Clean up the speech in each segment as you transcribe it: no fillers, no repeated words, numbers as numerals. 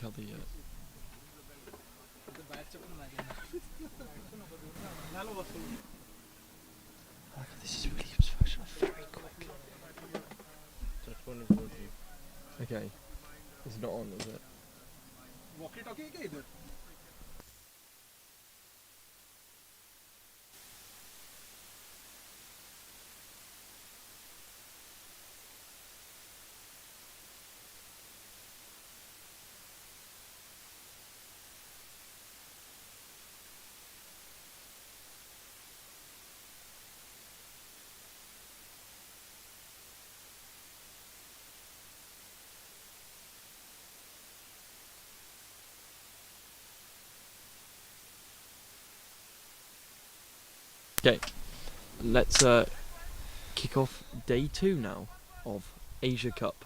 how the... This is really professional, very quick. Okay. It's not on, is it? Okay, let's kick off day 2 now of Asia Cup.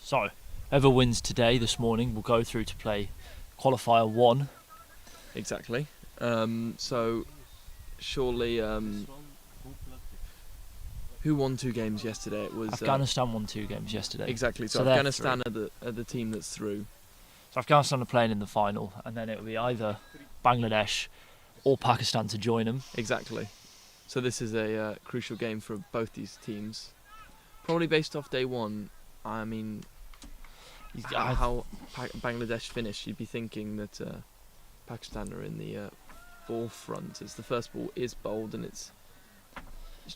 So, whoever wins today, this morning, will go through to play qualifier 1. Exactly. So, surely, who won 2 games yesterday? It was Afghanistan won 2 games yesterday. exactly. So they're Afghanistan are the team that's through. So Afghanistan are playing in the final, and then it will be either Bangladesh or Pakistan to join them. Exactly. So this is a crucial game for both these teams. Probably based off day 1. I mean, how Bangladesh finished, you'd be thinking that Pakistan are in the forefront, as the first ball is bowled and it's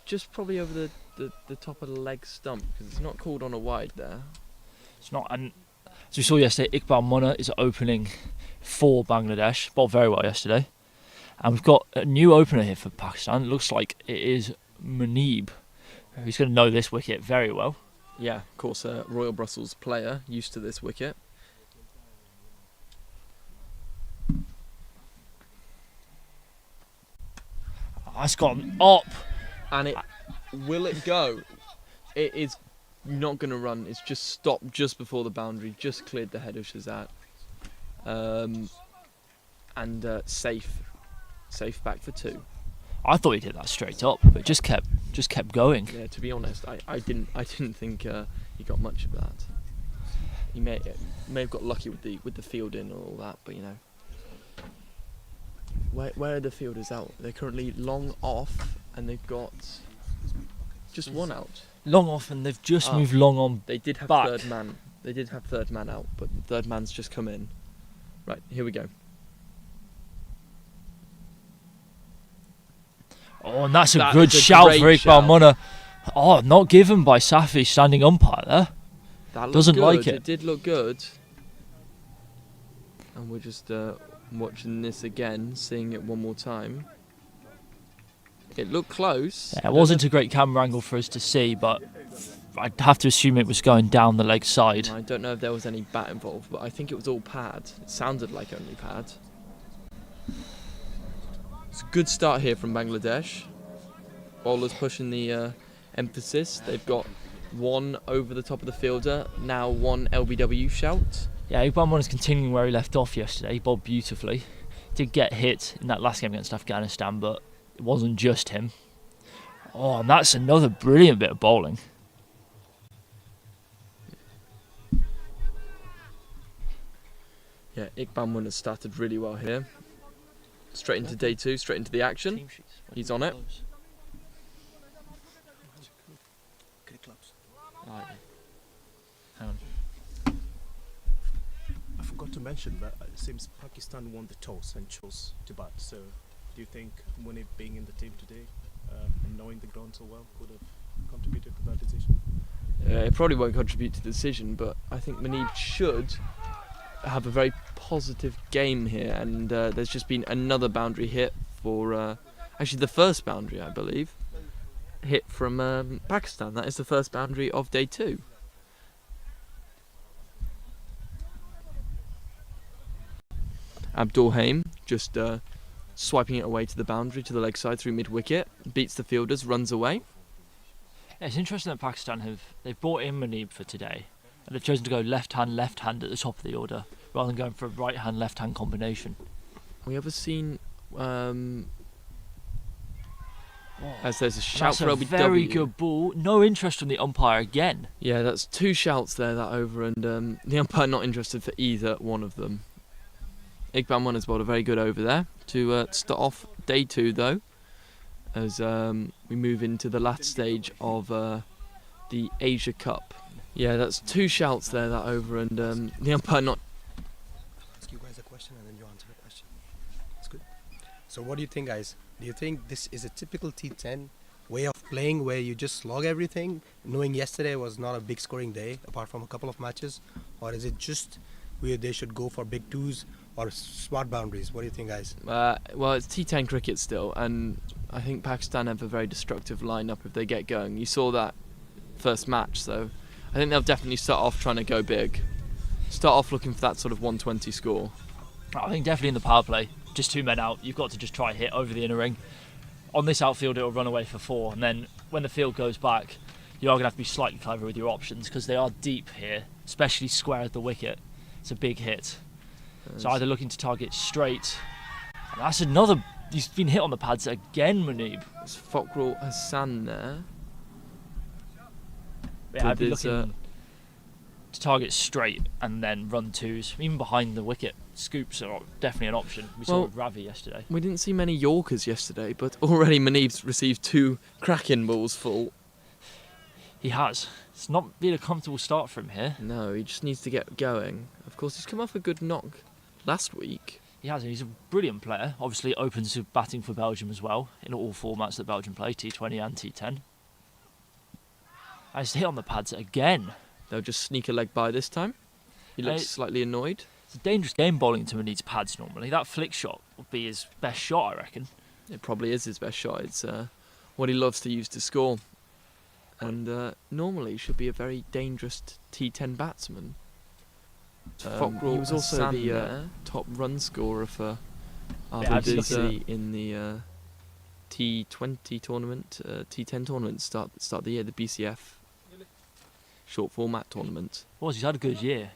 just probably over the top of the leg stump, because it's not called on a wide there. It's not, and as we saw yesterday, Iqbal Munna is opening for Bangladesh. Bowled very well yesterday. And we've got a new opener here for Pakistan. It looks like it is Muneeb. He's going to know this wicket very well. Yeah, of course, a Royal Brussels player, used to this wicket. It's gone up. And will it go? It is not going to run. It's just stopped just before the boundary, just cleared the head of Shazat. And safe back for 2. I thought he did that straight up, but just kept going. Yeah, to be honest, I didn't think he got much of that. He may have got lucky with the fielding and all that, but you know, where are the fielders out? They're currently long off, and they've got just 1 out. Long off, and they've just moved long on. They did have back. third man. They did have third man out, but the third man's just come in. Right, here we go. Oh, and that's a good shout for Iqbal Munna. Oh, not given by Safi, standing umpire there. That doesn't good. like it. It did look good. And we're just watching this again, seeing it one more time. It looked close. Yeah, it wasn't a great camera angle for us to see, but I'd have to assume it was going down the leg side. I don't know if there was any bat involved, but I think it was all pad. It sounded like only pad. It's a good start here from Bangladesh. Bowlers pushing the emphasis. They've got 1 over the top of the fielder, now 1 LBW shout. Yeah, Iqbal Munna's continuing where he left off yesterday. He bowled beautifully. Did get hit in that last game against Afghanistan, but it wasn't just him. Oh, and that's another brilliant bit of bowling. Yeah, Iqbal Munna started really well here. Straight into day 2, straight into the action. He's on it. Hang on. I forgot to mention that it seems Pakistan won the toss and chose to bat. So, do you think Munib being in the team today and knowing the ground so well could have contributed to that decision? It probably won't contribute to the decision, but I think Muneeb should have a very positive game here, and there's just been another boundary hit for actually the first boundary, I believe, hit from Pakistan. That is the first boundary of day 2. Abdul Haim just swiping it away to the boundary, to the leg side through mid-wicket, beats the fielders, runs away. Yeah, it's interesting that Pakistan they've brought in Muneeb for today, and they've chosen to go left hand at the top of the order rather than going for a right hand left hand combination. We ever seen As there's a shout That's for a LBW. very good ball. No interest from the umpire again. Yeah, that's 2 shouts there, that over, and the umpire not interested for either one of them. Iqbal Munna's bowled a very good over there to start off day 2 though, as we move into the last stage of the Asia Cup. Yeah, that's 2 shouts there, that over, and the umpire not. Ask you guys a question and then you answer the question. That's good. So what do you think, guys? Do you think this is a typical T10 way of playing where you just slog everything, knowing yesterday was not a big scoring day apart from a couple of matches? Or is it just where they should go for big 2s or smart boundaries? What do you think, guys? Well, it's T10 cricket still, and I think Pakistan have a very destructive lineup if they get going. You saw that first match, so I think they'll definitely start off trying to go big. Start off looking for that sort of 120 score. I think definitely in the power play, just 2 men out, you've got to just try and hit over the inner ring. On this outfield, it'll run away for 4, and then when the field goes back, you are going to have to be slightly clever with your options because they are deep here, especially square at the wicket. It's a big hit. So either looking to target straight, and that's another. He's been hit on the pads again, Muneeb. It's Fakrul Hassan there. Yeah, I'd be There's, looking to target straight and then run 2s, even behind the wicket. Scoops are definitely an option. We saw Well, with Ravi yesterday. We didn't see many Yorkers yesterday, but already Muneeb's received 2 cracking balls full. He has. It's not been a comfortable start for him here. No, he just needs to get going. Of course, he's come off a good knock last week. He has, and he's a brilliant player. Obviously open to batting for Belgium as well, in all formats that Belgium play, T20 and T10. And he's hit on the pads again. They'll just sneak a leg by this time. He looks slightly annoyed. It's a dangerous game bowling to Muneeb's pads normally. That flick shot would be his best shot, I reckon. It probably is his best shot. It's what he loves to use to score. And normally should be a very dangerous T10 batsman. He was also the top run scorer for RBC in the T20 tournament, T10 tournament start of the year, the BCF short format tournament. He's had a good year.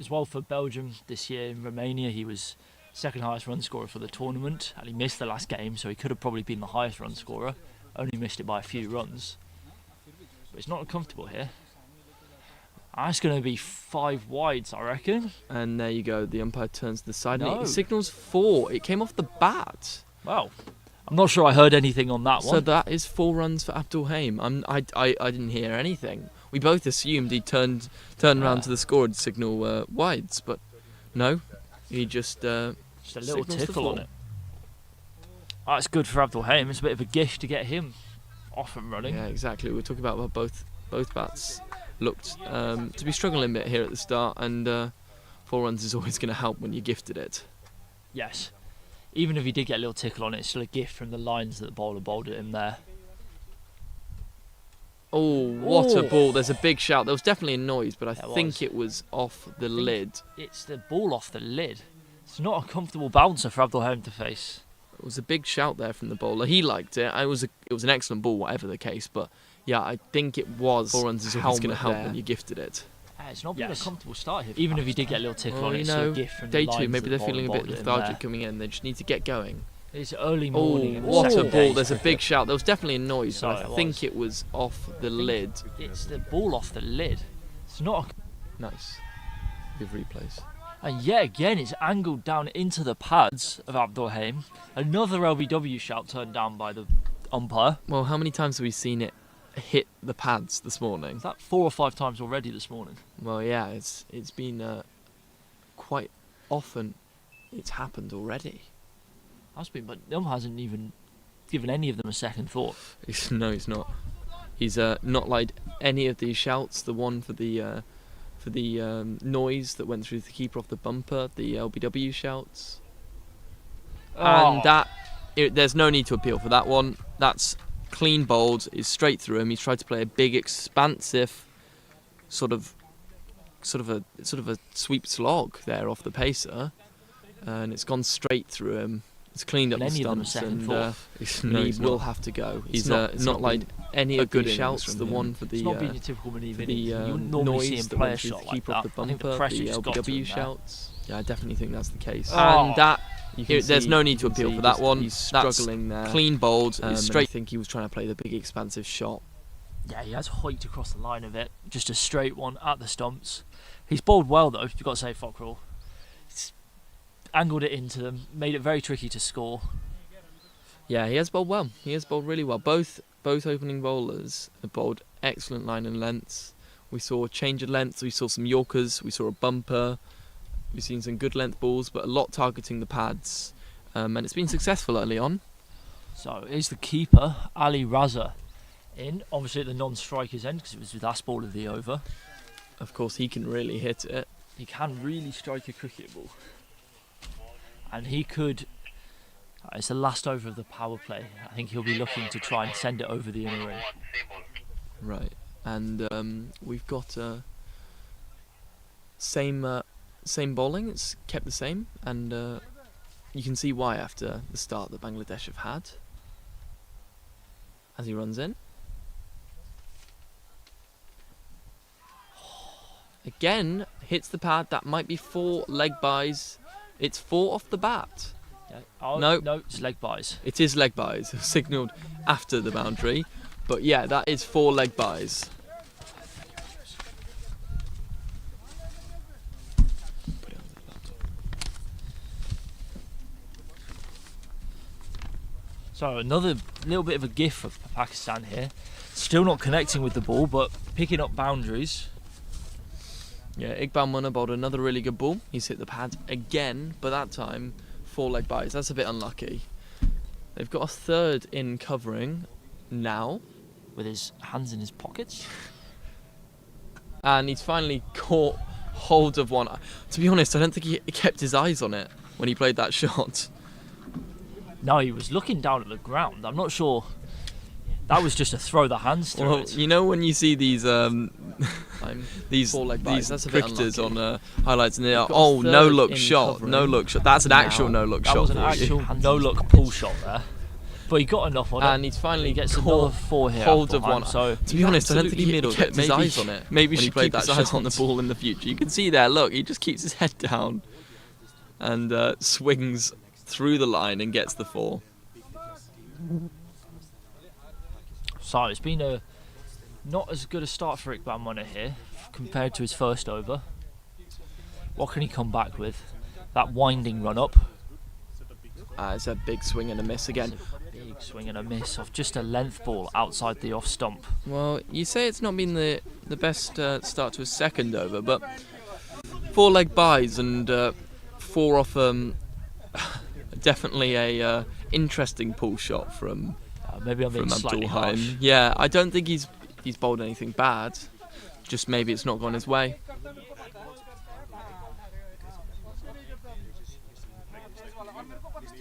As well for Belgium this year in Romania, he was second highest run scorer for the tournament, and he missed the last game, so he could have probably been the highest run scorer. Only missed it by a few runs. But it's not uncomfortable here. That's going to be 5 wides, I reckon. And there you go, the umpire turns to the side and No. it signals 4. It came off the bat. Wow. I'm not sure I heard anything on that So one. that is 4 runs for Abdul Haim. I didn't hear anything. We both assumed he turned round to the score and signal wides, but no, he just Just a little signals the tickle on four. it. That's good for Abdul Haim. It's a bit of a gift to get him off and running. Yeah, exactly. We're talking about how both bats looked to be struggling a bit here at the start, and 4 runs is always going to help when you gifted it. Yes. Even if he did get a little tickle on it, it's still a gift from the lines that the bowler bowled at him there. Oh, what a Oh. ball. There's a big shout. There was definitely a noise, but I There think was. it was off the lid. It's the ball off the lid. It's not a comfortable bouncer for Abdul Haim to face. It was a big shout there from the bowler. He liked it. It was an excellent ball, whatever the case, but yeah, I think it was 4 runs is always going to help when you gifted it. It's not been Yes. a comfortable start here. Even if he did get a little tickle Well, on it, you it's still know, a gift from day the 2, lines maybe that they're feeling a bowler bit bowled at him lethargic there. coming in. They just need to get going. It's early Oh, morning. in the what a second ball. day. There's a big shout. There was definitely a noise, but So I it think was. it was off the lid. It's the ball off the lid. It's not. Nice. Good replays. And yet again, it's angled down into the pads of Abdul Haim. Another LBW shout turned down by the umpire. Well, how many times have we seen it hit the pads this morning? Is that 4 or 5 times already this morning? Well, yeah, it's been quite often. It's happened already. Has been, but the umpire hasn't even given any of them a second thought. No, he's not. He's not liked any of these shouts. The one for the noise that went through the keeper off the bumper, the LBW shouts, and there's no need to appeal for that one. That's clean bowled. Is straight through him. He's tried to play a big, expansive, sort of a sweep slog there off the pacer, and it's gone straight through him. It's cleaned up And the any of them a stumps, second and thought. he will have to go. He's not not like any a of the good innings shouts. from The him. one for It's not being the your typical Muneeb for innings. the You wouldn't normally see noise him that play a went through shot the like keeper that. off the I think bumper, the pressure the just got to LBW him there. shouts. Yeah, I definitely think that's the case. Oh. And that There's no need to appeal for that one. He's struggling there. Clean bowled. Straight. I think he was trying to play the big expansive shot. Yeah, he has height across the line of it. Just a straight one at the stumps. He's bowled well though. You've got to say, Fockrell. He's angled it into them, made it very tricky to score. Yeah, he has bowled well. He has bowled really well. Both opening bowlers have bowled excellent line and lengths. We saw a change of length. We saw some Yorkers. We saw a bumper. We've seen some good length balls, but a lot targeting the pads. And it's been successful early on. So here's the keeper, Ali Raza, in. Obviously at the non-striker's end because it was the last ball of the over. Of course, he can really hit it. He can really strike a cricket ball. And he could... It's the last over of the power play. I think he'll be looking to try and send it over the inner ring. Right. And we've got same bowling. It's kept the same. And you can see why after the start that Bangladesh have had. As he runs in. Again, hits the pad. That might be 4 leg buys. It's 4 off the bat. Yeah. Oh, no, it's leg buys. It is leg buys. Signalled after the boundary. But yeah, that is 4 leg buys. So another little bit of a gift for Pakistan here. Still not connecting with the ball, but picking up boundaries. Yeah, Iqbal Munna bowled another really good ball. He's hit the pad again, but that time 4 leg buys. That's a bit unlucky. They've got a third in covering now. With his hands in his pockets. And he's finally caught hold of one. To be honest, I don't think he kept his eyes on it when he played that shot. No, he was looking down at the ground. I'm not sure. That was just to throw the hands through it. You know when you see these these 4 leg buys, that's cricketers on highlights and they're no look shot, no look shot. That's an actual no look shot. That was an actual no look pull shot there. But he got enough on it. And he's finally gets another 4 here. Hold of one. So to be honest, I don't think he kept his eyes on it. Maybe he should keep his eyes on the ball in the future. You can see there. Look, he just keeps his head down and swings through the line and gets the 4. So it's been a not as good a start for Iqbal Munna here compared to his first over. What can he come back with? That winding run up. It's a big swing and a miss again. Big swing and a miss off just a length ball outside the off stump. Well, you say it's not been the best start to a second over, but 4 leg buys and 4 off definitely a interesting pull shot from maybe I'm being slightly harsh. Yeah, I don't think he's bowled anything bad. Just maybe it's not gone his way.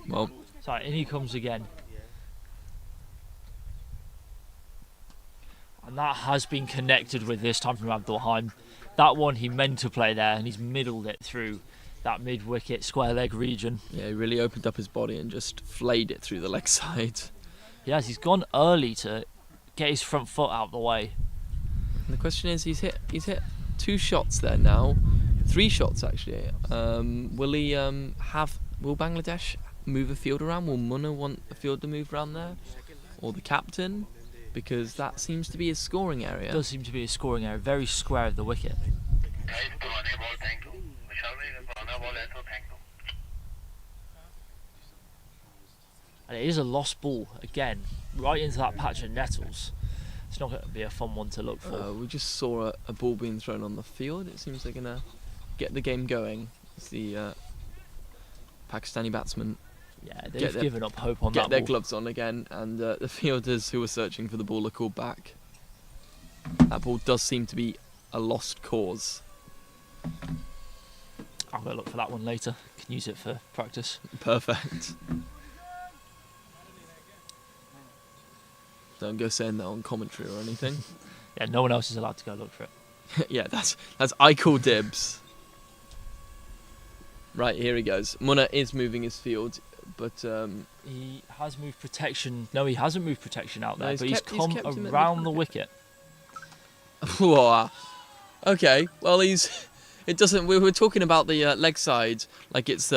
Well, so in he comes again. And that has been connected with this time from Abdulhaim. That one he meant to play there and he's middled it through that mid-wicket square leg region. Yeah, he really opened up his body and just flayed it through the leg side. Yes, he's gone early to get his front foot out of the way. And the question is, he's hit 2 shots there now, 3 shots actually. Will Bangladesh move a field around? Will Munna want a field to move around there, or the captain? Because that seems to be his scoring area. It does seem to be his scoring area, very square of the wicket. And it is a lost ball again, right into that patch of nettles. It's not going to be a fun one to look for. We just saw a ball being thrown on the field. It seems they're going to get the game going. It's the Pakistani batsmen. Yeah, they've given up hope on that ball. Get their gloves on again, and the fielders who were searching for the ball are called back. That ball does seem to be a lost cause. I'm going to look for that one later. Can use it for practice. Perfect. Don't go saying that on commentary or anything. Yeah, no one else is allowed to go look for it. Yeah, that's I call dibs. Right, here he goes. Munna is moving his field, but he has moved protection. No, he hasn't moved protection out there, but he's come around the wicket. Okay, well he's It doesn't. We were talking about the leg side like it's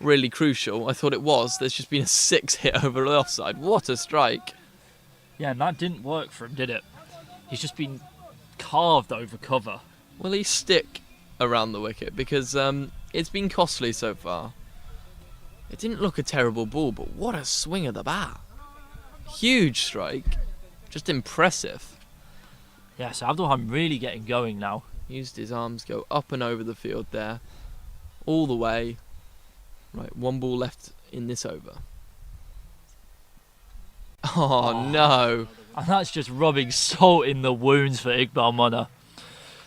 really crucial. I thought it was. There's just been a 6 hit over the offside. What a strike! Yeah, and that didn't work for him, did it? He's just been carved over cover. Will he stick around the wicket? Because it's been costly so far. It didn't look a terrible ball, but what a swing of the bat! Huge strike. Just impressive. Yeah, so Abdulham really getting going now. Used his arms, go up and over the field there. All the way. Right, 1 ball left in this over. Oh, no. And that's just rubbing salt in the wounds for Iqbal Munna.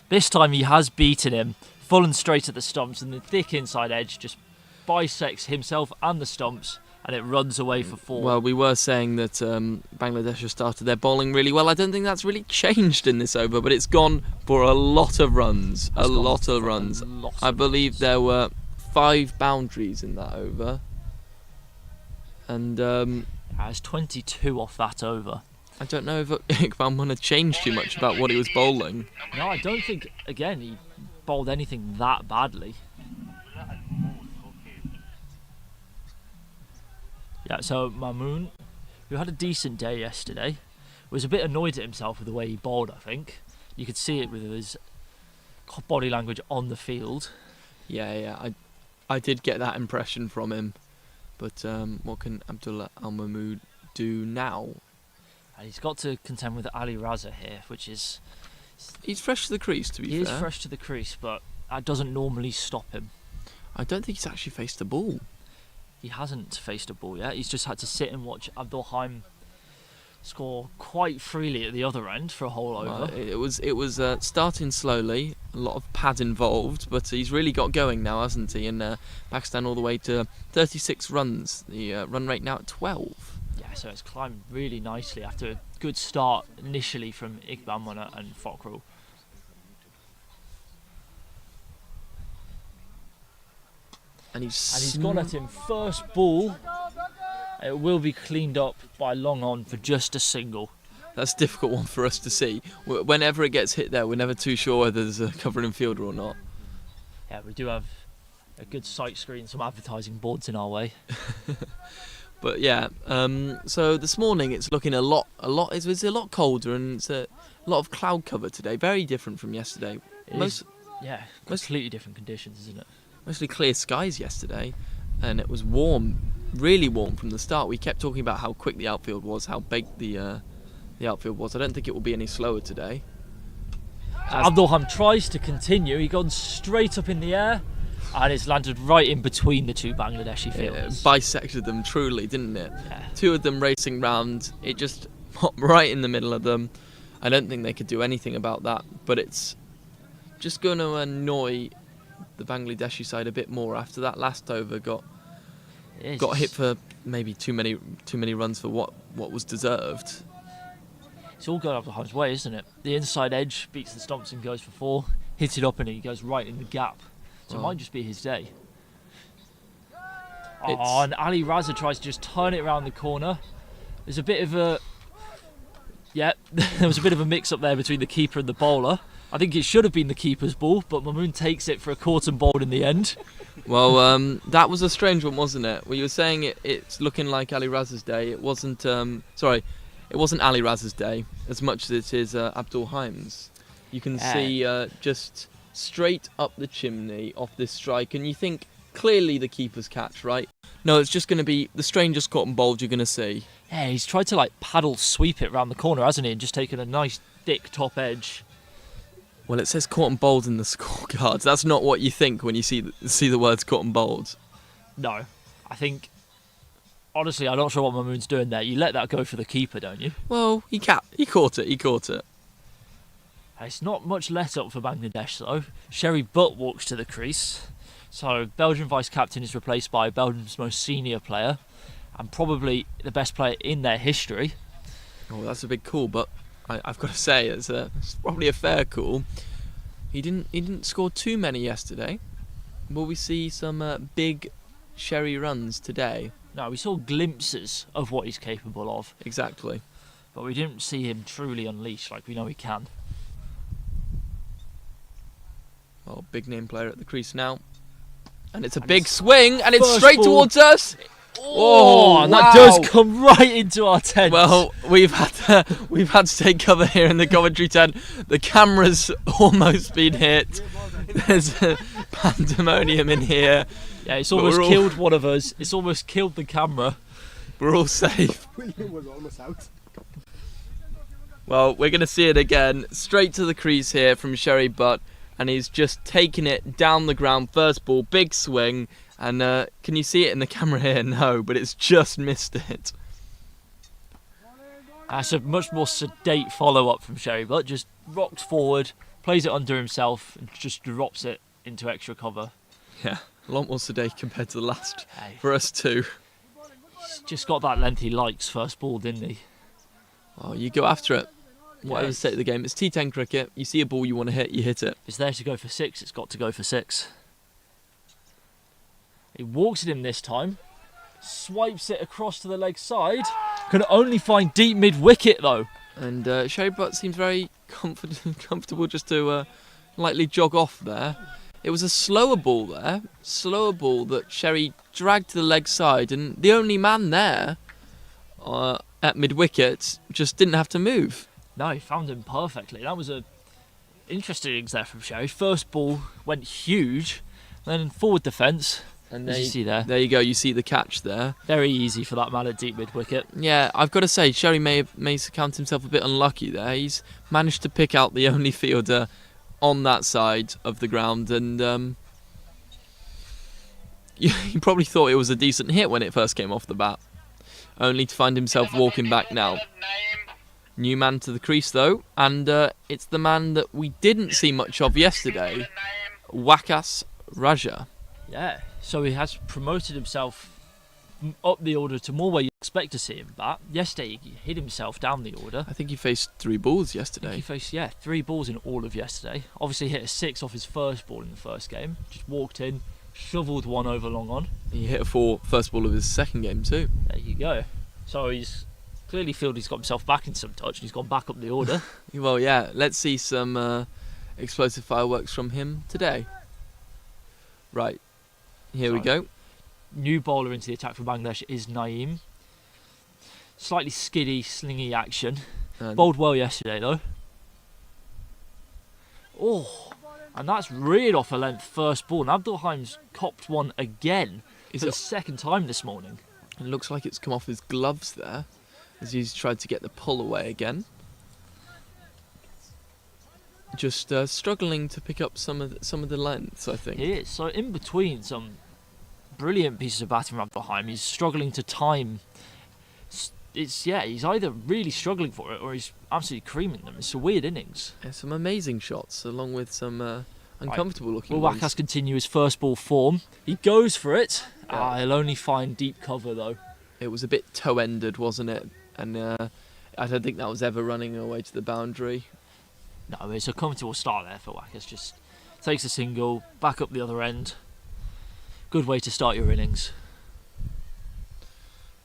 This time he has beaten him, full and straight at the stumps, and the thick inside edge just bisects himself and the stumps, and it runs away for 4. Well, we were saying that Bangladesh have started their bowling really well. I don't think that's really changed in this over, but it's gone for a lot of runs. A lot of runs. I believe there were 5 boundaries in that over. And It's 22 off that over. I don't know if Iqbal Munna changed too much about what he was bowling. No, I don't think, again, he bowled anything that badly. Yeah, so Mamoon, who had a decent day yesterday, was a bit annoyed at himself with the way he bowled, I think. You could see it with his body language on the field. Yeah, I did get that impression from him. But what can Abdullah Al Mahmood do now? And he's got to contend with Ali Raza here, which is... He's fresh to the crease, to be fair. He is fresh to the crease, but that doesn't normally stop him. I don't think he's actually faced a ball. He hasn't faced a ball yet. He's just had to sit and watch Abdulhaim score quite freely at the other end for a whole over. It was starting slowly, a lot of pad involved, but he's really got going now, hasn't he? And Pakistan all the way to 36 runs. The run rate now at 12. Yeah, so it's climbed really nicely after a good start initially from Iqbal Munna and Fakhru. And he's gone at him first ball. It will be cleaned up by long on for just a single. That's a difficult one for us to see. Whenever it gets hit there, we're never too sure whether there's a covering fielder or not. Yeah, we do have a good sight screen, some advertising boards in our way. But yeah, so this morning it's looking it's a lot colder, and it's a lot of cloud cover today. Very different from yesterday. Completely different conditions, isn't it? Mostly clear skies yesterday, and it was warm, really warm from the start. We kept talking about how quick the outfield was, how baked the outfield was. I don't think it will be any slower today. Abdulham tries to continue. He gone straight up in the air, and it's landed right in between the 2 Bangladeshi fielders. It bisected them truly, didn't it? Yeah. 2 of them racing round. It just popped right in the middle of them. I don't think they could do anything about that, but it's just going to annoy the Bangladeshi side a bit more after that last over got hit for maybe too many runs for what was deserved. It's all going Abdulham's way, isn't it? The inside edge beats the stumps and goes for 4. Hits it up and he goes right in the gap. So it might just be his day. And Ali Raza tries to just turn it around the corner. There's a bit of a... Yeah, there was a bit of a mix-up there between the keeper and the bowler. I think it should have been the keeper's ball, but Mamoon takes it for a caught and bowled in the end. Well, that was a strange one, wasn't it? Well, you were saying it's looking like Ali Raza's day. It wasn't. It wasn't Ali Raza's day as much as it is Abdulhaim's. You can see just straight up the chimney off this strike, and you think clearly the keeper's catch, right? No, it's just going to be the strangest caught and bowled you're going to see. Yeah, he's tried to paddle sweep it round the corner, hasn't he? And just taken a nice thick top edge. Well, it says caught and bowled in the scorecards. That's not what you think when you see the words caught and bowled. No, I think... Honestly, I'm not sure what Mamoon's doing there. You let that go for the keeper, don't you? Well, he caught it. It's not much let up for Bangladesh, though. Sherry Butt walks to the crease. So, Belgian vice-captain is replaced by Belgium's most senior player, and probably the best player in their history. Oh, that's a big call, but I've got to say it's probably a fair call. He didn't score too many yesterday. Will we see some big Sherry runs today? No, we saw glimpses of what he's capable of. Exactly. But we didn't see him truly unleash like we know he can. Oh, big name player at the crease now. And it's a big swing, and it's first straight ball. towards us. Oh, and that does come right into our tent. Well, we've had to take cover here in the commentary tent. The camera's almost been hit. There's a pandemonium in here. Yeah, it's almost killed one of us. It's almost killed the camera. We're all safe. William was almost out. Well, we're going to see it again. Straight to the crease here from Sherry Butt. And he's just taking it down the ground. First ball, big swing. And can you see it in the camera here? No, but it's just missed it. That's a much more sedate follow-up from Sherry Butt. Just rocks forward, plays it under himself, and just drops it into extra cover. Yeah, a lot more sedate compared to the last Hey. for us too. He's just got that length he likes first ball, didn't he? Well, you go after it. Whatever the Yes. state of the game. It's T10 cricket. You see a ball you want to hit, you hit it. If it's there to go for 6, it's got to go for 6. He walks it in this time, swipes it across to the leg side, can only find deep mid-wicket though. And Sherry Butt seems very comfortable just to lightly jog off there. It was a slower ball there. Slower ball that Sherry dragged to the leg side, and the only man there at mid-wicket just didn't have to move. No, he found him perfectly. That was a interesting innings there from Sherry. First ball went huge, then forward defence. And As you see there. There you go. You see the catch there. Very easy for that man at deep mid-wicket. Yeah, I've got to say, Sherry may count himself a bit unlucky there. He's managed to pick out the only fielder on that side of the ground, and he probably thought it was a decent hit when it first came off the bat, only to find himself walking back now. New man to the crease though, and it's the man that we didn't see much of yesterday, Wakas Raja. Yeah, so he has promoted himself up the order to more where you expect to see him bat. Yesterday he hid himself down the order. I think he faced 3 balls I think yesterday. he faced 3 balls in all of yesterday. Obviously hit a 6 off his first ball in the first game. Just walked in, shoveled one over long on. He hit a 4 first ball of his second game too. There you go. So he's clearly feel he's got himself back in some touch and he's gone back up the order. Well, yeah, let's see some explosive fireworks from him today. Right, here we go. New bowler into the attack for Bangladesh is Naeem. Slightly skiddy, slingy action. And Bowled well yesterday though. Oh, and that's reared off a length first ball. And Abdul Haim's copped one again for the second time this morning. It looks like it's come off his gloves there, as he's tried to get the pull away again. Just struggling to pick up some of the lengths, I think. He is. So in between some brilliant pieces of batting from Abdul Haim, he's struggling to time. He's either really struggling for it or he's absolutely creaming them. It's a weird innings. Yeah, some amazing shots, along with some uncomfortable looking Will ones. Wakas continue his first ball form? He goes for it. He'll only find deep cover though. It was a bit toe-ended, wasn't it? And I don't think that was ever running away to the boundary. No, it's a comfortable start there for Wakas. Just takes a single, back up the other end. Good way to start your innings.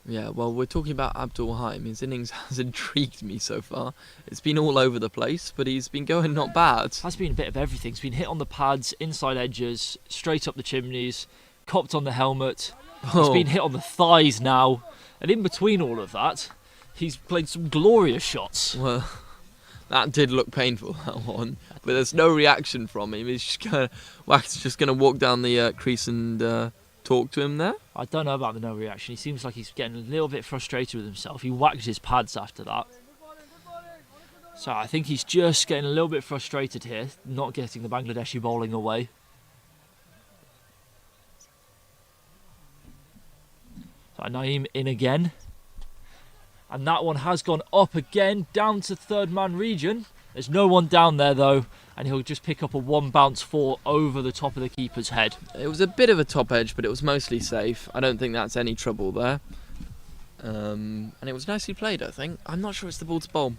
Yeah, well, we're talking about Abdul Haim. His innings has intrigued me so far. It's been all over the place, but he's been going not bad. Has been a bit of everything. He's been hit on the pads, inside edges, straight up the chimneys, copped on the helmet. He's been hit on the thighs now. And in between all of that, he's played some glorious shots. Well, that did look painful, that one. But there's no reaction from him. He's just gonna, Wack's just going to walk down the crease and talk to him there. I don't know about the no reaction. He seems like he's getting a little bit frustrated with himself. He whacked his pads after that. So I think he's just getting a little bit frustrated here, not getting the Bangladeshi bowling away. So Naeem in again. And that one has gone up again, down to third man region. There's no one down there though, and he'll just pick up a 1 bounce 4 over the top of the keeper's head. It was a bit of a top edge, but it was mostly safe. I don't think that's any trouble there. And it was nicely played, I think. I'm not sure it's the ball to bowl.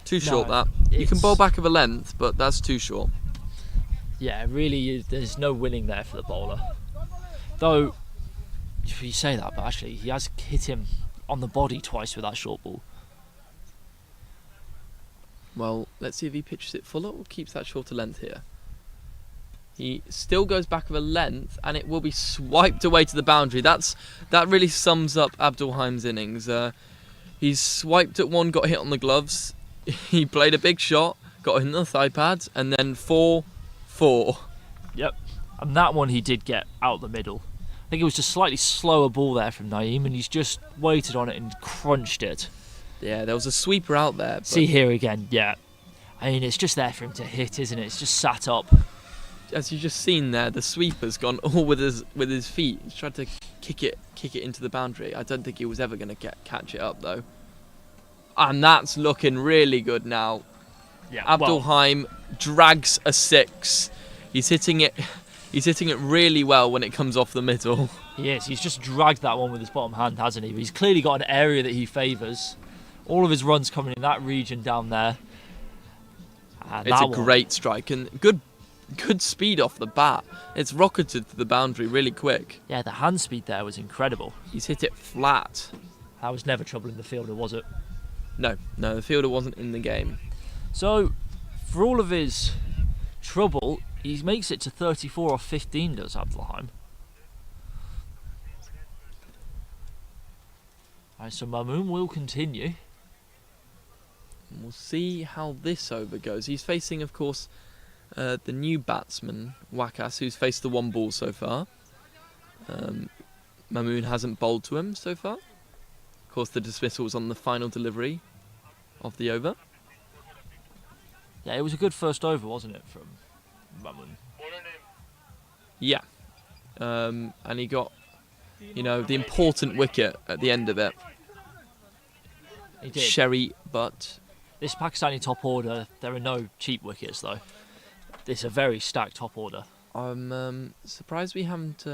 Too short, that. You can bowl back of a length, but that's too short. Yeah, really, there's no winning there for the bowler. Though, you say that, but actually, he has hit him on the body twice with that short ball. Well, let's see if he pitches it fuller or keeps that shorter length here. He still goes back of a length, and it will be swiped away to the boundary. That really sums up Abdul Haim's innings. He's swiped at one, got hit on the gloves. He played a big shot, got hit on the thigh pads, and then 4-4. Yep. And that one he did get out the middle. I think it was just slightly slower ball there from Naeem, and he's just waited on it and crunched it. Yeah, there was a sweeper out there. But See here again, yeah. I mean, it's just there for him to hit, isn't it? It's just sat up. as you just seen there, the sweeper's gone all with his feet. He's tried to kick it into the boundary. I don't think he was ever going to catch it up though. And that's looking really good now. Yeah, Abdul Haim drags a 6. He's hitting it really well when it comes off the middle. He is. He's just dragged that one with his bottom hand, hasn't he? But he's clearly got an area that he favours. All of his runs coming in that region down there. And it's a great strike and good speed off the bat. It's rocketed to the boundary really quick. Yeah, the hand speed there was incredible. He's hit it flat. That was never troubling the fielder, was it? No, the fielder wasn't in the game. So, for all of his trouble, he makes it to 34 off 15, does Abdul Haim. Alright, so Mamoon will continue. We'll see how this over goes. He's facing, of course, the new batsman, Wakas, who's faced the one ball so far. Mamoon hasn't bowled to him so far. Of course, the dismissal was on the final delivery of the over. Yeah, it was a good first over, wasn't it, from Mamoon? Yeah. And he got, the important wicket at the end of it. He did. Sherry Butt. This Pakistani top order, there are no cheap wickets, though. It's a very stacked top order. I'm surprised we haven't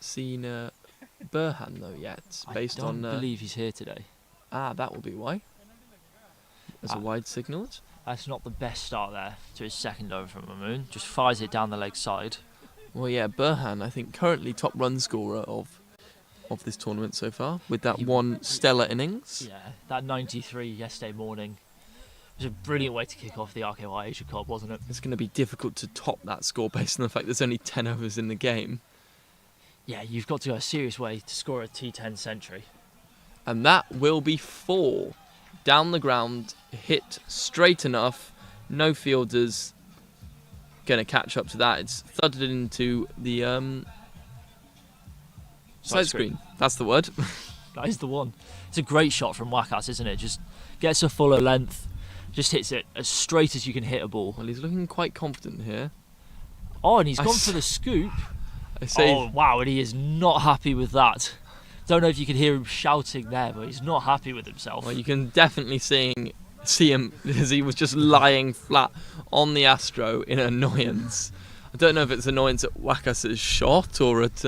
seen Burhan, though, yet. I don't believe he's here today. That will be why. As a wide signal. That's not the best start there to his second over from Mamoon. Just fires it down the leg side. Well, yeah, Burhan, I think, currently top run scorer of this tournament so far, with that one stellar innings. Yeah, that 93 yesterday morning was a brilliant way to kick off the RKY Asia Cup, wasn't it? It's going to be difficult to top that score based on the fact there's only 10 overs in the game. Yeah, you've got to go a serious way to score a T10 century. And that will be 4. Down the ground, hit straight enough, no fielders going to catch up to that. It's thudded into the side screen. That's the word. That is the one. It's a great shot from Wakas, isn't it? Just gets a fuller length, just hits it as straight as you can hit a ball. Well, he's looking quite confident here. Oh, and he's gone for the scoop. Oh, wow, and he is not happy with that. Don't know if you can hear him shouting there, but he's not happy with himself. Well, you can definitely see him as he was just lying flat on the Astro in annoyance. I don't know if it's annoyance at Wakas's shot or at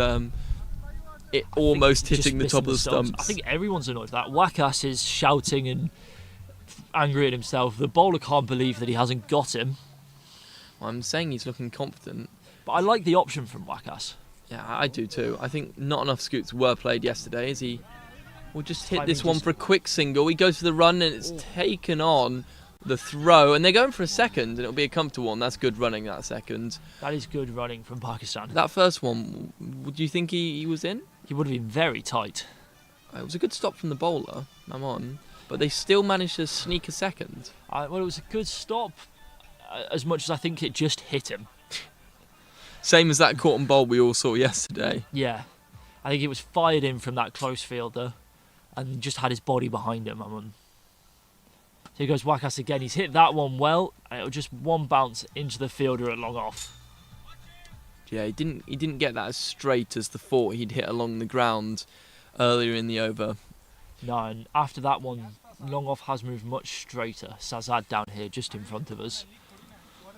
it almost hitting the top of the stumps. I think everyone's annoyed with that. Wakas is shouting and angry at himself. The bowler can't believe that he hasn't got him. Well, I'm saying he's looking confident. But I like the option from Wakas. Yeah, I do too. I think not enough scoops were played yesterday as he will just hit this one for a quick single. He goes for the run and it's taken on the throw. And they're going for a second and it'll be a comfortable one. That's good running, that second. That is good running from Pakistan. That first one, would you think he was in? He would have been very tight. It was a good stop from the bowler, I'm on. But they still managed to sneak a second. Well, it was a good stop as much as I think it just hit him. Same as that caught and bowl we all saw yesterday. Yeah. I think it was fired in from that close fielder and just had his body behind him. So here goes Wakas again. He's hit that one well, and it was just one bounce into the fielder at long off. Yeah, he didn't get that as straight as the 4 he'd hit along the ground earlier in the over. No, and after that one, long off has moved much straighter. Sazad down here just in front of us.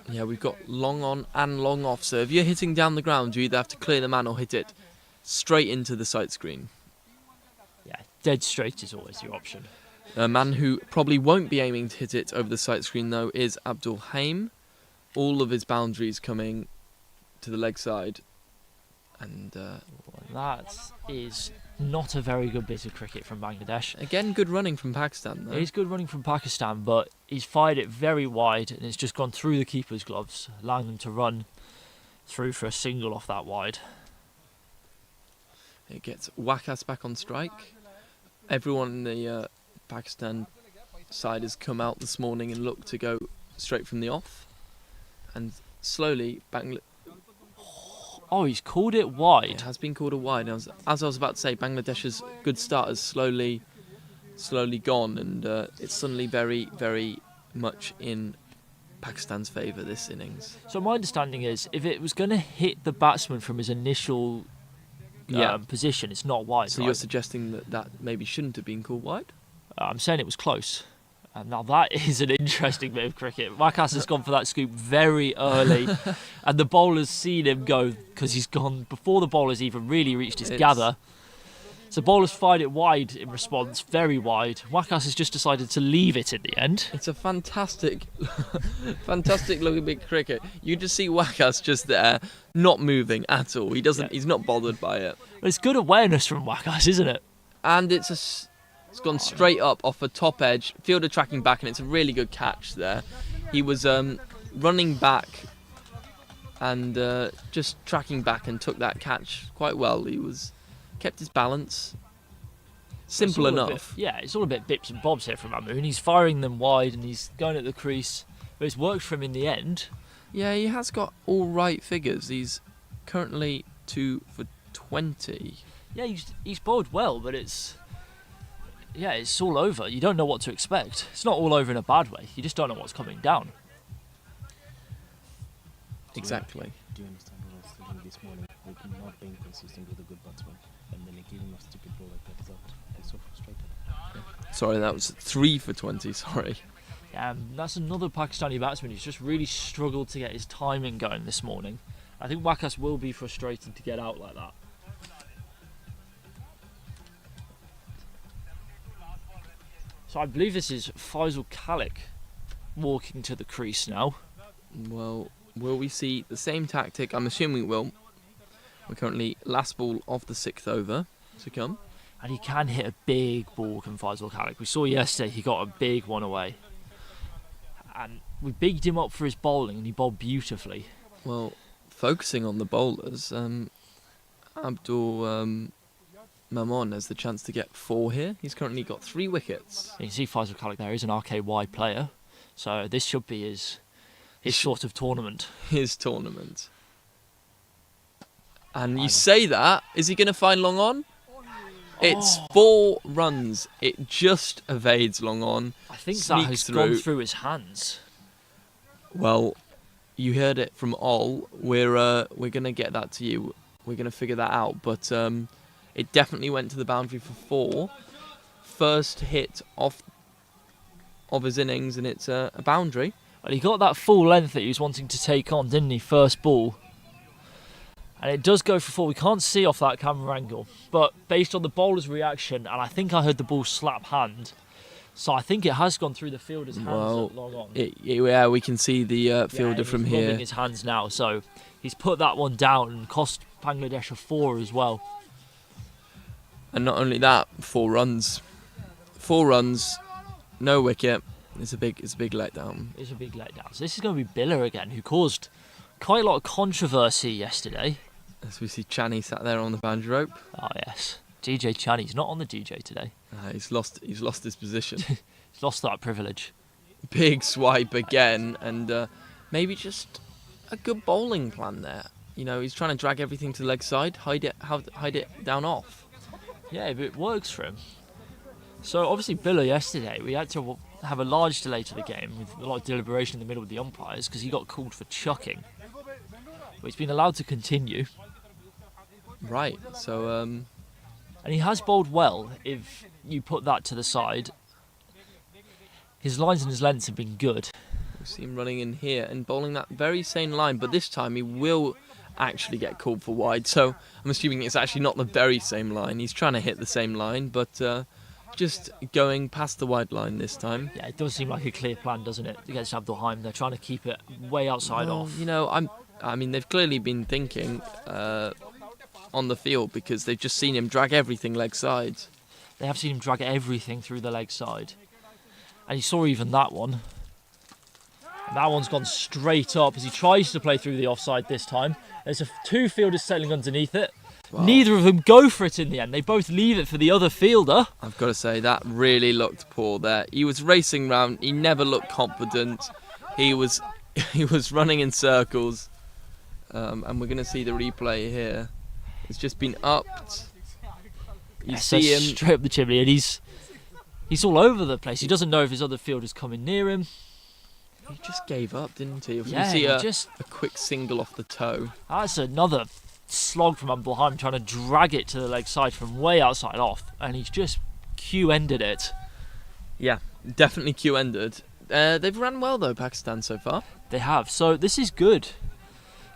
Yeah, we've got long on and long off. So if you're hitting down the ground, you either have to clear the man or hit it straight into the sight screen. Yeah, dead straight is always your option. A man who probably won't be aiming to hit it over the sight screen, though, is Abdul Haim. All of his boundaries coming to the leg side. And that is not a very good bit of cricket from Bangladesh. Again, good running from Pakistan, though. It is good running from Pakistan, but he's fired it very wide and it's just gone through the keeper's gloves, allowing them to run through for a single off that wide. It gets Wakas back on strike. Everyone in the Pakistan side has come out this morning and looked to go straight from the off. And slowly, Oh, he's called it wide. it has been called a wide. As I was about to say, Bangladesh's good start has slowly gone, and it's suddenly very, very much in Pakistan's favour this innings. So my understanding is, if it was going to hit the batsman from his initial position, it's not wide. So right? you're suggesting that maybe shouldn't have been called wide? I'm saying it was close. Now that is an interesting bit of cricket. Wakas has gone for that scoop very early, and the bowler's seen him go because he's gone before the bowler's even really reached his gather. So bowler's fired it wide in response, very wide. Wakas has just decided to leave it in the end. It's a fantastic looking bit of cricket. You just see Wakas just there, not moving at all. He's not bothered by it. But it's good awareness from Wakas, isn't it? And it's gone straight up off a top edge, fielder tracking back, and it's a really good catch there. He was running back and just tracking back and took that catch quite well. He kept his balance. Simple enough. It's all a bit bips and bobs here from Amoon. He's firing them wide and he's going at the crease, but it's worked for him in the end. Yeah, he has got all right figures. He's currently 2 for 20. Yeah, he's bowled well, but it's all over. You don't know what to expect. It's not all over in a bad way. You just don't know what's coming down. Exactly. Do you understand what I was thinking this morning? We're not being consistent with a good batsman, and then giving a stupid ball like that is out. I'm so frustrated. Sorry, that was 3 for 20. Sorry. That's another Pakistani batsman who's just really struggled to get his timing going this morning. I think Wakas will be frustrated to get out like that. So I believe this is Faisal Kalik walking to the crease now. Well, will we see the same tactic? I'm assuming we will. We're currently last ball of the 6th over to come. And he can hit a big ball, can Faisal Kalik. We saw yesterday he got a big one away. And we bigged him up for his bowling and he bowled beautifully. Well, focusing on the bowlers, Abdul Mamon has the chance to get 4 here. He's currently got 3 wickets. You can see Faisal Kalik there is an RKY player. So this should be his sort of tournament. His tournament. And you say that, is he going to find long on? It's 4 runs. It just evades long on. I think that has gone through his hands. Well, you heard it from Ol. We're going to get that to you. We're going to figure that out. But it definitely went to the boundary for 4. First hit of his innings, and it's a boundary. Well, he got that full length that he was wanting to take on, didn't he? First ball. And it does go for 4. We can't see off that camera angle. But based on the bowler's reaction, and I think I heard the ball slap hand, so I think it has gone through the fielder's hands long on. Yeah, we can see the fielder from he's here. rubbing his hands now, so he's put that one down and cost Bangladesh a 4 as well. And not only that, 4 runs. 4 runs, no wicket. It's a big letdown. It's a big letdown. So this is going to be Biller again, who caused quite a lot of controversy yesterday. As we see Channy sat there on the boundary rope. Oh yes, DJ Channy's not on the DJ today. He's lost his position. He's lost that privilege. Big swipe again, and maybe just a good bowling plan there. You know, he's trying to drag everything to the leg side, hide it down off. Yeah, but it works for him. So obviously Biller yesterday, we had to have a large delay to the game with a lot of deliberation in the middle with the umpires because he got called for chucking. But he's been allowed to continue. Right, so and he has bowled well if you put that to the side. His lines and his lengths have been good. we see him running in here and bowling that very same line, but this time he will actually get called for wide. So I'm assuming it's actually not the very same line. He's trying to hit the same line, but just going past the wide line this time. Yeah, it does seem like a clear plan, doesn't it, against Abdulhaim? They're trying to keep it way outside off. You know, I mean, they've clearly been thinking on the field because they've just seen him drag everything leg side. They have seen him drag everything through the leg side. And you saw even that one. And that one's gone straight up as he tries to play through the offside this time. There's two fielders settling underneath it. Wow. Neither of them go for it in the end. They both leave it for the other fielder. I've got to say, that really looked poor there. He was racing round. He never looked confident. He was running in circles. And we're going to see the replay here. It's just been upped. You see him straight up the chimney, and he's all over the place. He doesn't know if his other fielder's coming near him. He just gave up, didn't he? If Yeah, you see he a just... quick single off the toe. That's another slog from Abdulheim trying to drag it to the leg side from way outside off, and he's just Q-ended it. Yeah, definitely Q-ended. They've ran well though, Pakistan, so far. They have. So this is good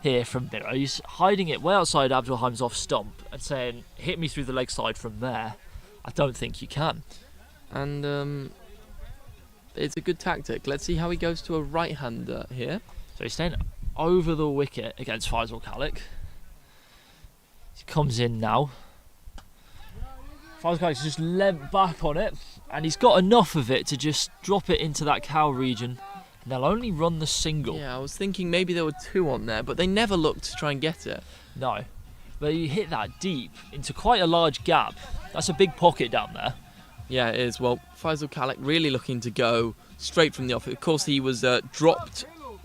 here from Miro. He's hiding it way outside Abdulheim's off stump and saying, hit me through the leg side from there. I don't think you can. And it's a good tactic. Let's see how he goes to a right-hander here. So he's staying over the wicket against Faisal Kalik. He comes in now. Faisal Kalik's just leant back on it, and he's got enough of it to just drop it into that cow region. And they'll only run the single. Yeah, I was thinking maybe there were two on there, but they never looked to try and get it. No, but you hit that deep into quite a large gap. That's a big pocket down there. Yeah, it is. Well, Faisal Kalik really looking to go straight from the off. Of course, he was dropped,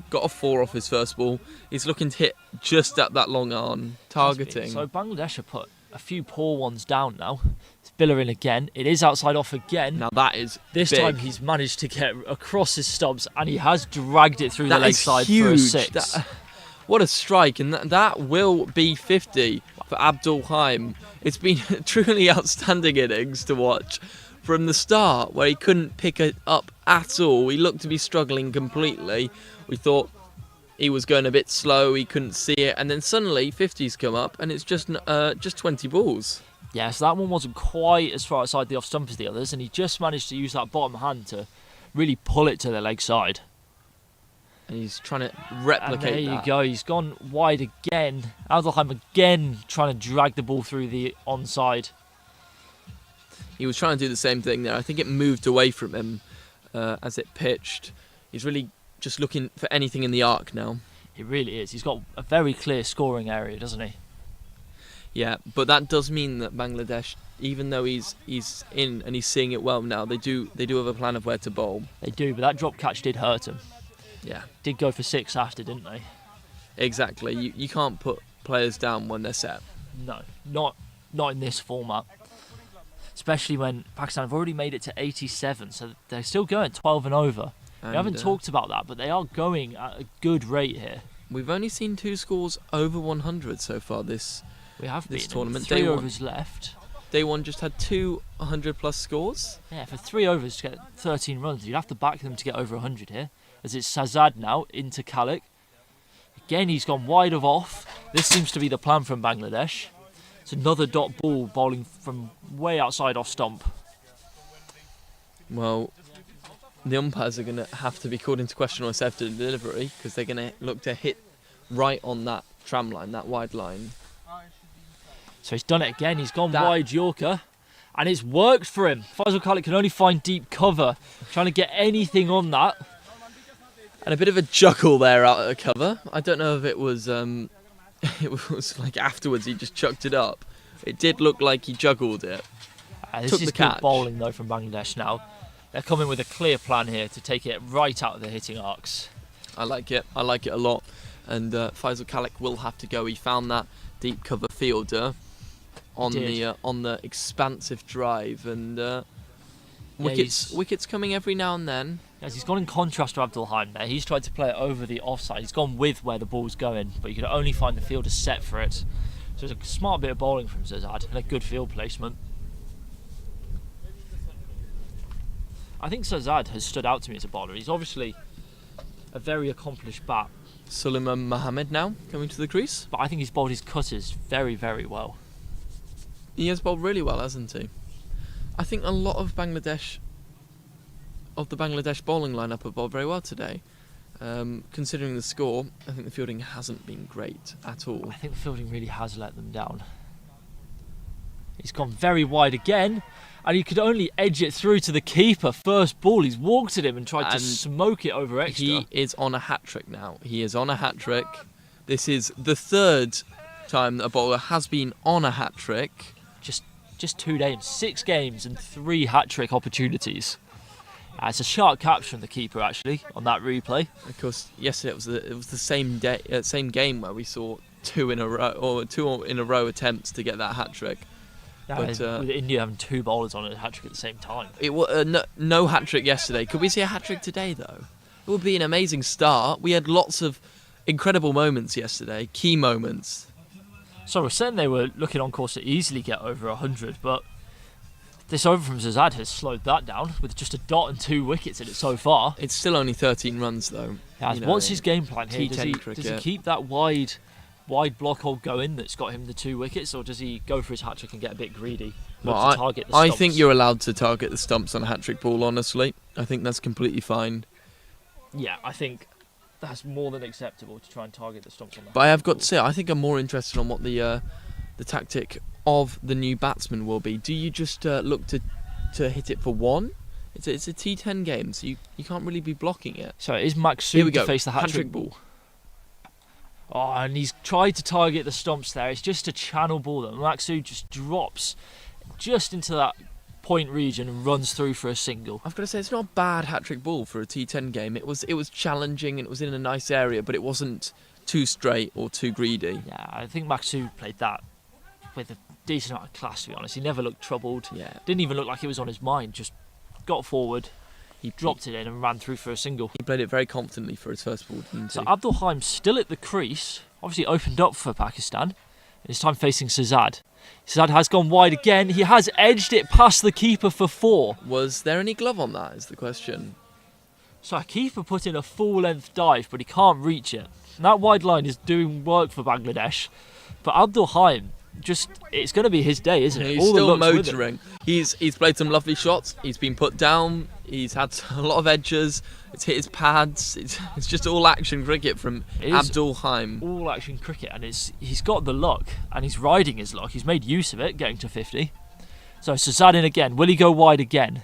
got a 4 off his first ball. He's looking to hit just at that long arm, targeting. So Bangladesh have put a few poor ones down now. It's Biller in again. It is outside off again. Now that is This big. time he's managed to get across his stumps, and he has dragged it through That the leg is side huge. for a 6. What a strike, and that will be 50 for Abdul Haim. It's been a truly outstanding innings to watch from the start, where he couldn't pick it up at all. He looked to be struggling completely. We thought he was going a bit slow, he couldn't see it, and then suddenly 50's come up, and it's just 20 balls. Yeah, so that one wasn't quite as far outside the off stump as the others, and he just managed to use that bottom hand to really pull it to the leg side. And he's trying to replicate And there that. you go, he's gone wide again. Abdulheim again trying to drag the ball through the onside. He was trying to do the same thing there. I think it moved away from him as it pitched. He's really just looking for anything in the arc now. He really is. He's got a very clear scoring area, doesn't he? Yeah, but that does mean that Bangladesh, even though he's in and he's seeing it well now, they do have a plan of where to bowl. They do, but that drop catch did hurt him. Yeah, Did go for 6 after, didn't they? exactly. You can't put players down when they're set. No, not in this format. Especially when Pakistan have already made it to 87, so they're still going 12 and over. We And, haven't talked about that, but they are going at a good rate here. We've only seen 2 scores over 100 so far this We have This been tournament, 3 day one. overs left. Day 1 just had 2 100-plus scores. Yeah, for 3 overs to get 13 runs, you'd have to back them to get over 100 here. As it's Sazad now into Kalik. Again, he's gone wide of off. This seems to be the plan from Bangladesh. It's another dot ball bowling from way outside off stump. Well, the umpires are going to have to be called into question on after delivery, because they're going to look to hit right on that tram line, that wide line. So he's done it again. He's gone That- wide Yorker. And it's worked for him. Faisal Kalik can only find deep cover. Trying to get anything on that. And a bit of a juggle there out of cover. I don't know if it was it was like afterwards he just chucked it up. It did look like he juggled it. This Took is the good catch. bowling though from Bangladesh now. They're coming with a clear plan here to take it right out of the hitting arcs. I like it a lot. And Faisal Kalik will have to go. He found that deep cover fielder on did. the expansive drive, and he's- wickets coming every now and then. Yes, he's gone in contrast to Abdulheim there. He's tried to play it over the offside. He's gone with where the ball's going, but you can only find the fielder set for it. So it's a smart bit of bowling from Zazad and a good field placement. I think Zazad has stood out to me as a bowler. He's obviously a very accomplished bat, Suleiman Mohammed now coming to the crease. but I think he's bowled his cutters very, very well. He has bowled really well, hasn't he? I think a lot of the Bangladesh bowling lineup have bowled very well today. Considering the score, I think the fielding hasn't been great at all. I think the fielding really has let them down. He's gone very wide again, and he could only edge it through to the keeper. First ball, he's walked at him and tried to smoke it over extra. He is on a hat-trick now. He is on a hat-trick. This is the third time that a bowler has been on a hat-trick. Just 2 games, 6 games and 3 hat-trick opportunities. It's a sharp catch from the keeper actually on that replay. Of course, yesterday it was the same game where we saw 2 in a row attempts to get that hat-trick. Yeah, But, with India having 2 bowlers on a hat-trick at the same time. It was no hat-trick yesterday. Could we see a hat-trick today though? It would be an amazing start. We had lots of incredible moments yesterday, key moments. So we're saying they were looking on course to easily get over 100, but this over from Zazad has slowed that down with just a dot and 2 wickets in it so far. It's still only 13 runs though. Yeah, what's his game plan here? Does he keep that wide block hole going that's got him the 2 wickets, or does he go for his hat-trick and get a bit greedy? I think you're allowed to target the stumps on a hat-trick ball, honestly. I think that's completely fine. Yeah, I think that's more than acceptable to try and target the stumps on that. But I have got to say, I think I'm more interested on what the tactic of the new batsman will be. Do you just look to hit it for 1? It's a T10 game, so you can't really be blocking it. So it is Maksud to face the hat-trick ball. Oh, and he's tried to target the stumps there. It's just a channel ball that Maksud just drops just into that point region and runs through for a single. I've got to say, it's not a bad hat-trick ball for a T10 game. It was challenging and it was in a nice area, but it wasn't too straight or too greedy. Yeah, I think Maksud played that with a decent amount of class, to be honest. He never looked troubled. Yeah. Didn't even look like it was on his mind. Just got forward, he dropped it in and ran through for a single. He played it very confidently for his first ball, didn't he? So Abdul Haim's still at the crease, obviously opened up for Pakistan, and it's time facing Shahzad. Shahzad has gone wide again. He has edged it past the keeper for 4. Was there any glove on that, is the question. So a keeper put in a full-length dive, but he can't reach it. And that wide line is doing work for Bangladesh. But Abdul Haim, it's going to be his day, isn't it? He's still motoring. He's played some lovely shots. He's been put down. He's had a lot of edges. It's hit his pads. It's just all action cricket from Abdul Haim. All action cricket, and he's got the luck, and he's riding his luck. He's made use of it, getting to 50. So Shahzad in again. Will he go wide again?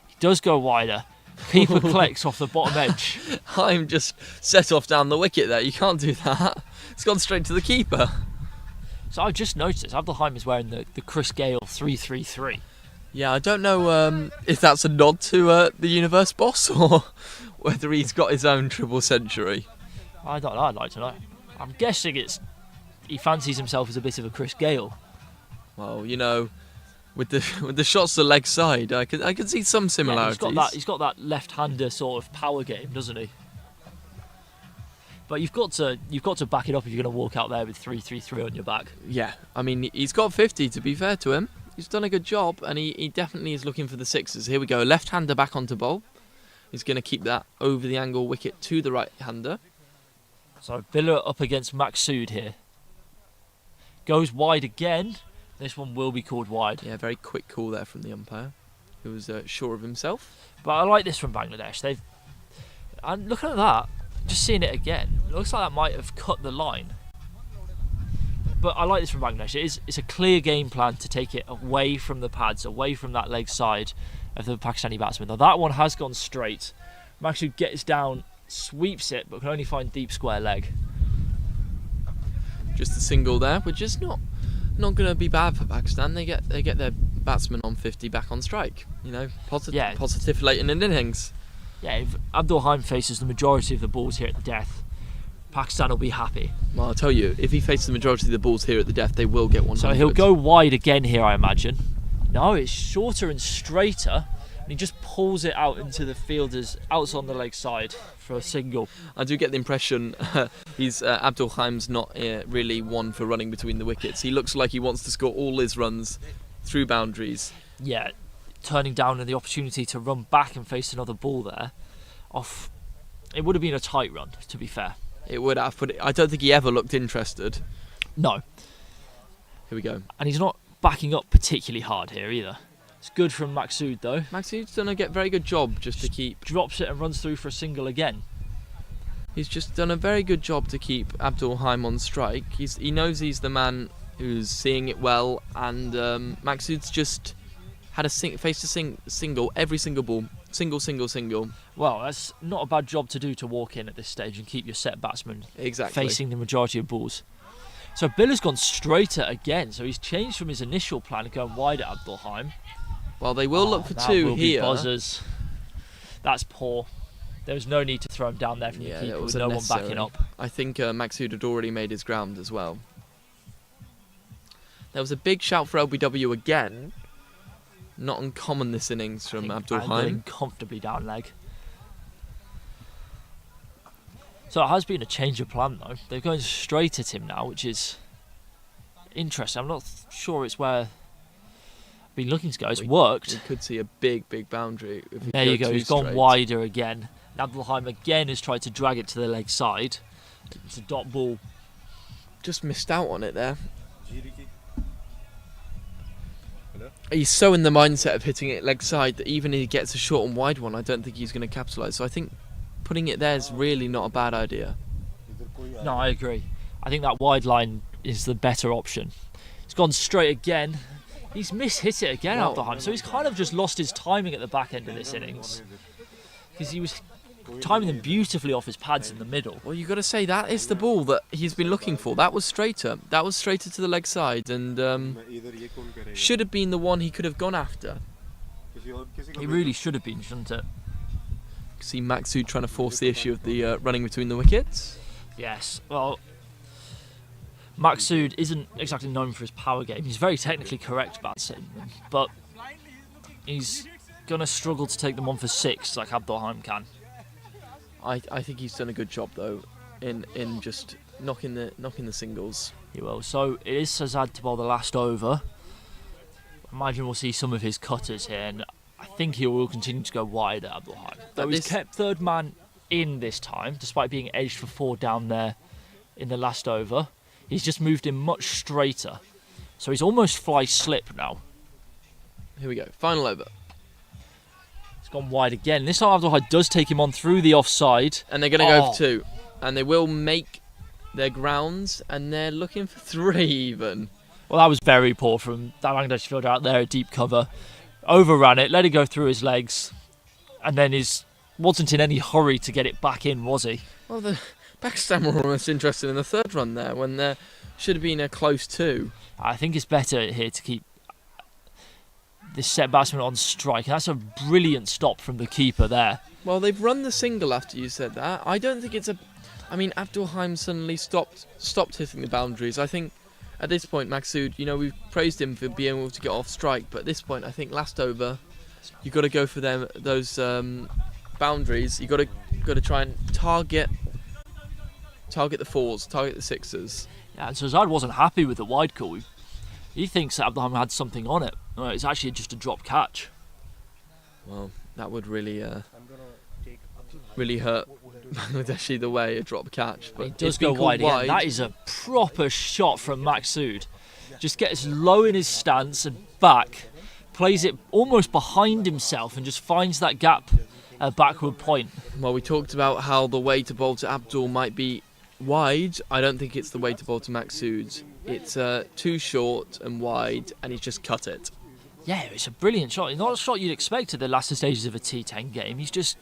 He does go wider. Keeper collects off the bottom edge. Haim just set off down the wicket there. You can't do that. It's gone straight to the keeper. So I've just noticed Abdul Haim is wearing the Chris Gale 333. Yeah, I don't know if that's a nod to the Universe boss or whether he's got his own triple century. I don't know, I'd like to know. I'm guessing he fancies himself as a bit of a Chris Gale. Well, you know, with the shots to leg side, I can see some similarities. Yeah, he's got that left-hander sort of power game, doesn't he? But you've got to back it up if you're going to walk out there with 333 on your back. Yeah, I mean, he's got 50, to be fair to him. He's done a good job, and he definitely is looking for the sixes. Here we go, left-hander back onto bowl. He's going to keep that over the angle wicket to the right-hander. So Biller up against Maksud here. Goes wide again. This one will be called wide. Yeah, very quick call there from the umpire, who was sure of himself. But I like this from Bangladesh. And looking at that, just seeing it again, it looks like that might have cut the line. But I like this from Bangladesh. It's a clear game plan to take it away from the pads, away from that leg side of the Pakistani batsman. Now that one has gone straight. Maksud gets down, sweeps it, but can only find deep square leg. Just a single there, which is not going to be bad for Pakistan. They get their batsman on 50 back on strike. You know, positive late in an innings. Yeah, if Abdul Haim faces the majority of the balls here at the death, Pakistan will be happy. Well, I'll tell you, if he faces the majority of the balls here at the death, they will get 100. So he'll go wide again here, I imagine. No, it's shorter and straighter, and he just pulls it out into the fielders out on the leg side for a single. I do get the impression Abdul Haim's not really one for running between the wickets. He looks like he wants to score all his runs through boundaries. Yeah, turning down the opportunity to run back and face another ball there. It would have been a tight run, to be fair. It would have, but I don't think he ever looked interested. No. Here we go. And he's not backing up particularly hard here either. It's good from Maksud though. Maksud's done a very good job just to keep... Drops it and runs through for a single again. He's just done a very good job to keep Abdul Haim on strike. He knows he's the man who's seeing it well, and Maksud's just had faced a single every single ball, single. Well, that's not a bad job to do, to walk in at this stage and keep your set batsman Exactly. facing the majority of balls. So Bill has gone straighter again, so he's changed from his initial plan of going wide at Abdulhaim. Well, they will look for that two will here. Be buzzers. That's poor. There was no need to throw him down there from the keeper with no one backing up. I think Maksud had already made his ground as well. There was a big shout for LBW again. Not uncommon this innings from Abdulhaim. Comfortably down leg. So it has been a change of plan though. They're going straight at him now, which is interesting. I'm not sure it's where I've been looking to go. It's worked. We could see a big boundary. If we There you go. He's gone straight. wider again. Abdulhaim again has tried to drag it to the leg side. It's a dot ball. Just missed out on it there. He's so in the mindset of hitting it leg side that even if he gets a short and wide one, I don't think he's going to capitalise. So I think putting it there is really not a bad idea. No, I agree. I think that wide line is the better option. He's gone straight again. He's mishit it again, Abdulhaim. So he's kind of just lost his timing at the back end of this innings, because he was timing them beautifully off his pads in the middle. Well, you've got to say that is the ball that he's been looking for. That was straighter. That was straighter to the leg side, and should have been the one he could have gone after. He really should have been, shouldn't it? See Maksud trying to force the issue of the running between the wickets. Yes. Well, Maksud isn't exactly known for his power game. He's very technically correct batsman, but he's going to struggle to take them on for six like Abdulhaim can. I think he's done a good job though in just knocking the singles. He will. So it is Sazad to bowl the last over. I imagine we'll see some of his cutters here, and I think he will continue to go wide at Abdulhaim. Though he's kept third man in this time, despite being edged for four down there in the last over. He's just moved him much straighter, so he's almost fly slip now. Here we go. Final over. He's gone wide again. This time Abdulhaim does take him on through the offside. And they're going to go for two. And they will make their grounds, and they're looking for three even. Well, that was very poor from that Bangladesh fielder out there at deep cover. Overran it, let it go through his legs, and then wasn't in any hurry to get it back in, was he? Well, the Pakistan were almost interested in the third run there when there should have been a close two. I think it's better here to keep this set batsman on strike. That's a brilliant stop from the keeper there. Well, they've run the single after you said that. I don't think it's a... I mean, Abdulhaim suddenly stopped hitting the boundaries. I think at this point, Maksud, we've praised him for being able to get off strike, but at this point, I think last over, you've got to go for those boundaries. You've got to try and target the fours, target the sixes. Yeah, and Sazad wasn't happy with the wide call. He thinks that Abdulhaim had something on it. No, it's actually just a drop catch. Well, that would really hurt Bangladesh either way, a drop catch. But he does go wide again. That is a proper shot from Maksud. Just gets low in his stance and back, plays it almost behind himself and just finds that gap at backward point. Well, we talked about how the way to bowl to Abdul might be wide. I don't think it's the way to bowl to Maksud. It's too short and wide, and he's just cut it. Yeah, it's a brilliant shot. Not a shot you'd expect at the latter stages of a T10 game. He's just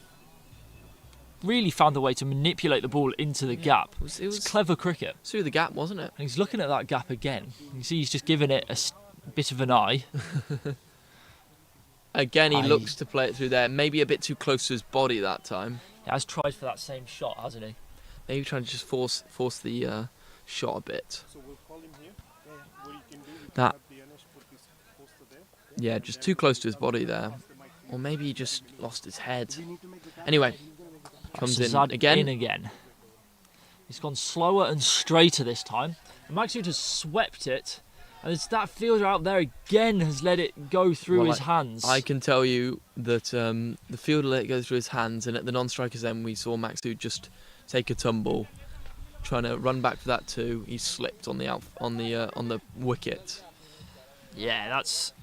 really found a way to manipulate the ball into the gap. It was clever cricket. Through the gap, wasn't it? And he's looking at that gap again. You see he's just given it a bit of an eye. Again, he looks to play it through there. Maybe a bit too close to his body that time. He has tried for that same shot, hasn't he? Maybe trying to just force the shot a bit. So we'll call him here. What you can do is That. the NS put this poster there. Yeah, just too close to his body there. Or maybe he just lost his head. Anyway, comes in again. He's gone slower and straighter this time. And Maksud has swept it. And it's that fielder out there again has let it go through his hands. I can tell you that the fielder let it go through his hands, and at the non-striker's end we saw Maksud just take a tumble, trying to run back for that too. He slipped on the wicket. Yeah, that's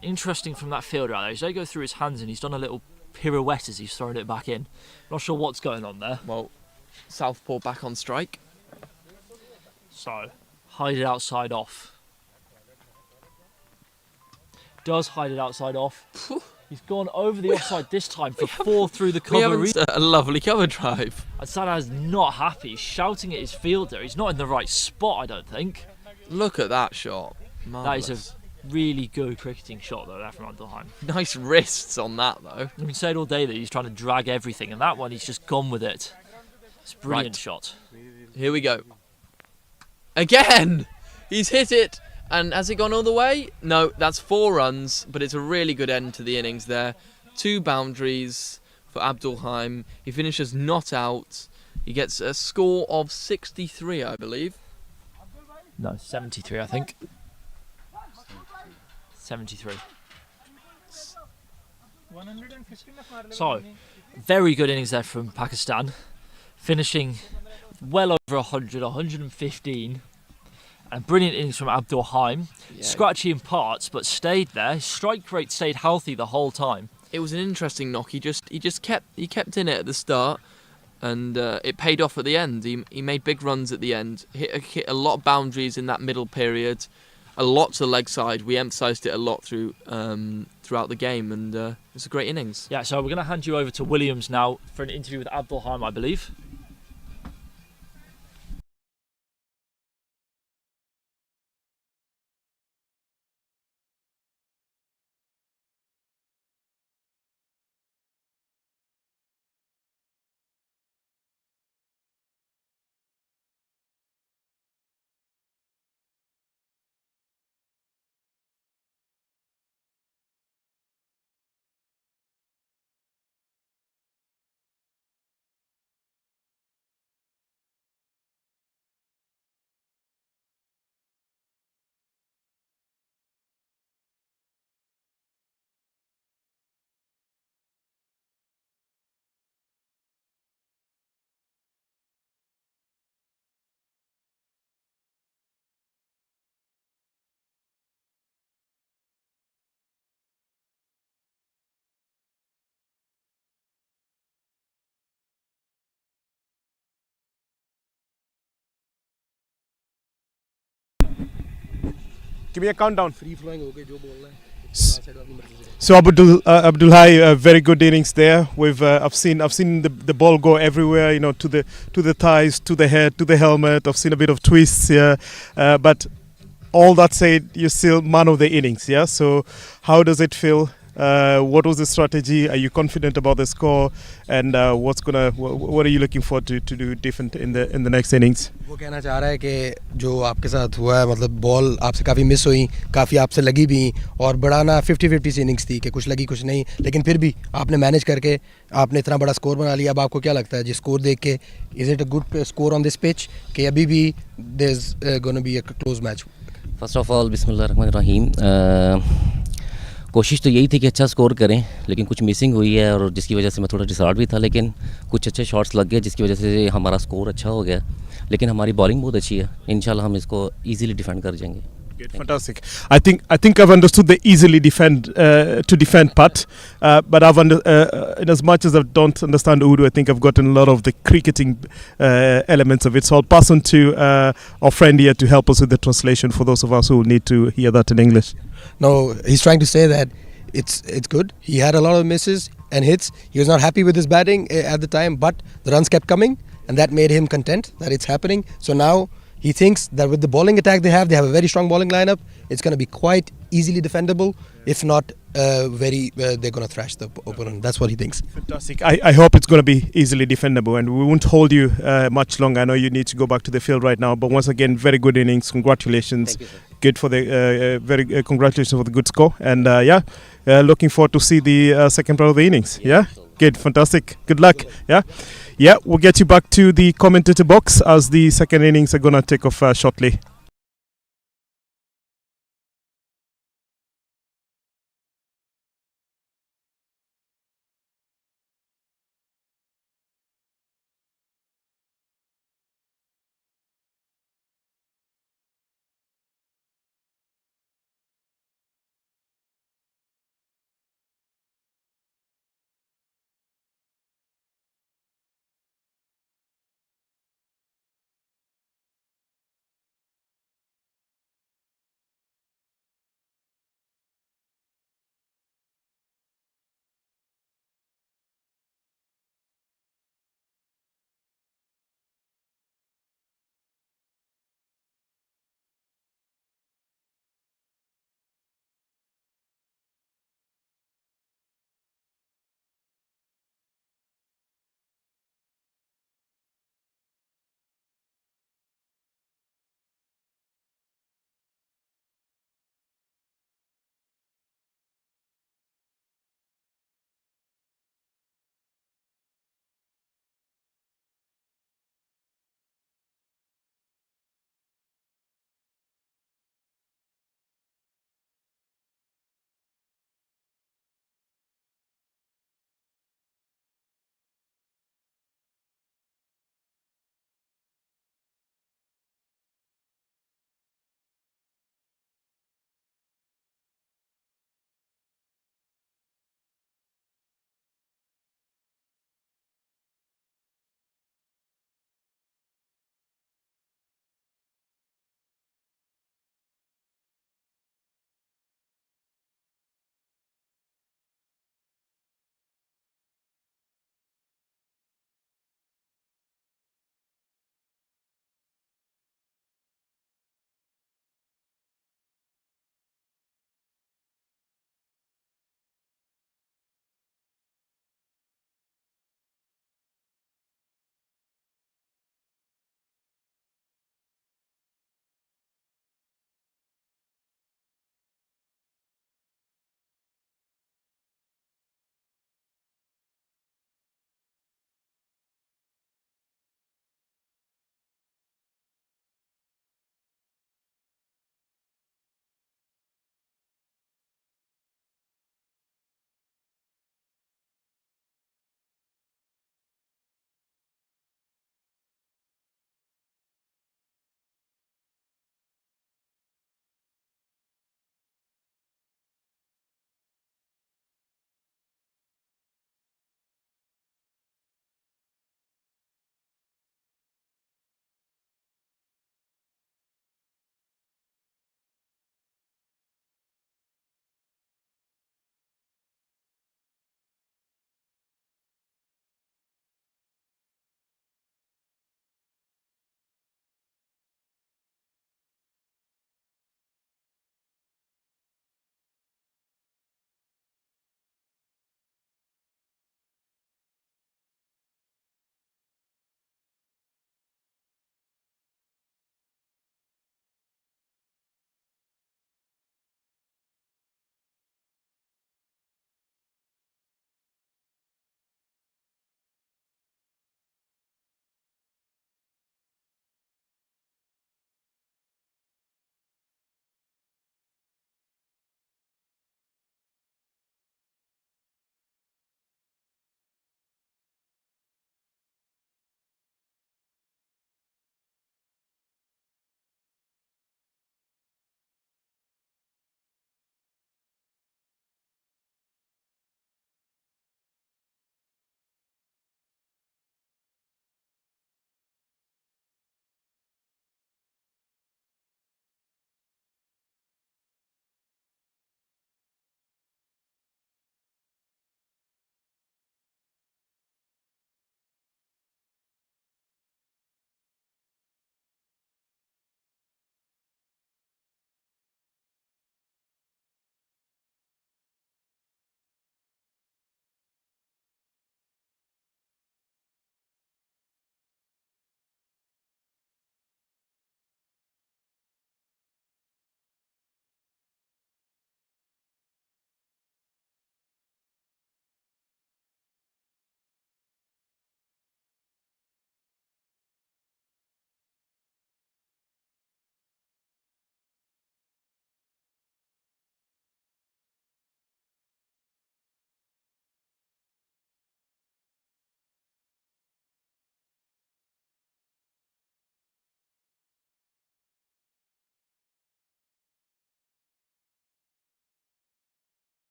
interesting from that fielder out there. He's let it go through his hands and he's done a little pirouette as he's thrown it back in. Not sure what's going on there. Well, Southpaw back on strike. So, hide it outside off. Does hide it outside off. He's gone over the offside this time for 4 through the We cover. haven't a lovely cover drive. And Salah's not happy. He's shouting at his fielder. He's not in the right spot, I don't think. Look at that shot. Marvellous. That is a really good cricketing shot, though, there from Abdulheim. Nice wrists on that, though. I've been saying all day that he's trying to drag everything, and that one, he's just gone with it. It's a brilliant shot. Here we go. Again! He's hit it. And has it gone all the way? No, that's 4 runs, but it's a really good end to the innings there. 2 boundaries for Abdulheim. He finishes not out. He gets a score of 63, I believe. No, 73, I think. 73. So, very good innings there from Pakistan. Finishing well over 100, 115. And brilliant innings from Abdulheim. Yeah. Scratchy in parts, but stayed there. His strike rate stayed healthy the whole time. It was an interesting knock. He kept in it at the start, and it paid off at the end. He made big runs at the end. Hit a lot of boundaries in that middle period. A lot to the leg side. We emphasised it a lot throughout the game, and it's a great innings. Yeah, so we're going to hand you over to Williams now for an interview with Abdulheim, I believe. Give me a countdown. Free flowing okay, jo bolna hai. So Abdulhai, very good innings there. I've seen the ball go everywhere, you know, to the thighs, to the head, to the helmet. I've seen a bit of twists here, but all that said, you're still man of the innings, yeah. So how does it feel? What was the strategy? Are you confident about the score? And what are you looking for to do different in the next innings? वो कहना चाह रहा है कि जो आपके साथ हुआ है, मतलब बॉल आपसे काफ़ी मिस हुई, काफ़ी आपसे लगी भी, और बड़ा ना 50-50 सी इनिंग्स थी कि कुछ लगी कुछ नहीं, लेकिन फिर भी आपने मैनेज करके आपने इतना बड़ा स्कोर बना लिया. अब आपको क्या लगता है जी स्कोर देख के, is it a good score on this pitch कि अभी भी there is gonna be a close match? First of all बिस्मिल्लाहिर्रहमानिर्रहीम. कोशिश तो यही थी कि अच्छा स्कोर करें, लेकिन कुछ मिसिंग हुई है और जिसकी वजह से मैं थोड़ा डिसऑर्ड भी था, लेकिन कुछ अच्छे शॉट्स लग गए जिसकी वजह से हमारा स्कोर अच्छा हो गया. लेकिन हमारी बॉलिंग बहुत अच्छी है, इंशाल्लाह हम इसको इजीली डिफेंड कर जाएंगे. Good, fantastic. I think I've understood the easily defend part, but in as much as I don't understand Urdu, I think I've gotten a lot of the cricketing elements of it. So I'll pass on to our friend here to help us with the translation for those of us who need to hear that in English. No, he's trying to say that it's good. He had a lot of misses and hits. He was not happy with his batting at the time, but the runs kept coming, and that made him content that it's happening. So now he thinks that with the bowling attack they have a very strong bowling lineup. It's going to be quite easily defendable, if not they're going to thrash the opponent. That's what he thinks. Fantastic. I hope it's going to be easily defendable, and we won't hold you much longer. I know you need to go back to the field right now, but once again, very good innings. Congratulations. Thank you, sir. Good for the congratulations for the good score, and looking forward to see the second part of the innings. Yeah. Good, fantastic. Good luck. Yeah. We'll get you back to the commentator box as the second innings are gonna take off shortly.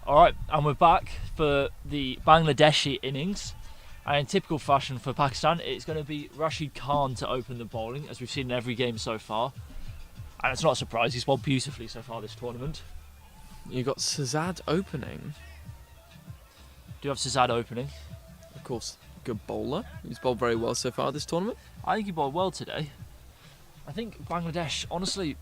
Alright, and we're back for the Bangladeshi innings. And in typical fashion for Pakistan, it's going to be Rashid Khan to open the bowling, as we've seen in every game so far. And it's not a surprise, he's bowled beautifully so far this tournament. You got Sazad opening. Do you have Sazad opening? Of course, good bowler. He's bowled very well so far this tournament. I think he bowled well today. I think Bangladesh, honestly,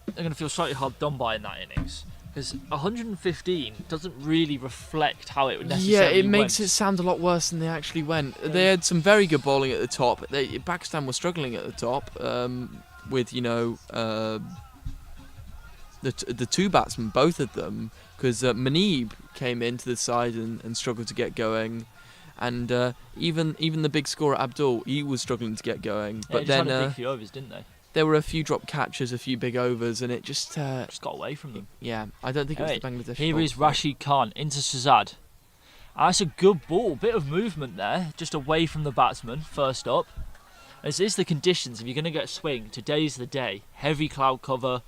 they're going to feel slightly hard done by in that innings. Because 115 doesn't really reflect how it would necessarily Yeah, it makes went. it sound a lot worse than they actually went. They had some very good bowling at the top. Pakistan was struggling at the top with, the two batsmen, both of them, because Muneeb came into the side and struggled to get going. And even the big scorer Abdul, he was struggling to get going. Yeah, But they just then had a big few overs, didn't they? there were a few drop catches, a few big overs, and it just Just got away from them. yeah, I don't think it was Right, the Bangladesh. here fault. is Rashid Khan into Sazad. That's a good ball, bit of movement there, just away from the batsman, first up. This is the conditions, if you're going to get a swing, today's the day. Heavy cloud cover,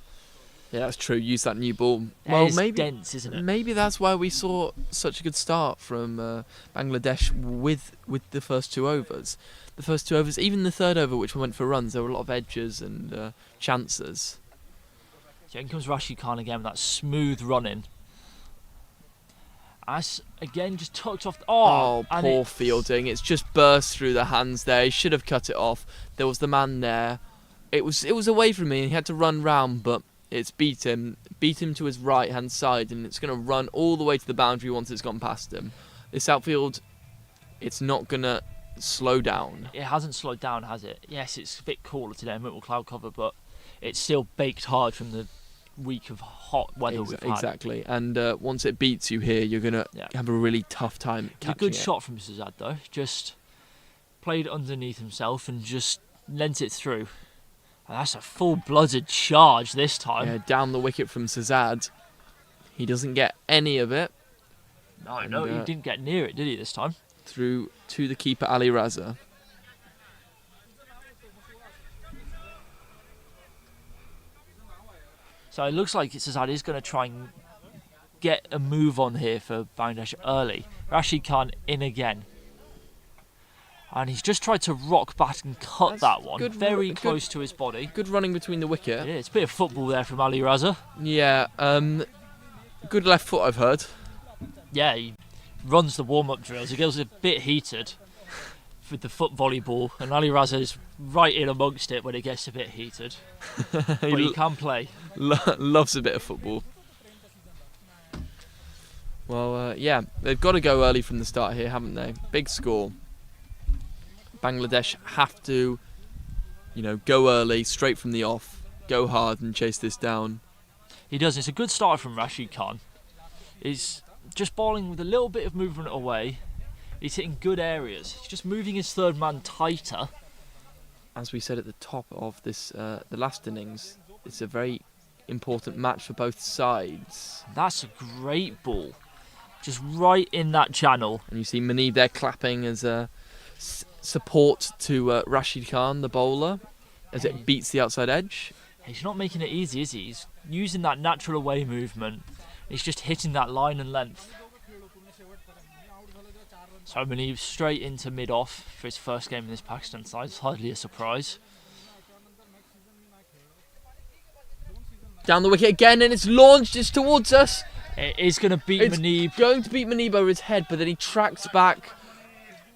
Yeah, that's true. Use that new ball. it's maybe dense, isn't it? maybe that's why we saw such a good start from Bangladesh with the first two overs. The first two overs, even the third over, which went for runs, there were a lot of edges and chances. So in comes Rashid Khan again with that smooth running. As again just tucked off. Oh, and poor it- fielding! It's just burst through the hands there. He should have cut it off. There was the man there. It was away from me, and he had to run round, but it's beat him to his right hand side, and it's going to run all the way to the boundary once it's gone past him. This outfield, it's not going to slow down. It hasn't slowed down, has it? Yes, it's a bit cooler today, minimal cloud cover, but it's still baked hard from the week of hot weather we've had. Exactly, and once it beats you here, you're going to Yeah. have a really tough time It's a catching good it. shot from Sazad though. Just played underneath himself and just lent it through. And that's a full-blooded charge this time. Yeah, down the wicket from Sazad. He doesn't get any of it. No, And, he didn't get near it, did he, this time? Through to the keeper Ali Raza. So it looks like Sazad is going to try and get a move on here for Bangladesh early. Rashid Khan in again. And he's just tried to rock back and cut That's that one. good Very good- close to his body. Good running between the wicket. Yeah, it's a bit of football there from Ali Raza. Yeah, good left foot I've heard. Yeah, he runs the warm-up drills. He goes a bit heated with the foot volleyball. And Ali Raza is right in amongst it when it gets a bit heated. But he can play. Loves a bit of football. Well, yeah, they've got to go early from the start here, haven't they? Big score. Bangladesh have to, go early, straight from the off, go hard and chase this down. He does. It's a good start from Rashid Khan. He's just bowling with a little bit of movement away. He's hitting good areas. He's just moving his third man tighter. As we said at the top of this, the last innings, it's a very important match for both sides. That's a great ball. Just right in that channel. And you see Muneeb there clapping as a support to Rashid Khan, the bowler, as it beats the outside edge. He's not making it easy, is he? He's using that natural away movement. He's just hitting that line and length. So Muneeb straight into mid-off for his first game in this Pakistan side. It's hardly a surprise. Down the wicket again, and it's launched. It's towards us. It is going to beat It's Muneeb. going to beat Muneeb over his head, but then he tracks back,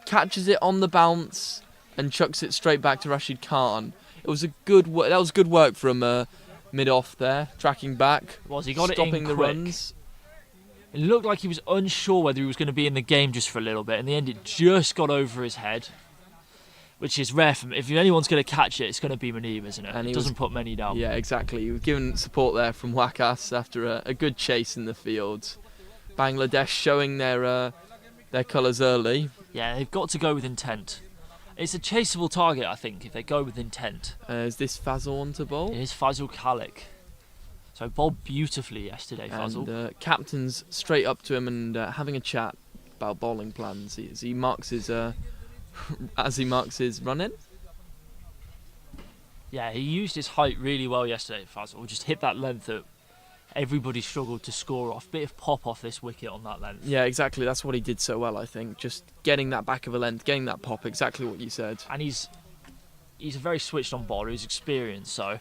catches it on the bounce, and chucks it straight back to Rashid Khan. It was a good that was good work from mid-off there, tracking back, He got stopping it in the quick. runs. It looked like he was unsure whether he was going to be in the game just for a little bit. In the end, it just got over his head, which is rare for me. If anyone's going to catch it, it's going to be Muneeb, isn't it? And It he doesn't put many down. Yeah, exactly. He was given support there from Wakas after a good chase in the field. Bangladesh showing their colours early. Yeah, they've got to go with intent. It's a chaseable target, I think, if they go with intent. Is this Fazal on to bowl? It is Fazal Khalik. So bowled beautifully yesterday, Fazal. And captain's straight up to him and having a chat about bowling plans as he marks his run in. Yeah, he used his height really well yesterday, Fazal. Just hit that length at everybody struggled to score off. Bit of pop off this wicket on that length. Yeah, exactly. That's what he did so well, I think. Just getting that back of a length, getting that pop, exactly what you said. And he's a very switched on bowler, he's experienced, so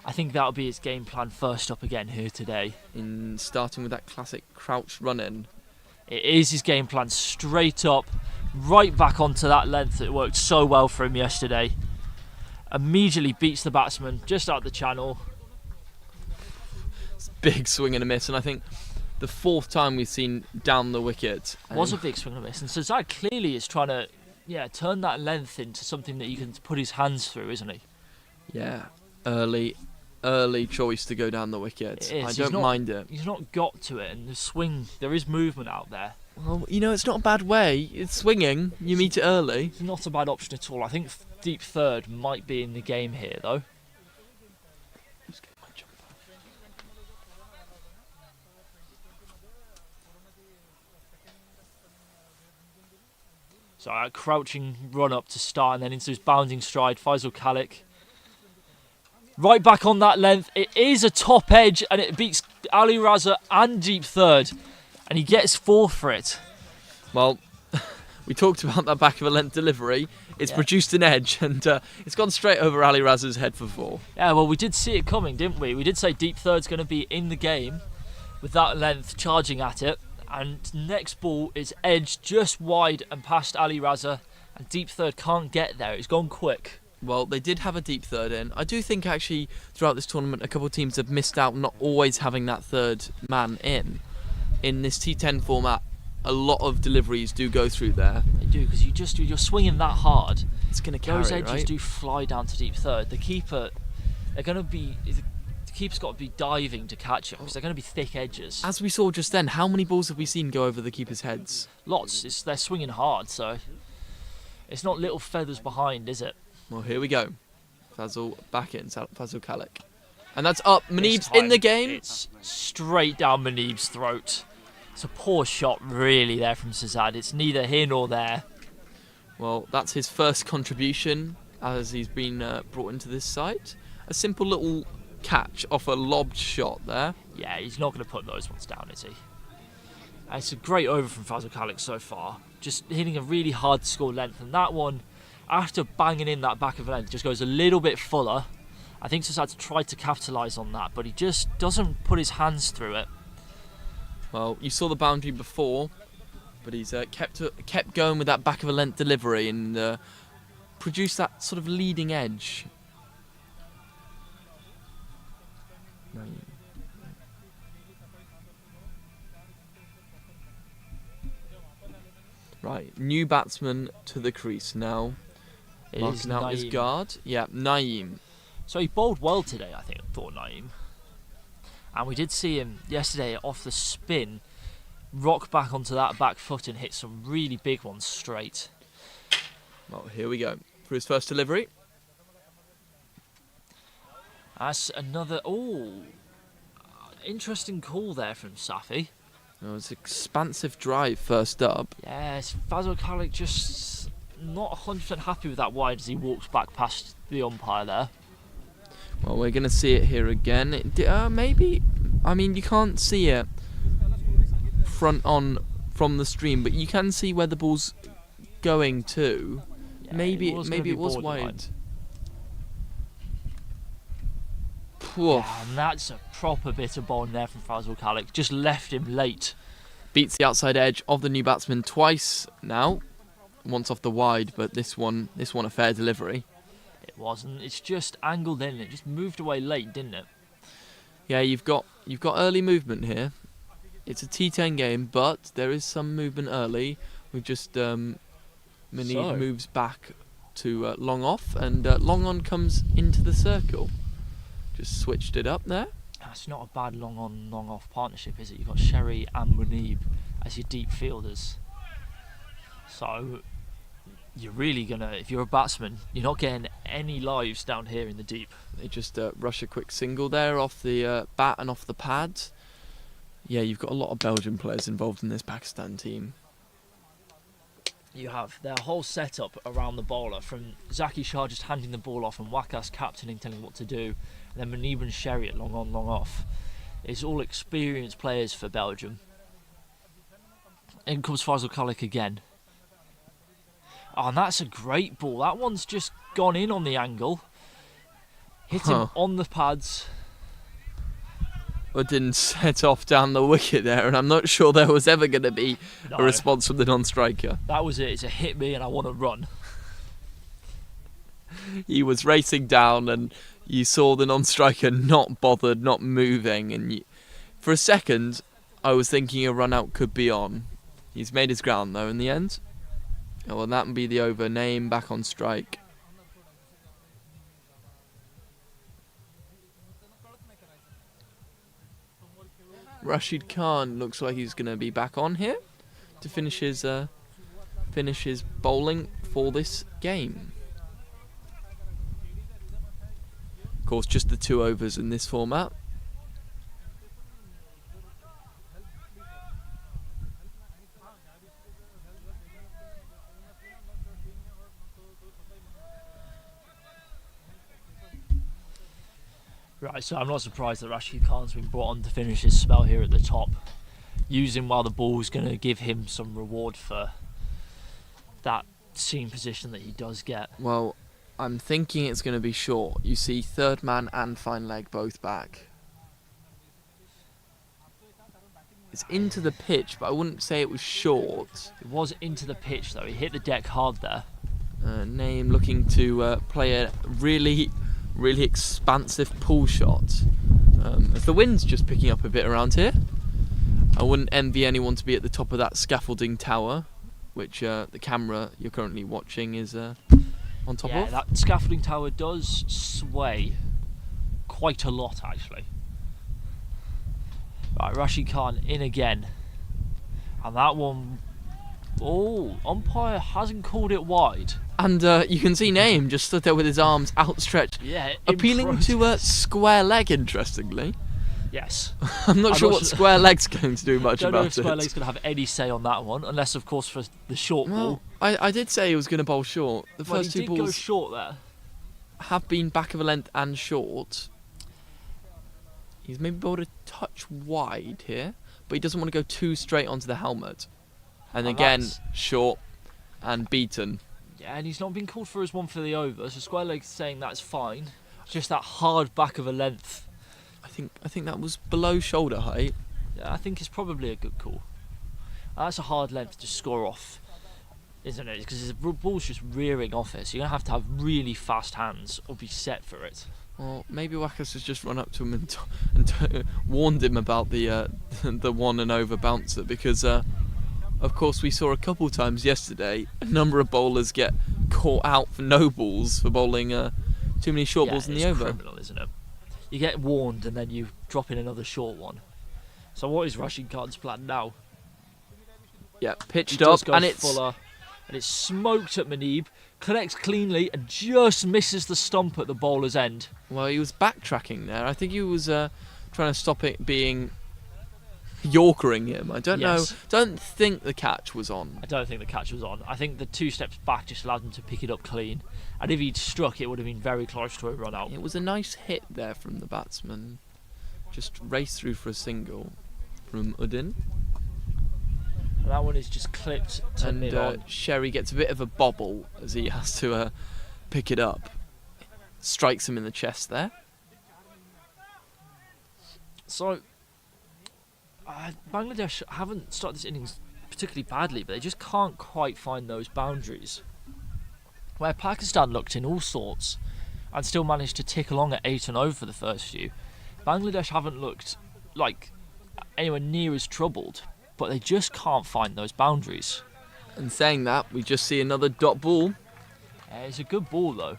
I think that'll be his game plan first up again here today. In starting with that classic crouch run in. It is his game plan, straight up, right back onto that length that worked so well for him yesterday. Immediately beats the batsman just out the channel. It's a big swing and a miss, and I think the 4th time we've seen down the wicket. Was a big swing and a miss, and Sazad clearly is trying to turn that length into something that you can put his hands through, isn't he? Yeah, early choice to go down the wicket. It is. I don't mind it. He's not got to it, and the swing, there is movement out there. Well, it's not a bad way. It's swinging. You meet it early. It's not a bad option at all. I think deep third might be in the game here, though. So a crouching run up to start, and then into his bounding stride, Faisal Khalik. Right back on that length. It is a top edge, and it beats Ali Raza and deep third, and he gets 4 for it. Well, we talked about that back of a length delivery. It's produced an edge, and it's gone straight over Ali Raza's head for 4. Yeah, well, we did see it coming, didn't we? We did say deep third's going to be in the game with that length charging at it. And next ball is edged just wide and past Ali Raza, and deep third can't get there. It's gone quick. Well, they did have a deep third in. I do think actually throughout this tournament a couple of teams have missed out not always having that third man in. In this T10 format, a lot of deliveries do go through there. They do, because you're swinging that hard. It's going to carry, those edges right? do fly down to deep third. The keeper's got to be diving to catch it, because they're going to be thick edges. As we saw just then, how many balls have we seen go over the keeper's heads? Lots. They're swinging hard, so it's not little feathers behind, is it? Well, here we go. Fazal back in, Fazal Khalik. And that's up. This Muneeb's time in the game. It's straight down Muneeb's throat. It's a poor shot, really, there from Sazad. It's neither here nor there. Well, that's his first contribution as he's been brought into this side. A simple little catch off a lobbed shot there. Yeah, he's not going to put those ones down, is he? It's a great over from Fazal Khalik so far. Just hitting a really hard score length. And that one, after banging in that back of length, just goes a little bit fuller. I think Sazad's tried to capitalise on that, but he just doesn't put his hands through it. Well, you saw the boundary before, but he's kept going with that back of a length delivery and produced that sort of leading edge. Right, new batsman to the crease now. Marking out his guard. Yeah, Naeem. So he bowled well today, I thought Naeem. And we did see him yesterday off the spin, rock back onto that back foot and hit some really big ones straight. Well, here we go. For his first delivery. That's another... interesting call there from Safi. It was expansive drive first up. Yes, Fazal Khalik just not 100% happy with that wide as he walks back past the umpire there. Well, we're going to see it here again. Maybe, I mean, you can't see it front on from the stream, but you can see where the ball's going to. Yeah, maybe it was wide. Yeah, and that's a proper bit of bowling there from Fazal Khalik. Just left him late. Beats the outside edge of the new batsman twice now. Once off the wide, but this one a fair delivery. It wasn't. It's just angled in. It just moved away late, didn't it? Yeah, you've got early movement here. It's a T10 game, but there is some movement early. We've just Muneeb moves back to long off, and long on comes into the circle. Just switched it up there. That's not a bad long on, long off partnership, is it? You've got Sherry and Muneeb as your deep fielders. So you're really gonna, if you're a batsman, you're not getting any lives down here in the deep. They just rush a quick single there off the bat and off the pad. Yeah, you've got a lot of Belgian players involved in this Pakistan team. You have their whole setup around the bowler, from Zaki Shah just handing the ball off and Wakas captaining, telling him what to do, and then Muneeb and Sherry at long on, long off. It's all experienced players for Belgium. In comes Faisal Kalik again. Oh, and that's a great ball. That one's just gone in on the angle. Hit him on the pads. But didn't set off down the wicket there, and I'm not sure there was ever going to be a response from the non-striker. That was it. It's a hit me and I want to run. He was racing down, and you saw the non-striker not bothered, not moving, and for a second I was thinking a run-out could be on. He's made his ground though in the end. Oh, well, that would be the over. Name back on strike. Rashid Khan looks like he's going to be back on here to finish his bowling for this game. Of course, just the 2 overs in this format. Right, so I'm not surprised that Rashid Khan's been brought on to finish his spell here at the top. Using while the ball's going to give him some reward for that seam position that he does get. Well, I'm thinking it's going to be short. You see third man and fine leg both back. It's into the pitch, but I wouldn't say it was short. It was into the pitch though, he hit the deck hard there. Name looking to play a really expansive pull shot. As the wind's just picking up a bit around here. I wouldn't envy anyone to be at the top of that scaffolding tower, which the camera you're currently watching is on top of. Yeah, that scaffolding tower does sway quite a lot actually. Right, Rashid Khan in again. And that one, umpire hasn't called it wide. And you can see Naeem just stood there with his arms outstretched, yeah, appealing to a square leg, interestingly. Yes. I'm not sure what square leg's going to do much about it. I don't know if square it. leg's going to have any say on that one, unless, of course, for the short ball. I did say he was going to bowl short. The first he two did go balls short there. have been back of a length and short. He's maybe bowled a touch wide here, but he doesn't want to go too straight onto the helmet. And again, short and beaten. Yeah, and he's not been called for his one for the over, so square leg's saying that's fine. It's just that hard back of a length. I think that was below shoulder height. Yeah, I think it's probably a good call. That's a hard length to score off, isn't it? Because the ball's just rearing off it, so you're going to have really fast hands or be set for it. Well, maybe Wackers has just run up to him and warned him about the 1 and over bouncer, because of course we saw a couple times yesterday a number of bowlers get caught out for no balls for bowling too many short balls in the over. It's criminal, isn't it? You get warned and then you drop in another short one. So what is Rashid Khan's plan now? Yeah, pitched up and it's fuller, and it's smoked at Manib, connects cleanly and just misses the stump at the bowler's end. Well, he was backtracking there. I think he was trying to stop it being Yorkering him. I don't know. Don't think the catch was on. I don't think the catch was on. I think the 2 steps back just allowed him to pick it up clean. And if he'd struck, it would have been very close to a run out. It was a nice hit there from the batsman. Just raced through for a single from Udin. And that one is just clipped to mid-on. Sherry gets a bit of a bobble as he has to pick it up. Strikes him in the chest there. So, Bangladesh haven't started this innings particularly badly, but they just can't quite find those boundaries. Where Pakistan looked in all sorts and still managed to tick along at 8 and over for the first few, Bangladesh haven't looked like anywhere near as troubled, but they just can't find those boundaries. And saying that, we just see another dot ball. It's a good ball though.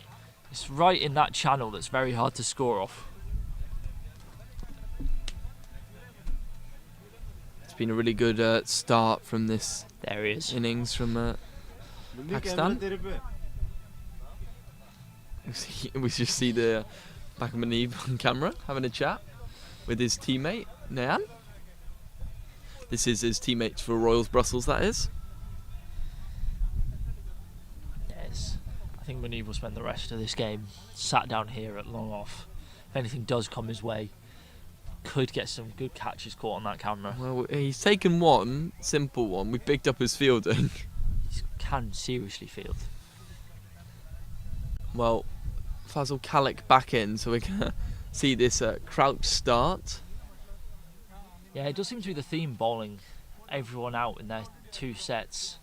It's right in that channel that's very hard to score off. It's been a really good start from this There he is. innings from Pakistan. We just see the back of Manib on camera having a chat with his teammate Nayan. This is his teammate for Royals Brussels, that is. Yes. I think Manib will spend the rest of this game sat down here at long off. If anything does come his way, could get some good catches caught on that camera. Well, he's taken one simple one. We picked up his fielding. He can seriously field. Well, Fazal Kalik back in, so we're gonna see this crouch start. Yeah, it does seem to be the theme, bowling everyone out in their 2 sets.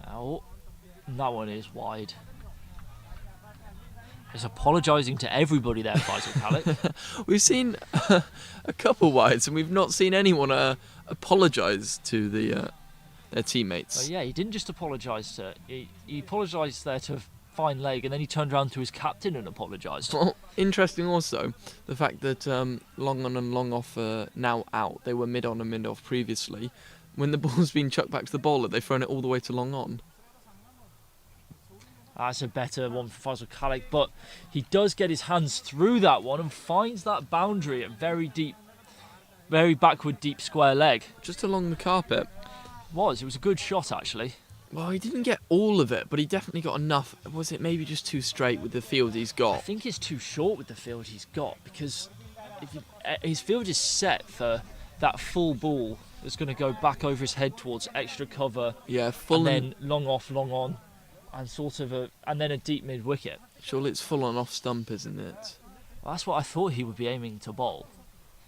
Oh, that one is wide. He's apologising to everybody there, Faisal Kalik. We've seen a couple wides, and we've not seen anyone apologise to their teammates. Oh yeah, he didn't just apologise he apologised there to fine leg, and then he turned around to his captain and apologised. Well, interesting also the fact that long on and long off are now out. They were mid on and mid off previously. When the ball's been chucked back to the bowler, they've thrown it all the way to long on. That's a better one for Faisal Kalik, but he does get his hands through that one and finds that boundary at very backward deep square leg. Just along the carpet. It was a good shot actually. Well, he didn't get all of it, but he definitely got enough. Was it maybe just too straight with the field he's I got? think it's too short with the field he's got, because his field is set for that full ball that's going to go back over his head towards extra cover, Yeah, full and then long off, long on, and and then a deep mid wicket. Surely it's full on off stump, isn't it? Well, that's what I thought he would be aiming to bowl.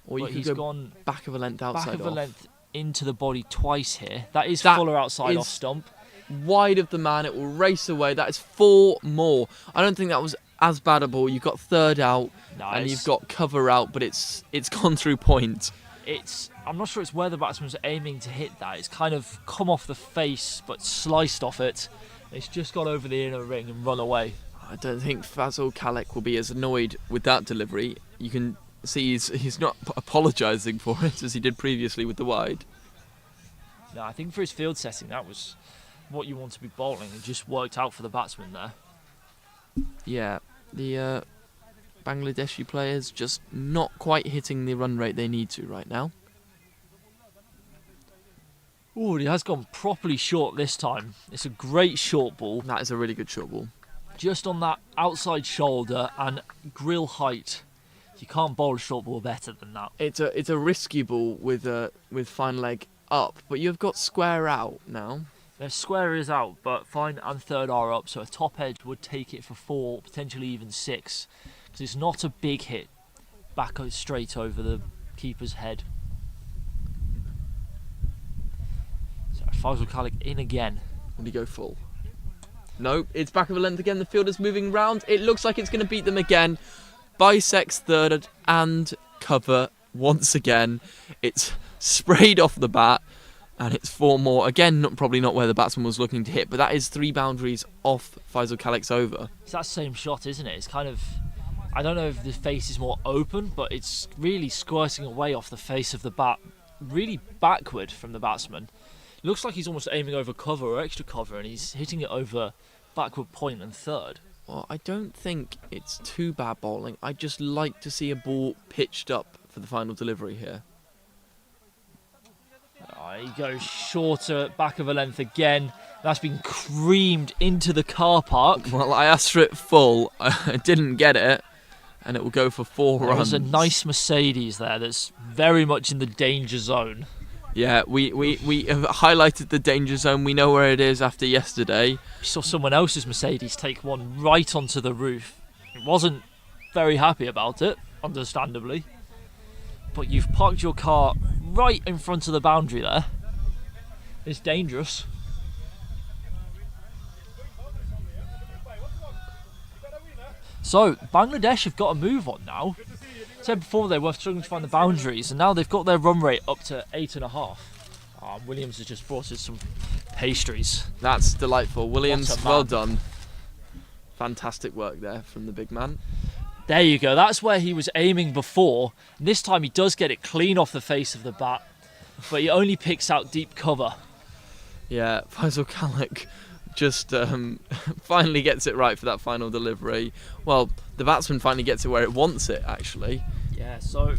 Or you But could he's go gone back of a length outside back of off. a length into the body twice here. That is That fuller outside is off stump. Wide of the man, it will race away. That is 4 more. I don't think that was as bad a ball. You've got third out, and you've got cover out, but it's gone through point. I'm not sure it's where the batsman's aiming to hit that. It's kind of come off the face, but sliced off it. It's just gone over the inner ring and run away. I don't think Fazal Kalik will be as annoyed with that delivery. You can see he's not apologising for it as he did previously with the wide. No, I think for his field setting, that was what you want to be bowling. It just worked out for the batsman there. Yeah, the Bangladeshi players just not quite hitting the run rate they need to right now. Oh, he has gone properly short this time. It's a great short ball. That is a really good short ball. Just on that outside shoulder and grill height. You can't bowl a short ball better than that. It's a risky ball with fine leg up, but you've got square out now. Their square is out, but fine and third are up, so a top edge would take it for 4, potentially even 6, because it's not a big hit back straight over the keeper's head. So Faisal Kalik in again. Will he go full? No, it's back of a length again. The fielder's moving round. It looks like it's going to beat them again. Bisects third and cover once again. It's sprayed off the bat, and it's 4 more. Again, probably not where the batsman was looking to hit, but that is 3 boundaries off Faisal Kalik's over. It's that same shot, isn't it? It's kind of, I don't know if the face is more open, but it's really squirting away off the face of the bat, really backward from the batsman. It looks like he's almost aiming over cover or extra cover, and he's hitting it over backward point and third. Well, I don't think it's too bad bowling. I just like to see a ball pitched up for the final delivery here. He goes shorter, back of a length again. That's been creamed into the car park. Well, I asked for it full. I didn't get it, and it will go for 4 runs. There's a nice Mercedes there that's very much in the danger zone. Yeah, we have highlighted the danger zone. We know where it is after yesterday. We saw someone else's Mercedes take one right onto the roof. He wasn't very happy about it, understandably. But you've parked your car right in front of the boundary there. It's dangerous. So, Bangladesh have got a move on now. Said before they were struggling to find the boundaries, and now they've got their run rate up to 8.5. Williams has just brought us some pastries. That's delightful. Williams, What a well man. done. Fantastic work there from the big man. There you go, that's where he was aiming before. And this time he does get it clean off the face of the bat, but he only picks out deep cover. Yeah, Faisal Kalik just finally gets it right for that final delivery. Well, the batsman finally gets it where it wants it, actually. Yeah, so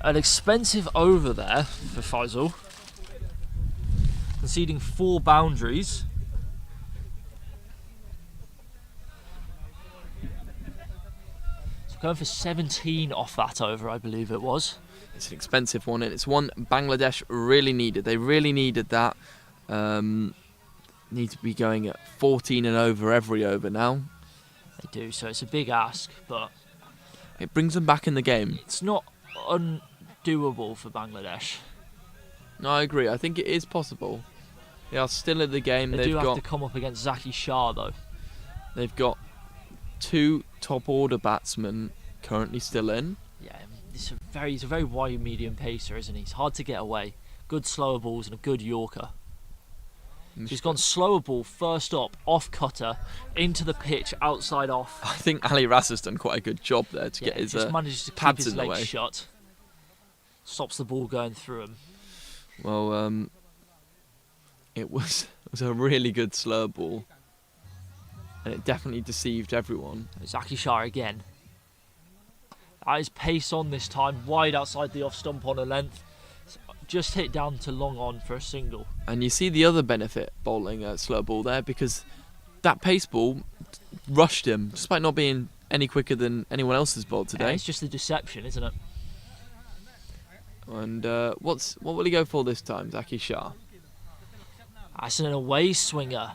an expensive over there for Faisal. Conceding 4 boundaries. Going for 17 off that over, I believe it was. It's an expensive one, and it's one Bangladesh really needed. They really needed that. Need to be going at 14 and over every over now. They do, so it's a big ask, but It brings them back in the game. it's not undoable for Bangladesh. No, I agree. I think it is possible. They are still in the game. They do have to come up against Zaki Shah, though. They've got 2 top order batsmen currently still in. Yeah, he's a very wide medium pacer, isn't he? He's hard to get away. Good slower balls and a good Yorker. So he's gone slower ball first up, off cutter, into the pitch, outside off. I think Ali Ras has done quite a good job there to get his just manages to keep pads his in the legs way. shut. Stops the ball going through him. Well, it was a really good slur ball, and it definitely deceived everyone. Zaki Shah again. That is pace on this time, wide outside the off stump on a length. Just hit down to long on for a single. And you see the other benefit bowling a slow ball there, because that pace ball rushed him, despite not being any quicker than anyone else's ball today. It's just the deception, isn't it? And what will he go for this time, Zaki Shah? That's an away swinger.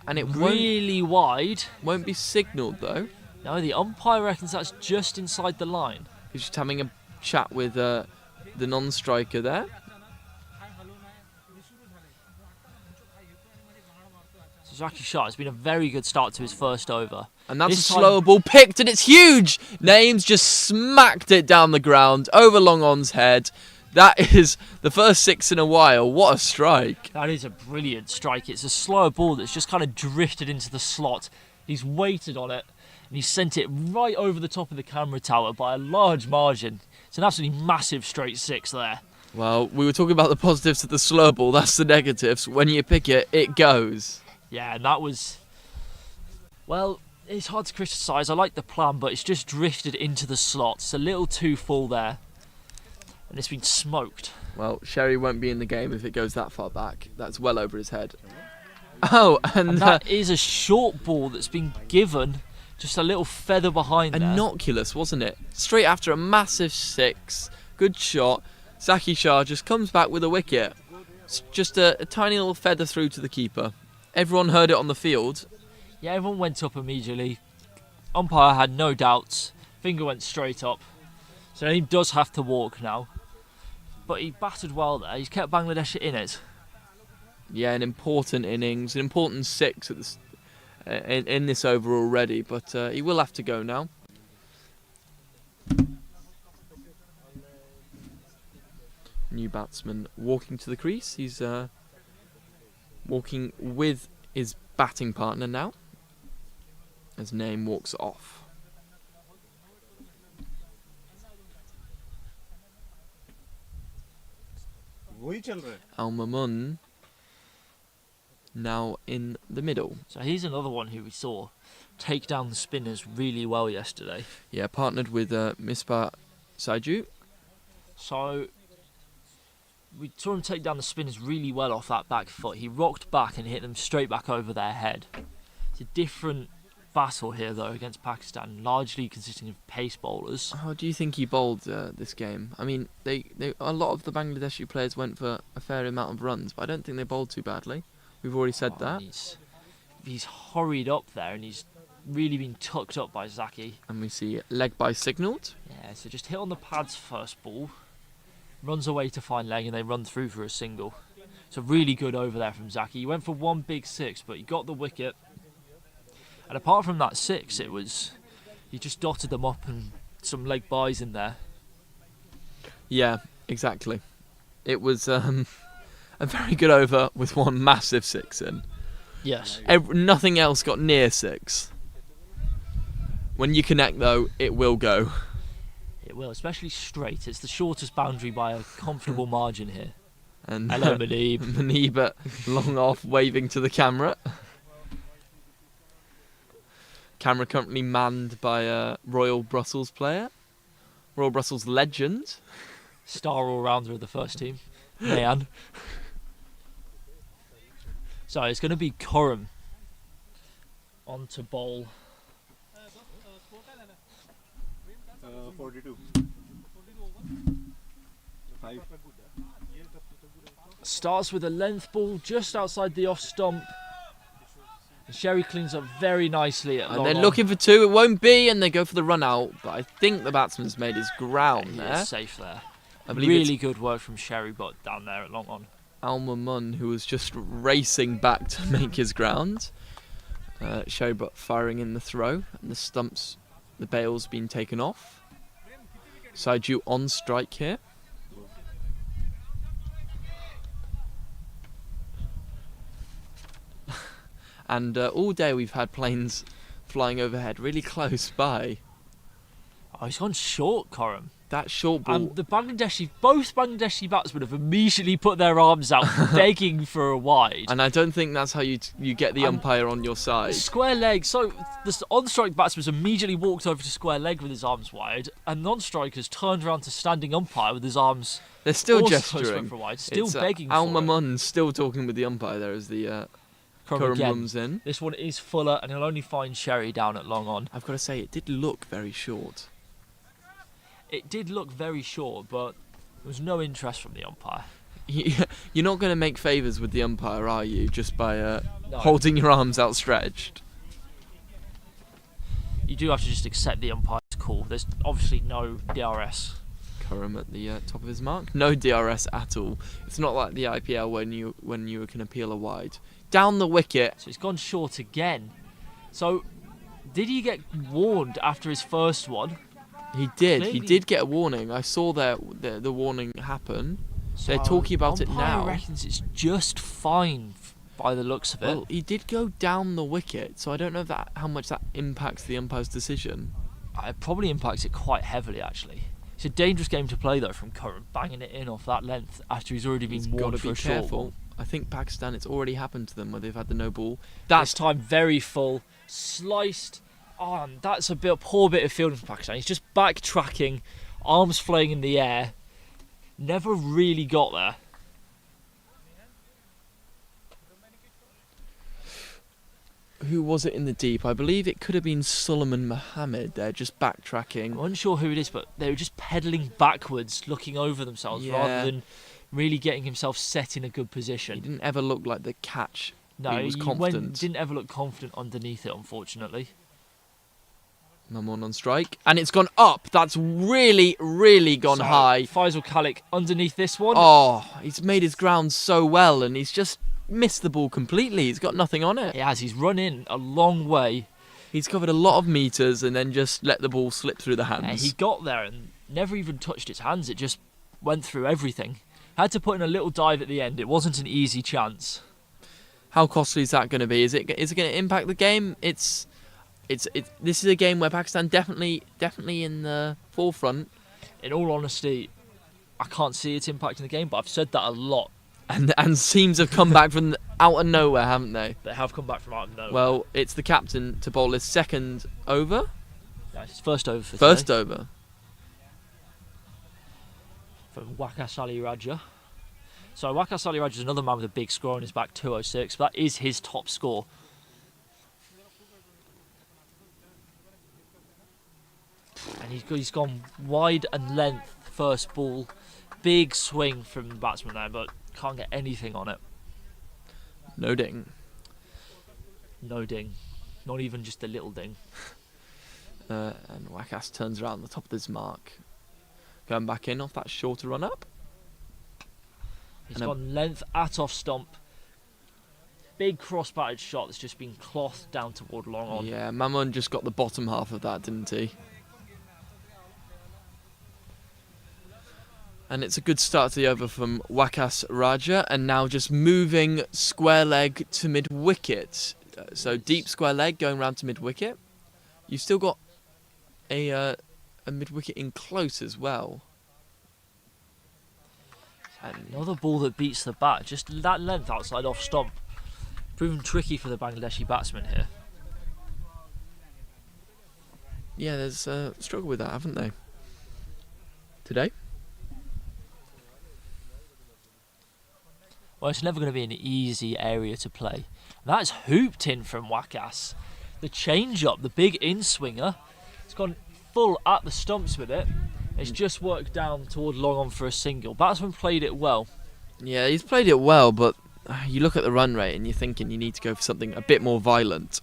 And it Really wide. won't be signalled though. No, the umpire reckons that's just inside the line. He's just having a chat with the non-striker there. So Zaki Shah, it's been a very good start to his first over. And that's This a time- slower ball picked, and it's huge! Names just smacked it down the ground, over Long On's head. That is the first 6 in a while. What a strike. That is a brilliant strike. It's a slower ball that's just kind of drifted into the slot. He's waited on it, and he sent it right over the top of the camera tower by a large margin. It's an absolutely massive straight 6 there. Well, we were talking about the positives of the slow ball. That's the negatives. When you pick it, it goes. Yeah, and that was... Well, it's hard to criticise. I like the plan, but it's just drifted into the slot. It's a little too full there. And it's been smoked. Well, Sherry won't be in the game if it goes that far back. That's well over his head. Oh, And that is a short ball that's been given just a little feather behind there. innocuous, wasn't it? Straight after a massive 6. Good shot. Zaki Shah just comes back with a wicket. It's just a tiny little feather through to the keeper. Everyone heard it on the field. Yeah, everyone went up immediately. Umpire had no doubts. Finger went straight up. So he does have to walk now. But he batted well there. He's kept Bangladesh in it. Yeah, an important innings, an important 6 at this, in this over already, but he will have to go now. New batsman walking to the crease. He's walking with his batting partner now, as Naeem walks off. Al Mamun now in the middle. So he's another one who we saw take down the spinners really well yesterday. Yeah, partnered with Misbah Saiju. So we saw him take down the spinners really well off that back foot. He rocked back and hit them straight back over their head. It's a different battle here though against Pakistan, largely consisting of pace bowlers. How do you think he bowled this game? I mean, they a lot of the Bangladeshi players went for a fair amount of runs, but I don't think they bowled too badly. We've already said that. He's hurried up there and he's really been tucked up by Zaki. And we see leg by signalled. Yeah, so just hit on the pads first ball, runs away to find leg and they run through for a single. So really good over there from Zaki. He went for one big 6, but he got the wicket. And apart from that 6, he just dotted them up and some leg buys in there. Yeah, exactly. It was a very good over with one massive 6 in. Yes. Nothing else got near 6. When you connect though, it will go. It will, especially straight. It's the shortest boundary by a comfortable margin here. And Hello, Muneeb. Muneeb long off, waving to the camera. Camera currently manned by a Royal Brussels player. Royal Brussels legend. Star all-rounder of the first team. Man. So it's going to be Khurram on to bowl. 42. Starts with a length ball just outside the off stump. And Sherry cleans up very nicely at And long they're on. looking for two. It won't be, and they go for the run out. But I think the batsman's made his ground He there. is safe there. I believe Really it's good work from Sherry, but down there at long on. Alma Munn who was just racing back to make his ground. Sherry Butt firing in the throw, and the stumps, the bail's been taken off. Side you on strike here. And all day we've had planes flying overhead really close by. Oh, he's gone short, Coram. That short ball. And both Bangladeshi batsmen have immediately put their arms out, begging for a wide. And I don't think that's how you get the umpire on your side. Square leg. So the on-strike batsman's immediately walked over to square leg with his arms wide, and non-striker's turned around to standing umpire with his arms. They're still also gesturing. spread for wide, still It's, begging Alma for it. Munn's still talking with the umpire there as the Coram Coram again. comes in. This one is fuller, and he'll only find Sherry down at long on. I've got to say, it did look very short. It did look very short, but there was no interest from the umpire. You're not going to make favours with the umpire, are you? Just by No. holding your arms outstretched. You do have to just accept the umpire's call. There's obviously no DRS. Coram at the top of his mark. No DRS at all. It's not like the IPL when you can appeal a wide. Down the wicket. So he's gone short again. So, did he get warned after his first one? He did. Clearly. He did get a warning. I saw the warning happen. They're So talking about it umpire now. reckons it's just fine by the looks of it. Well, he did go down the wicket, so I don't know how much that impacts the umpire's decision. It probably impacts it quite heavily, actually. It's a dangerous game to play, though, from Curran, banging it in off that length after he's already been He's got warned to for be a short careful. one. I think Pakistan, it's already happened to them where they've had the no ball. This time very full, sliced. Oh, and that's a poor bit of fielding from Pakistan. He's just backtracking, arms flying in the air. Never really got there. Who was it in the deep? I believe it could have been Sulaiman Mohammed. They're just backtracking. I'm unsure who it is, but they were just pedalling backwards, looking over themselves, Yeah. rather than really getting himself set in a good He position. didn't ever look like the catch. No, he was confident. didn't ever look confident underneath it, unfortunately. Mamoun on strike. And it's gone up. That's really, really gone So, high. Faisal Kalik underneath this one. Oh, he's made his ground so well and he's just missed the ball completely. He's got nothing on it. He has. He's run in a long way. He's covered a lot of metres and then just let the ball slip through the And hands. he got there and never even touched its hands. It just went through everything. Had to put in a little dive at the end. It wasn't an easy chance. How costly is that going to be? Is it going to impact the game? This is a game where Pakistan definitely in the forefront, In all honesty, I can't see it impacting the game, but I've said that a lot. and seems to have come back from out of nowhere, haven't they? They have come back from out of nowhere. Well, it's the captain to bowl his second over. Yeah, it's first over for First today over. from Waqas Ali Raja. So Waqas Ali Raja is another man with a big score on his back, 206. That is his top score. And he's gone wide and length first ball. Big swing from the batsman there, but can't get anything on it. No ding. No ding. Not even just a little ding. And Waqas turns around the top of his mark. Going back in off that shorter run up. He's And a- gone length at off stump. Big cross-batted shot that's just been clothed down toward long on. Yeah, Mamoun just got the bottom half of that, didn't he? And it's a good start to the over from Waqas Raja, and now just moving square leg to mid wicket. So deep square leg going round to mid wicket. You've still got a mid wicket in close as well. And Another ball that beats the bat, just that length outside off stump. Proven tricky for the Bangladeshi batsman here. yeah, there's struggled with that, haven't they? Today. Well, it's never going to be an easy area to play. That's hooped in from Waqas. The change-up, the big in-swinger, it's gone full at the stumps with it. It's just worked down toward long on for a single. Batsman played it well. Yeah, he's played it well, but you look at the run rate and you're thinking you need to go for something a bit more violent.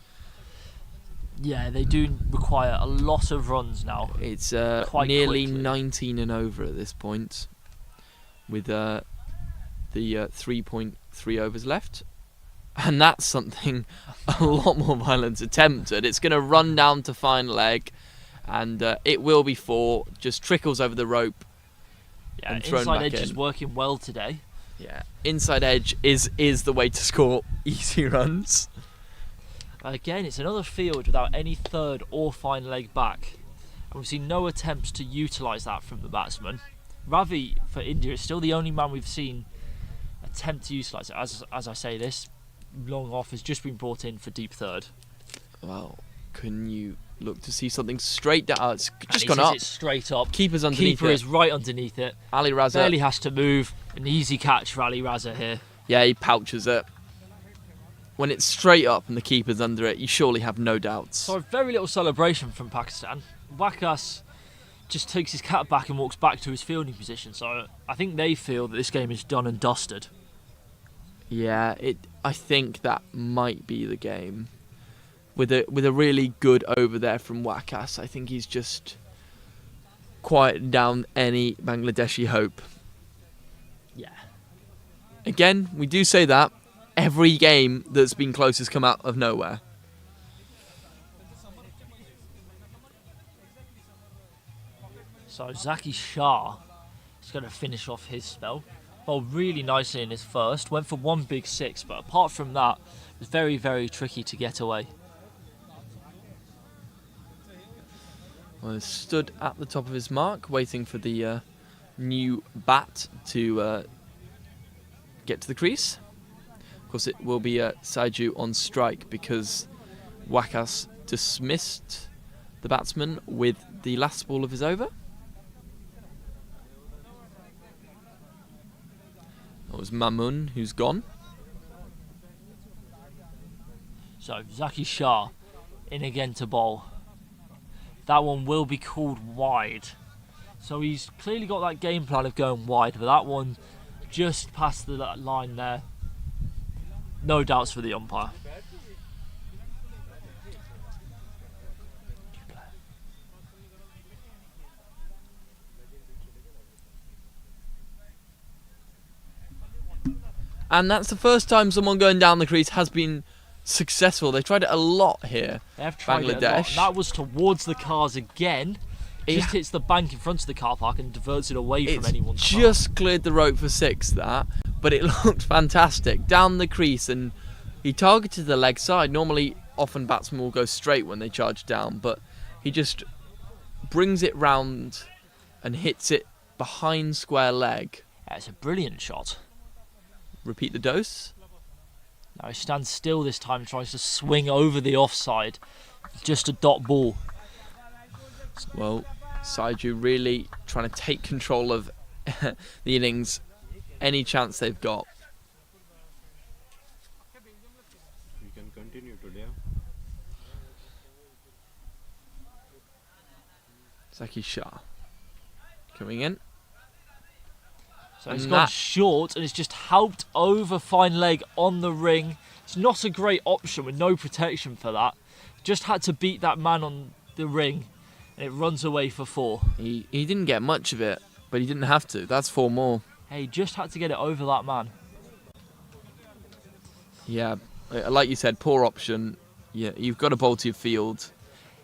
Yeah, they do require a lot of runs now. It's Quite nearly quickly. 19 and over at this point, with the 3.3 overs left. And that's something a lot more violent attempted. It's going to run down to fine leg, and it will be 4. Just trickles over the rope. Yeah, And thrown inside back edge is in. working well today. Yeah, inside edge is the way to score easy runs. Again, it's another field without any third or fine leg back. And we've seen no attempts to utilise that from the batsman. Ravi, for India, is still the only man we've seen attempt to utilise it. As I say this, long off has just been brought in for deep third. Well, can you look to see something straight down? Oh, it's And just he gone says up. it's straight up. Keeper's underneath Keeper it. is right underneath it. Ali Raza. Barely has to move. An easy catch for Ali Raza here. Yeah, he pouches it. When it's straight up and the keeper's under it, you surely have no doubts. So very little celebration from Pakistan. Wakas just takes his cap back and walks back to his fielding position. So I think they feel that this game is done and dusted. Yeah, I think that might be the game. With a really good over there from Wakas, I think he's just quieted down any Bangladeshi hope. Yeah. Again, we do say that. Every game that's been close has come out of nowhere. So Zaki Shah is going to finish off his spell. Bowled really nicely in his first. Went for 1 big 6, but apart from that, it was very, very tricky to get away. Well, he stood at the top of his mark, waiting for the new bat to get to the crease. Of course, it will be Saiju on strike because Wakas dismissed the batsman with the last ball of his over. That was Mamun who's gone. So Zaki Shah in again to bowl. That one will be called wide. So he's clearly got that game plan of going wide, but that one just past the line there. No doubts for the umpire. And that's the first time someone going down the crease has been successful. They tried it a lot here. They have tried it a lot. Bangladesh. That was towards the cars again. Just Yeah. hits the bank in front of the car park and diverts it away from It's anyone's car. just cleared the rope for 6, that, but it looked fantastic. Down the crease, and he targeted the leg side. Normally, often batsmen will go straight when they charge down, but he just brings it round and hits it behind square leg. Yeah, it's a brilliant shot. Repeat the dose. Now he stands still this time, tries to swing over the offside. Just a dot ball. Well, Saiju really trying to take control of the innings any chance they've got. We can continue today. Zaki Shah coming in. So he's And gone that- short and it's just helped over fine leg on the ring. It's not a great option with no protection for that. Just had to beat that man on the ring and it runs away for 4. He didn't get much of it, but he didn't have to. That's 4 more. Hey, just had to get it over that man. Yeah, like you said, poor option. Yeah, you've got to bowl to your field.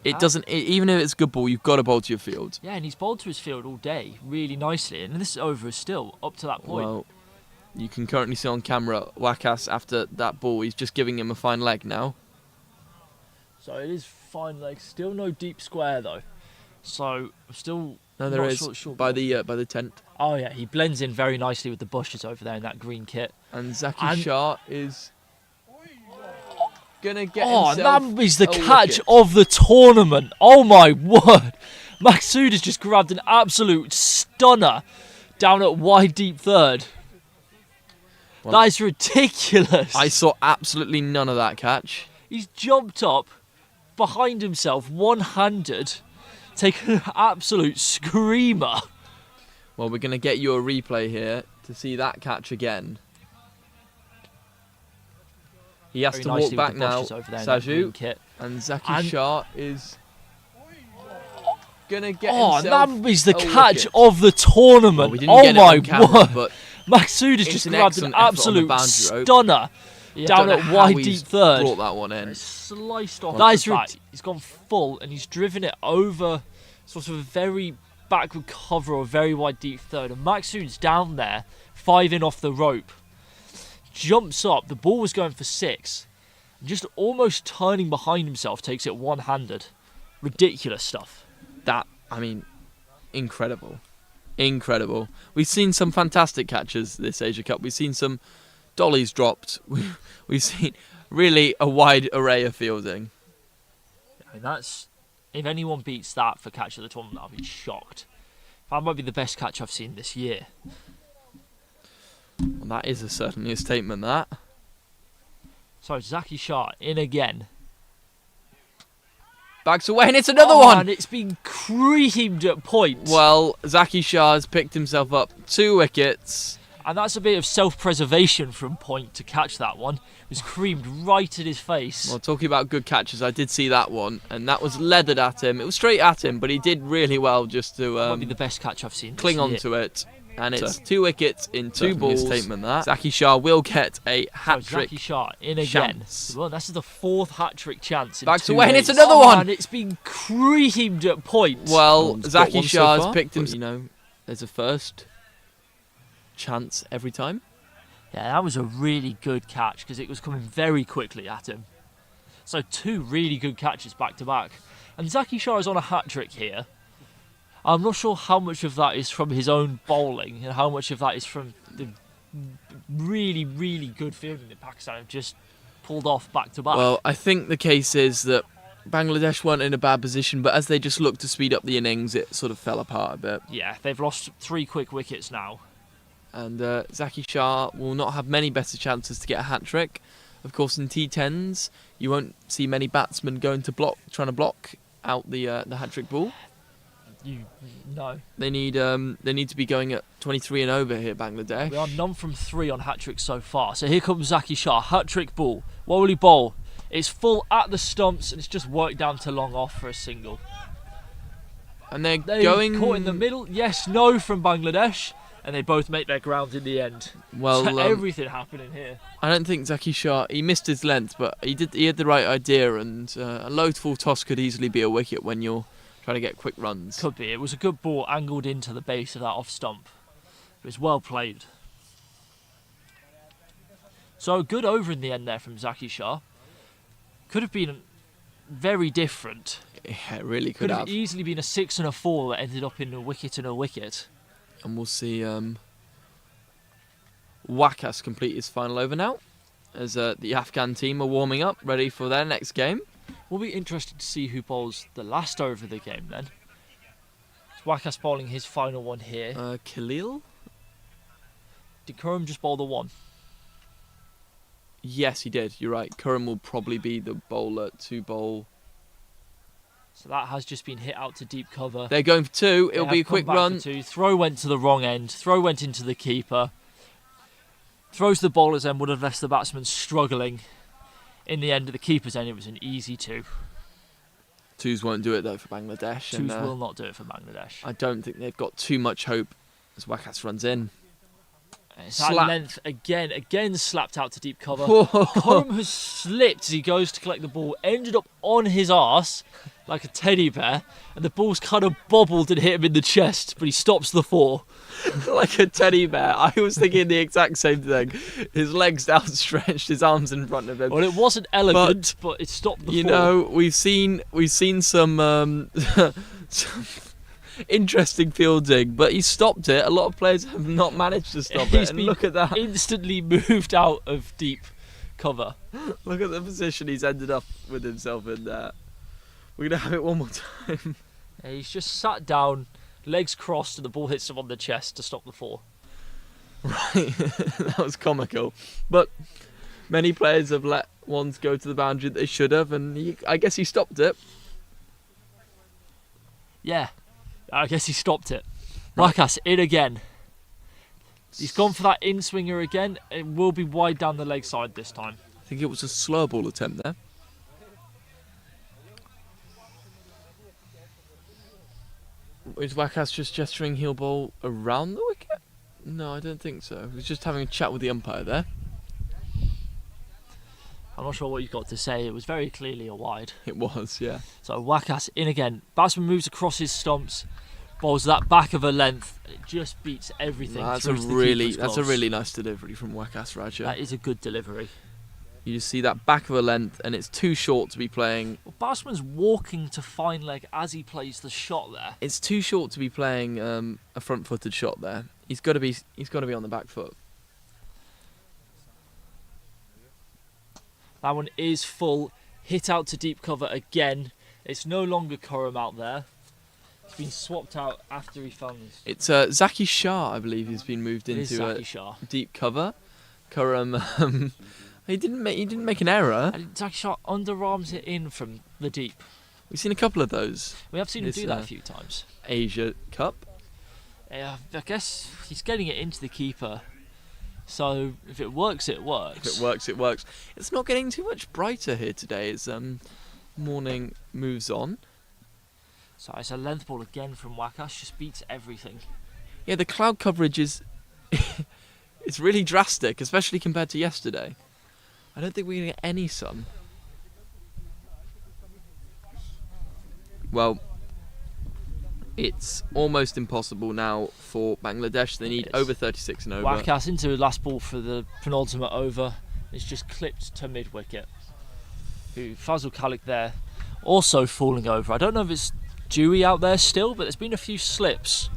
It Ah. doesn't, even if it's a good ball, you've got to bowl to your field. Yeah, and he's bowled to his field all day really nicely. And this over is still up to that point. Well, you can currently see on camera Wakas after that ball. He's just giving him a fine leg now. So it is fine leg. Still no deep square though. So still No, there not is short by ball. the tent. Oh yeah, he blends in very nicely with the bushes over there in that green kit. And Zaki And- Shah is gonna get Oh, himself that is the a catch wicket. of the tournament. Oh my word. Maksud has just grabbed an absolute stunner down at wide deep third. Well, that is ridiculous. I saw absolutely none of that catch. He's jumped up behind himself one-handed, taken an absolute screamer. Well, we're going to get you a replay here to see that catch again. He has Very to nicely walk with back the now, bushes over there in that green Saju, kit. and Zaki And- Shah is going to get Oh, himself that is the a catch wicket. of the tournament. Well, we didn't Oh get it my on camera, word. but Maksud has it's just an grabbed an excellent effort on the absolute boundary rope. stunner I down don't know at how wide he's deep third. brought that one in. It's sliced off. Well, That is in fact, he's gone full and he's driven it over sort of a very backward cover or very wide deep third. And Maksud's down there, 5 in off the rope. Jumps up, the ball was going for 6. Just almost turning behind himself, takes it one-handed. Ridiculous stuff. That, I mean, incredible. Incredible. We've seen some fantastic catches this Asia Cup. We've seen some dollies dropped. We've seen really a wide array of fielding. I mean, that's, if anyone beats that for catch of the tournament, I'll be shocked. That might be the best catch I've seen this year. Well, that is certainly a statement, that. So Zaki Shah in again. Backs away, and it's another Oh, one! and it's been creamed at point. Well, Zaki Shah has picked himself up 2 wickets. And that's a bit of self-preservation from point to catch that one. It was creamed right in his face. Well, talking about good catches, I did see that one, and that was leathered at him. It was straight at him, but he did really well just to Might be the best catch I've seen cling this on year. to it. And it's 2 wickets in 2 Certainly a balls. Statement that. Zaki Shah will get a So hat-trick. Zaki Shah in again. chance. Well, this is the 4th hat-trick chance in Backs 2 away, and days. it's another Oh, one! And it's been creamed at point. Well, Got Zaki one so Shah has far, picked but, him. You know, there's a first chance every time. Yeah, that was a really good catch because it was coming very quickly at him. So 2 really good catches back to back. And Zaki Shah is on a hat-trick here. I'm not sure how much of that is from his own bowling and how much of that is from the really, really good fielding that Pakistan have just pulled off back to back. Well, I think the case is that Bangladesh weren't in a bad position, but as they just looked to speed up the innings, it sort of fell apart a bit. Yeah, they've lost 3 quick wickets now. And Zaki Shah will not have many better chances to get a hat-trick. Of course, in T10s, you won't see many batsmen trying to block out the hat-trick ball. No. They need to be going at 23 and over here, Bangladesh. We are none from 3 on hat-tricks so far. So here comes Zaki Shah, hat-trick ball. What will he bowl? It's full at the stumps and it's just worked down to long off for a single. And they're They going caught in the middle. Yes, no from Bangladesh. And they both make their ground in the end. well. So everything happening here. I don't think Zaki Shah, he missed his length, but he had the right idea, and a low full toss could easily be a wicket when you're trying to get quick runs. Could be. It was a good ball angled into the base of that off stump. It was well played. So good over in the end there from Zaki Shah. Could have been very different. Yeah, it really Could could have have. easily been a 6 and a 4 that ended up in a wicket and a wicket. And we'll see Wakas complete his final over now, as the Afghan team are warming up, ready for their next game. We'll be interested to see who bowls the last over of the game then. It's Wakas bowling his final one here. Khalil? Did Kurram just bowl the 1? Yes, he did. You're right. Curran will probably be the bowler to bowl. So that has just been hit out to deep cover. They're going for 2. They It'll have be a come quick back for run. 2. Throw went to the wrong end. Throw went into the keeper. Throws the bowler's end would have left the batsman struggling. In the end of the keeper's end, it was an easy 2. 2s won't do it though for Bangladesh. 2s and, will not do it for Bangladesh. I don't think they've got too much hope as Wakas runs in. It's that Slap. length again slapped out to deep cover. Kurram has slipped as he goes to collect the ball, ended up on his arse like a teddy bear, and the ball's kind of bobbled and hit him in the chest, but he stops the 4. Like a teddy bear. I was thinking the exact same thing. His legs outstretched, his arms in front of him. Well, it wasn't elegant, but it stopped the 4. You know, we've seen some some interesting fielding, but he stopped it. A lot of players have not managed to stop He's it. And been look at that. instantly moved out of deep cover. Look at the position he's ended up with himself in there. We're gonna have it one more time. He's just sat down, legs crossed, and the ball hits him on the chest to stop the 4. Right, that was comical. But many players have let ones go to the boundary that they should have, and I guess he stopped it. Yeah, I guess he stopped it. Wakas in again. He's gone for that in-swinger again. It will be wide down the leg side this time. I think it was a slow ball attempt there. Is Wakas just gesturing heel ball around the wicket? No, I don't think so. He was just having a chat with the umpire there. I'm not sure what you've got to say. It was very clearly a wide. It was, yeah. So Wakas in again. Batsman moves across his stumps, bowls that back of a length. It just beats everything. That's through a to the really keeper's gloves. nice delivery from Wakas Raja. That is a good delivery. You just see that back of a length, and it's too short to be playing. Well, batsman's walking to fine leg as he plays the shot there. It's too short to be playing a front-footed shot there. He's got to be on the back foot. That one is full. Hit out to deep cover again. It's no longer Coram out there. He's been swapped out after he found this. It's Zaki Shah, I believe, he's been moved It is into Zaki Shah. deep cover. Coram, he didn't make an error. And Zaki Shah underarms it in from the deep. We've seen a couple of those. We have seen him This, do that a few times. Asia Cup. I guess he's getting it into the keeper. So if it works, it works. If it works, it works. It's not getting too much brighter here today as morning moves on. So it's a length ball again from Wakas. Just beats everything. Yeah, the cloud coverage is it's really drastic, especially compared to yesterday. I don't think we're going to get any sun. Well, it's almost impossible now for Bangladesh. They need over 36 and over. Wakas into the last ball for the penultimate over. It's just clipped to mid-wicket. Fazal Khalik there also falling over. I don't know if it's dewy out there still, but there's been a few slips.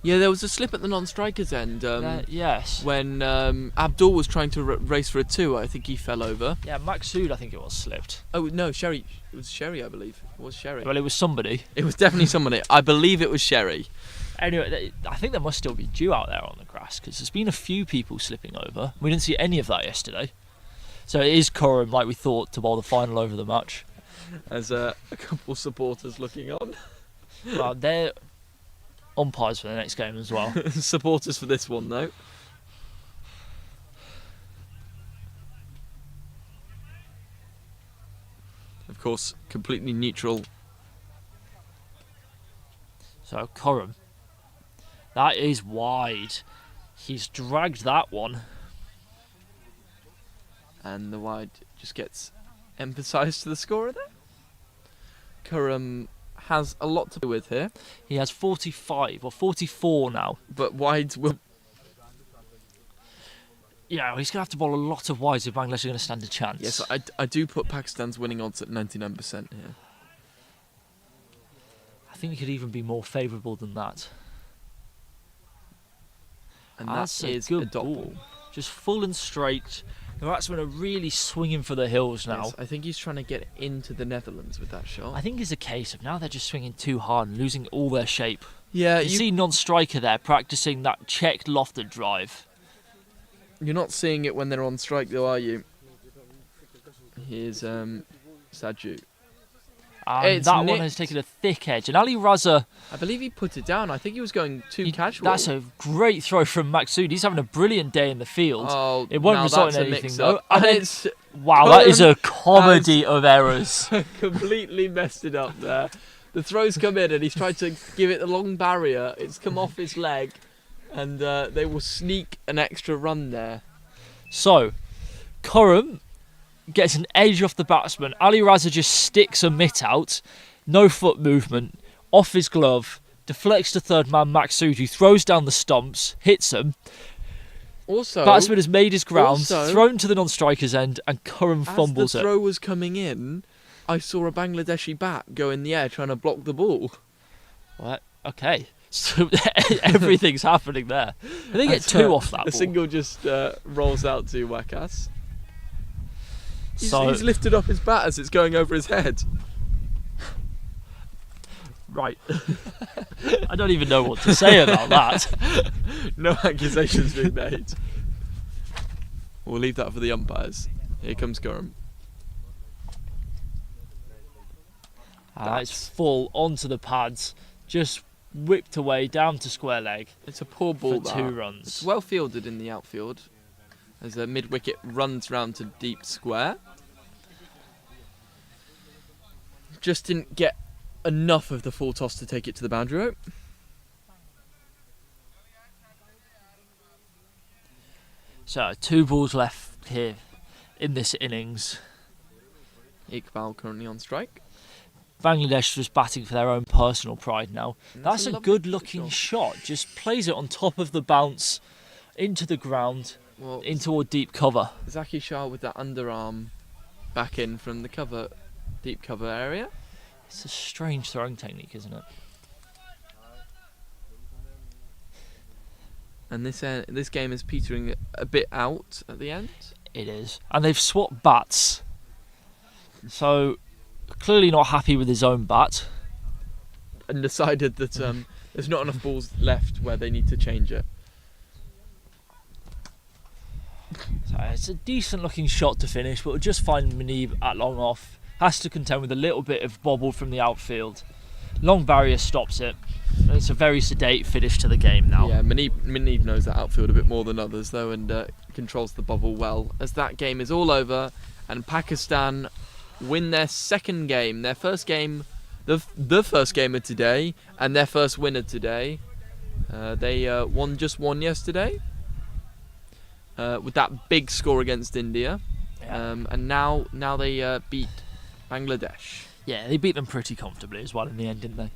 Yeah, there was a slip at the non-strikers end. Yes. When Abdul was trying to race for a 2, I think he fell over. Yeah, Maqsood, I think it was, slipped. Oh no, Sherry. It was Sherry, I believe. It was Sherry. Well, it was somebody. It was definitely somebody. I believe it was Sherry. Anyway, I think there must still be dew out there on the grass because there's been a few people slipping over. We didn't see any of that yesterday. So it is Coram, like we thought, to bowl the final over the match. As a couple supporters looking on. Well, they're umpires for the next game as well. Supporters for this one, though. Of course, completely neutral. So Coram, that is wide. He's dragged that one. And the wide just gets emphasised to the scorer there. Coram has a lot to do with here. He has 45 or 44 now. But wides will... Yeah, he's going to have to bowl a lot of wides if Bangladesh are going to stand a chance. Yes, I do put Pakistan's winning odds at 99% here. I think it could even be more favourable than that. And That's that is a good a dot ball. Just full and straight. The batsmen are really swinging for the hills now. Yes, I think he's trying to get into the Netherlands with that shot. I think it's a case of now they're just swinging too hard and losing all their shape. Yeah, You see non-striker there practising that checked lofted drive. You're not seeing it when they're on strike, though, are you? Here's Saju. And It's that one nicked. has taken a thick edge. And Ali Raza, I believe he put it down. I think he was going too casual. that's a great throw from Maqsood. He's having a brilliant day in the field. Oh, It won't now result in that's a anything, mix-up. though. And then- it's Wow, that is a comedy of errors. completely messed it up there. The throw's come in and he's tried to give it the long barrier. It's come off his leg, and they will sneak an extra run there. So, Coram gets an edge off the batsman. Ali Raza just sticks a mitt out. No foot movement. Off his glove. Deflects to third man Maqsood, who throws down the stumps. Hits him. Also, Batsman has made his ground. also- Thrown to the non-striker's end. And Coram fumbles as the it. throw was coming in, I saw a Bangladeshi bat go in the air trying to block the ball. What? Okay. So everything's happening there. They get two off that A ball. single just rolls out to Wakas. So- He's lifted up his bat as it's going over his head. Right. I don't even know what to say about that. No accusations being made. We'll leave that for the umpires. Here comes Gorham. It's full onto the pads. just whipped away down to square leg It's a poor ball. for 2 It's runs. well fielded in the outfield as a mid wicket runs round to deep square. Just didn't get enough of the full toss to take it to the boundary rope. So 2 balls left here in this innings. Iqbal currently on strike. Bangladesh was batting for their own personal pride now. And That's a lovely good looking shot. shot. Just plays it on top of the bounce into the ground, Well, into a deep cover. Zaki Shah with that underarm back in from the cover, deep cover area. It's a strange throwing technique, isn't it? And this game is petering a bit out at the end. It is. And they've swapped bats. So, clearly not happy with his own bat. And decided that there's not enough balls left where they need to change it. So it's a decent looking shot to finish, but we'll just find Muneeb at long off. Has to contend with a little bit of bobble from the outfield. Long barrier stops it. And it's a very sedate finish to the game now. Yeah, Muneeb knows that outfield a bit more than others though, and controls the bubble well. As that game is all over, and Pakistan win their second game, their first game, the first game of today, and their first winner today. They won yesterday with that big score against India, and now they beat Bangladesh. Yeah, they beat them pretty comfortably as well in the end, didn't they?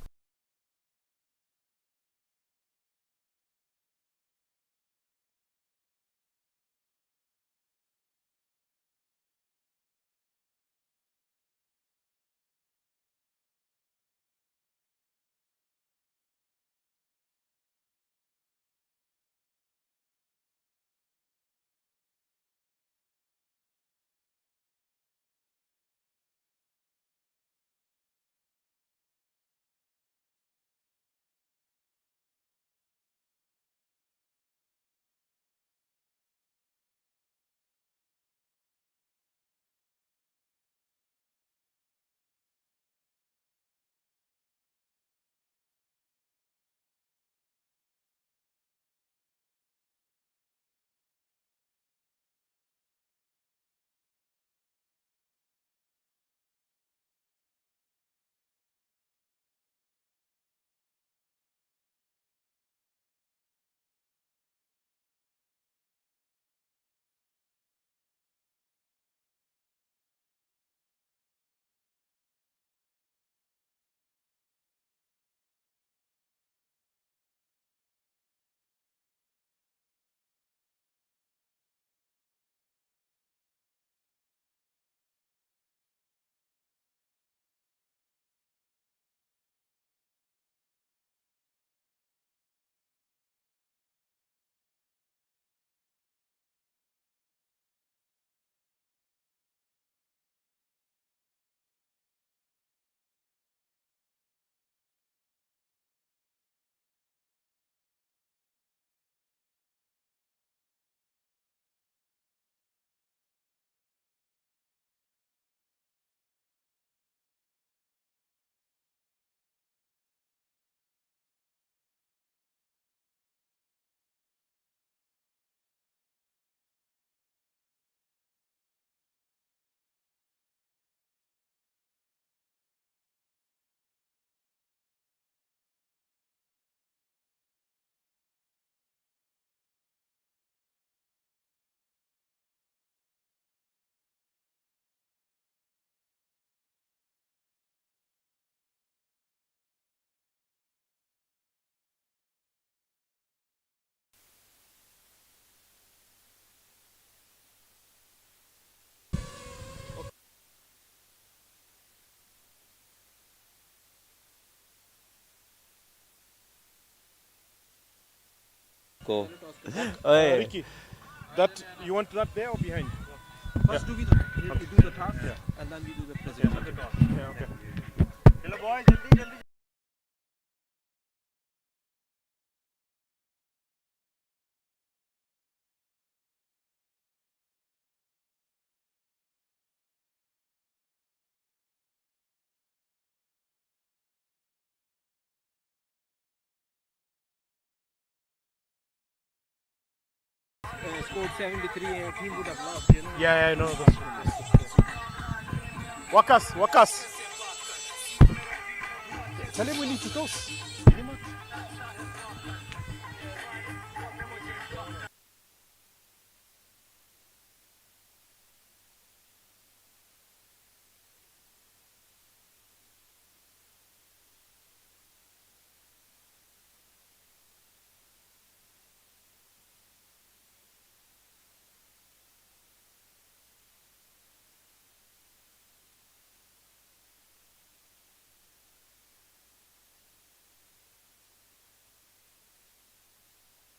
Go. Ricky, that you want that there or behind? First do the task, and then we do the presentation. Yeah, okay. Hello boys, jaldi jaldi. scored 73, a team would have lost, you know. Yeah, I know. Wakas. Tell him we need to toss.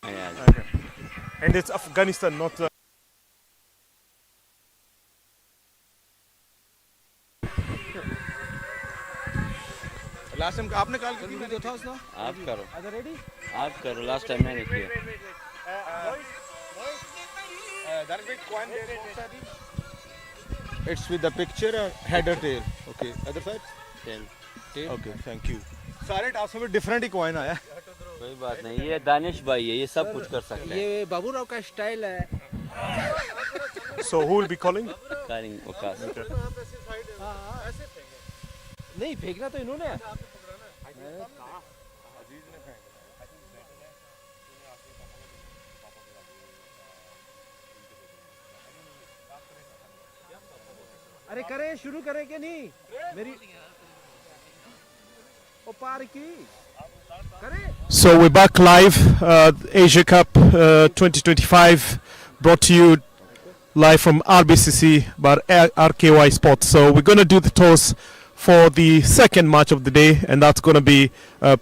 Okay. And it's Afghanistan, not. Last time आपने call की थी Can we do the toss now? आप करो Are they ready? आप करो last time मैंने किया It's with the picture or head or tail? Okay. Other side? Tail. Okay, thank you. सारे टास्क में डिफरेंट ही कॉइन आया. कोई बात नहीं ये दानिश भाई है ये सब कुछ कर सकते हैं ये बाबूराव का स्टाइल है. So who will be calling? Carrying Waqas नहीं फेंकना तो इन्होंने है. अरे करें शुरू करें कि नहीं मेरी ओ पार की करें. So we're back live, Asia Cup 2025, brought to you live from RBCC, but RKY Sports. So we're going to do the toss for the second match of the day, and that's going to be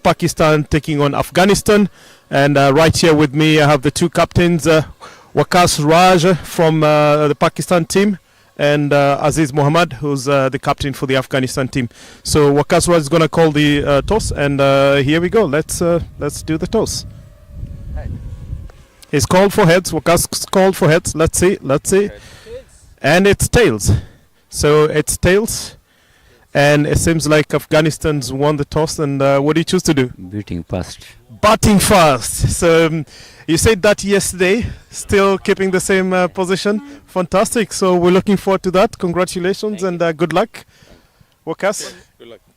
Pakistan taking on Afghanistan. And right here with me, I have the two captains, Wakas Raj from the Pakistan team, and Aziz Mohammad, who's the captain for the Afghanistan team. So Wakas Raj is going to call the toss, and here we go. Let's do the toss. He's called for heads. Wakas called for heads. Let's see. And it's tails. So it's tails. And it seems like Afghanistan's won the toss. And what do you choose to do? Beating first. Batting first. So you said that yesterday. Still keeping the same position. Fantastic. So we're looking forward to that. Congratulations and good luck. Wakas.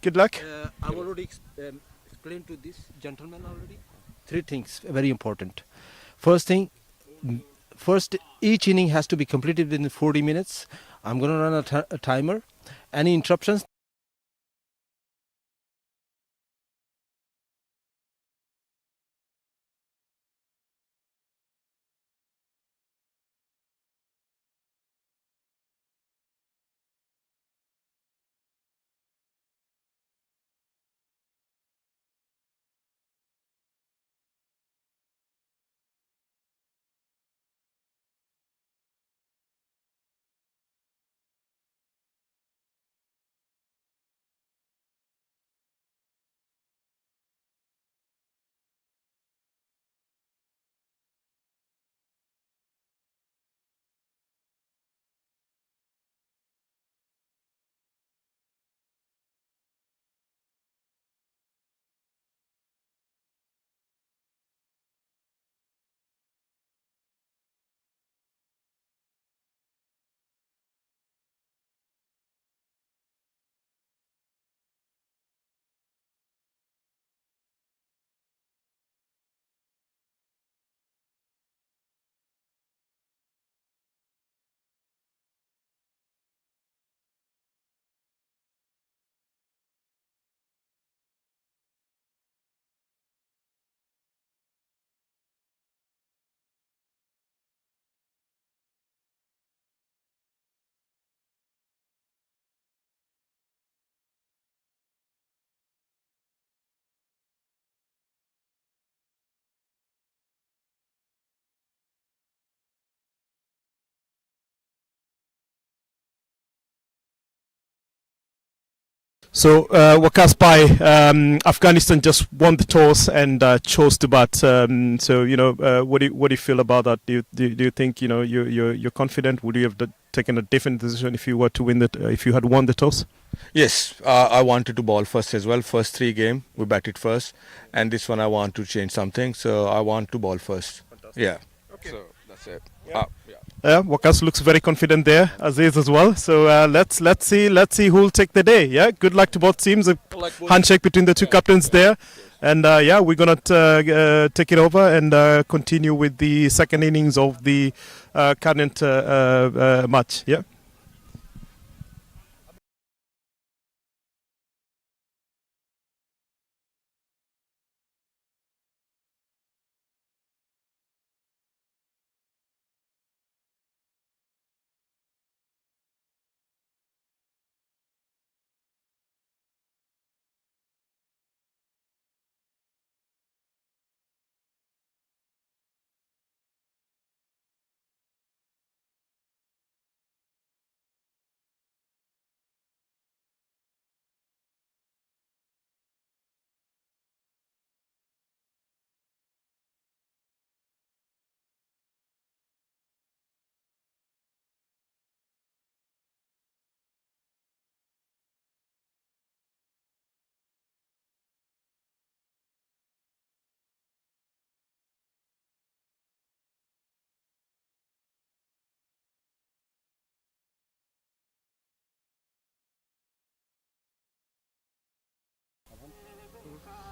Good luck. I've already explained to this gentleman already. Three things very important. First, each inning has to be completed within 40 minutes. I'm going to run a timer. Any interruptions? So Wakas Pai, Afghanistan just won the toss and chose to bat. So what do you feel about that? Do you think you're confident? Would you have taken a different decision if you were to win if you had won the toss? Yes, I wanted to ball first as well. First 3 games we batted first, and this one I want to change something, so I want to ball first. Fantastic. Yeah. Okay. So that's it. Yeah. Wakas looks very confident there, Aziz as well. So let's see who'll take the day. Yeah, good luck to both teams. A handshake between the two captains there, and yeah, we're gonna take it over and continue with the second innings of the current match. Yeah.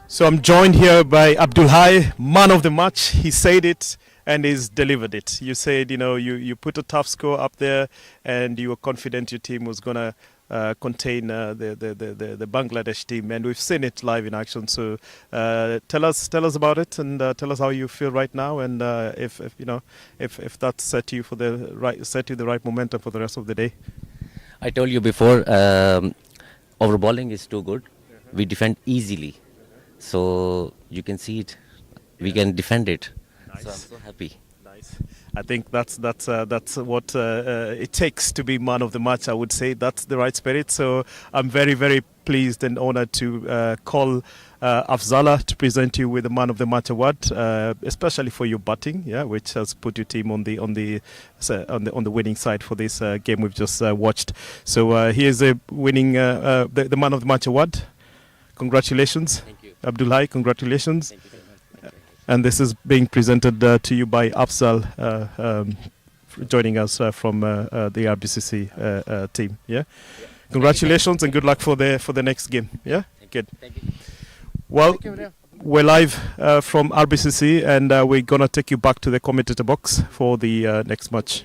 So I'm joined here by Abdul Hai, man of the match. He said it and he's delivered it. You said, you put a tough score up there and you were confident your team was going to contain the Bangladesh team. And we've seen it live in action. So tell us about it and tell us how you feel right now. And if that set you the right momentum for the rest of the day. I told you before, our bowling is too good. We defend easily. So you can see it. We can defend it. Nice. So I'm so happy. Nice. I think that's what it takes to be man of the match. I would say that's the right spirit. So I'm very, very pleased and honored to call Afzala to present you with the man of the match award, especially for your batting, which has put your team on the winning side for this game we've just watched. So here's a winning the man of the match award. Congratulations. Thank you. Abdullahi, congratulations. Thank you very much. And this is being presented to you by Afzal, joining us from the RBCC team. Yeah, congratulations and good luck for the next game. Yeah, good. Thank you. Well, we're live from RBCC, and we're gonna take you back to the commentator box for the next match.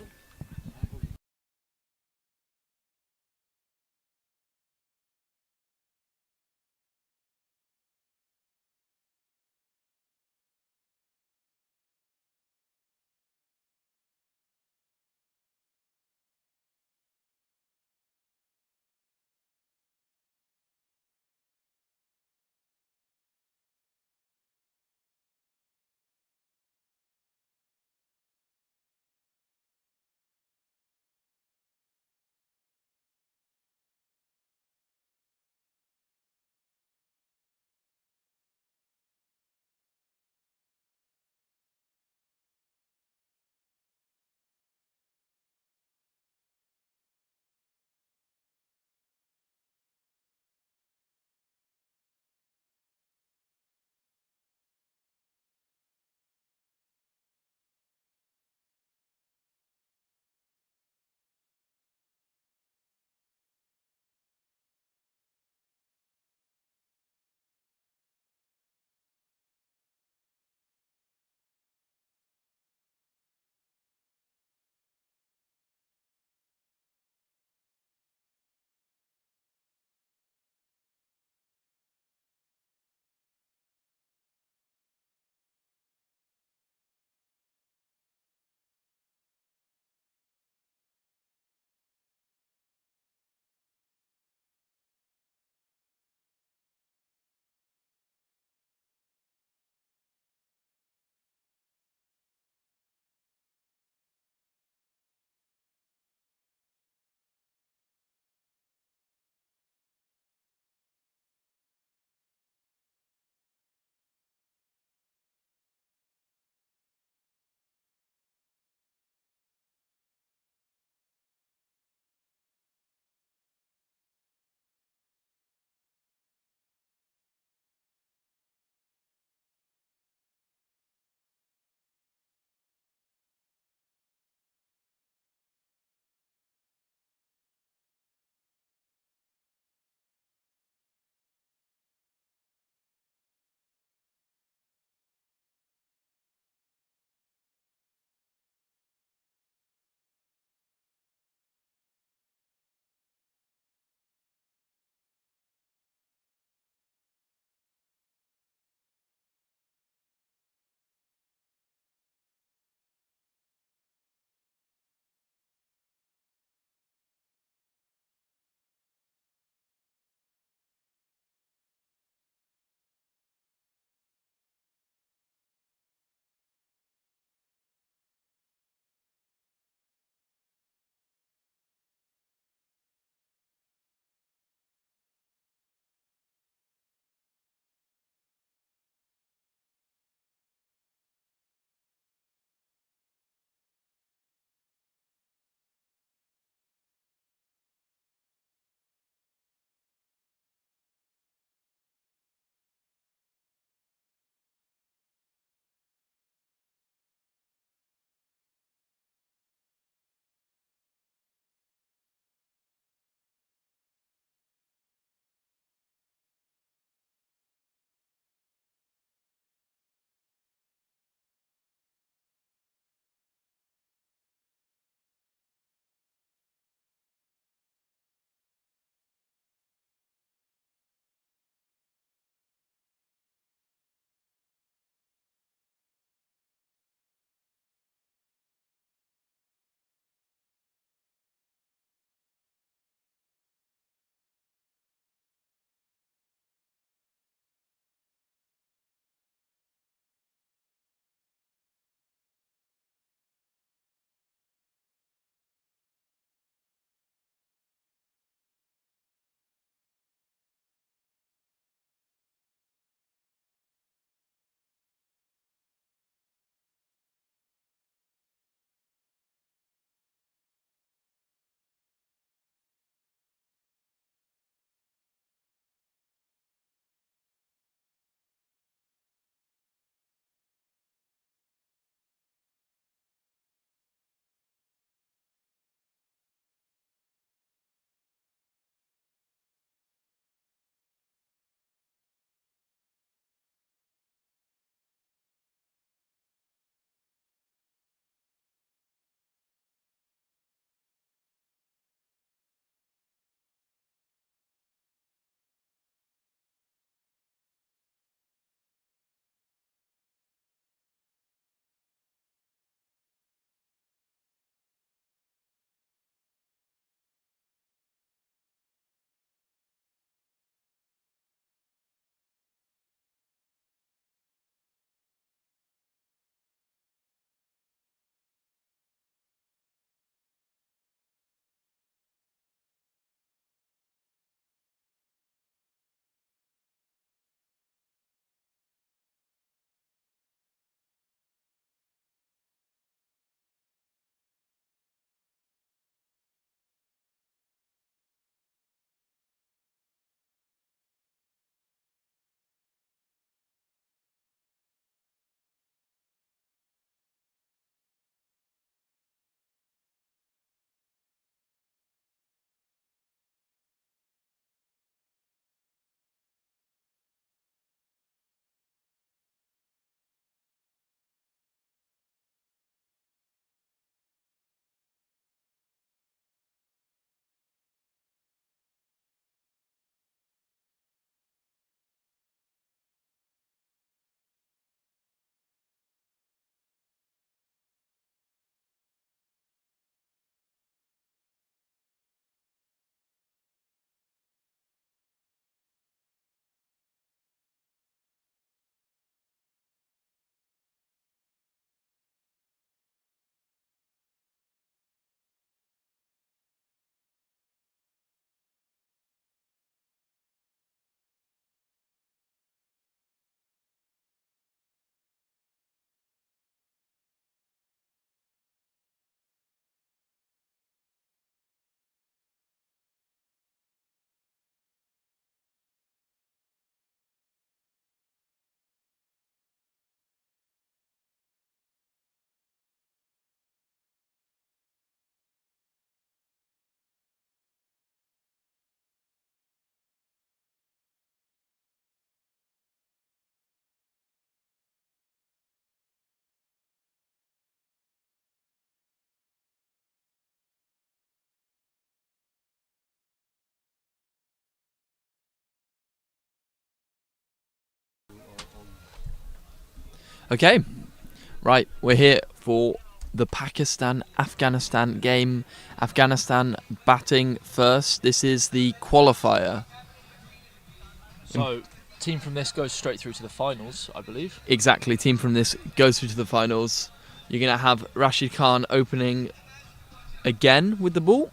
Okay, right, we're here for the Pakistan-Afghanistan game. Afghanistan batting first. This is the qualifier. So, team from this goes straight through to the finals, I believe. Exactly, team from this goes through to the finals. You're going to have Rashid Khan opening again with the ball.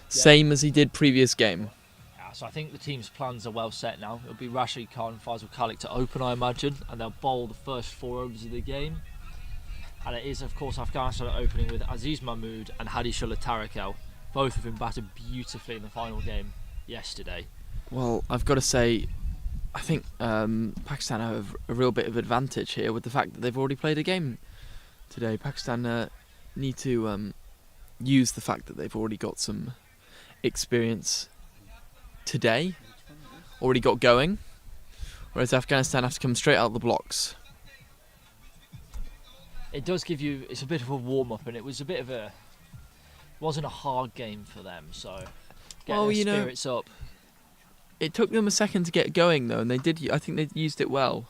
Same as he did previous game. Yeah, so I think the team's plans are well set now. It'll be Rashid Khan and Faisal Khalik to open, I imagine, and they'll bowl the first 4 overs of the game. And it is, of course, Afghanistan opening with Aziz Mahmood and Hadishullah Tarakel. Both of them batted beautifully in the final game yesterday. Well, I've got to say, I think Pakistan have a real bit of advantage here with the fact that they've already played a game today. Pakistan need to use the fact that they've already got some experience today, already got going, whereas Afghanistan have to come straight out of the blocks. It does give you, it's a bit of a warm-up, and it was a bit of a, wasn't a hard game for them, so get their spirits up. It took them a second to get going though, and they did. I think they used it well.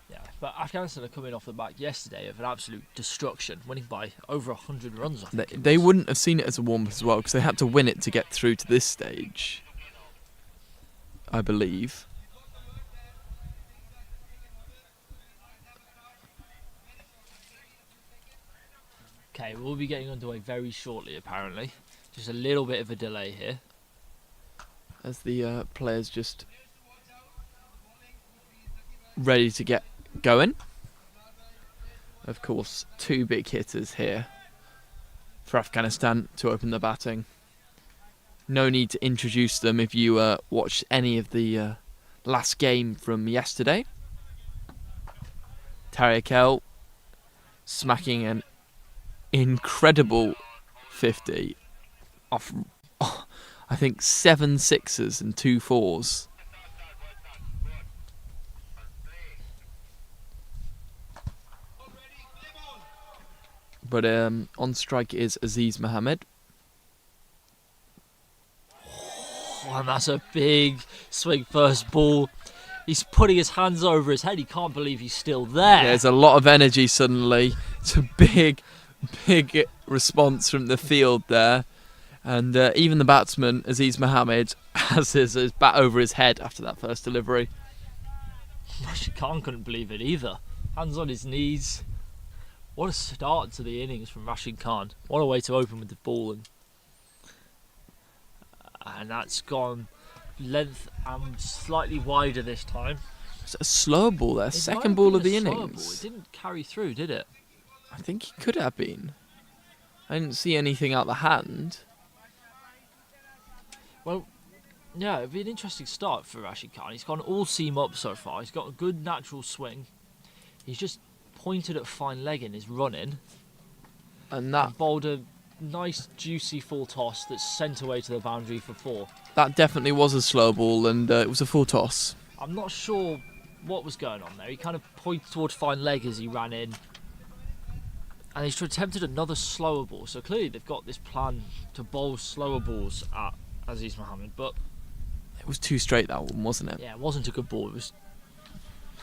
Yeah, but Afghanistan are coming off the back yesterday of an absolute destruction, winning by over 100 runs. I think They wouldn't have seen it as a warm-up as well, because they had to win it to get through to this stage, I believe. Okay, we'll be getting underway very shortly, apparently. Just a little bit of a delay here. As the players just ready to get going. Of course, 2 big hitters here for Afghanistan to open the batting. No need to introduce them if you watched any of the last game from yesterday. Tarakel smacking an incredible 50 off, I think 7 sixes and 2 fours. But on strike is Aziz Mohammed. Oh, and that's a big swing first ball. He's putting his hands over his head. He can't believe he's still there. There's a lot of energy suddenly. It's a big response from the field there. And even the batsman, Aziz Mohammed, has his bat over his head after that first delivery. Rashid Khan couldn't believe it either. Hands on his knees. What a start to the innings from Rashid Khan. What a way to open with the ball. And that's gone length and slightly wider this time. It's a slow ball there. Second ball of the innings. Ball. It didn't carry through, did it? I think he could have been. I didn't see anything out the hand. Well, yeah, it'd be an interesting start for Rashid Khan. He's gone all seam up so far. He's got a good natural swing. He's just pointed at fine leg in his running. And that bowled a nice juicy full toss that's sent away to the boundary for 4. That definitely was a slow ball, and it was a full toss. I'm not sure what was going on there. He kind of pointed towards fine leg as he ran in. And he's attempted another slower ball. So clearly they've got this plan to bowl slower balls at Aziz Mohammed. But it was too straight, that one, wasn't it? Yeah, it wasn't a good ball. It was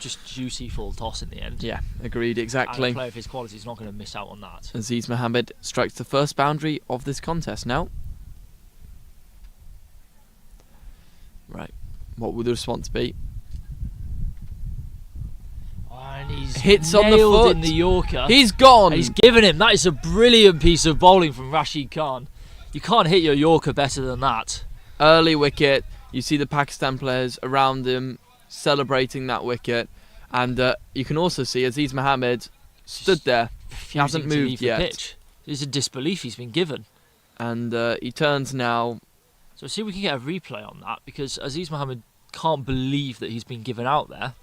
just juicy full toss in the end. Yeah, agreed, exactly. And a player of his quality is not going to miss out on that. Aziz Mohammed strikes the first boundary of this contest now. Right, what will the response be? And he's hits on the nailed foot. In the Yorker. He's gone. And he's given him. That is a brilliant piece of bowling from Rashid Khan. You can't hit your Yorker better than that. Early wicket. You see the Pakistan players around him celebrating that wicket, and you can also see Aziz Mohammed stood there. He hasn't moved yet. Pitch. It's a disbelief he's been given. And he turns now. So see if we can get a replay on that, because Aziz Mohammed can't believe that he's been given out there.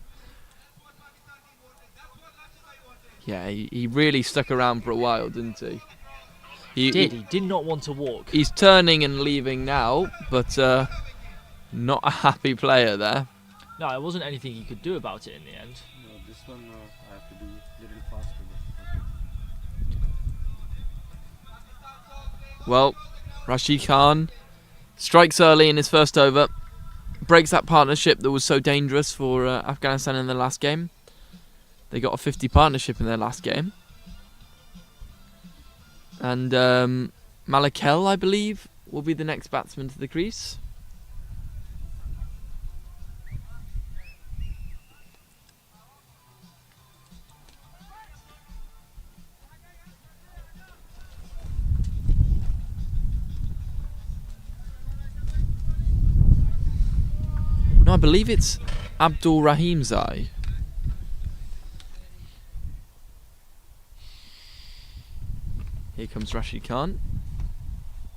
Yeah, he really stuck around for a while, didn't he? He did not want to walk. He's turning and leaving now, but not a happy player there. No, it wasn't anything he could do about it in the end. No, this one I have to do a little faster. Well, Rashid Khan strikes early in his first over, breaks that partnership that was so dangerous for Afghanistan in the last game. They got a 50 partnership in their last game. And Malakel, I believe, will be the next batsman to the crease. No, I believe it's Abdul Rahim Zai. Here comes Rashid Khan.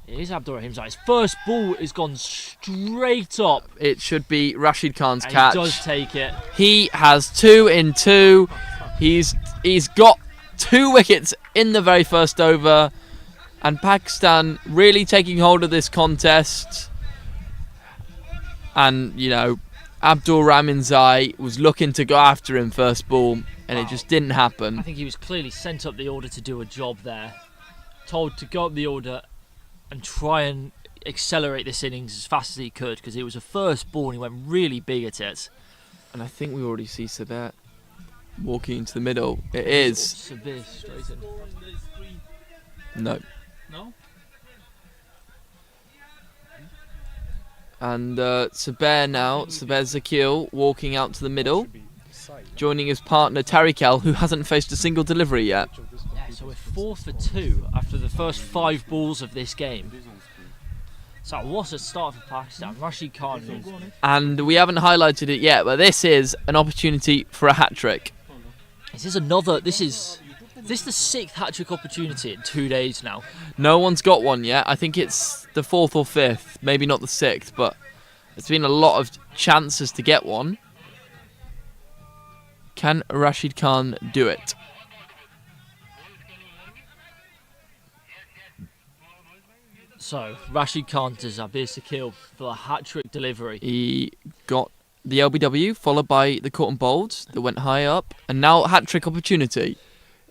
It is Abdul Rahim Zai. His first ball has gone straight up. It should be Rashid Khan's And catch. he does take it. He has 2 in 2. He's got 2 wickets in the very first over, and Pakistan really taking hold of this contest. And you know, Abdul Rahim Zai was looking to go after him first ball, and it just didn't I happen. think he was clearly sent up the order to do a job there. Told to go up the order and try and accelerate this innings as fast as he could, because it was a first ball and he went really big at it. And I think we already see Sabet walking into the middle. It is. Severe straight in. No. No? And Sabet now, Sabet Zakil walking out to the middle, joining his partner Tariq, who hasn't faced a single delivery yet. Yeah, so we're 4 for 2 after the first 5 balls of this game. So what a start for Pakistan. Rashid Khan. And we haven't highlighted it yet, but this is an opportunity for a hat-trick. This is another. This is the 6th hat-trick opportunity in 2 days now. No one's got one yet. I think it's the 4th or 5th, maybe not the 6th, but it's been a lot of chances to get one. Can Rashid Khan do it? So Rashid Khan to Zabir Sakil for a hat-trick delivery. He got the LBW, followed by the caught and bowled that went high up, and now hat-trick opportunity.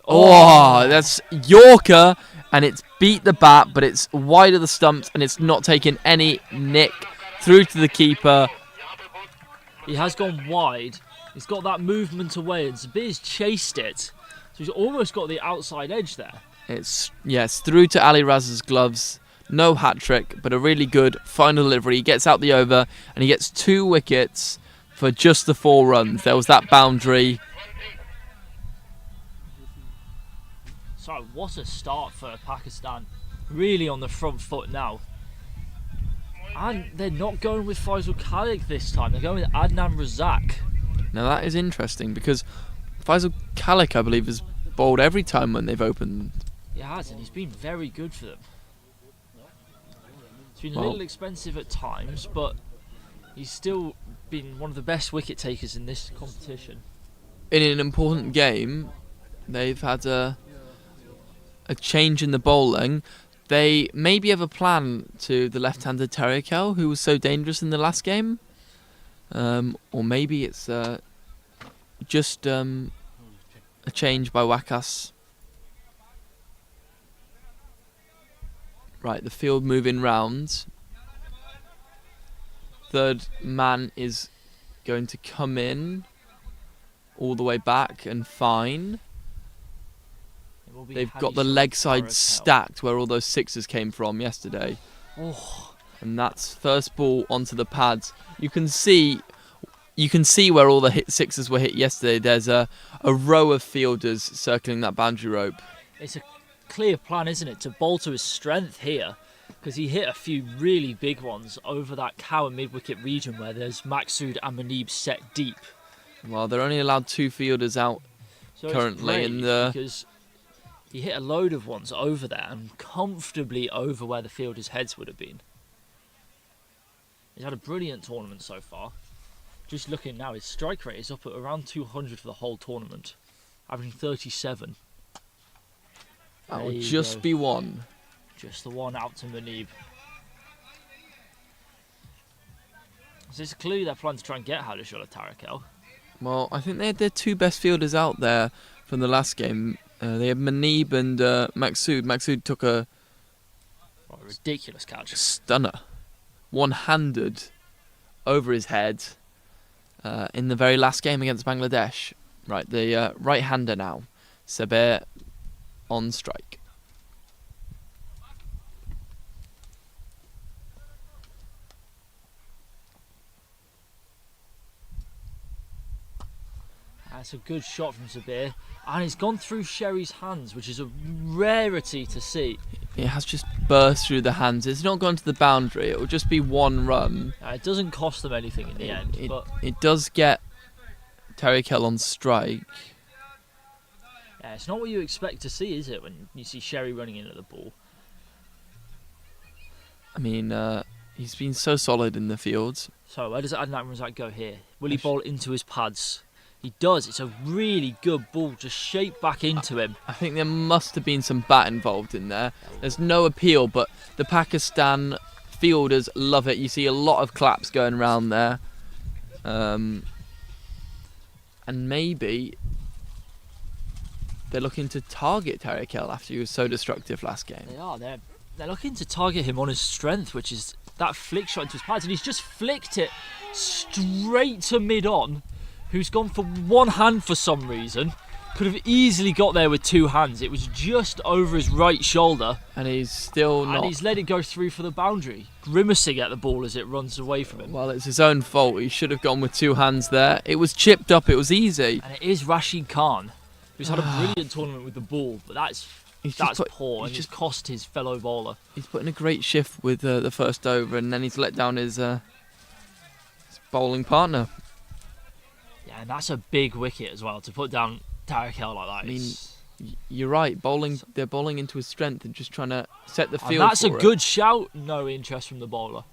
Oh, that's Yorker, and it's beat the bat, but it's wide of the stumps, and it's not taken any nick through to the keeper. He has gone wide. He's got that movement away, and Zabir's chased it. So he's almost got the outside edge there. It's through to Ali Raz's gloves. No hat-trick, but a really good final delivery. He gets out the over, and he gets 2 wickets for just the 4 runs. There was that boundary. So what a start for Pakistan. Really on the front foot now. And they're not going with Faisal Khalik this time. They're going with Adnan Razak. Now that is interesting, because Faisal Khalik, I believe, has bowled every time when they've opened. He has, and he's been very good for them. It's been a Well, little expensive at times, but he's still been one of the best wicket takers in this competition. in an important game, they've had a change in the bowling. They maybe have a plan to the left-handed Tariq, who was so dangerous in the last game. Or maybe it's just a change by Wakas. Right, the field moving round. Third man is going to come in all the way back and fine. It will be They've Hadi got the Shah leg side Tariq stacked where all those sixes came from yesterday. Oh, And that's first ball onto the pads. You can see where all the sixes were hit yesterday. There's a row of fielders circling that boundary rope. it's a clear plan, isn't it, to bowl to his strength here, because he hit a few really big ones over that cow and mid-wicket region where there's Maqsood and Manib set deep. Well, they're only allowed 2 fielders out. So Currently it's in great the- because he hit a load of ones over there and comfortably over where the fielders' heads would have been. He's had a brilliant tournament so far. Just looking now, his strike rate is up at around 200 for the whole tournament, averaging 37. That There will you just go. be one. Just the one out to Manib. So it's clearly they're planning to try and get Hadishola Tariq. Well, I think they had their 2 best fielders out there from the last game. They had Manib and Maqsood. Maqsood took a Ridiculous catch. stunner, one-handed over his head in the very last game against Bangladesh. Right, the right-hander now. Sabir on strike. That's a good shot from Sabir, and it's gone through Sherry's hands, which is a rarity to see. It has just burst through the hands. It's not gone to the boundary. It will just be one run. It doesn't cost them anything in the end, but it does get Tariq Hill on strike. yeah, it's not what you expect to see, is it, when you see Sherry running in at the ball? I mean, he's been so solid in the field. So where does Adnan Razak go here? Will he bowl into his pads? He does. It's a really good ball, just shaped back into him. I think there must have been some bat involved in there. There's no appeal, but the Pakistan fielders love it. You see a lot of claps going around there. And maybe they're looking to target Tariq Hill after he was so destructive last game. They are. They're looking to target him on his strength, which is that flick shot into his pads, and he's just flicked it straight to mid-on, who's gone for one hand for some reason. Could have easily got there with two hands. It was just over his right shoulder. And he's still not... And he's let it go through for the boundary, grimacing at the ball as it runs away from him. Well, it's his own fault. He should have gone with two hands there. It was chipped up. It was easy. And it is Rashid Khan, who's had a brilliant tournament with the ball, but that's poor, and just cost his fellow bowler. He's put in a great shift with the first over, and then he's let down his bowling partner. Yeah, and that's a big wicket as well, to put down Tariq Hill like that. I mean, you're right. They're bowling into his strength and just trying to set the field. And that's a good shout. No interest from the bowler.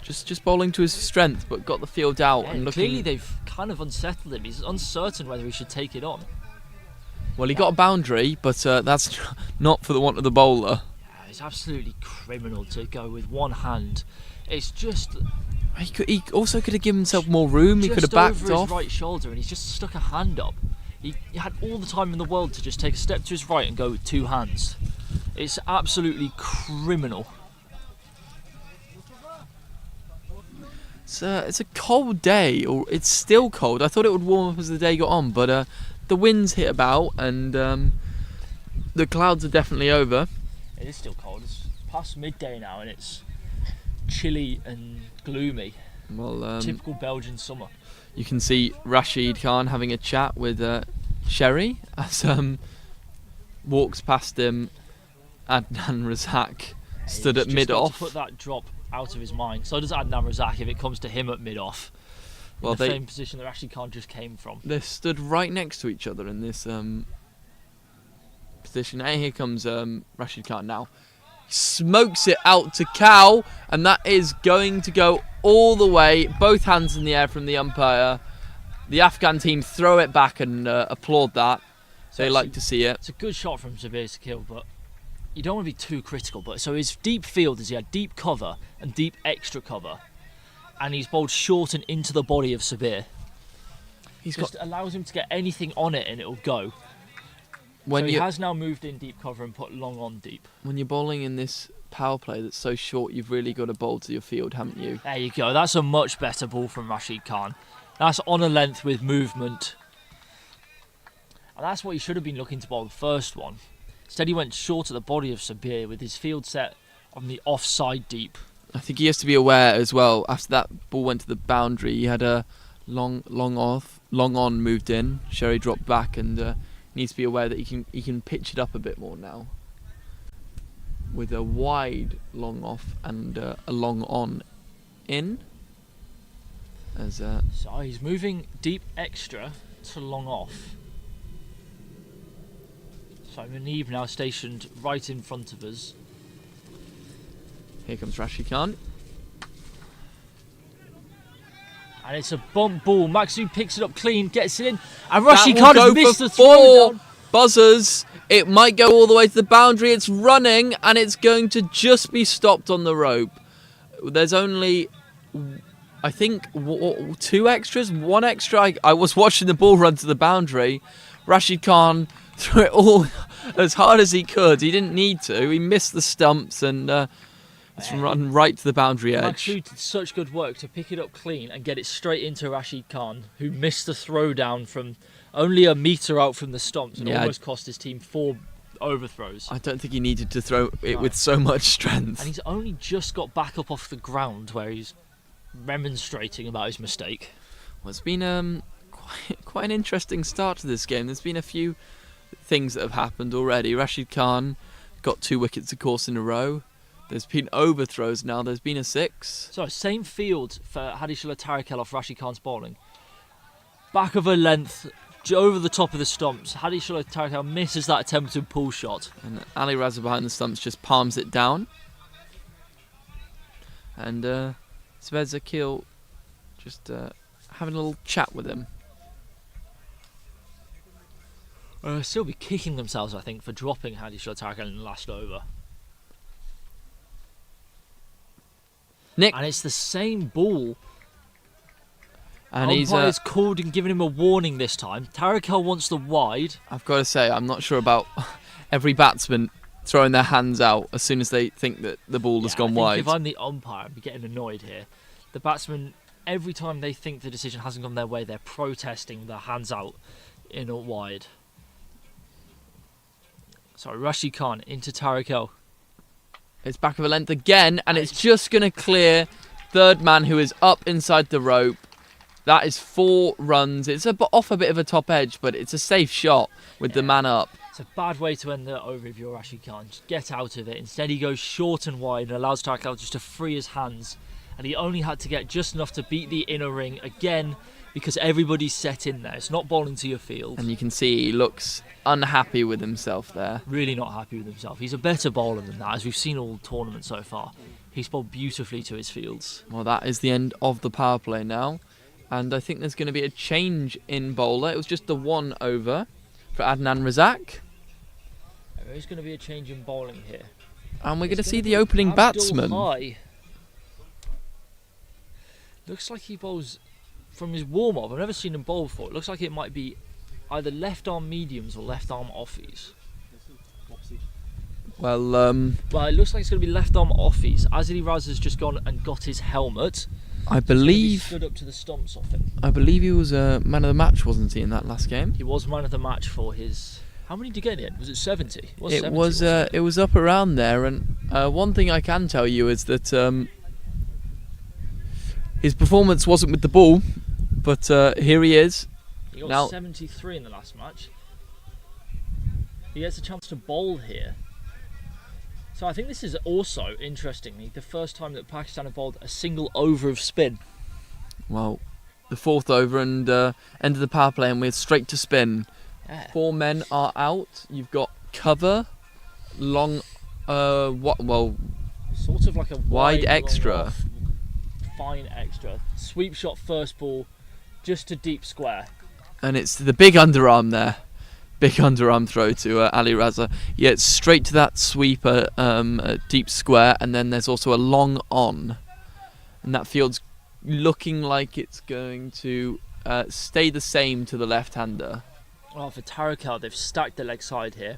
Just bowling to his strength, but got the field out and looking. Clearly, they've kind of unsettled him. He's uncertain whether he should take it on. Well, he got a boundary, but that's not for the want of the bowler. Yeah, it's absolutely criminal to go with one hand. It's just. He also could have given himself more room. He could have backed over off. His right shoulder, and he's just stuck a hand up. He had all the time in the world to just take a step to his right and go with two hands. It's absolutely criminal. It's a cold day, or it's still cold. I thought it would warm up as the day got on, but the winds hit about, and the clouds are definitely over. It is still cold. It's past midday now, and it's chilly and gloomy. Well, typical Belgian summer. You can see Rashid Khan having a chat with Sherry as walks past him. Adnan Razak stood at mid-off. To put that drop out of his mind. So does Adnan Razak if it comes to him at mid-off. Well, the same position that Rashid Khan just came from. They're stood right next to each other in this position. And here comes Rashid Khan now. He smokes it out to Cow, and that is going to go all the way. Both hands in the air from the umpire. The Afghan team throw it back and applaud that. So they like to see it. It's a good shot from Sabir to kill, but you don't want to be too critical. But so his deep field is he had deep cover and deep extra cover, and he's bowled short and into the body of Sabir. Allows him to get anything on it and it'll go. So he has now moved in deep cover and put long on deep. When you're bowling in this power play that's so short, you've really got to bowl to your field, haven't you? There you go. That's a much better ball from Rashid Khan. That's on a length with movement. And that's what he should have been looking to bowl the first one. Instead he went short at the body of Sabir with his field set on the offside deep. I think he has to be aware as well, after that ball went to the boundary, he had a long on moved in. Sherry dropped back and needs to be aware that he can pitch it up a bit more now. With a wide long off and a long on in. So he's moving deep extra to long off. So Munib now stationed right in front of us. Here comes Rashid Khan. And it's a bump ball. Maxu picks it up clean, gets it in. And Rashid Khan has missed the throw down. Buzzers. It might go all the way to the boundary. It's running and it's going to just be stopped on the rope. There's only, I think, two extras, one extra. I was watching the ball run to the boundary. Rashid Khan threw it all as hard as he could. He didn't need to. He missed the stumps and It's run right to the boundary edge. Maksud did such good work to pick it up clean and get it straight into Rashid Khan, who missed the throw down from only a metre out from the stumps and almost cost his team 4 overthrows. I don't think he needed to throw it with so much strength. And he's only just got back up off the ground where he's remonstrating about his mistake. Well, it's been quite an interesting start to this game. There's been a few things that have happened already. Rashid Khan got 2 wickets, of course, in a row. There's been overthrows now. There's been a 6. So, same field for Hadishullah Tarakel off Rashid Khan's bowling. Back of a length, over the top of the stumps. Hadishullah Tarakel misses that attempted pull shot. And Ali Raza behind the stumps just palms it down. And Zved Zakil just having a little chat with him. Still be kicking themselves, I think, for dropping Hadishullah Tarakel in the last over. Nick. And it's the same ball. And umpire's called and given him a warning this time. Tarakel wants the wide. I've got to say, I'm not sure about every batsman throwing their hands out as soon as they think that the ball has gone wide. If I'm the umpire, I'd be getting annoyed here. The batsman, every time they think the decision hasn't gone their way, they're protesting their hands out in a wide. Sorry, Rashid Khan into Tarakel. It's back of a length again, and it's just going to clear third man who is up inside the rope. That is 4 runs. It's off a bit of a top edge, but it's a safe shot with the man up. It's a bad way to end the over if you're Rashid Khan. Just get out of it. Instead, he goes short and wide and allows Tarakel just to free his hands. And he only had to get just enough to beat the inner ring again because everybody's set in there. It's not bowling to your field. And you can see he looks unhappy with himself there. Really not happy with himself. He's a better bowler than that, as we've seen all tournament so far. He's bowled beautifully to his fields. Well, that is the end of the power play now. And I think there's going to be a change in bowler. It was just the 1 over for Adnan Razak. There is going to be a change in bowling here. And we're going to see the opening batsman. High. Looks like he bowls from his warm-up. I've never seen him bowl before. It looks like it might be either left-arm mediums or left-arm offies. Well, it looks like it's going to be left-arm offies. Azili Raz has just gone and got his helmet. I believe stood up to the stumps off him. I believe he was man of the match, wasn't he, in that last game? He was man of the match for his. How many did he get in? Was it 70? It was up around there. And one thing I can tell you is that his performance wasn't with the ball, but here he is. He got now 73 in the last match. He gets a chance to bowl here. So I think this is also, interestingly, the first time that Pakistan have bowled a single over of spin. Well, the 4th over and end of the power play, and we're straight to spin. Yeah. 4 men are out. You've got cover, long, sort of like a wide extra, off, fine extra, sweep shot first ball, just to deep square. And it's the big underarm there. Big underarm throw to Ali Raza. Yeah, it's straight to that sweeper, deep square, and then there's also a long on. And that field's looking like it's going to stay the same to the left-hander. Well, for Tarakel, they've stacked the leg side here.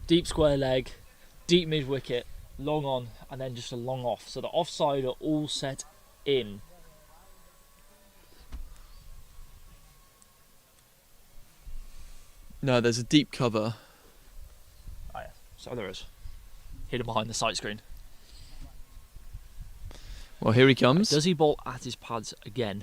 Deep square leg, deep mid-wicket, long on, and then just a long off. So the offside are all set in. No, there's a deep cover. Oh yeah, so there is. Hidden behind the sight screen. Well, here he comes. Does he bowl at his pads again?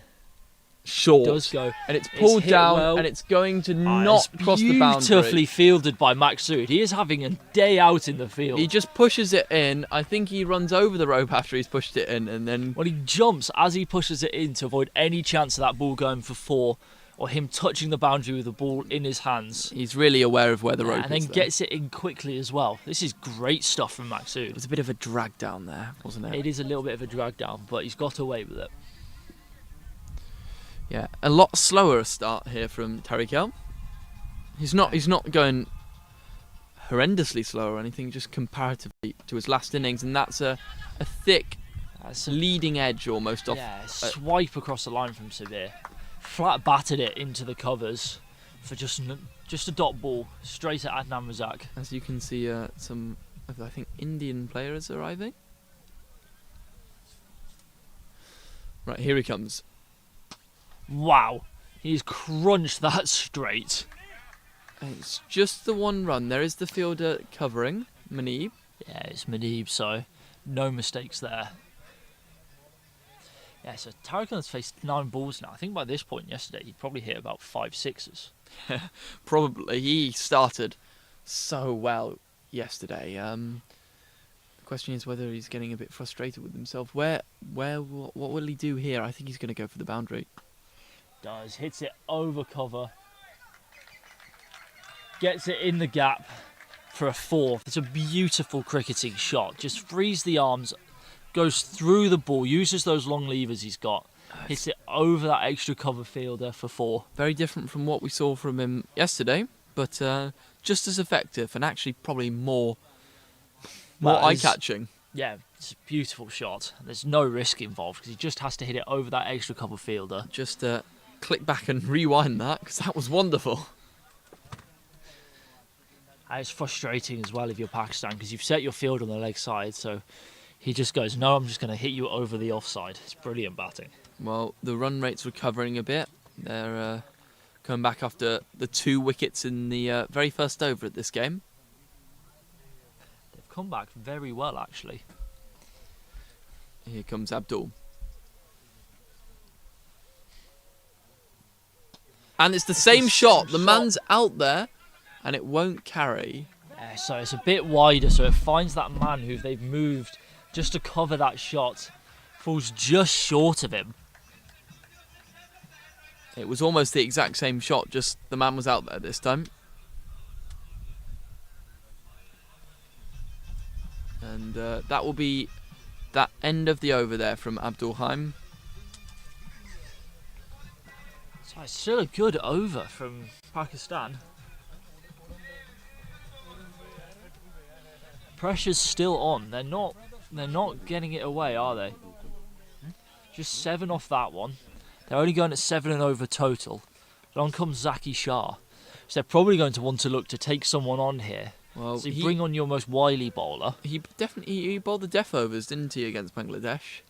Short. Does go. And it's pulled down, well. and it's going to not cross the boundary. Beautifully fielded by Maksud. He is having a day out in the field. He just pushes it in. I think he runs over the rope after he's pushed it in, and then... Well, he jumps as he pushes it in to avoid any chance of that ball going for 4 or him touching the boundary with the ball in his hands. He's really aware of where the rope is. And then gets it in quickly as well. This is great stuff from Maksud. It was a bit of a drag down there, wasn't it? It is a little bit of a drag down, but he's got away with it. Yeah, a lot slower start here from Tarakel. He's not going horrendously slow or anything, just comparatively to his last innings, and that's a thick leading edge almost off. Yeah, swipe across the line from Sabir. Flat battered it into the covers for just a dot ball straight at Adnan Razak. As you can see, some of, I think, Indian players arriving. Right, here he comes. Wow, he's crunched that straight. And it's just the one run. There is the fielder covering, Manib. Yeah, it's Manib, so no mistakes there. Yeah, so Tarakan's faced 9 balls now. I think by this point yesterday, he'd probably hit about 5 Probably. He started so well yesterday. The question is whether he's getting a bit frustrated with himself. What will he do here? I think he's going to go for the boundary. Does, hits it over cover. Gets it in the gap for a 4. It's a beautiful cricketing shot. Just frees the arms, goes through the ball, uses those long levers he's got, hits it over that extra cover fielder for 4. Very different from what we saw from him yesterday, but just as effective and actually probably more eye-catching. Yeah, it's a beautiful shot. There's no risk involved because he just has to hit it over that extra cover fielder. Just click back and rewind that because that was wonderful. And it's frustrating as well if you're Pakistan because you've set your field on the leg side, so he just goes, no, I'm just going to hit you over the offside. It's brilliant batting. Well, the run rate's recovering a bit. They're coming back after the 2 wickets in the very first over at this game. They've come back very well, actually. Here comes Abdul. And it's the same shot. The man's out there, and it won't carry. So it's a bit wider, so it finds that man who they've moved just to cover that shot. Falls just short of him. It was almost the exact same shot, just the man was out there this time. And that will be that end of the over there from Abdul Haim. So it's still a good over from Pakistan. Pressure's still on. They're not getting it away, are they? Just 7 off that one. They're only going at 7 and over total. And on comes Zaki Shah. So they're probably going to want to look to take someone on here. Well, so you bring on your most wily bowler. He bowled the death overs, didn't he, against Bangladesh?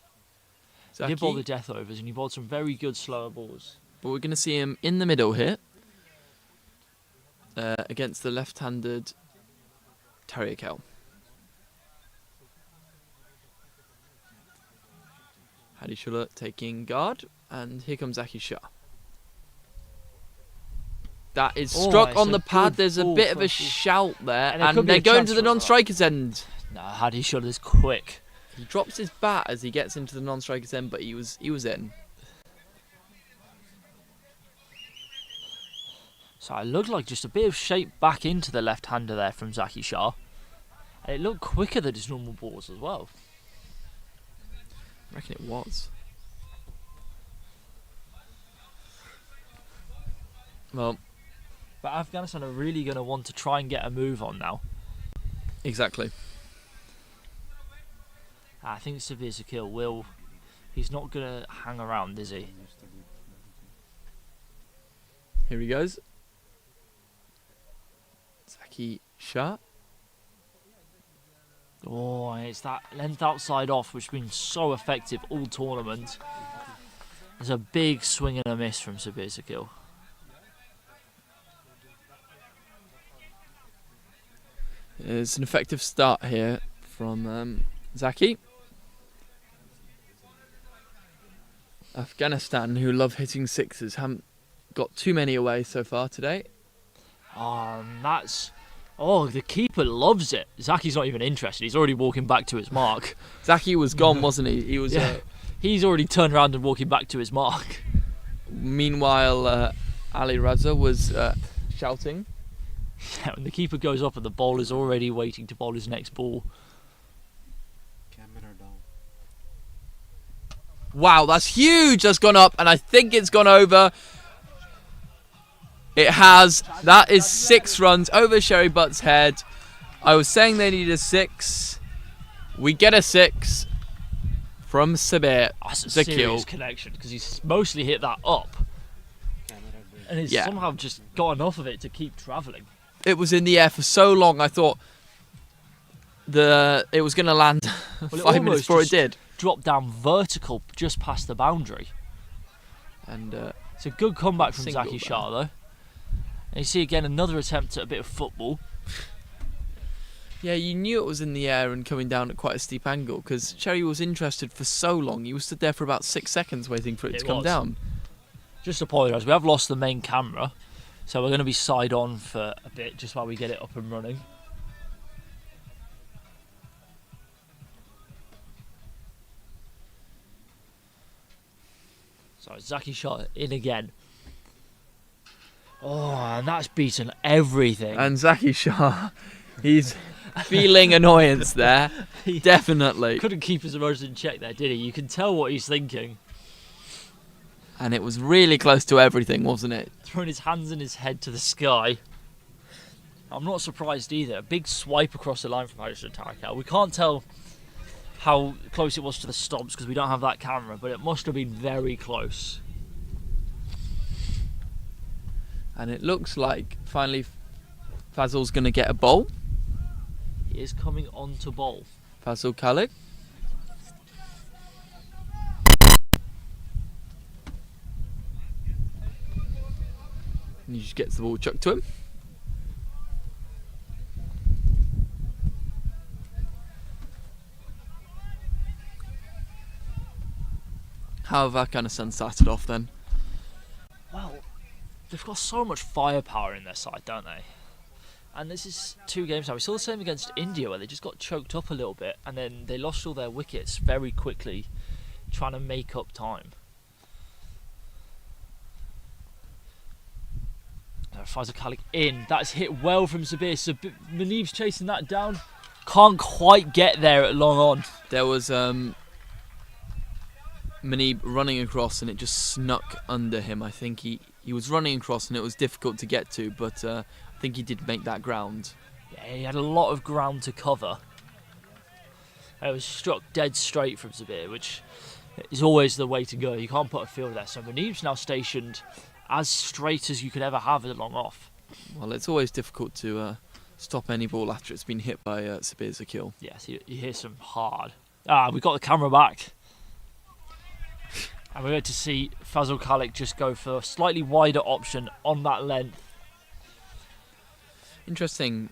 He did bowl the death overs and he bowled some very good slower balls. But we're going to see him in the middle here against the left-handed Tariq. Hadi Shullah taking guard, and here comes Zaki Shah. That is struck on the pad. There's a bit of a shout there, and they're going to the non-striker's end. No, Hadi Shullah is quick. He drops his bat as he gets into the non-striker's end, but he was in. So it looked like just a bit of shape back into the left-hander there from Zaki Shah. And it looked quicker than his normal balls as well. I reckon it was. Well, but Afghanistan are really going to want to try and get a move on now. Exactly. I think Sabir Zakil will. He's not going to hang around, is he? Here he goes. Zaki Shah. Oh, and it's that length outside off which has been so effective all tournament. There's a big swing and a miss from Sabir Zakil. It's an effective start here from Zaki. Afghanistan, who love hitting sixes, haven't got too many away so far today. The keeper loves it. Zaki's not even interested. He's already walking back to his mark. Zaki was gone, wasn't he? He was. Yeah. He's already turned around and walking back to his mark. Meanwhile, Ali Raza was shouting. Yeah, when the keeper goes up and the bowler's already waiting to bowl his next ball. Camera down. Wow, that's huge. That's gone up, and I think it's gone over. It has. That is 6 runs over Sherry Butt's head. I was saying they needed a 6. We get a 6 from Sabir. That's a serious connection because he's mostly hit that up. And he's somehow just got enough of it to keep travelling. It was in the air for so long, I thought it was going to land 5 minutes before it did. dropped down vertical just past the boundary. And It's a good comeback from Single Zaki there. Shah though. And you see again another attempt at a bit of football. yeah, you knew it was in the air and coming down at quite a steep angle because Cherry was interested for so long. He was stood there for about 6 seconds waiting for it It to come was. down. Just apologise, we have lost the main camera, so we're going to be side on for a bit just while we get it up and running. So Zaki Shah in again. Oh, and that's beaten everything. And Zaki Shah, he's feeling annoyance there. He Definitely. couldn't keep his emotions in check there, did he? You can tell what he's thinking. And it was really close to everything, wasn't it? Throwing his hands and his head to the sky. I'm not surprised either. A big swipe across the line from Hajj Taraka. We can't tell how close it was to the stumps because we don't have that camera, but it must have been very close. And it looks like finally Fazl's going to get a bowl. He is coming on to bowl. Fazl Kalik. And he just gets the ball chucked to him. How have Afghanistan started off then? Well, they've got so much firepower in their side, don't they? And this is 2 games now. We saw the same against India where they just got choked up a little bit and then they lost all their wickets very quickly, trying to make up time. Faisal Kalik in. That's hit well from Zabir. Muneeb's chasing that down. Can't quite get there at long on. There was Muneeb running across and it just snuck under him. I think he was running across and it was difficult to get to, but I think he did make that ground. Yeah, he had a lot of ground to cover. It was struck dead straight from Zabir, which is always the way to go. You can't put a field there. So Muneeb's now stationed as straight as you could ever have it long off. Well, it's always difficult to stop any ball after it's been hit by Sabir Zakil. Yes, you hear some hard. We got the camera back. And we're going to see Fazl Kalik just go for a slightly wider option on that length. Interesting.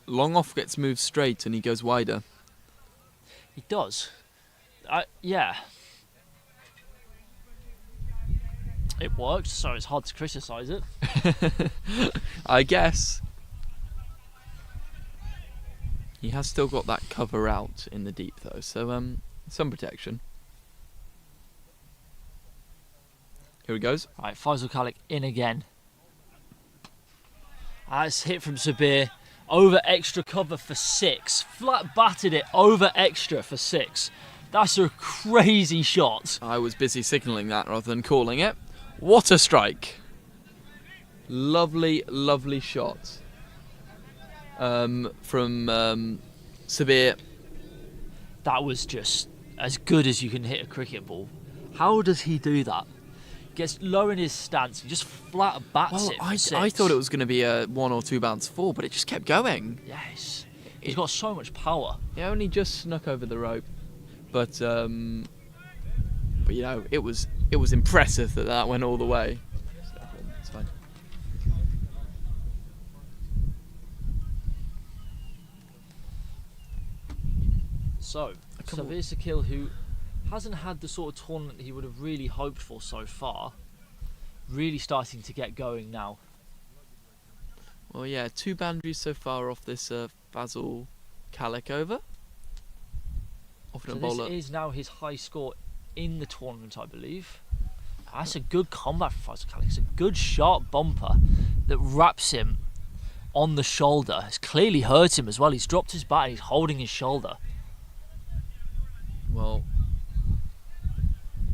Long off gets moved straight and he goes wider. He does. Yeah. It worked, so it's hard to criticise it. I guess. He has still got that cover out in the deep though, so some protection. Here he goes. Right, Faisal Kalik in again. That's hit from Sabir. Over extra cover for 6. Flat batted it over extra for 6. That's a crazy shot. I was busy signalling that rather than calling it. What a strike. Lovely, lovely shot. From Sabir. That was just as good as you can hit a cricket ball. How does he do that? Gets low in his stance, he just flat bats Well, it for I 6. thought it was going to be a 1 or 2 bounce 4, but it just kept going. Yes. He's got so much power. He only just snuck over the rope, but you know, it was impressive that went all the way. So, it's fine. So, Sabir Sakil, who hasn't had the sort of tournament he would have really hoped for so far, really starting to get going now. Well, yeah, 2 boundaries so far off this Fazl Kalik over. Off So a this bowler. is now his high score in the tournament, I believe. That's a good combat for Faisal Kalik. It's a good sharp bumper that wraps him on the shoulder. It's clearly hurt him as well. He's dropped his bat and he's holding his shoulder. Well,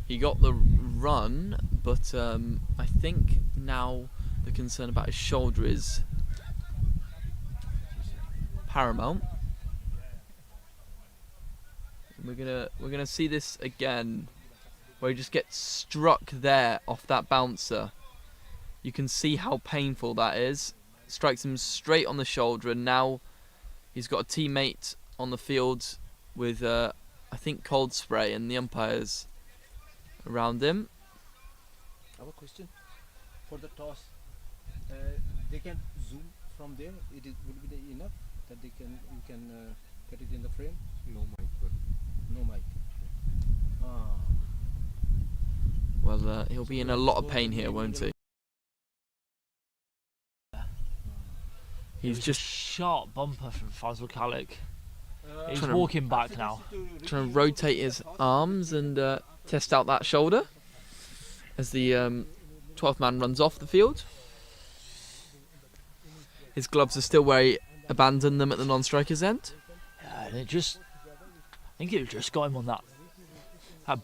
he got the run, but I think now the concern about his shoulder is paramount. And we're gonna see this again, where he just gets struck there off that bouncer. You can see how painful that is. Strikes him straight on the shoulder, and now he's got a teammate on the field with I think, cold spray, and the umpires around him. I have a question for the toss. They can zoom from there. It is would be enough that you can get it in the frame. No mic, but No mic. Ah. Well, he'll be in a lot of pain here, won't he? He's just sharp bumper from Fazal Kalik. He's Trying to- walking back now. trying to rotate his arms and test out that shoulder as the 12th man runs off the field. His gloves are still where he abandoned them at the non-striker's end. Yeah, and I think it just got him on that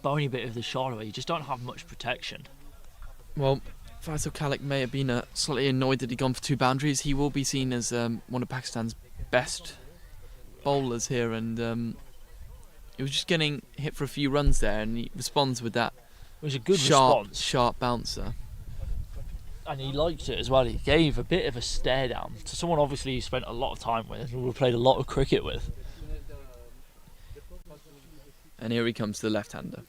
bony bit of the shoulder where you just don't have much protection. Well, Faisal Kalik may have been slightly annoyed that he'd gone for 2 boundaries. He will be seen as one of Pakistan's best bowlers here, and he was just getting hit for a few runs there, and he responds with that It was a good sharp, response. sharp bouncer. And he liked it as well. He gave a bit of a stare down to someone obviously he spent a lot of time with and we played a lot of cricket with. And here he comes to the left-hander.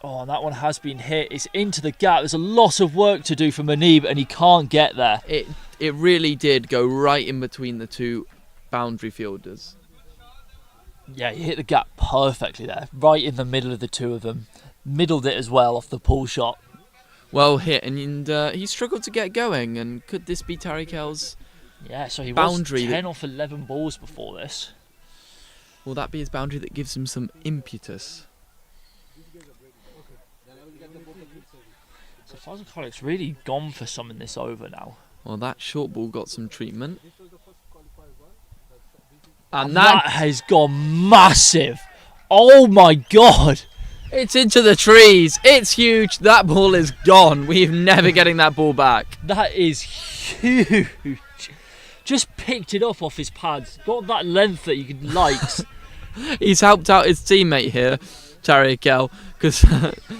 Oh, and that one has been hit. It's into the gap. There's a lot of work to do for Muneeb and he can't get there. It really did go right in between the 2 boundary fielders. Yeah, he hit the gap perfectly there. Right in the middle of the 2 of them. Middled it as well off the pull shot. Well hit, and he struggled to get going. And could this be Tariq L's? Yeah, so he Boundary was that- 10 off 11 balls before this. Will that be his boundary that gives him some impetus? So Fazal Kalik's really gone for some in this over now. Well, that short ball got some treatment. And that has gone massive. Oh my god. It's into the trees. It's huge. That ball is gone. We're never getting that ball back. That is huge. Just picked it up off his pads. Got that length that you could like. He's helped out his teammate here, Tariq L, because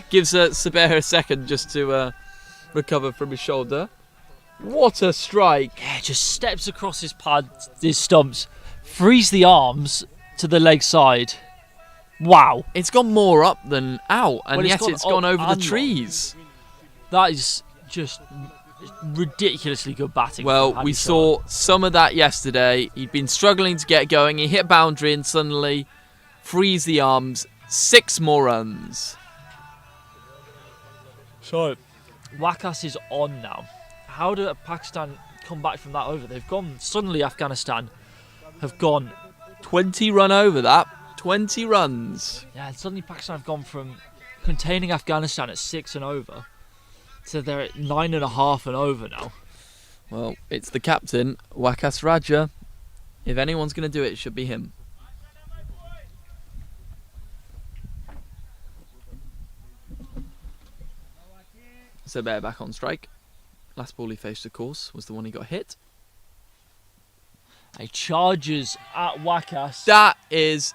gives Sabir a second just to recover from his shoulder. What a strike. Yeah, just steps across his pads, his stumps, frees the arms to the leg side. Wow. It's gone more up than out, and Well, yet it's gone up over the and trees. That is just ridiculously good batting. Well, from we Hadi saw some of that yesterday. He'd been struggling to get going. He hit boundary and suddenly frees the arms. 6 more runs. So, Wakas is on now. How did Pakistan come back from that over? They've gone, suddenly Afghanistan have gone, 20 run over that. 20 runs. yeah, and suddenly Pakistan have gone from containing Afghanistan at 6 and over to they're at 9.5 and over now. Well, it's the captain, Wakas Raja. If anyone's going to do it, it should be him. So Bear back on strike. Last ball he faced, of course, was the one he got hit. He charges at Wakas. That is...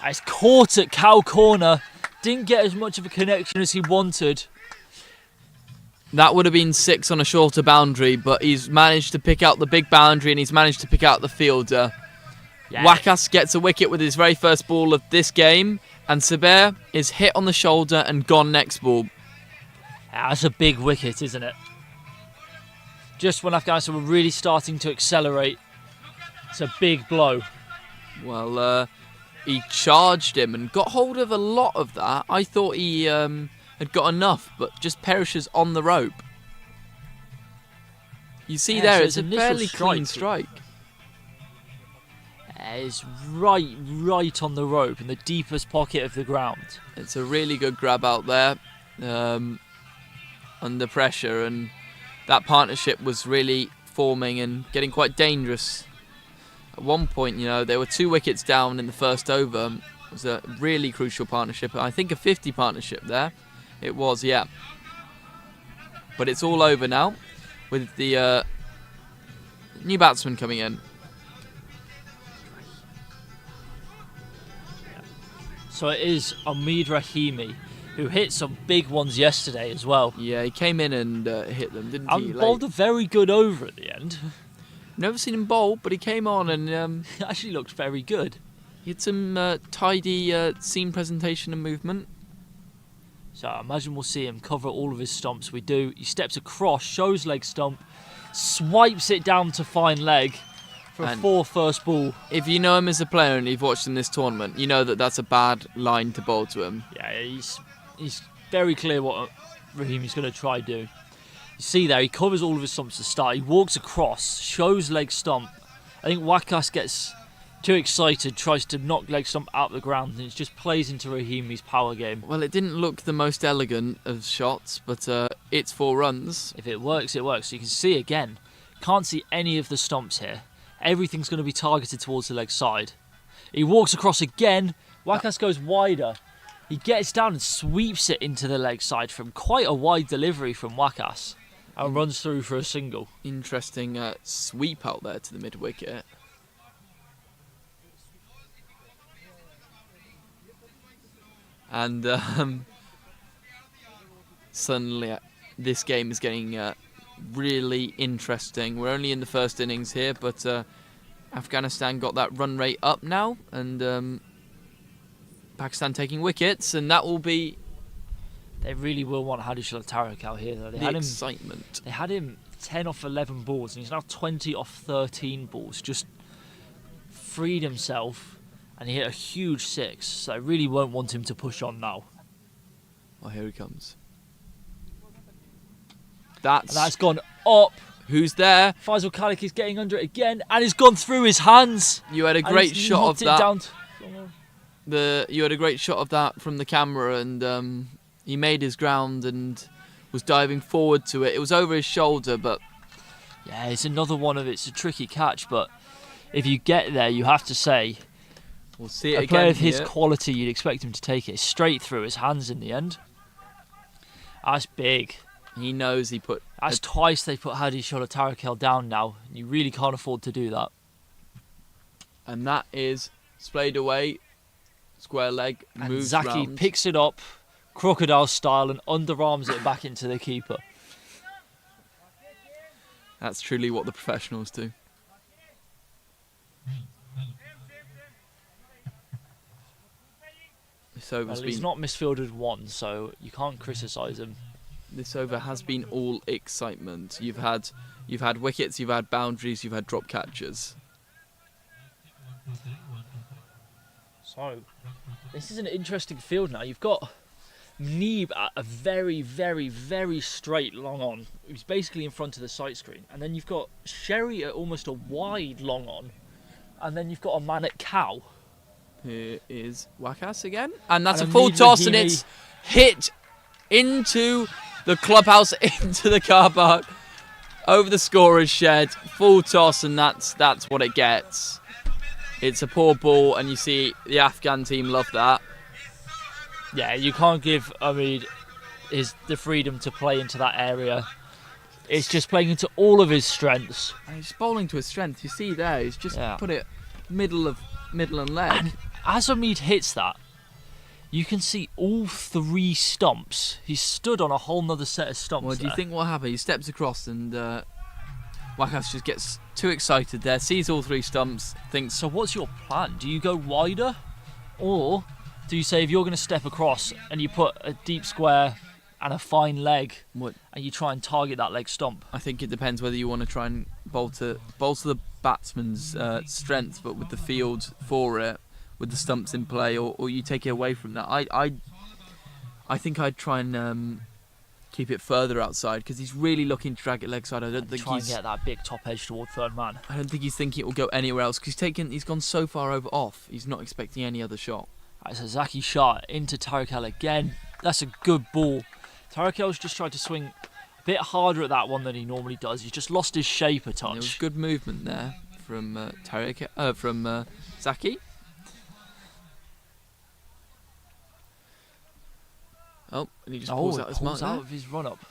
It's caught at cow corner. Didn't get as much of a connection as he wanted. That would have been 6 on a shorter boundary, but he's managed to pick out the big boundary and he's managed to pick out the fielder. Yeah. Wakas gets a wicket with his very first ball of this game, and Sabir is hit on the shoulder and gone next ball. That's a big wicket, isn't it? Just when Afghanistan were really starting to accelerate. It's a big blow. Well, he charged him and got hold of a lot of that. I thought he had got enough, but just perishes on the rope. You see Yeah, there, so it's a his initial fairly clean strike- strike. It's right on the rope in the deepest pocket of the ground. It's a really good grab out there, under pressure, and that partnership was really forming and getting quite dangerous. At one point, you know, they were 2 wickets down in the first over. It was a really crucial partnership. I think a 50 partnership there. It was, yeah. But it's all over now with the new batsman coming in. So it is Omid Rahimi, who hit some big ones yesterday as well. Yeah, he came in and hit them, didn't he? And bowled a very good over at the end. Never seen him bowl, but he came on and He actually looked very good. He had some tidy scene presentation and movement. So I imagine we'll see him cover all of his stumps. We do. He steps across, shows leg stump, swipes it down to fine leg for a And 4 first ball. If you know him as a player and you've watched him this tournament, you know that that's a bad line to bowl to him. Yeah, he's very clear what Rahimi's going to try do. You see there, he covers all of his stumps to start. He walks across, shows leg stump. I think Wakas gets too excited, tries to knock leg stump out the ground, and it just plays into Rahimi's power game. Well, it didn't look the most elegant of shots, but it's 4 runs. If it works, it works. You can see again, can't see any of the stumps here. Everything's going to be targeted towards the leg side. He walks across again. Wakas goes wider. He gets down and sweeps it into the leg side from quite a wide delivery from Wakas and runs through for a single. Interesting sweep out there to the mid wicket. And suddenly this game is getting really interesting. We're only in the first innings here, but Afghanistan got that run rate up now, and Pakistan taking wickets, and that will be They really will want Hadi Tarak out here, though. the excitement. They had him 10 off 11 balls, and he's now 20 off 13 balls. Just freed himself, and he hit a huge 6. So I really won't want him to push on now. Oh, here he comes. And that's gone up. Who's there? Faisal Khalik is getting under it again, and it's gone through his hands. You had a And great he's shot knocked of it that. down You had a great shot of that from the camera, and he made his ground and was diving forward to it. It was over his shoulder, but Yeah, it's another one of it's a tricky catch, but if you get there, you have to say we'll see it a player again of his here. quality, you'd expect him to take it straight through his hands in the end. That's big. He knows he put. That's twice they put Hadi Tarak down now. You really can't afford to do that. And that is splayed away. Square leg And moves Zaki round. picks it up, crocodile style, and underarms it back into the keeper. That's truly what the professionals do. This over's Well, he's been, not misfielded one, so you can't criticise him. this over has been all excitement. You've had wickets, you've had boundaries, you've had drop catches. So, this is an interesting field now. You've got Neeb at a very, very, very straight long on. He's basically in front of the sight screen. And then you've got Sherry at almost a wide long on. And then you've got a man at cow. Here is Wakas again. And that's And a full Amid toss, and Rahimi. it's hit into the clubhouse, into the car park, over the scorer's shed. Full toss, and that's what it gets. It's a poor ball, and you see the Afghan team love that. Yeah, you can't give Amid the freedom to play into that area. It's just playing into all of his strengths. And he's bowling to his strength. You see there, he's just Yeah. put it middle and leg. And as Amid hits that, you can see all 3 stumps. He's stood on a whole nother set of stumps. Well, do you there. think what happened? He steps across, and Wakas just gets too excited there, sees all 3 stumps, thinks, So what's your plan? Do you go wider? Or do you say if you're going to step across and you put a deep square and a fine leg what? and you try and target that leg stump? I think it depends whether you want to try and bowl to the batsman's strength, but with the field for it, with the stumps in play, or you take it away from that. I think I'd try and keep it further outside, because he's really looking to drag it leg side. I don't think Try and he's. get that big top edge toward third man. I don't think he's thinking it will go anywhere else, because he's gone so far over off. He's not expecting any other shot. Right, so Zaki shot into Tariq again. That's a good ball. Tariq just tried to swing a bit harder at that one than he normally does. He's just lost his shape a There was touch. good movement there from Zaki. Oh, and he just pulls out his mark there. out of his run up.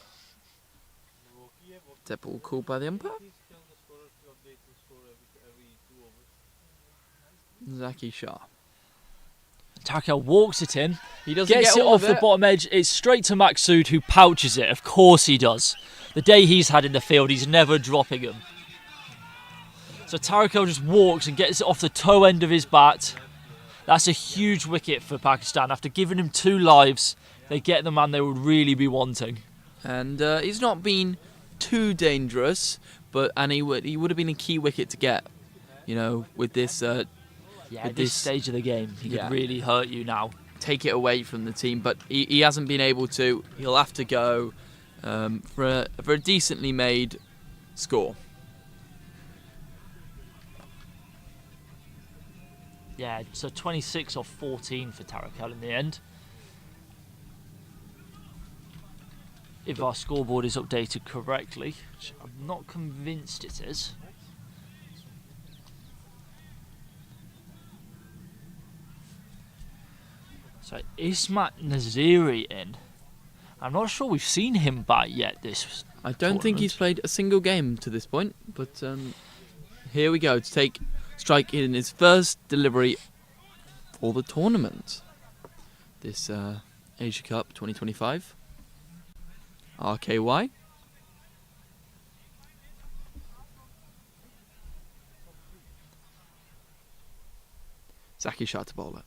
That ball called by the umpire. Zaki Shah. Tariq walks it in. He doesn't Gets get it all off of the bottom edge. It's straight to Maqsood, who pouches it. Of course he does. The day he's had in the field, he's never dropping him. So Tariq just walks and gets it off the toe end of his bat. That's a huge wicket for Pakistan. After giving him 2 lives, they get the man they would really be wanting. And he's not been too dangerous, and he would have been a key wicket to get. With this. At this stage of the game, he could really hurt you now. Take it away from the team, but he hasn't been able to. He'll have to go for a decently made score. Yeah, so 26 off 14 for Tarakel in the end. If our scoreboard is updated correctly, which I'm not convinced it is. So Ismat Naziri in. I'm not sure we've seen him bat yet this I don't think he's played a single game to this point, but here we go to take strike in his first delivery for the tournament. This Asia Cup 2025. RKY. Zaki shot to bowl it.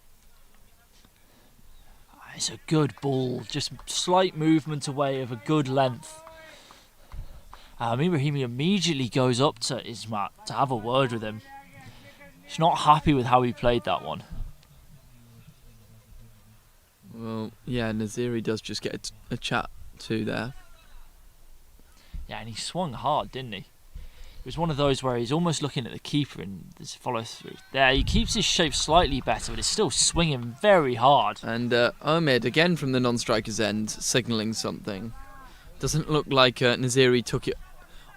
It's a good ball, just slight movement away of a good length. Amir Rahimi immediately goes up to Ismat to have a word with him. He's not happy with how he played that one. Well, yeah, Naziri does just get a chat to there. Yeah, and he swung hard, didn't he? It was one of those where he's almost looking at the keeper and there's follow through. There, he keeps his shape slightly better, but it's still swinging very hard. And Omid, again from the non-striker's end, signalling something. Doesn't look like Naziri took it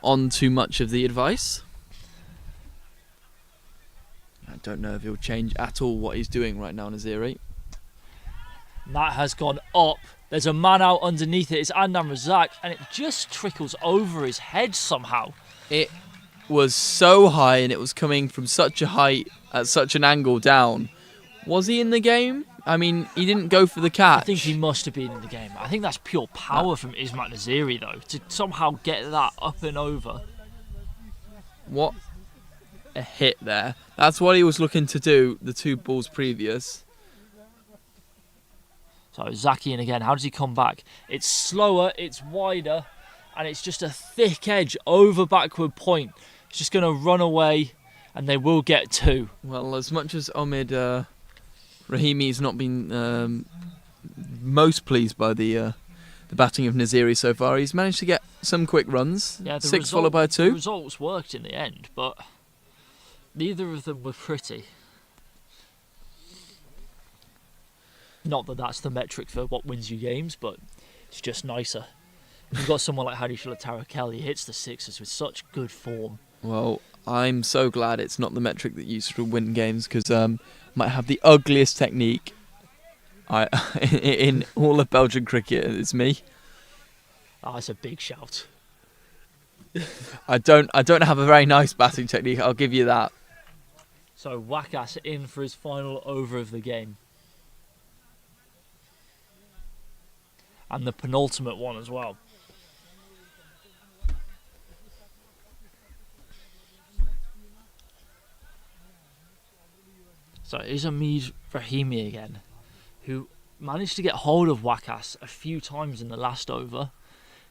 on too much of the advice. I don't know if he'll change at all what he's doing right now, Naziri. And that has gone up. There's a man out underneath it. It's Adnan Razak, and it just trickles over his head somehow. It was so high, and it was coming from such a height at such an angle down. Was he in the game? I mean, he didn't go for the catch. I think he must have been in the game. I think that's pure power from Ismat Naziri, though, to somehow get that up and over. What a hit there. That's what he was looking to do the 2 balls previous. So Zaki in again. How does he come back? It's slower, it's wider, and it's just a thick edge over backward point. It's just going to run away, and they will get 2. Well, as much as Omid Rahimi's not been most pleased by the batting of Naziri so far, he's managed to get some quick runs. Yeah, 6 followed by 2. The results worked in the end, but neither of them were pretty. Not that that's the metric for what wins you games, but it's just nicer. You've got someone like Hadishala Tarakel, he hits the sixes with such good form. Well, I'm so glad it's not the metric that used to win games, because might have the ugliest technique in all of Belgian cricket. It's me. Ah, it's a big shout. I don't have a very nice batting technique, I'll give you that. So Wakas in for his final over of the game. And the penultimate one as well. So it is Amir Rahimi again, who managed to get hold of Wakas a few times in the last over.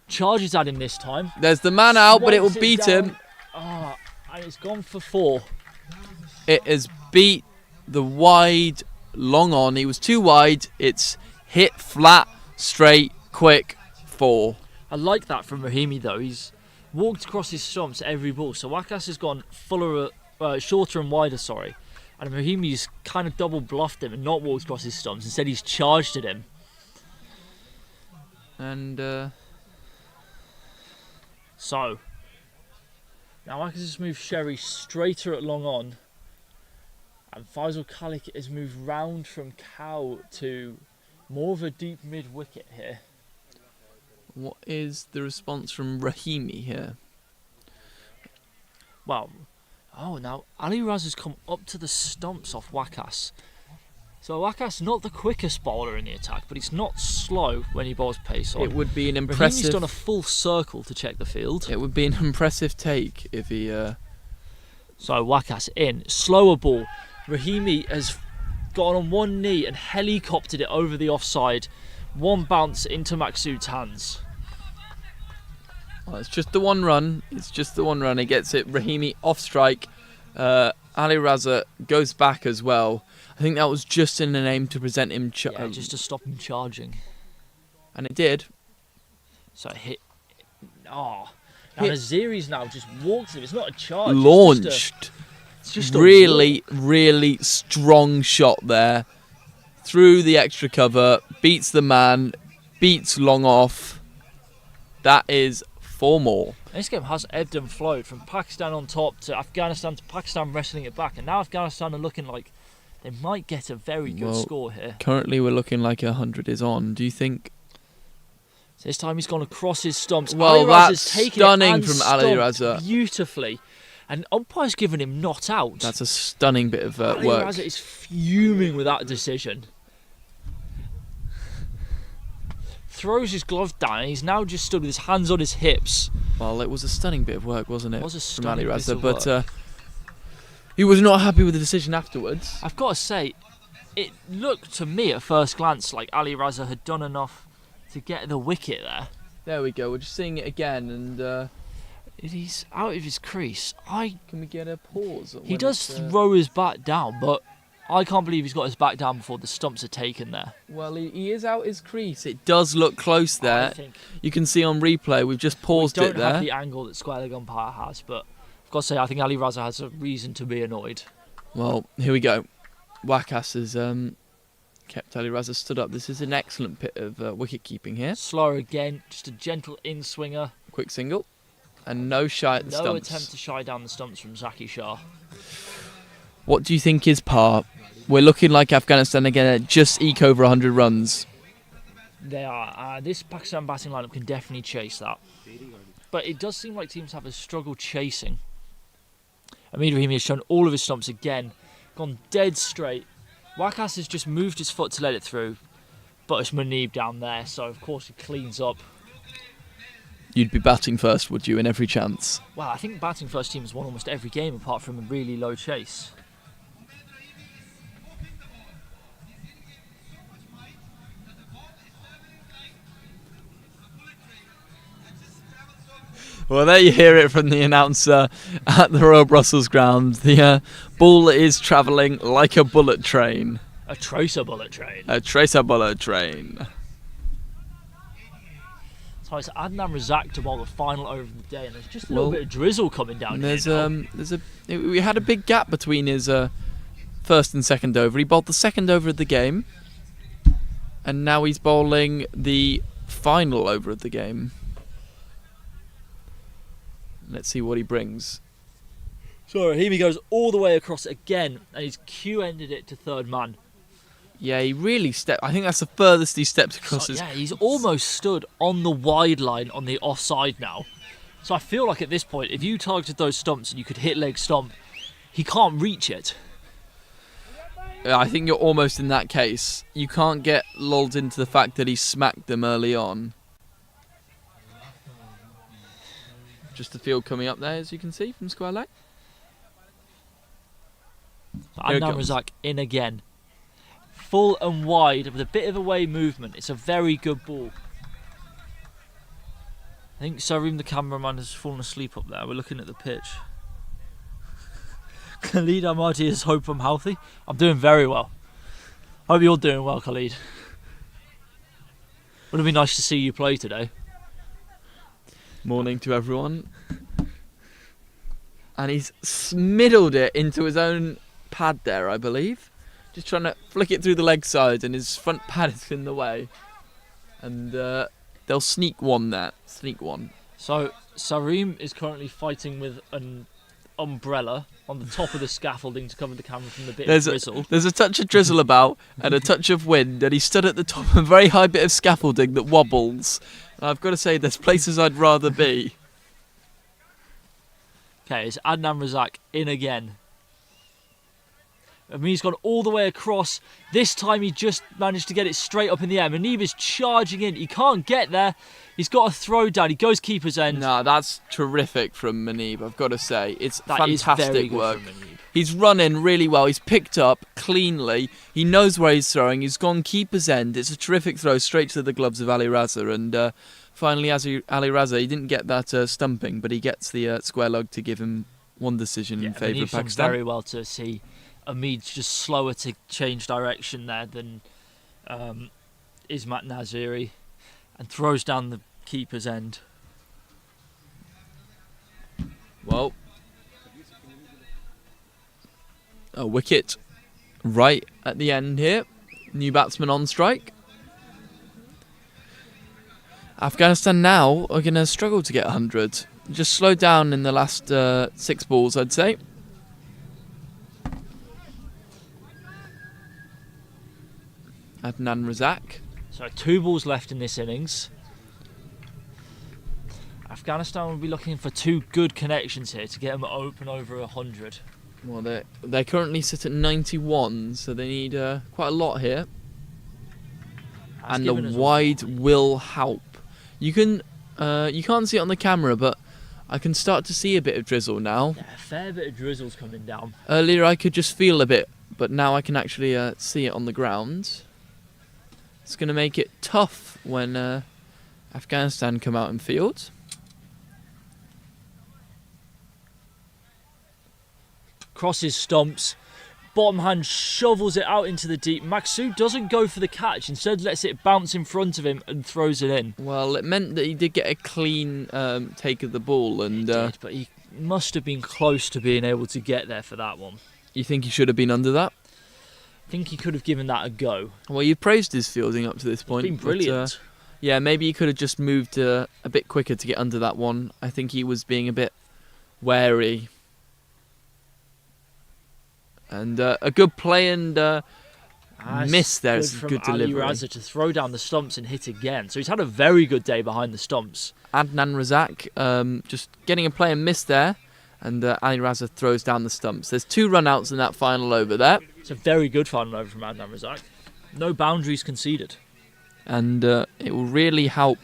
Charges at him this time. There's the man out, but it will Swats beat down. him. Ah, and it's gone for 4. It has beat the wide long on. He was too wide. It's hit flat, straight, quick, 4. I like that from Rahimi though. He's walked across his stumps every ball. So Wakas has gone shorter and wider, sorry. And Rahimi's kind of double bluffed him and not walked across his stumps. Instead he's charged at him. And So now Wakas has moved Sherry straighter at long on. And Faisal Khalik has moved round from cow to more of a deep mid wicket here. what is the response from Rahimi here? Well, now Ali Raz has come up to the stumps off Wakas. So Wakas not the quickest bowler in the attack, but he's not slow when he bowls pace on. It would be an Rahimi's impressive. done a full circle to check the field. It would be an impressive take if he. So Wakas in, slower ball. Rahimi has got on one knee and helicoptered it over the offside. One bounce into Maksud's hands. Well, it's just the one run. It's just the one run. He gets it. Rahimi off strike. Ali Raza goes back as well. I think that was just in an aim to present him. Just to stop him charging. And it did. So it hit. Oh. Now Naziri's now just walks him. It's not a charge. Launched. It's just a really, really strong shot there. Through the extra cover. Beats the man. Beats long off. That is 4 more. This game has ebbed and flowed from Pakistan on top to Afghanistan wrestling it back. And now Afghanistan are looking like they might get a very good score here. Currently we're looking like 100 is on. Do you think... So this time he's gone across his stumps. Well, that's stunning from Ali Raza. Beautifully. And umpire's given him not out. That's a stunning bit of work. Ali Raza is fuming with that decision. Throws his glove down and he's now just stood with his hands on his hips. Well, it was a stunning bit of work, wasn't it? It was a from Ali stunning Raza, bit of but work. he was not happy with the decision afterwards. I've got to say, it looked to me at first glance like Ali Raza had done enough to get the wicket there. There we go. We're just seeing it again, and he's out of his crease. Can we get a pause? He does throw his bat down, but I can't believe he's got his back down before the stumps are taken there. Well, he is out his crease. It does look close there. I think You can see on replay, we've just paused it we don't there. have the angle that square leg umpire has, but I've got to say, I think Ali Raza has a reason to be annoyed. Well, here we go. Wakas has kept Ali Raza stood up. This is an excellent bit of wicket keeping here. Slower again, just a gentle in-swinger. Quick single. And no shy at the No stumps. attempt to shy down the stumps from Zaki Shah. What do you think is par? We're looking like Afghanistan again at just eke over 100 runs. They are. This Pakistan batting lineup can definitely chase that. But it does seem like teams have a struggle chasing. Amid Rahimi has shown all of his stumps again. Gone dead straight. Wakas has just moved his foot to let it through. But it's Muneeb down there, so of course he cleans up. You'd be batting first, would you, in every chance? Well, I think batting first team has won almost every game apart from a really low chase. Well, there you hear it from the announcer at the Royal Brussels ground. The ball is travelling like a bullet train. A tracer bullet train. A tracer bullet train. So it's Adnan Razak to bowl the final over of the day, and there's just a little bit of drizzle coming down here. We had a big gap between his first and second over. He bowled the second over of the game, and now he's bowling the final over of the game. Let's see what he brings. So Rahimi goes all the way across again, and he's Q-ended it to third man. Yeah, he really stepped. I think that's the furthest he stepped across his... Yeah, he's almost stood on the wide line on the offside now. So I feel like at this point, if you targeted those stumps and you could hit leg stump, he can't reach it. I think you're almost in that case. You can't get lulled into the fact that he smacked them early on. Just the field coming up there, as you can see, from square leg. Adnan Razak in again. Full and wide with a bit of away movement. It's a very good ball. I think Sarim, the cameraman, has fallen asleep up there. We're looking at the pitch. Khalid Ahmadi is hope I'm healthy. I'm doing very well. Hope you're doing well, Khalid. Would have been nice to see you play today. Morning to everyone. And he's smiddled it into his own pad there, I believe. Just trying to flick it through the leg side, and his front pad is in the way. And they'll sneak one there. Sneak one. So Sarim is currently fighting with an umbrella on the top of the scaffolding to cover the camera from the bit of drizzle. There's a touch of drizzle about and a touch of wind, and he stood at the top of a very high bit of scaffolding that wobbles. And I've got to say, there's places I'd rather be. Okay, it's Adnan Razak in again. I mean, he's gone all the way across. This time he just managed to get it straight up in the air. Muneeb is charging in. He can't get there. He's got a throw down. He goes keeper's end. No, that's terrific from Muneeb, I've got to say. It's that fantastic is very good work. from Muneeb. He's run in really well. He's picked up cleanly. He knows where he's throwing. He's gone keeper's end. It's a terrific throw straight to the gloves of Ali Raza. And finally, Ali Raza, he didn't get that stumping, but he gets the square lug to give him one decision in favour of Pakistan. Very well to see Amid's just slower to change direction there than Ismat Naziri, and throws down the keeper's end. Well, a wicket right at the end here. New batsman on strike. Afghanistan now are going to struggle to get 100. Just slowed down in the last 6 balls, I'd say. Adnan Razak. So 2 balls left in this innings. Afghanistan will be looking for 2 good connections here to get them open over 100. Well, they currently sit at 91, so they need quite a lot here. And the wide will help. You can't see it on the camera, but I can start to see a bit of drizzle now. Yeah, a fair bit of drizzle's coming down. Earlier I could just feel a bit, but now I can actually see it on the ground. It's going to make it tough when Afghanistan come out in field. Crosses stumps. Bottom hand shovels it out into the deep. Maksud doesn't go for the catch, instead lets it bounce in front of him and throws it in. Well, it meant that he did get a clean take of the ball, and He did, but he must have been close to being able to get there for that one. You think he should have been under that? I think he could have given that a go. Well, you praised his fielding up to this point. It's been brilliant. But, yeah, maybe he could have just moved a bit quicker to get under that one. I think he was being a bit wary. And a good play and miss there. It's a good delivery. Ali Raza to throw down the stumps and hit again. So he's had a very good day behind the stumps. Adnan Razak just getting a play and miss there. And Ali Raza throws down the stumps. There's 2 run-outs in that final over there. It's a very good final over from Adnan Razak. No boundaries conceded. And it will really help.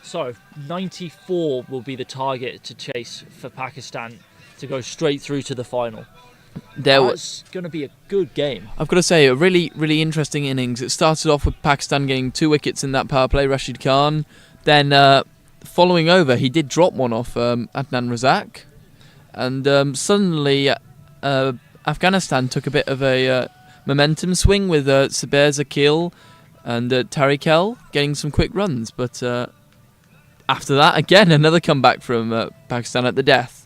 So 94 will be the target to chase for Pakistan to go straight through to the final. That's going to be a good game. I've got to say, a really, really interesting innings. It started off with Pakistan getting 2 wickets in that power play, Rashid Khan. Then following over, he did drop one off Adnan Razak. And suddenly Afghanistan took a bit of a momentum swing with Sabir Zakil and Tariq getting some quick runs. But after that, again, another comeback from Pakistan at the death.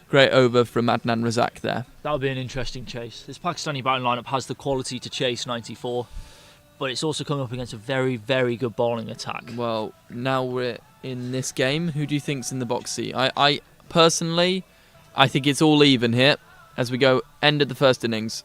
Great over from Adnan Razak there. That'll be an interesting chase. This Pakistani batting lineup has the quality to chase 94, but it's also coming up against a very, very good bowling attack. Well, now we're in this game. Who do you think's in the box seat? I personally, I think it's all even here as we go end of the first innings.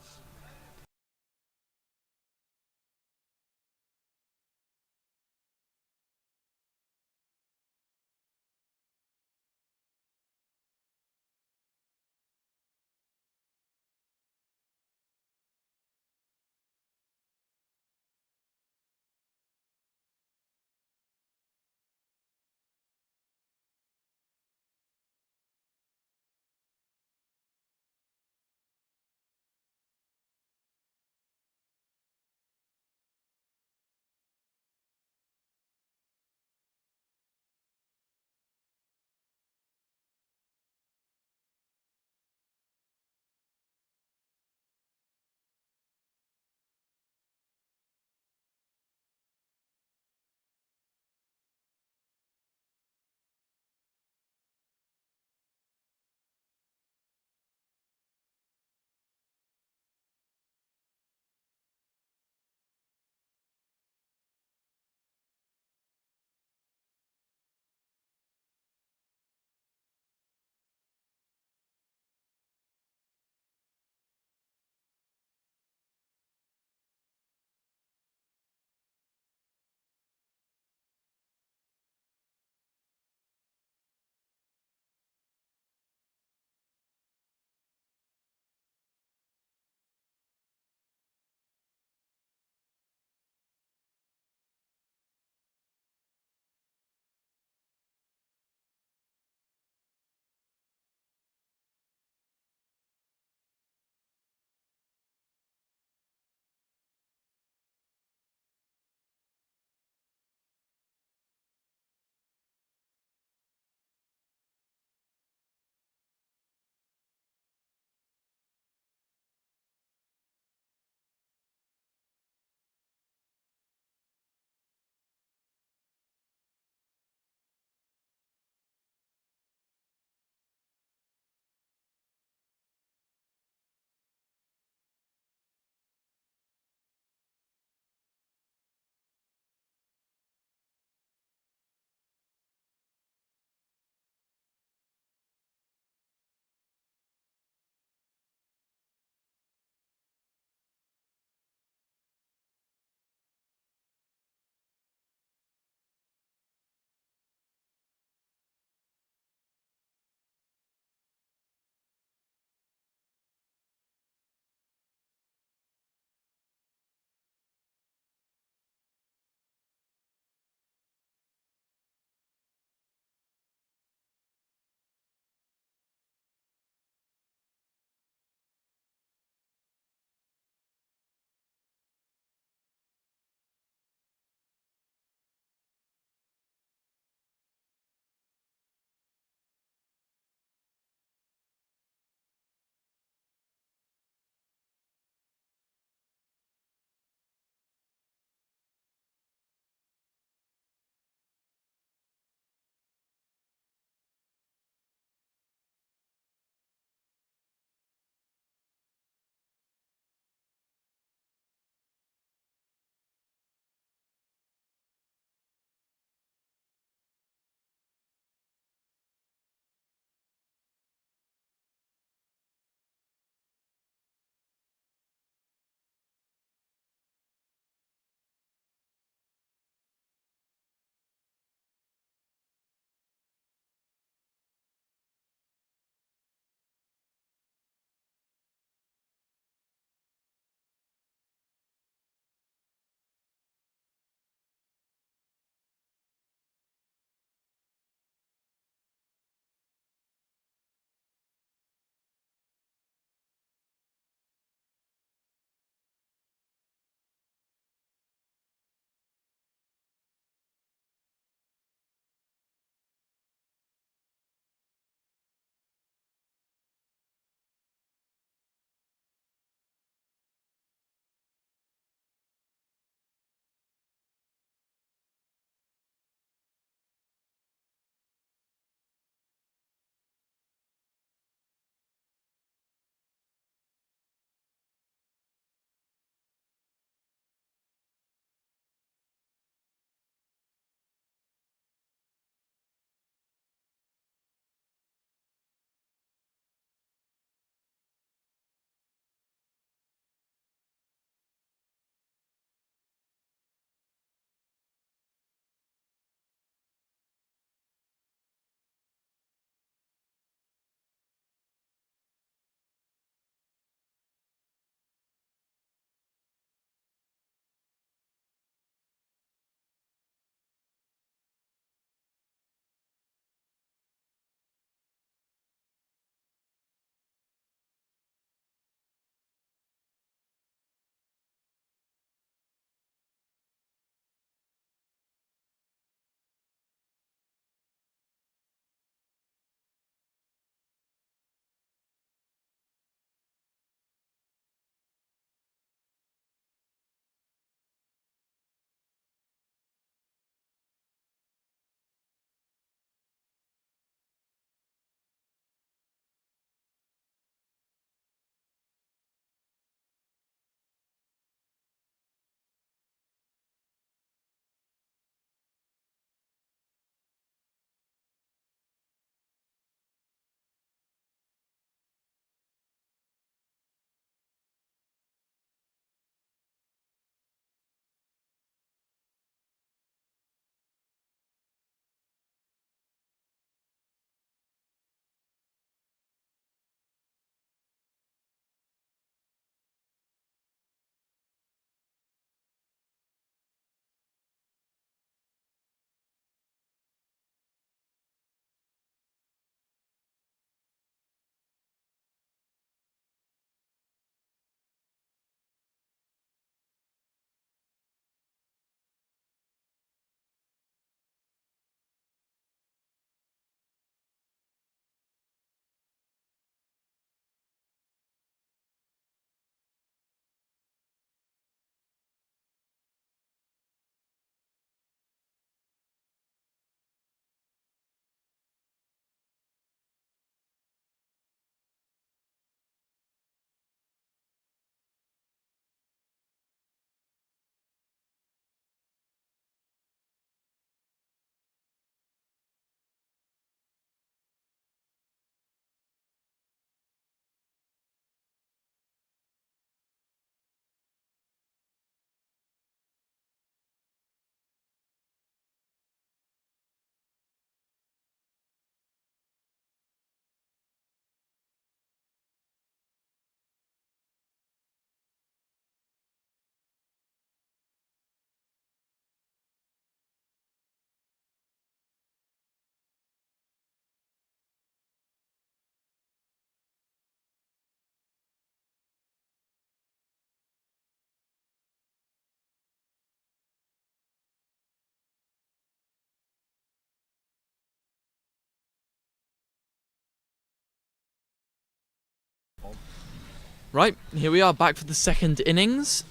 Right, here we are back for the second innings.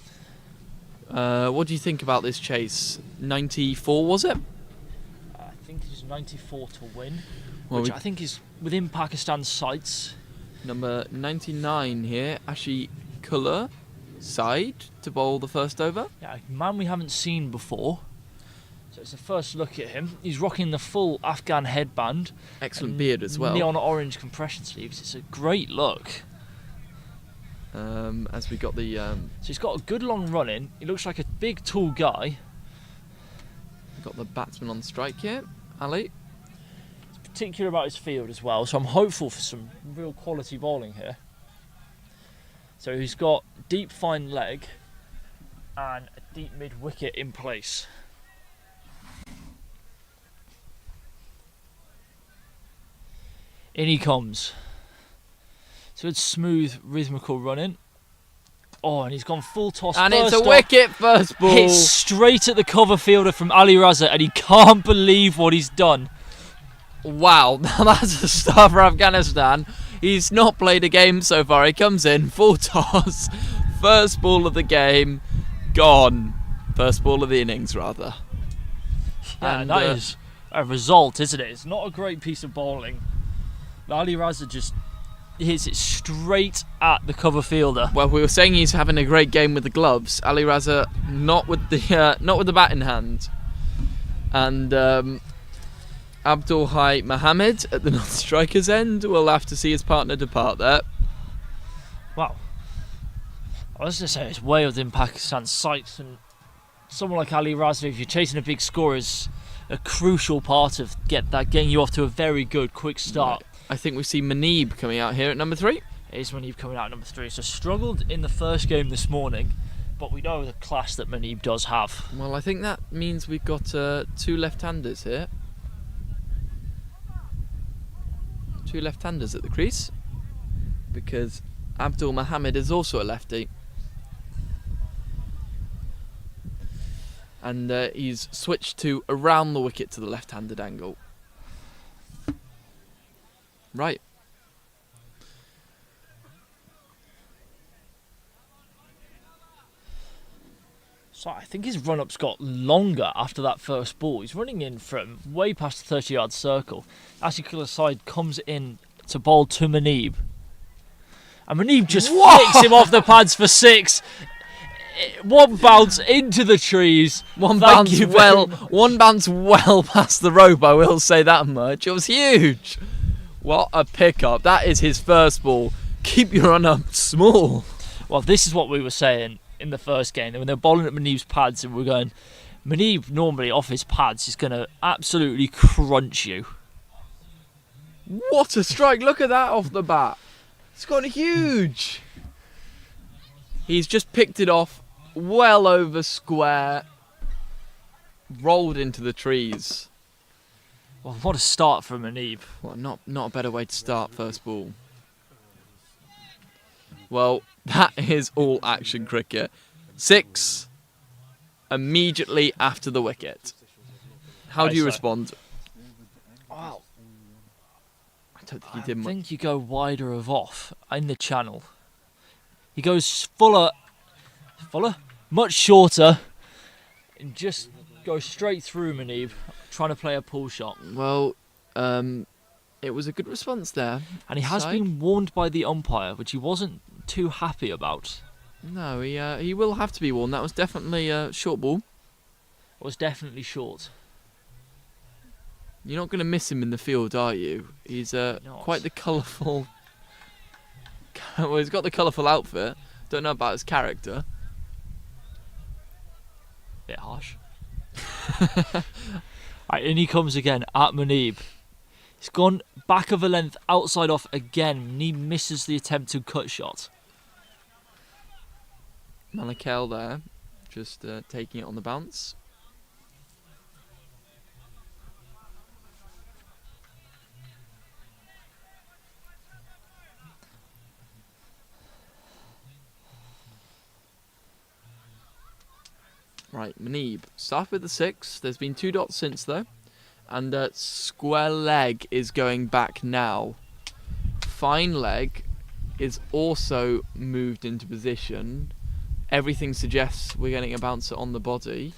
What do you think about this chase? 94 was it? I think it is 94 to win, Well, which I think is within Pakistan's sights. number 99 here, Ashi Kulur, side to bowl the first over. Yeah, a man we haven't seen before. So it's the first look at him. He's rocking the full Afghan headband. Excellent and beard as well. Neon orange compression sleeves. It's a great look. As we got the So he's got a good long run in. He looks like a big, tall guy. batsman on strike here, Ali. Particular about his field as well. So I'm hopeful for some real quality bowling here. So he's got deep, fine leg and a deep mid wicket in place. In he comes. So it's smooth, rhythmical running. Oh, and he's gone full toss. And first it's a off, wicket, first ball. hits straight at the cover fielder from Ali Raza, and he can't believe what he's done. Wow, that's a star for Afghanistan. He's not played a game so far. He comes in, full toss, first ball of the game, gone. First ball of the innings, rather. Yeah, And, that is a result, isn't it? It's not a great piece of bowling. Ali Raza just hits it straight at the cover fielder. Well, we were saying he's having a great game with the gloves. Ali Raza not with the bat in hand, and Abdul Hai Mohammed at the non-striker's end will have to see his partner depart there. Wow. I was going to say it's way within Pakistan's sights, and someone like Ali Raza, if you're chasing a big score, is a crucial part of getting you off to a very good quick start. I think we see Muneeb coming out here at number 3. It is Muneeb coming out at number 3. So struggled in the first game this morning, but we know the class that Muneeb does have. Well, I think that means we've got 2 left-handers here. 2 left-handers at the crease, because Abdul Mohammed is also a lefty. And he's switched to around the wicket to the left-handed angle. Right. So I think his run-up's got longer after that first ball. He's running in from way past the 30-yard circle. Ashikulla's side comes in to bowl to Muneeb. And Muneeb just flicks him off the pads for 6. One bounce into the trees. One bounce well past the rope, I will say that much. It was huge. What a pickup. That is his first ball. Keep your run up small. Well, this is what we were saying in the first game. When they're bowling at Muneeb's pads and we're going, Muneeb normally off his pads is going to absolutely crunch you. What a strike. Look at that off the bat. It's gone huge. He's just picked it off well over square. Rolled into the trees. Well, what a start from Muneeb. Well, not a better way to start first ball. Well, that is all action cricket. 6 immediately after the wicket. How do you respond? Wow. I don't think he did I much. think you go wider of off in the channel. He goes fuller, much shorter, and just goes straight through Muneeb, trying to play a pull shot. Well, it was a good response there. And he has been warned by the umpire, which he wasn't too happy about. No, he will have to be warned. That was definitely a short ball. It was definitely short. You're not going to miss him in the field, are you? He's quite the colourful... Well, he's got the colourful outfit. Don't know about his character. Bit harsh. Right, in he comes again at Muneeb. He's gone back of a length, outside off again. Muneeb misses the attempted cut shot. Malakel there, just taking it on the bounce. Right, Muneeb. Start with the 6. There's been 2 dots since though. And square leg is going back now. Fine leg. is also moved into position. Everything suggests we're getting a bouncer on the body.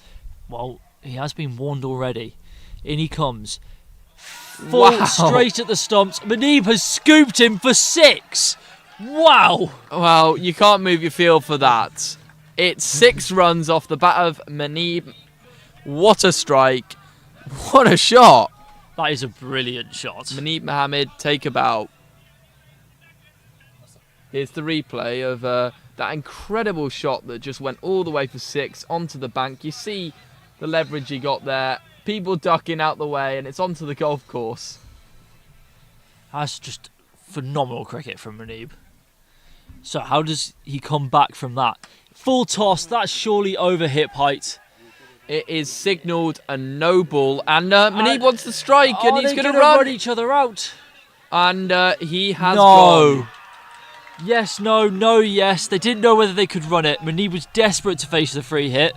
Well, he has been warned already. In he comes. Full Wow. straight at the stumps. Manib has scooped him for 6. Wow. Well, you can't move your field for that. It's 6 runs off the bat of Manib. What a strike. What a shot. That is a brilliant shot. Manib Mohammed, take a bow. Here's the replay of that incredible shot that just went all the way for 6 onto the bank. You see the leverage he got there. People ducking out the way, and it's onto the golf course. That's just phenomenal cricket from Manib. So how does he come back from that? Full toss, that's surely over hip height. It is signalled a no ball, and Manib wants to strike, and he's going to run. each other out. And he has gone. Yes, no, no, yes. They didn't know whether they could run it. Manib was desperate to face the free hit.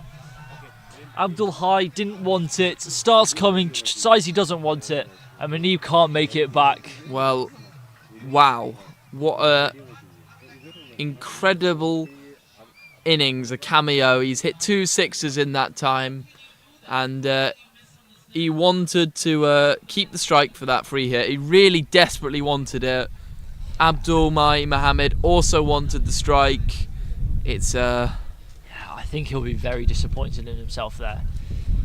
Abdul Hai didn't want it. Starts coming, decides he doesn't want it, and Manib can't make it back. Well, wow. What a incredible innings, a cameo. He's hit 2 sixes in that time, and he wanted to keep the strike for that free hit. He really desperately wanted it. Abdul Mohammed also wanted the strike. It's I think he'll be very disappointed in himself there.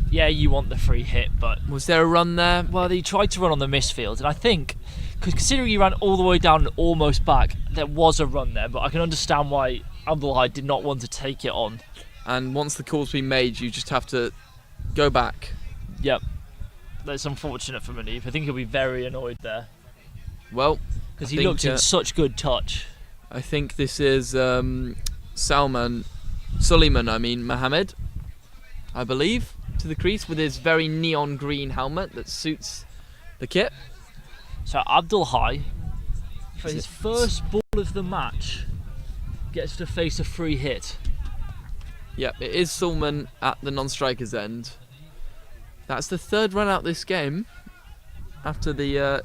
Yeah, you want the free hit, but was there a run there? well, he tried to run on the misfield, and I think, because considering he ran all the way down and almost back, there was a run there, but I can understand why Abdul Hai did not want to take it on. And once the call's been made, you just have to go back. Yep. That's unfortunate for Manib. I think he'll be very annoyed there, Well, because I he think, looked in such good touch. I think this is Suleiman Mohammed, I believe, to the crease with his very neon green helmet that suits the kit. So Abdul Hai, for his first ball of the match, gets to face a free hit. Yep, it is Suleiman at the non-striker's end. That's the 3rd run out this game, after the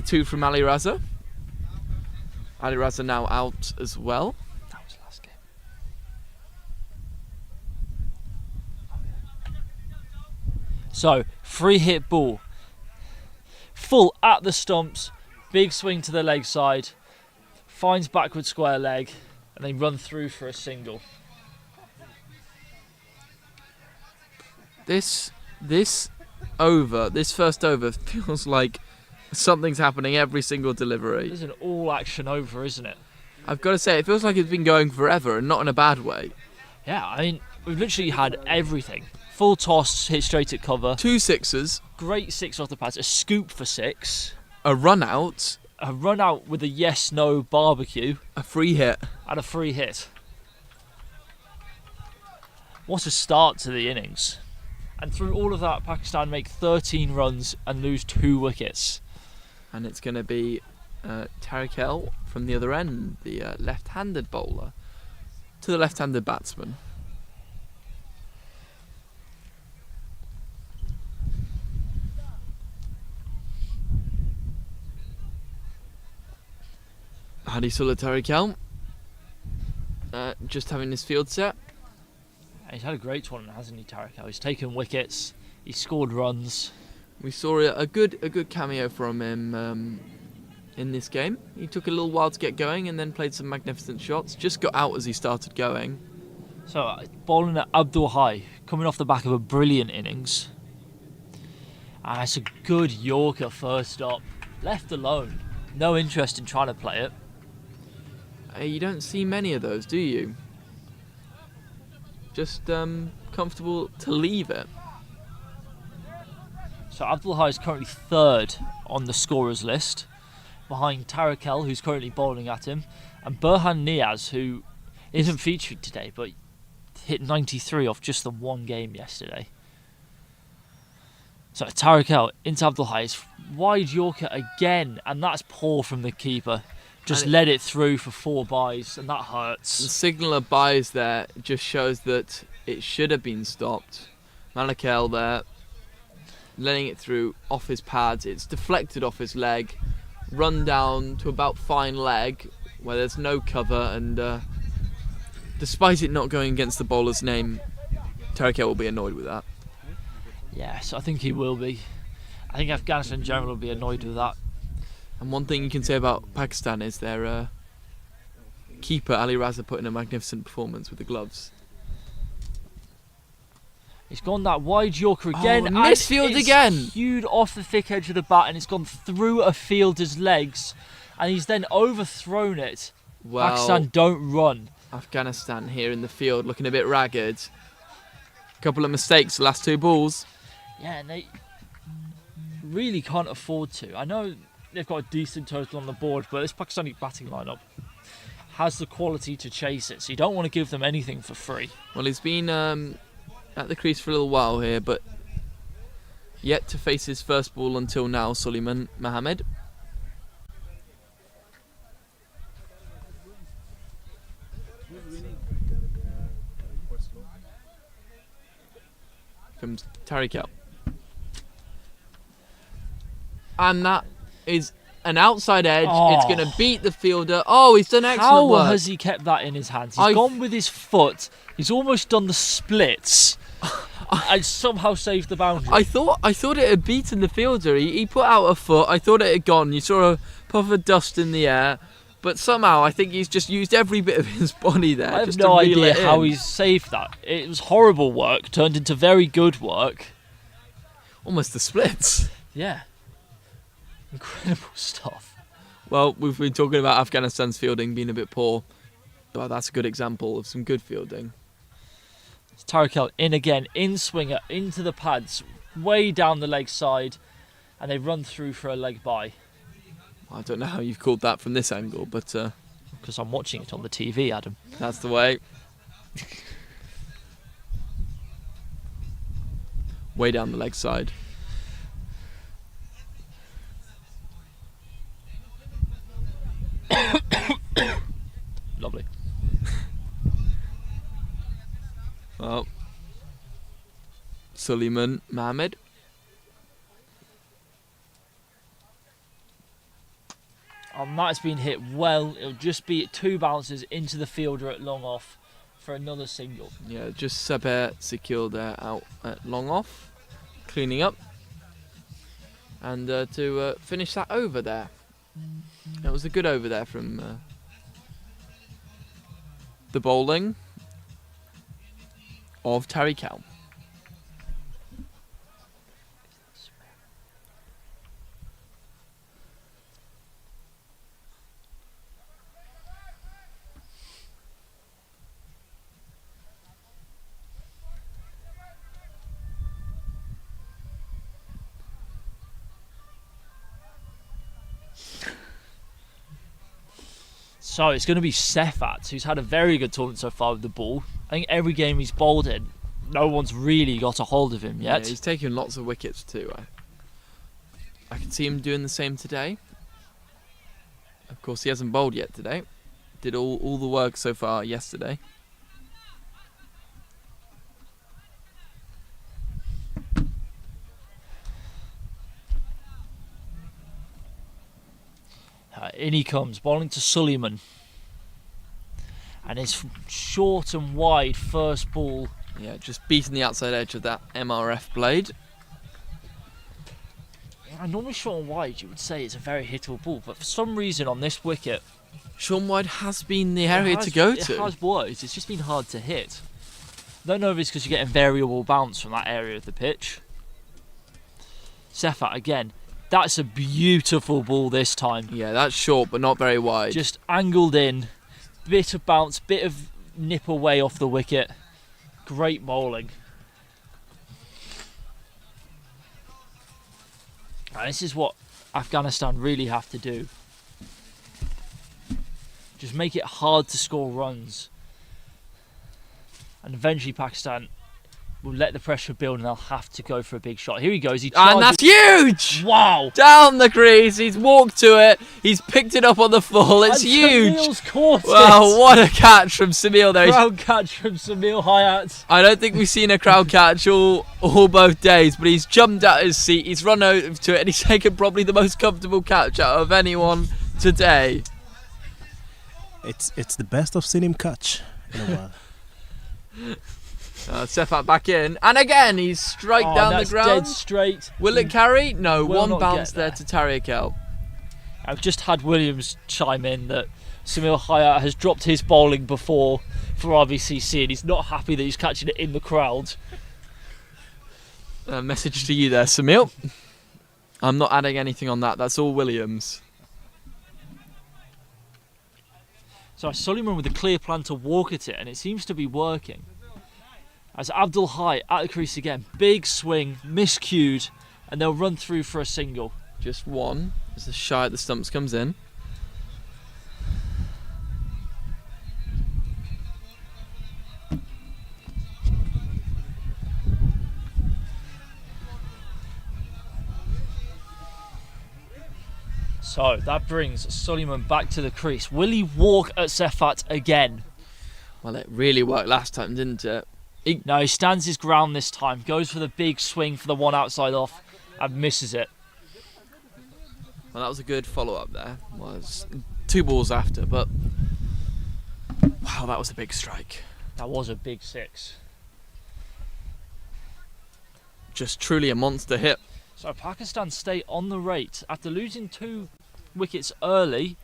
2 from Ali Raza. Ali Raza now out as well. That was last game. So, free hit ball. Full at the stumps, big swing to the leg side, finds backward square leg, and they run through for a single. This first over feels like something's happening every single delivery. This is an all action over, isn't it? I've got to say, it feels like it's been going forever, and not in a bad way. Yeah, I mean, we've literally had everything. Full toss, hit straight at cover. 2 sixes, Great 6 off the pads, a scoop for 6. a run out, A run out with a yes-no barbecue, a free hit. and a free hit. What a start to the innings. And through all of that, Pakistan make 13 runs and lose 2 wickets. And it's going to be Tariq El from the other end, the left-handed bowler, to the left-handed batsman. Hadi Sula Tariq El, just having his field set. He's had a great tournament, hasn't he, Tariq El? He's taken wickets, he's scored runs. We saw a good cameo from him in this game. He took a little while to get going and then played some magnificent shots. Just got out as he started going. So, bowling at Abdul Hai, coming off the back of a brilliant innings. And it's a good Yorker first up. Left alone. No interest in trying to play it. You don't see many of those, do you? Just comfortable to leave it. So Abdul Hai is currently 3rd on the scorers list, behind Tariq El, who's currently bowling at him, and Burhan Niaz, who isn't featured today, but hit 93 off just the one game yesterday. So Tariq El into Abdul Hai, wide Yorker again, and that's poor from the keeper. Just let it through for 4 byes, and that hurts. The signal of byes there just shows that it should have been stopped. Malakel there, letting it through off his pads. It's deflected off his leg, run down to about fine leg, where there's no cover, and despite it not going against the bowler's name, Tariq will be annoyed with that. Yes, I think he will be. I think Afghanistan in general will be annoyed with that. And one thing you can say about Pakistan is their keeper Ali Raza put in a magnificent performance with the gloves. It's gone that wide Yorker again. Oh, misfield and it's again. Hewed off the thick edge of the bat, and it's gone through a fielder's legs, and he's then overthrown it. Well, Pakistan don't run. Afghanistan here in the field looking a bit ragged. Couple of mistakes the last 2 balls. Yeah, and they really can't afford to. I know they've got a decent total on the board, but this Pakistani batting lineup has the quality to chase it, so you don't want to give them anything for free. Well, he's been at the crease for a little while here, but yet to face his first ball until now, Suleiman Mohammed. From Tariq El. And that is an outside edge. Oh. It's going to beat the fielder. Oh, he's done excellent How work. has he kept that in his hands? He's gone with his foot. He's almost done the splits and somehow saved the boundary. I thought it had beaten the fielder. He put out a foot. I thought it had gone. You saw a puff of dust in the air. But somehow I think he's just used every bit of his body there. I have just no to reel idea it how in. he's saved that. It was horrible work, turned into very good work. Almost the splits. Yeah. Incredible stuff. Well, we've been talking about Afghanistan's fielding being a bit poor. Well, that's a good example of some good fielding. It's Tariq El in again, in swinger, into the pads, way down the leg side, and they run through for a leg bye. I don't know how you've called that from this angle, but Because I'm watching it on the TV, Adam. that's the way. Way down the leg side. Lovely. Well, Suleiman Mohammed. And that's been hit well. It'll just be 2 bounces into the fielder at long off for another single. Yeah, just Saber secure there out at long off. Cleaning up. And to finish that over there. It was a good over there from the bowling of Tariq El. So it's going to be Sefat, who's had a very good tournament so far with the ball. I think every game he's bowled in, no one's really got a hold of him yet. Yeah, he's taken lots of wickets too. I can see him doing the same today. Of course, he hasn't bowled yet today. Did all the work so far yesterday. In he comes, bowling to Suleiman. And his short and wide first ball. Yeah, just beating the outside edge of that MRF blade. Normally short and wide, you would say it's a very hittable ball, but for some reason on this wicket, Sean Wide has been the area to go to. It has worked, it's just been hard to hit. Don't know if it's because you're getting variable bounce from that area of the pitch. Sefat again. That's a beautiful ball this time. Yeah, that's short but not very wide. Just angled in. Bit of bounce, bit of nip away off the wicket. Great bowling. And this is what Afghanistan really have to do. Just make it hard to score runs. And eventually Pakistan will let the pressure build and they'll have to go for a big shot. Here he goes. He and that's huge! Wow! Down the crease, he's walked to it, he's picked it up on the full, it's And huge! Samil's caught Wow, it. what a catch from Samil there. Crowd catch from Samil Hayat. I don't think we've seen a crowd catch all both days, but he's jumped out his seat, he's run over to it, and he's taken probably the most comfortable catch out of anyone today. It's the best I've seen him catch in a while. Sefat back in, and again he's straight down the that's ground. dead straight. Will it carry? No, Will one not bounce get there there. to Tariq. I've just had Williams chime in that Samir Hayat has dropped his bowling before for RBCC and he's not happy that he's catching it in the crowd. Message to you there, Samil. I'm not adding anything on that. That's all Williams. So Suleiman with a clear plan to walk at it, and it seems to be working. As Abdul Hai at the crease again, big swing, miscued, and they'll run through for a single. Just one as the shy at the stumps comes in. So that brings Suleiman back to the crease. Will he walk at Sefat again? Well, it really worked last time, didn't it? No, he stands his ground this time, goes for the big swing for the one outside off, and misses it. Well, that was a good follow-up there. Was 2 balls after, but wow, that was a big strike. That was a big 6. Just truly a monster hit. So Pakistan stay on the rate after losing 2 wickets early.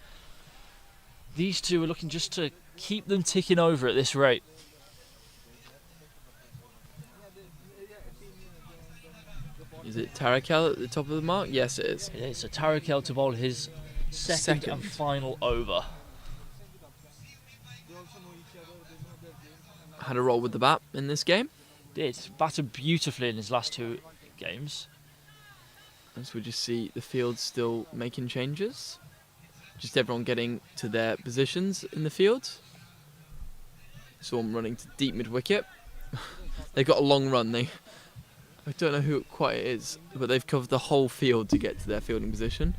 These two are looking just to keep them ticking over at this rate. Is it Tariq at the top of the mark? Yes, it is. It is. So Tariq to bowl his second and final over. Had a roll with the bat in this game. Did batted beautifully in his last 2 games. As we just see the field still making changes. Just everyone getting to their positions in the field. Saw them running to deep mid-wicket. They've got a long run. I don't know who it quite is, but they've covered the whole field to get to their fielding position.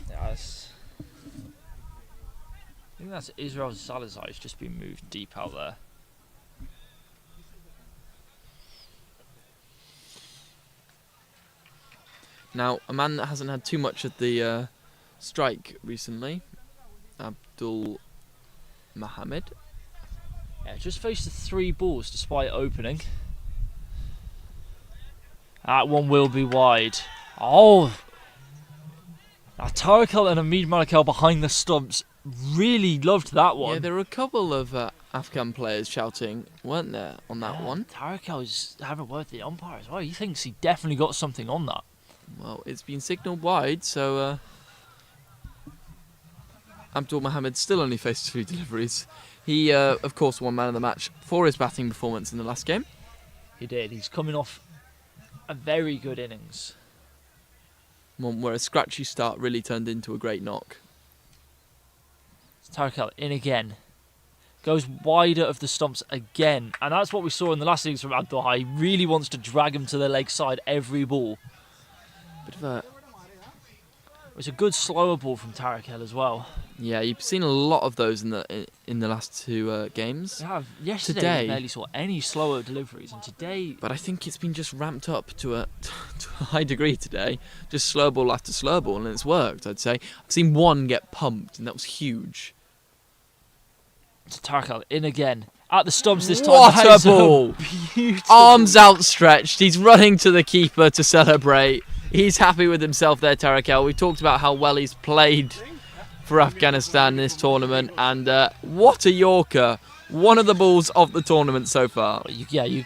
Yes. I think that's Israel Salazar who's just been moved deep out there. Now, a man that hasn't had too much at the strike recently, Abdul Mohammed. Yeah, just faced the 3 balls despite opening. That one will be wide. Oh! Now Tariq and Hamid Malakal behind the stumps really loved that one. Yeah, there were a couple of Afghan players shouting, weren't there, on that one? Tariq is having a word with the umpire as well. He thinks he definitely got something on that. Well, it's been signalled wide, so Abdul Mohammed still only faced 2 deliveries. He, of course, won man of the match for his batting performance in the last game. He did. He's coming off a very good innings. One where a scratchy start really turned into a great knock. Tariq in again. Goes wider of the stumps again. And that's what we saw in the last innings from Abdul Hai. He really wants to drag him to the leg side every ball. Bit of a... It was a good slower ball from Tariq as well. Yeah, you've seen a lot of those in the last 2 games. Yeah, yesterday Today, we barely saw any slower deliveries, and today... But I think it's been just ramped up to a high degree today. Just slow ball after slow ball, and it's worked, I'd say. I've seen one get pumped, and that was huge. So Tariq in again. At the stumps this time. What That a is ball! Beautiful. Arms outstretched, he's running to the keeper to celebrate. He's happy with himself there, Tariq. We talked about how well he's played for Afghanistan in this tournament, and what a Yorker. One of the balls of the tournament so far. You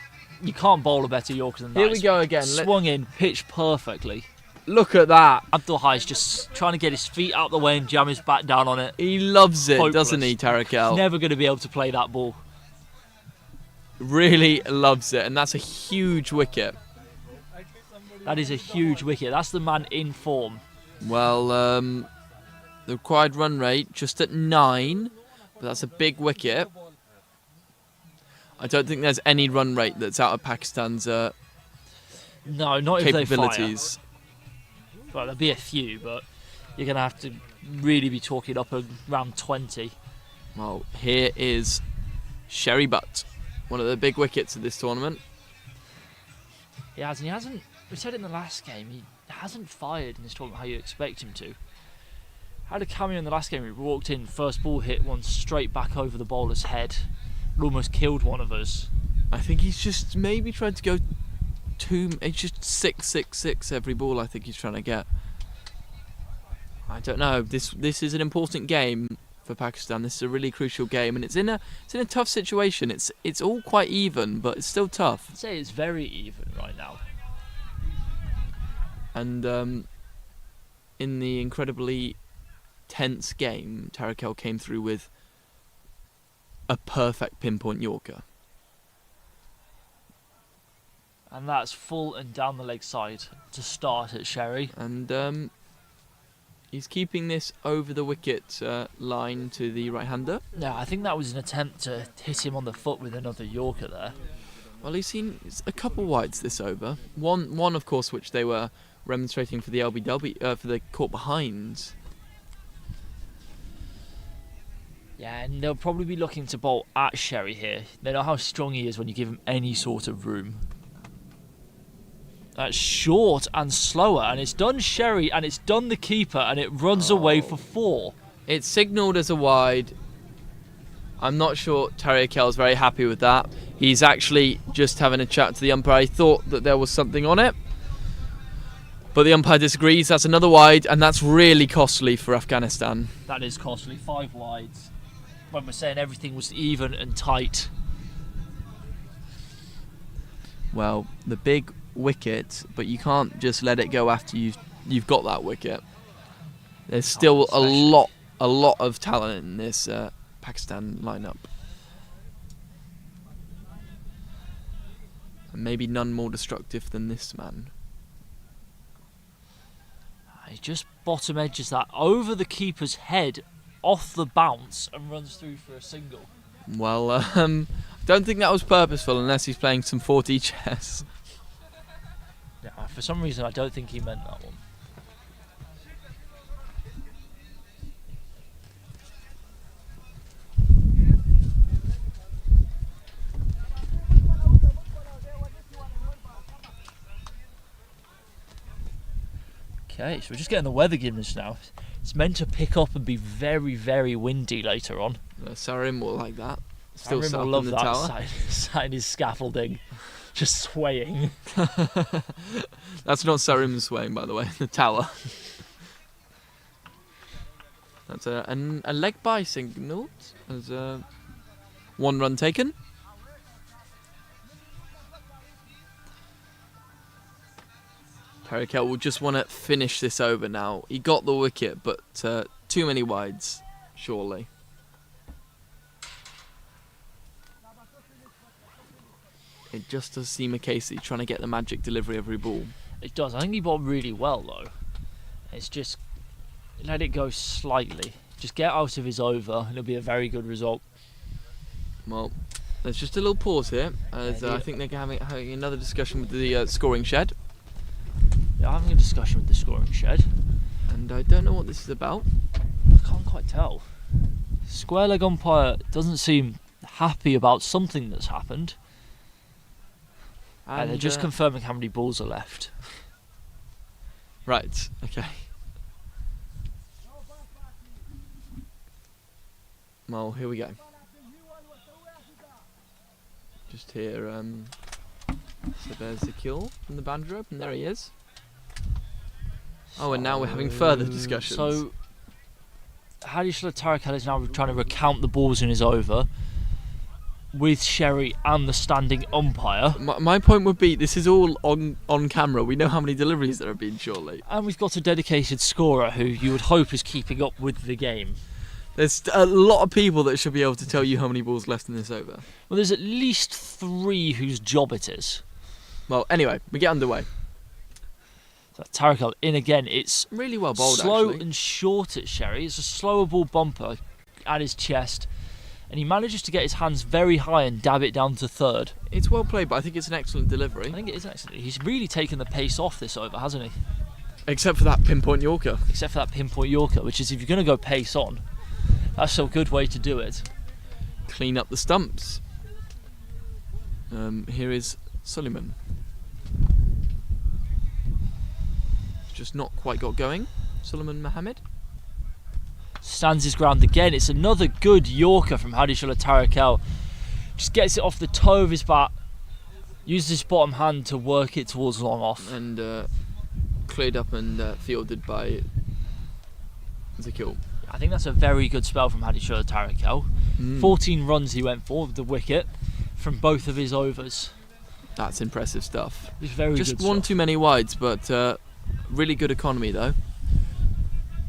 can't bowl a better Yorker than that. Here we go again. Swung in, pitched perfectly. Look at that. Abdul Hai's just trying to get his feet out the way and jam his bat down on it. He loves it, Hopeless. doesn't he, Tariq? Never going to be able to play that ball. Really loves it, and that's a huge wicket. That is a huge wicket. That's the man in form. Well, the required run rate just at 9, but that's a big wicket. I don't think there's any run rate that's out of Pakistan's No, not if they fire. capabilities. Well, there'll be a few, but you're going to have to really be talking up around 20. Well, here is Sherry Butt, one of the big wickets of this tournament. He has, and he hasn't. We said it in the last game. He hasn't fired in this tournament how you expect him to. Had a cameo in the last game. We walked in, first ball hit one straight back over the bowler's head. It almost killed one of us. I think he's just maybe tried to go it's just 6 every ball I think he's trying to get. I don't know. This is an important game for Pakistan. This is a really crucial game, and it's in a tough situation. It's all quite even, but it's still tough. I'd say it's very even right now. And in the incredibly tense game, Tarakel came through with a perfect pinpoint Yorker. And that's full and down the leg side to start at Sherry. And he's keeping this over the wicket line to the right-hander. Yeah, I think that was an attempt to hit him on the foot with another Yorker there. Well, he's seen a couple wides this over. One of course, which they were remonstrating for the LBW for the caught behind. Yeah, and they'll probably be looking to bowl at Sherry here. They know how strong he is when you give him any sort of room. That's short and slower, and it's done Sherry, and it's done the keeper, and it runs away for 4. It's signalled as a wide. I'm not sure Tarakel's very happy with that. He's actually just having a chat to the umpire. He thought that there was something on it, but the umpire disagrees. That's another wide, and that's really costly for Afghanistan. That is costly. 5 wides. When we're saying everything was even and tight. Well, the big wicket, but you can't just let it go after you've got that wicket. There's still a lot of talent in this Pakistan lineup, and maybe none more destructive than this man. He just bottom edges that over the keeper's head, off the bounce, and runs through for a single. Well, I don't think that was purposeful unless he's playing some 4T chess. Yeah, for some reason, I don't think he meant that one. Okay, so we're just getting the weather given now. It's meant to pick up and be very, very windy later on. Sarim will like that. Still Sarim sat will up in love the that tower. sat in his scaffolding, just swaying. That's not Sarim swaying, by the way. The tower. That's a leg by signal. As 1 run taken. Tarakel will just want to finish this over now. He got the wicket, but too many wides, surely. It just does seem a case that he's trying to get the magic delivery every ball. It does. I think he bowled really well, though. It's just let it go slightly. Just get out of his over, and it'll be a very good result. Well, there's just a little pause here, as I think they're having another discussion with the scoring shed. Yeah, having a discussion with the scoring shed. And I don't know what this is about. I can't quite tell. Square leg umpire doesn't seem happy about something that's happened. And they're just confirming how many balls are left. Right, okay. Well, here we go. Just here, so there's the kill from the boundary rope, and there he is. Oh, and now we're having further discussions. So, Hadi Tarakel is now trying to recount the balls in his over with Sherry and the standing umpire. My point would be, this is all on camera. We know how many deliveries there have been, surely. And we've got a dedicated scorer who you would hope is keeping up with the game. There's a lot of people that should be able to tell you how many balls left in this over. Well, there's at least 3 whose job it is. Well, anyway, we get underway. So Tarakel in again. It's really well bowled, slow actually. and short at Sherry. It's a slower ball bumper at his chest, and he manages to get his hands very high and dab it down to third. It's well played, but I think it's an excellent delivery. I think it is excellent. He's really taken the pace off this over, hasn't he? Except for that pinpoint Yorker. Except for that pinpoint Yorker, which is, if you're going to go pace on, that's a good way to do it. Clean up the stumps. Here is Suleiman. Just not quite got going. Suleiman Mohammed. stands his ground again. It's another good Yorker from Hadishallah Tarakel. Just gets it off the toe of his bat, uses his bottom hand to work it towards long off. And cleared up and fielded by Zakil. I think that's a very good spell from Hadishallah Tarakel. 14 runs he went for with the wicket from both of his overs. That's impressive stuff. It's very Just good one stuff. too many wides, but really good economy though.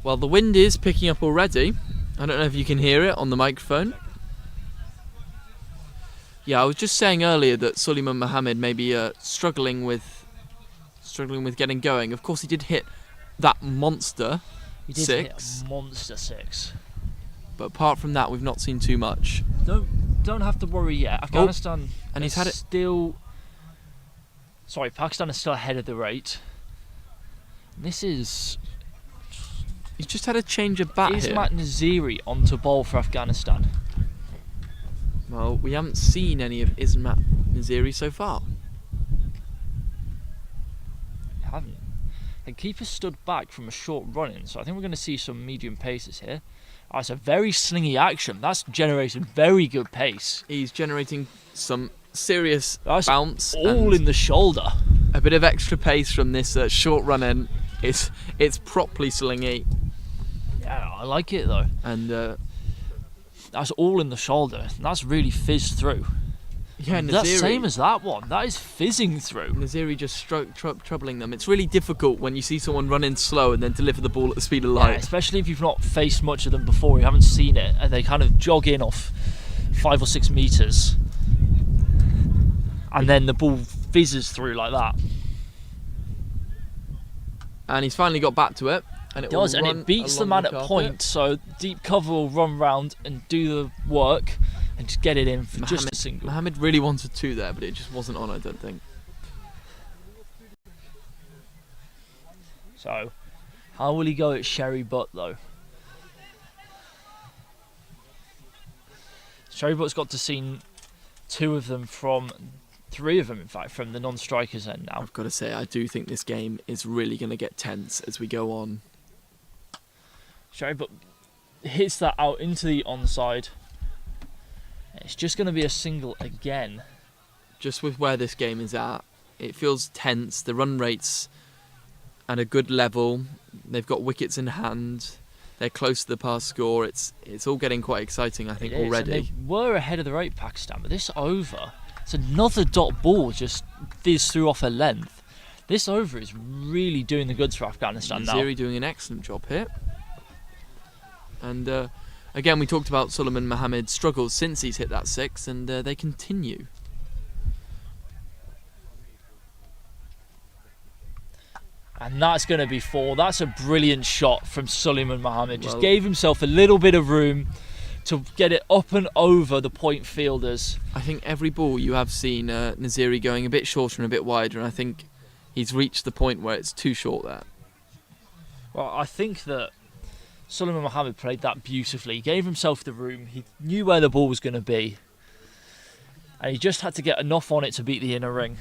Well, the wind is picking up already. I don't know if you can hear it on the microphone. Yeah, I was just saying earlier that Suleiman Mohammed may be struggling with getting going. Of course, he did hit that monster He did six, hit a monster 6. but apart from that, we've not seen too much. Don't have to worry yet. Afghanistan and he's is had it. still. Sorry, Pakistan is still ahead of the rate. This is He's just had a change of bat here. Ismat Naziri on to bowl for Afghanistan. Well, we haven't seen any of Ismat Naziri so far. Haven't. The keeper stood back from a short run-in, so I think we're going to see some medium paces here. Oh, it's a very slingy action. That's generated very good pace. He's generating some serious That's bounce. all and in the shoulder. a bit of extra pace from this short run in. It's properly slingy, Yeah, I like it though. and That's all in the shoulder. That's really fizzed through. yeah, That's Naziri. same as that one. That is fizzing through. Naziri just troubling them. It's really difficult when you see someone run in slow and then deliver the ball at the speed of Yeah, light. especially if you've not faced much of them before, you haven't seen it, and they kind of jog in off 5 or 6 metres, and then the ball fizzes through like that. And he's finally got back to it. And It does, and it beats the man at point, so deep cover will run round and do the work and just get it in for just a single. Mohammed really wanted 2 there, but it just wasn't on, I don't think. So, how will he go at Sherry Butt though? Sherry Butt's got to see 2 of them from 3 of them, in fact, from the non-strikers end now. I've got to say, I do think this game is really going to get tense as we go on. Sherry Butt hits that out into the onside. It's just going to be a single again. Just with where this game is at, it feels tense. The run rate's at a good level. They've got wickets in hand. They're close to the pass score. It's all getting quite exciting, I think, It is, already. and they were ahead of the rate, Pakistan, but this over, it's another dot ball just fizzed through off a length. This over is really doing the goods for Afghanistan now. Naziri doing an excellent job here. And again, we talked about Suleiman Mohammed's struggles since he's hit that 6, and they continue. And that's going to be 4. That's a brilliant shot from Suleiman Mohammed. Just Well- gave himself a little bit of room to get it up and over the point fielders. I think every ball you have seen Naziri going a bit shorter and a bit wider, and I think he's reached the point where it's too short there. Well, I think that Suleiman Mohammed played that beautifully. He gave himself the room. He knew where the ball was going to be. And he just had to get enough on it to beat the inner ring.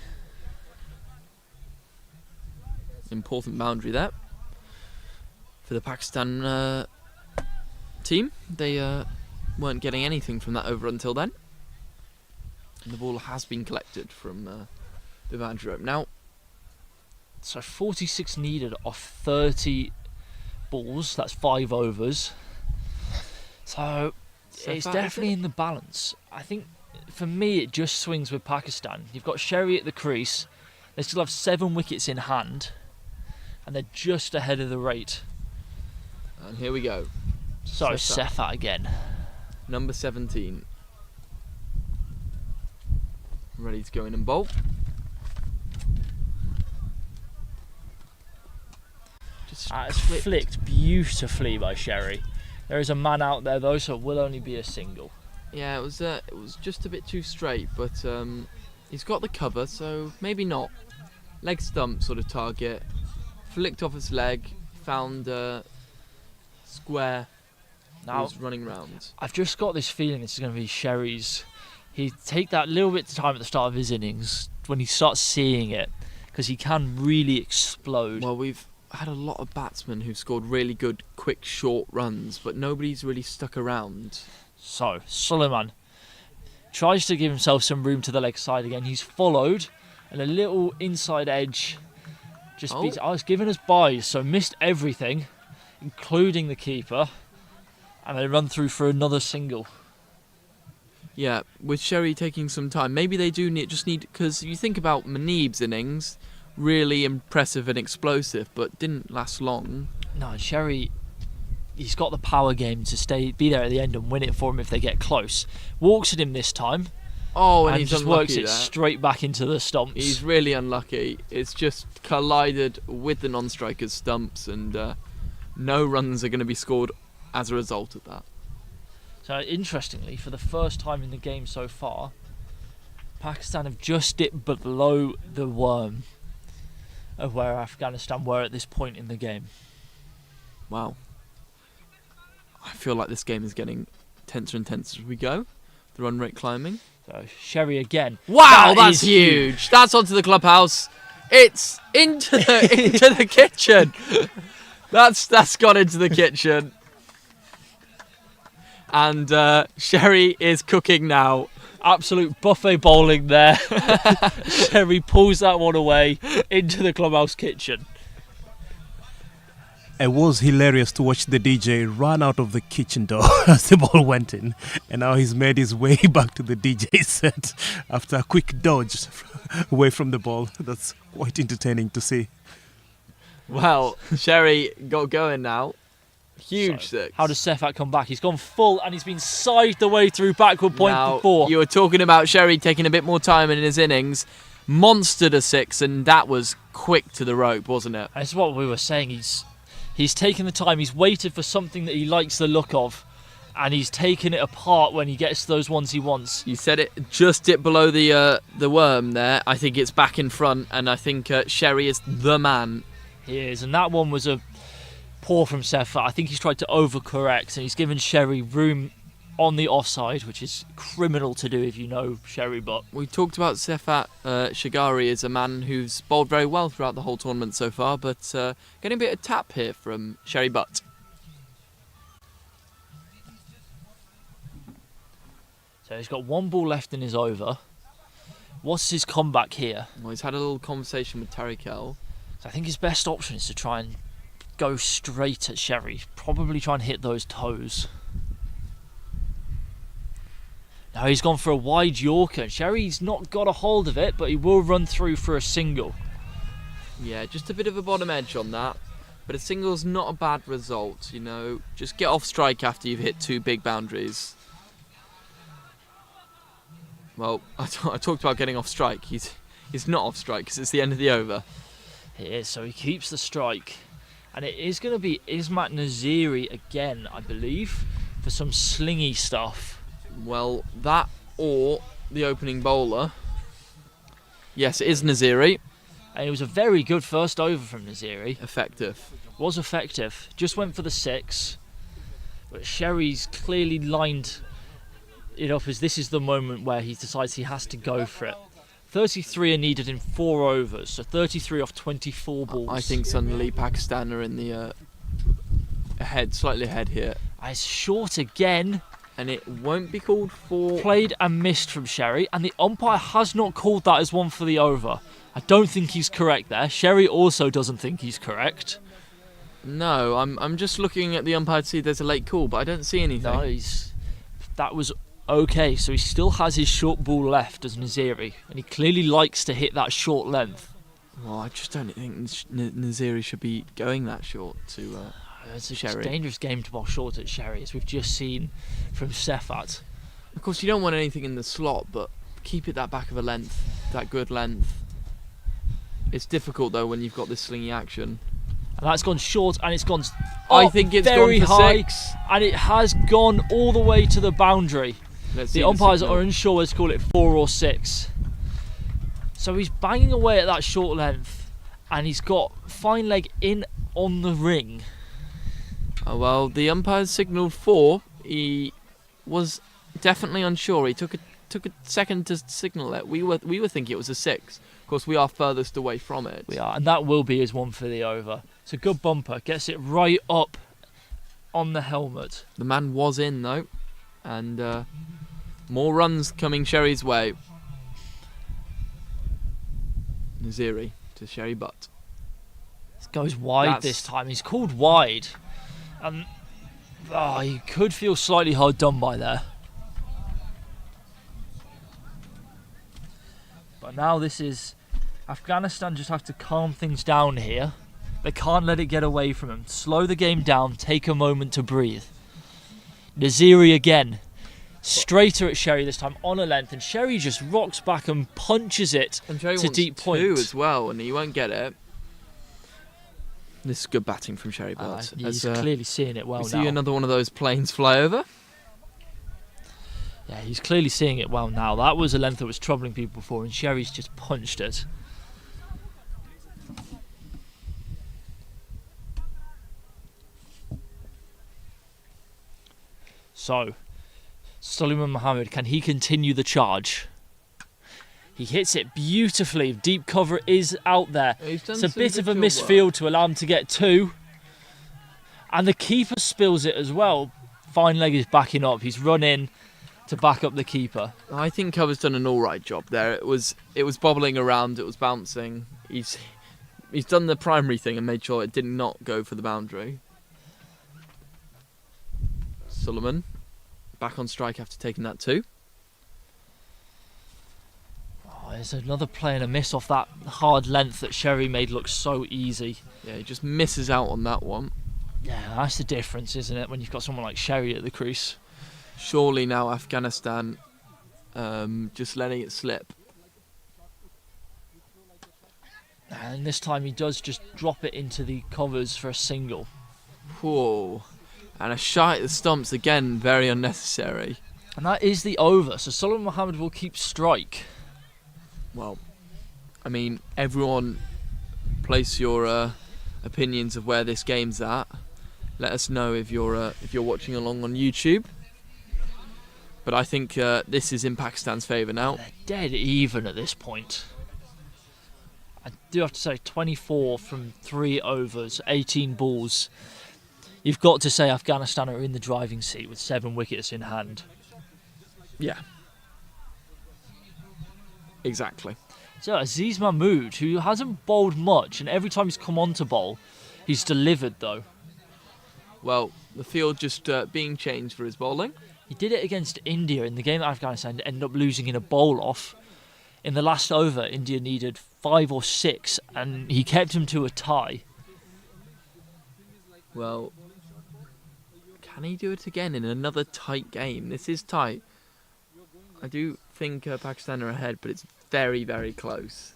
Important boundary there for the Pakistan team. They weren't getting anything from that over until then. And the ball has been collected from the boundary rope. Now, So 46 needed off 30 balls. That's 5 overs. So it's far, is definitely it? in the balance. I think for me it just swings with Pakistan. You've got Sherry at the crease. They still have 7 wickets in hand. And they're just ahead of the rate. and here we go. So Sefat. Sefat again. Number 17. Ready to go in and bowl. Just It's flicked beautifully by Sherry. There is a man out there though, so it will only be a single. Yeah, it was just a bit too straight, but he's got the cover, so maybe not. Leg stump sort of target. Flicked off his leg, found square. Now, Was running round. I've just got this feeling this is going to be Sherry's. He'd take that little bit of time at the start of his innings when he starts seeing it, because he can really explode. Well, we've had a lot of batsmen who've scored really good, quick, short runs, but nobody's really stuck around. So, Suleiman tries to give himself some room to the leg side again. He's followed, and a little inside edge just beats. I was giving us byes, so missed everything, including the keeper, and they run through for another single. Yeah, with Sherry taking some time, maybe they do need because you think about Muneeb's innings, really impressive and explosive, but didn't last long. No, Sherry, he's got the power game to be there at the end and win it for him if they get close. Walks at him this time. Oh, and he he's just unlucky works it there. straight back into the stumps. He's really unlucky. It's just collided with the non-striker's stumps, and no runs are going to be scored as a result of that. So interestingly, for the first time in the game so far, Pakistan have just dipped below the worm of where Afghanistan were at this point in the game. Wow. I feel like this game is getting tenser and tenser as we go. The run rate climbing. So Sherry again. Wow, that's huge. That's onto the clubhouse. It's into the kitchen. That's gone into the kitchen. And Sherry is cooking now. Absolute buffet bowling there. Sherry pulls that one away into the clubhouse kitchen. It was hilarious to watch the DJ run out of the kitchen door as the ball went in, and now he's made his way back to the DJ set after a quick dodge away from the ball. That's quite entertaining to see. Well, Sherry got going now. Huge six. How does Sefat come back? He's gone full and he's been scythed away through backward point Now, before. You were talking about Sherry taking a bit more time in his innings. Monstered a six, and that was quick to the rope, wasn't it? That's what we were saying. He's taken the time. He's waited for something that he likes the look of, and he's taken it apart when he gets those ones he wants. You said it, just dipped below the worm there. I think it's back in front, and I think Sherry is the man. He is, and that one was a poor from Sefat. I think he's tried to overcorrect, and he's given Sherry room on the offside, which is criminal to do if you know Sherry. But We talked about Sefat Shagari as a man who's bowled very well throughout the whole tournament so far, but getting a bit of tap here from Sherry Butt. so he's got one ball left in his over. What's his comeback here? Well, he's had a little conversation with Tariq El. So I think his best option is to try and go straight at Sherry. Probably try and hit those toes. Now he's gone for a wide Yorker. Sherry's not got a hold of it, but he will run through for a single. Yeah, just a bit of a bottom edge on that. But a single's not a bad result, you know. Just get off strike after you've hit two big boundaries. Well, I talked about getting off strike. He's not off strike because it's the end of the over. It is, so he keeps the strike. And it is going to be Ismat Naziri again, I believe, for some slingy stuff. Well, that or the opening bowler. Yes, it is Naziri. And it was a very good first over from Naziri. Effective. Was effective. Just went for the six. But Sherry's clearly lined it up as this is the moment where he decides he has to go for it. 33 are needed in 4 overs, so 33 off 24 balls. I think suddenly Pakistan are in the slightly ahead here. It's short again. And it won't be called for... Played and missed from Sherry, and the umpire has not called that as one for the over. I don't think he's correct there. Sherry also doesn't think he's correct. No, I'm just looking at the umpire to see if there's a late call, but I don't see anything. No, that was okay, so he still has his short ball left as Naziri, and he clearly likes to hit that short length. Well, I just don't think Naziri should be going that short to It's a Sherry. dangerous game to bowl short at Sherry, as we've just seen from Sefat. Of course, you don't want anything in the slot, but keep it that back of a length, that good length. It's difficult, though, when you've got this slingy action. And that's gone short, and it's gone I think it's very gone for high, 6. and it has gone all the way to the boundary. Let's see The umpires signal. are unsure whether to call it 4 or 6. So he's banging away at that short length, and he's got fine leg in on the ring. Oh, well, the umpire signalled 4. He was definitely unsure. He took a second to signal it. We were thinking it was a 6. course, we are furthest away from it. We are, and that will be his one for the over. It's a good bumper, gets it right up on the helmet. The man was in though, and more runs coming Sherry's way. Naziri to Sherry Butt. This goes wide this time. He's called wide. And he could feel slightly hard done by there. But now this is... Afghanistan just have to calm things down here. They can't let it get away from them. Slow the game down, take a moment to breathe. Naziri again. Straighter at Sherry this time, on a length, and Sherry just rocks back and punches it and Sherry to wants deep point. two as well, and he won't get it. This is good batting from Sherry Butt. He's clearly seeing it well now. See another one of those planes fly over? Yeah, he's clearly seeing it well now. That was a length that was troubling people before, and Sherry's just punched it. So, Suleiman Mohammed, can he continue the charge? He hits it beautifully. Deep cover is out there. It's a bit of a misfield to allow him to get two. And the keeper spills it as well. Fine leg is backing up. He's run in to back up the keeper. I think Cover's done an alright job there. It was bobbling around, it was bouncing. He's done the primary thing and made sure it did not go for the boundary. Suleiman back on strike after taking that two. There's another play and a miss off that hard length that Sherry made look so easy. Yeah, he just misses out on that one. Yeah, that's the difference, isn't it, when you've got someone like Sherry at the crease. Surely now Afghanistan just letting it slip. And this time he does just drop it into the covers for a single. Whoa. And a shot at the stumps again, very unnecessary. And that is the over, so Suleiman Mohammed will keep strike. Well, I mean, everyone place your opinions of where this game's at. Let us know if you're watching along on YouTube. But I think this is in Pakistan's favour now. They're dead even at this point. I do have to say, 24 from 3 overs, 18 balls. You've got to say Afghanistan are in the driving seat with 7 wickets in hand. Yeah. Exactly. So Aziz Mahmood, who hasn't bowled much, and every time he's come on to bowl, he's delivered though. Well, the field just being changed for his bowling. He did it against India in the game that Afghanistan ended up losing in a bowl-off. In the last over, India needed 5 or 6, and he kept him to a tie. Well, can he do it again in another tight game? This is tight. I do think Pakistan are ahead, but it's very, very close.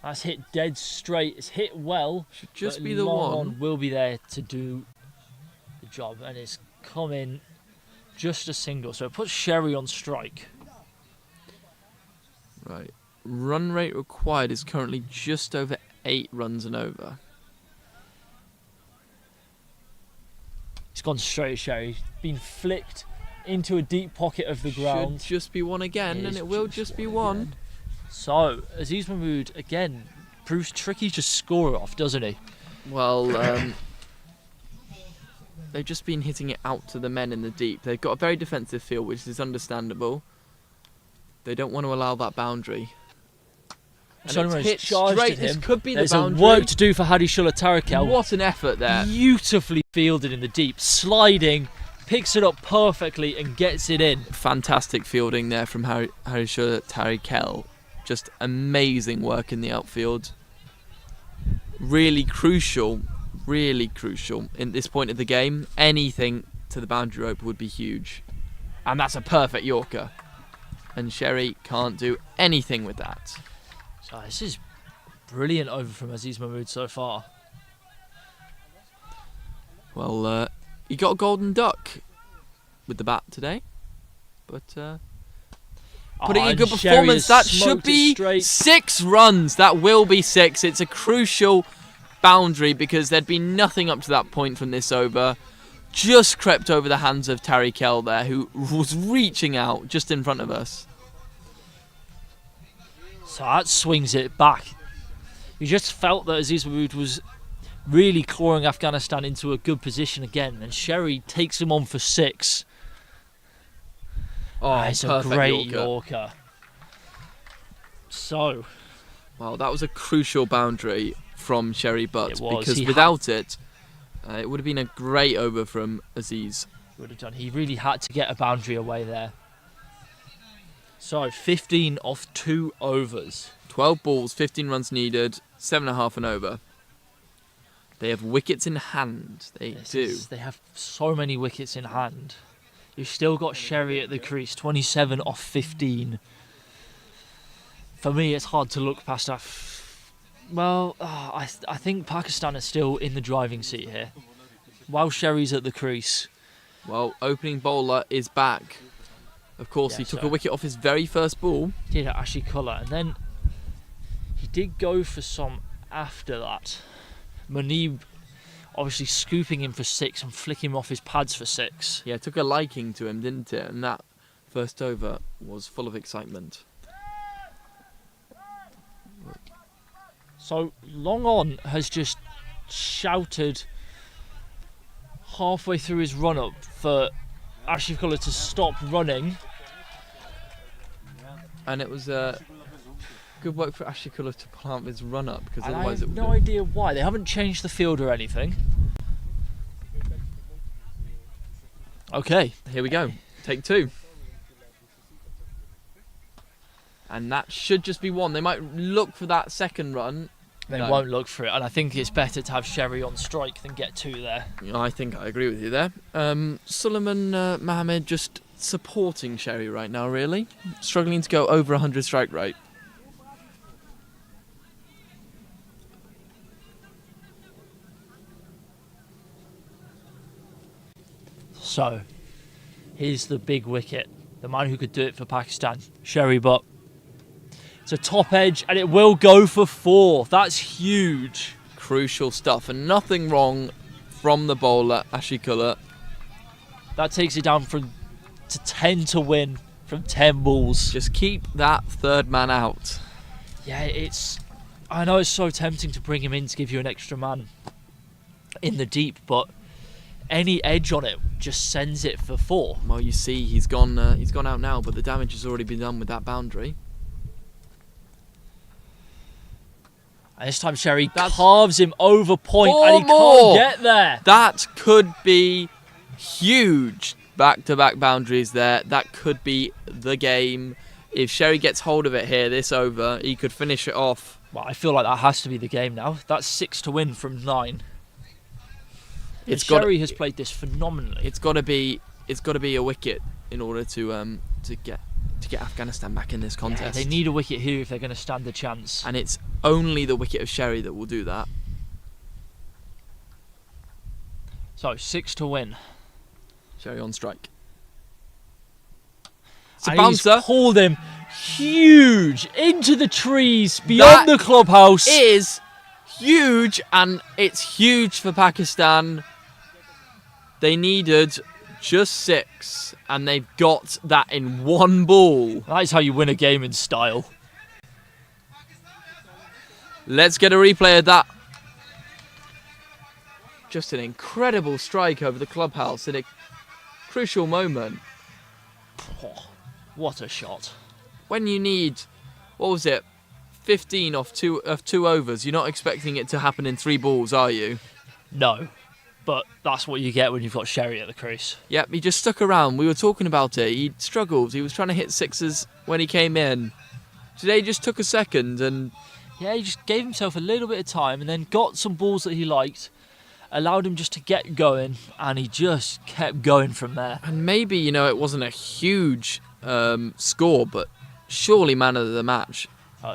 That's hit dead straight. It's hit well. Should just but be the Long one. Will be there to do the job, and it's come in just a single. So it puts Sherry on strike. Right. Run rate required is currently just over 8 runs and over. He's gone straight at Sherry. Been flicked into a deep pocket of the ground. Should just be one again, and it will just be one. So, Aziz Mahmood, again, proves tricky to score off, doesn't he? Well, they've just been hitting it out to the men in the deep. They've got a very defensive field, which is understandable. They don't want to allow that boundary. And it's hit straight. This could be the boundary. There's work to do for Hadi Shullah Tarakel. What an effort there. Beautifully fielded in the deep, sliding, picks it up perfectly and gets it in. Fantastic fielding there from Harishur Tarikel. Just amazing work in the outfield. Really crucial in this point of the game. Anything to the boundary rope would be huge. And that's a perfect Yorker. And Sherry can't do anything with that. So this is brilliant over from Aziz Mahmood so far. Well, he got a golden duck with the bat today. But putting in a good performance, that should be 6 runs. That will be 6. It's a crucial boundary because there'd been nothing up to that point from this over. Just crept over the hands of Tarikel there, who was reaching out just in front of us. So that swings it back. You just felt that Aziz Mahmood was really clawing Afghanistan into a good position again, and Sherry takes him on for 6. Oh, It's a perfect great Yorker. So, Well, that was a crucial boundary from Sherry Butt, It was. because He without it would have been a great over from Aziz. would have done. He really had to get a boundary away there. So 15 off 2 overs. 12 balls, 15 runs needed, 7.5 and over. They have wickets in hand. They do. They have so many wickets in hand. You've still got Sherry at the crease, 27 off 15. For me, it's hard to look past that. Well, I think Pakistan is still in the driving seat here. While Sherry's at the crease. Well, opening bowler is back. Of course, Yeah, he took so- a wicket off his very first ball. Did Ashley Colour, and then he did go for some after that. Muneeb obviously scooping him for 6 and flicking him off his pads for 6. Yeah, took a liking to him, didn't it? And that first over was full of excitement. So Long On has just shouted halfway through his run up for Ashley Colour to stop running. And it was good work for Ashley Colour to pull out his run up, because And I otherwise it have would no idea why. They haven't changed the field or anything. Okay. Here we go. Take 2. And that should just be 1. They might look for that second run. They No. won't look for it, and I think it's better to have Sherry on strike than get 2 there. I think I agree with you there. Suleiman Mohammed just supporting Sherry right now, really. Struggling to go over 100 strike rate. So, here's the big wicket. The man who could do it for Pakistan, Sherry Butt. It's a top edge, and it will go for 4. That's huge. Crucial stuff, and nothing wrong from the bowler, Ashley Colour. That takes it down to 10 to win from 10 balls. Just keep that third man out. Yeah, I know it's so tempting to bring him in to give you an extra man in the deep, but any edge on it just sends it for 4. Well, you see, he's gone out now, but the damage has already been done with that boundary. And this time Sherry That's carves him over point, 4 and he more. can't get there. That could be huge. Back-to-back boundaries there. That could be the game. If Sherry gets hold of it here, this over, he could finish it off. Well, I feel like that has to be the game now. That's 6 to win from 9. Sherry has played this phenomenally. It's got to be a wicket in order to get Afghanistan back in this Yeah, contest. they need a wicket here if they're going to stand a chance. And it's only the wicket of Sherry that will do that. So 6 to win. Sherry on strike. It's a And he's bouncer. pulled him huge into the trees beyond That the clubhouse. Is huge, and it's huge for Pakistan. They needed just 6, and they've got that in 1 ball. That is how you win a game in style. Let's get a replay of that. Just an incredible strike over the clubhouse in a crucial moment. Oh, what a shot. When you need, what was it, 15 off two overs, you're not expecting it to happen in 3 balls, are you? No, but that's what you get when you've got Sherry at the crease. Yep, he just stuck around. We were talking about it. He struggled. He was trying to hit 6s when he came in. Today he just took a second, and Yeah, he just gave himself a little bit of time and then got some balls that he liked, allowed him just to get going, and he just kept going from there. maybe, it wasn't a huge score, but surely man of the match.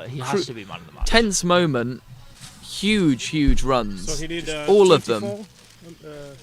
He has to be man of the match. Tense moment, huge runs. So he did all of them. 24,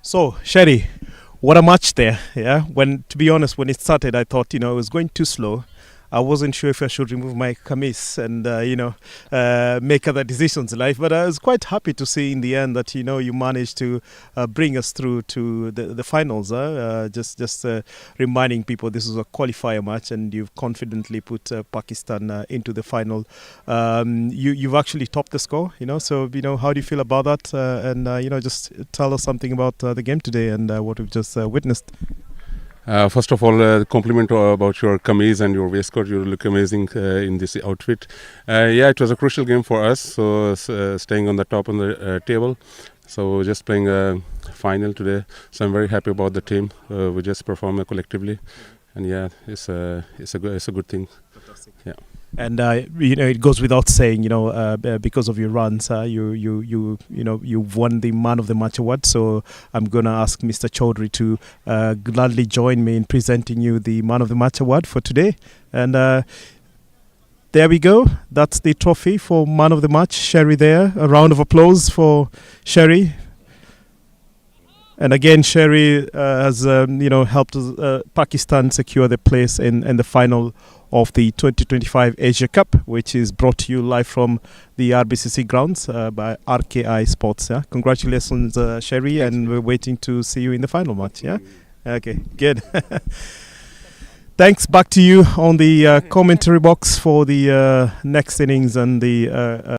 So, Sherry, what a match there. Yeah. When, to be honest, when it started, I thought, it was going too slow. I wasn't sure if I should remove my camis and, make other decisions in life. But I was quite happy to see in the end that, you managed to bring us through to the finals. Just reminding people this was a qualifier match and you've confidently put Pakistan into the final. You've actually topped the score, So, how do you feel about that? Just tell us something about the game today and what we've just witnessed. First of all, compliment about your kameez and your waistcoat. You look amazing in this outfit. Yeah, it was a crucial game for us. So staying on the top of the table. So just playing a final today. So I'm very happy about the team. We just perform collectively, and yeah, it's a good thing. Yeah. And it goes without saying, because of your runs, you've won the Man of the Match award. So I'm gonna ask Mr. Chaudhry to gladly join me in presenting you the Man of the Match award for today. And there we go. That's the trophy for Man of the Match. Sherry there. A round of applause for Sherry. And again, Sherry has helped Pakistan secure the place in the final of the 2025 Asia Cup, which is brought to you live from the RBCC grounds by RKI Sports. Yeah? Congratulations, Sherry, and we're waiting to see you in the final match. Yeah, okay, good. Thanks. Back to you on the commentary box for the next innings and the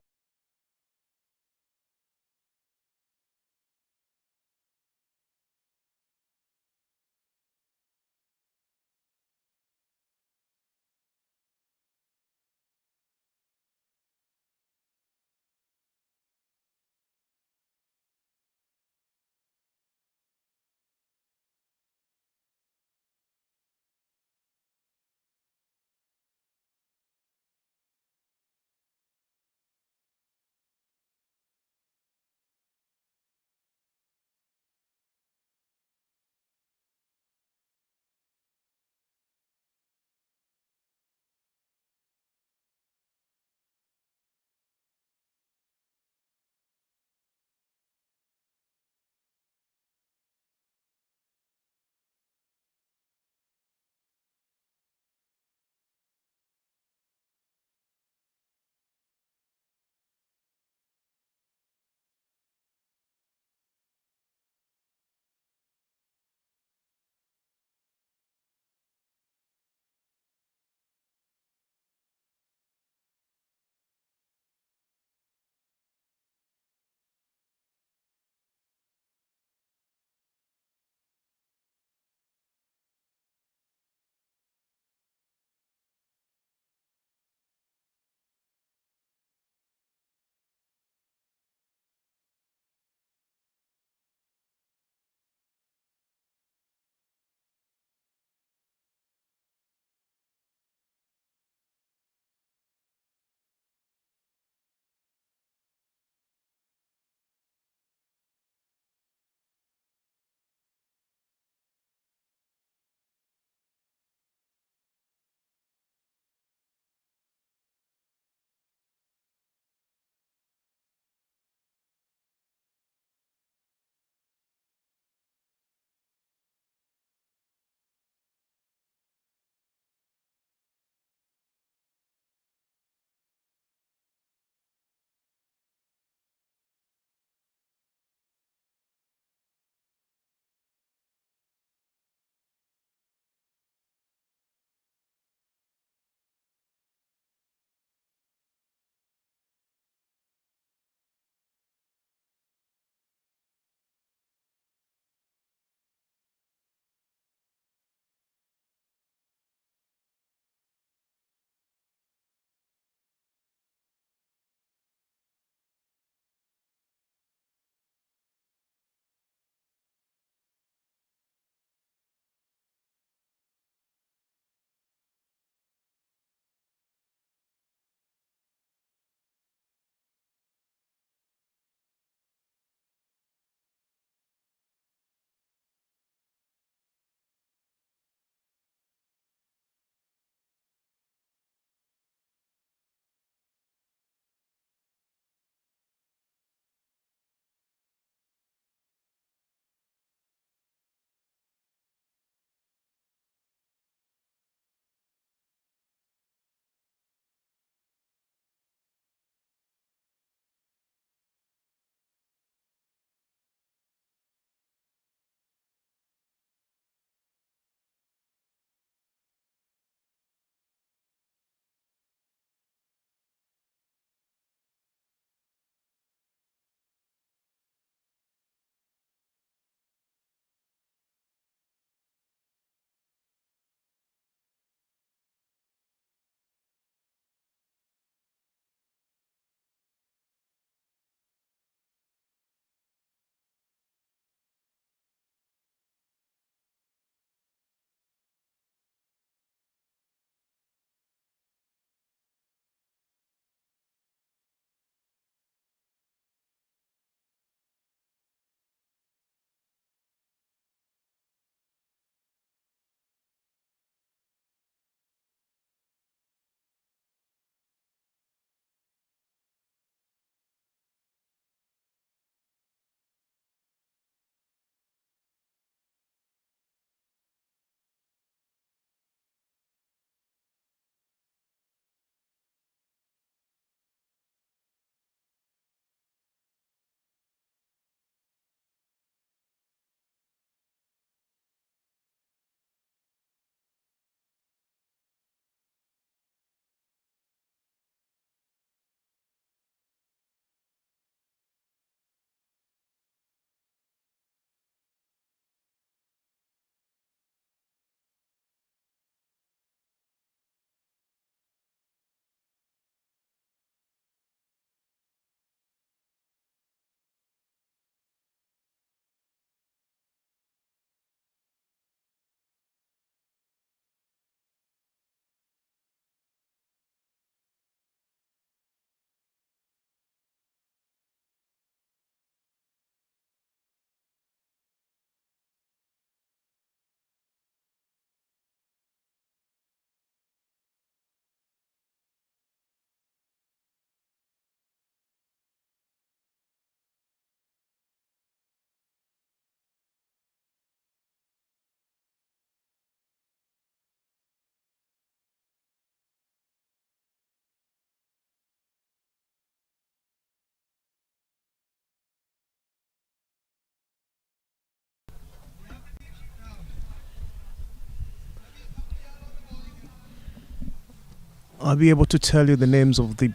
I'll be able to tell you the names of the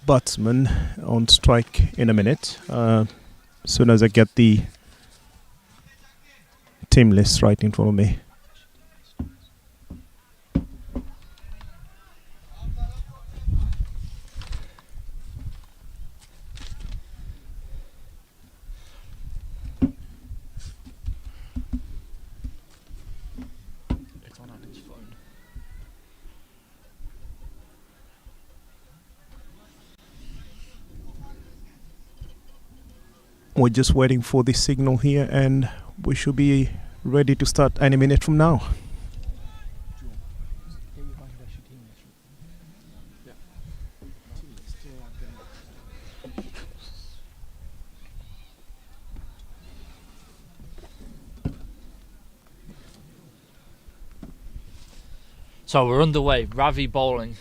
batsmen on strike in a minute. As soon as I get the team list right in front of me. It's on Andy's phone. We're just waiting for the signal here, and we should be ready to start any minute from now. So we're underway. Ravi bowling.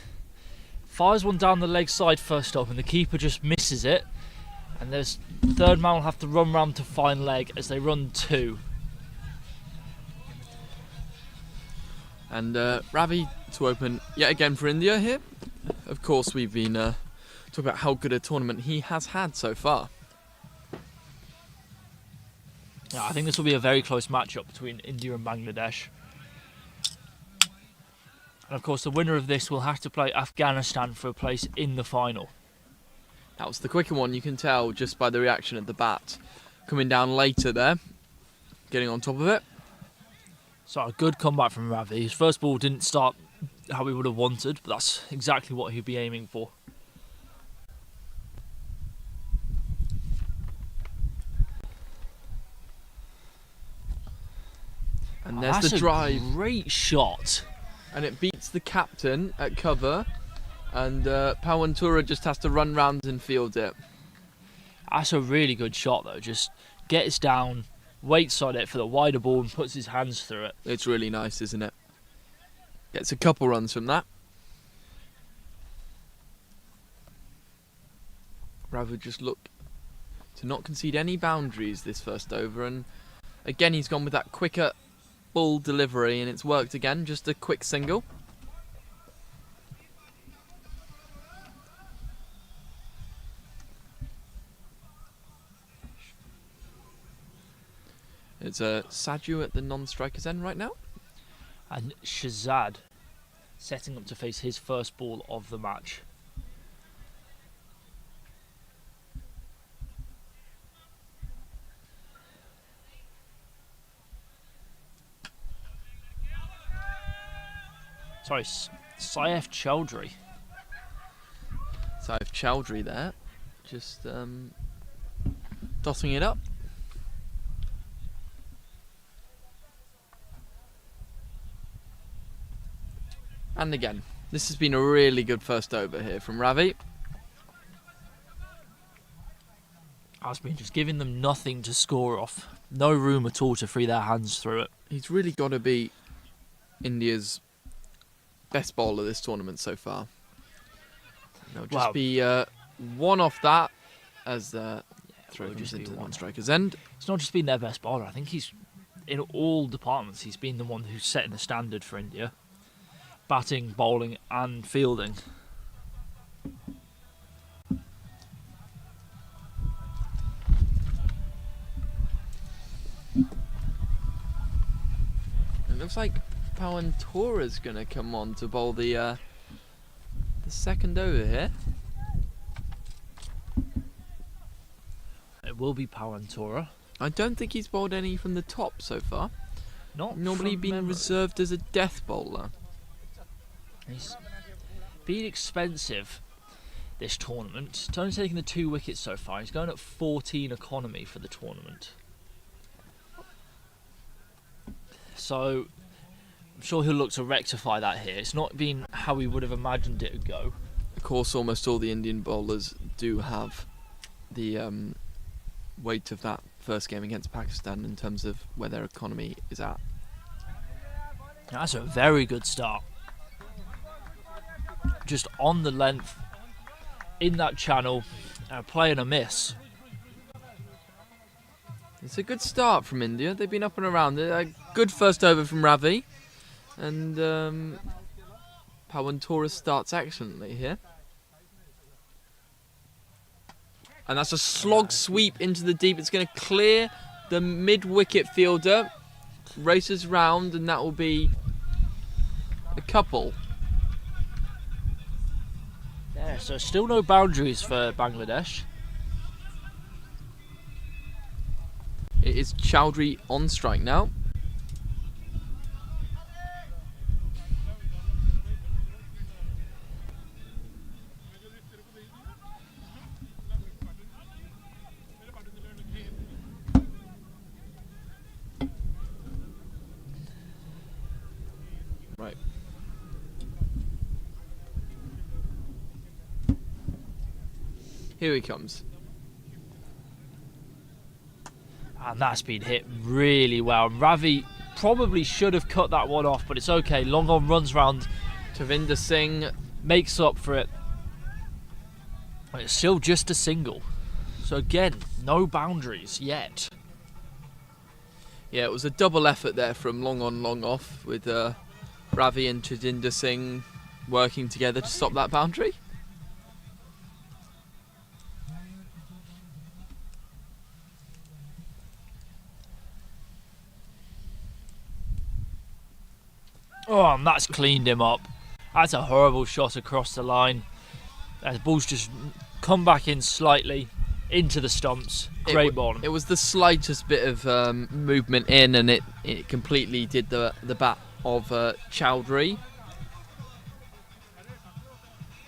Fires one down the leg side first up, and the keeper just misses it. And there's third man will have to run round to fine leg as they run two. And Ravi to open yet again for India here. Of course, we've been talking about how good a tournament he has had so far. Yeah, I think this will be a very close matchup between India and Bangladesh. And of course, the winner of this will have to play Afghanistan for a place in the final. That was the quicker one, you can tell just by the reaction at the bat. Coming down later there, getting on top of it. So a good comeback from Ravi. His first ball didn't start how we would have wanted, but that's exactly what he'd be aiming for. And there's That's the drive. a great shot. And it beats the captain at cover. And Pawantura just has to run round and field it. That's a really good shot though. Just gets down, waits on it for the wider ball and puts his hands through it. It's really nice, isn't it? Gets a couple runs from that. Ravi just look to not concede any boundaries this first over, and again he's gone with that quicker ball delivery and it's worked again, just a quick single. It's Saju at the non-striker's end right now. And Shazad setting up to face his first ball of the match. Sorry, Saif Chowdhury. Saif Chowdhury there, just tossing it up. And again, this has been a really good first over here from Ravi. Has been just giving them nothing to score off. No room at all to free their hands through it. He's really got to be India's best bowler this tournament so far. There'll just be one off that as the throw comes into the non-striker's end. It's not just been their best bowler. I think he's, in all departments, he's been the one who's setting the standard for India. Batting, bowling and fielding. It looks like Pawantura's going to come on to bowl the second over here. It will be Pawantura. I don't think he's bowled any from the top so far. Not normally from been memory. reserved as a death bowler. He's been expensive this tournament. He's only taken the 2 wickets so far. He's going at 14 economy for the tournament. So I'm sure he'll look to rectify that here. It's not been how we would have imagined it would go. Of course, almost all the Indian bowlers do have the weight of that first game against Pakistan in terms of where their economy is at. That's a very good start. Just on the length, in that channel, playing a miss. It's a good start from India. They've been up and around. A good first over from Ravi. And Pawantora starts excellently here. And that's a slog sweep into the deep. It's going to clear the mid-wicket fielder. Races round, and that will be a couple. Yeah, so still no boundaries for Bangladesh. It is Chowdhury on strike now. Right. Here he comes. And that's been hit really well. Ravi probably should have cut that one off, but it's okay. Long on runs round. Tavinder Singh Makes up for it. But it's still just a single. So again, no boundaries yet. Yeah, it was a double effort there from long on, long off, with Ravi and Tavinder Singh working together to stop that boundary. Oh, and that's cleaned him up. That's a horrible shot across the line. The ball's just come back in slightly into the stumps. Great ball. It was the slightest bit of movement in, and it completely did the bat of Chowdhury.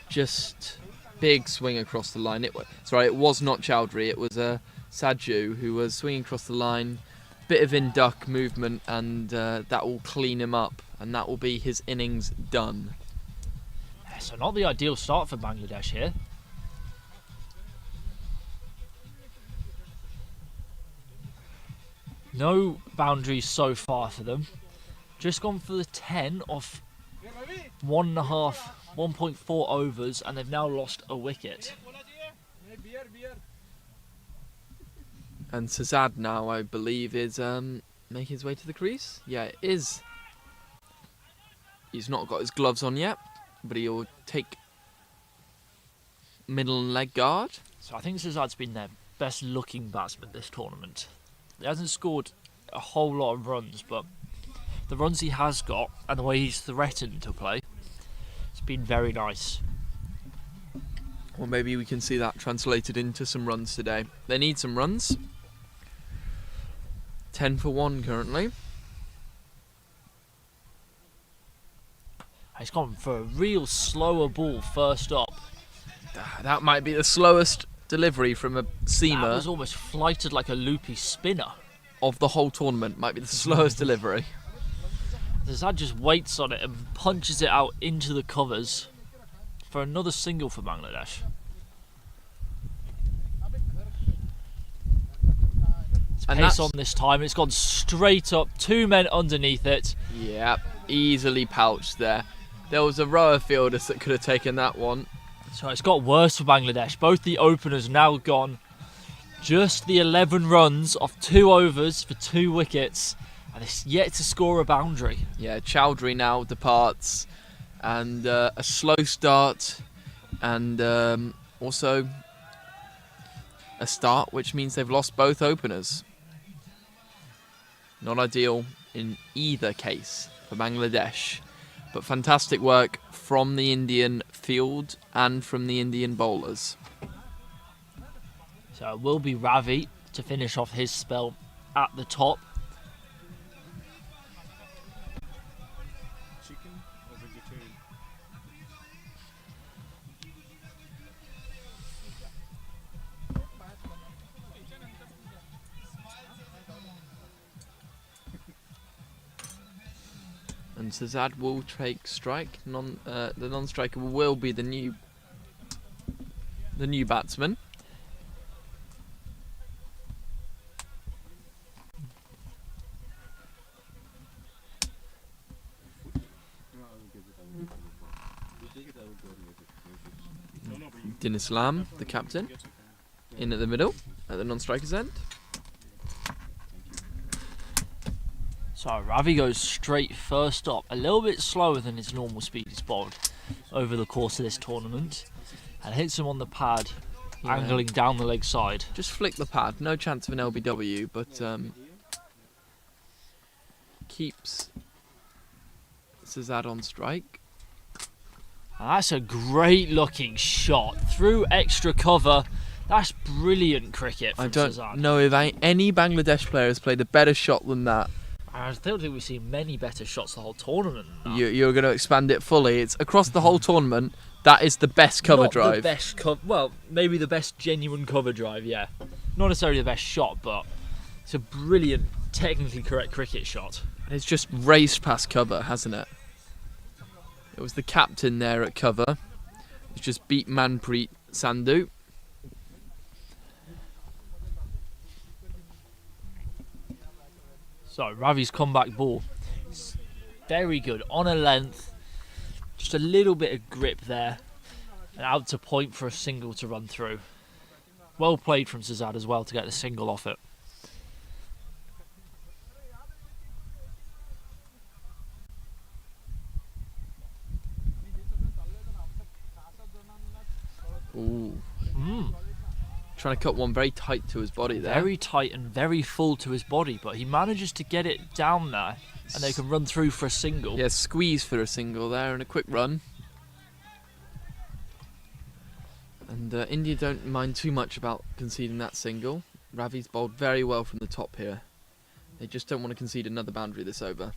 Just big swing across the line. It was not Chowdhury. It was Saju who was swinging across the line. Bit of in-duck movement, and that will clean him up, and that will be his innings done. So not the ideal start for Bangladesh here. No boundaries so far for them. Just gone for the 10 off 1.5, 1.4 overs, and they've now lost a wicket. And Sazad now, I believe, is making his way to the crease. Yeah, it is. He's not got his gloves on yet, but he'll take middle and leg guard. So I think Sazad's been their best looking batsman this tournament. He hasn't scored a whole lot of runs, but the runs he has got and the way he's threatened to play, it's been very nice. Well, maybe we can see that translated into some runs today. They need some runs. 10 for 1 currently. He's gone for a real slower ball first up. That might be the slowest delivery from a That seamer was almost flighted like a loopy spinner. of the whole tournament. Might be the slowest delivery. Zazad just waits on it and punches it out into the covers for another single for Bangladesh. It's And pace that's- on this time. It's gone straight up. 2 men underneath it. Yep, easily pouched there. There was a row of fielders that could have taken that one. So it's got worse for Bangladesh. Both the openers now gone. Just the 11 runs off 2 overs for 2 wickets. And it's yet to score a boundary. Yeah, Chowdhury now departs, and a slow start, and also a start which means they've lost both openers. Not ideal in either case for Bangladesh, but fantastic work from the Indian field and from the Indian bowlers. So it will be Ravi to finish off his spell at the top. And Sazad will take strike. The non-striker will be the new batsman. Din Islam, the captain, in at the middle, at the non-striker's end. So Ravi goes straight first up, a little bit slower than his normal speed he's bowled. over the course of this tournament, and hits him on the pad, Yeah. angling down the leg side. Just flick the pad. No chance of an LBW, but keeps Cezad on strike. And that's a great looking shot through extra cover. That's brilliant cricket from I don't Cezad. know if any Bangladesh player has played a better shot than that. I don't think we've seen many better shots the whole tournament than that. You're going to expand it fully. It's across the whole tournament. That is the best cover Not drive. the best well, maybe the best genuine cover drive, yeah. Not necessarily the best shot, but it's a brilliant, technically correct cricket shot. It's just raced past cover, hasn't it? It was the captain there at cover. It's just beat Manpreet Sandhu. So, Ravi's comeback ball. It's very good. On a length. Just a little bit of grip there. And out to point for a single to run through. Well played from Cezad as well to get the single off it. Ooh. Trying to cut one very tight to his body there. Very tight and very full to his body, but he manages to get it down there and they can run through for a single. Yeah, squeeze for a single there and a quick run. And India don't mind too much about conceding that single. Ravi's bowled very well from the top here. They just don't want to concede another boundary this over.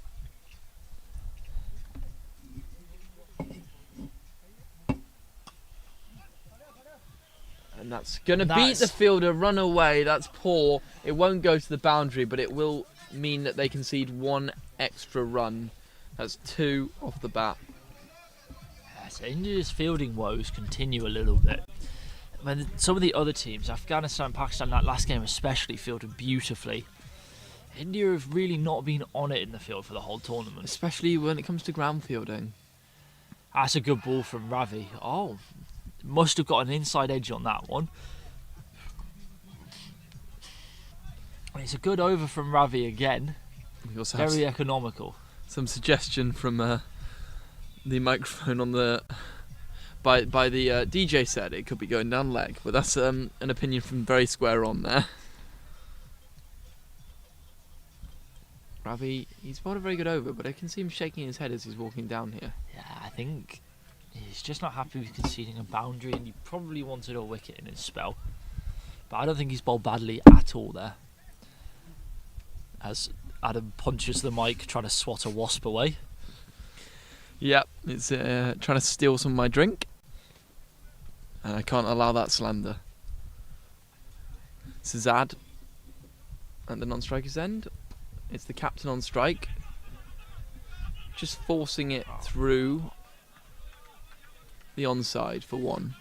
And that's going to beat the fielder, run away. That's poor. It won't go to the boundary, but it will mean that they concede one extra run. That's 2 off the bat. So India's fielding woes continue a little bit. When some of the other teams, Afghanistan, Pakistan, that last game especially, fielded beautifully. India have really not been on it in the field for the whole tournament. Especially when it comes to ground fielding. That's a good ball from Ravi. Oh, must have got an inside edge on that one. And it's a good over from Ravi again. We also have Very economical. some suggestion from the microphone on the by the DJ said it could be going down leg, but that's an opinion from very square on there. Ravi, he's bowled a very good over, but I can see him shaking his head as he's walking down here. Yeah, I think he's just not happy with conceding a boundary, and he probably wanted a wicket in his spell. But I don't think he's bowled badly at all there. As Adam punches the mic, trying to swat a wasp away. Yep, it's trying to steal some of my drink. And I can't allow that slander. Cezad at the non-striker's end. It's the captain on strike. Just forcing it through the onside for 1.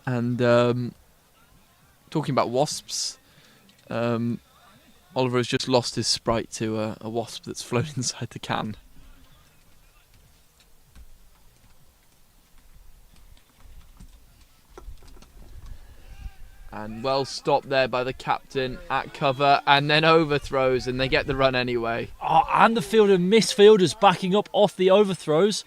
And talking about wasps, Oliver has just lost his sprite to a wasp that's flown inside the can. And well stopped there by the captain at cover, and then overthrows, and they get the run anyway. Oh, and the fielder misfielders backing up off the overthrows.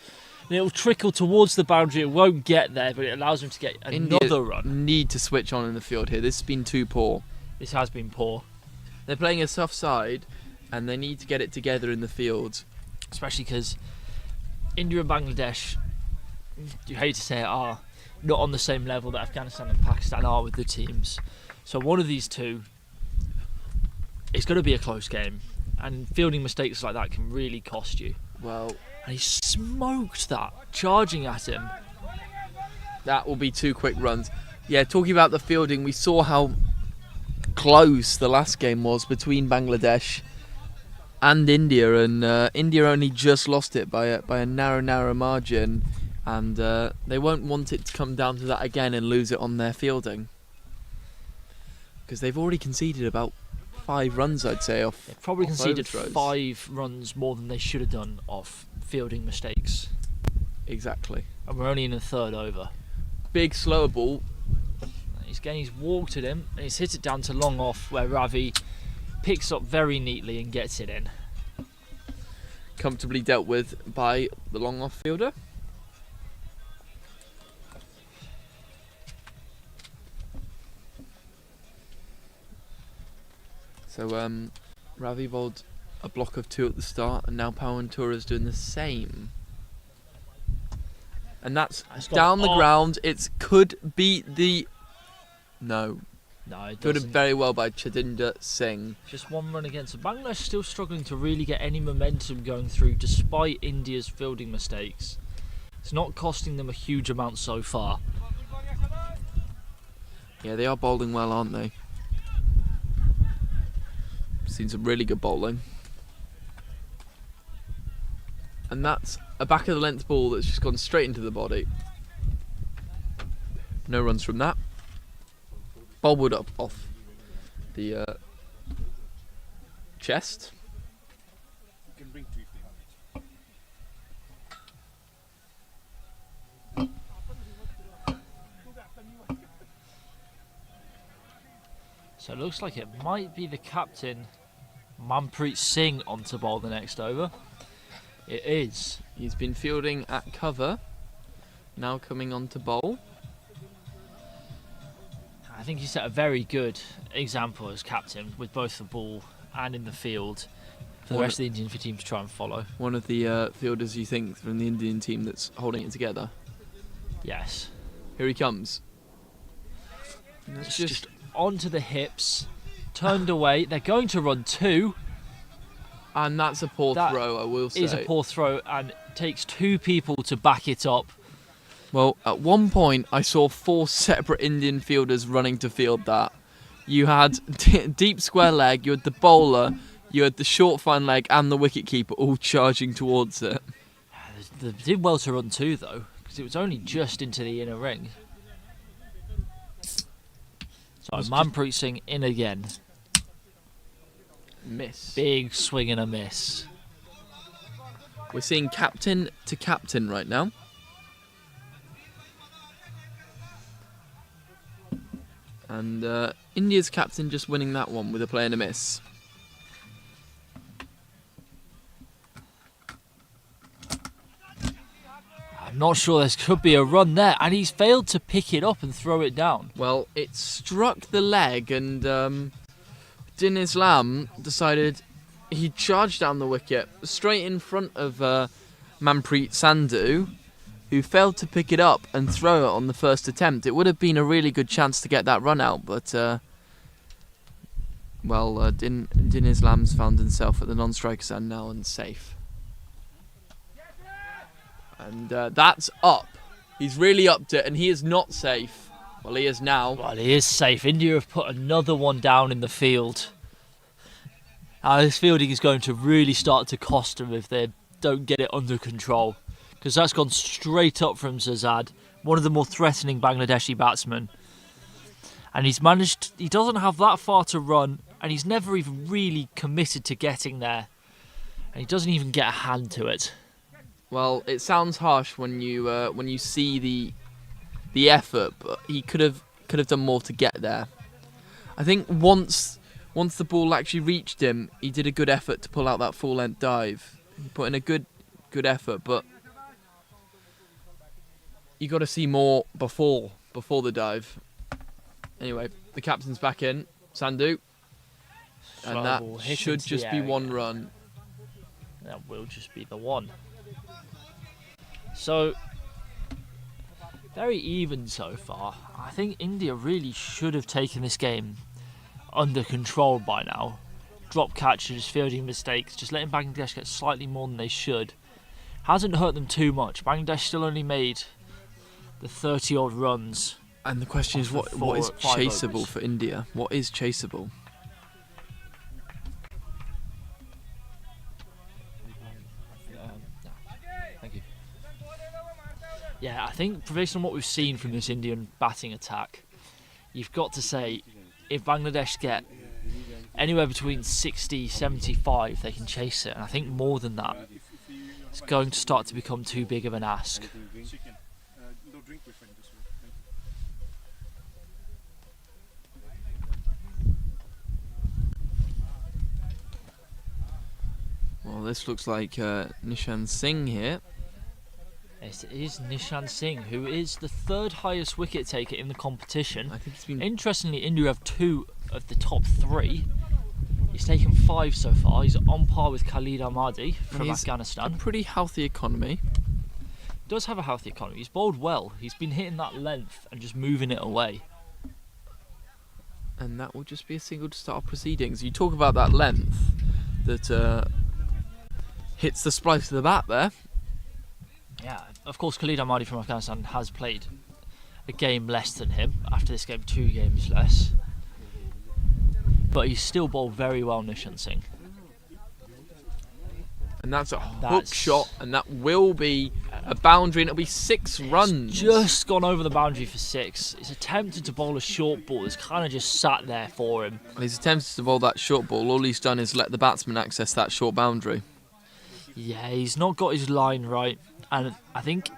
And it'll trickle towards the boundary. It won't get there, but it allows him to get another India run. Need to switch on in the field here. This has been too poor. This has been poor. They're playing a soft side, and they need to get it together in the field. Especially because India and Bangladesh, you hate to say it, are not on the same level that Afghanistan and Pakistan are with the teams. So one of these two, it's going to be a close game. And fielding mistakes like that can really cost you. Well, And he smoked that, charging at him. that will be 2 quick runs. Yeah, talking about the fielding, we saw how close the last game was between Bangladesh and India, and India only just lost it by a narrow margin, and they won't want it to come down to that again and lose it on their fielding, because they've already conceded about 5 runs, I'd say, off. They've probably off conceded overthrows. 5 runs more than they should have done off fielding mistakes. Exactly. And we're only in the 3rd over. Big slower ball. He's walked at him and he's hit it down to long off, where Ravi picks up very neatly and gets it in. comfortably dealt with by the long off fielder. So Ravi bowled a block of 2 at the start, and now Pawantura's doing the same. And that's down the ground. It could beat the... No. No, it Could have doesn't. very well by Chadinder Singh. Just one run against. Bangladesh still struggling to really get any momentum going through despite India's fielding mistakes. It's not costing them a huge amount so far. Yeah, they are bowling well, aren't they? Seen some really good bowling. And that's a back of the length ball that's just gone straight into the body. No runs from that. Bowled up off the chest. So it looks like it might be the captain, Manpreet Singh, on to bowl the next over. It is. He's been fielding at cover, now coming on to bowl. I think he set a very good example as captain with both the ball and in the field for the rest of the Indian team to try and follow. One of the fielders, you think, from the Indian team that's holding it together. Yes. Here he comes. It's just onto the hips, turned away. They're going to run 2. And that's a poor That throw, I will say. Is a poor throw and takes 2 people to back it up. Well, at one point, I saw 4 separate Indian fielders running to field that. You had deep square leg, you had the bowler, you had the short fine leg, and the wicketkeeper all charging towards it. They did well to run 2 though, because it was only just into the inner ring. So Manpreet Singh in again. Miss. Big swing and a miss. We're seeing captain to captain right now. And India's captain just winning that one with a play and a miss. I'm not sure there could be a run there, and he's failed to pick it up and throw it down. Well, it struck the leg, and Din Islam decided he'd charge down the wicket straight in front of Manpreet Sandhu, who failed to pick it up and throw it on the first attempt. It would have been a really good chance to get that run out, but Din Islam's found himself at the non-striker stand now and safe. And that's up. He's really upped it, and he is not safe. Well, he is now. Well, he is safe. India have put another one down in the field. This fielding is going to really start to cost them if they don't get it under control. Because that's gone straight up from Zazad, one of the more threatening Bangladeshi batsmen. And he doesn't have that far to run, and he's never even really committed to getting there. And he doesn't even get a hand to it. Well, it sounds harsh when you see the effort, but he could have done more to get there. I think once the ball actually reached him, he did a good effort to pull out that full length dive. He put in a good effort, but you got to see more before the dive. Anyway, the captain's back in, Sandhu, and that should just be one run. That will just be the one. So, very even so far. I think India really should have taken this game under control by now. Drop catches, fielding mistakes, just letting Bangladesh get slightly more than they should. Hasn't hurt them too much. Bangladesh still only made the 30-odd runs. And the question is, what is chaseable for India? What is chaseable? Thank you. Yeah, I think based on what we've seen from this Indian batting attack, you've got to say, if Bangladesh get anywhere between 60, 75, they can chase it. And I think more than that, it's going to start to become too big of an ask. Well, this looks like Nishan Singh here. It is Nishan Singh, who is the third highest wicket taker in the competition. I think it's been Interestingly, India have 2 of the top 3. He's taken 5 so far. He's on par with Khalid Ahmadi from He's a Afghanistan. pretty healthy economy. Does have a healthy economy. He's bowled well. He's been hitting that length and just moving it away. And that will just be a single to start proceedings. You talk about that length that hits the splice of the bat there. Yeah, of course, Khalid Ahmadi from Afghanistan has played a game less than him. After this game, 2 games less. But he's still bowled very well, Nishan Singh. And that's a hook shot, and that will be a boundary, and it'll be 6 runs. Just gone over the boundary for 6. He's attempted to bowl a short ball. It's kind of just sat there for him. He's attempted to bowl that short ball. All he's done is let the batsman access that short boundary. Yeah, he's not got his line right, and I think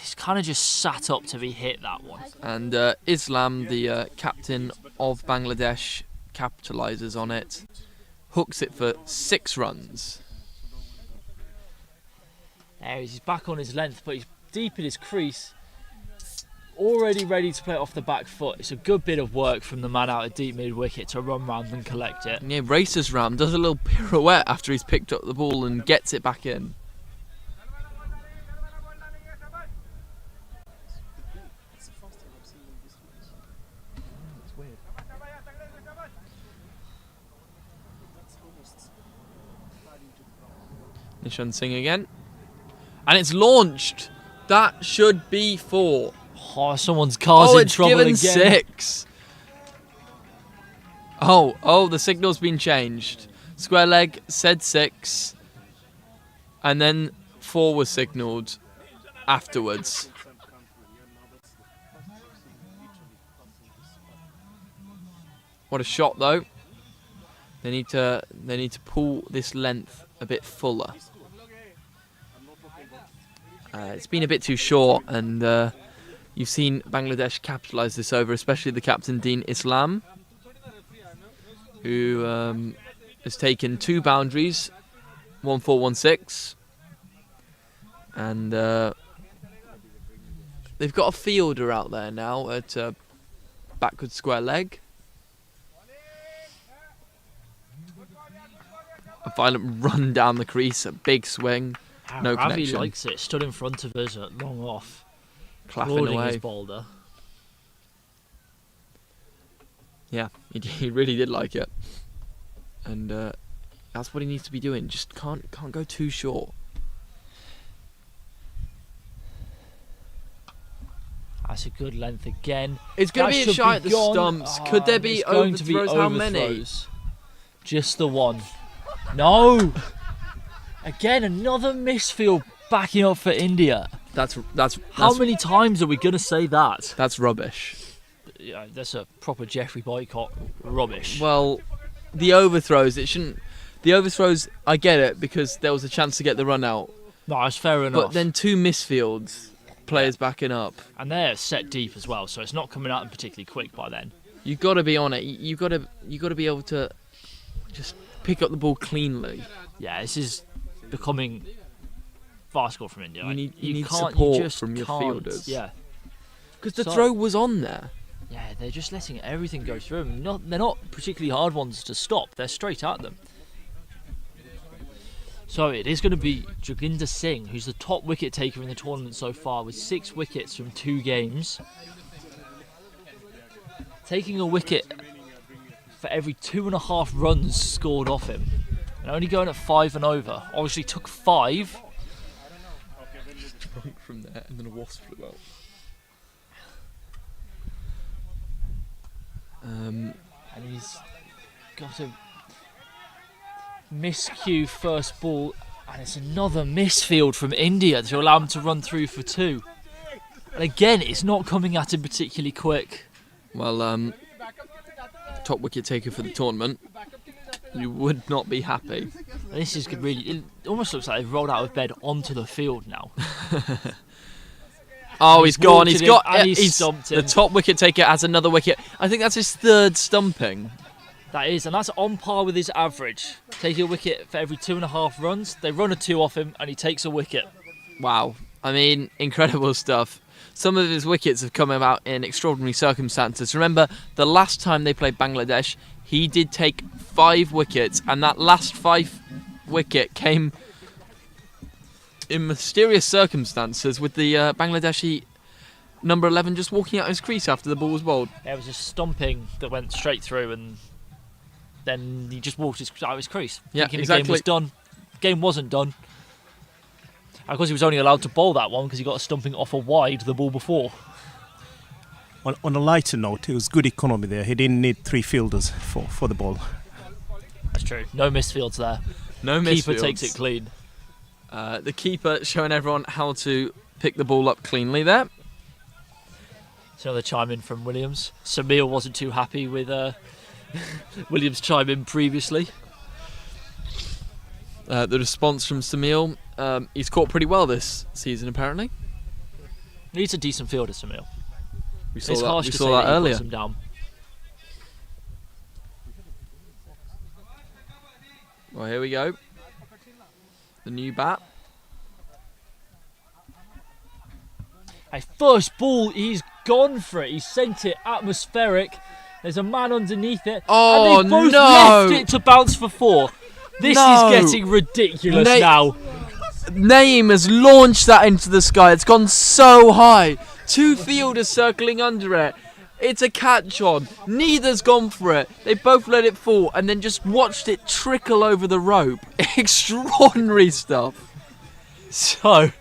he's kind of just sat up to be hit that one. And Islam, the captain of Bangladesh, capitalises on it, hooks it for 6 runs. There he's back on his length, but he's deep in his crease, already ready to play it off the back foot. It's a good bit of work from the man out at deep mid wicket to run round and collect it. And he races round, does a little pirouette after he's picked up the ball and gets it back in. Nishan Singh again. And it's launched. That should be 4. Oh, someone's car's in it's trouble given again. 6. Oh, the signal's been changed. Square leg said 6. And then 4 was signalled afterwards. What a shot though. They need to pull this length a bit fuller. It's been a bit too short, and you've seen Bangladesh capitalise this over, especially the captain Dean Islam, who has taken 2 boundaries, 1-4, 1-6, and they've got a fielder out there now at backward square leg. A violent run down the crease, a big swing. No Ravi connection. likes it. Stood in front of us at long off, Clapping applauding away. his boulder. Yeah, he really did like it, and that's what he needs to be doing. Just can't go too short. That's a good length again. It's going to be a should shot at be the gone. stumps. Could there be It's going to be overthrows? How many? overthrows. Just the one. No. Again, another misfield backing up for India. That's How many times are we going to say that? That's rubbish. Yeah, that's a proper Jeffrey boycott rubbish. Well, the overthrows, it shouldn't. The overthrows, I get it, because there was a chance to get the run out. No, that's fair enough. But then 2 misfields, players backing up. And they're set deep as well, so it's not coming out particularly quick by then. You've got to be on it. You got to be able to just pick up the ball cleanly. Yeah, this is becoming farcical from India. You need can't- support just from your can't. fielders. Yeah, Because the So- throw was on there. yeah, they're just letting everything go through them. They're not particularly hard ones to stop. They're straight at them. So it is going to be Joginder Singh, who's the top wicket taker in the tournament so far, with 6 wickets from 2 games. Taking a wicket for every 2.5 runs scored off him, and only going at 5 and over. Obviously took 5. From there, and then a wasp flew out. And he's got a miscue first ball, and it's another misfield from India to allow him to run through for 2. And again, it's not coming at him particularly quick. Well, top wicket taker for the tournament. You would not be happy. And this is really, it almost looks like they've rolled out of bed onto the field now. Oh, And he's gone. walked He's it got. in and he's He's stumped the him. top wicket taker has another wicket. I think that's his 3rd stumping. That is, and that's on par with his average. Taking a wicket for every 2.5 runs. They run a 2 off him and he takes a wicket. Wow. I mean, incredible stuff. Some of his wickets have come about in extraordinary circumstances. Remember, the last time they played Bangladesh, he did take 5 wickets, and that last 5 wicket came in mysterious circumstances with the Bangladeshi number 11 just walking out his crease after the ball was bowled. There was a stumping that went straight through, and then he just walked out of his crease. Yeah, thinking exactly. The game was done. Game wasn't done. Of course, he was only allowed to bowl that one because he got a stumping off a wide the ball before. On a lighter note, it was good economy there. He didn't need 3 fielders for the ball. That's true. No misfields there. No Keeper misfields. takes it clean. The keeper showing everyone how to pick the ball up cleanly there. So another chime in from Williams. Samil wasn't too happy with Williams' chime in previously. The response from Samil, he's caught pretty well this season apparently. Needs a decent fielder, Samil. We saw It's that, harsh we to saw say that that he earlier. puts him down. Well, here we go. The new bat. A first ball, he's gone for it. He sent it atmospheric. There's a man underneath it. Oh, and they both no. left it to bounce for 4. This No. is getting ridiculous now. Naeem has launched that into the sky. It's gone so high. 2 fielders circling under it. It's a catch-on. Neither's gone for it. They both let it fall and then just watched it trickle over the rope. Extraordinary stuff. So,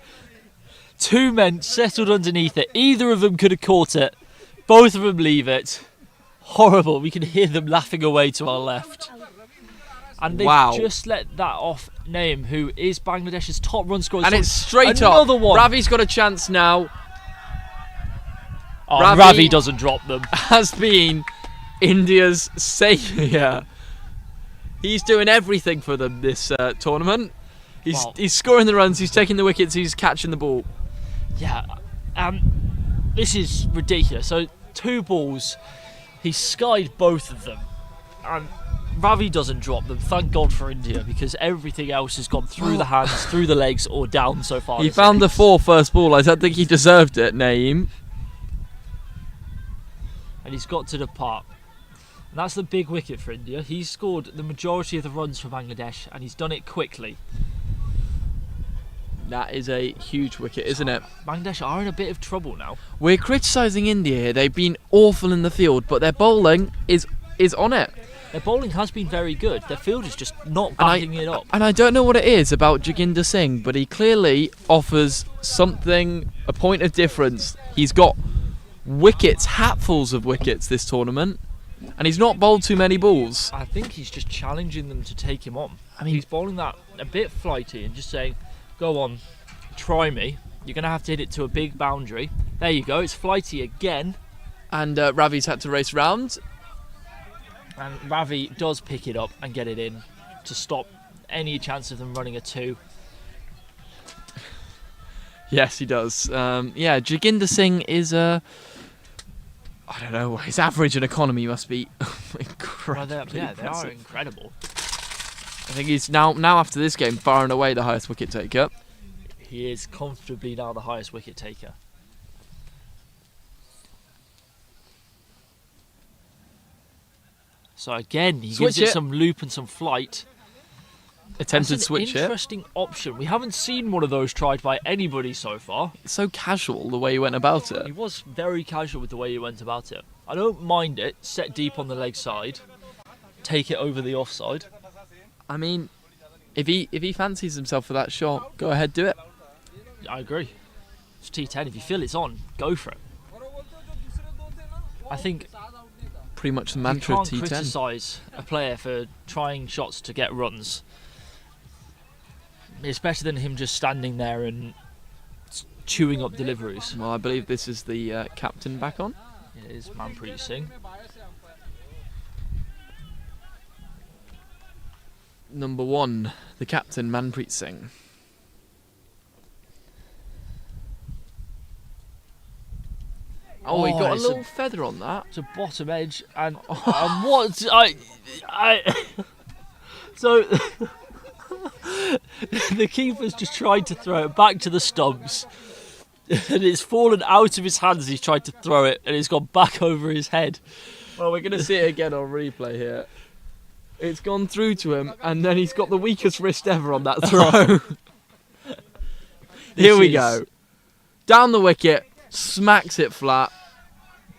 2 men settled underneath it. Either of them could have caught it. Both of them leave it. Horrible. We can hear them laughing away to our left. And they've Wow. just let that off Naeem, who is Bangladesh's top run scorer. And So it's straight another up. one. Ravi's got a chance now. Oh, Ravi- Ravi doesn't drop them. Has been India's saviour. He's doing everything for them this tournament. He's scoring the runs, he's taking the wickets, he's catching the ball. Yeah, this is ridiculous. So 2 balls, he skied both of them, and Ravi doesn't drop them. Thank God for India, because everything else has gone through the hands, through the legs, or down so far. He found the 4 first ball. I don't think he deserved it, Naeem. And he's got to depart. And that's the big wicket for India. He's scored the majority of the runs for Bangladesh, and he's done it quickly. That is a huge wicket, isn't it? Bangladesh are in a bit of trouble now. We're criticising India here. They've been awful in the field, but their bowling is on it. Their bowling has been very good. Their field is just not backing it up. And I don't know what it is about Jaginder Singh, but he clearly offers something, a point of difference. He's got wickets, hatfuls of wickets this tournament, and he's not bowled too many balls. I think he's just challenging them to take him on. I mean, He's bowling that a bit flighty and just saying, go on, try me. You're going to have to hit it to a big boundary. There you go, it's flighty again. and Ravi's had to race round. And Ravi does pick it up and get it in to stop any chance of them running a 2. Yes, he does. Yeah, Jaginder Singh is I don't know, his average in economy must be incredibly Well, they are impressive. incredible. I think he's now after this game far and away the highest wicket taker. He is comfortably now the highest wicket taker. So again, he Switch gives it it. some loop and some flight. Attempted That's switch an it. interesting option. We haven't seen one of those tried by anybody so far. It's so casual the way he went about He it. was very casual with the way he went about it. I don't mind it. Set deep on the leg side. Take it over the offside. I mean, if he fancies himself for that shot, go ahead, do it. I agree. It's T10. If you feel it's on, go for it. I think Pretty much the you mantra of can't T10. criticise a player for trying shots to get runs. It's better than him just standing there and chewing up deliveries. Well, I believe this is the captain back on. It is Manpreet Singh. Number 1, the captain, Manpreet Singh. Oh, he got a it's little feather on that. It's a bottom edge, and what I so the keeper's just tried to throw it back to the stumps, and it's fallen out of his hands. He's tried to throw it, and it's gone back over his head. Well, we're going to see it again on replay here. It's gone through to him, and then he's got the weakest wrist ever on that throw. Here we go. Down the wicket, smacks it flat.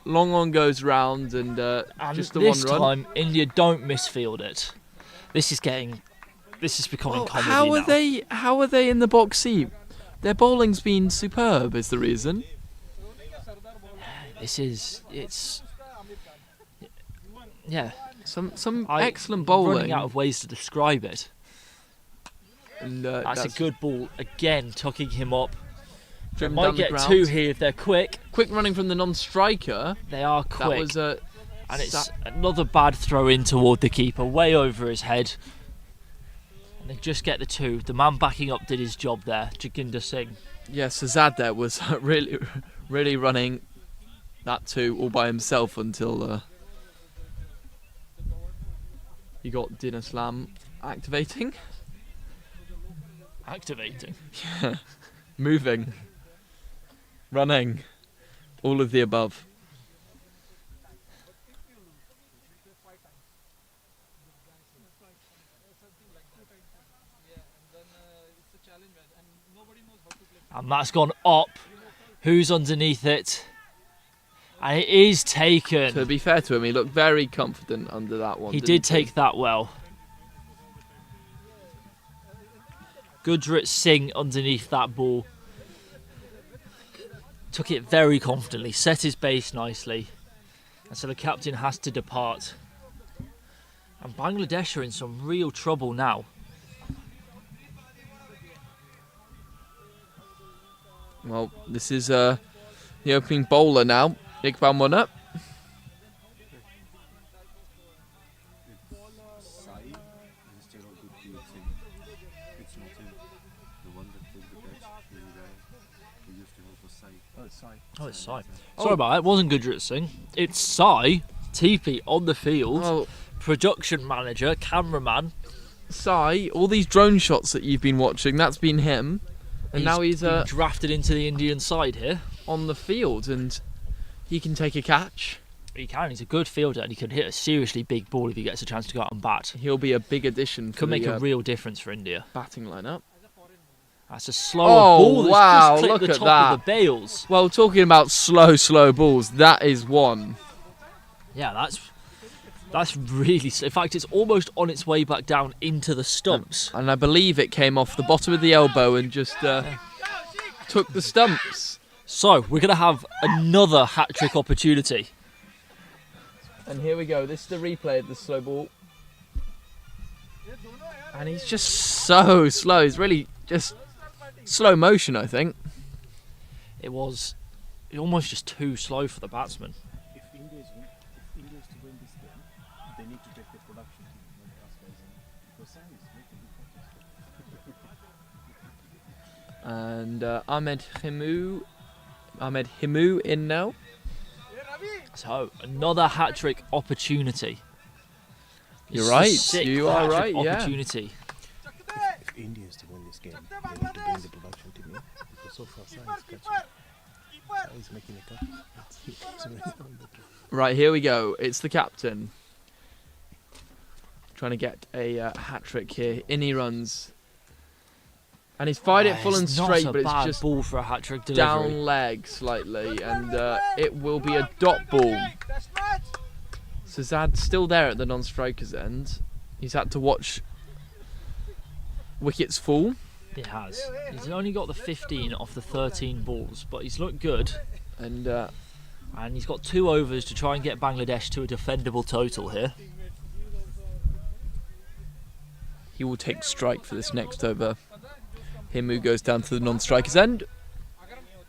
Long one goes round, and just the this one run. time, India don't misfield it. This is becoming comedy How are they in the box seat? Their bowling's been superb, is the reason. Some excellent bowling. Running out of ways to describe it. And, that's a good ball again, tucking him up. They driven might down the get ground. 2 here if they're quick. Quick running from the non-striker. They are quick. That was a and it's another bad throw in toward the keeper, way over his head. And they just get the 2. The man backing up did his job there, Joginder Singh. Yeah, Sazad there was really running that 2 all by himself until he got Din Islam activating. Moving. Running. All of the above. And that's gone up. Who's underneath it? And it is taken. To be fair to him, he looked very confident under that one. He didn't did take that well. Gurjit Singh underneath that ball. Took it very confidently, set his base nicely. And so the captain has to depart. And Bangladesh are in some real trouble now. Well, this is the opening bowler now, Iqbal Munna. Oh, it's Sai. Sorry about that. It wasn't Gurjit Singh. It's Sai. TP on the field. Well, Production manager, cameraman. Sai, all these drone shots that you've been watching, that's been him. And now he's been drafted into the Indian side here. On the field, and he can take a catch. He can. He's a good fielder, and he can hit a seriously big ball if he gets a chance to go out and bat. He'll be a big addition for Could make the a real difference for India. batting lineup. That's a slower ball that's wow, just clipped look the at top that. of the bails. Well, talking about slow balls, that is one. Yeah, that's really... In fact, it's almost on its way back down into the stumps. And I believe it came off the bottom of the elbow and just took the stumps. So, we're going to have another hat-trick opportunity. And here we go. This is the replay of the slow ball. And he's just so slow. He's really just slow motion, I think. It was almost just too slow for the batsman. If India is to win this game, they need to take the production team, not us guys. Because Sam is making good And Ahmed Himu in now. So, another hat-trick opportunity. You're It's a right. sick You are hat-trick right, yeah. opportunity. If India is to win this game, they need to bring the production team in. Because so far Sam is catching. He's making a cut. Right, here we go. It's the captain. Trying to get a hat-trick here. In he runs. And he's fired it full and straight, but It's it's not a bad just ball for a hat-trick delivery. down leg slightly. And it will be a dot ball. Sazad's still there at the non-striker's end. He's had to watch wickets fall. He has. He's only got the 15 off the 13 balls, but he's looked good. And he's got 2 overs to try and get Bangladesh to a defendable total here. he will take strike for this next over. Himu goes down to the non-striker's end.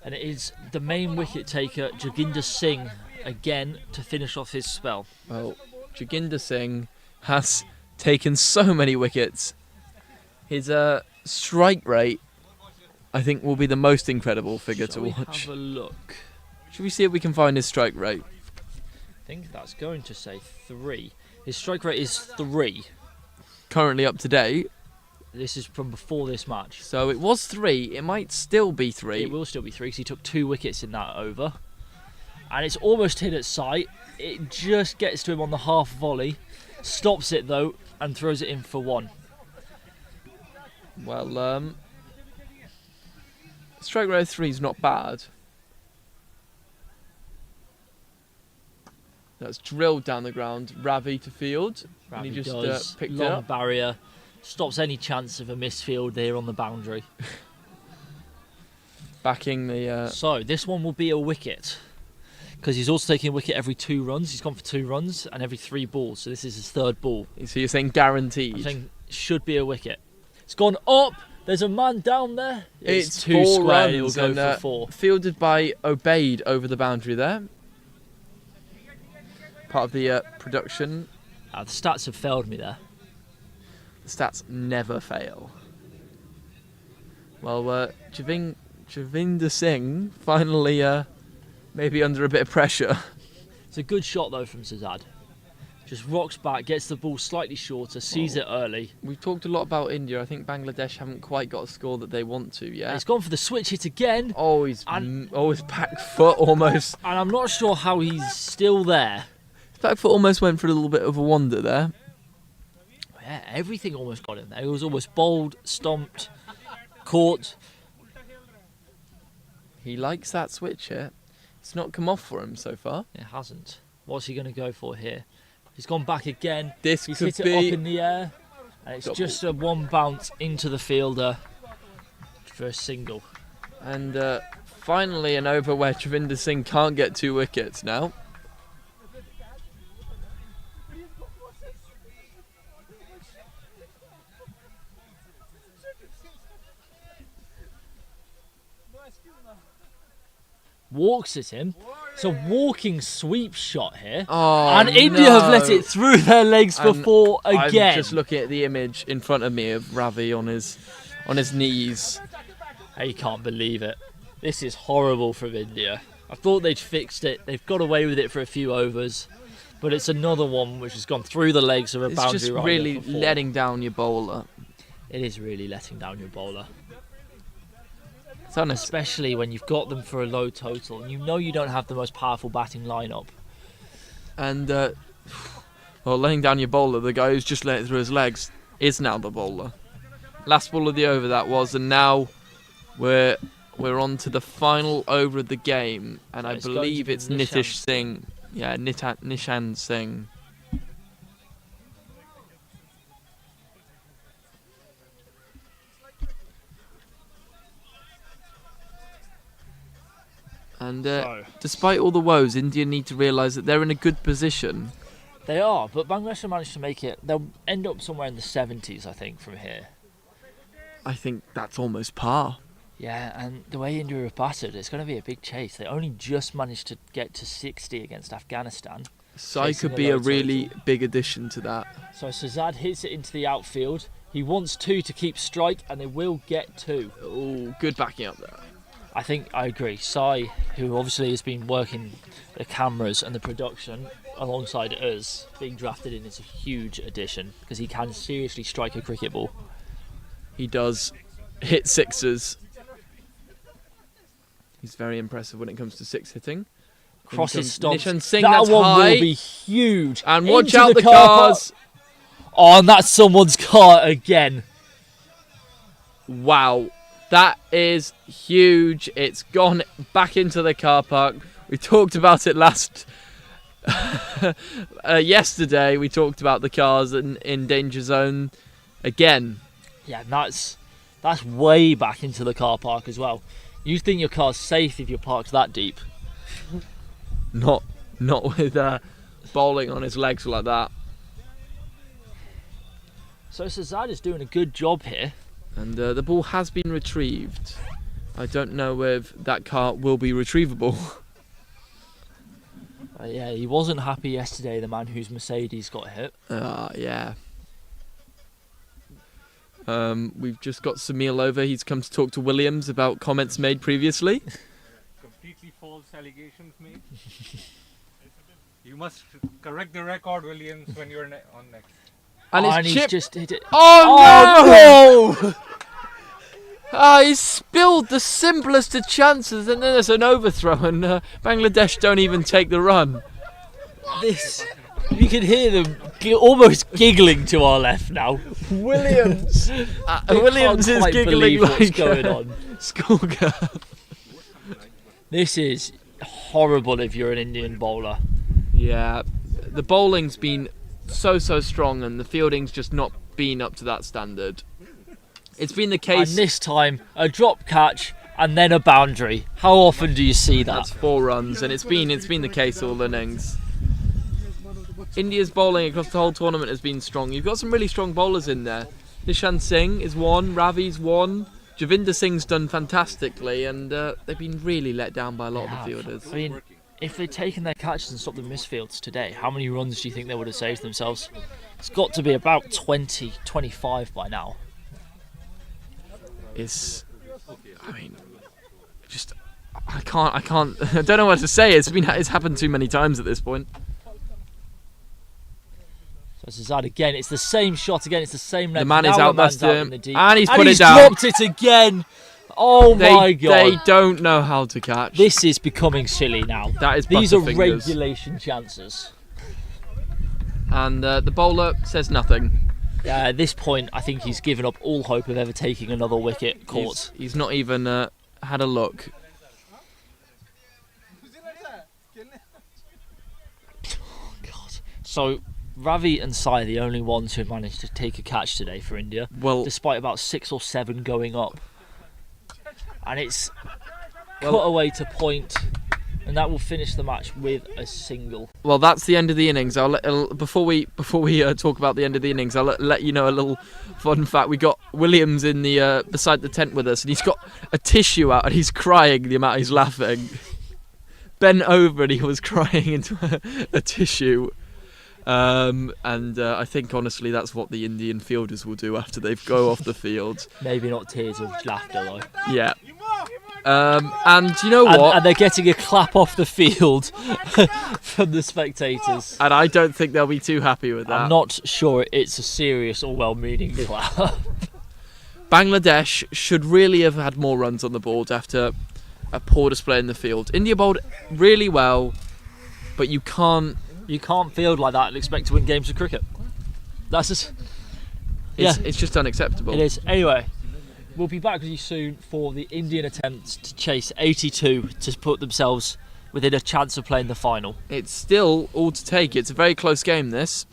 And it is the main wicket taker, Joginder Singh, again to finish off his spell. Well, Joginder Singh has taken so many wickets. His strike rate, I think, will be the most incredible figure to watch. Have a look. Should we see if we can find his strike rate? I think that's going to say 3. His strike rate is 3. Currently up to date. This is from before this match. So it was 3. It might still be 3. It will still be 3 because he took 2 wickets in that over. And it's almost hit at sight. It just gets to him on the half volley. Stops it though and throws it in for 1. Well, strike rate 3 is not bad. That's drilled down the ground. Ravi to field. And Ravi he just does. picked it Long up. barrier. Stops any chance of a misfield there on the boundary. Backing the... So this one will be a wicket. Because he's also taking a wicket every 2 runs. He's gone for 2 runs and every 3 balls. So this is his 3rd ball. So you're saying guaranteed? I'm saying should be a wicket. It's gone up. There's a man down there. It's 2 4 square. He'll runs go and, for 4. fielded by Obeid over the boundary there. Part of the production. The stats have failed me there. The stats never fail. Well, Javinder Singh finally maybe under a bit of pressure. It's a good shot though from Sazad. Just rocks back, gets the ball slightly shorter, sees it early. We've talked a lot about India. I think Bangladesh haven't quite got a score that they want to yet. He's gone for the switch hit again. Oh, he's his back foot almost. And I'm not sure how he's still there. His back foot almost went for a little bit of a wander there. Yeah, everything almost got in there. He was almost bowled, stomped, caught. He likes that switch hit. It's not come off for him so far. It hasn't. What's he going to go for here? He's gone back again. This He's could hit be it up in the air. And it's just a 1 bounce into the fielder for a single. And finally an over where Javinder Singh can't get 2 wickets now. Walks at him. It's a walking sweep shot here. Oh, and India have let it through their legs And before again. I'm just looking at the image in front of me of Ravi on his knees. I can't believe it. This is horrible from India. I thought they'd fixed it. They've got away with it for a few overs. But it's another one which has gone through the legs of a It's boundary just rider really for 4. letting down your bowler. It is really letting down your bowler. It's honest. Especially when you've got them for a low total and you know you don't have the most powerful batting lineup. And well, letting down your bowler, the guy who's just let it through his legs is now the bowler. Last ball of the over that was, and now we're on to the final over of the game, and I It's believe going it's to be Nitish Nishant. Singh. Yeah, Nishant Singh. And despite all the woes, India need to realise that they're in a good position. They are, but Bangladesh have managed to make it. They'll end up somewhere in the 70s, I think, from here. I think that's almost par. Yeah, and the way India have battered, it's going to be a big chase. They only just managed to get to 60 against Afghanistan. Sai Chasing could a be a low really total. big addition to that. So Sazad hits it into the outfield. He wants 2 to keep strike, and they will get 2. Oh, good backing up there. I think I agree. Sai, who obviously has been working the cameras and the production alongside us, being drafted in is a huge addition because he can seriously strike a cricket ball. He does hit sixes. He's very impressive when it comes to 6 hitting. Crosses Nishant stomps. Singh, That that's one high. will be huge. And watch Into out the car cars. park. Oh, and that's someone's car again. Wow. That is huge. It's gone back into the car park. We talked about it yesterday. We talked about the cars in danger zone again. Yeah, that's way back into the car park as well. You think your car's safe if you're parked that deep? Not with bowling on his legs like that. So Sazad is doing a good job here. And the ball has been retrieved. I don't know if that car will be retrievable. Yeah, he wasn't happy yesterday, the man whose Mercedes got hit. Yeah. We've just got Samil over. He's come to talk to Williams about comments made previously. Completely false allegations made. You must correct the record, Williams, when you're on next. And it's he's chipped. just hit it. Oh, no! He's spilled the simplest of chances, and then there's an overthrow, and Bangladesh don't even take the run. This, you can hear them almost giggling to our left now. Williams, They Williams can't is quite giggling believe like what's going on. schoolgirl. This is horrible if you're an Indian bowler. Yeah, the bowling's been so strong, and the fielding's just not been up to that standard. It's been the case. And this time, a drop catch and then a boundary. How often do you see that? That's 4 runs, and it's been the case all innings. India's bowling across the whole tournament has been strong. You've got some really strong bowlers in there. Nishan Singh is one, Ravi's one, Javinder Singh's done fantastically, and they've been really let down by a lot of the fielders. I mean, if they'd taken their catches and stopped the misfields today, how many runs do you think they would have saved themselves? It's got to be about 20, 25 by now. It's, I mean, just I can't I don't know what to say. It's happened too many times at this point. So Zazad again, it's the same shot again, it's the same length. The man is Now out, the man's that's out him, in the deep. and he's put and it he's down. dropped it again. Oh my god. They don't know how to catch. This is becoming silly now. That is These are butterfingers. regulation chances. And the bowler says nothing. At this point, I think he's given up all hope of ever taking another wicket caught. He's not even had a look. God. So, Ravi and Sai are the only ones who managed to take a catch today for India, Well, despite about 6 or 7 going up. And it's cut away to point, and that will finish the match with a single. well, that's the end of the innings. Before we talk about the end of the innings, I'll let you know a little fun fact. We got Williams in the beside the tent with us, and he's got a tissue out, and he's crying the amount he's laughing. Bent over, and he was crying into a tissue. I think honestly that's what the Indian fielders will do after they go off the field. Maybe not tears of laughter though. Yeah. And you know what? And they're getting a clap off the field from the spectators. And I don't think they'll be too happy with that. I'm not sure it's a serious or well-meaning clap. Bangladesh should really have had more runs on the board after a poor display in the field. India bowled really well, but you can't field like that and expect to win games of cricket. That's just... It's just unacceptable. It is. Anyway, we'll be back with you soon for the Indian attempt to chase 82 to put themselves within a chance of playing the final. It's still all to take. It's a very close game, this.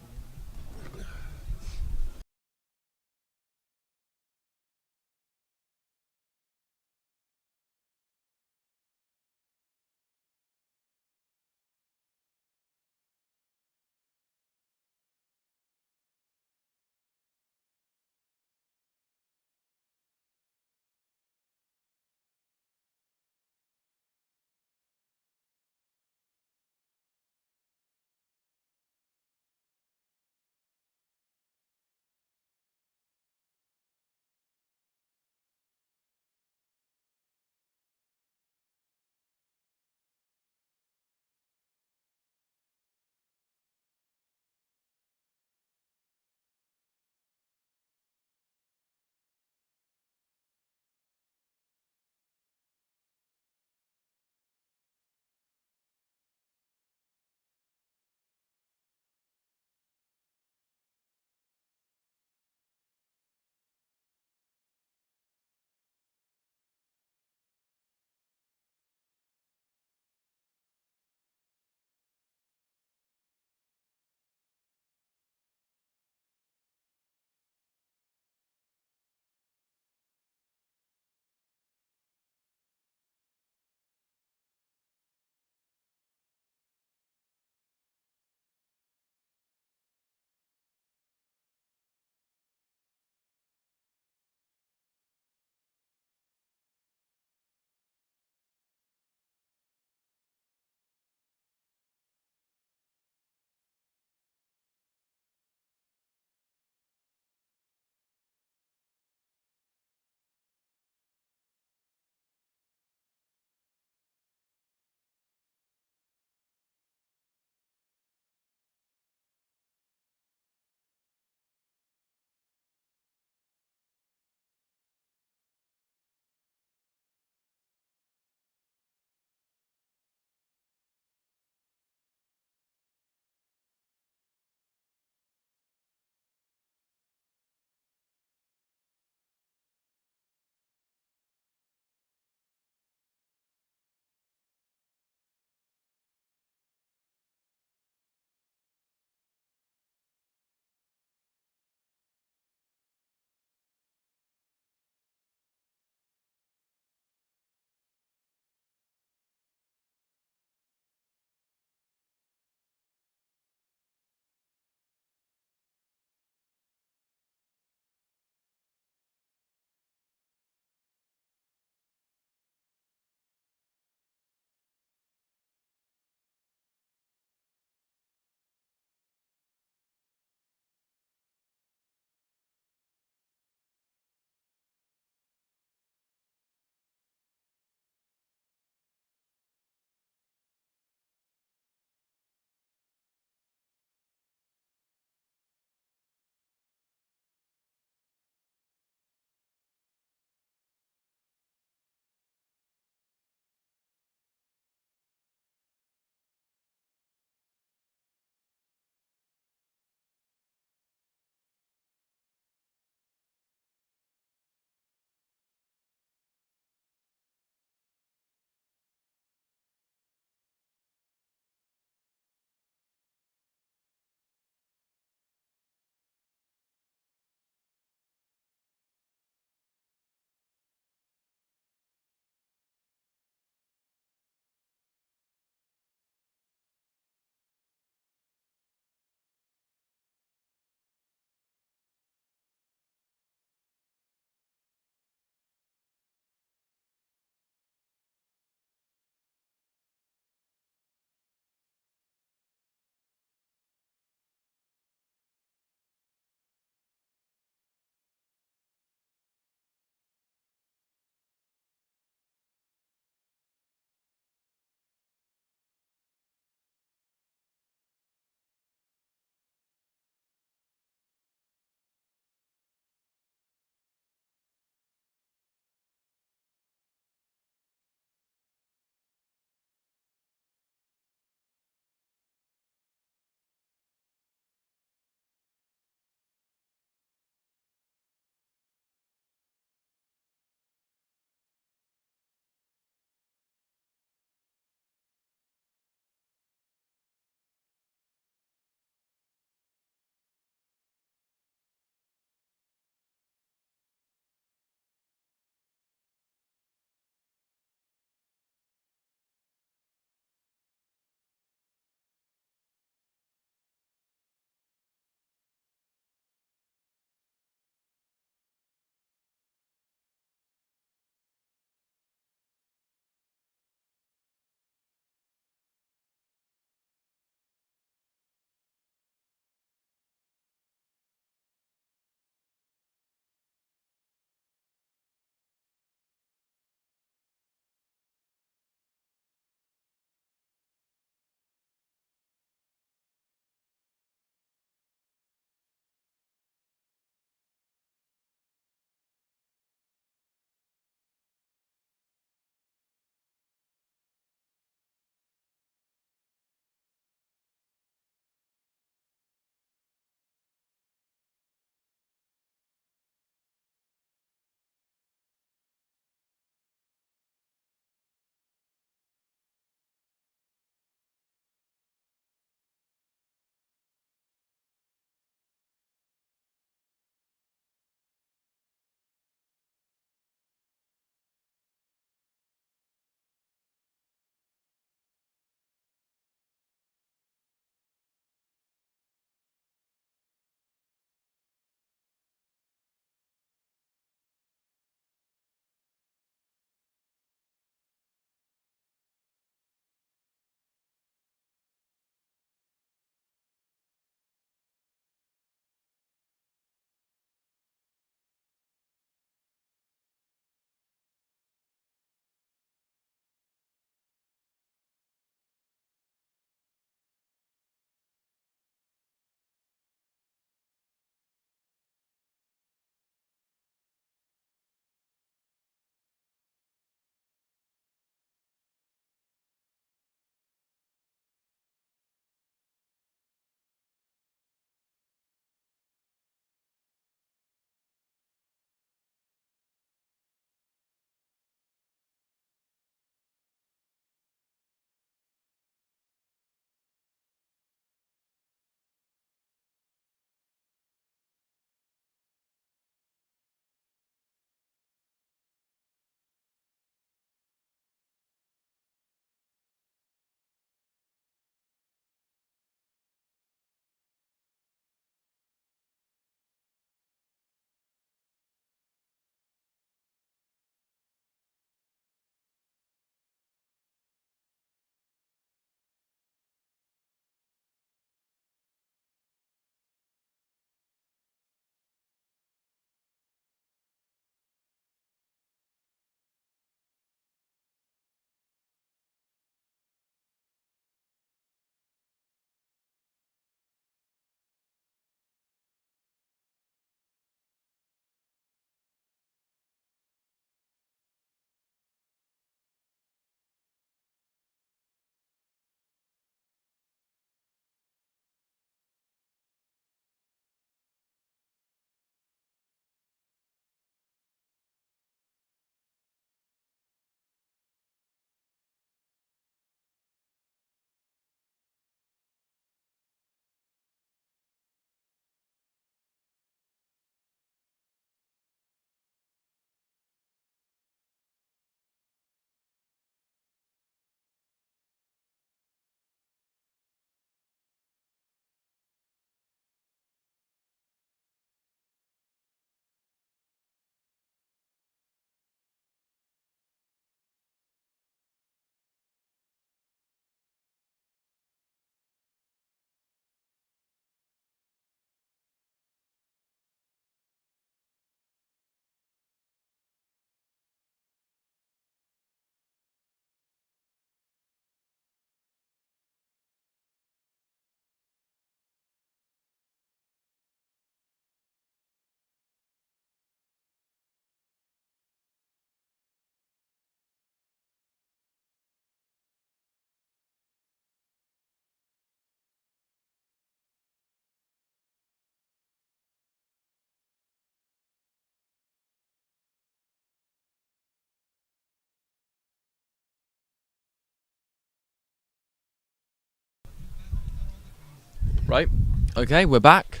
Right. Okay, we're back.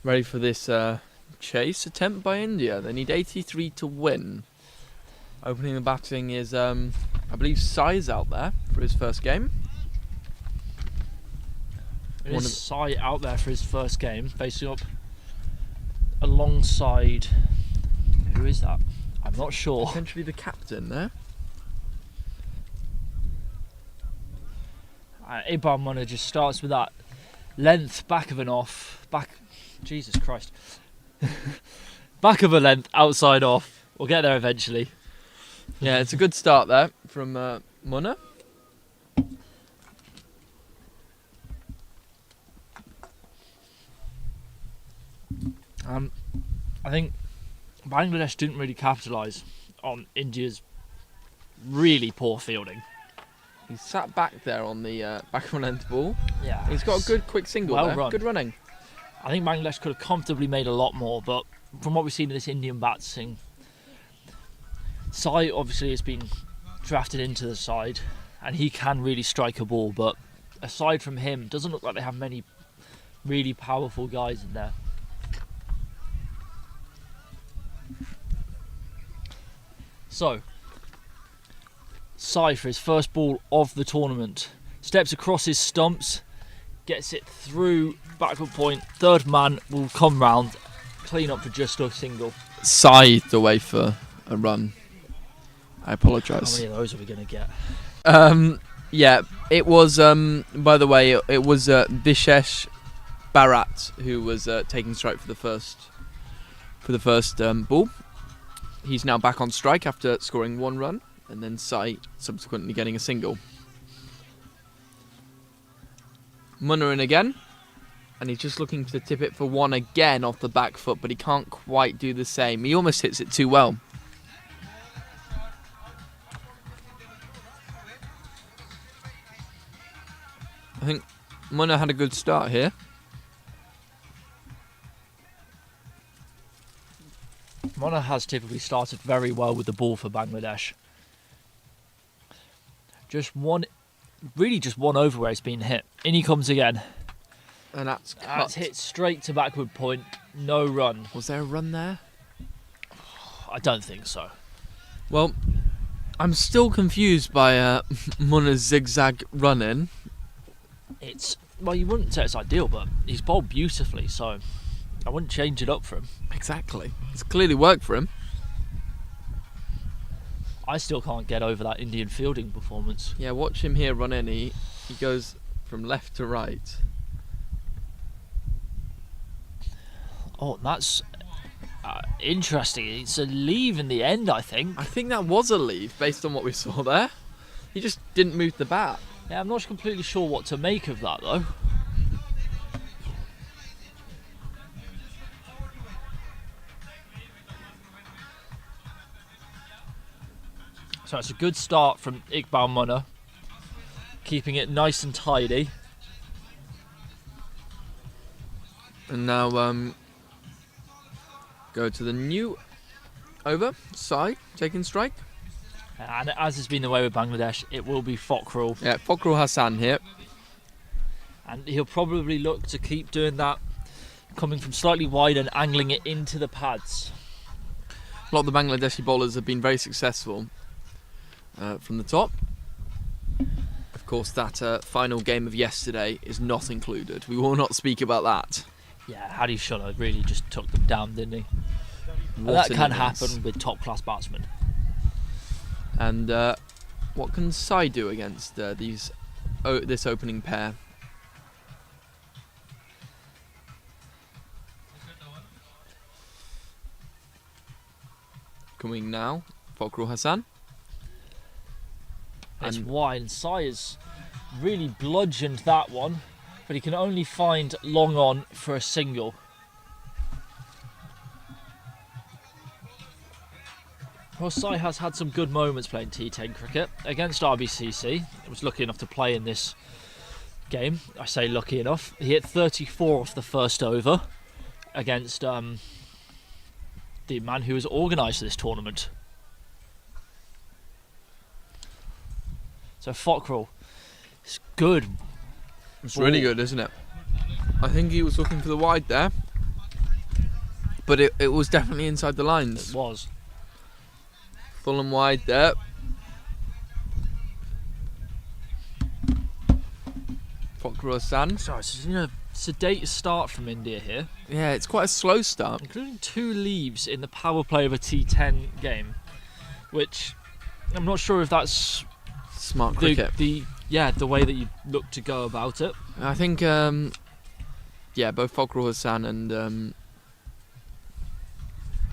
Ready for this chase attempt by India. They need 83 to win. Opening the batting is, I believe, Sai's out there for his first game. It is Sai out there for his first game, facing up alongside. Who is that? I'm not sure. Potentially the captain there. Iqbal Munna just starts with that length back of an off. Jesus Christ. Back of a length, outside off. We'll get there eventually. Yeah, it's a good start there from Munna. I think Bangladesh didn't really capitalise on India's really poor fielding. He's sat back there on the back of a length ball. Yeah, He's got a good quick single well there. run. Good running. I think Bangladesh could have comfortably made a lot more, but from what we've seen in this Indian batting, Sai obviously has been drafted into the side and he can really strike a ball, but aside from him, it doesn't look like they have many really powerful guys in there. So, Sai for his first ball of the tournament steps across his stumps, gets it through backward point, third man will come round, clean up for just a single. Scythed away for a run. I How apologise. many of those are we going to get? Yeah, it was, by the way, it was Vishesh Bharat who was taking strike for the first ball. He's now back on strike after scoring one run, and then Sai subsequently getting a single. Munna in again, and he's just looking to tip it for one again off the back foot, but he can't quite do the same. He almost hits it too well. I think Munna had a good start here. Munna has typically started very well with the ball for Bangladesh. Just one over where it's been hit. In he comes again. And that's cut. That's hit straight to backward point. No run. Was there a run there? I don't think so. Well, I'm still confused by Munna's zigzag running. Well, you wouldn't say it's ideal, but he's bowled beautifully, so I wouldn't change it up for him. Exactly. It's clearly worked for him. I still can't get over that Indian fielding performance. Yeah, watch him here run in. He goes from left to right. Oh, that's interesting. It's a leave in the end, I think. I think that was a leave based on what we saw there. He just didn't move the bat. Yeah, I'm not completely sure what to make of that, though. So it's a good start from Iqbal Munna, keeping it nice and tidy. And now go to the new over. Sai taking strike. And as has been the way with Bangladesh, it will be Fokhrul. Yeah, Fokhrul Hassan here. And he'll probably look to keep doing that, coming from slightly wide and angling it into the pads. A lot of the Bangladeshi bowlers have been very successful from the top. Of course, that final game of yesterday is not included. We will not speak about that. Yeah, Hadi Shuller really just took them down, didn't he? And What that an can innings. happen with top-class batsmen. And what can Sai do against this opening pair? Coming now, Fokhrul Hassan. It's And- wide, and Sai has really bludgeoned that one, but he can only find long on for a single. Well, Sai has had some good moments playing T10 cricket against RBCC. He was lucky enough to play in this game. I say lucky enough. He hit 34 off the first over against the man who has organised this tournament. So Fokhrul, it's good. It's really good, isn't it? I think he was looking for the wide there, but it was definitely inside the lines. It was. Fulham wide there. Fakhru-Hassan. Sorry, it's a sedate start from India here, Yeah, it's quite a slow start. including 2 leaves in the power play of a T10 game, which I'm not sure if that's Smart the cricket. the way that you look to go about it. I think, both Fakhru-Hassan and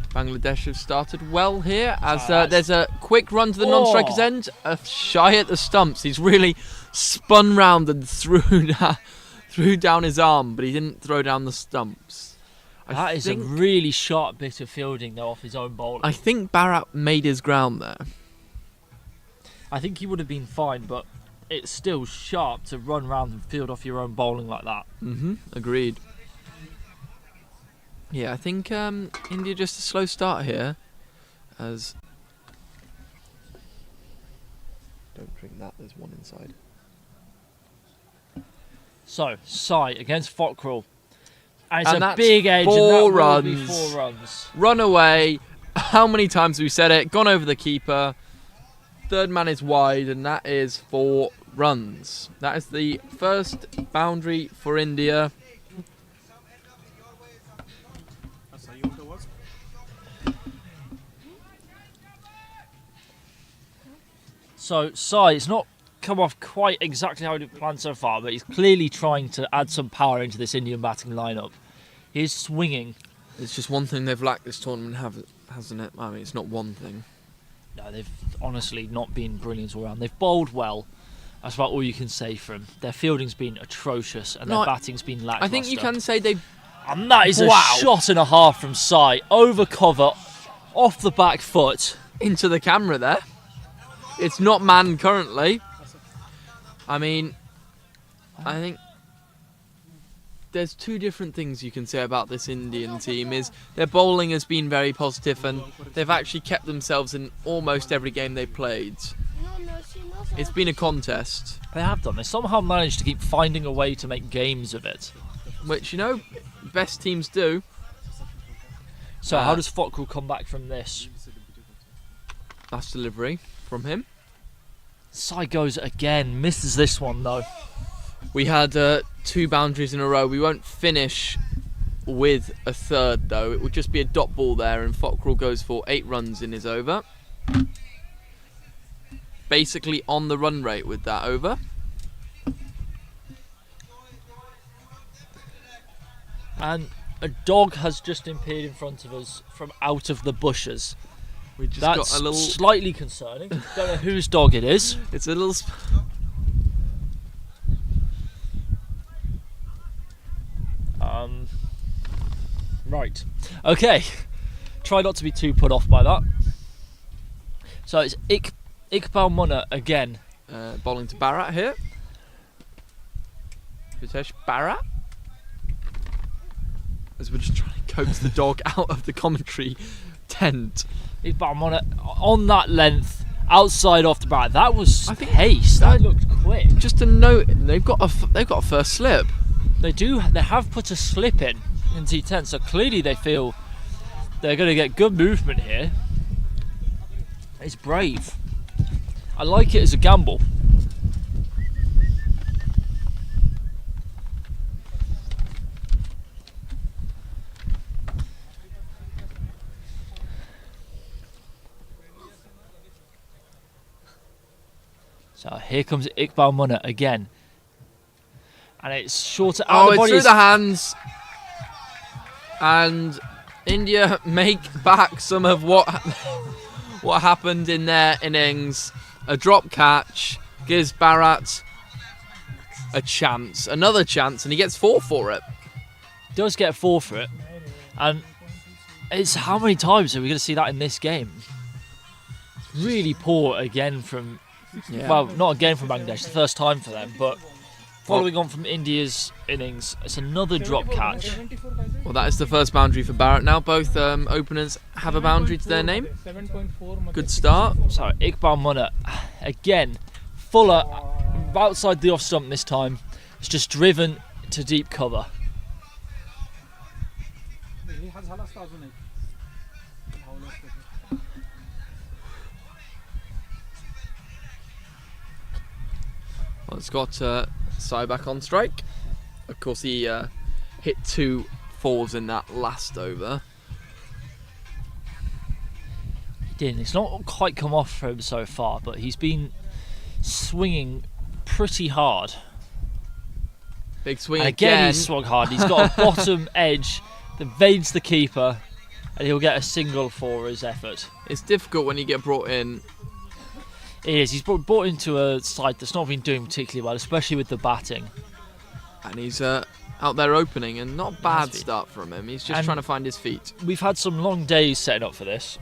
Bangladesh have started well here. As there's a quick run to the non-striker's end, shy at the stumps. He's really spun round and threw down his arm, but he didn't throw down the stumps. That is a really sharp bit of fielding though off his own bowling. I think Bharat made his ground there. I think he would have been fine, but it's still sharp to run round and field off your own bowling like that. Agreed. Yeah, I think India just a slow start here. As don't drink that. There's one inside. So, Sai against Fakhru. And it's And a that's big edge, and 4 that will be runs. 4 runs. Run away. How many times have we said it? Gone over the keeper. Third man is wide, and that is 4 runs. That is the first boundary for India. So, Sai, it's not come off quite exactly how he'd planned so far, but he's clearly trying to add some power into this Indian batting lineup. He's swinging. It's just one thing they've lacked this tournament, hasn't it? I mean, it's not one thing. No, they've honestly not been brilliant all round. They've bowled well. That's about all you can say for them. Their fielding's been atrocious, and their batting's been lacklustre. I think you can say they've... And that is a shot and a half from Sai. Over cover, off the back foot. into the camera there. It's not manned currently. I mean, I think there's 2 different things you can say about this Indian team. Is their bowling has been very positive, and they've actually kept themselves in almost every game they played. It's been a contest. They have done. They somehow managed to keep finding a way to make games of it. Which, you know, best teams do. So how does Fakhru come back from this? Last delivery from him. Sai goes again. Misses this one though. We had 2 boundaries in a row. We won't finish with a third though. It would just be a dot ball there, and Fakhru goes for 8 runs in his over. Basically on the run rate with that over. And a dog has just appeared in front of us from out of the bushes. We just That's got a little... slightly concerning. Don't know whose dog it is. It's a little... Right. Okay. Try not to be too put off by that. So it's Iqbal Munna again. Bowling to Bharat here. Hitesh Bharat. As we're just trying to coax the dog out of the commentary tent. Iqbal Munna on that length, outside off the bat. That was I think pace. That looked quick. Just to note, they've got a first slip. They do. They have put a slip in T10, so clearly they feel they're going to get good movement here. It's brave. I like it as a gamble. So here comes Iqbal Munna again. And it's shorter out the It's body. through the hands. And India make back some of what happened in their innings. A drop catch gives Bharat a chance, another chance, and he gets 4 for it. Does get 4 for it. And it's how many times are we going to see that in this game? Really poor again from... Yeah. Well, not again from Bangladesh, the first time for them, but following on from India's innings, it's another drop catch. Well, that is the first boundary for Bharat now. Both openers have a boundary to their name. Good start. So Iqbal Munna, again, Fuller outside the off stump this time. It's just driven to deep cover. Well, it's got Sai back on strike. Of course, he hit 2 fours in that last over. He did. It's not quite come off for him so far, but he's been swinging pretty hard. Big swing And again. He's swung hard. He's got a bottom edge that evades the keeper, and he'll get a single for his effort. It's difficult when you get brought in. It is. He's brought into a side that's not been doing particularly well, especially with the batting. And he's out there opening, and not a bad been. start from him. He's just And trying to find his feet. We've had some long days setting up for this.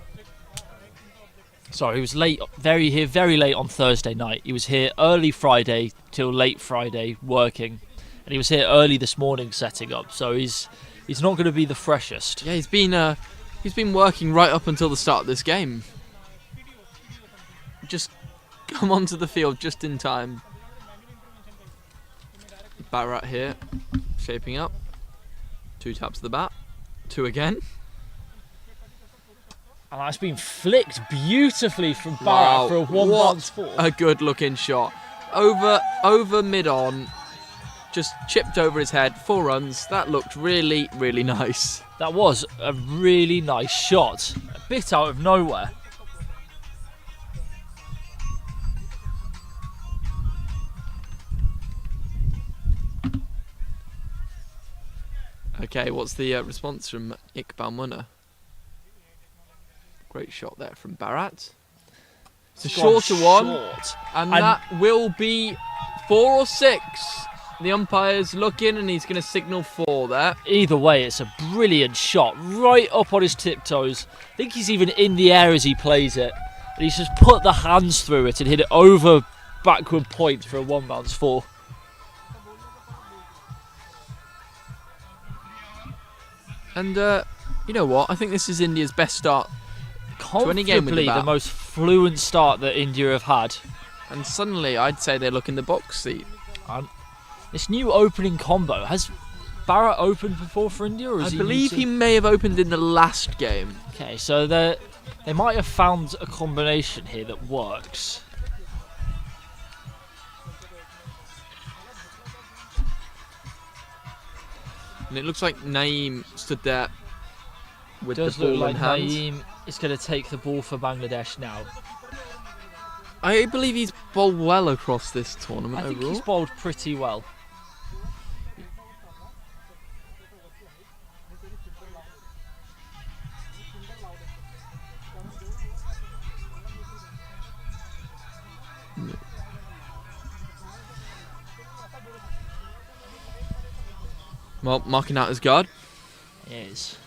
Sorry, he was very late on Thursday night. He was here early Friday till late Friday working, and he was here early this morning setting up. So he's not going to be the freshest. Yeah, he's been working right up until the start of this game. Just come onto the field just in time. Bharat here, shaping up. 2 taps of the bat. 2 again. And that's been flicked beautifully from Bharat Wow, for a 1-bounce what 4. a good looking shot. Over mid-on. Just chipped over his head. 4 runs. That looked really, really nice. That was a really nice shot. A bit out of nowhere. Okay, what's the response from Iqbal Munna? Great shot there from Bharat. It's a Gone shorter one, short. and And- that will be 4 or 6. The umpire's looking, and he's going to signal 4 there. Either way, it's a brilliant shot. Right up on his tiptoes. I think he's even in the air as he plays it. And he's just put the hands through it and hit it over backward point for a 1-bounce 4. And you know what? I think this is India's best start to any game with the Comfortably bat. the most fluent start that India have had. And suddenly, I'd say they look in the box seat. This new opening combo, has Bharat opened before for India? Or I is believe he may have opened in the last game. Okay, so they might have found a combination here that works. And it looks like Naeem stood there with Does the ball look like in hand. Naeem is going to take the ball for Bangladesh now. I believe he's bowled well across this tournament I think overall. he's bowled pretty well. Well, marking out his guard. He is.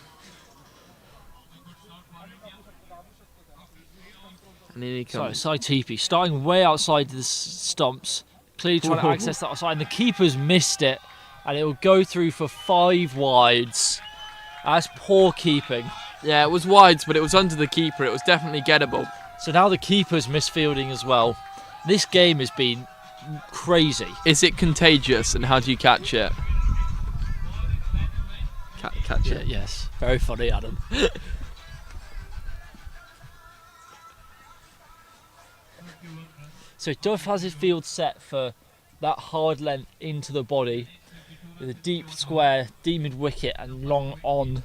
And in he So, comes. Sai Tipi starting way outside the stumps, clearly trying to access that outside, and the keeper's missed it, and it will go through for 5 wides. That's poor keeping. Yeah, it was wides, but it was under the keeper. It was definitely gettable. So now the keeper's misfielding as well. This game has been crazy. Is it contagious, and how do you catch it? Catch it. Yes, very funny, Adam. So Duff has his field set for that hard length into the body with a deep square, deep mid wicket and long on.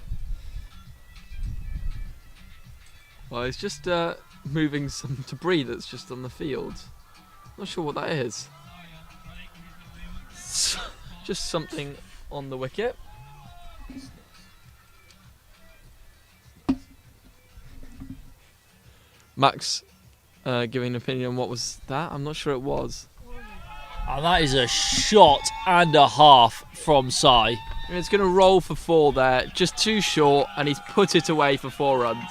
Well, it's just moving some debris that's just on the field. Not sure what that is. Just something on the wicket. Max giving an opinion on what was that? I'm not sure it was. And that is a shot and a half from Sai. And it's going to roll for 4 there, just too short, and he's put it away for 4 runs.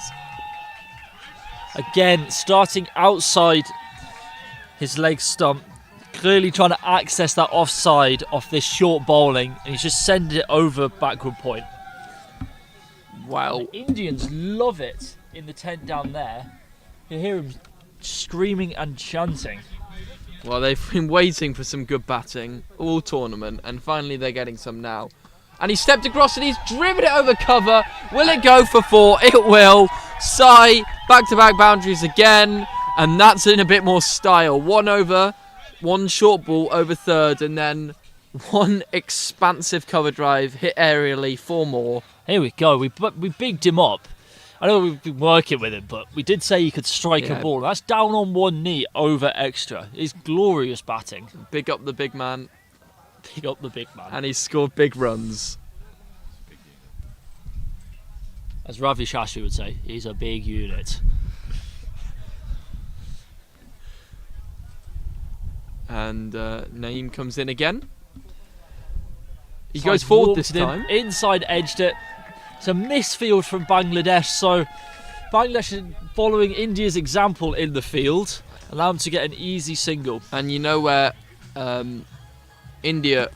Again, starting outside his leg stump, clearly trying to access that offside off this short bowling, and he's just sending it over backward point. Wow. The Indians love it in the tent down there. You hear him screaming and chanting. Well, they've been waiting for some good batting all tournament, and finally they're getting some now. And he stepped across and he's driven it over cover. Will it go for 4? It will. Sai, back-to-back boundaries again. And that's in a bit more style. One short ball over third, and then one expansive cover drive, hit aerially, 4 more. Here we go. We bigged him up. I know we've been working with him, but we did say he could strike a ball. That's down on one knee over extra. It's glorious batting. Big up the big man. Big up the big man. And he's scored big runs. As Ravi Shastri would say, he's a big unit. And Naeem comes in again. He So goes he's forward this walked in, time. Inside edged it. It's a misfield from Bangladesh, so Bangladesh is following India's example in the field, allow them to get an easy single. And you know where the India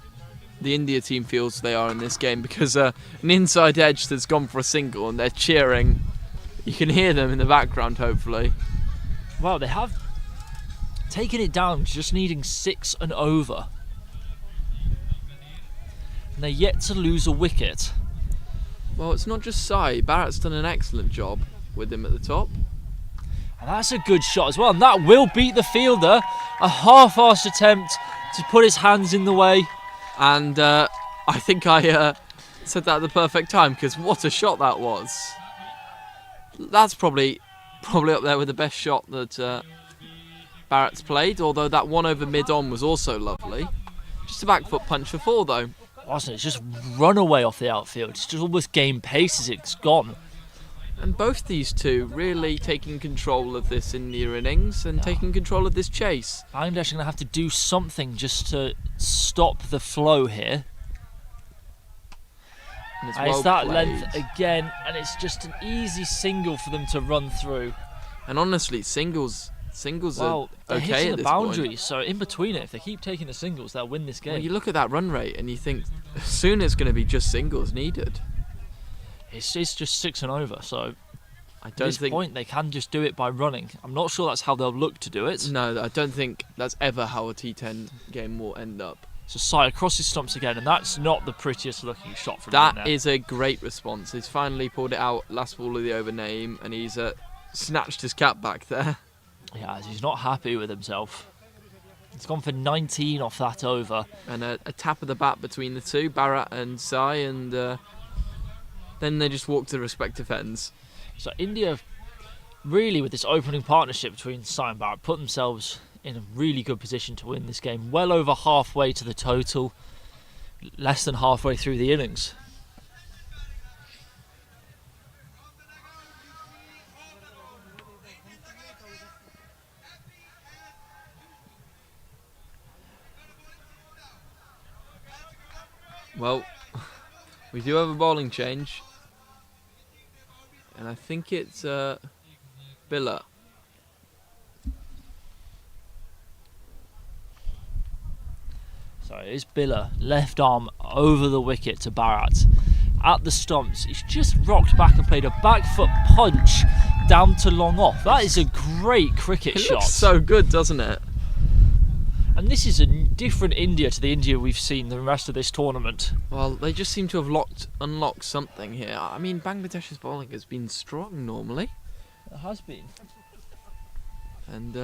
team feels they are in this game, because an inside edge that's gone for a single and they're cheering. You can hear them in the background, hopefully. Wow, they have taken it down, just needing 6 and over. And they're yet to lose a wicket. Well, it's not just Sai. Barrett's done an excellent job with him at the top. And that's a good shot as well. And that will beat the fielder. A half-assed attempt to put his hands in the way. And I think I said that at the perfect time, because what a shot that was. That's probably up there with the best shot that Barrett's played, although that one over mid-on was also lovely. Just a back foot punch for 4 though. Wasn't it? It's just run away off the outfield. It's just almost game pace as it's gone. And both these two really taking control of this India innings and taking control of this chase. Bangladesh are going to have to do something just to stop the flow here. And it's, And well it's that played. length again, and it's just an easy single for them to run through. And honestly, singles Well, are they're okay hitting at the this point. boundaries, so in between it, if they keep taking the singles, they'll win this game. Well, you look at that run rate and you think soon it's going to be just singles needed. It's just 6 and over, so I at don't this think. point they can just do it by running. I'm not sure that's how they'll look to do it. No, I don't think that's ever how a T10 game will end up. So Sai across his stumps again, and that's not the prettiest looking shot from That him. is a great response. He's finally pulled it out, last ball of the over name, and he's snatched his cap back there. Yeah, he's not happy with himself. He's gone for 19 off that over. And a tap of the bat between the two, Barrett and Sai, and then they just walk to respective ends. So India, really with this opening partnership between Sai and Barrett, put themselves in a really good position to win this game. Well over halfway to the total, less than halfway through the innings. Well, we do have a bowling change, and I think it's Biller. So it is Biller, left arm over the wicket to Bharat. At the stumps, he's just rocked back and played a back foot punch down to long off. That is a great cricket It shot. looks so good, doesn't it? And this is a different India to the India we've seen the rest of this tournament. Well, they just seem to have unlocked something here. I mean, Bangladesh's bowling has been strong normally, It has been. and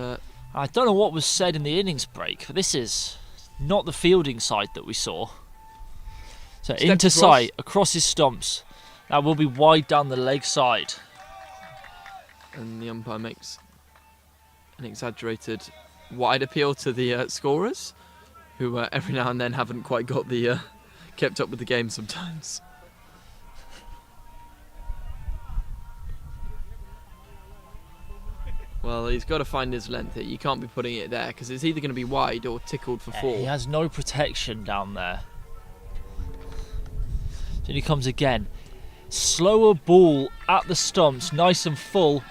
I don't know what was said in the innings break, but this is not the fielding side that we saw. So Stepped into across. Sai, across his stumps. That will be wide down the leg side. and the umpire makes an exaggerated wide appeal to the scorers, who every now and then haven't quite got the kept up with the game sometimes. Well, he's got to find his length here. You can't be putting it there because it's either going to be wide or tickled for 4. He has no protection down there. Then he comes again. Slower ball at the stumps, nice and full.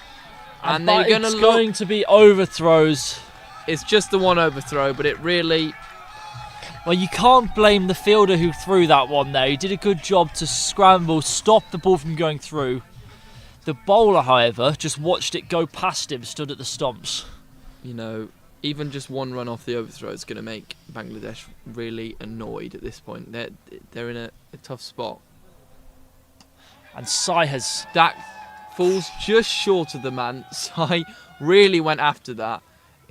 And they're that gonna it's look- going to be overthrows. It's just the one overthrow, but it really... Well, you can't blame the fielder who threw that one there. He did a good job to scramble, stop the ball from going through. The bowler, however, just watched it go past him, stood at the stumps. You know, even just one run off the overthrow is going to make Bangladesh really annoyed at this point. They're in a a tough spot. And Sai has... That falls just short of the man. Sai really went after that.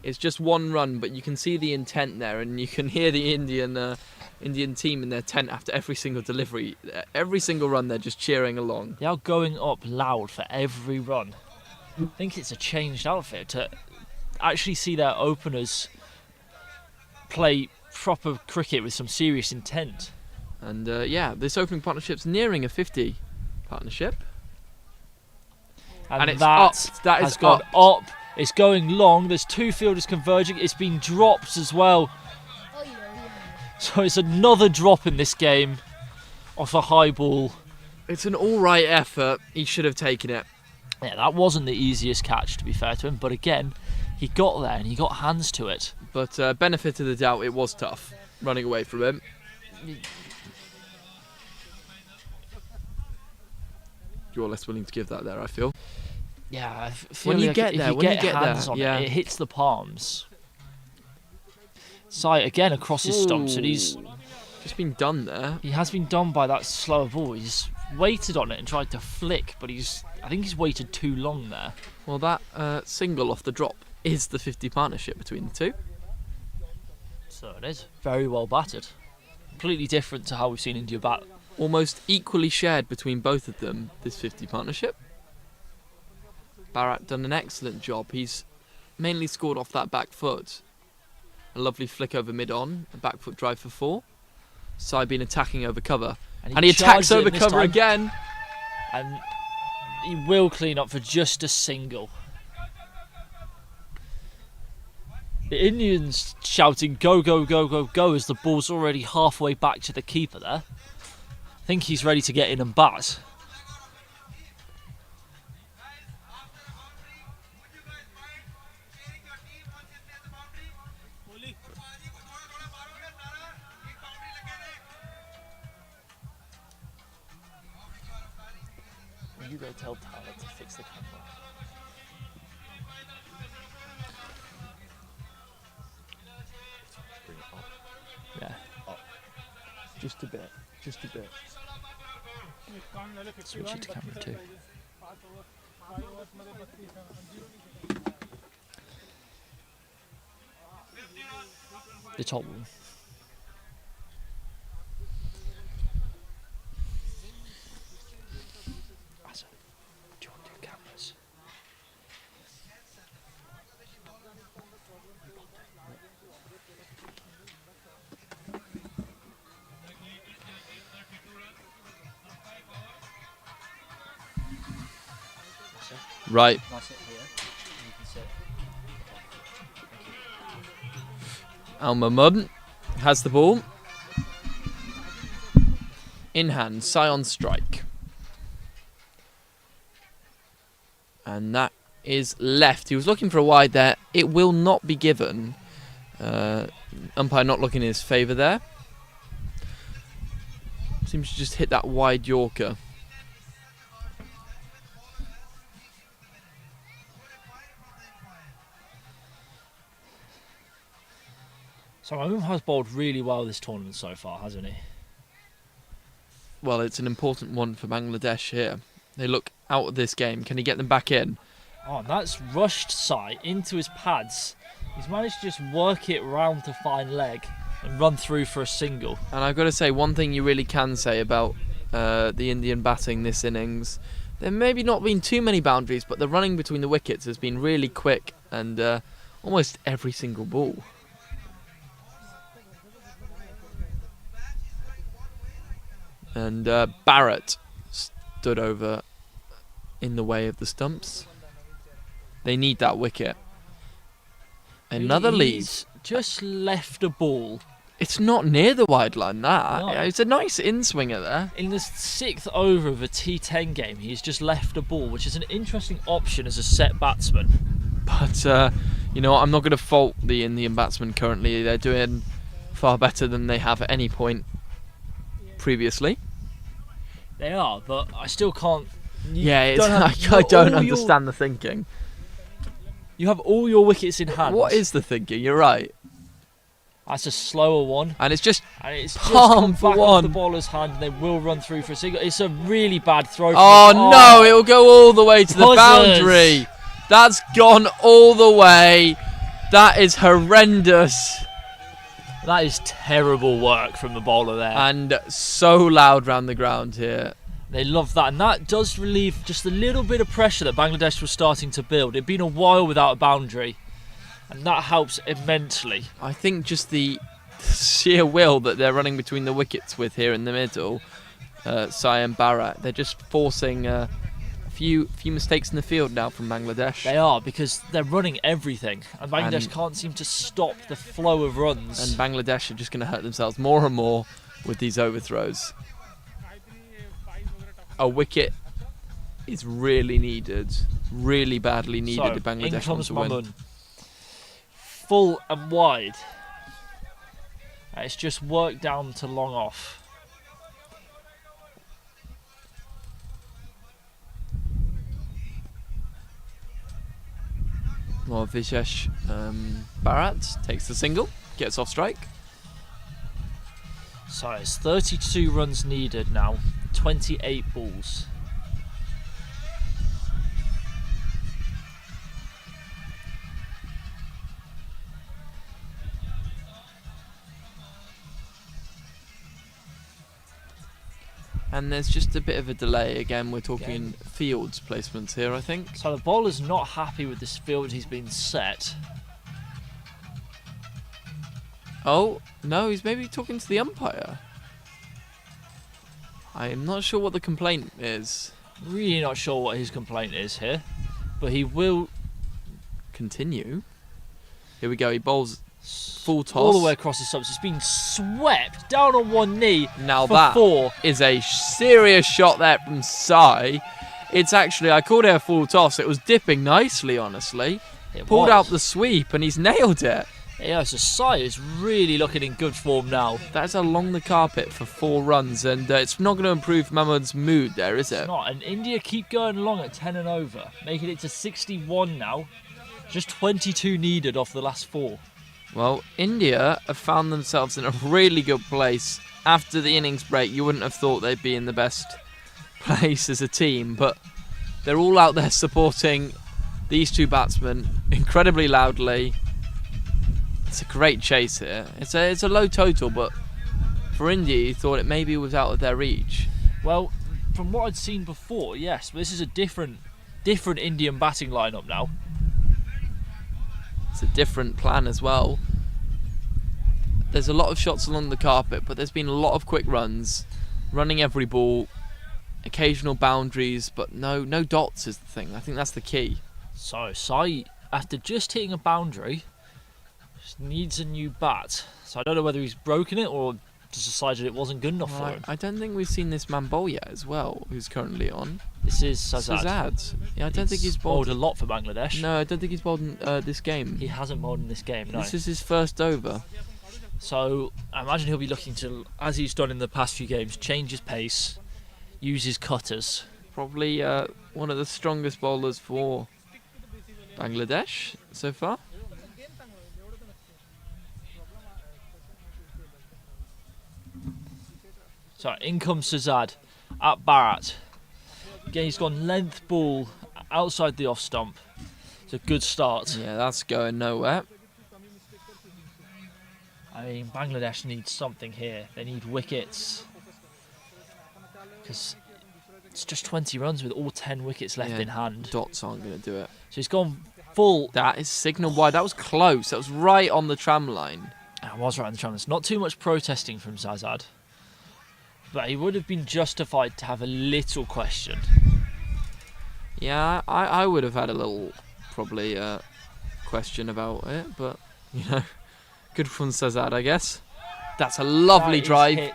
It's just one run, but you can see the intent there, and you can hear the Indian team in their tent after every single delivery. Every single run, they're just cheering along. They are going up loud for every run. I think it's a changed outfit to actually see their openers play proper cricket with some serious intent. And yeah, this opening partnership's nearing a 50 partnership. And it's that up. That has is gone up. up. It's going long. There's two fielders converging. It's been dropped as well. So it's another drop in this game off a high ball. It's an alright effort. He should have taken it. Yeah, that wasn't the easiest catch, to be fair to him. But again, he got there and he got hands to it. But benefit of the doubt, it was tough running away from him. You're less willing to give that there, I feel. Yeah, I feel When you like get if there, you when you get get hands there, on yeah. it hits the palms. Sai again across his stumps, and he's just been done there. he has been done by that slower ball. He's waited on it and tried to flick, but I think he's waited too long there. Well, that single off the drop is the 50 partnership between the two. So it is very well battered. Completely different to how we've seen India bat. Almost equally shared between both of them, this 50 partnership. Bharat done an excellent job. He's mainly scored off that back foot. A lovely flick over mid-on, a back foot drive for 4. Sai been attacking over cover. And he attacks charged it over this cover time, again. And he will clean up for just a single. The Indians shouting go, go, go, go, go as the ball's already halfway back to the keeper there. I think he's ready to get in and bat. You go tell Tyler to fix the camera. Yeah. Just a bit, just a bit. Switch it to camera too. The top one. Do you want to do cameras? Right. That's it here. You can sit. Al Mahmood has the ball. In hand, Sai on strike. And that is left. He was looking for a wide there. It will not be given. Umpire not looking in his favour there. Seems to just hit that wide Yorker. So Mahmood has bowled really well this tournament so far, hasn't he? Well, it's an important one for Bangladesh here. They look out of this game. Can he get them back in? Oh, and that's rushed Sai into his pads. He's managed to just work it round to fine leg and run through for a single. And I've got to say, one thing you really can say about the Indian batting this innings, there maybe not been too many boundaries, but the running between the wickets has been really quick and almost every single ball. And Barrett stood over in the way of the stumps. They need that wicket. Another lead. He's just left a ball. It's not near the wide line, that. No. It's a nice in-swinger there. In the 6th over of a T10 game, he's just left a ball, which is an interesting option as a set batsman. But, you know, I'm not going to fault the Indian batsmen currently. They're doing far better than they have at any point previously. They are, but I still can't... I don't understand the thinking. You have all your wickets in hand. What is the thinking? You're right. That's a slower one. And it's just And it's just palm come for back off the one. bowler's hand, and they will run through for a single. It's a really bad throw. Oh from no, it will go all the way to the Buzzers. boundary. That's gone all the way. That is horrendous. That is terrible work from the bowler there. And so loud round the ground here. They love that, and that does relieve just a little bit of pressure that Bangladesh was starting to build. It'd been a while without a boundary, and that helps immensely. I think just the sheer will that they're running between the wickets with here in the middle, Sai and Bharat, they're just forcing a few mistakes in the field now from Bangladesh. They are, because they're running everything, and Bangladesh And- can't seem to stop the flow of runs. And Bangladesh are just going to hurt themselves more and more with these overthrows. A wicket is really needed, really badly needed so, if Bangladesh in want comes to win. Mamun. Full and wide. It's just worked down to long off. Well, Vishesh Bharat takes the single, gets off strike. So it's 32 runs needed now, 28 balls. And there's just a bit of a delay. Again, we're talking fields placements here, I think. So the bowler's not happy with this field he's been set. Oh, no, he's maybe talking to the umpire. I'm not sure what the complaint is. Really not sure what his complaint is here, but he will Continue. Here we go, he bowls full toss. all the way across the stumps. It's been swept down on one knee Now for that 4. is a serious shot there from Sai. It's actually, I called it a full toss. It was dipping nicely, honestly. It Pulled was. out the sweep and he's nailed it. Yeah, so Sai is really looking in good form now. That's along the carpet for 4 runs, and it's not going to improve Mahmood's mood there, is it? It's not, and India keep going along at 10 and over, making it to 61 now. Just 22 needed off the last 4. Well, India have found themselves in a really good place. After the innings break, you wouldn't have thought they'd be in the best place as a team, but they're all out there supporting these 2 batsmen incredibly loudly. It's a great chase here. It's a low total, but for India, you thought it maybe was out of their reach. Well, from what I'd seen before, yes, but this is a different Indian batting lineup now. It's a different plan as well. There's a lot of shots along the carpet, but there's been a lot of quick runs, running every ball, occasional boundaries, but no dots is the thing. I think that's the key. So Sai, after just hitting a boundary, just needs a new bat. So I don't know whether he's broken it or just decided it wasn't good enough for him. I don't think we've seen this man bowl yet as well, who's currently on. This is Sazad. Sazad. Yeah, I don't think he's bowled. a lot for Bangladesh. No, I don't think he's bowled in this game. He hasn't bowled in this game, no. This is his first over. So I imagine he'll be looking to, as he's done in the past few games, change his pace, use his cutters. Probably one of the strongest bowlers for Bangladesh so far. So in comes Sazad at Bharat. Again, he's gone length ball outside the off stump. It's a good start. Yeah, that's going nowhere. I mean, Bangladesh needs something here. They need wickets. Because it's just 20 runs with all 10 wickets left Yeah, in hand. Dots aren't going to do it. So he's gone full. That is signal wide. That was close. That was right on the tram line. I was right on the chance. Not too much protesting from Sazad. But he would have been justified to have a little question. Yeah, I would have had a little, probably, question about it. But, you know, good from Sazad, I guess. That's a lovely That is drive. hit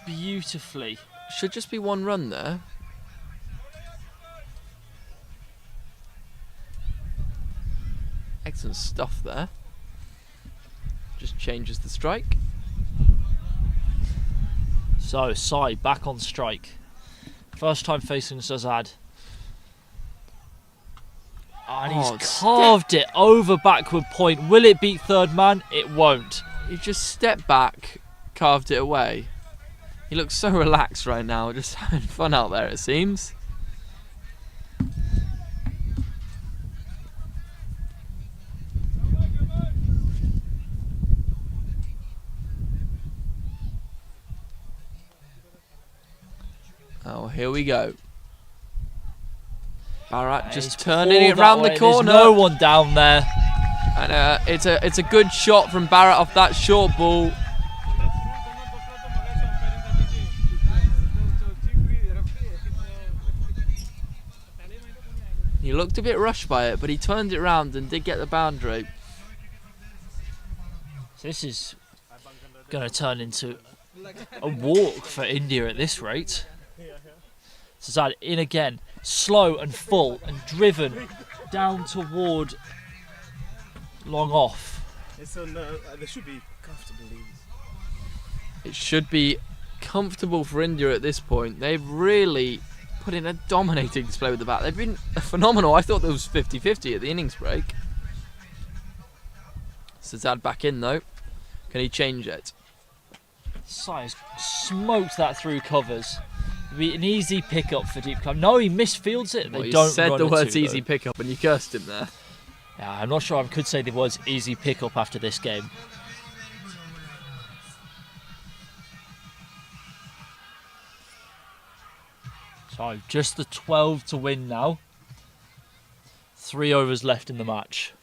beautifully. Should just be 1 run there. Excellent stuff there. Just changes the strike. So, Sai back on strike. First time facing Sazad. And Oh, he's carved it over backward point. Will it beat third man? It won't. He just stepped back, carved it away. He looks so relaxed right now, just having fun out there, it seems. Oh, here we go. Barat just turning it round the corner. There's no one down there. And it's a good shot from Barrett off that short ball. He looked a bit rushed by it, but he turned it round and did get the boundary. So this is going to turn into a walk for India at this rate. Sazad in again, slow and full and driven down toward long off. They should be comfortable leads. It should be comfortable for India at this point. They've really put in a dominating display with the bat. They've been phenomenal. I thought there was 50-50 at the innings break. Sazad back in though. Can he change it? Sai smoked that through covers. Be an easy pickup for deep cover. No, he misfields it. Well, They you don't said run the it words too, easy though. pickup and you cursed him there. Yeah, I'm not sure I could say the words easy pickup after this game. So just the 12 to win now. 3 overs left in the match.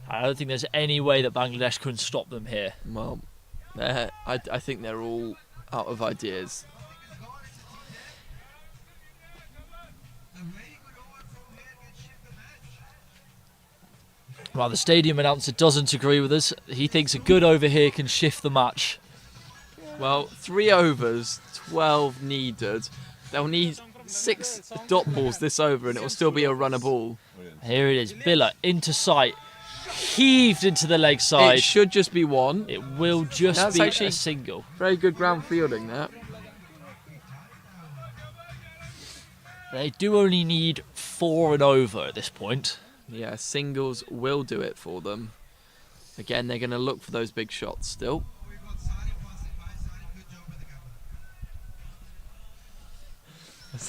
I don't think there's any way that Bangladesh couldn't stop them here. Well, I think they're all out of ideas. Well, the stadium announcer doesn't agree with us. He thinks a good over here can shift the match. Well, 3 overs, 12 needed. They'll need 6 dot balls this over and it will still be a runner ball. Here it is. Billa into sight. Heaved into the leg side. It should just be 1. It will just That's be actually a single. Very good ground fielding there. They do only need 4 and over at this point. Yeah, singles will do it for them. Again, they're going to look for those big shots still.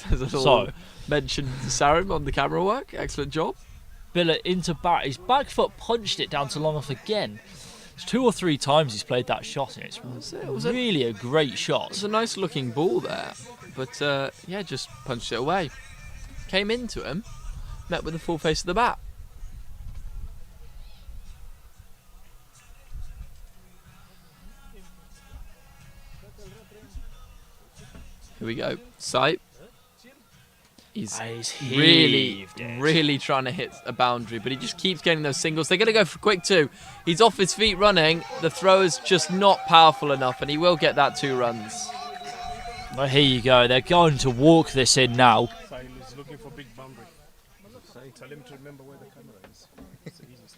There's a little mention to Sarim on the camera work. Excellent job. Billa into bat. His back foot punched it down to long off again. It's 2 or 3 times he's played that shot, and it's really a great shot. It's a nice looking ball there, but yeah, just punched it away. Came into him, met with the full face of the bat. Here we go. Sight. He's really trying to hit a boundary, but he just keeps getting those singles. They're going to go for quick 2. He's off his feet running. The throw is just not powerful enough, and he will get that 2 runs. Well, here you go. They're going to walk this in now. Sahil is looking for big boundary. Tell him to remember where the camera is. It's the easiest.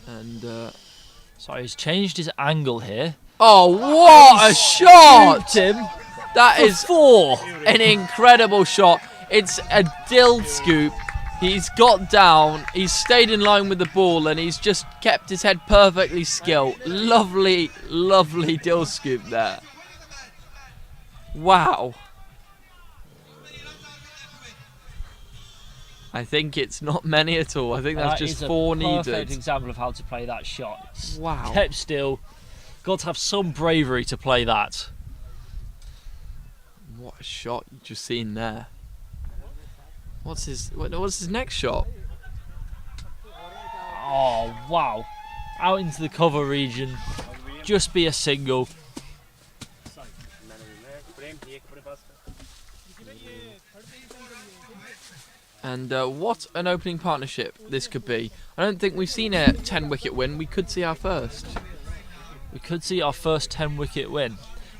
And So he's changed his angle here. oh, what a shot! Him That for is 4. an incredible shot. It's a dill scoop. He's got down, he's stayed in line with the ball, and he's just kept his head perfectly still. Lovely, lovely dill scoop there. Wow. I think it's not many at all. I think that's just 4 That is a perfect needed. example of how to play that shot. Wow. Kept still. Got to have some bravery to play that. What a shot you just seen there. What's his next shot? Oh, wow. Out into the cover region. Just be a single. And what an opening partnership this could be. I don't think we've seen a 10-wicket win. We could see our first. We could see our first 10-wicket win.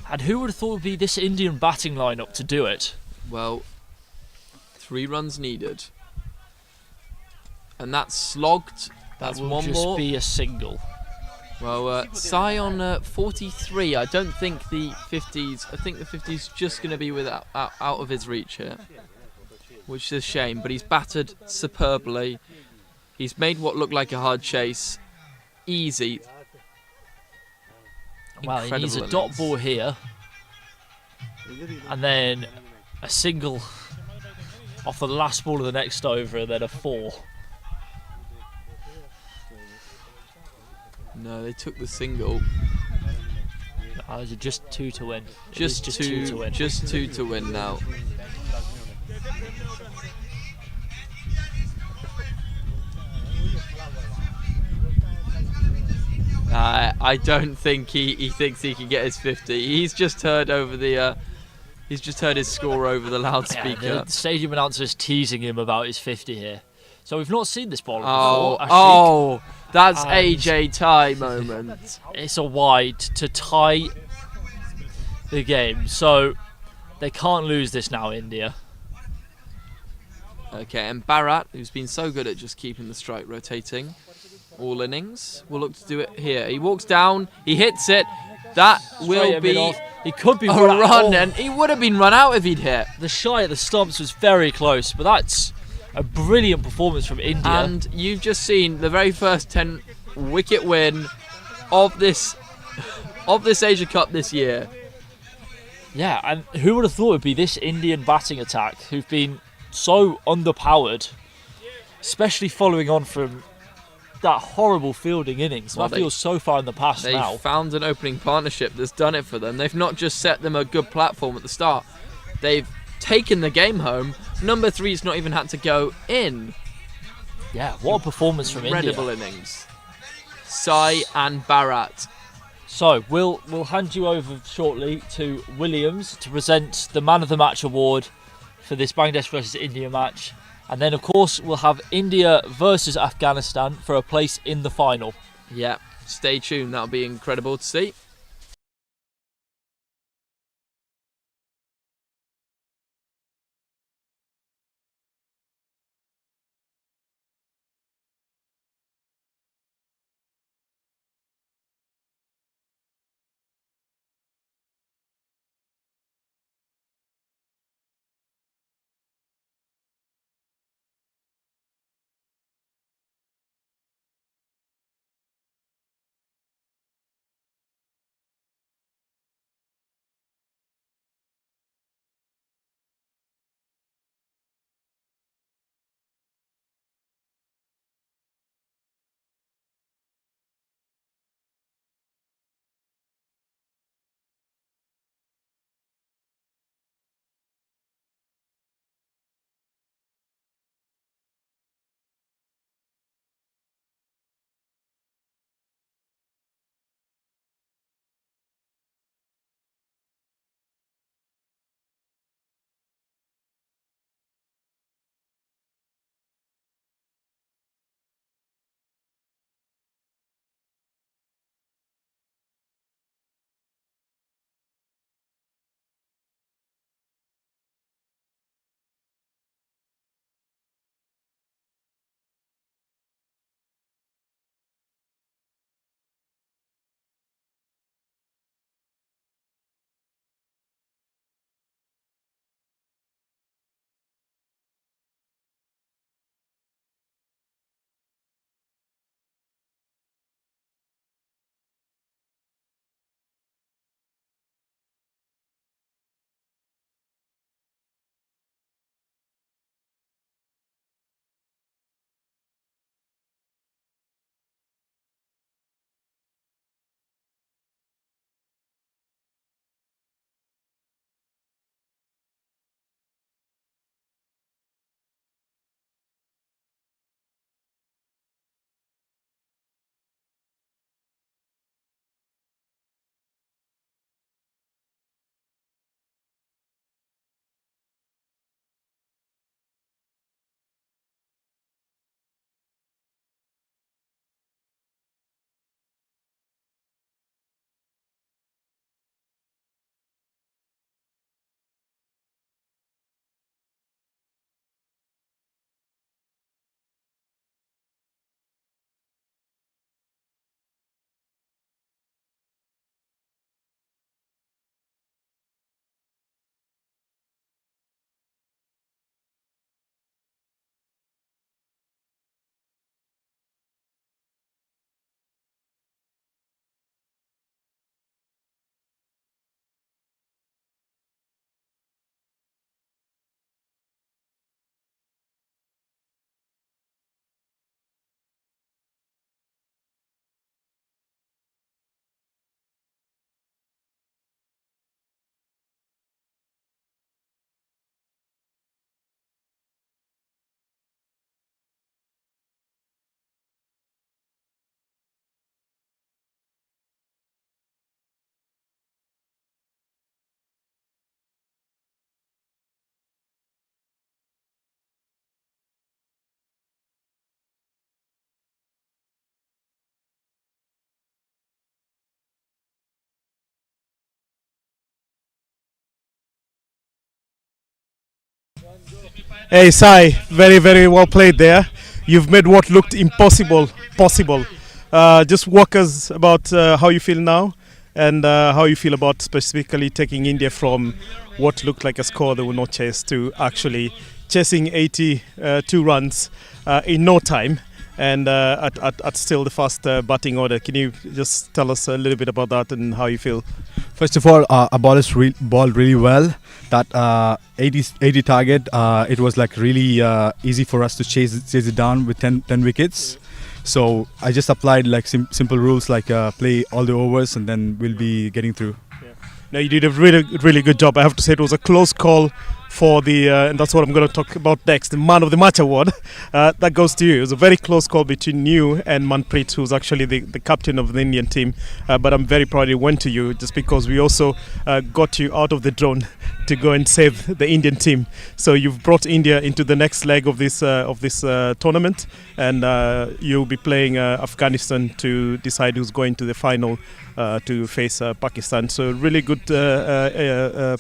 And who would have thought it would be this Indian batting lineup to do it? Well, 3 runs needed. And that's slogged. That's That will 1 just more. be a single. Well, Sai on 43. I don't think the 50s. I think the 50s just going to be out of his reach here, which is a shame. But he's battered superbly. He's made what looked like a hard chase easy. Well, he needs a Incredible dot innings. ball here, and then a single off the last ball of the next over, and then a 4. No, they took the single. Is it just 2 to win? It is Just two to win. Just 2 to win now. I don't think he thinks he can get his 50. He's just heard over the. He's just heard his score over the loudspeaker. Yeah, the stadium announcer is teasing him about his 50 here. So we've not seen this bowler Oh, before. oh, that's And- AJ tie moment. It's a wide to tie the game. So they can't lose this now, India. Okay, and Bharat, who's been so good at just keeping the strike rotating all innings, will look to do it here. He walks down, he hits it. That will Straight be mid-off. He could be a run out. run, Oh, and he would have been run out if he'd hit. the shy at the stumps was very close, but that's a brilliant performance from India. And you've just seen the very first 10 wicket win of this Asia Cup this year. Yeah, and who would have thought it would be this Indian batting attack who've been so underpowered, especially following on from that horrible fielding innings. Well, That feels so far in the past They've now. found an opening partnership that's done it for them. They've not just set them a good platform at the start. They've taken the game home. Number 3's not even had to go in. Yeah, what a performance from Incredible India. innings. Sai and Bharat. So we'll hand you over shortly to Williams to present the Man of the Match award for this Bangladesh versus India match. And then, of course, we'll have India versus Afghanistan for a place in the final. Yeah, stay tuned. That'll be incredible to see. Hey, Sai, very, very well played there. You've made what looked impossible possible. Just walk us about how you feel now and how you feel about specifically taking India from what looked like a score they will not chase to actually chasing 82 runs in no time and at still the first batting order. Can you just tell us a little bit about that and how you feel? First of all, our ballers balled really well. That 80 target, it was like really easy for us to chase it down with 10 wickets. So I just applied like simple rules like play all the overs and then we'll be getting through. No, you did a really, really good job. I have to say it was a close call for the, and that's what I'm going to talk about next, the Man of the Match award. That goes to you. It was a very close call between you and Manpreet, who's actually the captain of the Indian team. But I'm very proud it went to you just because we also got you out of the drone to go and save the Indian team. So you've brought India into the next leg of this tournament, and you'll be playing Afghanistan to decide who's going to the final to face Pakistan. So really good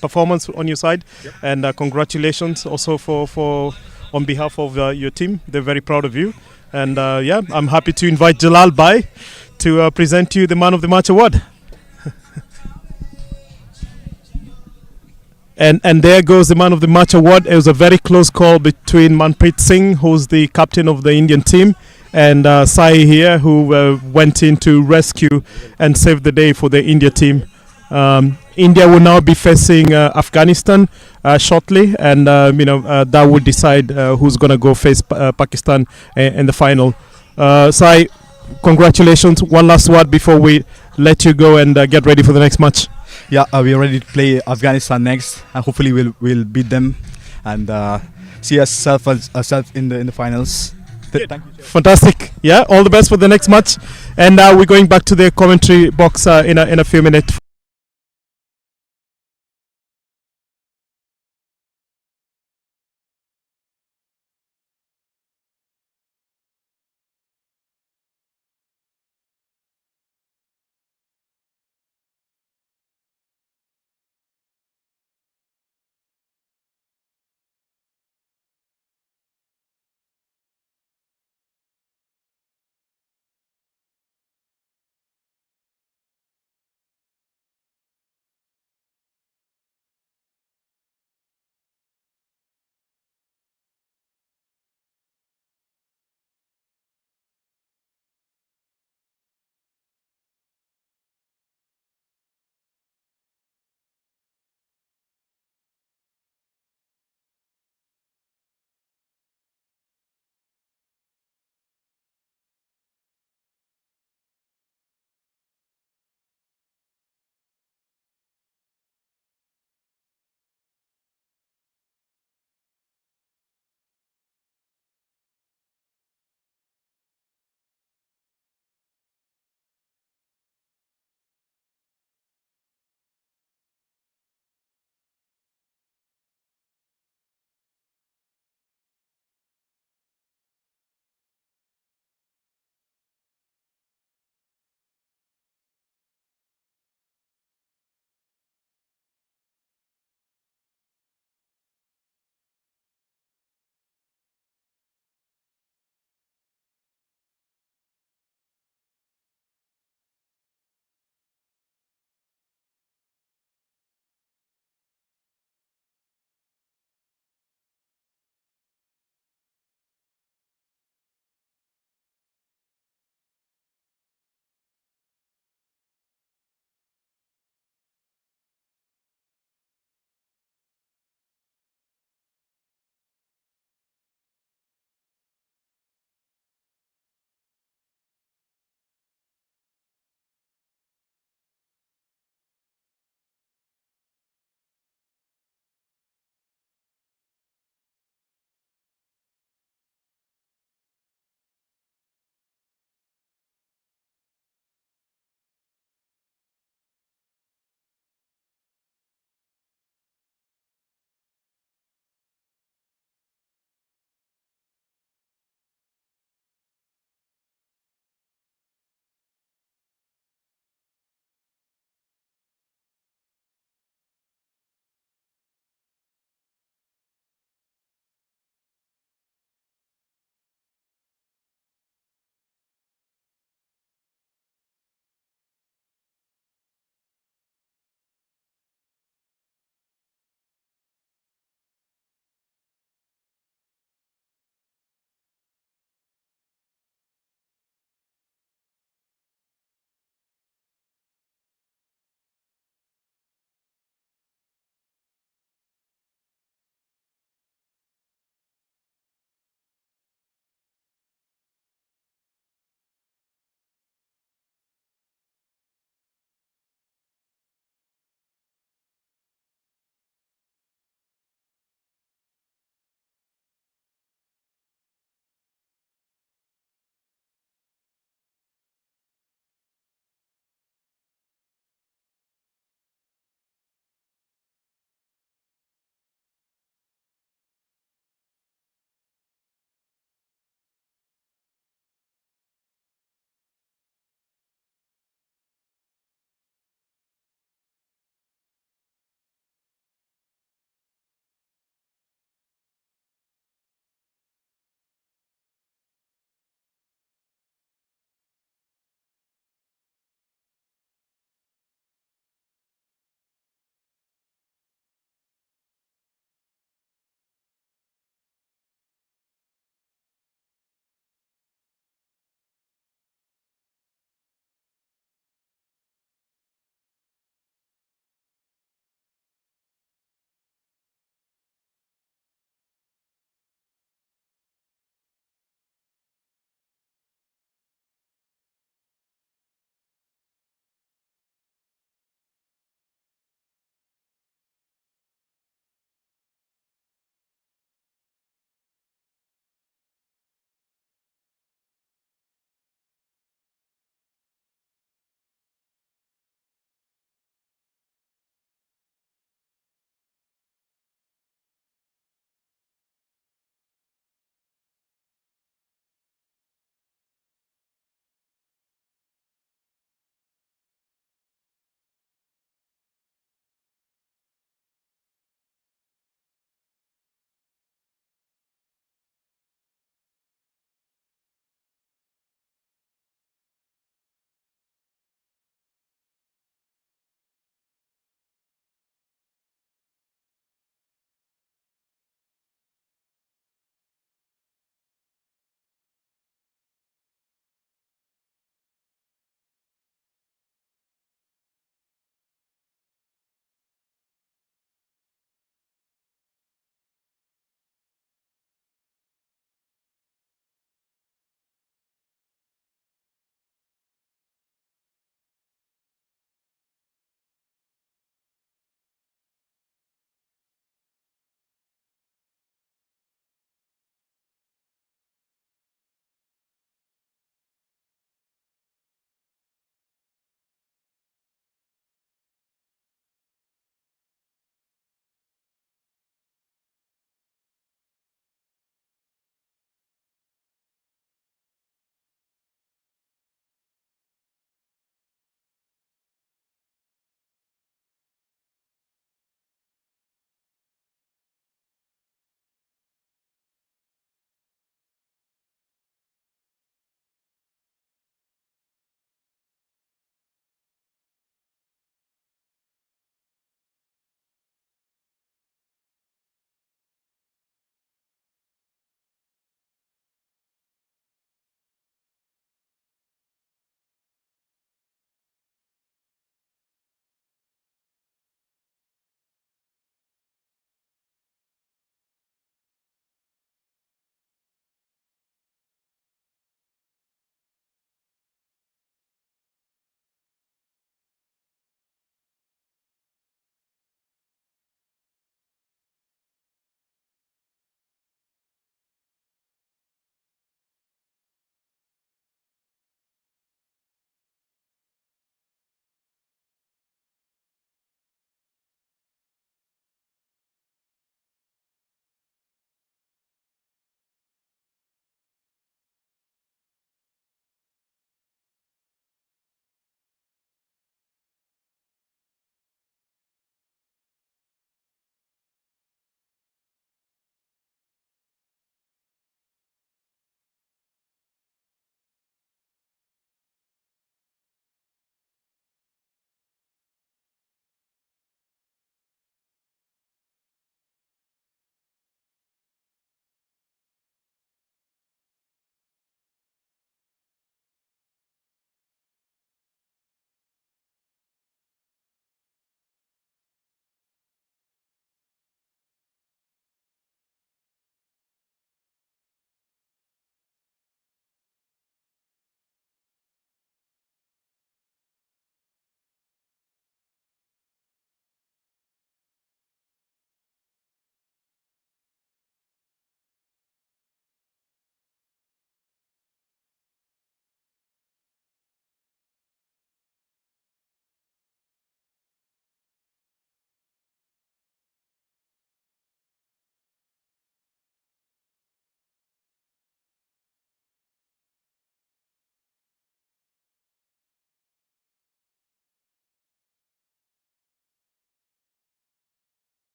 performance on your side, and congratulations also for on behalf of your team. They're very proud of you, and I'm happy to invite Jalal Bhai to present you the Man of the Match award. And there goes the Man of the Match award. It was a very close call between Manpreet Singh, who's the captain of the Indian team, and Sai here, who went in to rescue and save the day for the India team. India will now be facing Afghanistan shortly, and that would decide who's going to go face Pakistan in the final. Sai, congratulations. One last word before we let you go and get ready for the next match. Yeah, we are ready to play Afghanistan next, and hopefully we'll beat them and see ourselves in the finals. Thank you. Fantastic. Yeah, all the best for the next match. And now we're going back to the commentary box in a few minutes.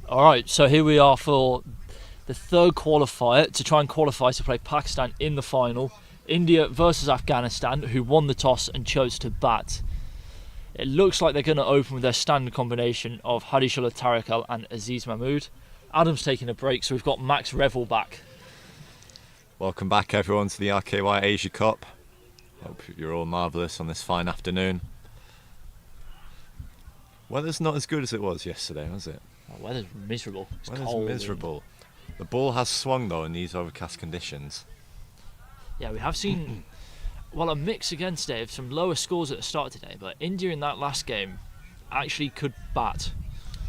Alright, so here we are for the third qualifier to try and qualify to play Pakistan in the final. India versus Afghanistan, who won the toss and chose to bat. It looks like they're going to open with their standard combination of Hadishullah Tariqal and Aziz Mahmood. Adam's taking a break, so we've got Max Revel back. Welcome back everyone to the RKY Asia Cup. Hope you're all marvellous on this fine afternoon. Weather's not as good as it was yesterday, was it? Oh, weather's miserable. It's Weather's cold. miserable. The ball has swung though in these overcast conditions. Yeah, we have seen a mix again today of some lower scores at the start today, but India in that last game actually could bat.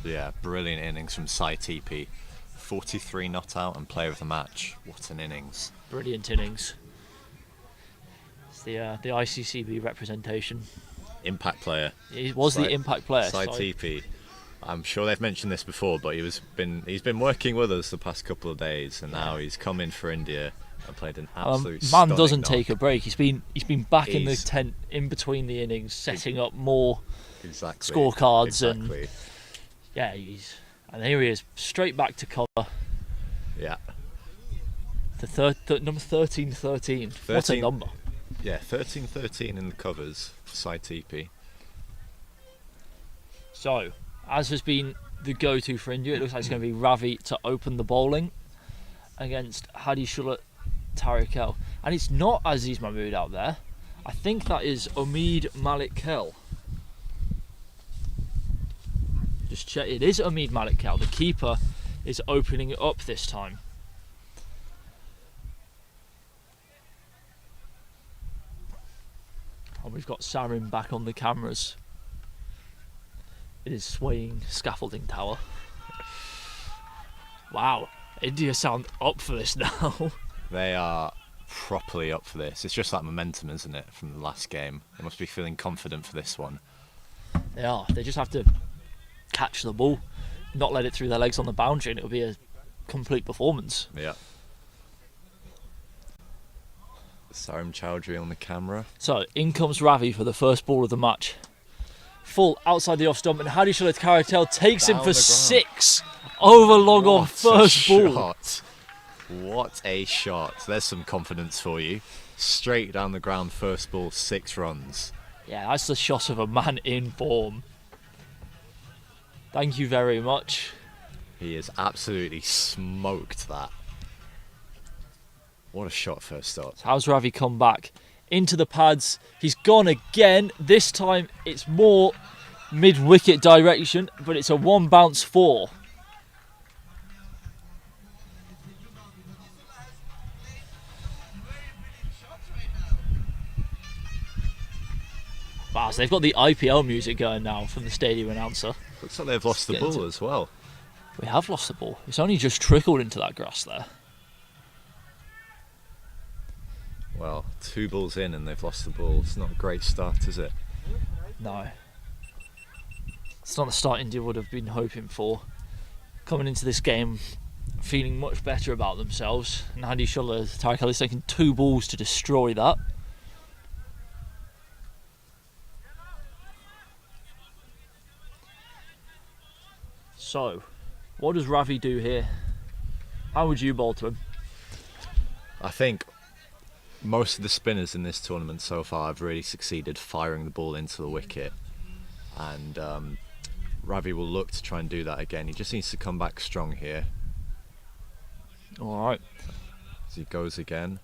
Yeah, brilliant innings from Sai TP. 43 not out and player of the match. What an innings. Brilliant innings. It's the ICCB representation. Impact player. He was the impact player. Sai TP. I'm sure they've mentioned this before, but he's been working with us the past couple of days, and now he's come in for India and played an absolute Man stunning doesn't knock. He's been back in the tent in between the innings, setting up more scorecards and and here he is straight back to cover. Yeah. The number 13-13. What a number. Yeah, 13-13 in the covers for Sai TP. So, as has been the go-to for India, it looks like it's going to be Ravi to open the bowling against Hadishullah Tariqal. And it's not Aziz Mahmood out there. I think that is Omid Malik Kel. Just check. It is Omid Malik Kel. The keeper is opening it up this time. And we've got Sarin back on the cameras. It is swaying scaffolding tower. Wow, India sound up for this now. They are properly up for this. It's just that momentum, isn't it, from the last game? They must be feeling confident for this one. They are. They just have to catch the ball, not let it through their legs on the boundary, and it'll be a complete performance. Yeah. Sarim Chowdhury on the camera. So, in comes Ravi for the first ball of the match. Full outside the off stump, and Hadishullah Tariqal takes him for 6 over long on first ball. What a shot. There's some confidence for you. Straight down the ground, first ball, 6 runs. Yeah, that's the shot of a man in form. Thank you very much. He has absolutely smoked that. What a shot first up. So how's Ravi come back? Into the pads. He's gone again. This time it's more mid-wicket direction, but it's a 1 bounce 4. Wow, so they've got the IPL music going now from the stadium announcer. Looks like they've lost the ball as well. We have lost the ball. It's only just trickled into that grass there. Well, 2 balls in and they've lost the ball. It's not a great start, is it? No. It's not the start India would have been hoping for. Coming into this game feeling much better about themselves. And Hadishullah Tariqal is taking 2 balls to destroy that. So, what does Ravi do here? How would you bowl to him? I think most of the spinners in this tournament so far have really succeeded firing the ball into the wicket, and Ravi will look to try and do that again. He just needs to come back strong here. Alright. As he goes again.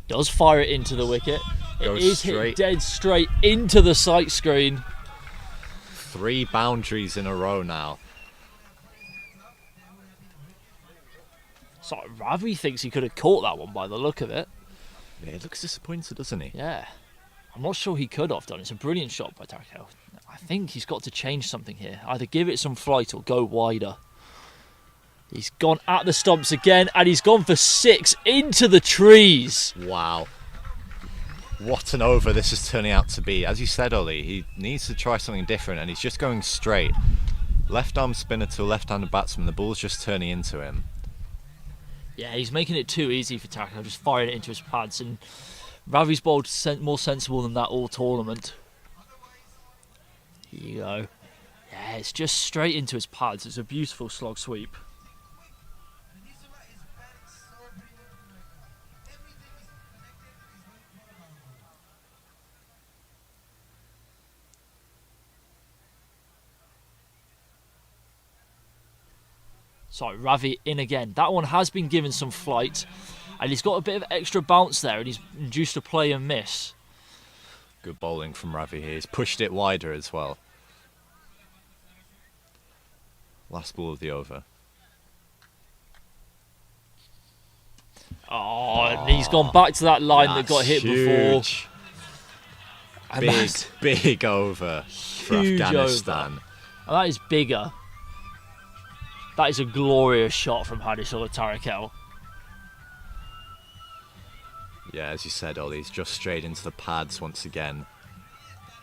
Does fire it into the wicket. Goes it is straight. hit dead straight into the sight screen. 3 boundaries in a row now. So Ravi thinks he could have caught that one by the look of it. Yeah, he looks disappointed, doesn't he? Yeah. I'm not sure he could have done. It's a brilliant shot by Tariqal. I think he's got to change something here. Either give it some flight or go wider. He's gone at the stumps again, and he's gone for 6 into the trees. Wow. What an over this is turning out to be. As you said, Ollie, he needs to try something different, and he's just going straight. Left arm spinner to a left-handed batsman. The ball's just turning into him. Yeah, he's making it too easy for Tariqal, just firing it into his pads. And Ravi's bowled more sensible than that all tournament. Here you go. Yeah, Yeah, it's just straight into his pads. It's a beautiful slog sweep. Sorry, Ravi in again. That one has been given some flight, and he's got a bit of extra bounce there, and he's induced a play and miss. Good bowling from Ravi here. He's pushed it wider as well. Last ball of the over. Oh, and he's gone back to that line that got hit before. And Big over for huge Afghanistan. over. And that is bigger. That is a glorious shot from Hadishullah Tarakel. Yeah, as you said, Ollie, he's just straight into the pads once again.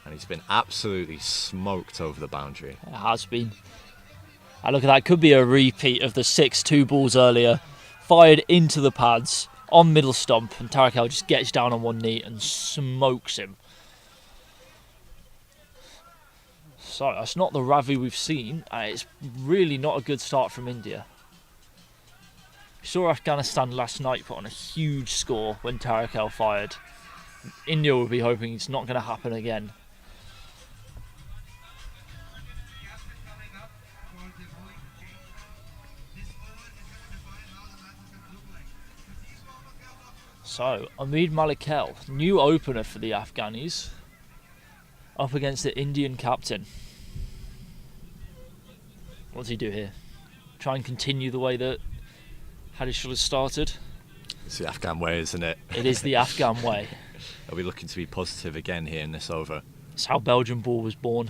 And he's been absolutely smoked over the boundary. It has been. And look at that, could be a repeat of the 6-2 balls earlier. Fired into the pads on middle stump, and Tarakel just gets down on one knee and smokes him. So that's not the Ravi we've seen. It's really not a good start from India. We saw Afghanistan last night put on a huge score when Tarakel fired. India will be hoping it's not going to happen again. So, Ahmed Malikel, new opener for the Afghanis, up against the Indian captain. What does he do here? Try and continue the way that Hadishullah started? It's the Afghan way, isn't it? It is the Afghan way. They'll be looking to be positive again here in this over. It's how Belgian ball was born.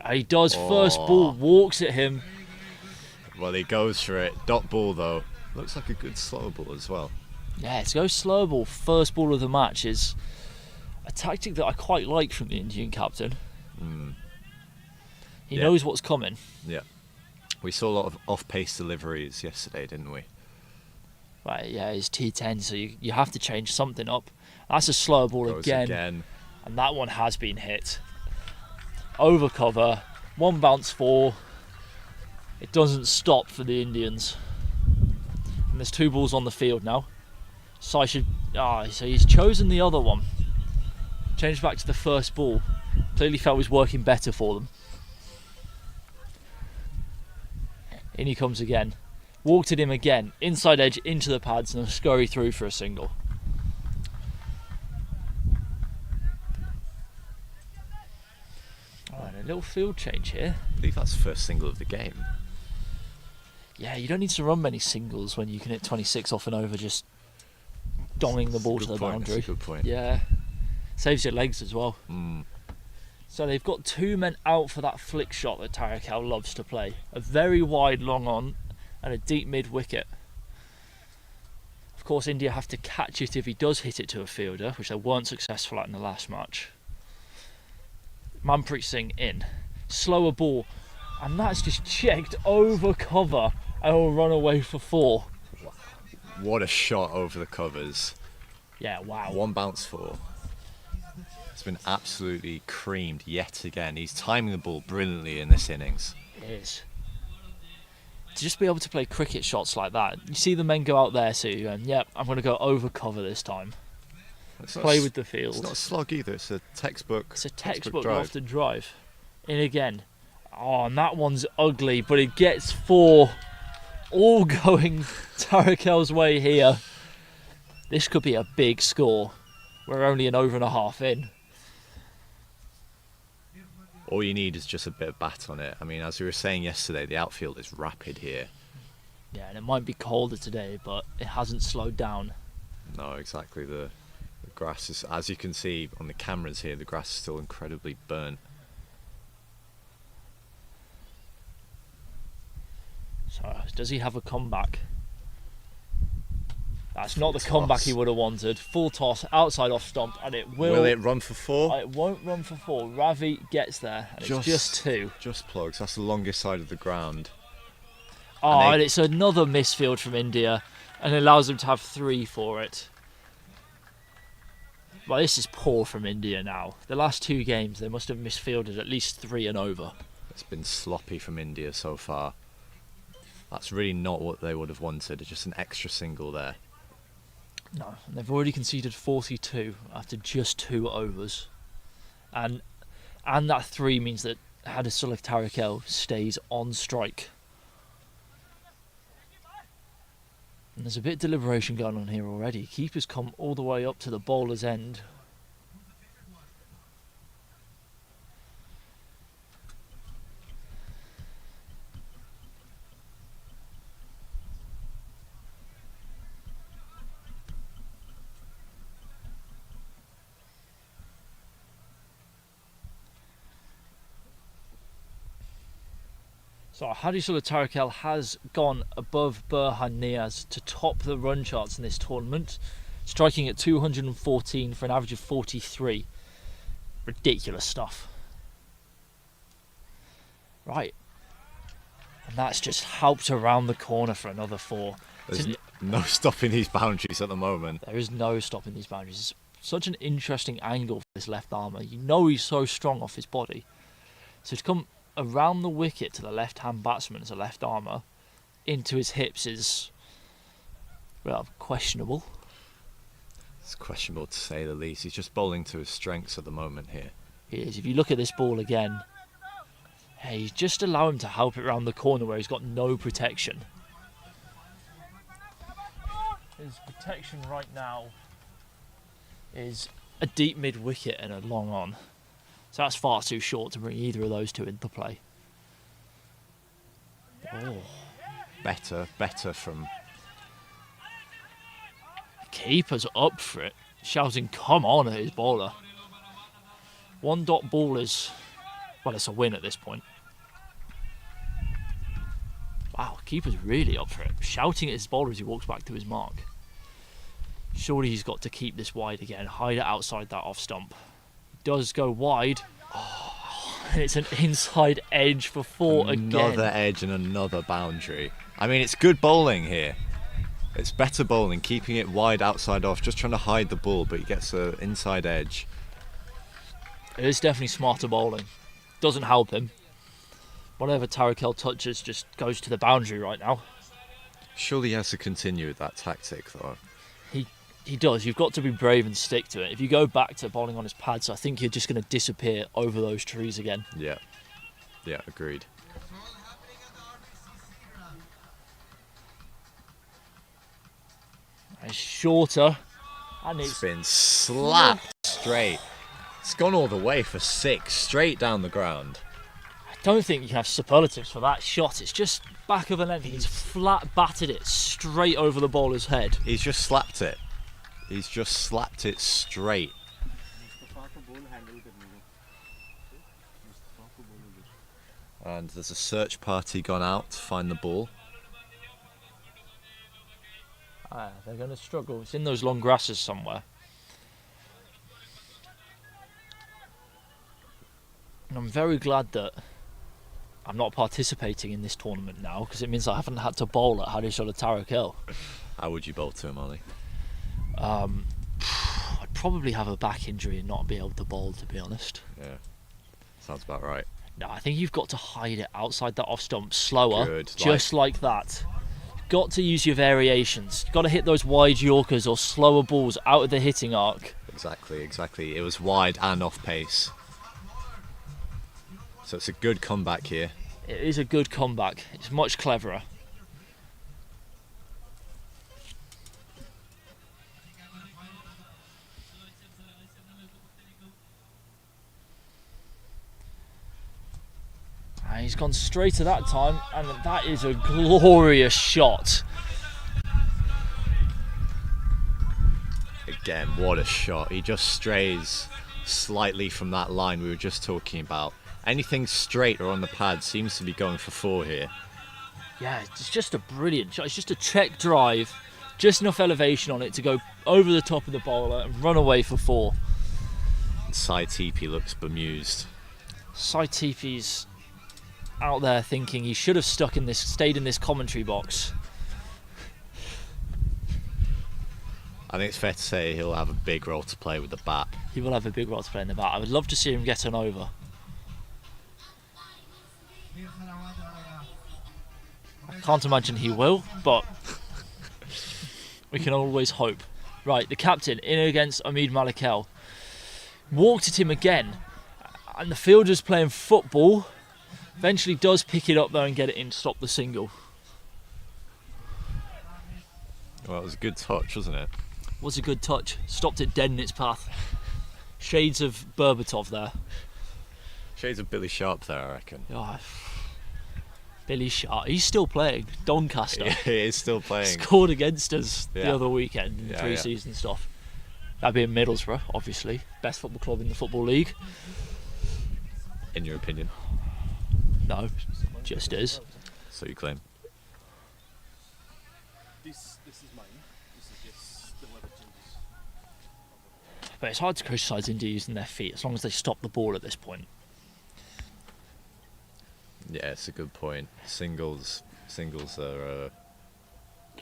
He does first ball, walks at him. Well, he goes for it. Dot ball, though. Looks like a good slow ball as well. Yeah, to go slow ball, first ball of the match is a tactic that I quite like from the Indian captain. He knows what's coming. Yeah. We saw a lot of off-pace deliveries yesterday, didn't we? Right, yeah, it's T10, so you have to change something up. That's a slow ball again. And that one has been hit. Over cover, one bounce four. It doesn't stop for the Indians. And there's 2 balls on the field now. So he's chosen the other one. Changed back to the first ball. Clearly felt it was working better for them. In he comes again. Walked at him again. Inside edge into the pads and a scurry through for a single. Oh, and a little field change here. I believe that's the first single of the game. Yeah, you don't need to run many singles when you can hit 26 off and over just donging the ball to the boundary. That's a good point. Yeah, saves your legs as well. So they've got 2 men out for that flick shot that Tarakel loves to play. A very wide long on and a deep mid wicket. Of course, India have to catch it if he does hit it to a fielder, which they weren't successful at in the last match. Manpreet Singh in. Slower ball. And that's just checked over cover and will run away for 4. What a shot over the covers. Yeah, wow. 1 bounce 4. It's been absolutely creamed yet again. He's timing the ball brilliantly in this innings. It is. To just be able to play cricket shots like that, you see the men go out there, so you're going, yep, I'm going to go over cover this time. Play with the field. It's not a slog either, it's a textbook. It's a textbook drive. off the drive. In again. Oh, and that one's ugly, but it gets 4. All going Tarakel's way here. This could be a big score. We're only an over and a half in. All you need is just a bit of bat on it. I mean, as we were saying yesterday, the outfield is rapid here. Yeah, and it might be colder today, but it hasn't slowed down. No, exactly. The grass is, as you can see on the cameras here, the grass is still incredibly burnt. So, does he have a comeback? That's not the comeback he would have wanted. Full toss, outside off stump, and it will... Will it run for 4? It won't run for 4. Ravi gets there, and it's just 2. Just plugs. That's the longest side of the ground. Oh, and it's another misfield from India, and it allows them to have 3 for it. Well, this is poor from India now. The last 2 games, they must have misfielded at least 3 and over. It's been sloppy from India so far. That's really not what they would have wanted. It's just an extra single there. No, and they've already conceded 42 after just 2 overs. And that 3 means that Hadisullah Tarakel stays on strike. And there's a bit of deliberation going on here already. Keeper's come all the way up to the bowler's end. So Hadisullah Tarakel has gone above Burhan Niaz to top the run charts in this tournament, striking at 214 for an average of 43. Ridiculous stuff. Right. And that's just helped around the corner for another 4. There's no stopping these boundaries at the moment. There is no stopping these boundaries. It's such an interesting angle for this left armour. You know he's so strong off his body. So to come around the wicket to the left-hand batsman as a left armour into his hips is, well, questionable. It's questionable to say the least. He's just bowling to his strengths at the moment here. He is. If you look at this ball again, hey, just allow him to help it round the corner where he's got no protection. His protection right now is a deep mid-wicket and a long on. So that's far too short to bring either of those 2 into play. Oh. Better from... Keeper's up for it, shouting come on at his bowler. 1 dot ball is, well, it's a win at this point. Wow, keeper's really up for it, shouting at his bowler as he walks back to his mark. Surely he's got to keep this wide again, hide it outside that off stump. Does go wide. Oh, and it's an inside edge for 4 again. Another edge and another boundary. I mean, it's good bowling here. It's better bowling, keeping it wide outside off, just trying to hide the ball, but he gets an inside edge. It is definitely smarter bowling. Doesn't help him. Whatever Tarakel touches just goes to the boundary right now. Surely he has to continue with that tactic, though. He does. You've got to be brave and stick to it. If you go back to bowling on his pads, I think you're just going to disappear over those trees again. Yeah, agreed. It's shorter. And It's been slapped straight. It's gone all the way for 6, straight down the ground. I don't think you can have superlatives for that shot. It's just back of a length. He's flat batted it straight over the bowler's head. He's just slapped it. He's just slapped it straight. And there's a search party gone out to find the ball. They're going to struggle. It's in those long grasses somewhere. And I'm very glad that I'm not participating in this tournament now, because it means I haven't had to bowl at Hadisullah Tarakel. How would you bowl to him, Ollie? I'd probably have a back injury and not be able to bowl, to be honest. Yeah, sounds about right. No, I think you've got to hide it outside that off stump slower, Good, just like that. Got to use your variations. Got to hit those wide Yorkers or slower balls out of the hitting arc. Exactly. It was wide and off pace. So it's a good comeback here. It is a good comeback. It's much cleverer. And he's gone straight to that time, and that is a glorious shot. Again, what a shot. He just strays slightly from that line we were just talking about. Anything straight or on the pad seems to be going for 4 here. Yeah, it's just a brilliant shot. It's just a check drive, just enough elevation on it to go over the top of the bowler and run away for 4. And Sai Tepe looks bemused. Sai Tepe's out there thinking he should have stayed in this commentary box. I think it's fair to say he'll have a big role to play with the bat. He will have a big role to play in the bat. I would love to see him get an over. I can't imagine he will, but we can always hope. Right, the captain in against Omid Malikel. Walked at him again, and the fielder's playing football. Eventually does pick it up though and get it in to stop the single. Well, it was a good touch, wasn't it? Was a good touch. Stopped it dead in its path. Shades of Berbatov there. Shades of Billy Sharp there, I reckon. Oh, Billy Sharp. He's still playing. Doncaster. He is still playing. Scored against us the Yeah. other weekend in Yeah, pre-season stuff. That being Middlesbrough, obviously. Best football club in the Football League. In your opinion? No, just is. So you claim. This is mine. This is just the weather changes. But it's hard to criticise India using their feet as long as they stop the ball at this point. Yeah, it's a good point. Singles are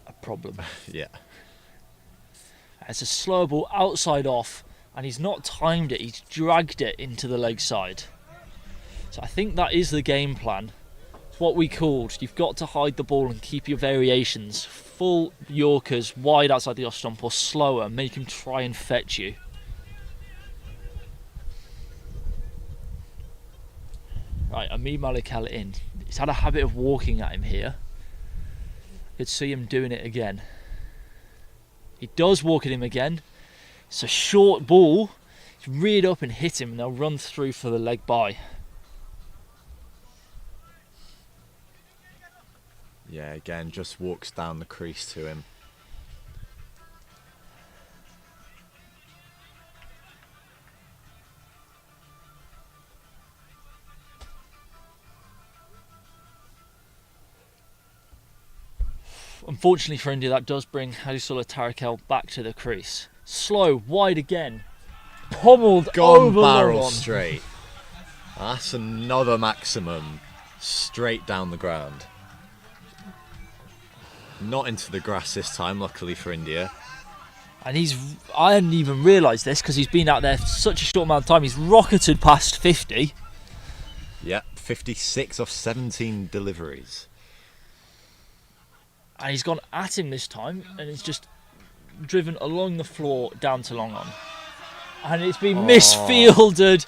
A problem. yeah. It's a slow ball outside off, and he's not timed it, he's dragged it into the leg side. So I think that is the game plan. It's what we called, you've got to hide the ball and keep your variations. Full Yorkers wide outside the off stump or slower, make him try and fetch you. Right, Omid Malikel in. He's had a habit of walking at him here. Could see him doing it again. He does walk at him again. It's a short ball. He's reared up and hit him, and they'll run through for the leg bye. Yeah, again, just walks down the crease to him. Unfortunately for India, that does bring Hadisula Tarakel back to the crease. Slow, wide again. Pommeled Gone over barrel long on. straight. That's another maximum straight down the ground. Not into the grass this time, luckily for India. And I hadn't even realised this because he's been out there for such a short amount of time. He's rocketed past 50. Yep, 56 off 17 deliveries. And he's gone at him this time, and he's just driven along the floor down to long on. And it's been misfielded.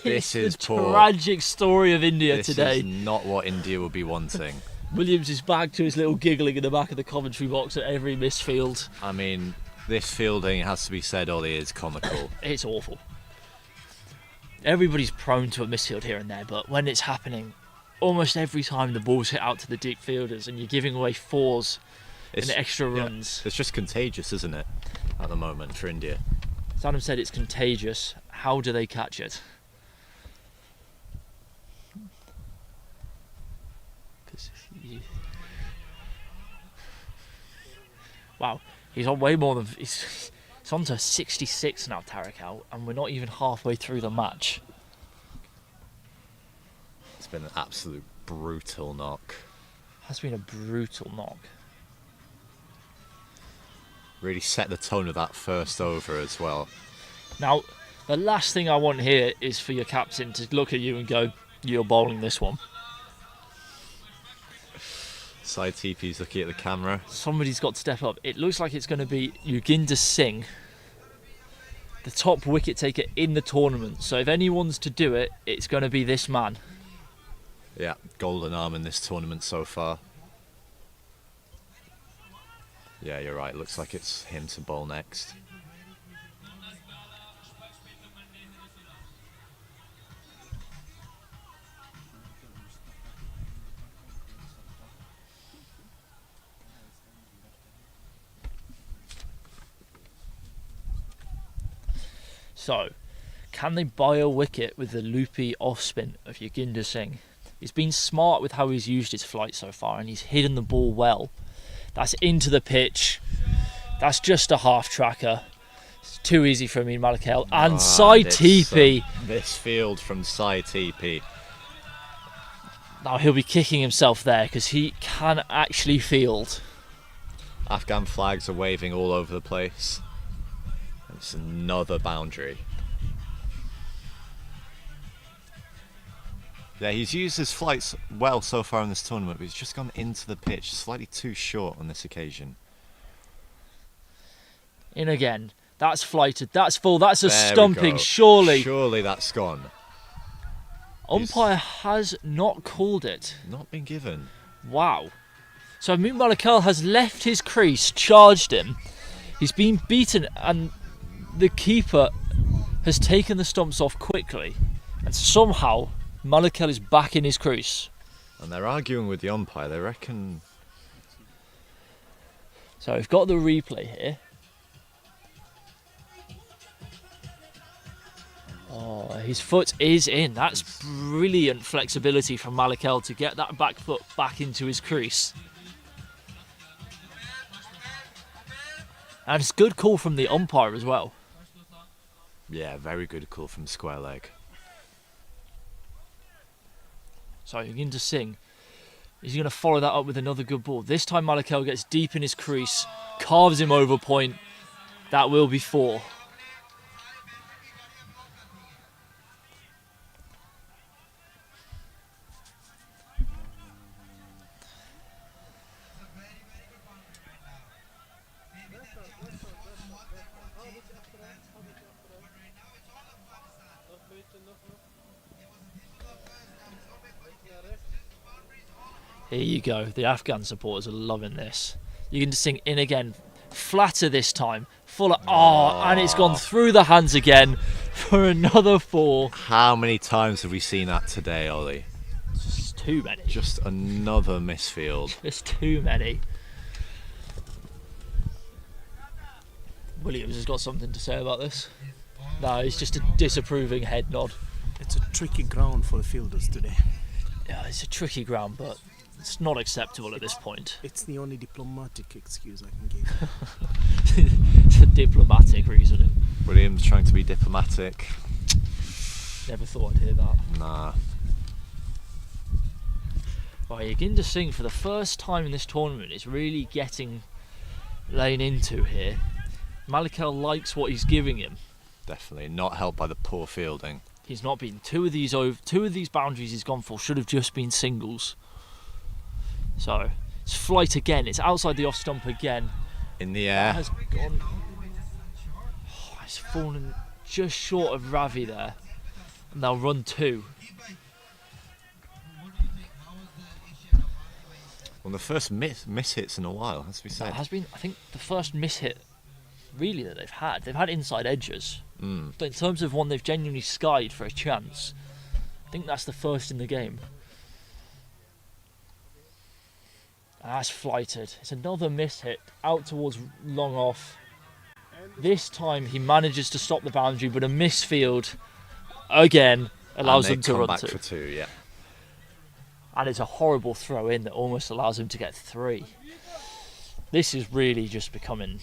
This is the poor. Tragic story of India This today. is not what India would be wanting. Williams is back to his little giggling in the back of the commentary box at every misfield. I mean, this fielding, it has to be said, Ollie, is comical. It's awful. Everybody's prone to a misfield here and there, but when it's happening, almost every time the ball's hit out to the deep fielders and you're giving away fours and extra runs. It's just contagious, isn't it, at the moment for India? As Adam said, it's contagious. How do they catch it? Wow, he's on way more than... He's on to 66 now, Tarakel, and we're not even halfway through the match. It's been an absolute brutal knock. Has been a brutal knock. Really set the tone of that first over as well. Now, the last thing I want here is for your captain to look at you and go, "You're bowling this one." Side TP's looking at the camera. Somebody's got to step up. It looks like it's going to be Yoginder Singh, the top wicket taker in the tournament. So if anyone's to do it, it's going to be this man. Yeah, golden arm in this tournament so far. Yeah, you're right. Looks like it's him to bowl next. So, can they buy a wicket with the loopy off-spin of Yoginder Singh? He's been smart with how he's used his flight so far, and he's hidden the ball well. That's into the pitch. That's just a half-tracker. It's too easy for Omid Malikel. And side TP. This field from side TP. Now he'll be kicking himself there because he can actually field. Afghan flags are waving all over the place. And it's another boundary. Yeah, he's used his flights well so far in this tournament, but he's just gone into the pitch, slightly too short on this occasion. In again. That's flighted. That's full. That's a There we stumping, go. surely. Surely that's gone. Umpire has not called it. Not been given. Wow. So Moon Malakal has left his crease, charged him. He's been beaten, and the keeper has taken the stumps off quickly. And somehow Malakal is back in his crease. And they're arguing with the umpire. They reckon... So we've got the replay here. Oh, his foot is in. That's brilliant flexibility from Malakal to get that back foot back into his crease. And it's a good call from the umpire as well. Yeah, very good call from square leg. So you're going to Singh. Is he going to follow that up with another good ball? This time Malakal gets deep in his crease, carves him over point. That will be 4. Here you go. The Afghan supporters are loving this. You can just sing in again. Flatter this time. Fuller. Oh, and it's gone through the hands again for another 4. How many times have we seen that today, Ollie? Just too many. Just another misfield. Just too many. Williams has got something to say about this. No, it's just a disapproving head nod. It's a tricky ground for the fielders today. Yeah, it's a tricky ground, but it's not acceptable at this point. It's the only diplomatic excuse I can give. It's a diplomatic reasoning. Williams trying to be diplomatic. Never thought I'd hear that. Nah. Right, Yaginder Singh for the first time in this tournament is really getting lain into here. Malakal likes what he's giving him. Definitely not helped by the poor fielding. He's not been two of these boundaries he's gone for should have just been singles. So it's flight again. It's outside the off stump again. In the That air. has gone. Oh, it's fallen just short of Ravi there, and they'll run 2. Well, the first miss hits in a while, has to be That said. has been, I think, the first miss hit really that they've had. They've had inside edges, but in terms of one they've genuinely skied for a chance, I think that's the first in the game. And that's flighted. It's another miss hit out towards long off. This time he manages to stop the boundary, but a misfield again allows And them they to come run back 2. for 2, yeah. And it's a horrible throw in that almost allows him to get 3. This is really just becoming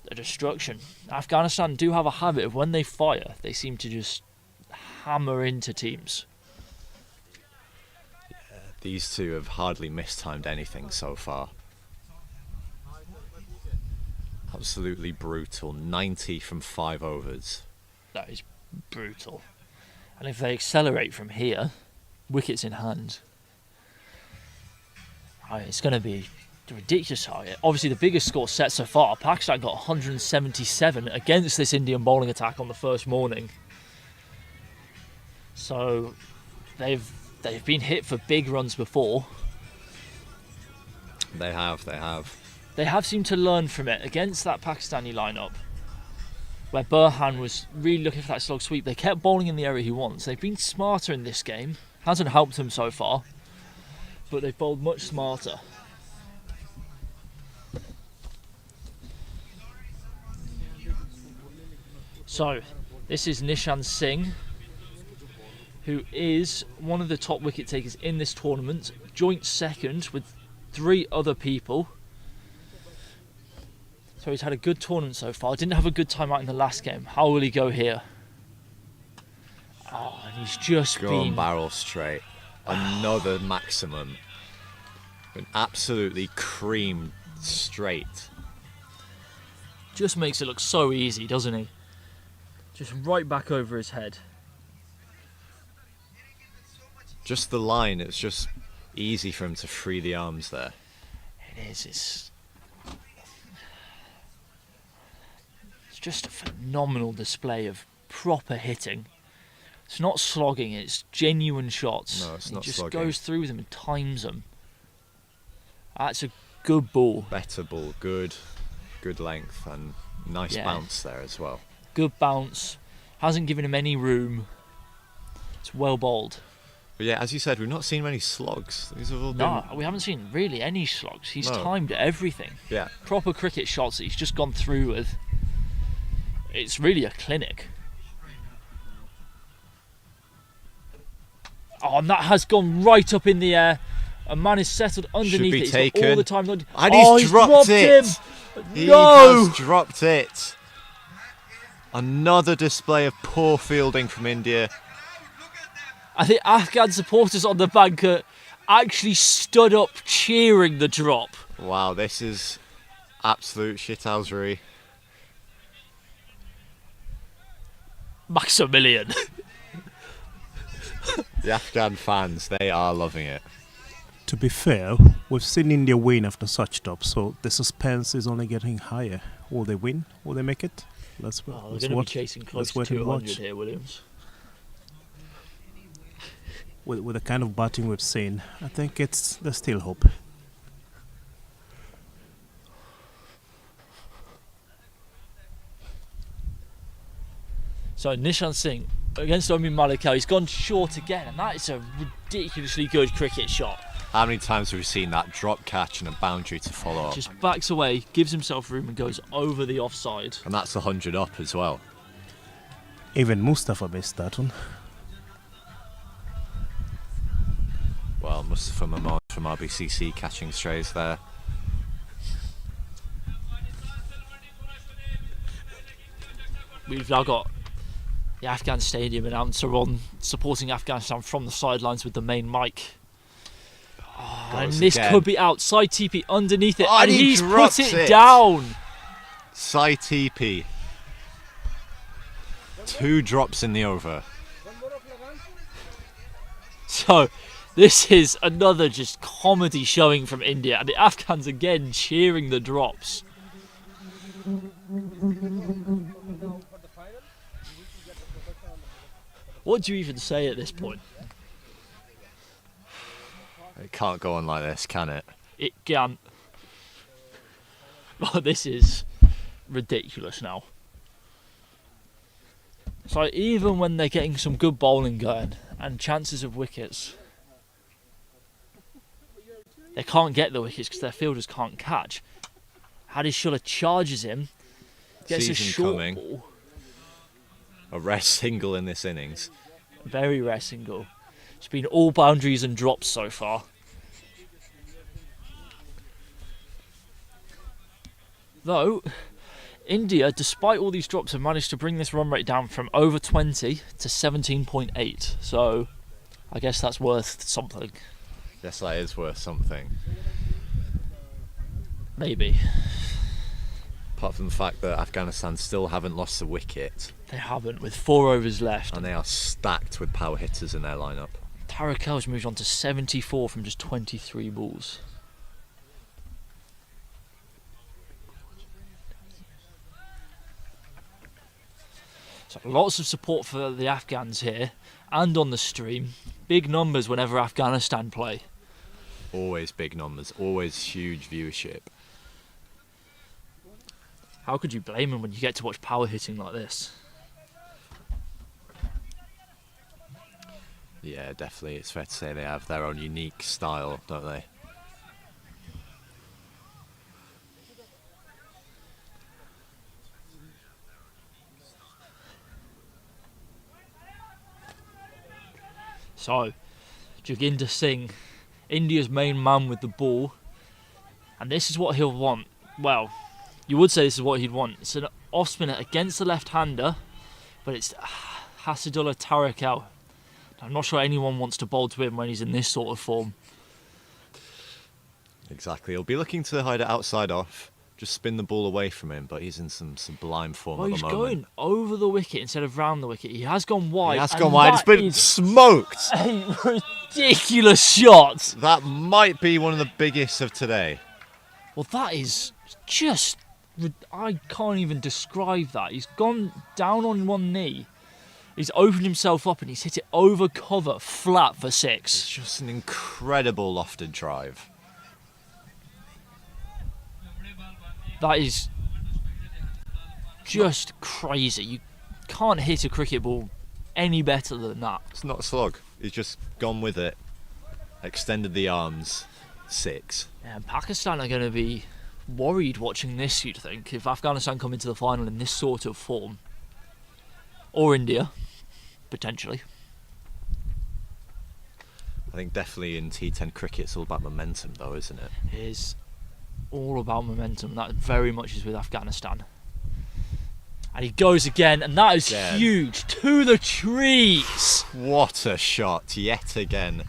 a destruction. Afghanistan do have a habit of when they fire, they seem to just hammer into teams. These two have hardly mistimed anything so far. Absolutely brutal. 90 from 5 overs. That is brutal. And if they accelerate from here, wickets in hand, it's going to be a ridiculous target. Obviously the biggest score set so far, Pakistan got 177 against this Indian bowling attack on the first morning. So they've been hit for big runs before. They have. They have seemed to learn from it against that Pakistani lineup, where Burhan was really looking for that slog sweep. They kept bowling in the area he wants. They've been smarter in this game. Hasn't helped them so far, but they've bowled much smarter. So, this is Nishan Singh, who is one of the top wicket takers in this tournament, joint second with 3 other people. So he's had a good tournament so far. Didn't have a good time out in the last game. How will he go here? Oh, and he's just Gone been... barrel straight. Another maximum. Been absolutely creamed straight. Just makes it look so easy, doesn't he? Just right back over his head. Just the line, it's just easy for him to free the arms there. It is. It's just a phenomenal display of proper hitting. It's not slogging, it's genuine shots. No, it's he not just slogging. goes through them and times them. That's a good ball. Better ball, good length and nice Yeah. bounce there as well. Good bounce. Hasn't given him any room. It's well bowled. But yeah, as you said, we've not seen many slogs. These have all been... No, we haven't seen really any slogs. He's No. timed everything. Yeah. Proper cricket shots that he's just gone through with. It's really a clinic. Oh, and that has gone right up in the air. A man is settled underneath be it. He's got taken. all the time. And Oh, he's dropped it. him. He No. has dropped it. Another display of poor fielding from India. I think Afghan supporters on the bank actually stood up cheering the drop. Wow, this is absolute shithousery. Maximilian. The Afghan fans, they are loving it. To be fair, we've seen India win after such tops, so the suspense is only getting higher. Will they win? Will they make it? Let's Oh, they're let's going to be watch. chasing close Let's to wait and 200 watch. here, Williams. With the kind of batting we've seen, I think there's still hope. So Nishan Singh against Omi Malakal, he's gone short again, and that is a ridiculously good cricket shot. How many times have we seen that drop catch and a boundary to follow up? Just backs away, gives himself room and goes over the offside. And that's 100 up as well. Even Mustafa missed that one. Well, Mustafa Mahmood from RBCC catching strays there. We've now got the Afghan Stadium announcer on supporting Afghanistan from the sidelines with the main mic. Oh, and Goes this again. could be out. Side TP underneath it, Oh, and and he he's put drops it it. down. Sai TP. 2 drops in the over. So, this is another just comedy showing from India, and the Afghans again cheering the drops. What do you even say at this point? It can't go on like this, can it? It can't. Oh, this is ridiculous now. So even when they're getting some good bowling going and chances of wickets, they can't get the wickets because their fielders can't catch. Hadi Shuller charges him, gets a Season short coming. ball, A rare single in this innings. very rare single. It's been all boundaries and drops so far. Though, India, despite all these drops, have managed to bring this run rate down from over 20 to 17.8. So, I guess that's worth something. Yes, that is worth something. Maybe. Apart from the fact that Afghanistan still haven't lost a wicket, They haven't, with 4 overs left. and they are stacked with power hitters in their lineup. Tarakel's moved on to 74 from just 23 balls. So lots of support for the Afghans here and on the stream. Big numbers whenever Afghanistan play. Always big numbers, always huge viewership. How could you blame them when you get to watch power hitting like this? Yeah, definitely. It's fair to say they have their own unique style, don't they? So, Joginder Singh, India's main man with the ball, and this is what he'll want. Well, you would say this is what he'd want. It's an off spinner against the left-hander, but it's Hasidullah Tarakel. I'm not sure anyone wants to bowl to him when he's in this sort of form. Exactly. He'll be looking to hide it outside off, just spin the ball away from him, but he's in some sublime form Well, at he's the moment. going over the wicket instead of round the wicket. He has gone wide. He has and gone wide. It's that been is smoked. a ridiculous shot. That might be one of the biggest of today. Well, that is just... I can't even describe that. He's gone down on one knee. He's opened himself up and he's hit it over cover, flat for 6. It's just an incredible lofted drive. That is just crazy. You can't hit a cricket ball any better than that. It's not a slog. He's just gone with it. Extended the arms. 6. Yeah, Pakistan are going to be worried watching this, you'd think, if Afghanistan come into the final in this sort of form. Or India, potentially. I think definitely in T10 cricket it's all about momentum though, isn't it? It is all about momentum. That very much is with Afghanistan. And he goes again, and that is Again. huge. To the trees! What a shot, yet again.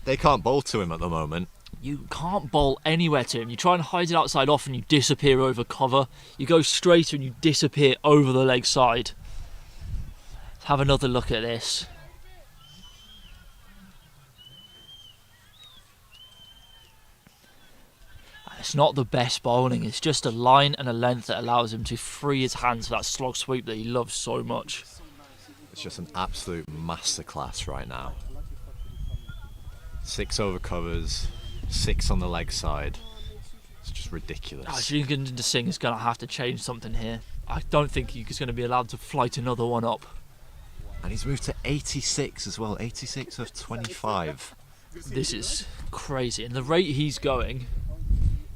They can't bowl to him at the moment. You can't bowl anywhere to him. You try and hide it outside off and you disappear over cover. You go straighter and you disappear over the leg side. Let's have another look at this. It's not the best bowling, it's just a line and a length that allows him to free his hands for that slog sweep that he loves so much. It's just an absolute masterclass right now. 6 over covers, 6 on the leg side. It's just ridiculous. Jinder Singh is going to have to change something here. I don't think he's going to be allowed to flight another one up. And he's moved to 86 as well, 86 of 25. This is crazy. And the rate he's going,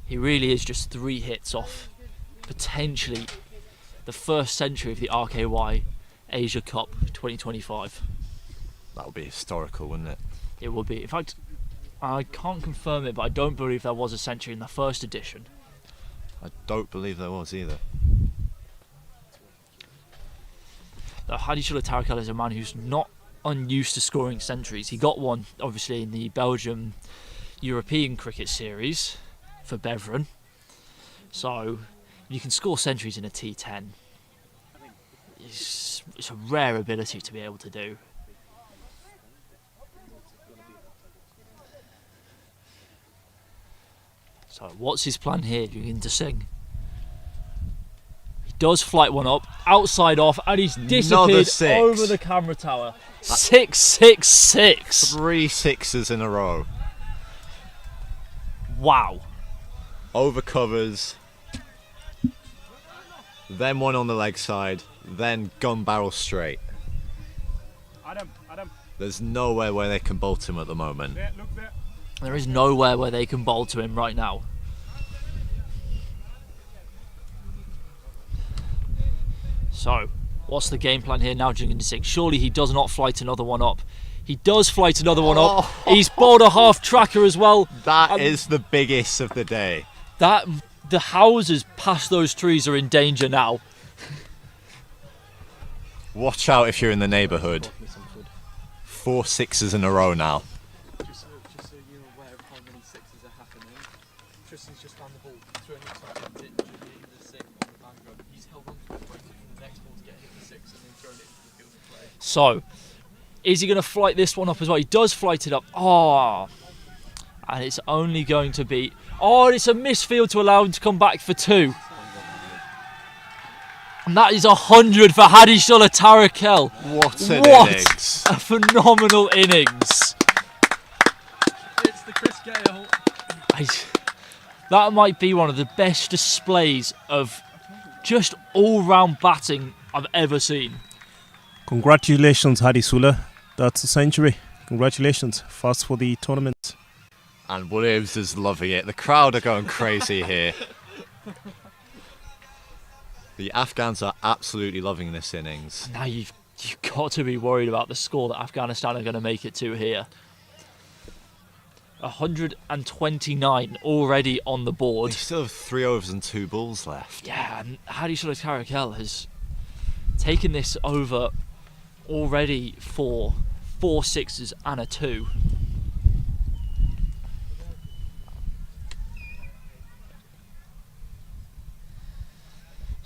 he really is just 3 hits off potentially the first century of the RKY Asia Cup 2025. That would be historical, wouldn't it? It will be. In fact, I can't confirm it, but I don't believe there was a century in the first edition. I don't believe there was either. Hadi Tarakel is a man who's not unused to scoring centuries. He got one, obviously, in the Belgium European Cricket Series for Beveren. So, you can score centuries in a T10. It's a rare ability to be able to do. So, what's his plan here? Jinder Singh. He does flight one up, outside off, and he's disappeared 6. over the camera tower. 6, 6, 6. 3 6s in a row. Wow. Over covers. Then one on the leg side. Then gun barrel straight. Adam. There's nowhere where they can bolt him at the moment. Look there. There is nowhere where they can bowl to him right now. So, what's the game plan here now, Jinder Singh? Surely he does not flight another one up. He does flight another one up. He's bowled a half tracker as well. That is the biggest of the day. The houses past those trees are in danger now. Watch out if you're in the neighbourhood. 4 6s in a row now. Just so you're aware of how many 6s are happening. Tristan's just found the ball, throwing it top pitch, Jinder Singh on the background. He's held on to it, waiting for the next ball to get hit for 6 and then thrown it into the field of play. So, is he going to flight this one up as well? He does flight it up. Oh, and it's only going to be... Oh, and it's a misfield to allow him to come back for 2. And that is 100 for Hadi Tarakel. What an innings. A phenomenal innings. It's the Chris Gale. That might be one of the best displays of just all-round batting I've ever seen. Congratulations, Hadi Sula. That's a century. Congratulations. First for the tournament. And Williams is loving it. The crowd are going crazy here. The Afghans are absolutely loving this innings. Now you've got to be worried about the score that Afghanistan are going to make it to here. 129 already on the board. They still have 3 overs and 2 balls left. Yeah, and Hadi Tarakel has taken this over already for 4 6s and a 2.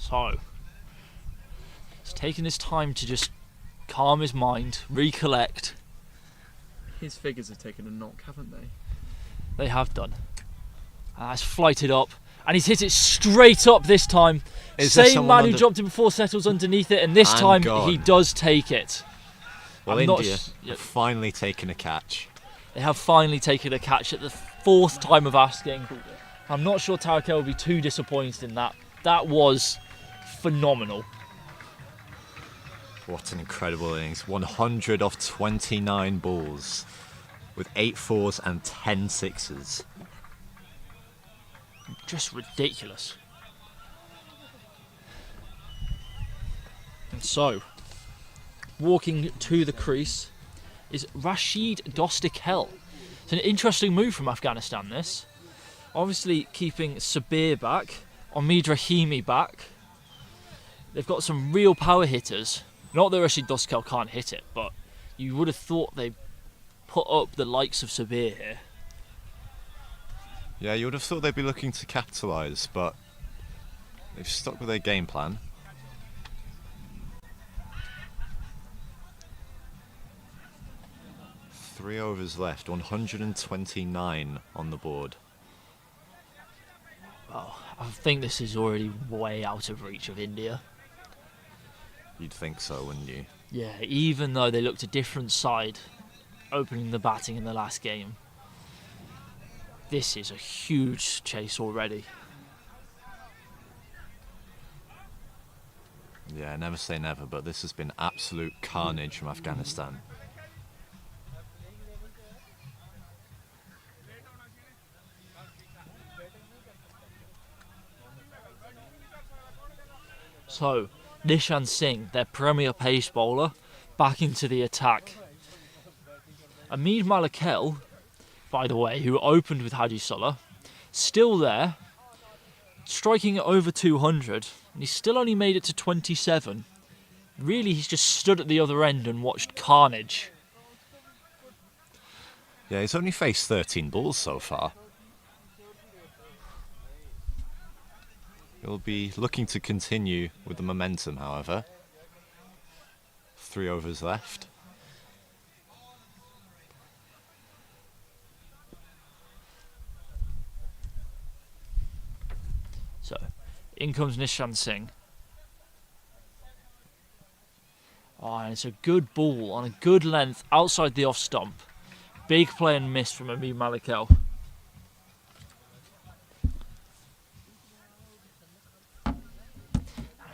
So, he's taking his time to just calm his mind, recollect. His figures have taken a knock, haven't they? They have done. And that's flighted up. And he's hit it straight up this time. Is there Same someone man who under- dropped it before settles underneath it, and this And time gone. he does take it. Well, I'm not India s- yeah. have finally taken a catch. They have finally taken a catch at the fourth time of asking. I'm not sure Tarakel will be too disappointed in that. That was phenomenal. What an incredible innings. 100 off 29 balls with 8 fours and 10 sixes. Just ridiculous. And so, walking to the crease is Rashid Dostikel. It's an interesting move from Afghanistan, this. Obviously keeping Sabir back, Omid Rahimi back. They've got some real power hitters. Not that Rashid Dostikel can't hit it, but you would have thought they'd put up the likes of Sabir here. Yeah, you would have thought they'd be looking to capitalise, but they've stuck with their game plan. Three overs left, 129 on the board. Well, I think this is already way out of reach of India. You'd think so, wouldn't you? Yeah, even though they looked a different side opening the batting in the last game, this is a huge chase already. Yeah, never say never, but this has been absolute carnage from Afghanistan. So, Nishan Singh, their premier pace bowler, back into the attack. Amid Malakel, by the way, who opened with Haji Sulla, still there, striking at over 200, and he's still only made it to 27. Really, he's just stood at the other end and watched carnage. Yeah, he's only faced 13 balls so far. He'll be looking to continue with the momentum, however. 3 overs left. So, in comes Nishan Singh. Oh, and it's a good ball on a good length outside the off stump. Big play and miss from Amid Malakel.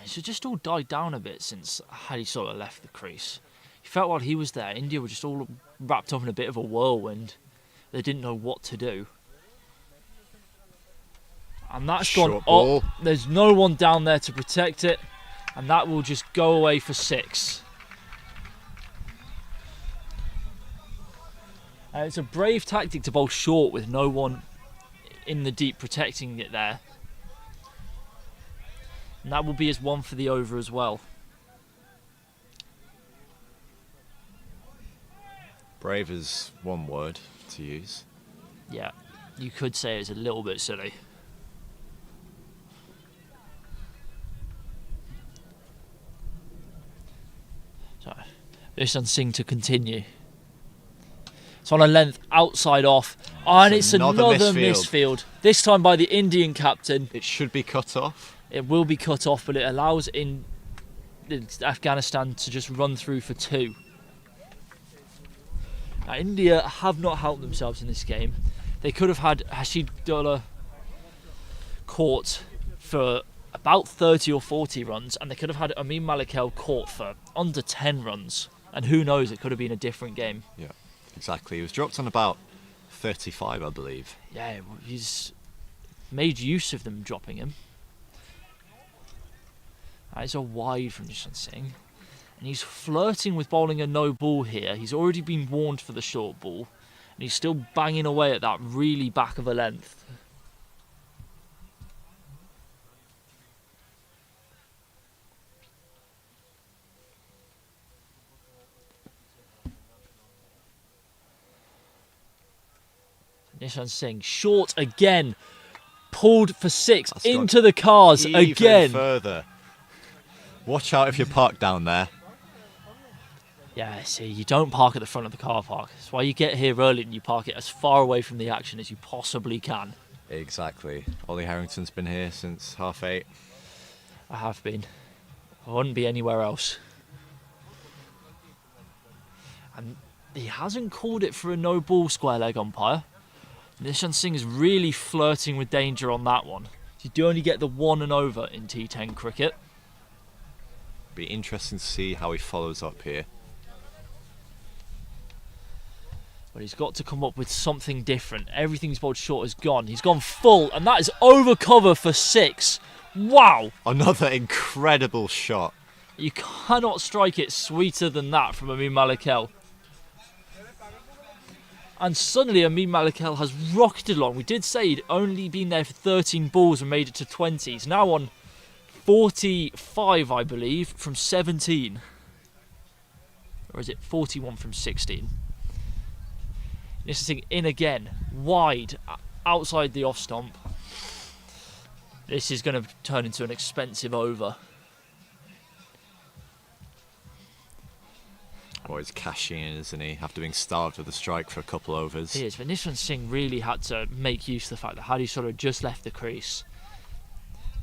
It's just all died down a bit since Hadi Sulla left the crease. He felt while he was there, India were just all wrapped up in a bit of a whirlwind. They didn't know what to do. And that's Short gone ball. up. There's no one down there to protect it. And that will just go away for 6. It's a brave tactic to bowl short with no one in the deep protecting it there. And that will be his 1 for the over as well. Brave is one word to use. Yeah, you could say it's a little bit silly. So, Nishan Singh to continue. It's on a length outside off. And it's another misfield. This time by the Indian captain. It should be cut off. It will be cut off, but it allows Afghanistan to just run through for 2. Now, India have not helped themselves in this game. They could have had Rashid Dostikel caught for about 30 or 40 runs, and they could have had Amid Malakel caught for under 10 runs. And who knows, it could have been a different game. Yeah, exactly. He was dropped on about 35, I believe. Yeah, he's made use of them dropping him. That is a wide from Nishan Singh. And he's flirting with bowling a no ball here. He's already been warned for the short ball. And he's still banging away at that really back of a length. Nishan Singh, short again. Pulled for 6 That's gone into the cars even again. further. Watch out if you're parked down there. Yeah, see, you don't park at the front of the car park. That's why you get here early and you park it as far away from the action as you possibly can. Exactly. Ollie Harrington's been here since 8:30. I have been. I wouldn't be anywhere else. And he hasn't called it for a no ball square leg umpire. Nishan Singh is really flirting with danger on that one. You do only get the 1 and over in T10 cricket. Be interesting to see how he follows up here. But he's got to come up with something different. Everything he's bowled short is gone. He's gone full, and that is over cover for 6. Wow! Another incredible shot. You cannot strike it sweeter than that from Amin Malikel. And suddenly Amin Malikel has rocketed along. We did say he'd only been there for 13 balls and made it to 20. He's now on 45, I believe, from 17. Or is it 41 from 16? This is in again, wide, outside the off stump. This is going to turn into an expensive over. Well, he's cashing in, isn't he? After being starved with a strike for a couple overs. He is, but Nishan Singh really had to make use of the fact that Hadi sort of just left the crease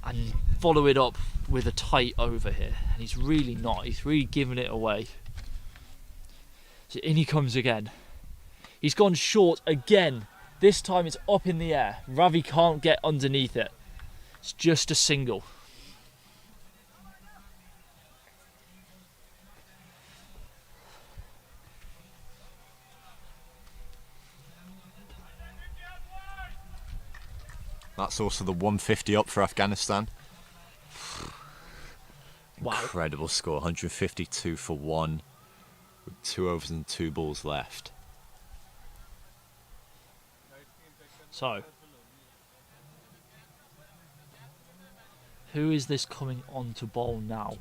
and follow it up with a tight over here. And he's really not. He's really giving it away. So in he comes again. He's gone short again. This time it's up in the air. Ravi can't get underneath it. It's just a single. That's also the 150 up for Afghanistan. Wow. Incredible score, 152 for 1 with 2 overs and 2 balls left. So, who is this coming on to bowl now?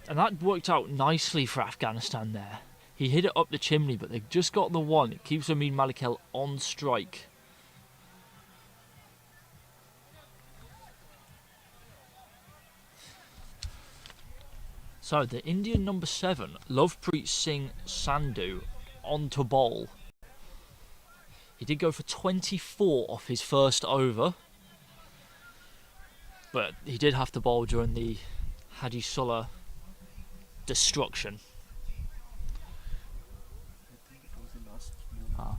And that worked out nicely for Afghanistan there. He hit it up the chimney, but they've just got the 1. It keeps Amin Malikel on strike. So the Indian number 7, Lovepreet Singh Sandhu, on to bowl. He did go for 24 off his first over, but he did have to bowl during the Hadi Sulla destruction. Ah.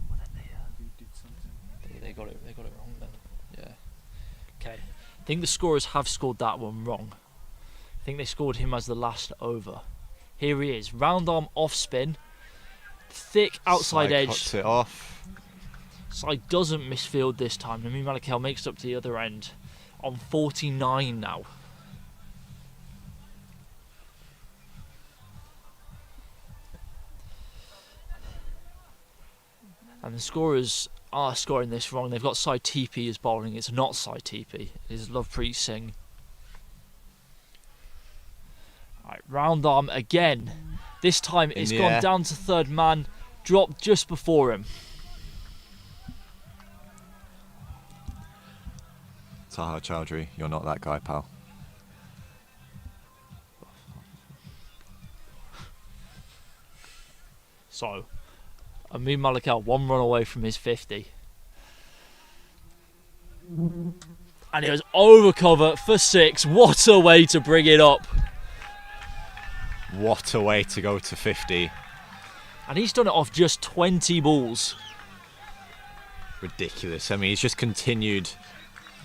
Well, then they got it wrong then. Yeah. Okay. I think the scorers have scored that one wrong. I think they scored him as the last over. Here he is, round arm off spin, thick outside edge. Cuts it off. Side doesn't misfield this time. Amin Malikel makes it up to the other end on 49 now. And the scorers are scoring this wrong. They've got Sai TP as bowling. It's not Sai TP. It is Lovepreet Singh. Right, round arm again. This time it's gone down to third man, dropped just before him. Taha Chowdhury, you're not that guy, pal. So, Amin Malikel 1 run away from his 50. And it was over cover for 6. What a way to bring it up. What a way to go to 50. And he's done it off just 20 balls. Ridiculous. I mean, he's just continued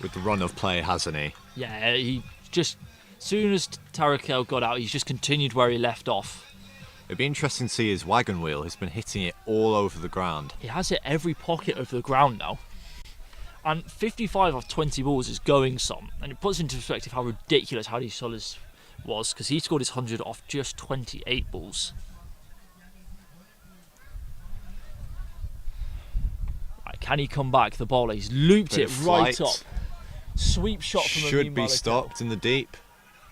with the run of play, hasn't he? Yeah, he just, as soon as Tarakel got out, he's just continued where he left off. It'd be interesting to see his wagon wheel. He's been hitting it all over the ground. He has hit every pocket of the ground now. And 55 off 20 balls is going some. And it puts into perspective how ridiculous Hadi Sulla's was, because he scored his 100 off just 28 balls. Right, can he come back? The bowler, he's looped it right up. Sweep shot from Should Amin be Malikel. stopped in the deep.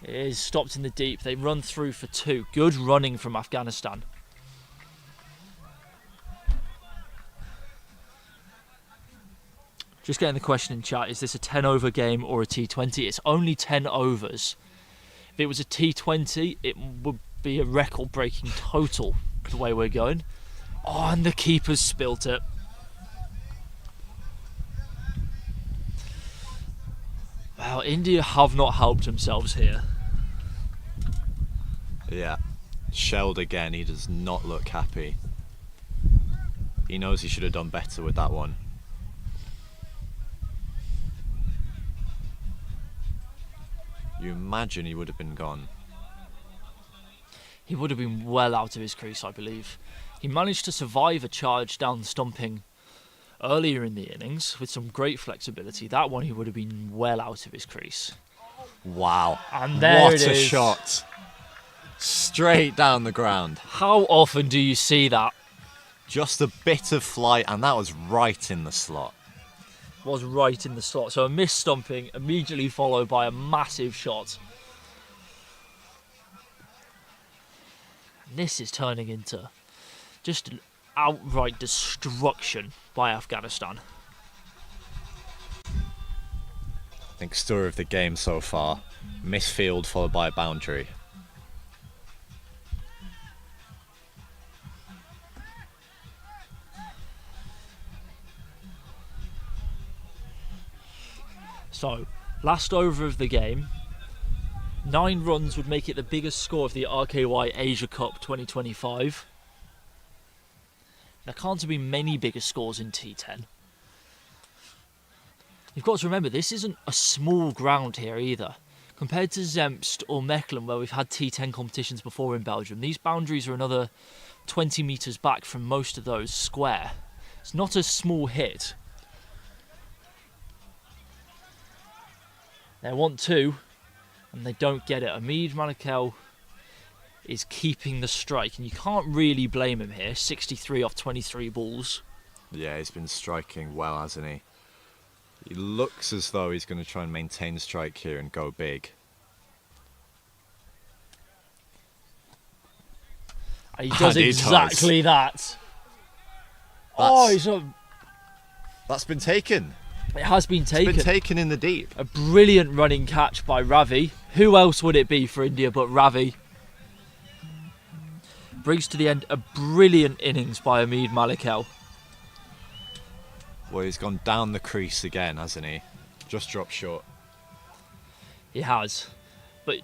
It is stopped in the deep. They run through for 2. Good running from Afghanistan. Just getting the question in chat, is this a 10 over game or a T20? It's only 10 overs. If it was a T20, it would be a record breaking total the way we're going. Oh, and the keeper's spilt it. Well, India have not helped themselves here. Yeah. Shelled again, he does not look happy. He knows he should have done better with that one. You imagine he would have been gone. He would have been well out of his crease, I believe. He managed to survive a charge down stumping earlier in the innings with some great flexibility. That one he would have been well out of his crease. Wow. And there what it a is. shot. Straight down the ground. How often do you see that? Just a bit of flight, and that was right in the slot. Was right in the slot. So a missed stumping immediately followed by a massive shot. And this is turning into just an outright destruction by Afghanistan. I think story of the game so far. Misfield followed by a boundary. So, last over of the game, 9 runs would make it the biggest score of the RKY Asia Cup 2025. There can't be many bigger scores in T10. You've got to remember, this isn't a small ground here either. Compared to Zemst or Mechelen, where we've had T10 competitions before in Belgium, these boundaries are another 20 metres back from most of those square. It's not a small hit. They want 2, and they don't get it. Hamid Malikel is keeping the strike, and you can't really blame him here. 63 off 23 balls. Yeah, he's been striking well, hasn't he? He looks as though he's going to try and maintain the strike here and go big. And he does exactly that. That's been taken. It has been taken. It's been taken in the deep. A brilliant running catch by Ravi. Who else would it be for India but Ravi? Brings to the end a brilliant innings by Hamid Malikel. Well, he's gone down the crease again, hasn't he? Just dropped short. He has. But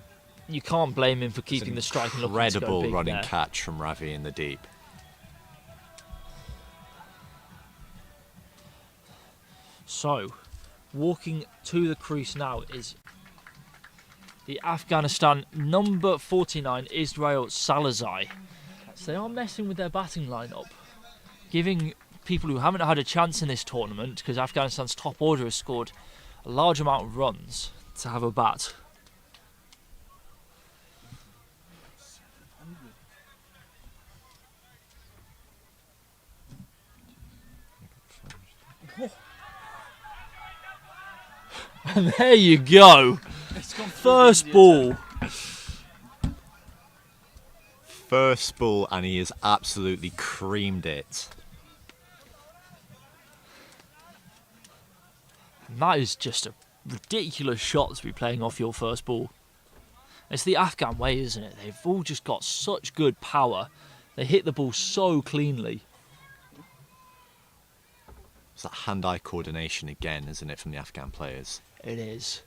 you can't blame him for keeping the strike and looking to go Incredible big running there. catch from Ravi in the deep. So, walking to the crease now is the Afghanistan number 49, Israel Salazai. So they are messing with their batting lineup, giving people who haven't had a chance in this tournament, because Afghanistan's top order has scored a large amount of runs, to have a bat. And there you go. First ball. First ball, and he has absolutely creamed it. And that is just a ridiculous shot to be playing off your first ball. It's the Afghan way, isn't it? They've all just got such good power. They hit the ball so cleanly. It's that hand-eye coordination again, isn't it, from the Afghan players? It is.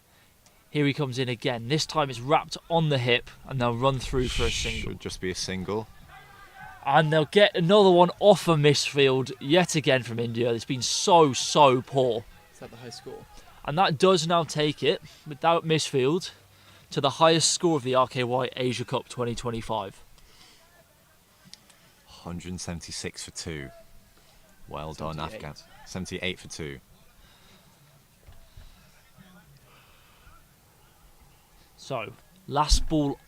Here he comes in again. This time it's wrapped on the hip and they'll run through for a single. Should just be a single. And they'll get another one off a misfield yet again from India. It's been so poor. Is that the high score? And that does now take it, without misfield, to the highest score of the RKY Asia Cup 2025. 176 for 2. Well done, Afghan. 78 for 2. So, last ball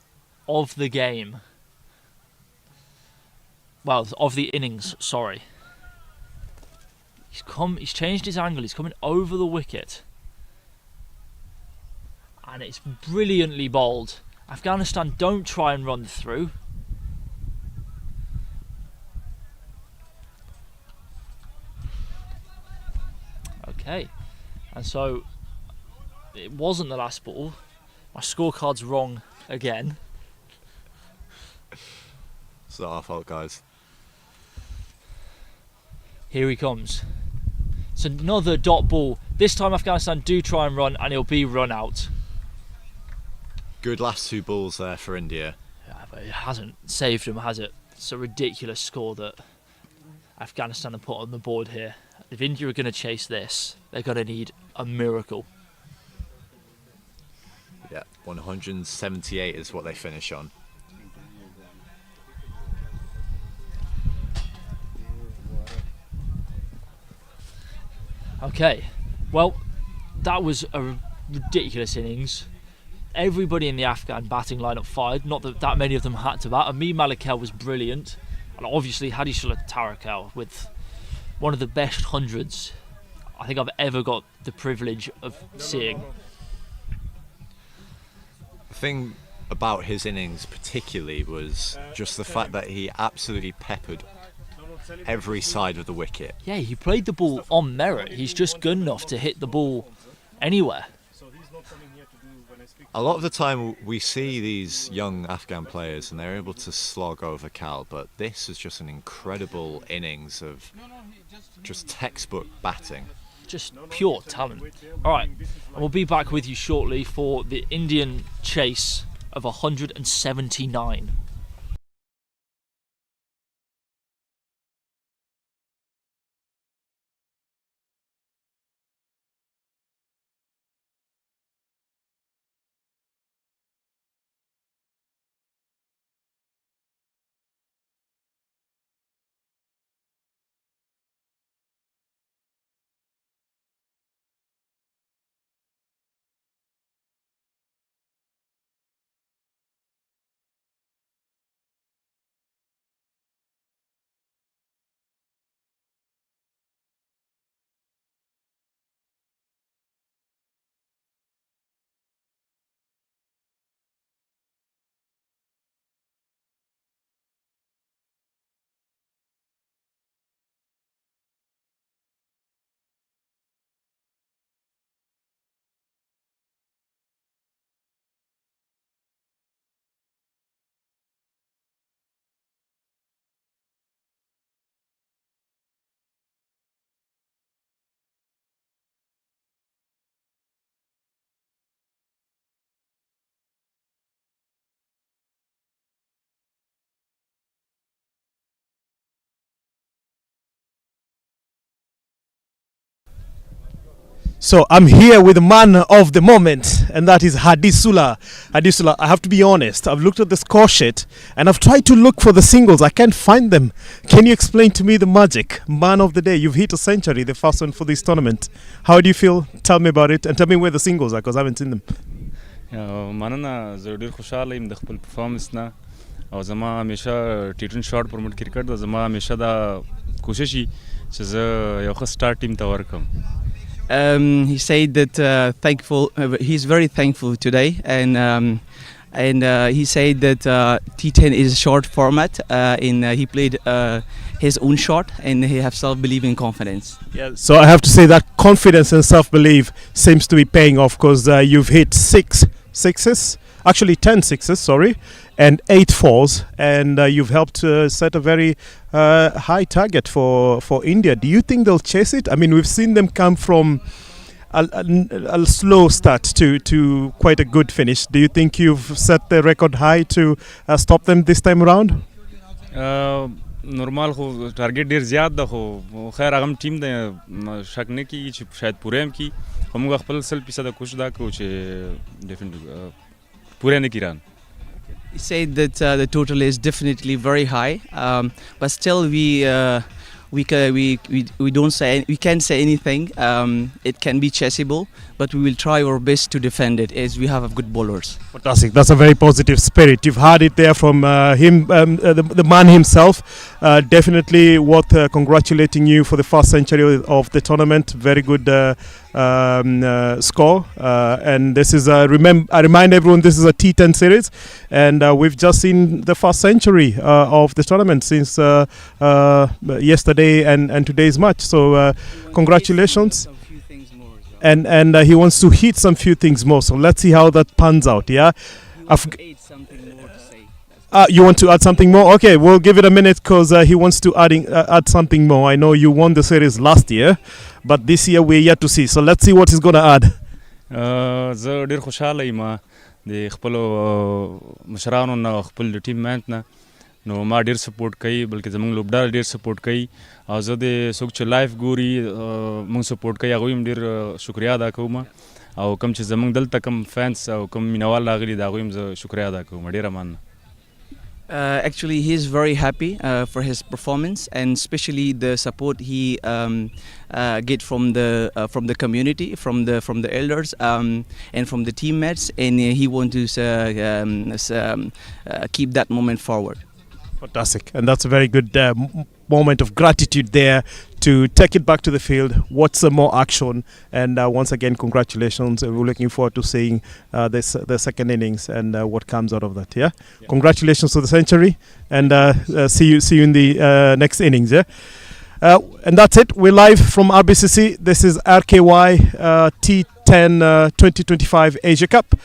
of the game. Well, of the innings, sorry. He's changed his angle, he's coming over the wicket. And it's brilliantly bowled. Afghanistan don't try and run through. Okay, And so it wasn't the last ball. My scorecard's wrong again. It's not our fault, guys. Here he comes. It's another dot ball. This time Afghanistan do try and run, and he'll be run out. Good last two balls there for India. Yeah, but it hasn't saved them, has it? It's a ridiculous score that Afghanistan have put on the board here. If India are going to chase this, they're going to need a miracle. Yeah, 178 is what they finish on. Okay, well, that was a ridiculous innings. Everybody in the Afghan batting lineup fired. Not that many of them had to bat. Amir Malikel was brilliant, and obviously Hadisullah Tarakel with one of the best hundreds I think I've ever got the privilege of seeing. The thing about his innings particularly was just the fact that he absolutely peppered every side of the wicket. Yeah, he played the ball on merit. He's just good enough to hit the ball anywhere. A lot of the time we see these young Afghan players and they're able to slog over Cal, but this is just an incredible innings of just textbook batting. Just pure talent. Alright, and we'll be back with you shortly for the Indian chase of 179. So I'm here with the man of the moment, and that is Hadisullah. Hadisullah, I have to be honest, I've looked at the score sheet and I've tried to look for the singles. I can't find them. Can you explain to me the magic? Man of the day, you've hit a century, the first one for this tournament. How do you feel? Tell me about it, and tell me where the singles are, because I haven't seen them. مننه زه ډېر خوشحاله یم د خپل پرفارمنس نه او زما همیشه ټی 20 شارټ پروموټ کرکټ ده زما همیشه دا کوشش وي چې زه یو ښه سټار ټیم ته ورکړم. He said that he's very thankful today, and he said that T10 is a short format. He played his own shot, and he have self-belief and confidence. Yeah, so I have to say that confidence and self-belief seems to be paying off, because you've hit 6 sixes, actually 10 sixes, sorry, and 8 fours, and you've helped set a very high target for India. Do you think they'll chase it? I mean, we've seen them come from a slow start to quite a good finish. Do you think you've set the record high to stop them this time around? نورمال خو ټارګټ ډیر زیات ده خو خیر هغه ټیم د شک نه کیږي چې شاید پوره هم کی خو موږ خپل 100% کوشش دا کوو چې ډیفینټ پوره نه کیران. He said that the total is definitely very high, but still we can't say anything. It can be chasable, but we will try our best to defend it, as we have good bowlers. Fantastic. That's a very positive spirit. You've had it there from him, the man himself. Definitely worth congratulating you for the first century of the tournament. Very good score. And this is I remind everyone, this is a T10 series, and we've just seen the first century of the tournament since yesterday and today's match. So congratulations. A few things more as well. and he wants to hit some few things more. So let's see how that pans out. Yeah. You want to add something more? Okay, we'll give it a minute because he wants to add something more. I know you won the series last year, but this year we're yet to see. So let's see what he's going to add. زه ډیر خوشاله یم د خپل مشرانو نه خپل ټیم مینټ نه نو ما ډیر سپورټ کوي بلکې زمونږ لوبډار ډیر سپورټ کوي او زه د څوک چې لایف ګوري مونږ سپورټ کوي هغوی هم ډیر شکریا ادا کوم او کوم چې زمونږ دلته کوم فینس او کوم مینوال راغلي د هغوی هم زه شکریا ادا کوم ډیره مننه. Actually, he is very happy for his performance, and especially the support he get from the community, from the elders, and from the teammates, and he wants to keep that moment forward. Fantastic, and that's a very good moment of gratitude there to take it back to the field, watch some more action, and once again, congratulations. We're looking forward to seeing the second innings and what comes out of that. Yeah, congratulations to the century, and see you in the next innings. Yeah, and that's it. We're live from RBCC. This is RKY T10 2025 Asia Cup.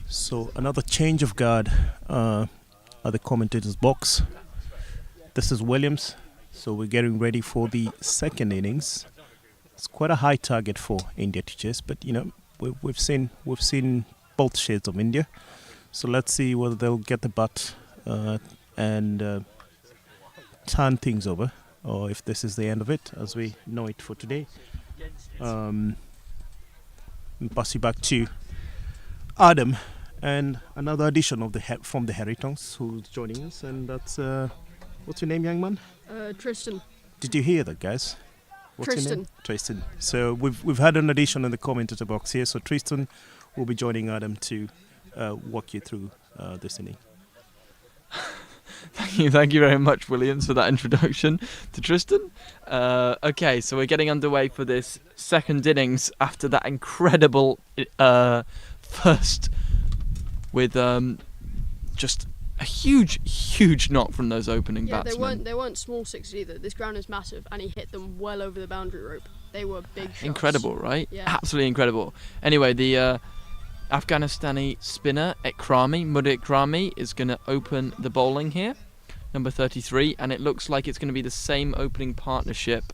So another change of guard at the commentator's box. This is Williams. So we're getting ready for the second innings. It's quite a high target for India to chase, but you know we've seen both shades of India. So let's see whether they'll get the bat and turn things over, or if this is the end of it as we know it for today. Pass you back to Adam and another edition of from the Heritongs who's joining us, and that's what's your name, young man? Tristan. Did you hear that, guys? What's your name? Tristan. Tristan. So we've had an addition in the commentator box here. So Tristan will be joining Adam to walk you through this inning. Thank you very much, Williams, for that introduction to Tristan. Okay, so we're getting underway for this second innings after that incredible first with just a huge knock from those opening batsmen. They weren't small sixes either. This ground is massive, and he hit them well over the boundary rope. They were big shots. Incredible, right? Yeah. Absolutely incredible. Anyway, the Afghanistani spinner Mud Ikrami is going to open the bowling here, number 33, and it looks like it's going to be the same opening partnership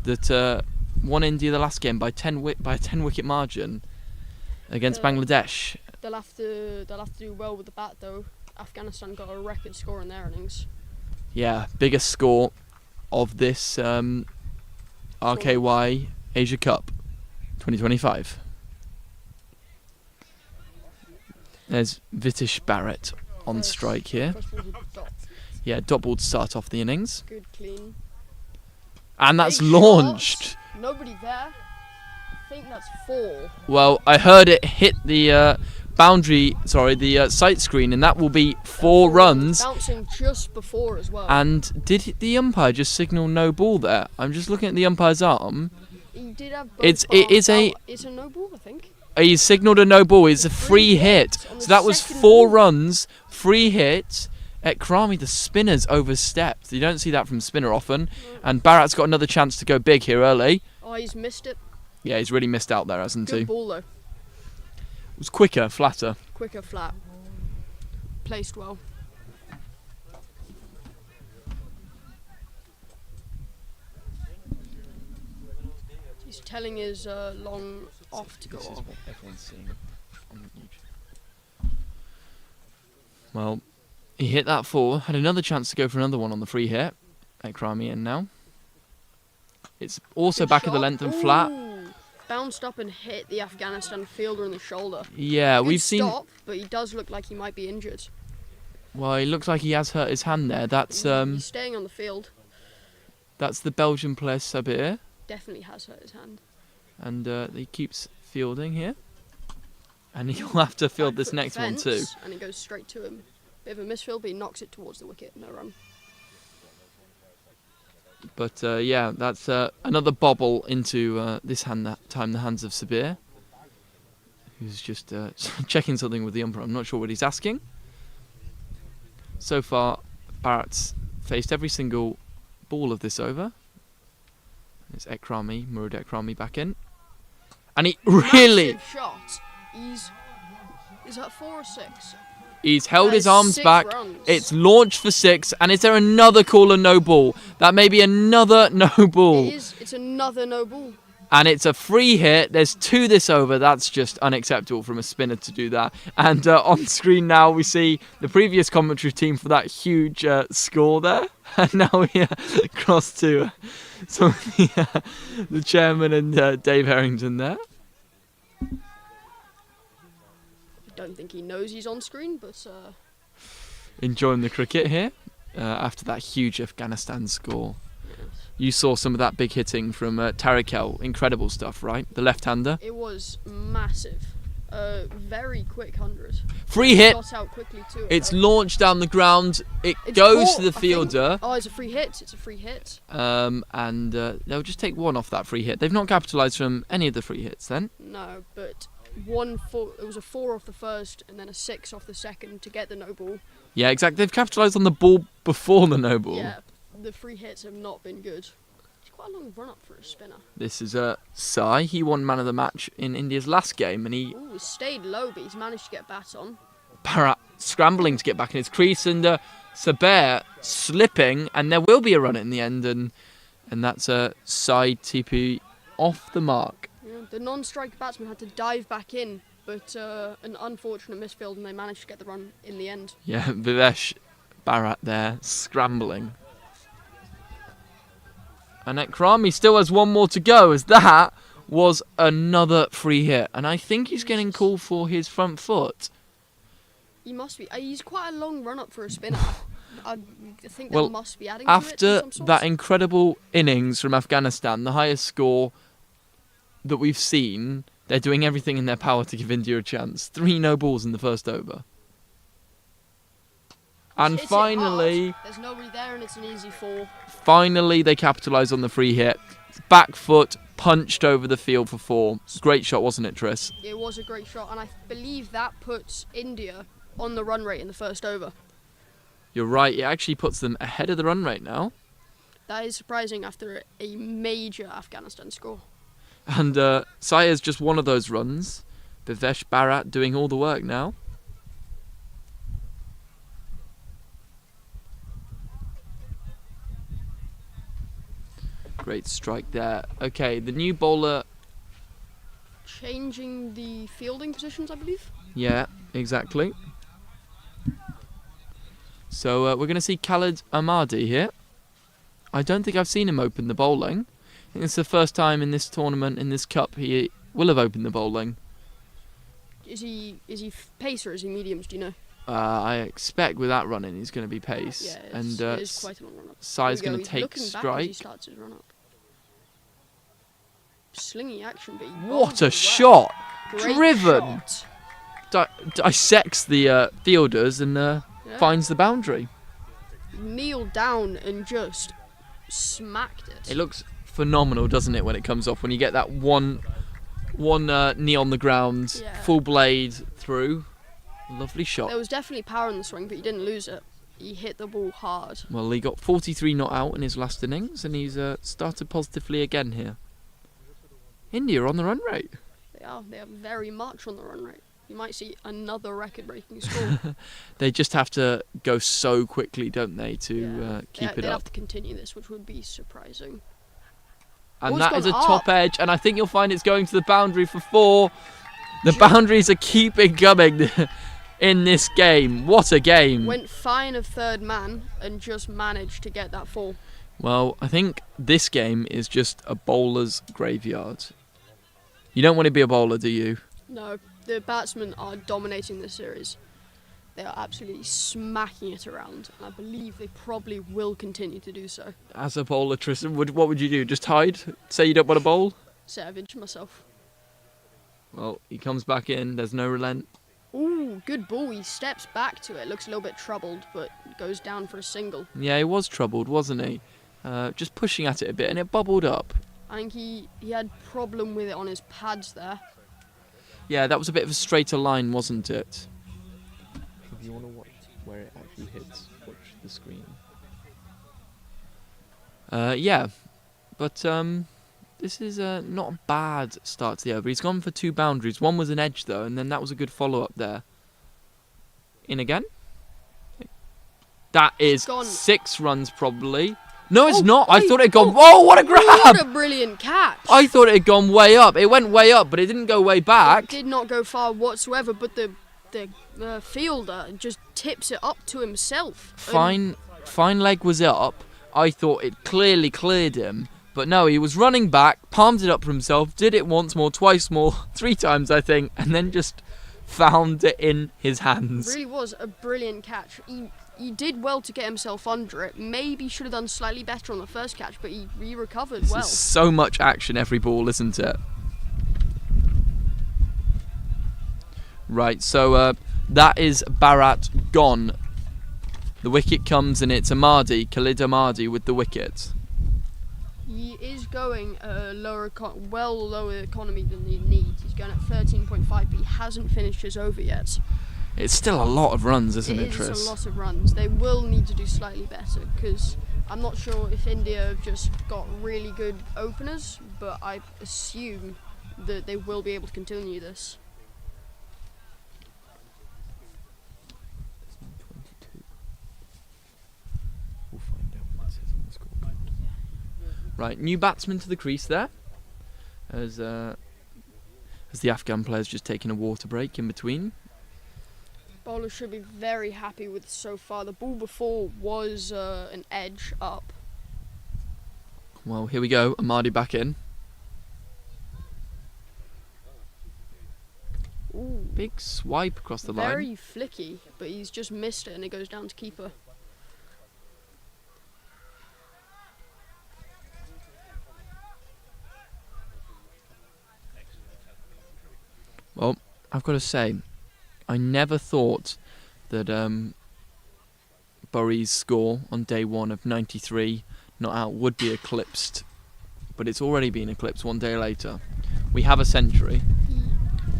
that won India the last game by a 10-wicket margin against Bangladesh. They'll have to do well with the bat though. Afghanistan got a record score in their innings. Yeah, biggest score of this RKY Asia Cup 2025. There's Vitish Barrett on strike here. Yeah, dot ball to start off the innings. Good clean. And that's Big launched. Shot. Nobody there. I think that's 4. Well, I heard it hit the the sight screen, and that will be 4 runs. Bouncing just before as well. And did the umpire just signal no ball there? I'm just looking at the umpire's arm. He did have It's a no ball, I think. He signalled a no ball. It's a free hit. So that was 4 runs, free hit. Ekrami, the spinner's overstepped. You don't see that from spinner often. And Barrett's got another chance to go big here early. Oh, he's missed it. Yeah, he's really missed out there, hasn't he? Good ball though. It was quicker, flatter. Quicker, flat. Placed well. He's telling his long off to go This is off. what everyone's seeing on YouTube. Well, he hit that 4, had another chance to go for another one on the free hit. Ekrami in now. It's also Good back shot. of the length and flat. Ooh. Bounced up and hit the Afghanistan fielder in the shoulder. Yeah, Good we've seen. stop, but he does look like he might be injured. Well, he looks like he has hurt his hand there. That's He's staying on the field. that's the Belgian player Sabir, Definitely has hurt his hand. and he keeps fielding here, and he'll have to field this Back foot next one too. fence, And he goes straight to him. Bit of a misfield, but he knocks it towards the wicket. No run. But yeah, that's another bobble into this hand. That time, the hands of Sabir, who's just checking something with the umpire. I'm not sure what he's asking. So far, Barrett's faced every single ball of this over. It's Murad Ekrami back in, and he really. Massive shot. Is that 4 or 6? He's held That his is arms 6 back. runs. It's launched for 6. And is there another call and no ball? That may be another no ball. It's another no ball. And it's a free hit. There's 2 this over. That's just unacceptable from a spinner to do that. And on screen now we see the previous commentary team for that huge score there. And now we cross to some of the chairman and Dave Harrington there. I don't think he knows he's on screen, but Enjoying the cricket here after that huge Afghanistan score. You saw some of that big hitting from Tariq. Incredible stuff, right? The left-hander. it was massive. Very quick 100. Free hit. Got out quickly too. It's okay. launched down the ground. It It's goes caught, to the I think. fielder. Oh, it's a free hit. It's a free hit. And they'll just take 1 off that free hit. They've not capitalised from any of the free hits then. No, but it was a 4 off the first and then a 6 off the second to get the no ball. Yeah, exactly. They've capitalised on the ball before the no ball. Yeah, the free hits have not been good. It's quite a long run up for a spinner. This is Sai. He won man of the match in India's last game, and he Ooh, stayed low, but he's managed to get bat on. Bharat scrambling to get back in his crease, and Saber slipping, and there will be a run in the end, and that's a side TP off the mark. Yeah, the non-strike batsman had to dive back in, but an unfortunate misfield, and they managed to get the run in the end. Yeah, Vivesh Bharat there scrambling. And Ekrami still has 1 more to go, as that was another free hit. And I think he's getting called for his front foot. He must be. He's quite a long run up for a spinner. I think Well, that must be adding to it after in some sorts. that incredible innings from Afghanistan, the highest score that we've seen, they're doing everything in their power to give India a chance. 3 no balls in the first over. And It's hit hard. finally, There's nobody there and it's an easy 4. finally they capitalise on the free hit. Back foot, punched over the field for 4. Great shot, wasn't it, Tris? It was a great shot, and I believe that puts India on the run rate in the first over. You're right, it actually puts them ahead of the run rate now. That is surprising after a major Afghanistan score. And Saya's just one of those runs. Bhavesh Bharat doing all the work now. Great strike there. Okay, the new bowler. Changing the fielding positions, I believe. Yeah, exactly. So we're going to see Khalid Ahmadi here. I don't think I've seen him open the bowling. I think it's the first time in this tournament, in this cup, he will have opened the bowling. Is he pace or is he mediums? Do you know? I expect with that running, he's going to be pace. Yeah, and it is quite a long run up. Sai's Here we going go. to He's take looking back as he strike. starts his run up. Slingy action, but he What bowls a it well. shot! Great Driven! shot. Dissects the fielders and Yeah. finds the boundary. Kneeled down and just smacked it. It looks phenomenal, doesn't it, when it comes off? When you get that one knee on the ground, Yeah. full blade through. Lovely shot. There was definitely power in the swing, but he didn't lose it. He hit the ball hard. Well, he got 43 not out in his last innings, and he's started positively again here. India on the run rate. They are very much on the run rate. You might see another record-breaking score. They just have to go so quickly, don't they, to keep it They'd up. have to continue this, which would be surprising. And Oh, that it's is a gone top up. edge, and I think you'll find it's going to the boundary for 4. The boundaries are keeping coming in this game. What a game. Went fine of third man and just managed to get that 4. Well, I think this game is just a bowler's graveyard. You don't want to be a bowler, do you? No, the batsmen are dominating this series. They are absolutely smacking it around, and I believe they probably will continue to do so. As a bowler, Tristan, what would you do? Just hide? Say you don't want to bowl? Say I've injured myself. Well, he comes back in. There's no relent. Ooh, good ball. He steps back to it. Looks a little bit troubled, but goes down for a single. Yeah, he was troubled, wasn't he? Just pushing at it a bit, and it bubbled up. I think he had problem with it on his pads there. Yeah, that was a bit of a straighter line, wasn't it? If you want to watch where it actually hits, watch the screen. Yeah, but this is not a bad start to the over. He's gone for 2 boundaries. One was an edge, though, and then that was a good follow-up there. In again. That is Gone. 6 runs, probably. No, it's Oh, not. I oi, thought it had gone... oh, Whoa, what a grab! What a brilliant catch! I thought it had gone way up. It went way up, but it didn't go way back. It did not go far whatsoever, but the fielder just tips it up to himself. Fine leg was up. I thought it clearly cleared him. But no, he was running back, palmed it up for himself, did it once more, twice more, 3 times, I think, and then just found it in his hands. Really was a brilliant catch. He did well to get himself under it. Maybe should have done slightly better on the first catch, but he recovered This well. is so much action every ball, isn't it? Right, so that is Bharat gone. The wicket comes and it's Ahmadi, Khalid Ahmadi with the wicket. He is going lower economy than he needs. He's going at 13.5, but he hasn't finished his over yet. It's still a lot of runs, isn't it, It Tris? is a lot of runs. They will need to do slightly better because I'm not sure if India have just got really good openers, but I assume that they will be able to continue this. We'll find out what it says on the scoreboard. Right, new batsman to the crease there. As the Afghan player's just taking a water break in between. Bowlers should be very happy with so far. The ball before was an edge up. Well, here we go. Ahmadi back in. Ooh, Big swipe across the line. very flicky, but he's just missed it and it goes down to keeper. I've got to say, I never thought that Bury's score on day one of 93 not out would be eclipsed, but it's already been eclipsed one day later. We have a century.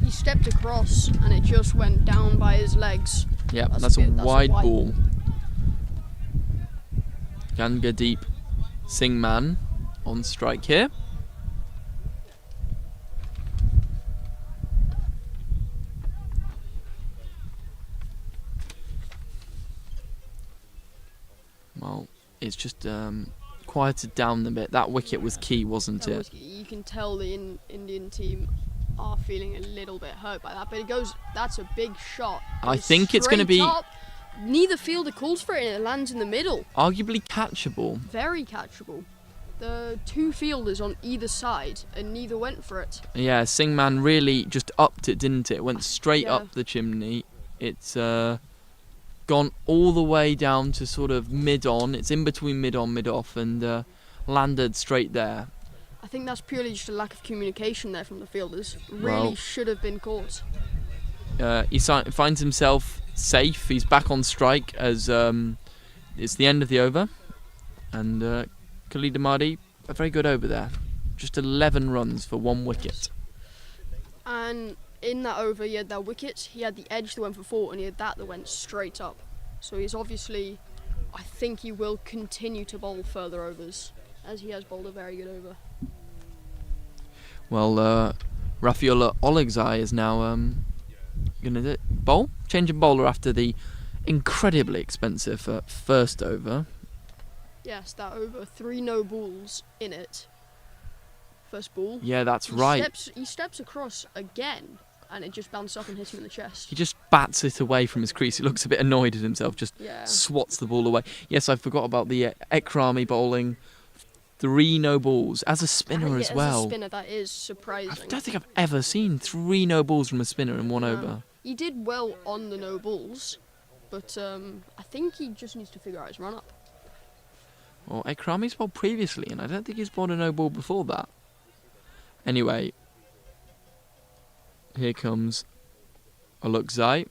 He stepped across and it just went down by his legs. Yep, that's a wide ball. Gangadeep Singh Man on strike here. Well, it's just quieted down a bit. That wicket was key, wasn't it? You can tell the Indian team are feeling a little bit hurt by that, but it goes. That's a big shot. I think it's going to be up. Neither fielder calls for it, and it lands in the middle. arguably catchable. Very catchable. The two fielders on either side, and neither went for it. Yeah, Singh Man really just upped it, didn't it? Went straight Yeah. up the chimney. It's gone all the way down to sort of mid-on. It's in between mid-on, mid-off, and landed straight there. I think that's purely just a lack of communication there from the fielders. Really Well- should have been caught. He finds himself safe. He's back on strike as it's the end of the over. And Khalid Ahmadi, a very good over there. Just 11 runs for 1 wicket. And in that over, he had that wicket, he had the edge that went for 4, and he had that went straight up. So he's obviously, I think he will continue to bowl further overs, as he has bowled a very good over. Well, Rafiullah Olegzai is now going to bowl. Changing bowler after the incredibly expensive first over. Yes, that over, 3 no balls in it. First ball. Yeah, that's right. He steps across again, and it just bounced up and hit him in the chest. He just bats it away from his crease. He looks a bit annoyed at himself, just Yeah. swats the ball away. Yes, I forgot about the Ekrami bowling 3 no balls as a spinner as well. As a spinner, that is surprising. I don't think I've ever seen 3 no balls from a spinner in 1 over. He did well on the no balls, but I think he just needs to figure out his run up. Well, Ekrami's bowled previously, and I don't think he's bowled a no ball before that. Anyway, here comes Olegzai,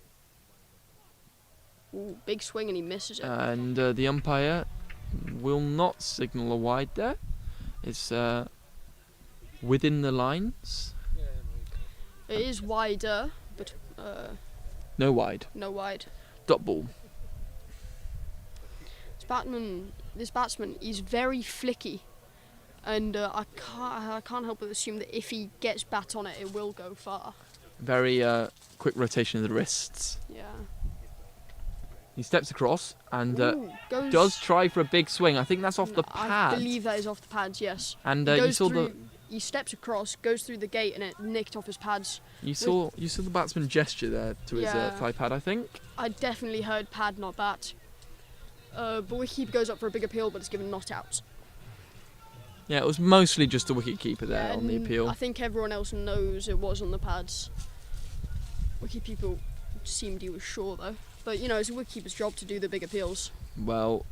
Ooh, big swing and he misses it. and the umpire will not signal a wide there. It's within the lines. It is wider, but No wide. no wide. Dot ball. This batsman, he's very flicky, and I can't help but assume that if he gets bat on it, it will go far. Very quick rotation of the wrists. Yeah. He steps across and Ooh, goes- does try for a big swing. I think that's off the I pad. believe that is off the pads, yes. And He you goes saw through, he steps across, goes through the gate, and it nicked off his pads. you saw the batsman gesture there to his Yeah. thigh pad, I think. I definitely heard pad, not bat. But wicketkeeper goes up for a big appeal, but it's given not out. Yeah, it was mostly just the wicketkeeper there Yeah, on the appeal. I think everyone else knows it was on the pads. Wicketkeeper seemed he was sure though. But you know, it's a wicketkeeper's job to do the big appeals. Well,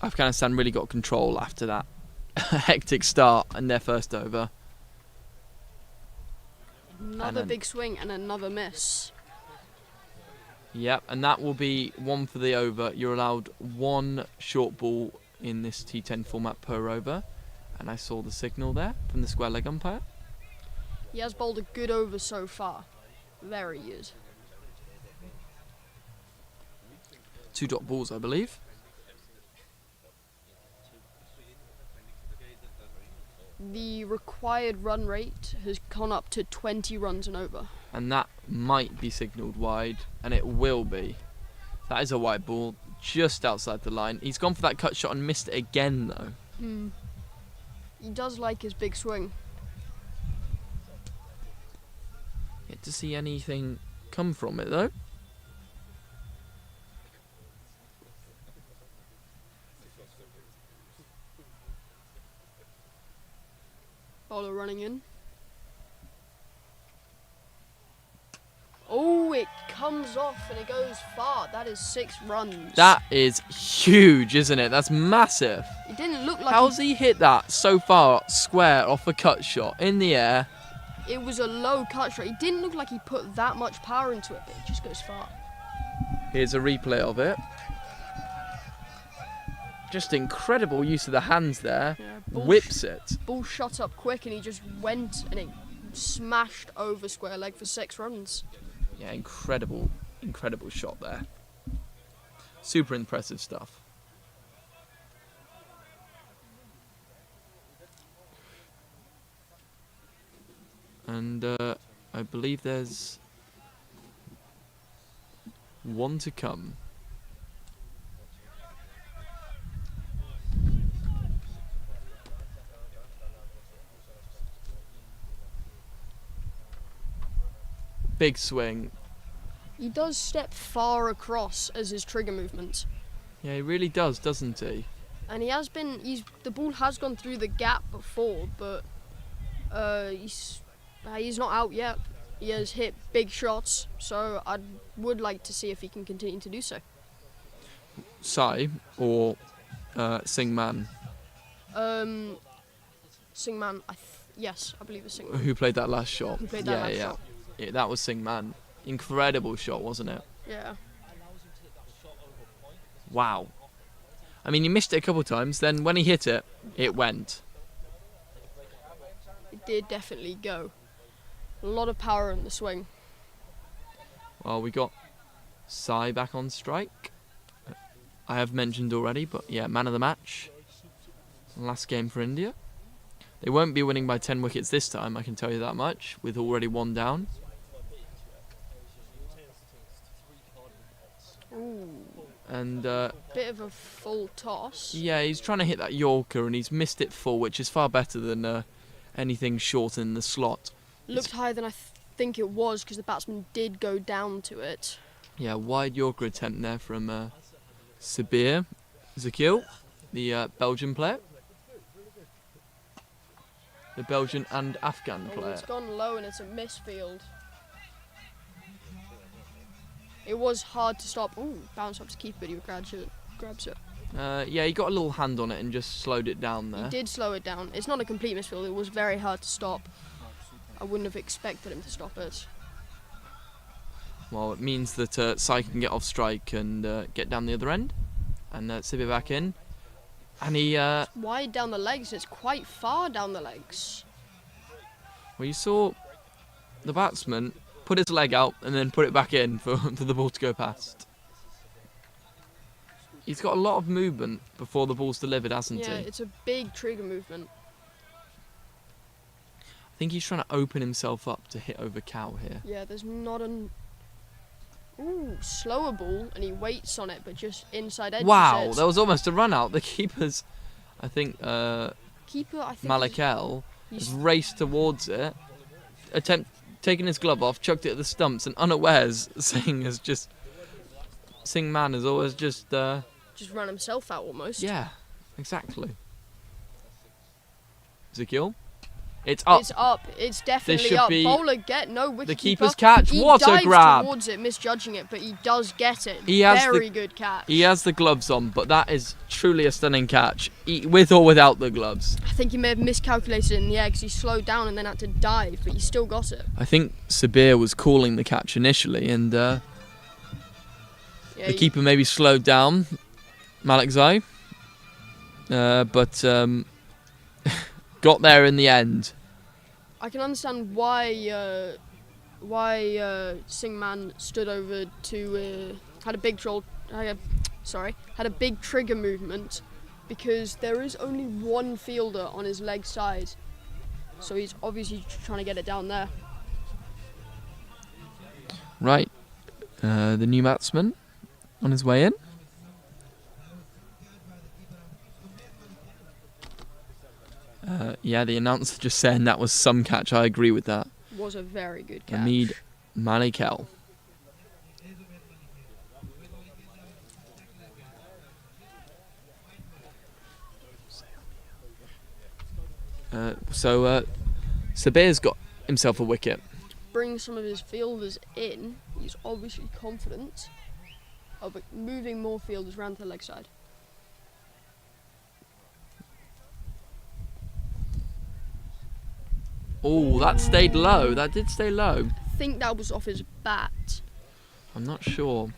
Afghanistan really got control after that hectic start in their first over. Another then- big swing and another miss. Yep, and that will be 1 for the over. You're allowed 1 short ball in this T10 format per over. And I saw the signal there from the square leg umpire. He has bowled a good over so far. Very good. 2 dot balls, I believe. The required run rate has gone up to 20 runs and over. And that might be signalled wide, and it will be. That is a wide ball, just outside the line. He's gone for that cut shot and missed it again, though. He does like his big swing. Yet to see anything come from it, though. Bowler running in. Oh, it comes off and it goes far. That is 6 runs. That is huge, isn't it? That's massive. It didn't look like How's he hit that so far square off a cut shot in the air? it was a low cut shot. He didn't look like he put that much power into it, but it just goes far. Here's a replay of it. Just incredible use of the hands there. Yeah, Whips it. Ball shot up quick and he just went and it smashed over square leg for 6 runs. Yeah, incredible shot there. Super impressive stuff. And I believe there's one to come. Big swing. He does step far across as his trigger movement. Yeah, he really does, doesn't he? And he has been, the ball has gone through the gap before, but he's not out yet. He has hit big shots, so I would like to see if he can continue to do so. Sai or Singman, Singman, yes, I believe it's Singman. who played that last shot. Who played that last shot. Yeah, that was Singman. Incredible shot, wasn't it? Yeah. Wow. I mean, he missed it a couple of times, then when he hit it, it went. It did definitely go. A lot of power in the swing. Well, we got Sai back on strike. I have mentioned already, but yeah, man of the match. Last game for India. They won't be winning by 10 wickets this time, I can tell you that much, with already 1 down. Ooh. And bit of a full toss. yeah, he's trying to hit that Yorker and he's missed it full, which is far better than anything short in the slot. Looked higher than I think it was because the batsman did go down to it. Yeah, wide Yorker attempt there from Sabir Zakil, the Belgian player. The Belgian and Afghan player. It's gone low and it's a misfield. It was hard to stop. Ooh, bounce up to keep it. He grabs it. Yeah, he got a little hand on it and just slowed it down there. He did slow it down. It's not a complete misfield. It was very hard to stop. I wouldn't have expected him to stop it. Well, it means that Sai can get off strike and get down the other end. And Sabir back in. And he... It's wide down the legs. It's quite far down the legs. Well, you saw the batsman put his leg out and then put it back in for the ball to go past. He's got a lot of movement before the ball's delivered, hasn't he? Yeah, it's a big trigger movement. I think he's trying to open himself up to hit over cow here. Yeah, there's not an... Ooh, slower ball, and he waits on it, but just inside edge. Wow, there was almost a run out. The keeper's, I think, Malik El has raced towards it, taking his glove off, chucked it at the stumps, and unawares, Singman has always just run himself out almost. Yeah, exactly. Zakil. It's up. It's up. It's definitely should up. be Bowler get no wicket. the keeper's catch. What a grab! He dives towards it, misjudging it, but he does get it. Very good catch. He has the gloves on, but that is truly a stunning catch, with or without the gloves. I think he may have miscalculated it in the air because he slowed down and then had to dive, but he still got it. I think Sabir was calling the catch initially, and the keeper maybe slowed down Malik Zai, but got there in the end. I can understand why Singman stood over to had a big trigger movement, because there is only one fielder on his leg side, so he's obviously trying to get it down there. Right, the new batsman on his way in. Yeah, the announcer just saying that was some catch. I agree with that. Was a very good catch. Hamid Malikel. So Sabir's got himself a wicket. Bring some of his fielders in. He's obviously confident. Oh, but moving more fielders round to the leg side. Oh, that stayed low. That did stay low. I think that was off his bat. I'm not sure.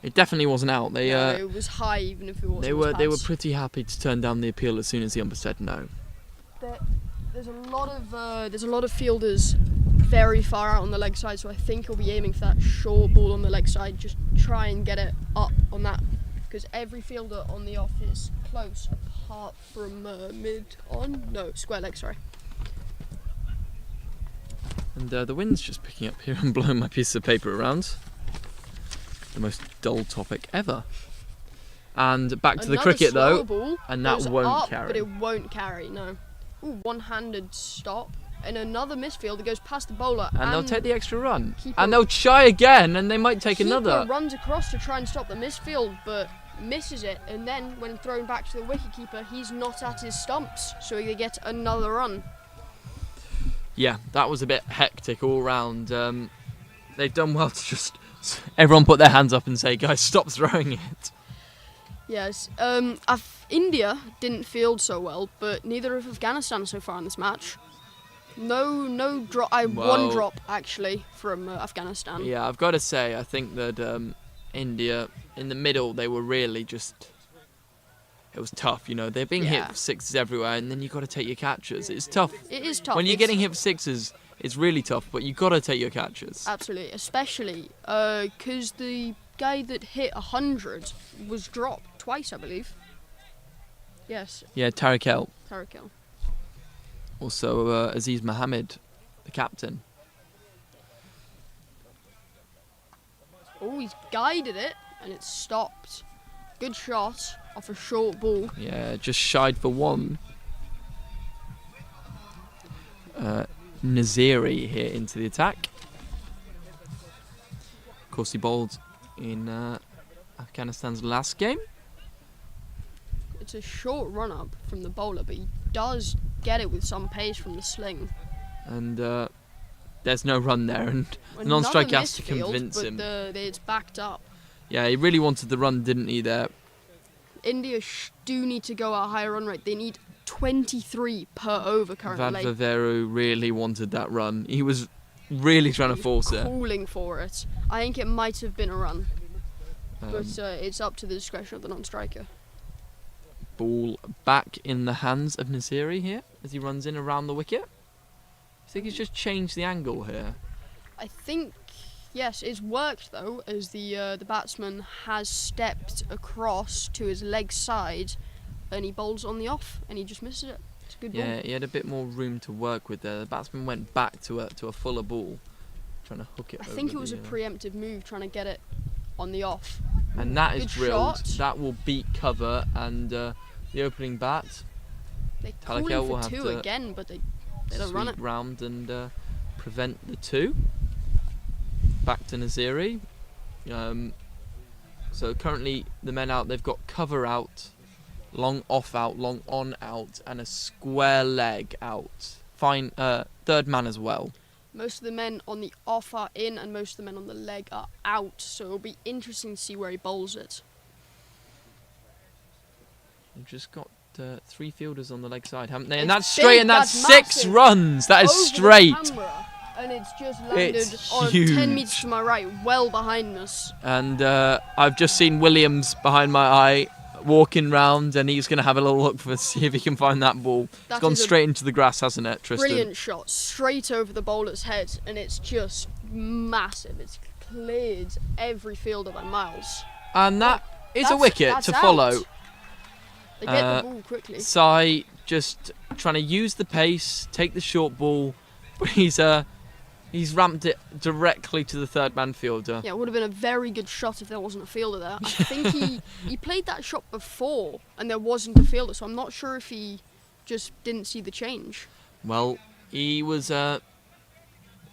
It definitely wasn't out. They No, it was high, even if it wasn't. they were pretty happy to turn down the appeal as soon as the umpire said no. There's a lot of fielders very far out on the leg side, so I think he'll be aiming for that short ball on the leg side. Just try and get it up on that, because every fielder on the off is close, apart from square leg. Sorry. And the wind's just picking up here and blowing my piece of paper around. The most dull topic ever. And back to the Another cricket slow though, ball and that goes won't up, carry. But it won't carry. No. Ooh, one-handed stop, and another misfielder goes past the bowler. And they'll take the extra run. keeper- And they'll try again, and they might take keeper another. runs across to try and stop the misfield, but misses it. And then when thrown back to the wicketkeeper, he's not at his stumps, so they get another run. Yeah, that was a bit hectic all round. They've done well to just everyone put their hands up and say, guys, stop throwing it. Yes. India didn't field so well, but neither of Afghanistan so far in this match. No drop. One Well- drop actually from Afghanistan. Yeah, I've got to say, I think that India, in the middle, they were really just... It was tough, you know. They're being hit Yeah. for sixes everywhere, and then you've got to take your catches. It's tough. It is tough. When you're It's- getting hit for sixes, it's really tough, but you've got to take your catches. Absolutely, especially because the guy that hit 100 was dropped twice, I believe. Yes, Yeah, Tariq El. Tariq El. Also, Aziz Mohammed, the captain. Oh, he's guided it, and it stopped. Good shot off a short ball. Yeah, just shied for one. Naziri here into the attack. Of course, he bowled in Afghanistan's last game. It's a short run up from the bowler, but he does get it with some pace from the sling. And there's no run there, and the Another non-strike has to misfield, convince but him. it's backed up. Yeah, he really wanted the run, didn't he, there? India do need to go at a higher run rate. They need 23 per over currently. Vadvaveru really wanted that run. He was really trying to force it. Calling for it. I think it might have been a run, Um, but it's up to the discretion of the non-striker. Ball back in the hands of Naziri here as he runs in around the wicket. I think he's just changed the angle here. I think, yes, it's worked though, as the batsman has stepped across to his leg side, and he bowls on the off, and he just misses it. It's a good ball. Yeah, he had a bit more room to work with there. The batsman went back to a fuller ball, trying to hook it I over think it was a the, preemptive move, trying to get it on the off. and that is Good drilled. shot. That will beat cover, and the opening bat They Tariq call El him will for have two to again, but they don't run sweep it. round and prevent the two. Back to Naziri. So currently the men out, they've got cover out, long off out, long on out, and a square leg out. Fine, third man as well. Most of the men on the off are in, and most of the men on the leg are out. So it'll be interesting to see where he bowls it. They've just got three fielders on the leg side, haven't they? And It's that's straight, big, and that's that's 6 massive. runs. That is Over the straight. camera, and it's just landed It's on huge. 10 metres to my right, well behind us. And I've just seen Williams behind my eye walking round, and he's going to have a little look for see if he can find that ball. That It's gone is a straight into the grass, hasn't it, Tristan? Brilliant shot, straight over the bowler's head, and it's just massive. It's cleared every fielder by miles. And that is a That's- wicket that's to out. follow. They get the ball quickly. Sai just trying to use the pace, take the short ball, but he's ramped it directly to the third man fielder. Yeah, it would have been a very good shot if there wasn't a fielder there. I think he played that shot before and there wasn't a fielder, so I'm not sure if he just didn't see the change. Well, he was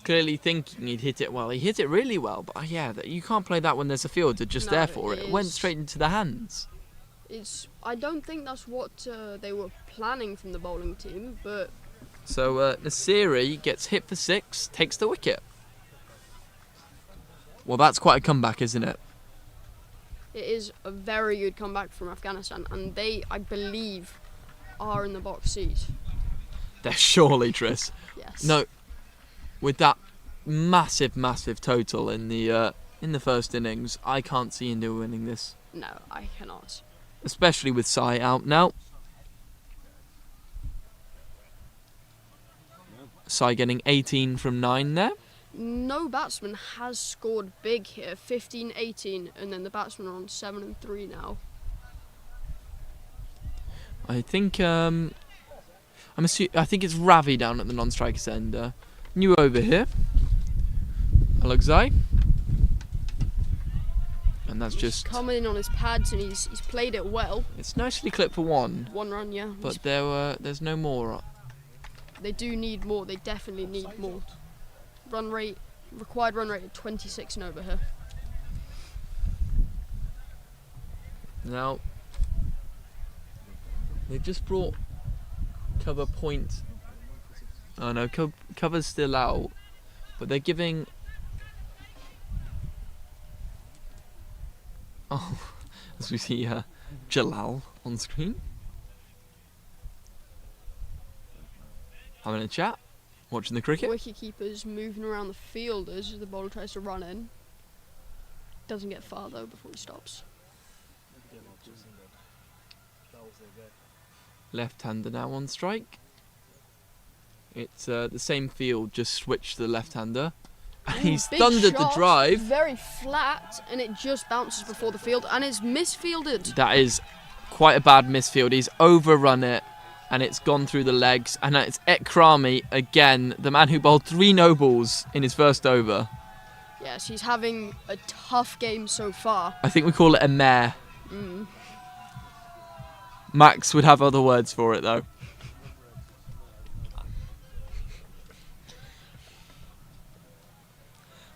clearly thinking he'd hit it well. He hit it really well, but yeah, you can't play that when there's a fielder just No, there for it. it It went is- straight into the hands. I don't think that's what they were planning from the bowling team, but So Nasiri gets hit for 6, takes the wicket. Well, that's quite a comeback, isn't it? it is a very good comeback from Afghanistan, and they, I believe, are in the box seat. There, surely, Tris. Yes. No, with that massive total in the first innings, I can't see India winning this. No, I cannot. Especially with Sai out now. Sai getting 18 from 9 there. No batsman has scored big here, 15-18, and then the batsmen are on 7-3 now. I think I think it's Ravi down at the non-strikers end. New over here. Alexei. And that's just coming in on his pads, and he's played it well. It's nicely clipped for 1. 1 run, yeah. But there's no more. They do need more. They definitely need more. Required run rate at 26 and over here. Now they've just brought cover point. Oh no, cover's still out, but they're giving. Oh, as we see Jalal on screen. Having a chat, watching the cricket. Wicketkeeper's moving around the field as the bowler tries to run in. Doesn't get far though before he stops. Left-hander now on strike. It's the same field, just switched to the left-hander. And he's Big thundered the shot, drive. Very flat, and it just bounces before the field, and it's misfielded. That is quite a bad misfield. He's overrun it, and it's gone through the legs. And it's Ekrami again, the man who bowled 3 no-balls in his first over. Yes, he's having a tough game so far. I think we call it a mare. Max would have other words for it, though.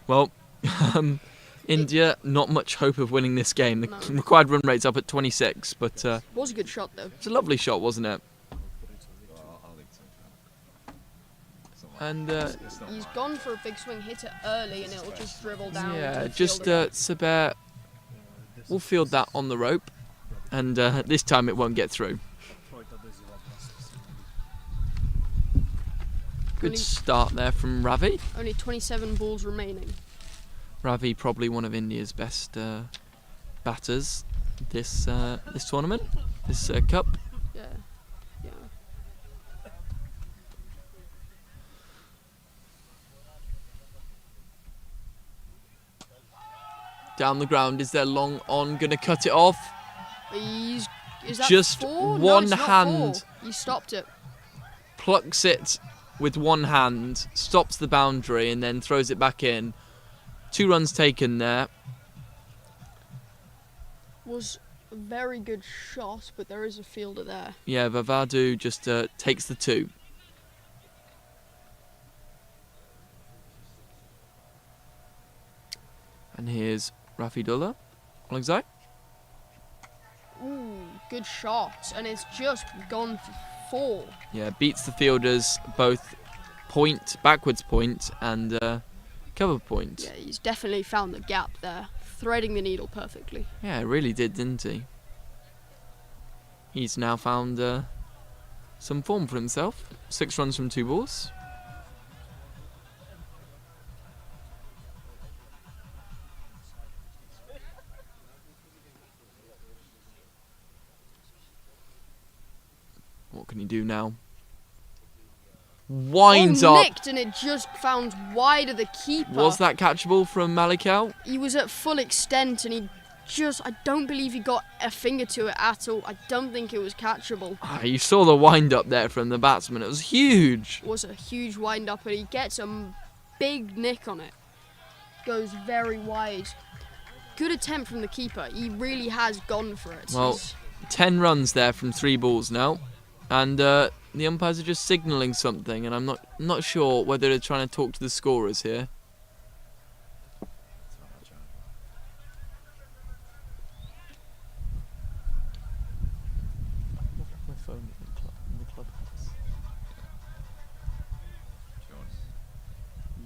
Well, India, not much hope of winning this game. The required run rate's up at 26, but was a good shot though. It's a lovely shot, wasn't it? And he's gone for a big swing, hit it early, and it'll just dribble down. yeah, to the just fielder. Saber will field that on the rope, and this time it won't get through. Good start there from Ravi. Only 27 balls remaining. Ravi probably one of India's best batters this tournament, this cup. Yeah. Down the ground, is there long on? Gonna cut it off. Is that Just 4? No, one it's not hand. 4. He stopped it. Plucks it with one hand, stops the boundary, and then throws it back in. 2 runs taken there. Was a very good shot, but there is a fielder there. Yeah, Vavadu just takes the 2. And here's Rafidullah. Alexei. Ooh, good shot, and it's just gone for 4. Yeah, beats the fielders both point, backwards point, and cover point. Yeah, he's definitely found the gap there, threading the needle perfectly. Yeah, it really did, didn't he? He's now found some form for himself. 6 runs from 2 balls. What can he do now? Winds up. Nicked, and it just found wide of the keeper. Was that catchable from Malikal? He was at full extent, and I don't believe he got a finger to it at all. I don't think it was catchable. You saw the wind up there from the batsman. It was huge. It was a huge wind up, and he gets a big nick on it. Goes very wide. Good attempt from the keeper. He really has gone for it. Well, 10 runs there from 3 balls now. And the umpires are just signalling something, and I'm not sure whether they're trying to talk to the scorers here. My phone in the clubhouse.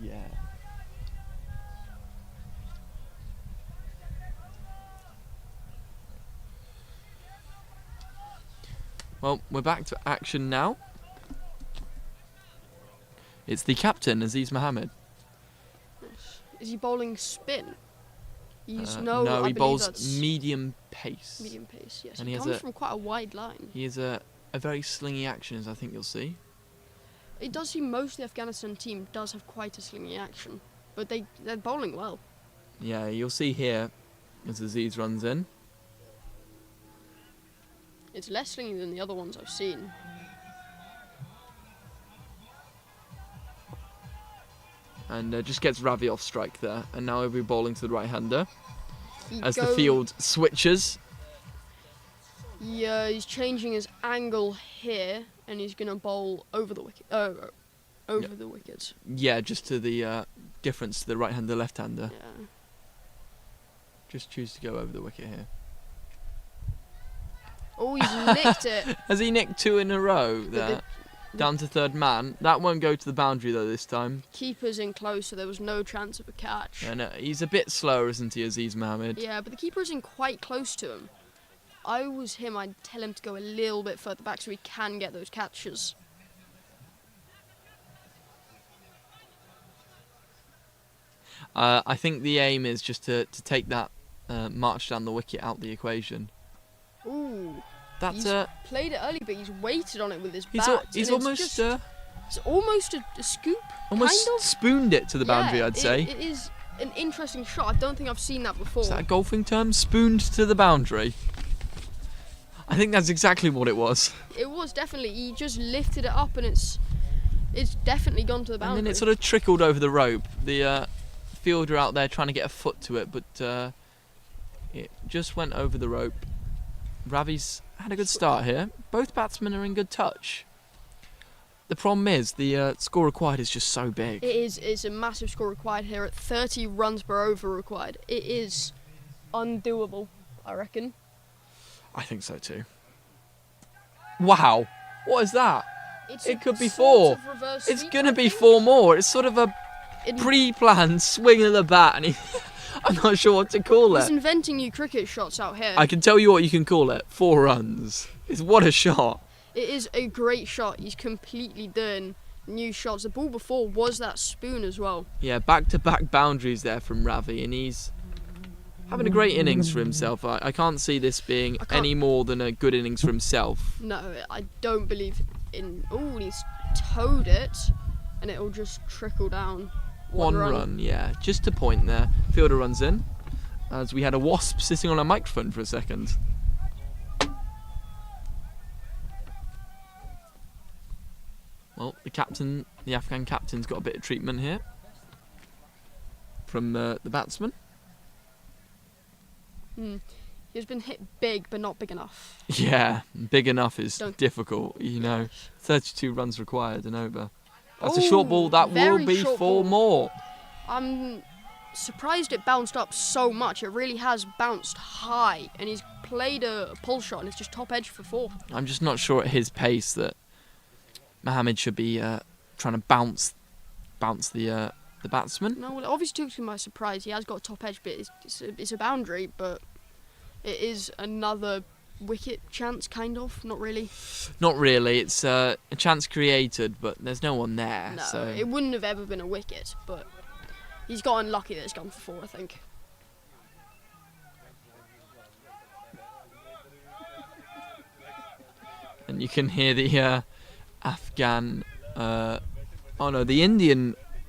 Yeah. Well, we're back to action now. It's the captain, Aziz Mohammed. Is he bowling spin? He's No, I he believe bowls that's medium pace. medium pace. Yes, And he he has comes a- from quite a wide line. He has a very slingy action, as I think you'll see. It does seem most of the Afghanistan team does have quite a slingy action, but they're bowling well. Yeah, you'll see here as Aziz runs in. It's less slingy than the other ones I've seen. And just gets Ravi off strike there. And now he'll be bowling to the right-hander as the goes- field switches. Yeah, he's changing his angle here, and he's gonna bowl over the wicket. Over the wicket. Yeah, just to the difference to the right-hander, left-hander. Yeah. Just choose to go over the wicket here. Oh, he's nicked it. Has he nicked 2 in a row there? Down to third man. That won't go to the boundary though this time. Keeper's in close, so there was no chance of a catch. And he's a bit slower, isn't he, Aziz Mohammed? Yeah, but the keeper's in quite close to him. I was him, I'd tell him to go a little bit further back so he can get those catches. I think the aim is just to take that march down the wicket out the equation. Ooh. That's he's played it early, but he's waited on it with his He's, bat. he's and almost it's almost a scoop. almost kind of. spooned it to the boundary, Yeah, I'd say. It is an interesting shot. I don't think I've seen that before. Is that a golfing term? Spooned to the boundary. I think that's exactly what it was. It was definitely. He just lifted it up, and it's definitely gone to the boundary. And then it sort of trickled over the rope. The fielder out there trying to get a foot to it, but it just went over the rope. Ravi's had a good start here. Both batsmen are in good touch. The problem is the score required is just so big. It is. It's a massive score required here at 30 runs per over required. It is undoable, I reckon. I think so too. Wow, what is that? It could be sort 4. of reverse It's sweep, gonna I be think. 4 more. It's sort of a pre-planned swing of the bat, and I'm not sure what to call He's it. inventing new cricket shots out here. I can tell you what you can call it. 4 runs. It's what a shot. It is a great shot. He's completely done new shots. The ball before was that spoon as well. Yeah, back-to-back boundaries there from Ravi, and he's having a great innings for himself. I can't see this being any more than a good innings for himself. No, I don't believe in. Oh, he's towed it, and it'll just trickle down. One run, yeah. Just a point there. Fielder runs in, as we had a wasp sitting on a microphone for a second. Well, the Afghan captain's got a bit of treatment here from the batsman. He's been hit big, but not big enough. Yeah, big enough is Don't- difficult, 32 runs required and over. That's a short ball. That will very be short 4 ball. more. I'm surprised it bounced up so much. It really has bounced high, and he's played a pull shot, and it's just top edge for 4. I'm just not sure at his pace that Mohammed should be trying to bounce the batsman. No, well, it obviously took him by surprise. He has got top edge, but it's a boundary, but it is another wicket chance, kind of. Not really. Not really. It's a chance created, but there's no one there. No, so it wouldn't have ever been a wicket, but he's got unlucky that it's gone for 4, I think. and you can hear the Afghan, the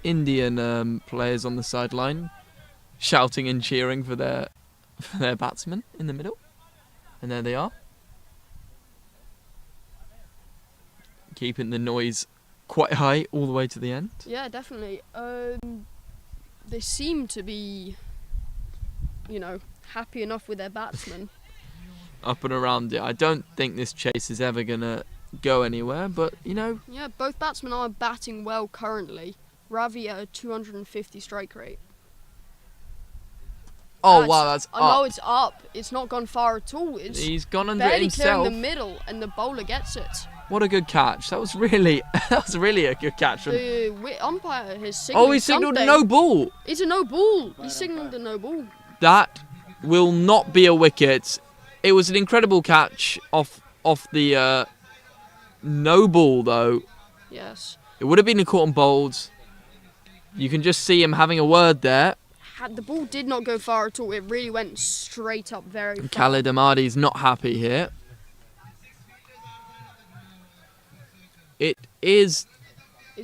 Indian players on the sideline shouting and cheering for their batsmen in the middle, and there they are, keeping the noise quite high all the way to the end. Yeah, definitely. They seem to be, happy enough with their batsmen. Up and around it. I don't think this chase is ever gonna go anywhere, but Yeah, both batsmen are batting well currently. Ravi at a 250 strike rate. oh wow, that's I know up. it's up. It's not gone far at all. He's gone under it barely clearing himself. the middle, and the bowler gets it. What a good catch! That was really a good catch. From, The umpire has signalled. he signalled a something. no ball. It's a no ball. He signalled a no ball. That will not be a wicket. It was an incredible catch off the no ball though. Yes. It would have been a caught and bowled. You can just see him having a word there. The ball did not go far at all. It really went straight up very far. Khalid Ahmadi's not happy here. It is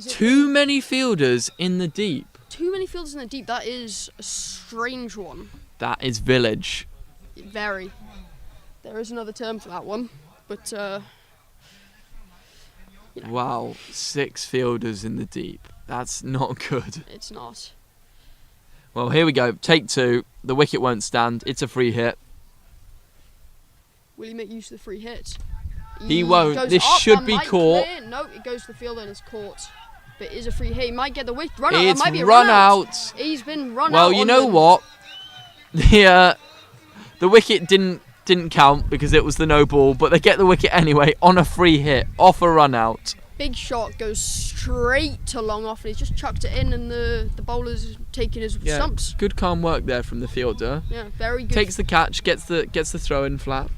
too many fielders in the deep. Too many fielders in the deep. That is a strange one. That is village. Very. There is another term for that one, but Wow, 6 fielders in the deep. That's not good. it's not. Well, here we go. Take 2. The wicket won't stand. It's a free hit. Will he make use of the free hit? He won't. Goes This up, should that be might caught. clear. No, it goes to the fielder and it's caught. But it is a free hit. He might get the wicket. Run out. It's That might be a run out. out. He's been run out. Well, you on know them. what? The wicket didn't count because it was the no ball, but they get the wicket anyway on a free hit off a run out. Big shot goes straight to long off, and he's just chucked it in, and the bowler's taking his Yeah, stumps. good calm work there from the fielder. Yeah, very good. Takes the catch, gets the throw in flat.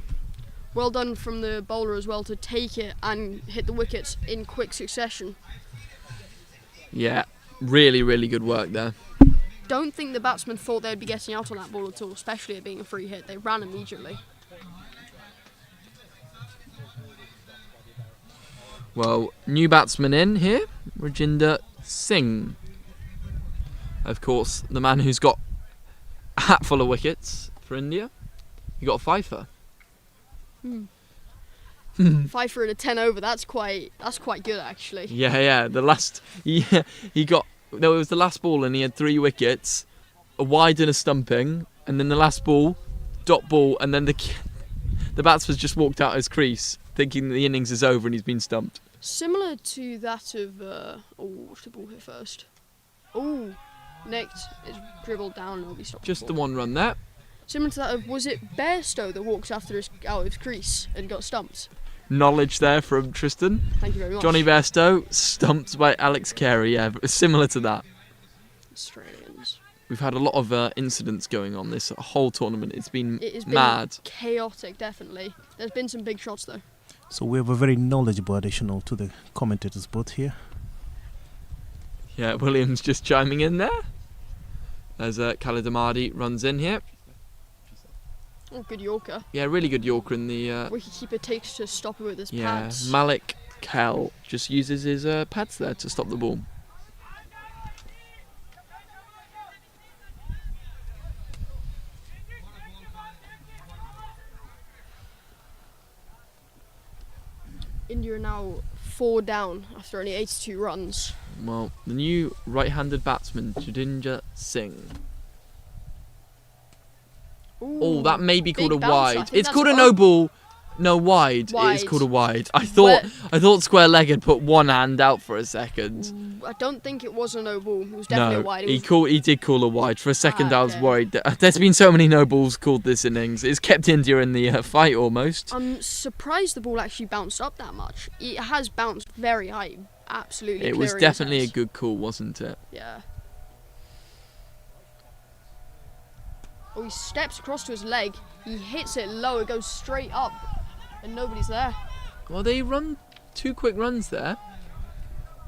Well done from the bowler as well to take it and hit the wickets in quick succession. Yeah, really, really good work there. Don't think the batsman thought they'd be getting out on that ball at all, especially it being a free hit. They ran immediately. Well, new batsman in here, Rajinder Singh. Of course, the man who's got a hat full of wickets for India. He got a fifer. Fifer in a 10 over. That's quite good actually. Yeah. There was the last ball and he had 3 wickets, a wide and a stumping, and then the last ball, dot ball, and then the batsman's just walked out his crease thinking the innings is over and he's been stumped. Similar to that of watch the ball hit first. Oh, nicked. It's dribbled down and it'll be stopped. Just the one run there. Similar to that of, was it Bairstow that walked out of his crease and got stumped? Knowledge there from Tristan. Thank you very much. Johnny Bairstow stumped by Alex Carey. Yeah, similar to that. Australians. We've had a lot of incidents going on this whole tournament. It's been It has been mad. chaotic, definitely. There's been some big shots though. So we have a very knowledgeable additional to the commentators both here. Yeah, Williams just chiming in there as Khalid Ahmadi runs in here. Oh, good Yorker. Yeah, really good Yorker in the... Wicketkeeper takes to stop it with his yeah, pads. Malik Kell just uses his pads there to stop the ball. India are now 4 down after only 82 runs. Well, the new right-handed batsman, Jadinja Singh. Oh, that may be called a big bounce. I wide. think It's that's called a a no ball. No, wide. It is called a wide. I thought square-legged put one hand out for a second. I don't think it was a no ball. It was definitely a wide. It was He did call a wide. For a second, I was worried. There's been so many no balls called this innings. It's kept India in the fight almost. I'm surprised the ball actually bounced up that much. It has bounced very high. Absolutely. It was clearing his definitely a hands. good call, wasn't it? Yeah. Oh, he steps across to his leg. He hits it low. It goes straight up, and nobody's there. Well, they run 2 quick runs there.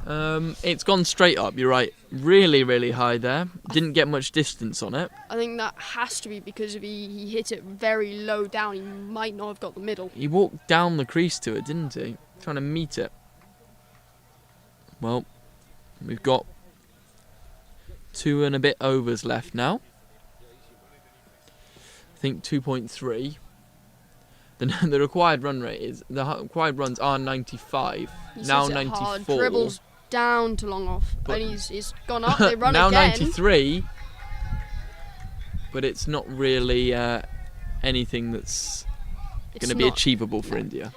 It's gone straight up. You're right. Really, really high there. Didn't get much distance on it. I think that has to be because he hit it very low down. He might not have got the middle. He walked down the crease to it, didn't he? Trying to meet it. Well, we've got 2 and a bit overs left now. I think 2.3. The required run rate is required runs are 95. He Now hits it 94. hard, dribbles down to long off, But- and he's gone up. They run now again. 93. But it's not really anything that's It's going to be not. achievable for India.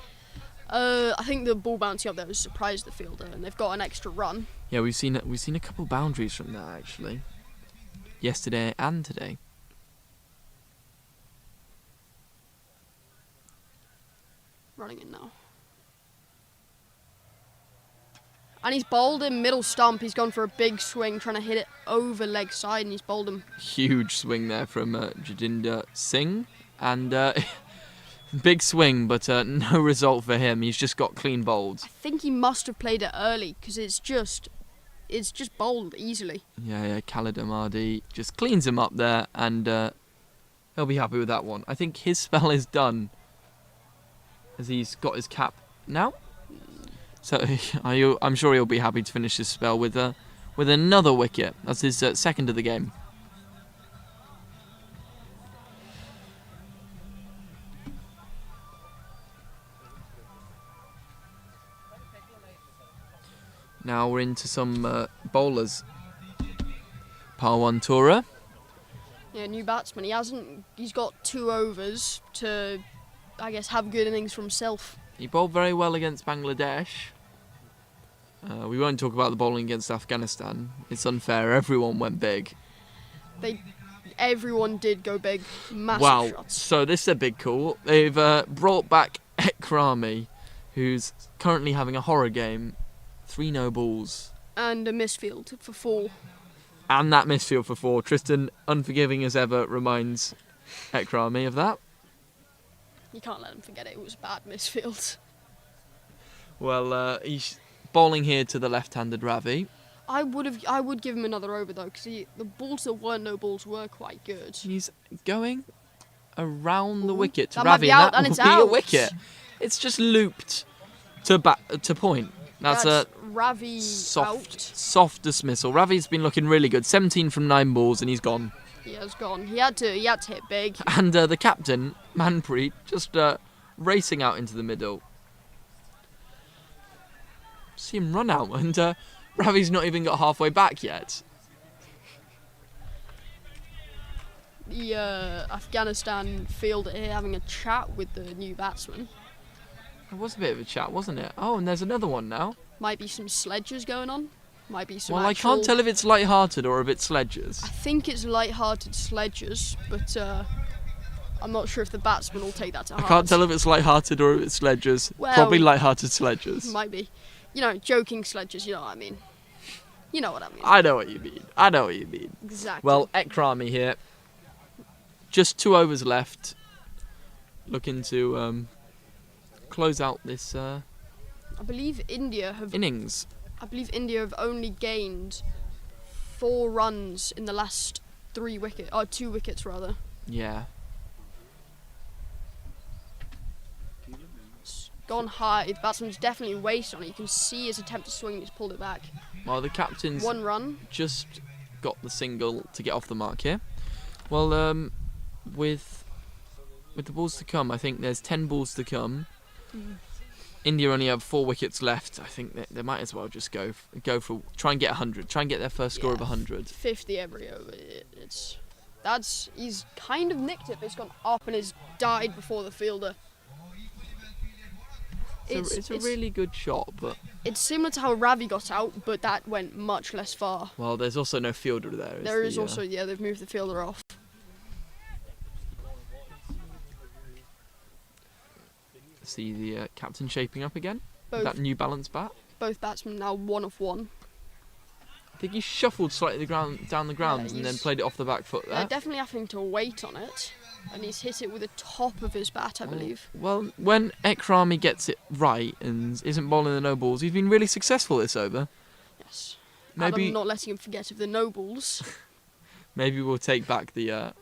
I think the ball bouncing up there has surprised the fielder, and they've got an extra run. Yeah, we've seen a couple boundaries from that actually. Yesterday and today. Running in now. And he's bowled him middle stump. He's gone for a big swing, trying to hit it over leg side, and he's bowled him. Huge swing there from Jadinder Singh, and Big swing, but no result for him. He's just got clean bowled. I think he must have played it early because it's just bowled easily. Yeah, Khalid Ahmadi just cleans him up there, and he'll be happy with that one. I think his spell is done, as he's got his cap now. So I'm sure he'll be happy to finish his spell with another wicket. That's his second of the game. Now we're into some bowlers. Parwan Tora. Yeah, new batsman. He's got 2 overs to, I guess, have good innings for himself. He bowled very well against Bangladesh. We won't talk about the bowling against Afghanistan. It's unfair. Everyone went big. Everyone did go big. Massive Wow. shots. So this is a big call. They've brought back Ekrami, who's currently having a horror game. 3 no balls. And a misfield for 4. And that misfield for 4. Tristan, unforgiving as ever, reminds Ekrami of that. You can't let him forget it. It was a bad misfield. Well, he's bowling here to the left-handed Ravi. I would give him another over though, because the balls that weren't no balls were quite good. He's going around the wicket to That might Ravi, be out, and and that it's will be a out. wicket. It's just looped to point. That's a Ravi soft dismissal. Ravi's been looking really good. 17 from 9 balls, and he's gone. He has gone. He had to hit big. And the captain, Manpreet, just racing out into the middle. See him run out, and Ravi's not even got halfway back yet. The Afghanistan field here having a chat with the new batsman. It was a bit of a chat, wasn't it? Oh, and there's another one now. Might be some sledges going on. Might be some. Well, I can't tell if it's light-hearted or if it's sledges. I think it's light-hearted sledges, but I'm not sure if the batsman will take that to heart. I can't tell if it's light-hearted or if it's sledges. Well, Probably light-hearted sledges. Might be. Joking sledges, you know what I mean. You know what I mean. I know what you mean. Exactly. Well, Ekrami here. Just 2 overs left. Looking to close out this I believe India have innings. I believe India have only gained 4 runs in the last 2 wickets rather. Yeah. It's gone high. The batsman's definitely wasted on it. You can see his attempt to swing. He's pulled it back. Well, the captain's 1 run. just got the single to get off the mark here. Well, with the balls to come, I think there's 10 balls to come. India only have 4 wickets left. I think they might as well just go for try and get 100. Try and get their first score of 100. 50 every over. He's kind of nicked it, but it's gone up and it's died before the fielder. It's a really good shot, but it's similar to how Ravi got out, but that went much less far. Well, there's also no fielder there. There is also, they've moved the fielder off. See the captain shaping up again. Both, That New Balance bat. Both batsmen now 1 of 1. I think he shuffled slightly down the ground and then played it off the back foot there. Definitely having to wait on it, and he's hit it with the top of his bat, I believe. Well, when Ekrami gets it right and isn't bowling the no balls, he's been really successful this over. Yes. Maybe I'm not letting him forget of the no balls. Maybe we'll take back the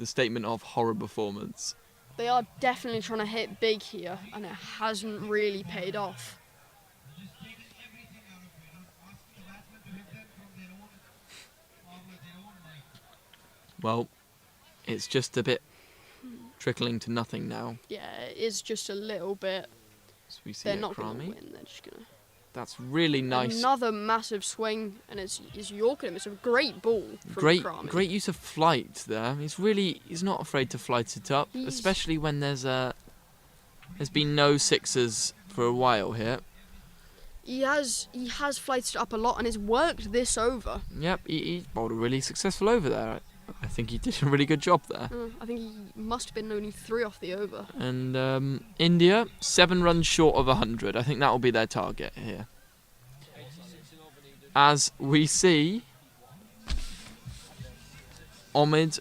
statement of horror performance. They are definitely trying to hit big here, and it hasn't really paid off. Well, it's just a bit trickling to nothing now. Yeah, it is just a little bit. So we see They're not going to Ekrami. win. They're just going to. That's really nice. Another massive swing, and it's Yorker him. It's a great ball from Ekrami. Great use of flight there. He's not afraid to flight it up, especially when there's been no sixes for a while here. He has flighted it up a lot, and it's worked this over. Yep, he bowled a really successful over there. I think he did a really good job there. I think he must have been only 3 off the over. And India, 7 runs short of 100. I think that will be their target here. As we see Omid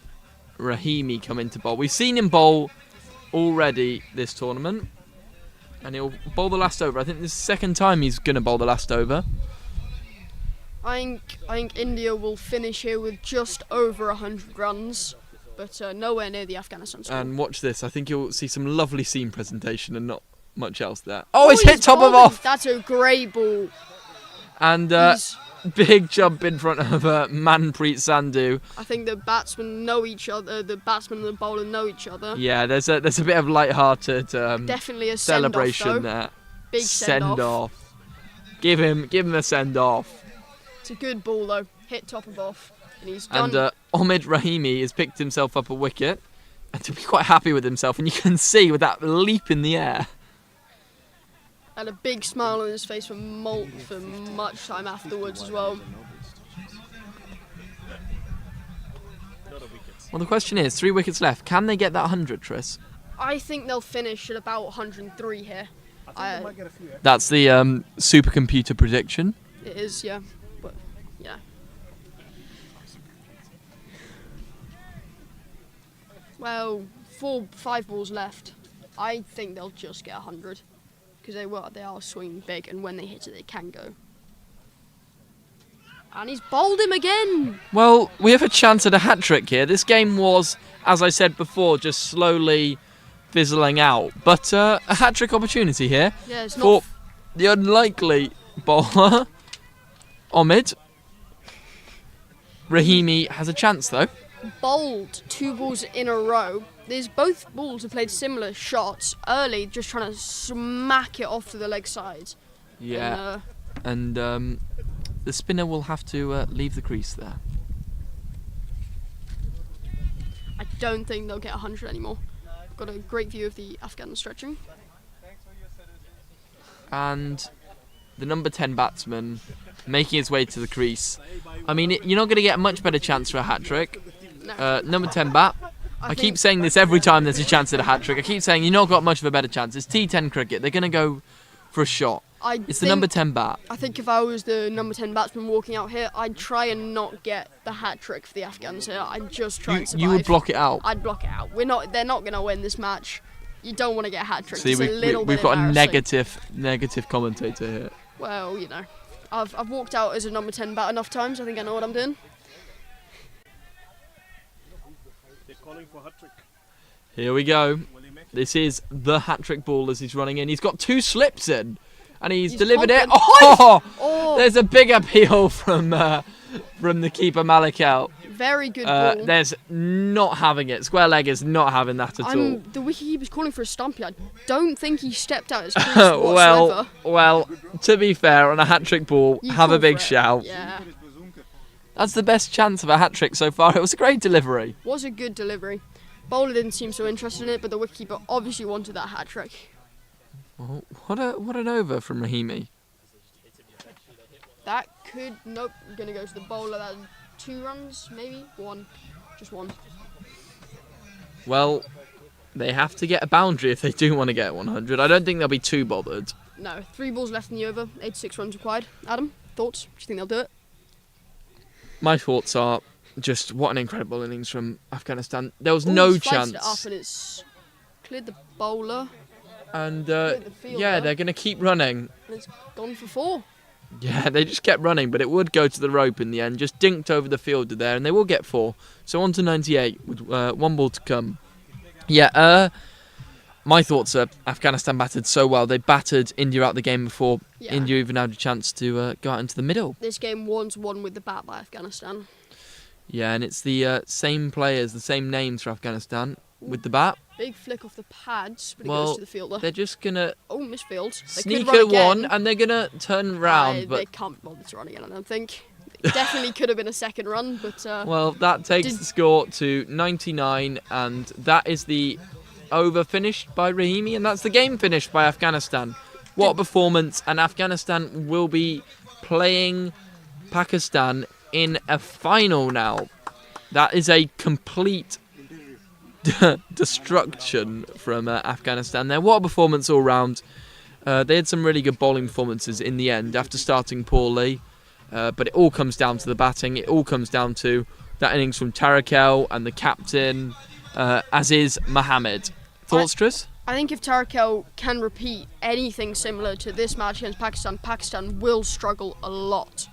Rahimi come into bowl. We've seen him bowl already this tournament. And he'll bowl the last over. I think this is the second time he's going to bowl the last over. I think India will finish here with just over 100 runs, but nowhere near the Afghanistan score. And watch this. I think you'll see some lovely scene presentation and not much else there. Oh, it's hit top of off. That's a great ball. And big jump in front of Manpreet Sandhu. I think the batsmen know each other. The batsman and the bowler know each other. Yeah, there's a bit of light-hearted definitely a celebration send-off, there. Big send-off. Give him a send-off. It's a good ball though. Hit top of off, and he's done. And Omid Rahimi has picked himself up a wicket, and to be quite happy with himself. And you can see with that leap in the air. And a big smile on his face for much time afterwards as well. Well, the question is, 3 wickets left. Can they get that 100, Tris? I think they'll finish at about 103 here. That's the supercomputer prediction. It is, yeah. But, yeah. Well, 5 balls left. I think they'll just get 100. Because they are swinging big, and when they hit it, they can go. And he's bowled him again. Well, we have a chance at a hat-trick here. This game was, as I said before, just slowly fizzling out. But a hat-trick opportunity here for the unlikely bowler, Omid. Rahimi has a chance, though. Bowled 2 balls in a row. Both balls have played similar shots early, just trying to smack it off to the leg side. Yeah, and the spinner will have to leave the crease there. I don't think they'll get 100 anymore. I've got a great view of the Afghan stretching. And the number 10 batsman making his way to the crease. I mean, you're not going to get a much better chance for a hat-trick. No. Number 10 bat. I keep saying this every time there's a chance at a hat-trick. I keep saying you've not got much of a better chance. It's T10 cricket. They're going to go for a shot. It's the number 10 bat. I think if I was the number 10 batsman walking out here, I'd try and not get the hat-trick for the Afghans here. I'd just try and survive. You would block it out? I'd block it out. They're not going to win this match. You don't want to get a hat-trick. See, we've got a negative commentator here. Well, you know, I've walked out as a number 10 bat enough times. I think I know what I'm doing. Here we go. This is the hat-trick ball as he's running in. He's got 2 slips in, and he's delivered it. Oh! There's a big appeal from the keeper Malikal. Very good ball. There's not having it. Square leg is not having that at all. The wicketkeeper's calling for a stumpy. I don't think he stepped out his crease whatsoever. well, to be fair, on a hat-trick ball, have a big shout. Yeah. That's the best chance of a hat-trick so far. It was a great delivery. Was a good delivery. Bowler didn't seem so interested in it, but the wicketkeeper obviously wanted that hat-trick. Oh, what an over from Rahimi. That could... Nope, going to go to the bowler. That's 2 runs, maybe? 1. Just 1. Well, they have to get a boundary if they do want to get 100. I don't think they'll be too bothered. No, 3 balls left in the over. 86 runs required. Adam, thoughts? Do you think they'll do it? My thoughts are just what an incredible innings from Afghanistan. There was no chance. It up and it's cleared the bowler. And yeah, they're going to keep running. And it's gone for 4. Yeah, they just kept running, but it would go to the rope in the end. Just dinked over the fielder there, and they will get 4. So on to 98 with 1 ball to come. Yeah, my thoughts are Afghanistan batted so well. They battered India out the game before India even had a chance to go out into the middle. This game was won with the bat by Afghanistan. Yeah, and it's the same players, the same names for Afghanistan with the bat. Big flick off the pads, but it goes to the fielder. They're just going to misfield. Sneak at one, and they're going to turn round. They can't bother to run again, I don't think. It definitely could have been a second run, but... well, that takes the score to 99, and that is the over finished by Rahimi, and that's the game finished by Afghanistan. What a performance, and Afghanistan will be playing Pakistan in a final now. That is a complete destruction from Afghanistan there. What a performance all round. They had some really good bowling performances in the end after starting poorly, but it all comes down to the batting. It all comes down to that innings from Tarakel and the captain Aziz Mohammed. Thoughts, Tris? I think if Tarakel can repeat anything similar to this match against Pakistan, Pakistan will struggle a lot.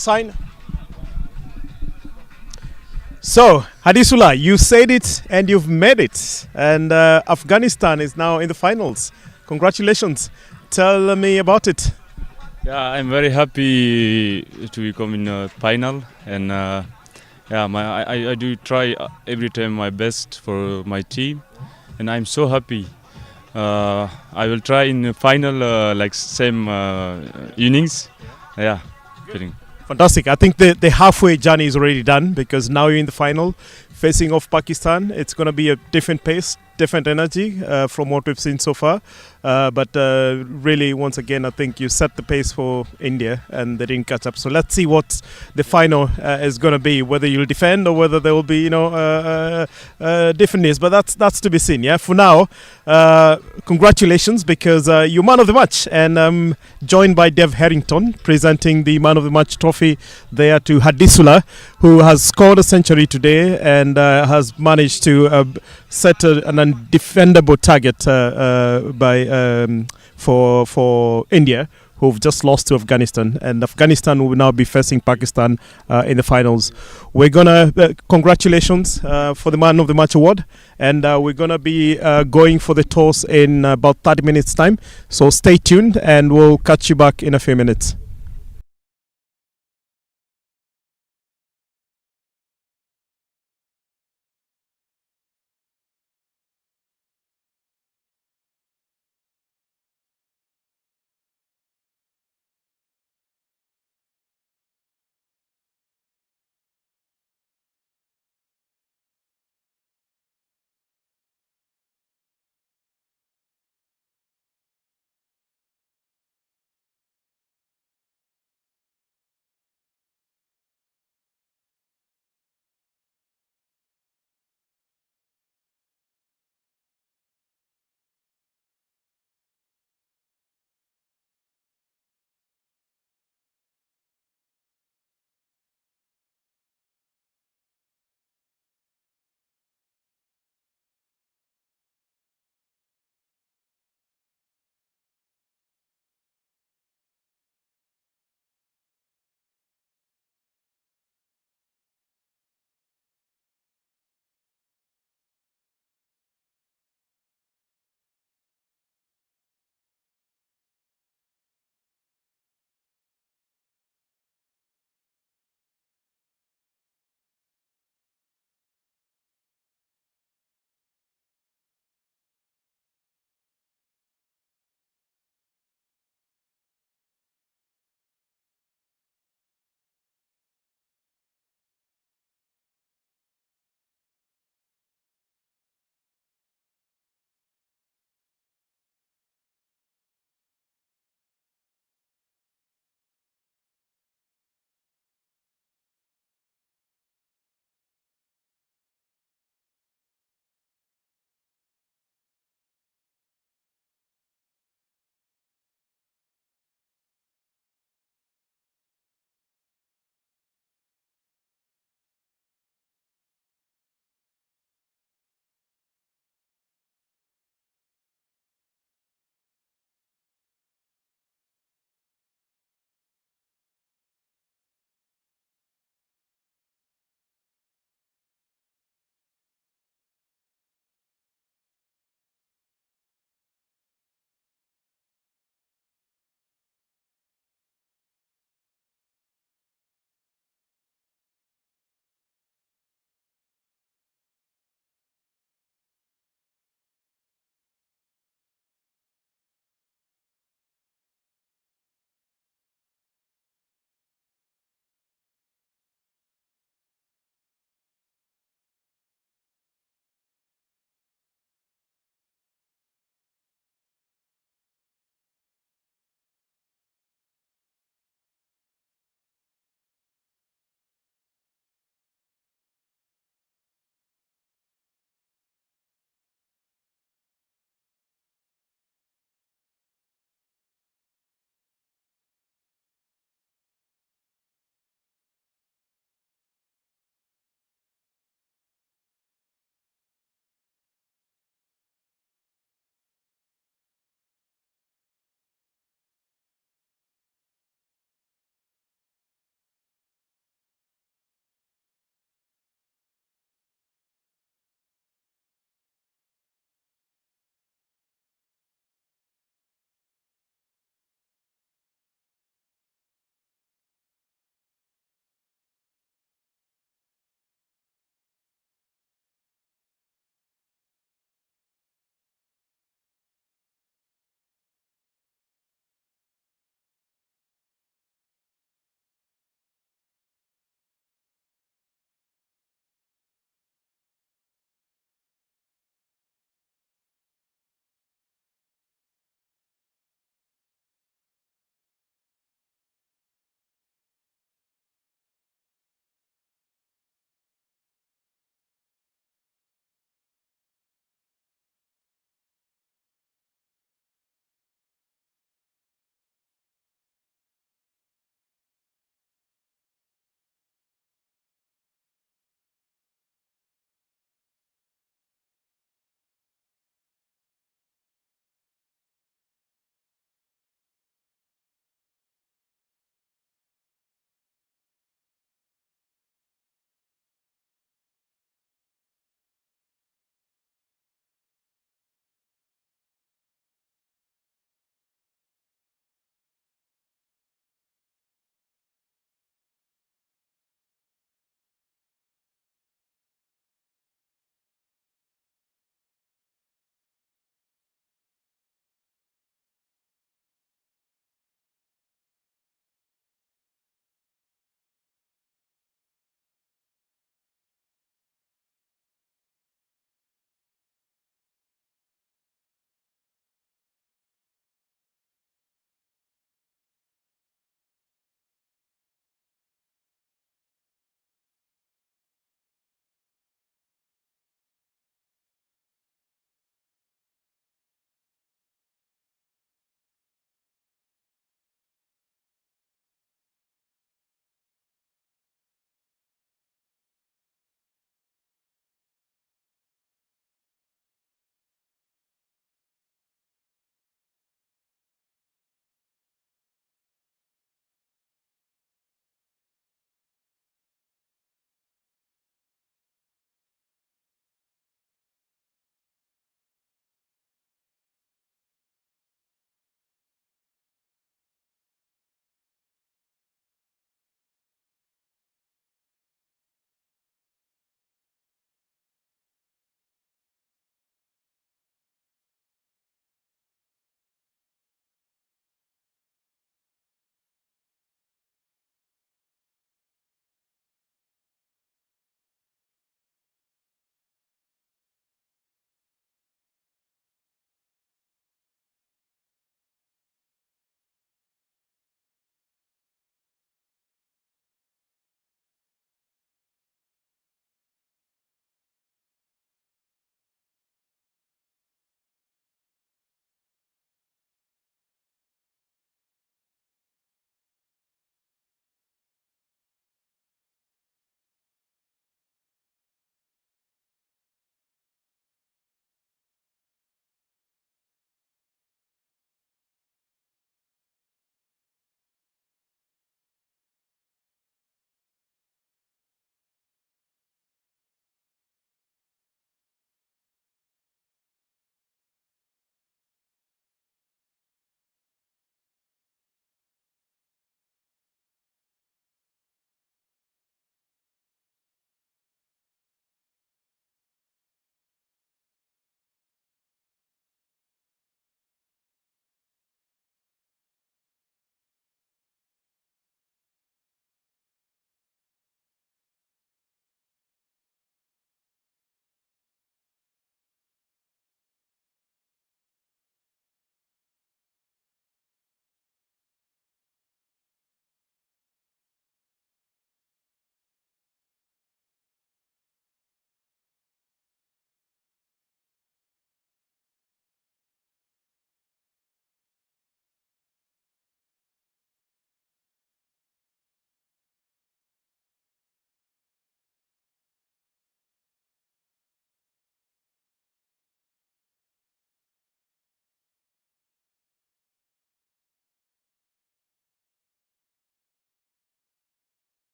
Sign. So, Hadisullah, you said it and you've made it. And Afghanistan is now in the finals. Congratulations. Tell me about it. Yeah, I'm very happy to become in a final, and I do try every time my best for my team, and I'm so happy. I will try in the final like same innings. Yeah, kidding. Fantastic. I think the halfway journey is already done because now you're in the final, facing off Pakistan. It's going to be a different pace, different energy from what we've seen so far. But really, once again, I think you set the pace for India and they didn't catch up. So let's see what the final is going to be, whether you'll defend or whether there will be, different news. But that's to be seen. Yeah. For now, congratulations because you're man of the match, and I'm joined by Dev Harrington presenting the man of the match trophy there to Hadisullah, who has scored a century today and has managed to set an undefendable target for India, who've just lost to Afghanistan, and Afghanistan will now be facing Pakistan in the finals. We're gonna congratulations for the man of the match award, and we're gonna be going for the toss in about 30 minutes time. So stay tuned, and we'll catch you back in a few minutes.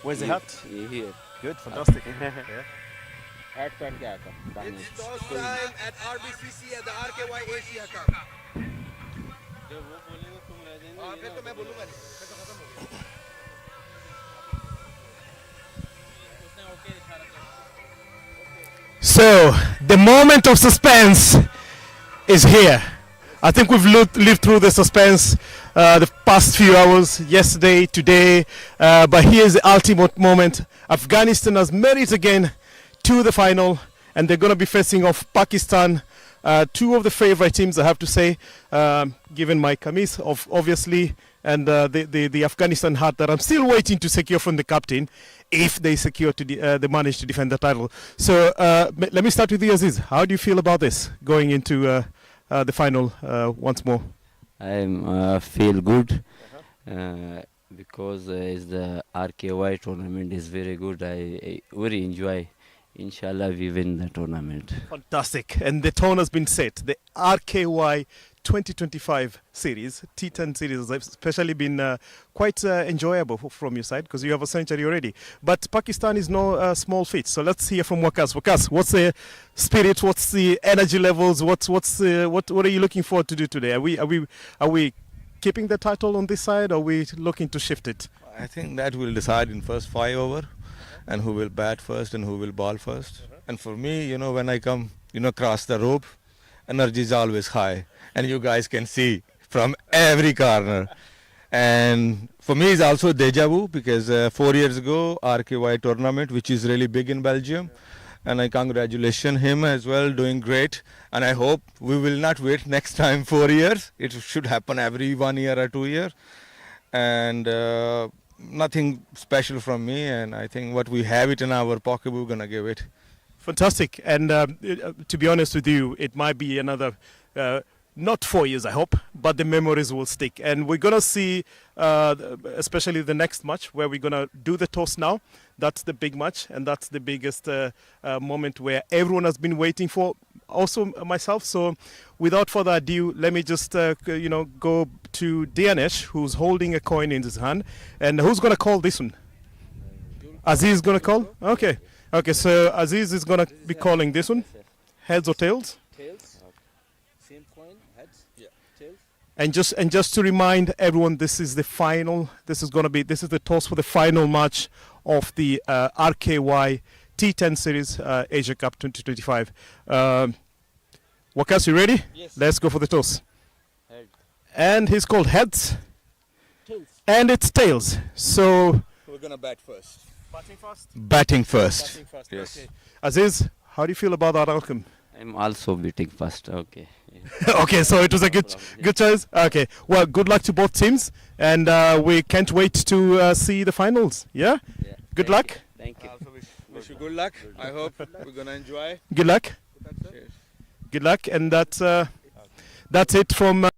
Where's the hat? Here. Good, fantastic. Hat पहन के आया था. It's toss time at RBCC at the RKY Asia Cup. जब वो बोलेंगे तुम रह जाएंगे. हाँ फिर तो मैं बोलूँगा नहीं. फिर तो खत्म हो गया. So, the moment of suspense is here. I think we've lived through the suspense the past few hours, yesterday, today, but here's the ultimate moment. Afghanistan has made it again to the final, and they're going to be facing off Pakistan, two of the favorite teams, I have to say, given my cameos, obviously, and the Afghanistan hat that I'm still waiting to secure from the captain, if they secure they manage to defend the title. So let me start with you, Aziz. How do you feel about this going into the final once more? I feel good because the RKY tournament is very good. I very enjoy. Inshallah, we win the tournament. Fantastic. And the tone has been set. The RKY 2025 series, T10 series, has especially been quite enjoyable from your side because you have a century already. But Pakistan is no small feat. So let's hear from Waqas. Waqas, what's the spirit? What's the energy levels? What are you looking forward to do today? Are we keeping the title on this side, or are we looking to shift it? I think that will decide in first 5 over, and who will bat first and who will ball first. And for me, when I come, cross the rope, energy is always high, and you guys can see from every corner. And for me, it's also deja vu because 4 years ago, RKY tournament, which is really big in Belgium, and I congratulate him as well, doing great. And I hope we will not wait next time 4 years. It should happen every 1 year or 2 years. And nothing special from me, and I think what we have it in our pocket, we're gonna give it. Fantastic. And to be honest with you, it might be another not 4 years, I hope, but the memories will stick. And we're going to see, especially the next match, where we're going to do the toss now. That's the big match, and that's the biggest moment where everyone has been waiting for, also myself. So without further ado, let me just go to Dianesh, who's holding a coin in his hand. And who's going to call this one? Aziz is going to call? Okay. Okay, so Aziz is going to be calling this one. Heads or tails? Tails. Same coin. Heads. Yeah. Tails. And just to remind everyone, this is the final. This is the toss for the final match of the RKY T10 Series Asia Cup 2025. Waqas, you ready? Yes. Let's go for the toss. Head. And he's called heads. Tails. And it's tails. So We're gonna bat first. batting first. Batting first. Batting first. Yes. Okay. Aziz, how do you feel about that outcome? I'm also beating first. Okay. Okay, so it was a good choice. Okay, well, good luck to both teams, and we can't wait to see the finals. Yeah. Good luck. Thank you. Wish you good luck. I hope we're gonna enjoy. Good luck. Cheers. Good luck, and that's it from.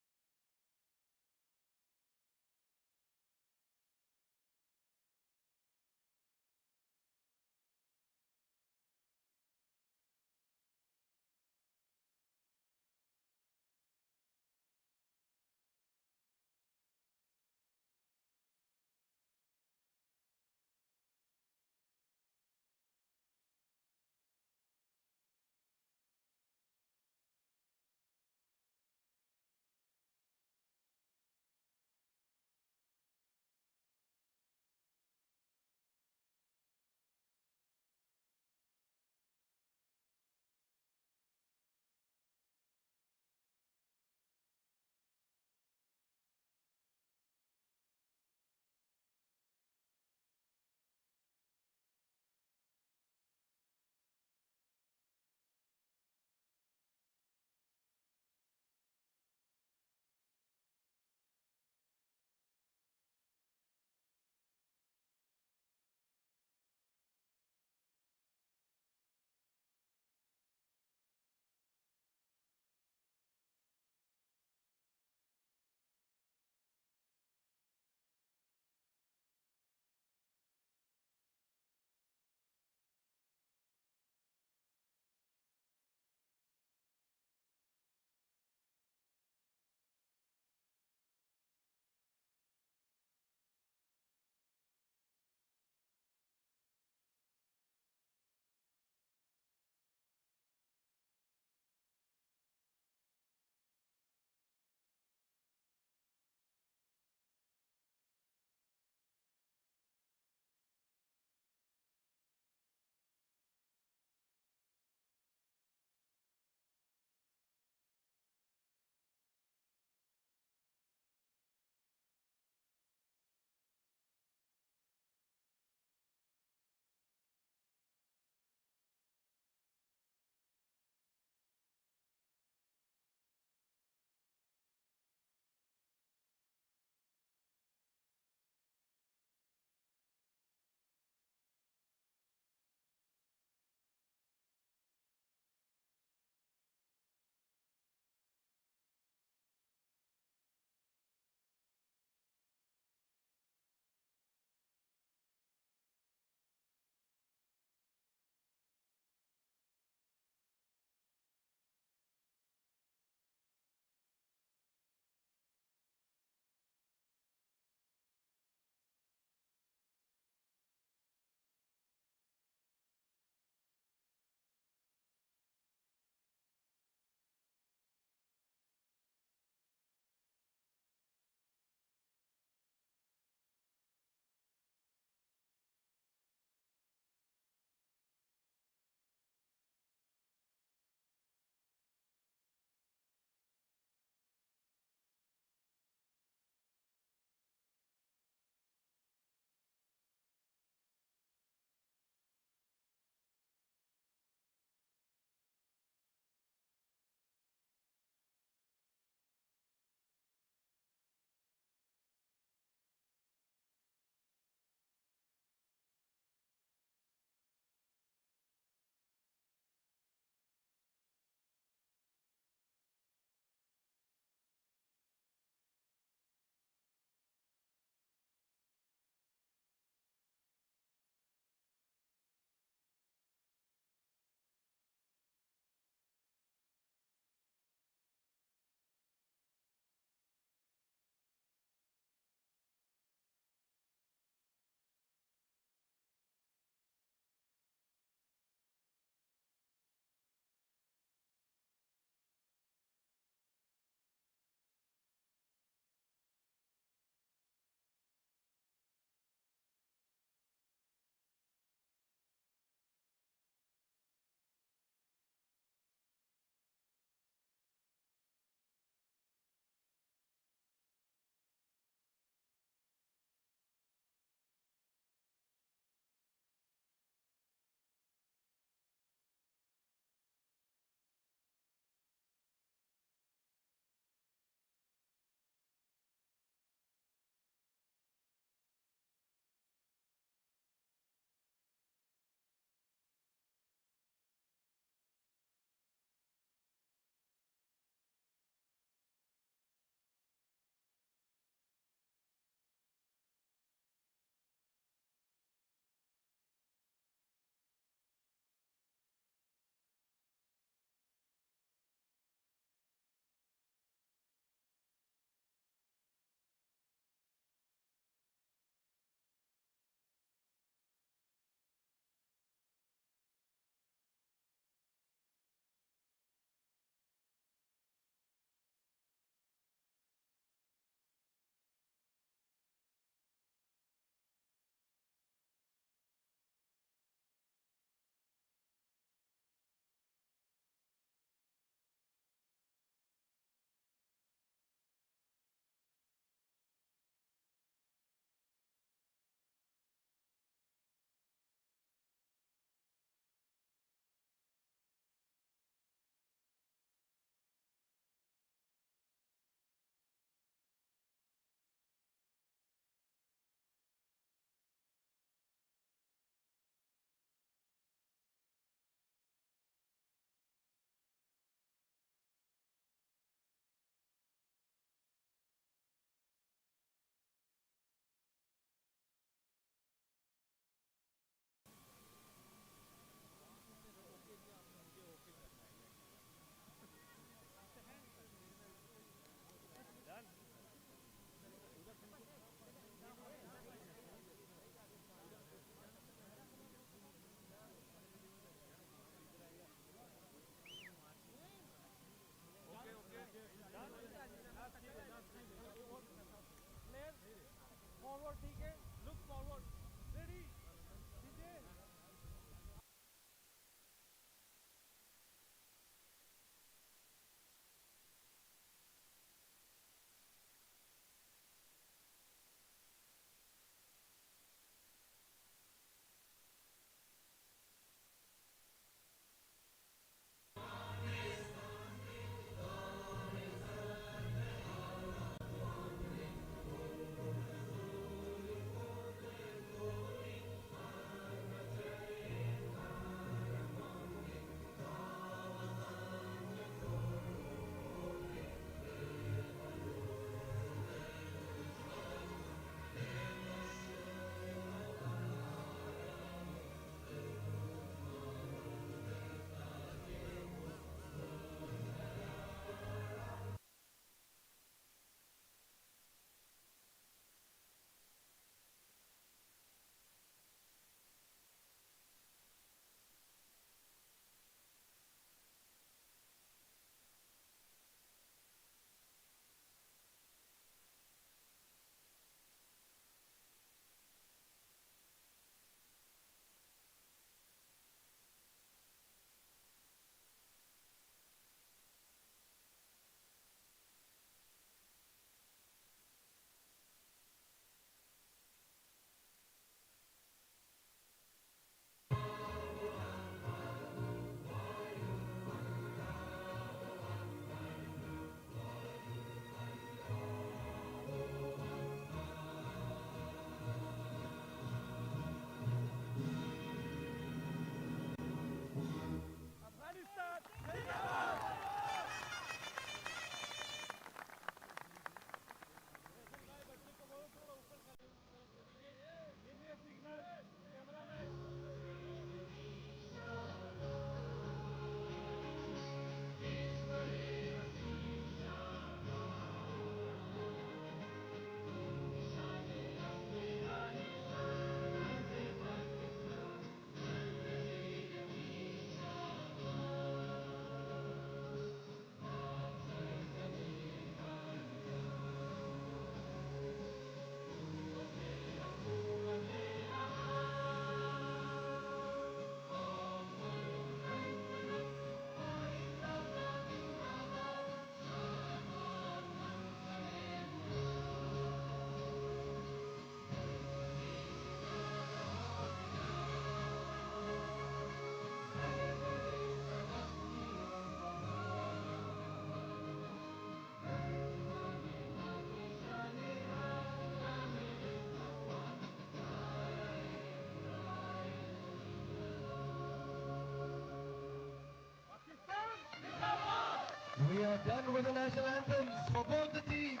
We are done with the national anthems for both the teams.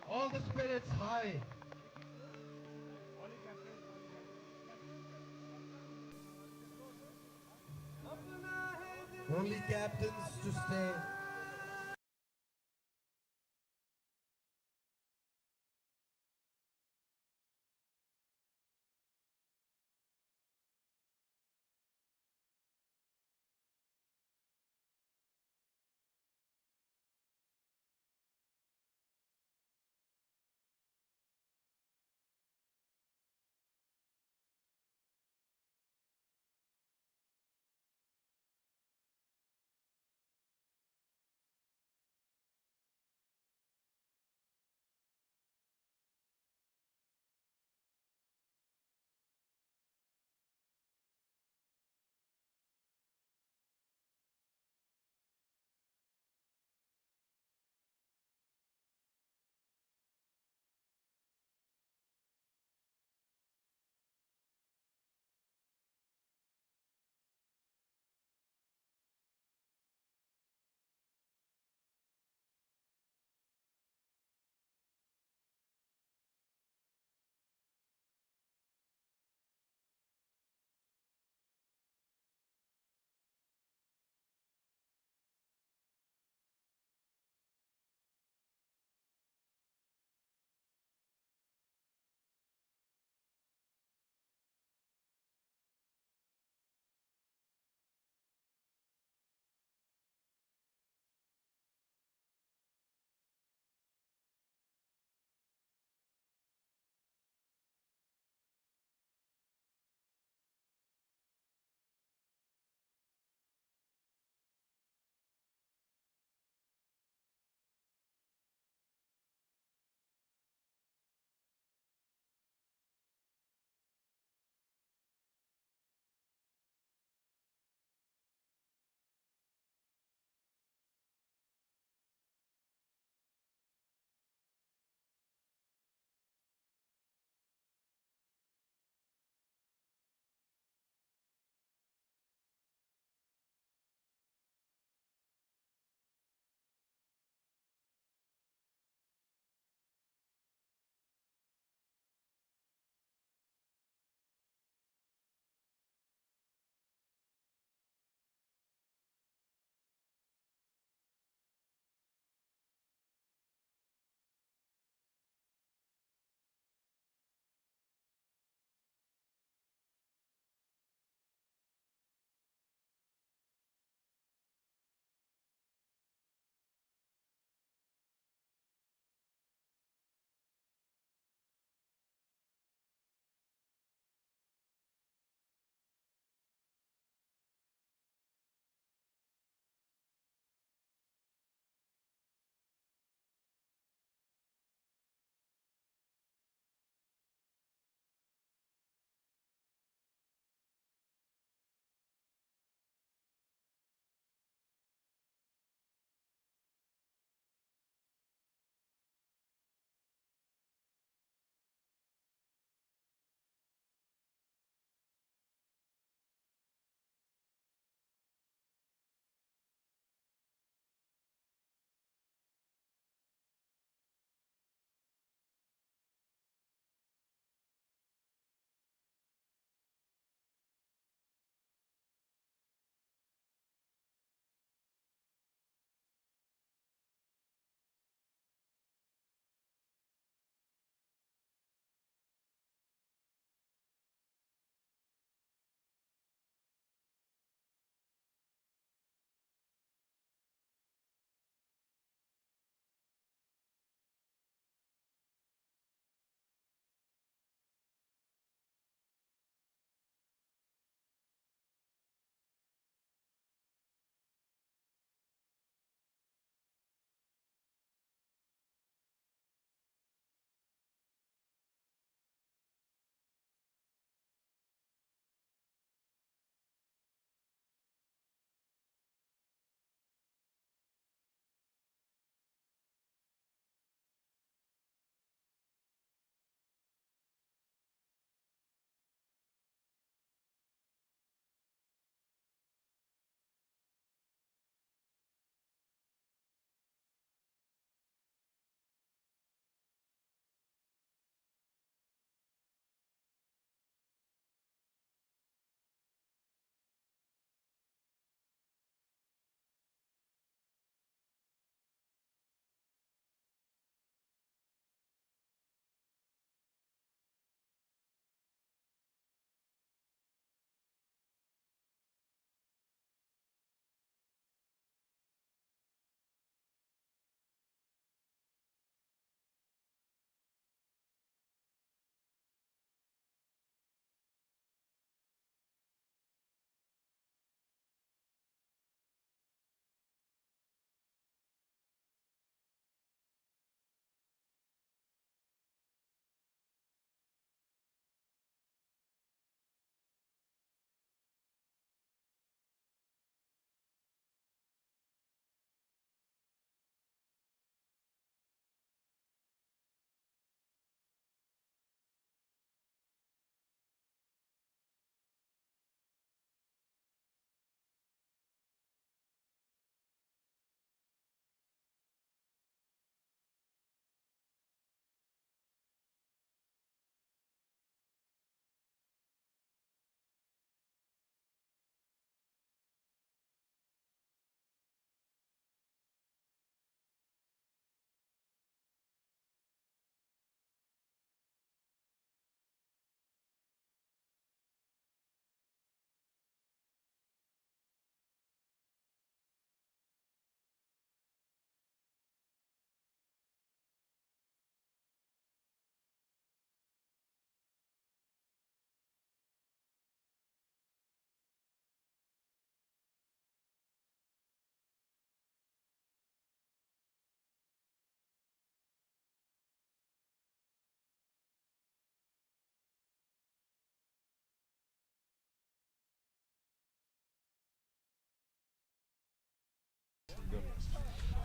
All the spirits high. Only captains to stay.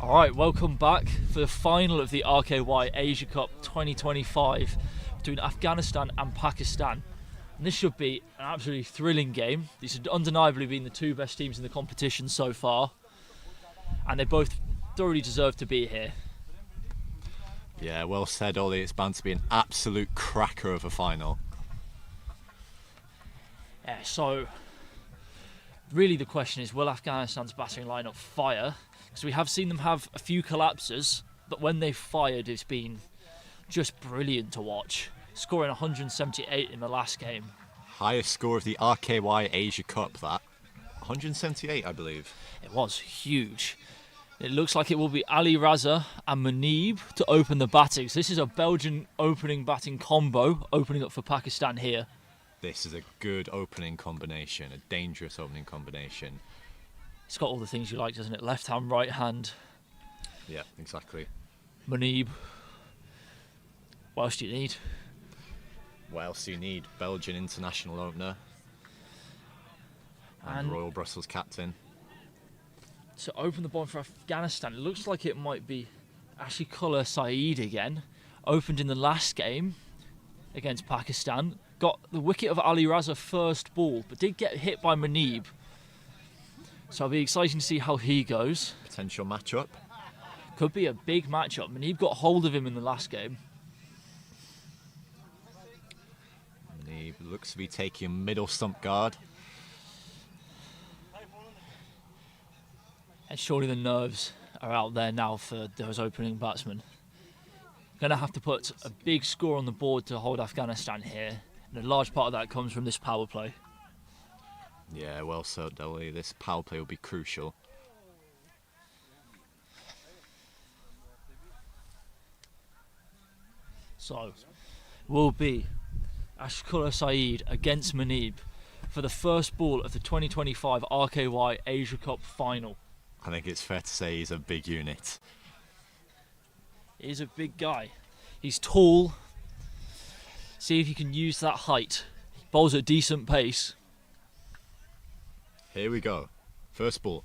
Alright, welcome back for the final of the RKY Asia Cup 2025 between Afghanistan and Pakistan. And this should be an absolutely thrilling game. These have undeniably been the two best teams in the competition so far. And they both thoroughly deserve to be here. Yeah, well said, Ollie. It's bound to be an absolute cracker of a final. Yeah, so really the question is, will Afghanistan's batting lineup fire? Because we have seen them have a few collapses, but when they've fired, it's been just brilliant to watch. Scoring 178 in the last game. Highest score of the RKY Asia Cup, that. 178, I believe. It was huge. It looks like it will be Ali Raza and Muneeb to open the batting. So this is a Belgian opening batting combo, opening up for Pakistan here. This is a good opening combination, a dangerous opening combination. It's got all the things you like, doesn't it? Left hand, right hand. Yeah, exactly. Muneeb. What else do you need? What else do you need? Belgian international opener. And Royal Brussels captain. To open the ball for Afghanistan, it looks like it might be Ashikullah Saeed again. Opened in the last game against Pakistan. Got the wicket of Ali Raza first ball, but did get hit by Muneeb. So it'll be exciting to see how he goes. Potential matchup. Could be a big matchup. Muneeb got hold of him in the last game. Muneeb looks to be taking middle stump guard. And surely the nerves are out there now for those opening batsmen. Going to have to put a big score on the board to hold Afghanistan here. And a large part of that comes from this power play. Yeah, well said, Ollie. This power play will be crucial. So, will be Ashkullah Saeed against Muneeb for the first ball of the 2025 RKY Asia Cup final. I think it's fair to say he's a big unit. He's a big guy. He's tall. See if he can use that height. He bowls at a decent pace. Here we go. First ball.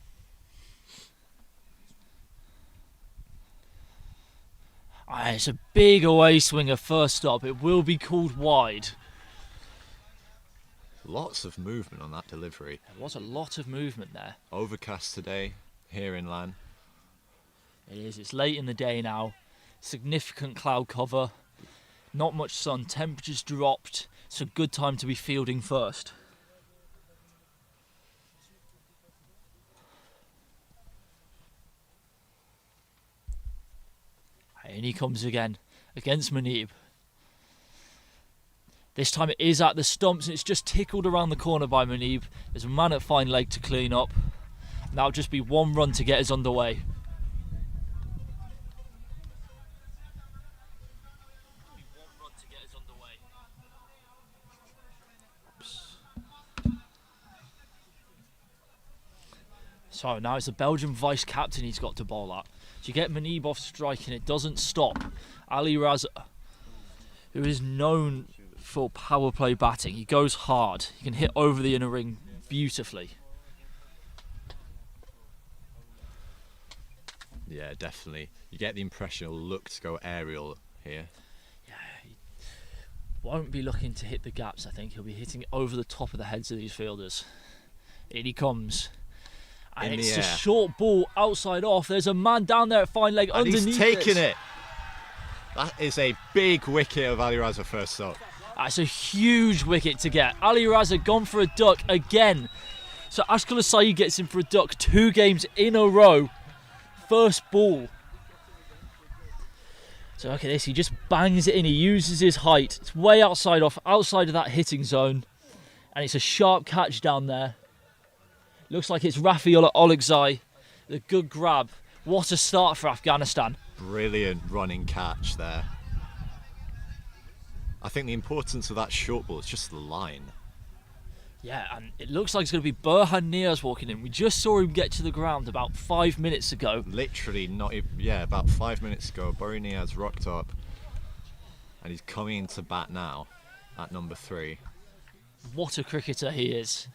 It's a big away swinger first up. It will be called wide. Lots of movement on that delivery. There was a lot of movement there. Overcast today here in Lan. It is. It's late in the day now. Significant cloud cover. Not much sun. Temperatures dropped. It's a good time to be fielding first. And he comes again against Muneeb. This time it is at the stumps and it's just tickled around the corner by Muneeb. There's a man at fine leg to clean up. And that'll just be one run to get us underway. So now it's the Belgian vice captain he's got to bowl at. So you get Muneeb off strike and it doesn't stop. Ali Raza, who is known for power play batting, he goes hard. He can hit over the inner ring beautifully. Yeah, definitely. You get the impression he'll look to go aerial here. Yeah, he won't be looking to hit the gaps, I think. He'll be hitting it over the top of the heads of these fielders. In he comes. And it's a short ball outside off. There's a man down there at fine leg and underneath. He's taking it. That is a big wicket of Ali Raza first up. That's a huge wicket to get. Ali Raza gone for a duck again. So Ashkullah Saeed gets in for a duck 2 games in a row. First ball. So look at this. He just bangs it in. He uses his height. It's way outside of that hitting zone. And it's a sharp catch down there. Looks like it's Rafi Oligzai. The good grab. What a start for Afghanistan. Brilliant running catch there. I think the importance of that short ball is just the line. Yeah, and it looks like it's going to be Burhan Niaz walking in. We just saw him get to the ground about 5 minutes ago. Literally not, yeah, about 5 minutes ago. Burhan Niaz rocked up and he's coming into bat now at number 3. What a cricketer he is.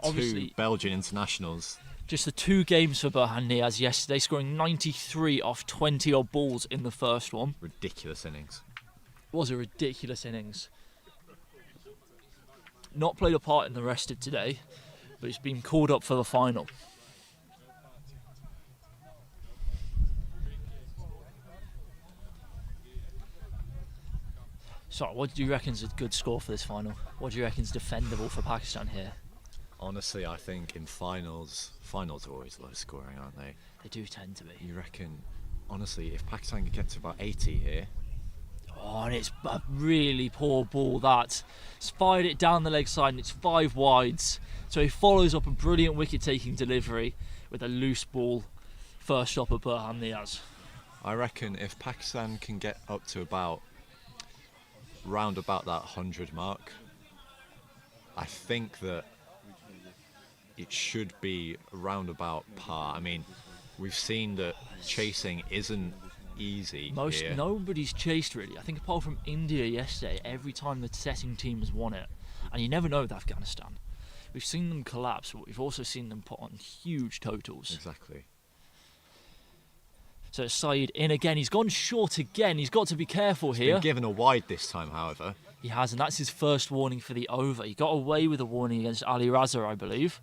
Obviously, 2 Belgian internationals Just the 2 games for Burhan Niaz yesterday, scoring 93 off 20 odd balls in the first one. Ridiculous innings. It was a ridiculous innings. Not played a part in the rest of today, but he's been called up for the final. So, what do you reckon is a good score for this final? What do you reckon is defendable for Pakistan here? Honestly, I think in finals are always low scoring, aren't they? They do tend to be. You reckon, honestly, if Pakistan could get to about 80 here? Oh, and it's a really poor ball that. It's fired it down the leg side and it's 5 wides. So he follows up a brilliant wicket-taking delivery with a loose ball. First stop at Burhan Niaz. I reckon if Pakistan can get up to round about that 100 mark, I think that it should be round about par. I mean, we've seen that chasing isn't easy here. Nobody's chased really. I think apart from India yesterday, every time the setting team has won it, and you never know with Afghanistan. We've seen them collapse, but we've also seen them put on huge totals. Exactly. So Saeed in again. He's gone short again. He's got to be careful here. He's been given a wide this time, however. He has, and that's his first warning for the over. He got away with a warning against Ali Raza, I believe.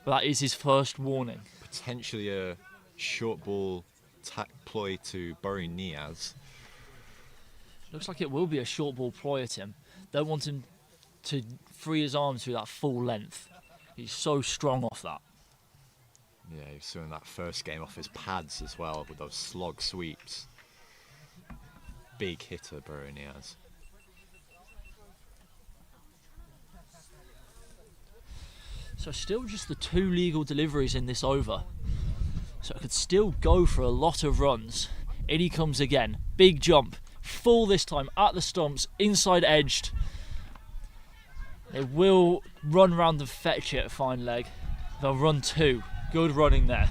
But that is his first warning. Potentially a short ball tack ploy to bury Niaz. Looks like it will be a short ball ploy at him. Don't want him to free his arms through that full length. He's so strong off that. Yeah, he was doing that first game off his pads as well with those slog sweeps. Big hitter, bury Niaz. So still just the 2 legal deliveries in this over. So it could still go for a lot of runs. In he comes again. Big jump. Full this time at the stumps. Inside edged. They will run round and fetch it. Fine leg. They'll run 2. Good running there.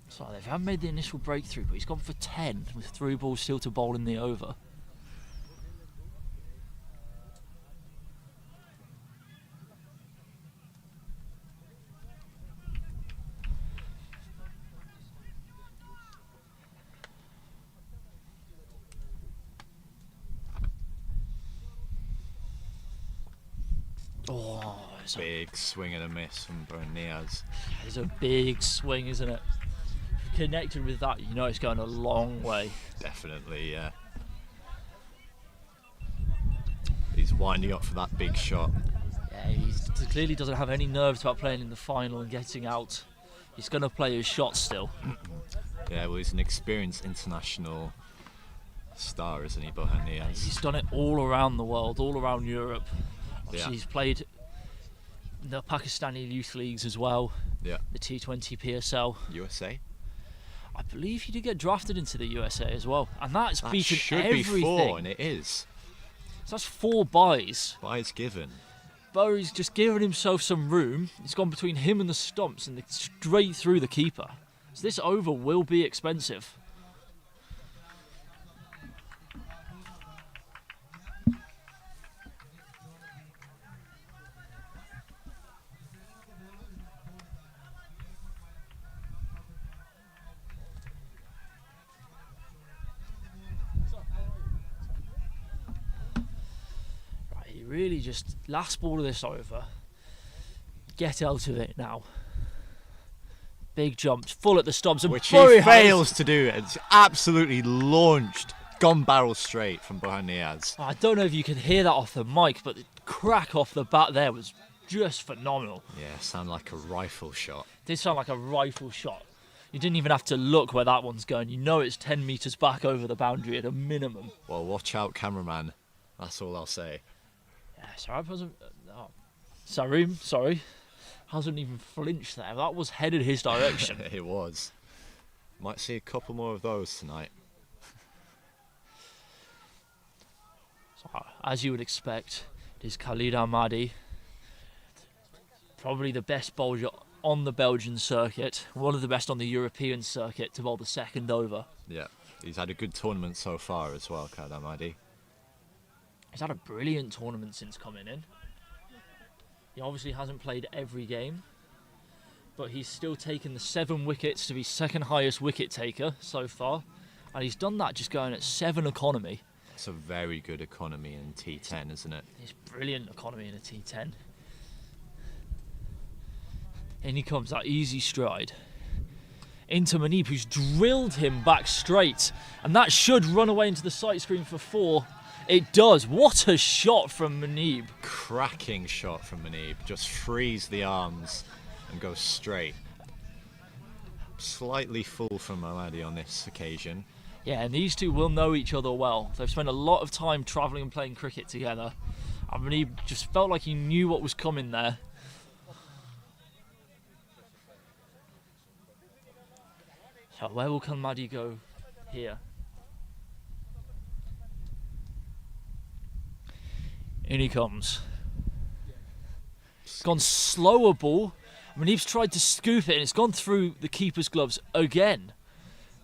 So they haven't made the initial breakthrough, but he's gone for 10 with 3 balls still to bowl in the over. Oh, it's big swing and a miss from Burhan Niaz. It's a big swing, isn't it? Connected with that, you know it's going a long way. Definitely, yeah. He's winding up for that big shot. Yeah, he clearly doesn't have any nerves about playing in the final and getting out. He's going to play his shot still. Yeah, well, he's an experienced international star, isn't he, Burhan Niaz? He's done it all around the world, all around Europe. Yeah. He's played the Pakistani youth leagues as well. Yeah. The T20 PSL. USA? I believe he did get drafted into the USA as well. And that's That beaten should everything. be 4, and it is. So that's 4 buys. Buys given. Bowery's just given himself some room. He's gone between him and the stumps and straight through the keeper. So this over will be expensive. Really just last ball of this over. Get out of it now. Big jumps, full at the stumps, and which he fails to do. It's absolutely launched, gone barrel straight from Burhan Niaz. I don't know if you can hear that off the mic, but the crack off the bat there was just phenomenal. Yeah, sounded like a rifle shot. It did sound like a rifle shot. You didn't even have to look where that one's going. You know it's 10 metres back over the boundary at a minimum. Well, watch out, cameraman. That's all I'll say. Sarim, sorry, hasn't even flinched there. That was headed his direction. It was. Might see a couple more of those tonight. So, as you would expect, it is Khalid Ahmadi, probably the best bowler on the Belgian circuit, one of the best on the European circuit to bowl the second over. Yeah. He's had a good tournament so far as well, Khalid Ahmadi. He's had a brilliant tournament since coming in. He obviously hasn't played every game, but he's still taken the 7 wickets to be second highest wicket taker so far, and he's done that just going at 7 economy. It's a very good economy in T10, isn't it? It's brilliant economy in a T10. In he comes, that easy stride into Muneeb, who's drilled him back straight, and that should run away into the sight screen for 4. It does. What a shot from Muneeb. Cracking shot from Muneeb. Just frees the arms and goes straight. Slightly full from Ahmadi on this occasion. Yeah, and these two will know each other well. They've spent a lot of time travelling and playing cricket together. And Muneeb just felt like he knew what was coming there. So where will Ahmadi go here? In he comes. It's gone slower ball. Muneeb's tried to scoop it and it's gone through the keeper's gloves again.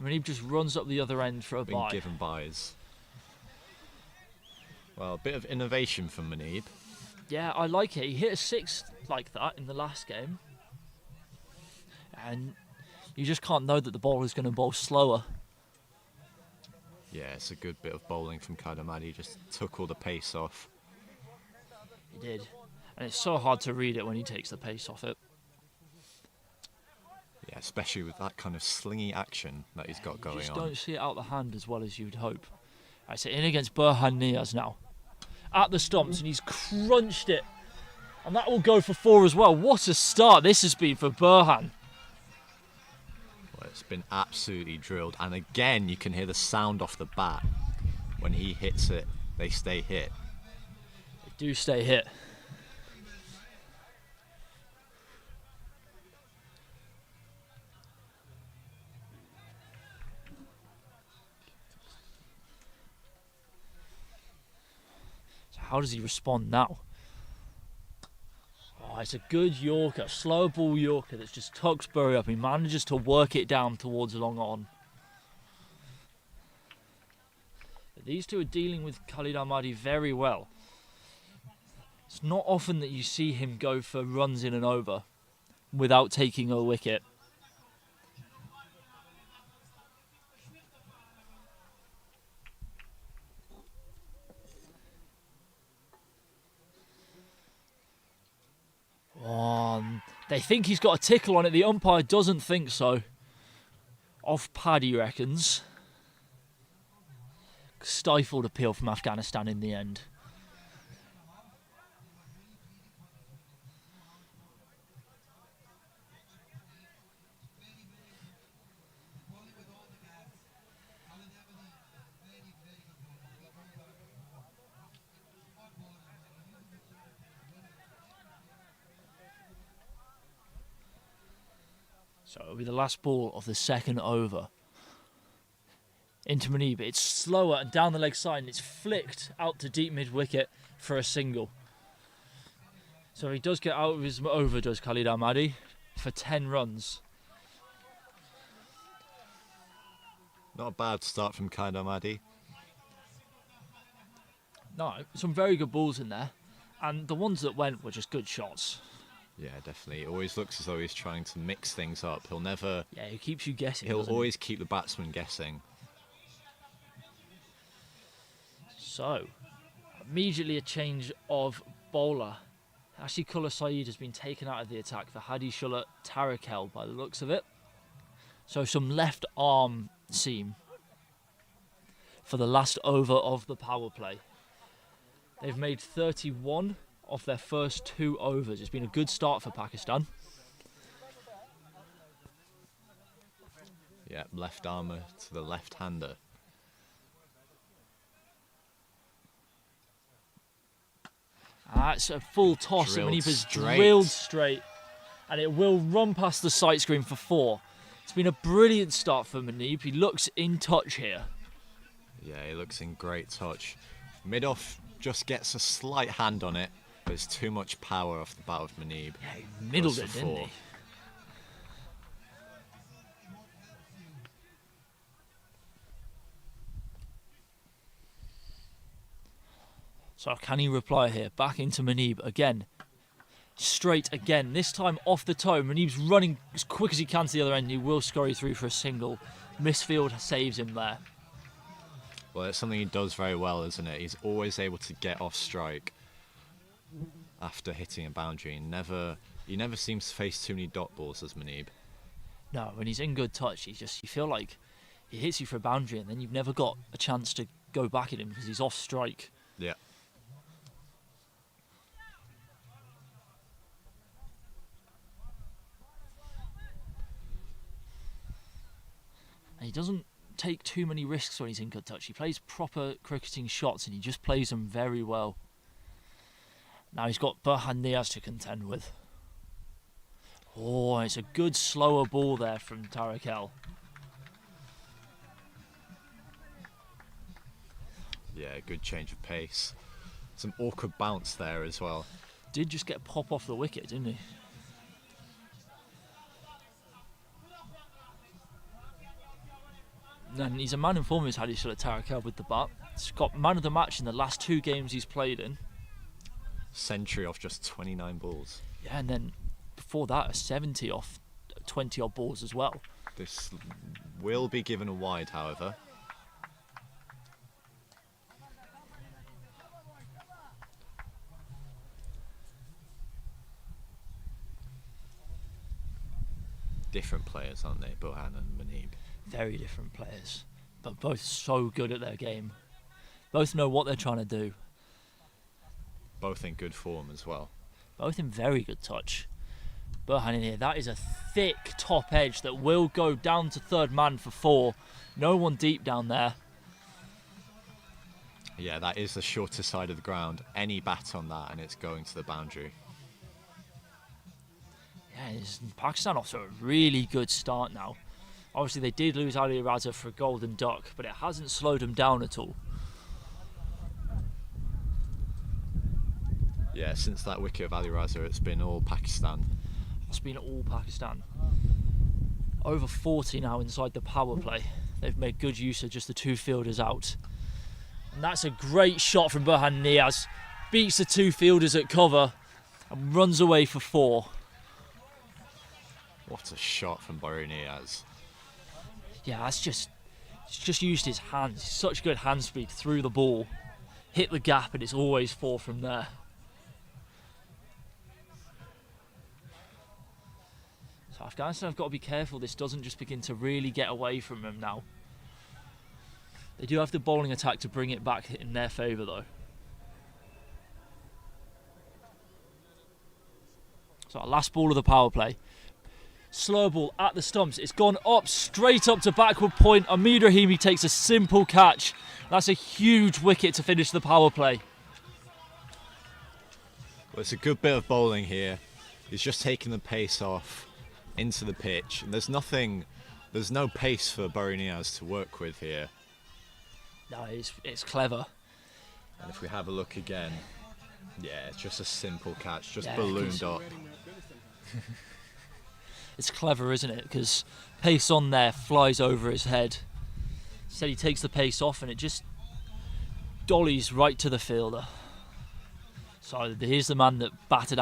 Muneeb just runs up the other end for a bye. Been given byes. Well, a bit of innovation from Muneeb. Yeah, I like it. He hit a 6 like that in the last game. And you just can't know that the bowler's going to bowl slower. Yeah, it's a good bit of bowling from Khalid Ahmadi. Just took all the pace off. He did. And it's so hard to read it when he takes the pace off it. Yeah, especially with that kind of slingy action that he's got going on. You just don't see it out the hand as well as you'd hope. Right, so in against Burhan Niaz now. At the stumps, and he's crunched it. And that will go for 4 as well. What a start this has been for Burhan. Well, it's been absolutely drilled. And again, you can hear the sound off the bat. When he hits it, they stay hit. They do stay hit. How does he respond now? Oh, it's a good Yorker, slow ball Yorker that's just tucks Bury up. He manages to work it down towards long on. But these two are dealing with Khalid Ahmadi very well. It's not often that you see him go for runs in and over without taking a wicket. They think he's got a tickle on it. The umpire doesn't think so. Off pad, he reckons. Stifled appeal from Afghanistan in the end. So it'll be the last ball of the second over. Into Muneeb. It's slower and down the leg side, and it's flicked out to deep mid wicket for a single. So he does get out of his over, does Khalid Ahmadi, for 10 runs. Not a bad start from Khalid Ahmadi. No, some very good balls in there. And the ones that went were just good shots. Yeah, definitely. It always looks as though he's trying to mix things up. He'll never... Yeah, he keeps you guessing. He'll always keep the batsman guessing. So, immediately a change of bowler. Ashiqullah Saeed has been taken out of the attack for Hadi Shulat Tarakel by the looks of it. So some left arm seam for the last over of the power play. They've made 31 off their first 2 overs. It's been a good start for Pakistan. Yeah, left armour to the left-hander. It's a full toss. Drilled Muneeb straight. drilled straight. And it will run past the sight screen for 4. It's been a brilliant start for Muneeb. He looks in touch here. Yeah, he looks in great touch. Mid-off just gets a slight hand on it, but it's too much power off the bat of Muneeb. Yeah, he middled it, didn't he? So can he reply here? Back into Manib again. Straight again. This time off the toe. Manib's running as quick as he can to the other end. He will scurry through for a single. Misfield saves him there. Well, it's something he does very well, isn't it? He's always able to get off strike after hitting a boundary. He never seems to face too many dot balls as Manib. No, when he's in good touch, you feel like he hits you for a boundary and then you've never got a chance to go back at him because he's off strike. Yeah. And he doesn't take too many risks when he's in good touch. He plays proper cricketing shots and he just plays them very well. Now he's got Burhan Niaz to contend with. Oh, it's a good slower ball there from Tarakel. Yeah, good change of pace. Some awkward bounce there as well. Did just get a pop off the wicket, didn't he? And he's a man in form who's had his shot at Tarakel with the bat. He's got man of the match in the last 2 games he's played in. Century off just 29 balls. Yeah, and then before that, a 70 off 20 odd balls as well. This will be given a wide, however. Different players, aren't they, Burhan and Manib? Very different players, but both so good at their game. Both know what they're trying to do. Both in good form as well. Both in very good touch. Burhan in here, that is a thick top edge that will go down to third man for 4. No one deep down there. Yeah, that is the shorter side of the ground. Any bat on that and it's going to the boundary. Yeah, Pakistan off to a really good start now. Obviously they did lose Ali Raza for a golden duck, but it hasn't slowed them down at all. Yeah, since that wicket of Ali Raza, it's been all Pakistan. It's been all Pakistan. Over 40 now inside the power play. They've made good use of just the 2 fielders out. And that's a great shot from Burhan Niaz. Beats the 2 fielders at cover and runs away for 4. What a shot from Burhan Niaz. Yeah, he's just used his hands. Such good hand speed through the ball. Hit the gap and it's always 4 from there. So Afghanistan have got to be careful this doesn't just begin to really get away from them now. They do have the bowling attack to bring it back in their favour though. So our last ball of the power play. Slow ball at the stumps. It's gone up, straight up to backward point. Amid Rahimi takes a simple catch. That's a huge wicket to finish the power play. Well, it's a good bit of bowling here. He's just taking the pace off into the pitch. And there's no pace for Burhan Niaz to work with here. No, it's clever. And if we have a look again, yeah, it's just a simple catch, just Yeah, ballooned up. It's clever, isn't it? Because pace on there flies over his head. Instead he takes the pace off and it just dollies right to the fielder. So here's the man that battered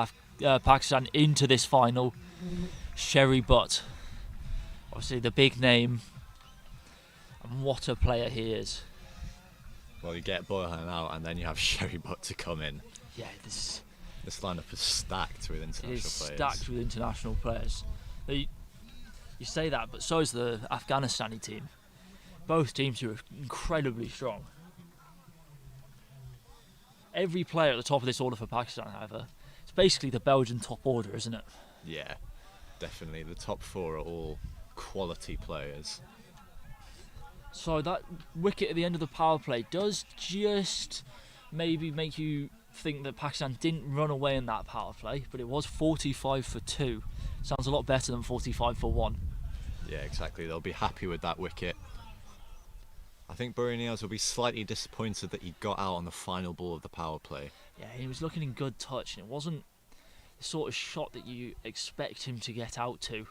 Pakistan into this final, Sherry Butt. Obviously the big name, and what a player he is. Well, you get Burhan out and then you have Sherry Butt to come in. Yeah, this lineup is stacked with international is players. stacked with international players. You say that, but so is the Afghanistani team. Both teams are incredibly strong. Every player at the top of this order for Pakistan, however, it's basically the Belgian top order, isn't it? Yeah, definitely. The top 4 are all quality players. So that wicket at the end of the power play does just maybe make you think that Pakistan didn't run away in that power play, but it was 45 for 2. Sounds a lot better than 45 for 1. Yeah, exactly. They'll be happy with that wicket. I think Burhan Niaz will be slightly disappointed that he got out on the final ball of the power play. Yeah, he was looking in good touch, and it wasn't the sort of shot that you expect him to get out to.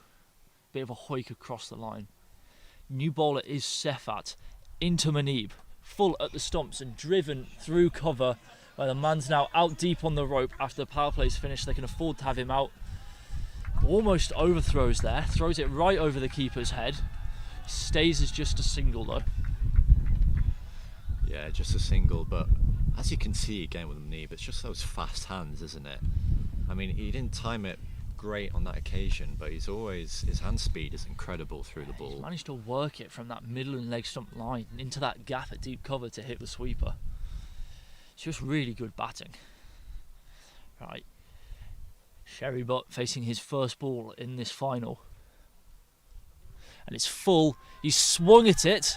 Bit of a hoik across the line. New bowler is Sefat into Manib, full at the stumps and driven through cover where the man's now out deep on the rope after the power play's finished. They can afford to have him out. Almost overthrows there, throws it right over the keeper's head. Stays as just a single though. Yeah, just a single, but as you can see again with Munib, it's just those fast hands, isn't it? I mean, he didn't time it great on that occasion, but his hand speed is incredible through the ball. He's managed to work it from that middle and leg stump line into that gap at deep cover to hit the sweeper. It's just really good batting. Right. Sherry Butt facing his first ball in this final. And it's full. He's swung at it.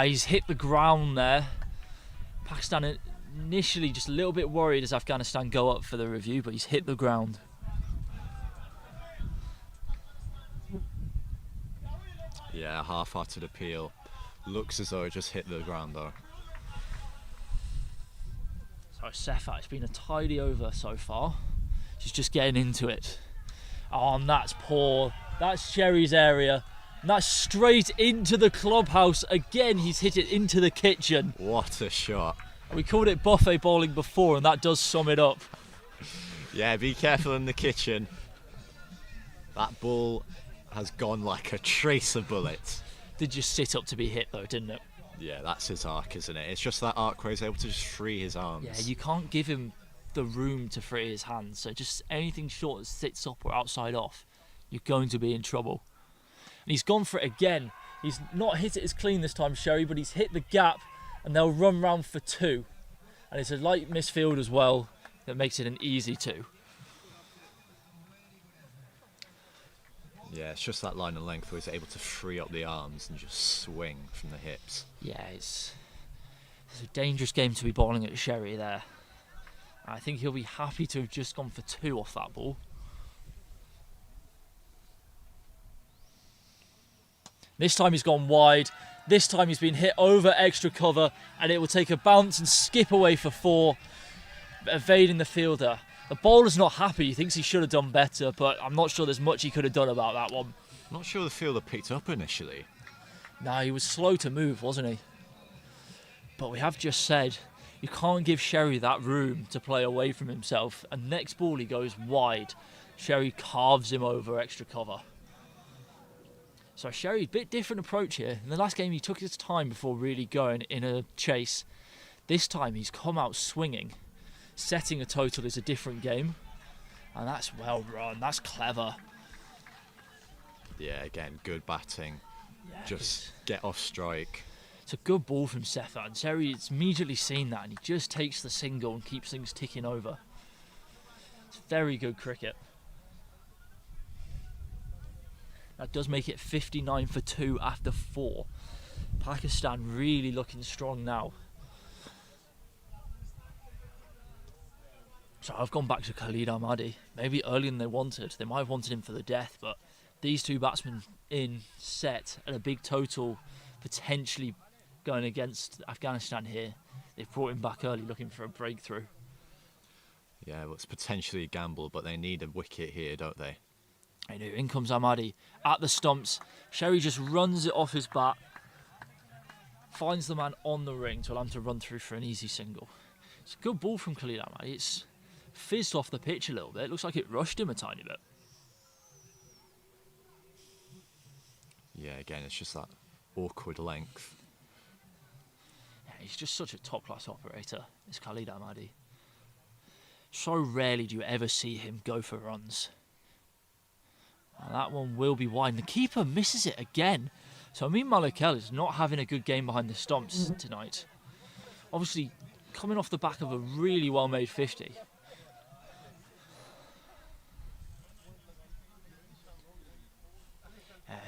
He's hit the ground there. Pakistan initially just a little bit worried as Afghanistan go up for the review, but he's hit the ground. Yeah, half-hearted appeal. Looks as though it just hit the ground though. So Sefat, it's been a tidy over so far. She's just getting into it. Oh, and that's poor. That's Sherry's area. And that's straight into the clubhouse. Again, he's hit it into the kitchen. What a shot. We called it buffet bowling before, and that does sum it up. Yeah, be careful in the kitchen. That ball has gone like a tracer bullet. Did just sit up to be hit though, didn't it? Yeah, that's his arc, isn't it? It's just that arc where he's able to just free his arms. Yeah, you can't give him the room to free his hands, so just anything short that sits up or outside off, you're going to be in trouble. And he's gone for it again. He's not hit it as clean this time, Sherry, but he's hit the gap and they'll run round for 2. And it's a light misfield as well that makes it an easy 2. Yeah, it's just that line of length where he's able to free up the arms and just swing from the hips. Yeah, it's a dangerous game to be bowling at Sherry there. I think he'll be happy to have just gone for 2 off that ball. This time he's gone wide. This time he's been hit over extra cover, and it will take a bounce and skip away for 4, evading the fielder. The bowler's not happy. He thinks he should have done better, but I'm not sure there's much he could have done about that one. Not sure the fielder picked up initially. No, he was slow to move, wasn't he? But we have just said you can't give Sherry that room to play away from himself. And next ball he goes wide. Sherry carves him over extra cover. So Sherry, a bit different approach here. In the last game he took his time before really going in a chase. This time he's come out swinging. Setting a total is a different game. And that's well run, that's clever. Yeah, again, good batting. Yeah, just get off strike. It's a good ball from Sefat, and Sherry's immediately seen that and he just takes the single and keeps things ticking over. It's very good cricket. That does make it 59 for 2 after 4. Pakistan really looking strong now. So I've gone back to Khalid Ahmadi. Maybe earlier than they wanted. They might have wanted him for the death, but these 2 batsmen in set at a big total, potentially going against Afghanistan here. They've brought him back early looking for a breakthrough. Yeah, well, it's potentially a gamble, but they need a wicket here, don't they? I do. In comes Ahmadi at the stumps. Sherry just runs it off his bat. Finds the man on the ring to allow him to run through for an easy single. It's a good ball from Khalid Ahmadi. It's fizzed off the pitch a little bit. It looks like it rushed him a tiny bit. Yeah, again, it's just that awkward length. Yeah, he's just such a top-class operator, is Khalid Ahmadi. So rarely do you ever see him go for runs. And that one will be wide. And the keeper misses it again. So Amin Malikel is not having a good game behind the stumps tonight. Obviously, coming off the back of a really well-made 50.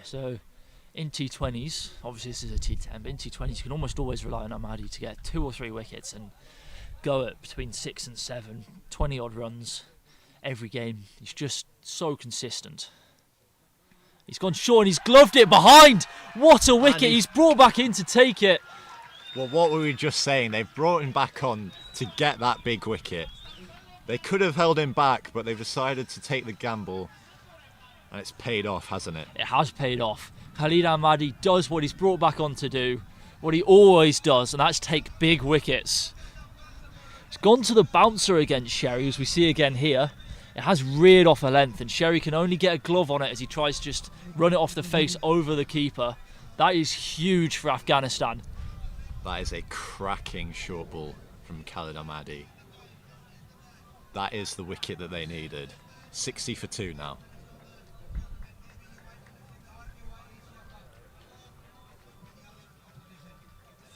So in T20s, obviously this is a T10, but in T20s you can almost always rely on Ahmadi to get 2 or 3 wickets and go at between 6 and 7, 20 odd runs every game. He's just so consistent. He's gone short and he's gloved it behind. What a wicket. He's brought back in to take it. Well, what were we just saying? They've brought him back on to get that big wicket. They could have held him back, but they've decided to take the gamble. And it's paid off, hasn't it? It has paid off. Khalid Ahmadi does what he's brought back on to do, what he always does, and that's take big wickets. It's gone to the bouncer against Sherry, as we see again here. It has reared off a length, and Sherry can only get a glove on it as he tries to just run it off the face over the keeper. That is huge for Afghanistan. That is a cracking short ball from Khalid Ahmadi. That is the wicket that they needed. 60 for 2 now.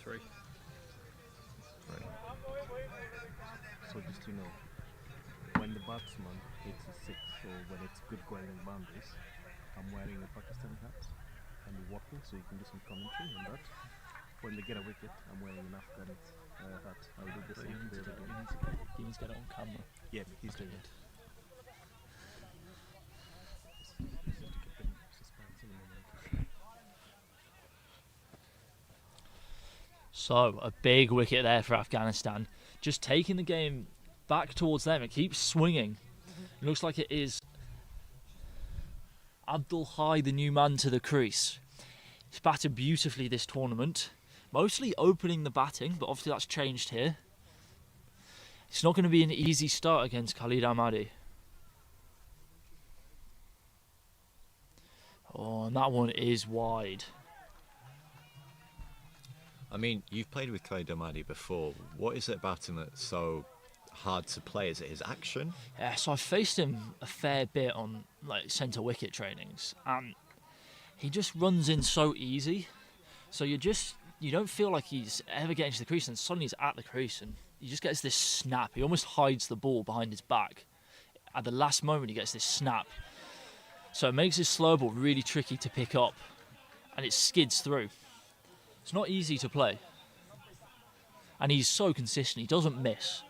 Three. So just to know, when the batsman hits a six or when it's good grounding boundaries, I'm wearing a Pakistani hat and walking, so you can do some commentary on that. When they get a wicket, I'm wearing an Afghan hat. I'll do the same for the game. He needs to get it on camera. Yeah, he's doing it. So, a big wicket there for Afghanistan. Just taking the game back towards them. It keeps swinging. It looks like it is Abdul Hai, the new man to the crease. He's batted beautifully this tournament. Mostly opening the batting, but obviously that's changed here. It's not going to be an easy start against Khalid Ahmadi. Oh, and that one is wide. I mean, you've played with Khalid Ahmadi before. What is it about him that's so hard to play? Is it his action? Yeah, so I've faced him a fair bit on like centre wicket trainings, and he just runs in so easy. So you don't feel like he's ever getting to the crease, and suddenly he's at the crease, and he just gets this snap. He almost hides the ball behind his back. At the last moment, he gets this snap. So it makes his slow ball really tricky to pick up, and it skids through. It's not easy to play. And he's so consistent, he doesn't miss.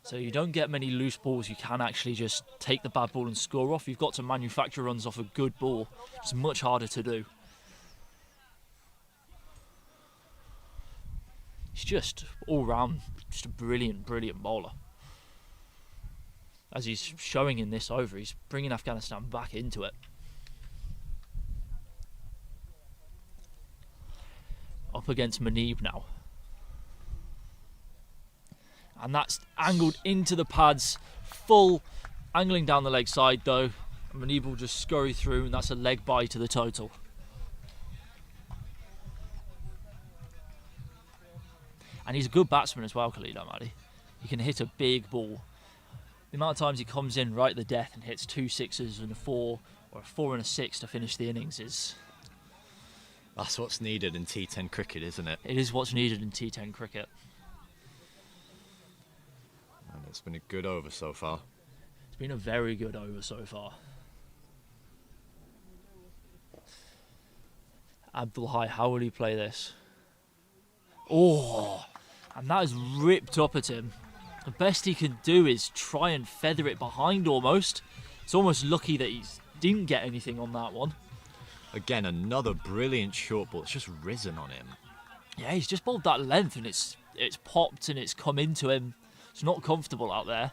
So you don't get many loose balls you can actually just take the bad ball and score off. You've got to manufacture runs off a good ball. It's much harder to do. He's just all round, just a brilliant, brilliant bowler. As he's showing in this over, he's bringing Afghanistan back into it. Up against Muneeb now. And that's angled into the pads, full, angling down the leg side though. Muneeb will just scurry through, and that's a leg bye to the total. And he's a good batsman as well, Khalid Ahmadi. He can hit a big ball. The amount of times he comes in right at the death and hits 2 sixes and a 4, or a 4 and a 6 to finish the innings is... That's what's needed in T10 cricket, isn't it? It is what's needed in T10 cricket. And it's been a good over so far. It's been a very good over so far. Abdul Hai, how will he play this? Oh, and that is ripped up at him. The best he can do is try and feather it behind almost. It's almost lucky that he didn't get anything on that one. Again, another brilliant short ball. It's just risen on him. Yeah, he's just bowled that length and it's popped and it's come into him. It's not comfortable out there.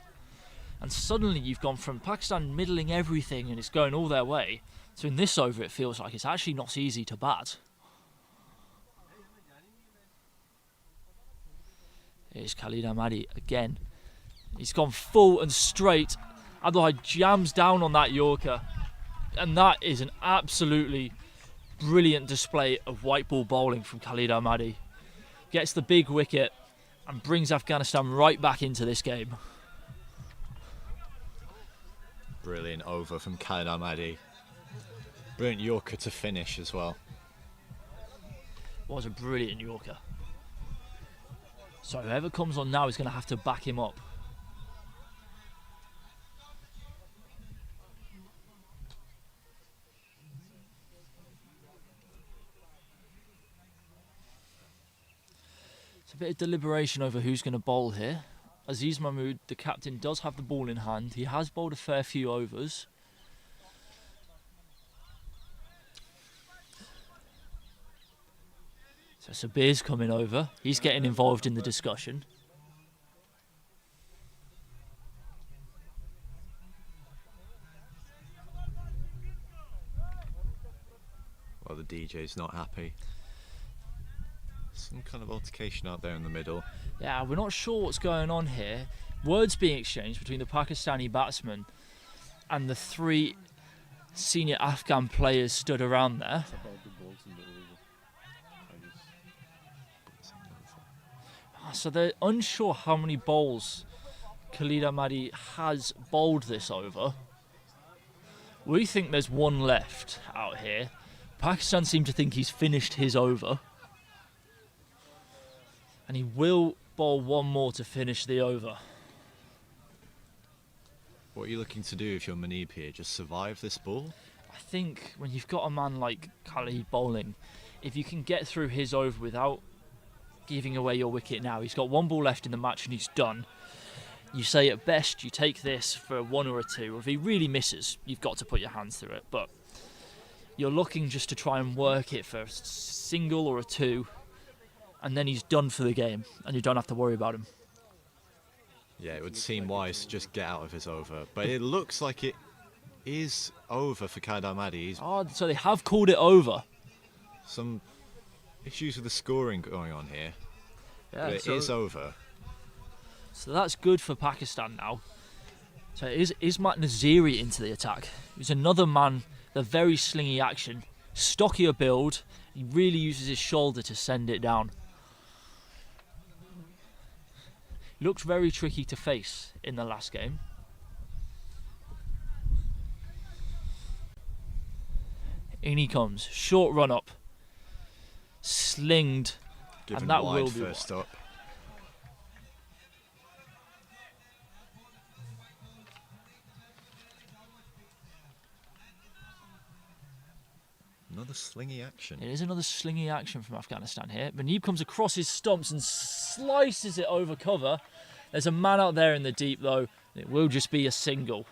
And suddenly you've gone from Pakistan middling everything and it's going all their way. So in this over it feels like it's actually not easy to bat. Here's Khalid Ahmadi again. He's gone full and straight. Abdul jams down on that Yorker. And that is an absolutely brilliant display of white ball bowling from Khalid Ahmadi. Gets the big wicket and brings Afghanistan right back into this game. Brilliant over from Khalid Ahmadi. Brilliant Yorker to finish as well. Was a brilliant Yorker. So whoever comes on now is going to have to back him up. It's a bit of deliberation over who's going to bowl here. Aziz Mahmood, the captain, does have the ball in hand. He has bowled a fair few overs. So Sabir's coming over. He's getting involved in the discussion. Well, the DJ's not happy. Some kind of altercation out there in the middle. Yeah, we're not sure what's going on here. Words being exchanged between the Pakistani batsman and the 3 senior Afghan players stood around there. So they're unsure how many bowls Khalid Ahmadi has bowled this over. We think there's 1 left out here. Pakistan seem to think he's finished his over. And he will bowl 1 more to finish the over. What are you looking to do if you're Muneeb here? Just survive this ball? I think when you've got a man like Khalid bowling, if you can get through his over without giving away your wicket now, he's got 1 ball left in the match and he's done. You say at best you take this for a 1 or a 2, or if he really misses, you've got to put your hands through it. But you're looking just to try and work it for a single or a 2, and then he's done for the game, and you don't have to worry about him. Yeah, it would seem wise to just get out of his over, but it looks like it is over for Khalid Ahmadi. So they have called it over. Some issues with the scoring going on here, but it is over. So that's good for Pakistan now. So it is Ismat Naziri into the attack. He's another man, the very slingy action, stockier build. He really uses his shoulder to send it down. Looked very tricky to face in the last game. In he comes, short run up, slinged, Given and that wide will be first wide. up. Another slingy action. It is another slingy action from Afghanistan here. Muneeb comes across his stumps and slices it over cover. There's a man out there in the deep though. It will just be a single.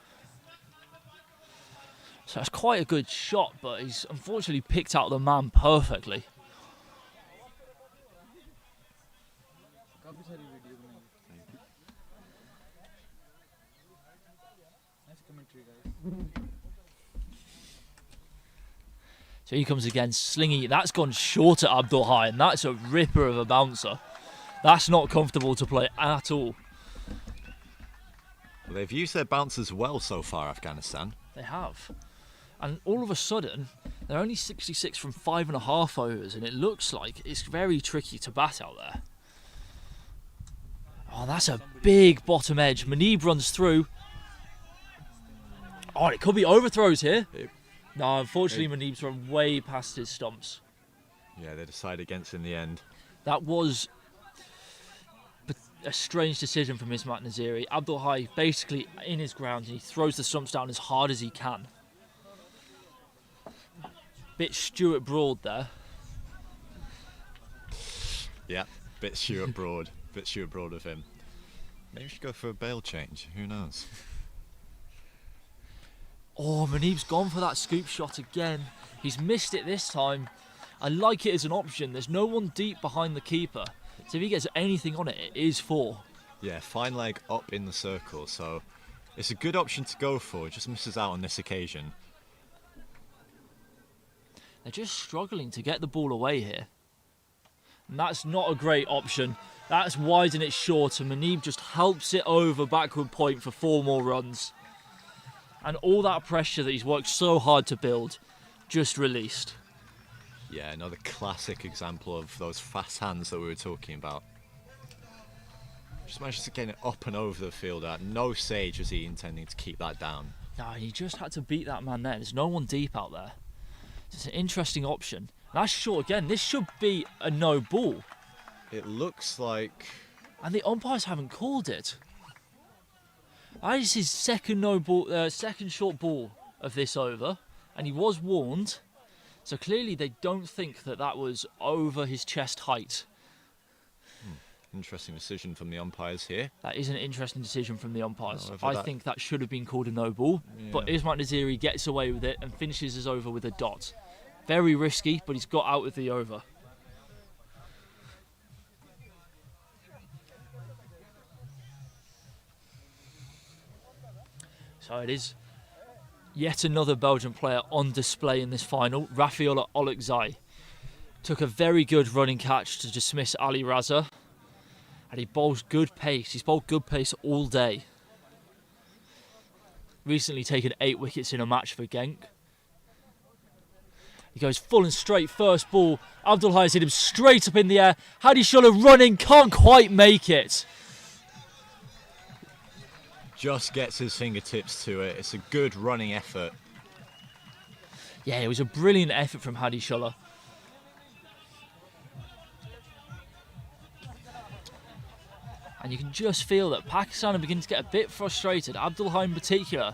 So that's quite a good shot, but he's unfortunately picked out the man perfectly. So he comes again, slinging. That's gone short at Abdul Hai, and that's a ripper of a bouncer. That's not comfortable to play at all. Well, they've used their bouncers well so far, Afghanistan. They have. And all of a sudden, they're only 66 from 5.5 overs, and it looks like it's very tricky to bat out there. Oh, that's a big bottom edge. Muneeb runs through. Oh, it could be overthrows here. No, unfortunately, Muneeb's run way past his stumps. Yeah, they decide against in the end. That was a strange decision from Ismat Naziri. Abdul Hai basically in his ground, and he throws the stumps down as hard as he can. Bit Stuart Broad there. Yeah, bit Stuart Broad. Bit Stuart Broad of him. Maybe we should go for a bail change. Who knows? Oh, Muneeb's gone for that scoop shot again. He's missed it this time. I like it as an option. There's no one deep behind the keeper. So if he gets anything on it, it is 4. Yeah, fine leg up in the circle, so it's a good option to go for. Just misses out on this occasion. They're just struggling to get the ball away here. And that's not a great option. That's wide and it's short, and Muneeb just helps it over backward point for 4 more runs. And all that pressure that he's worked so hard to build, just released. Yeah, another classic example of those fast hands that we were talking about. Just managed to get it up and over the field. At no stage was he intending to keep that down. No, he just had to beat that man there. There's no one deep out there. It's an interesting option. That's short again. This should be a no ball. It looks like... And the umpires haven't called it. That is his second no ball, second short ball of this over, and he was warned. So clearly they don't think that that was over his chest height. Interesting decision from the umpires here. That is an interesting decision from the umpires. However, I think that should have been called a no ball, but Yeah. Ismat Naziri gets away with it and finishes his over with a dot. Very risky, but he's got out with the over. So it is yet another Belgian player on display in this final, Rafael Olakzai. Took a very good running catch to dismiss Ali Raza. And he bowls good pace. He's bowled good pace all day. Recently taken 8 wickets in a match for Genk. He goes full and straight, first ball. Abdul Hai has hit him straight up in the air. Hadi Shuller running, can't quite make it. Just gets his fingertips to it. It's a good running effort. Yeah, it was a brilliant effort from Hadi Shuller. And you can just feel that Pakistan are beginning to get a bit frustrated. Abdul Hai in particular.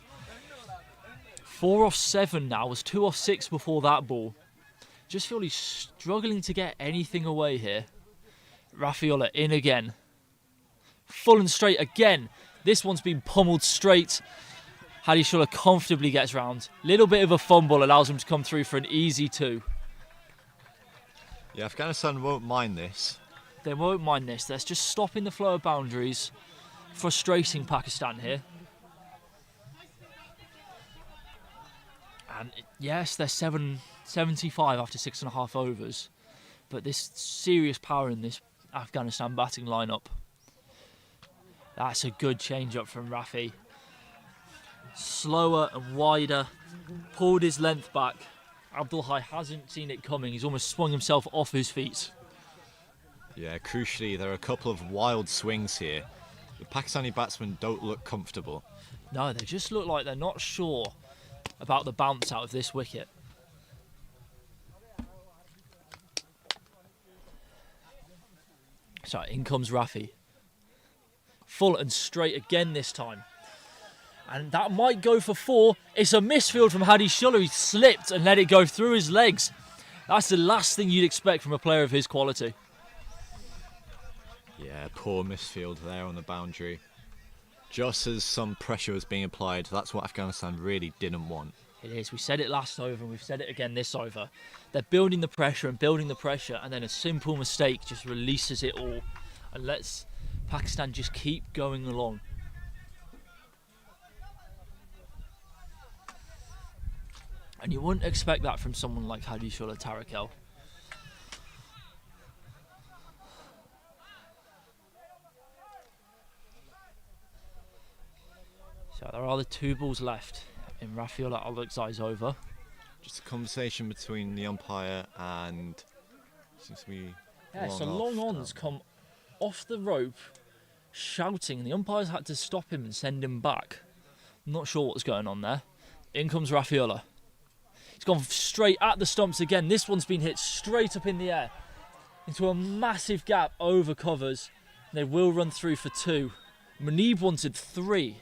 4 off 7 now, was 2 off 6 before that ball. Just feel he's struggling to get anything away here. Rafiullah in again. Full and straight again. This one's been pummeled straight. Hadi Shuller comfortably gets round. Little bit of a fumble allows him to come through for an easy 2. Yeah, Afghanistan won't mind this. They won't mind this. That's just stopping the flow of boundaries. Frustrating Pakistan here. And yes, they're 75 after 6.5 overs. But there's serious power in this Afghanistan batting lineup. That's a good change up from Rafi. Slower and wider. Pulled his length back. Abdul Hai hasn't seen it coming. He's almost swung himself off his feet. Yeah, crucially, there are a couple of wild swings here. The Pakistani batsmen don't look comfortable. No, they just look like they're not sure about the bounce out of this wicket. So in comes Rafi. Full and straight again this time. And that might go for 4. It's a misfield from Hadi Shuller. He slipped and let it go through his legs. That's the last thing you'd expect from a player of his quality. Yeah, poor misfield there on the boundary. Just as some pressure was being applied, that's what Afghanistan really didn't want. It is. We said it last over and we've said it again this over. They're building the pressure and building the pressure, and then a simple mistake just releases it all and lets Pakistan just keep going along. And you wouldn't expect that from someone like Hadi Shuller Tarakel. So there are the 2 balls left in Rafiullah Alexai's over. Just a conversation between the umpire and seems to be So Long On's come off the rope shouting, and the umpires had to stop him and send him back. I'm not sure what's going on there. In comes Rafiullah. He's gone straight at the stumps again. This one's been hit straight up in the air into a massive gap over covers. They will run through for 2. Munib wanted 3.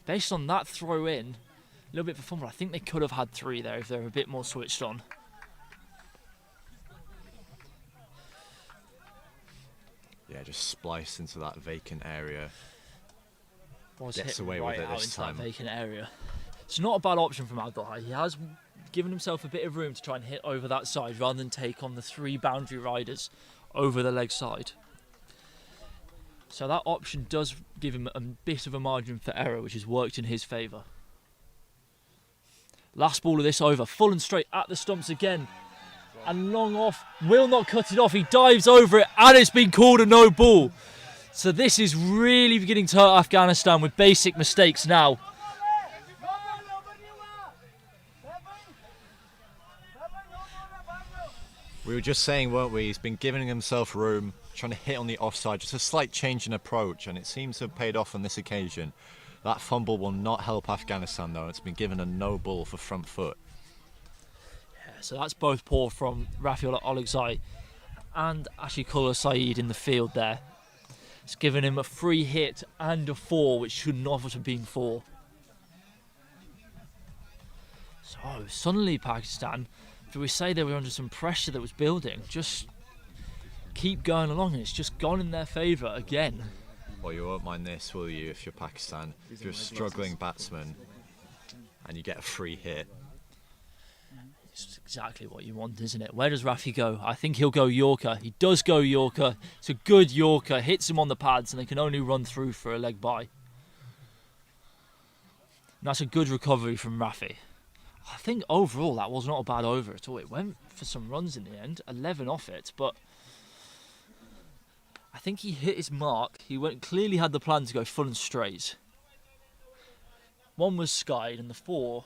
Based on that throw in, a little bit of a fumble. I think they could have had 3 there if they were a bit more switched on. Yeah, just spliced into that vacant area. Was Gets hit away right with it out this into time. that vacant area. It's not a bad option from Abdul Hai. He has given himself a bit of room to try and hit over that side rather than take on the 3 boundary riders over the leg side. So that option does give him a bit of a margin for error, which has worked in his favour. Last ball of this over, full and straight at the stumps again. And Long off, will not cut it off. He dives over it and it's been called a no ball. So this is really beginning to hurt Afghanistan with basic mistakes now. We were just saying, weren't we? He's been giving himself room, trying to hit on the offside, just a slight change in approach, and it seems to have paid off on this occasion. That fumble will not help Afghanistan though. It's been given a no ball for front foot. Yeah, so that's both poor from Rafiullah Alexai and Ashiqullah Saeed in the field there. It's given him a free hit and a 4, which should not have been 4. So suddenly Pakistan, if we say they were under some pressure that was building, just keep going along and it's just gone in their favour again. Well, you won't mind this, will you, if you're Pakistan? If you're a struggling batsman and you get a free hit. It's exactly what you want, isn't it? Where does Rafi go? I think he'll go Yorker. He does go Yorker. It's a good Yorker. Hits him on the pads and they can only run through for a leg by. And that's a good recovery from Rafi. I think overall that was not a bad over at all. It went for some runs in the end, 11 off it, but I think he hit his mark. He clearly had the plan to go full and straight. One was skied, and the 4,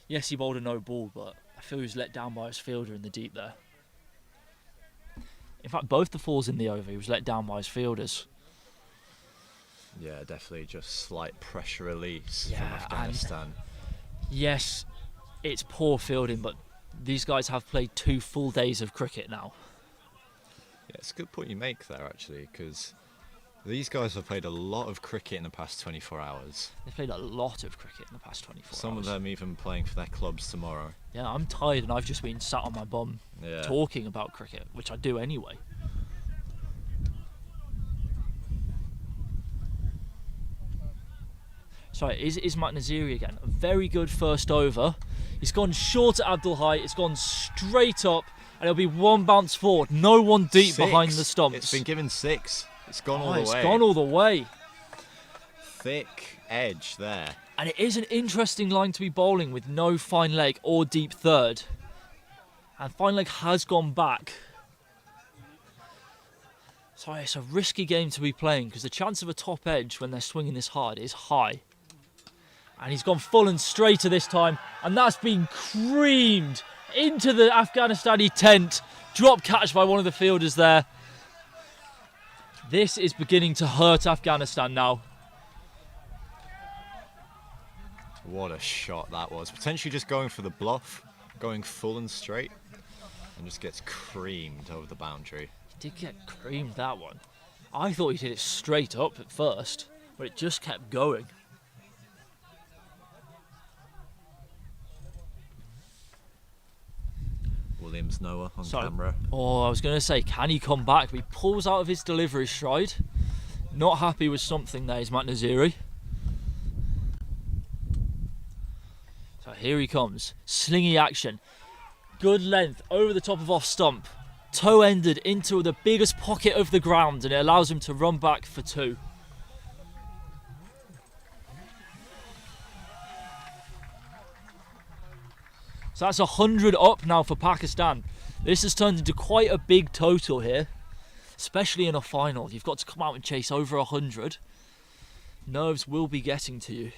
yes, he bowled a no ball, but I feel he was let down by his fielder in the deep there. In fact, both the 4s in the over, he was let down by his fielders. Yeah, definitely just slight pressure release Yeah, from Afghanistan. Yes, it's poor fielding, but these guys have played 2 full days of cricket now. Yeah, it's a good point you make there, actually, because these guys have played a lot of cricket in the past 24 hours. They've played a lot of cricket in the past 24 hours. Some of them even playing for their clubs tomorrow. Yeah, I'm tired and I've just been sat on my bum Yeah. talking about cricket, which I do anyway. Sorry, is Ismat Naziri again. A very good first over. He's gone short at Abdul Hai, it's gone straight up, and it'll be 1 bounce forward. No one deep 6. behind the stumps. It's been given 6. It's gone all the way. It's gone all the way. Thick edge there. And it is an interesting line to be bowling with no fine leg or deep third. And fine leg has gone back. So it's a risky game to be playing because the chance of a top edge when they're swinging this hard is high. And he's gone full and straighter this time. And that's been creamed into the Afghanistani tent. Drop catch by one of the fielders there. This is beginning to hurt Afghanistan now. What a shot that was. Potentially just going for the bluff, going full and straight, and just gets creamed over the boundary. He did get creamed, that one. I thought he did it straight up at first, but it just kept going. Williams Noah on So- camera. Oh, I was going to say, can he come back? But he pulls out of his delivery stride. Not happy with something there, is Matt Naziri. So here he comes. Slingy action. Good length over the top of off stump. Toe ended into the biggest pocket of the ground, and it allows him to run back for 2. So that's 100 up now for Pakistan. This has turned into quite a big total here, especially in a final. You've got to come out and chase over 100. Nerves will be getting to you.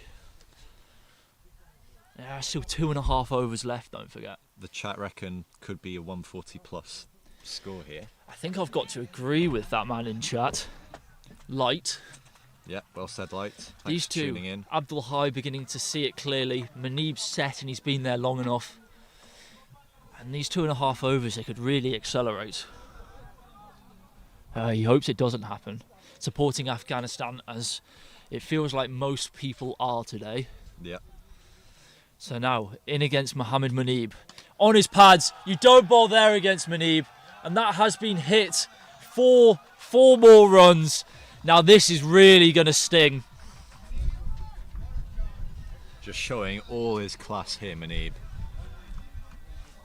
Yeah, still 2.5 overs left, don't forget. The chat reckon could be a 140 plus score here. I think I've got to agree with that man in chat. Light. Yeah, well said, Light. Thanks These for two, tuning in. Abdul Hai beginning to see it clearly. Muneeb's set and he's been there long enough. And these 2.5 overs, they could really accelerate. He hopes it doesn't happen. Supporting Afghanistan as it feels like most people are today. Yeah. So now, in against Mohammed Muneeb. On his pads, you don't bowl there against Muneeb. And that has been hit for 4 more runs. Now this is really going to sting. Just showing all his class here, Muneeb.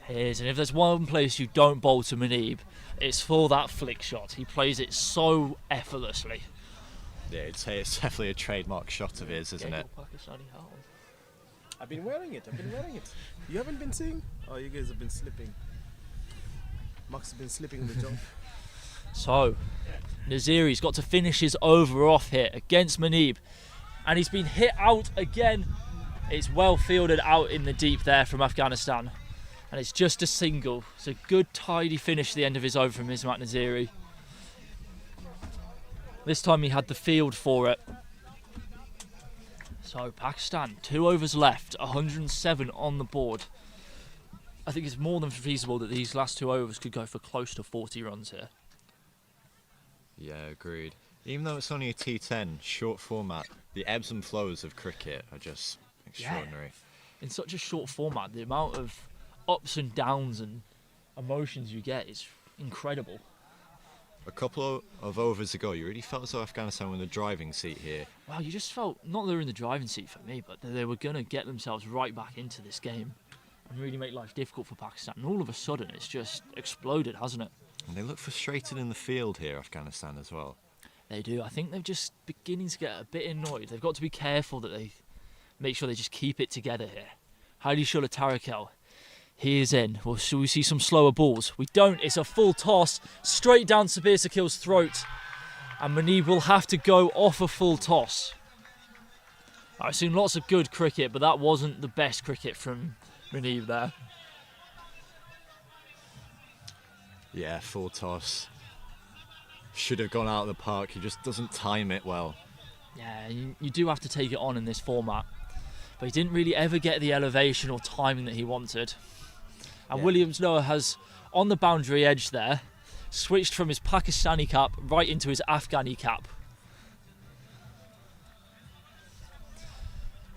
And if there's one place you don't bowl to Muneeb, it's for that flick shot. He plays it so effortlessly. Yeah, it's definitely a trademark shot of his, isn't it? I've been wearing it. You haven't been seeing? Oh, you guys have been slipping. Max has been slipping in the job. So, Naziri's got to finish his over off here against Muneeb. And he's been hit out again. It's well fielded out in the deep there from Afghanistan. And it's just a single. It's a good tidy finish at the end of his over from Ismat Naziri. This time he had the field for it. So Pakistan, 2 overs left, 107 on the board. I think it's more than feasible that these last 2 overs could go for close to 40 runs here. Yeah, agreed. Even though it's only a T10, short format, the ebbs and flows of cricket are just extraordinary. In such a short format, the amount of ups and downs and emotions you get is incredible. A couple of overs ago, you really felt as though Afghanistan were in the driving seat here. Wow, you just felt, not they were in the driving seat for me, but that they were going to get themselves right back into this game and really make life difficult for Pakistan. And all of a sudden, it's just exploded, hasn't it? And they look frustrated in the field here, Afghanistan, as well. They do. I think they're just beginning to get a bit annoyed. They've got to be careful that they make sure they just keep it together here. Hadi Shula Tarakel. He is in. Well, shall we see some slower balls? We don't. It's a full toss straight down Sabir Sakil's throat. And Munib will have to go off a full toss. I've seen lots of good cricket, but that wasn't the best cricket from Munib there. Yeah, full toss. Should have gone out of the park. He just doesn't time it well. Yeah, you do have to take it on in this format. But he didn't really ever get the elevation or timing that he wanted. And Yeah. Williams-Noah has, on the boundary edge there, switched from his Pakistani cap right into his Afghani cap.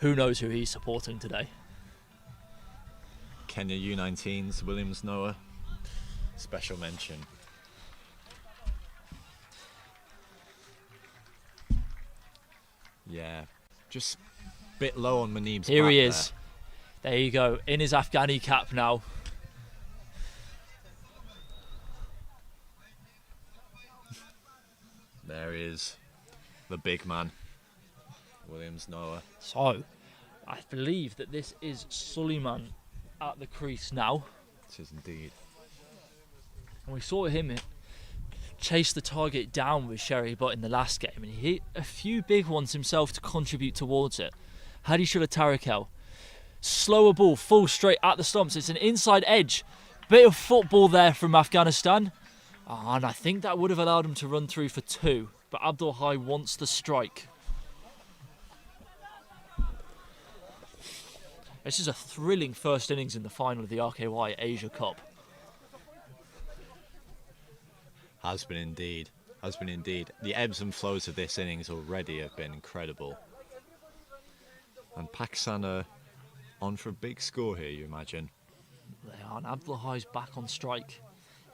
Who knows who he's supporting today? Kenya U19s, Williams-Noah. Special mention. Yeah, just a bit low on Munib's Here back he is. There you go, in his Afghani cap now. There he is, the big man, Williams-Noah. So, I believe that this is Suleiman at the crease now. It is indeed. And we saw him chase the target down with Sherry Butt in the last game, and he hit a few big ones himself to contribute towards it. Hadi Shula Tarakel. Slower ball, full straight at the stumps. It's an inside edge. Bit of football there from Afghanistan. And I think that would have allowed him to run through for 2. But Abdul Hai wants the strike. This is a thrilling first innings in the final of the RKY Asia Cup. Has been indeed. Has been indeed. The ebbs and flows of this innings already have been incredible. And Pakistan are on for a big score here, you imagine. They are, and Abdul Hai's back on strike.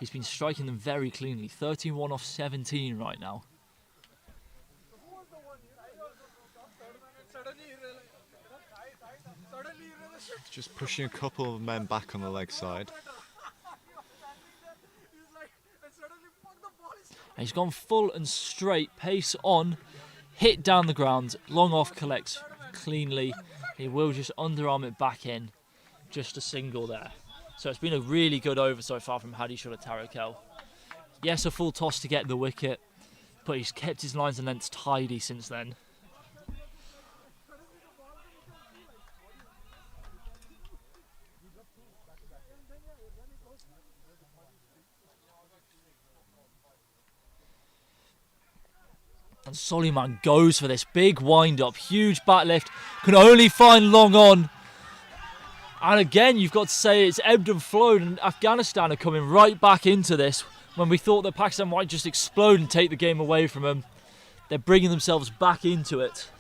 He's been striking them very cleanly. 13-1 off 17 right now. Just pushing a couple of men back on the leg side. And he's gone full and straight, pace on, hit down the ground, long off collects cleanly. He will just underarm it back in, just a single there. So it's been a really good over so far from Hadi Shula Tarakel. Yes, a full toss to get the wicket, but he's kept his lines and lengths tidy since then. And Suleiman goes for this big wind-up, huge bat lift, can only find long on. And again, you've got to say it's ebbed and flowed, and Afghanistan are coming right back into this. When we thought that Pakistan might just explode and take the game away from them, they're bringing themselves back into it.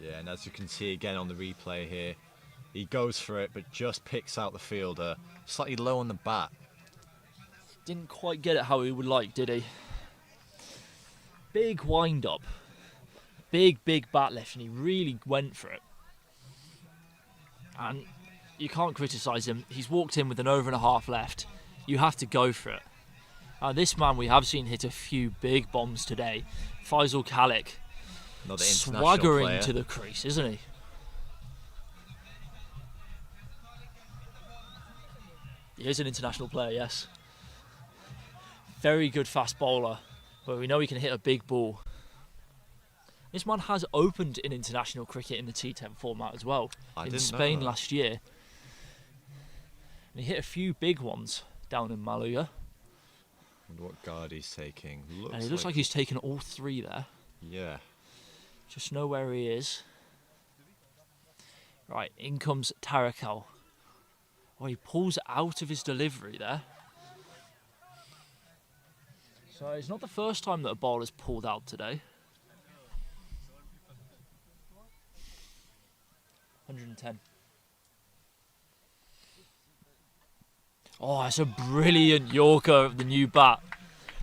Yeah, and as you can see again on the replay here, he goes for it, but just picks out the fielder, slightly low on the bat. Didn't quite get it how he would like, did he? Big wind-up. Big bat lift, and he really went for it. And you can't criticise him. He's walked in with an over and a half left. You have to go for it. This man we have seen hit a few big bombs today. Faisal Khalik. Another international swaggering player to the crease, isn't he? He is an international player, yes. Very good fast bowler, but we know he can hit a big ball. This man has opened in international cricket in the T10 format as well, in Spain last year. And he hit a few big ones down in Maluya. And what guard he's taking. And it looks like he's taken all 3 there. Yeah. Just know where he is. Right, in comes Tarakel. Oh, he pulls out of his delivery there. So it's not the first time that a bowler's pulled out today. 110. Oh, it's a brilliant Yorker of the new bat.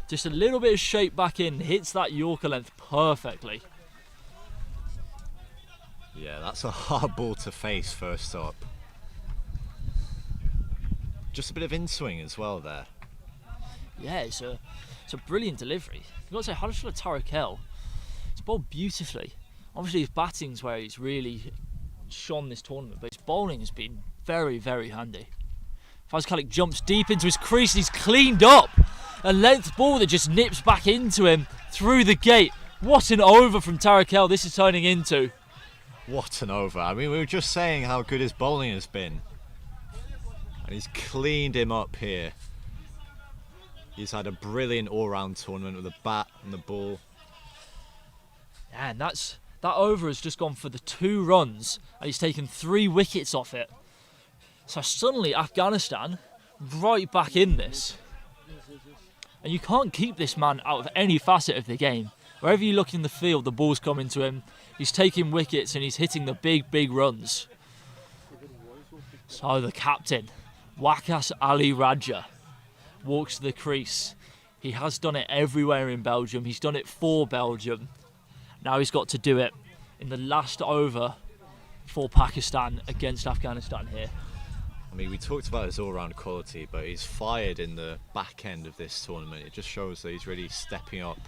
Just a little bit of shape back in, hits that Yorker length perfectly. Yeah, that's a hard ball to face first up. Just a bit of in-swing as well there. Yeah, it's a brilliant delivery. You've got to say, Hadi Shula Tarakel, it's bowled beautifully. Obviously his batting's where he's really shone this tournament, but his bowling has been very, very handy. Fazkalik jumps deep into his crease and he's cleaned up. A length ball that just nips back into him through the gate. What an over from Tarakel this is turning into. What an over. I mean, we were just saying how good his bowling has been. And he's cleaned him up here. He's had a brilliant all-round tournament with the bat and the ball. Yeah, and that over has just gone for the 2 runs and he's taken 3 wickets off it. So suddenly Afghanistan right back in this. And you can't keep this man out of any facet of the game. Wherever you look in the field, the ball's coming to him. He's taking wickets and he's hitting the big, big runs. So the captain, Waqas Ali Raja, walks to the crease. He has done it everywhere in Belgium. He's done it for Belgium. Now he's got to do it in the last over for Pakistan against Afghanistan here. I mean, we talked about his all-round quality, but he's fired in the back end of this tournament. It just shows that he's really stepping up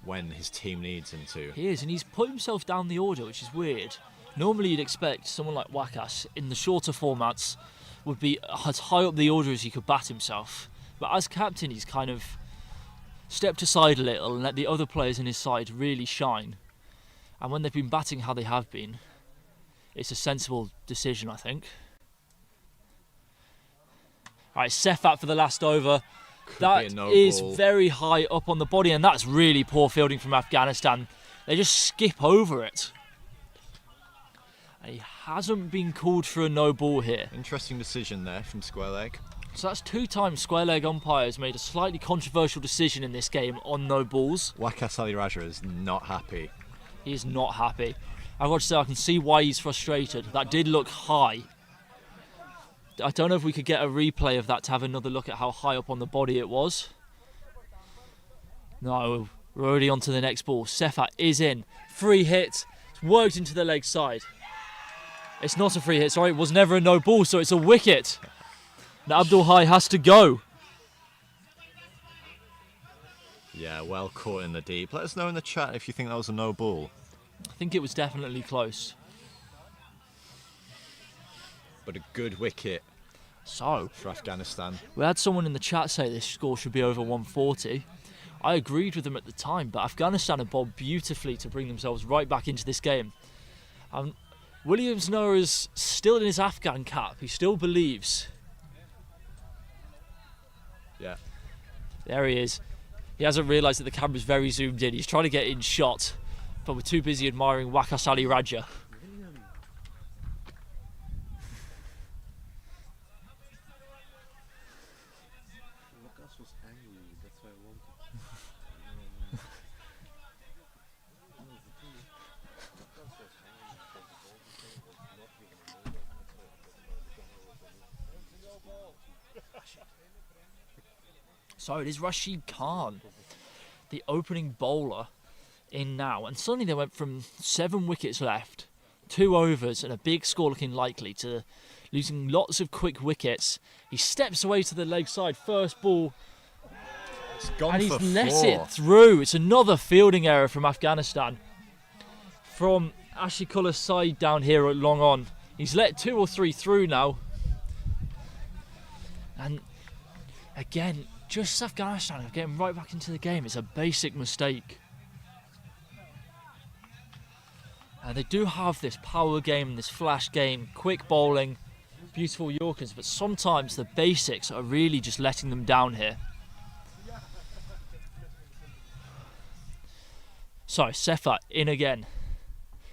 when his team needs him to. He is, and he's put himself down the order, which is weird. Normally you'd expect someone like Waqas in the shorter formats would be as high up the order as he could bat himself. But as captain, he's kind of stepped aside a little and let the other players in his side really shine. And when they've been batting how they have been, it's a sensible decision, I think. Alright, Sefat for the last over. That is very high up on the body, and that's really poor fielding from Afghanistan. They just skip over it. And he hasn't been called for a no ball here. Interesting decision there from square leg. So that's 2 times square leg umpires made a slightly controversial decision in this game on no balls. Waqas Ali Raja is not happy. He is not happy. I've got to say, I can see why he's frustrated. That did look high. I don't know if we could get a replay of that to have another look at how high up on the body it was. No, we're already on to the next ball. Sefat is in. Free hit. It's worked into the leg side. It's not a free hit, sorry. It was never a no ball, so it's a wicket. Now Abdul Hai has to go. Yeah, well caught in the deep. Let us know in the chat if you think that was a no ball. I think it was definitely close. But a good wicket for Afghanistan. We had someone in the chat say this score should be over 140. I agreed with them at the time, but Afghanistan have bowled beautifully to bring themselves right back into this game. Williams Noah is still in his Afghan cap. He still believes. Yeah. There he is. He hasn't realised that the camera's very zoomed in. He's trying to get in shot, but we're too busy admiring Waqas Ali Raja. So it is Rashid Khan, the opening bowler, in now. And suddenly they went from 7 wickets left, 2 overs and a big score looking likely, to losing lots of quick wickets. He steps away to the leg side, first ball, and he's let it through. It's another fielding error from Afghanistan. From Ashikullah's side down here at long on. He's let 2 or 3 through now. And again, just Afghanistan are getting right back into the game. It's a basic mistake. And they do have this power game, this flash game, quick bowling, beautiful Yorkers, but sometimes the basics are really just letting them down here. So, Sefat in again.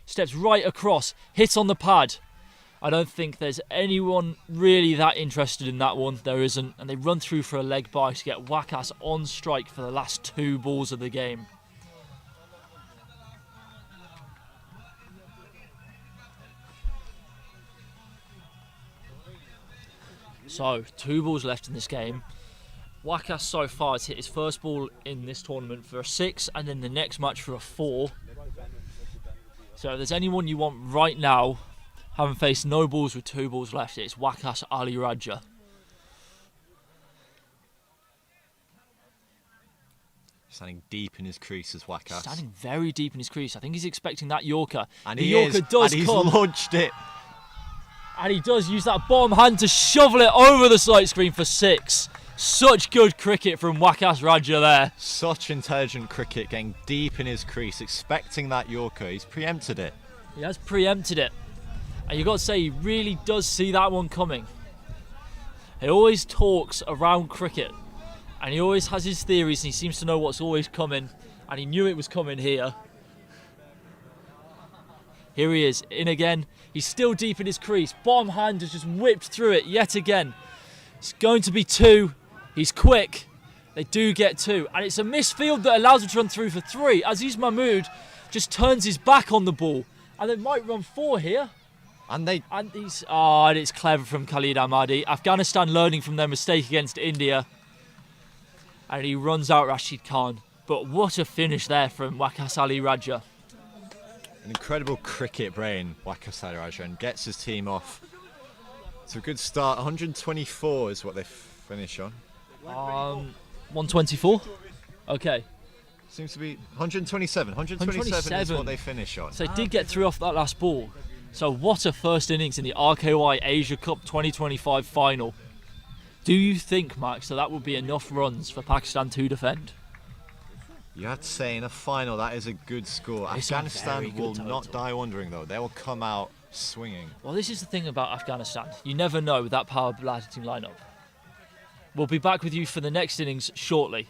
Steps right across, hits on the pad. I don't think there's anyone really that interested in that one. There isn't. And they run through for a leg bye to get Waqas on strike for the last 2 balls of the game. So, 2 balls left in this game. Waqas so far has hit his first ball in this tournament for a 6 and then the next match for a 4. So if there's anyone you want right now, having faced no balls with 2 balls left, it's Waqas Ali Raja. standing deep in his crease as Wakas. Standing very deep in his crease. I think he's expecting that Yorker. And the he Yorker is, does and he's come. launched it. And he does use that bottom hand to shovel it over the sight screen for 6. Such good cricket from Wakas Raja there. Such intelligent cricket, getting deep in his crease, expecting that Yorker. He's preempted it. He has preempted it. And you've got to say, he really does see that one coming. He always talks around cricket. And he always has his theories, and he seems to know what's always coming. And he knew it was coming here. Here he is, in again. He's still deep in his crease. Bottom hand has just whipped through it yet again. It's going to be 2. He's quick. They do get 2. And it's a misfield that allows him to run through for 3. Aziz Mahmood just turns his back on the ball. And they might run 4 here. And he's... Oh, and it's clever from Khalid Ahmadi. Afghanistan learning from their mistake against India. And he runs out Rashid Khan. But what a finish there from Wakas Ali Raja. An incredible cricket brain, Wakas Ali Raja, and gets his team off. It's a good start. 124 is what they finish on. 124? Okay. Seems to be 127. 127 is what they finish on. So they did get through off that last ball. So what a first innings in the RKY Asia Cup 2025 final. Do you think, Max, that would be enough runs for Pakistan to defend? You have to say, in a final, that is a good score. It's a Afghanistan very good will total. not die wondering, though. They will come out swinging. Well, this is the thing about Afghanistan. You never know with that power batting lineup. We'll be back with you for the next innings shortly.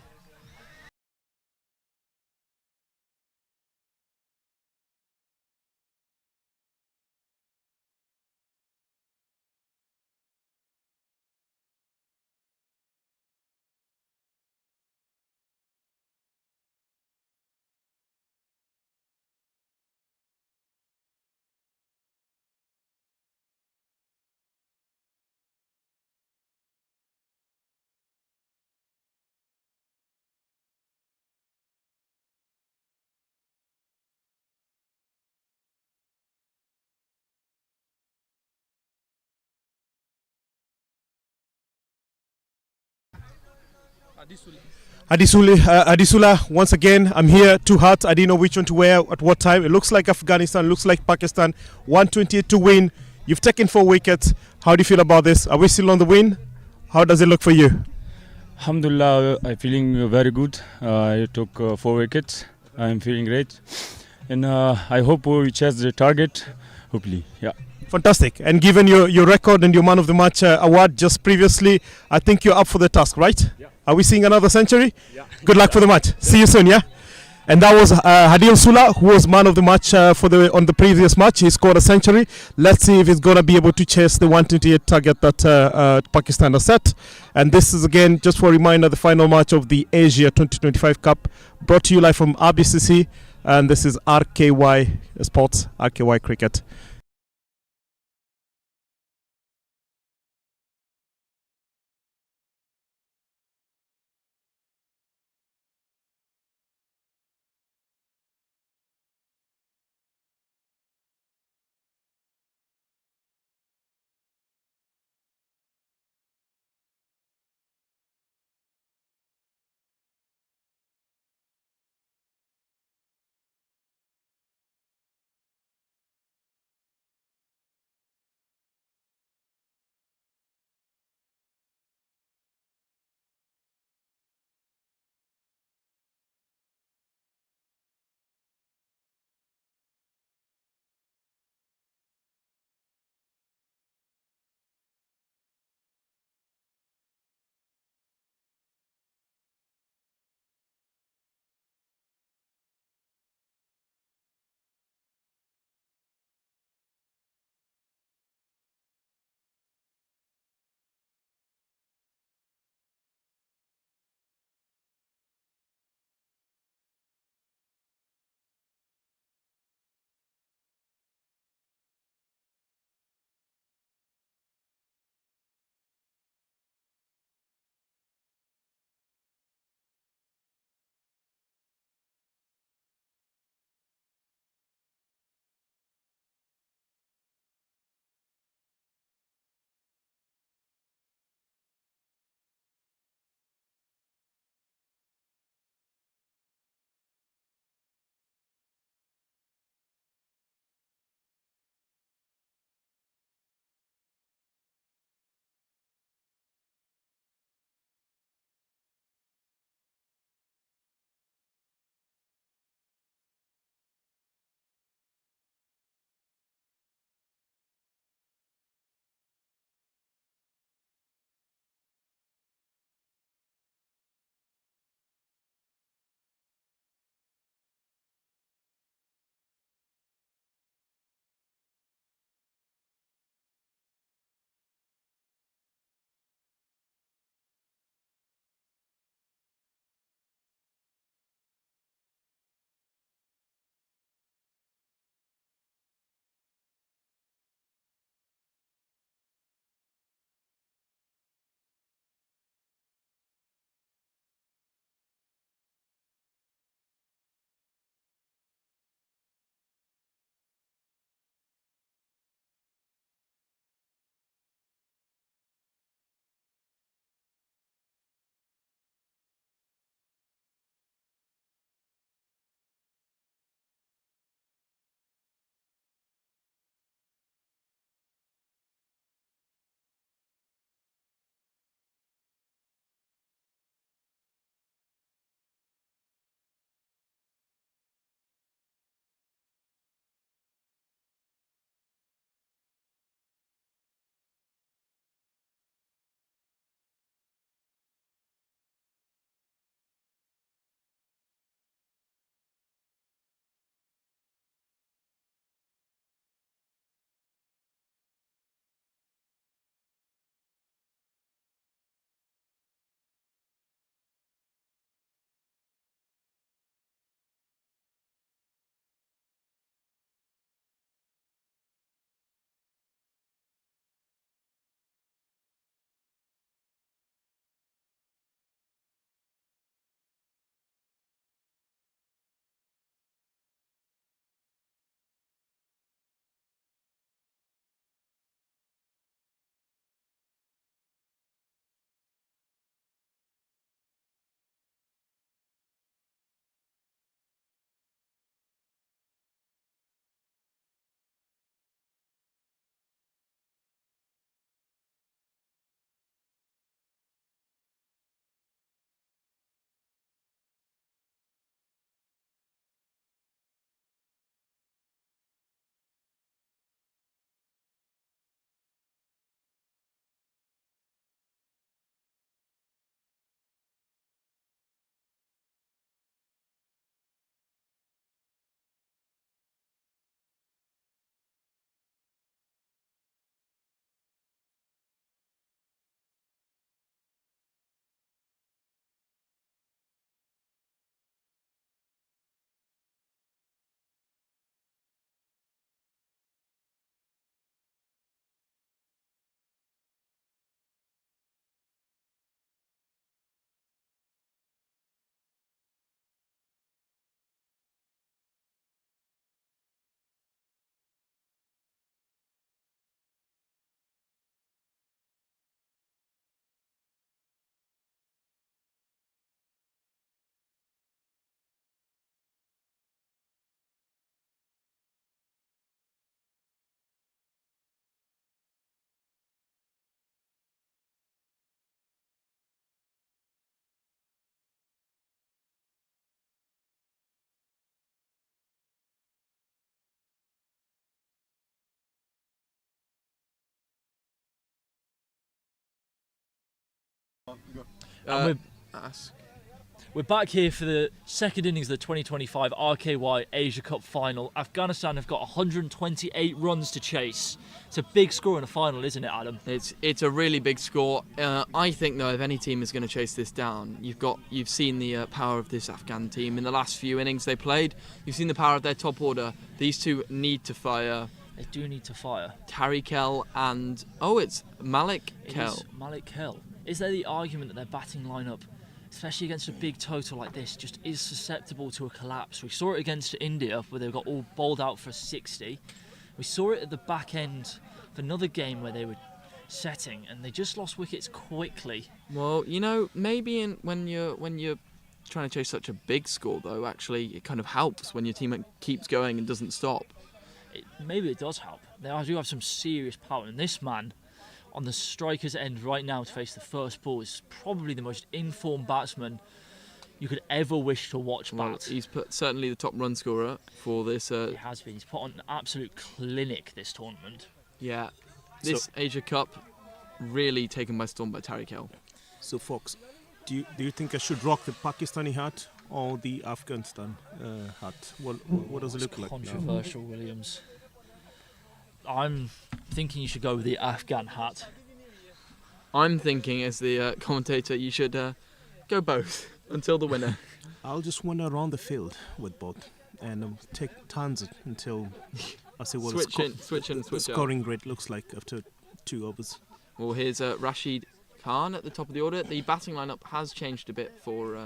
Adisula, once again, I'm here, 2 hats. I didn't know which one to wear at what time. It looks like Afghanistan, looks like Pakistan. 128 to win. You've taken 4 wickets. How do you feel about this? Are we still on the win? How does it look for you? Alhamdulillah, I'm feeling very good. I took 4 wickets. I'm feeling great. And I hope we chase the target, hopefully, yeah. Fantastic. And given your record and your Man of the Match award just previously, I think you're up for the task, right? Yeah. Are we seeing another century? Yeah. Good luck for the match. See you soon, yeah? And that was Hadil Sula, who was Man of the Match on the previous match. He scored a century. Let's see if he's going to be able to chase the 128 target that Pakistan has set. And this is, again, just for a reminder, the final match of the Asia 2025 Cup, brought to you live from RBCC. And this is RKY Sports, RKY Cricket. And Ask. we're back here for the second innings of the 2025 RKY Asia Cup final. Afghanistan have got 128 runs to chase. It's a big score in a final, isn't it, Adam? It's a really big score. I think though, if any team is going to chase this down, you've seen the power of this Afghan team in the last few innings they played. You've seen the power of their top order. These two need to fire. They do need to fire. Tariq Kell and it's Malik Kell. Malik Kell. Is there the argument that their batting lineup, especially against a big total like this, just is susceptible to a collapse? We saw it against India where they got all bowled out for 60. We saw it at the back end of another game where they were setting and they just lost wickets quickly. Well, maybe when you're trying to chase such a big score though, actually it kind of helps when your team keeps going and doesn't stop. Maybe it does help. They do have some serious power, and this man on the striker's end right now to face the first ball is probably the most informed batsman you could ever wish to watch bat. He's certainly the top run scorer for this. He has been. He's put on an absolute clinic this tournament. Yeah, this Asia Cup really taken by storm by Tariq Kell. So Fox, do you think I should rock the Pakistani hat or the Afghanistan hat? What does it look like? Controversial, Williams. I'm thinking you should go with the Afghan hat. I'm thinking, as the commentator, you should go both until the winner. I'll just wander around the field with both and take turns until I see what switch the scoring rate looks like after 2 overs. Well, here's Rashid Khan at the top of the order. The batting lineup has changed a bit for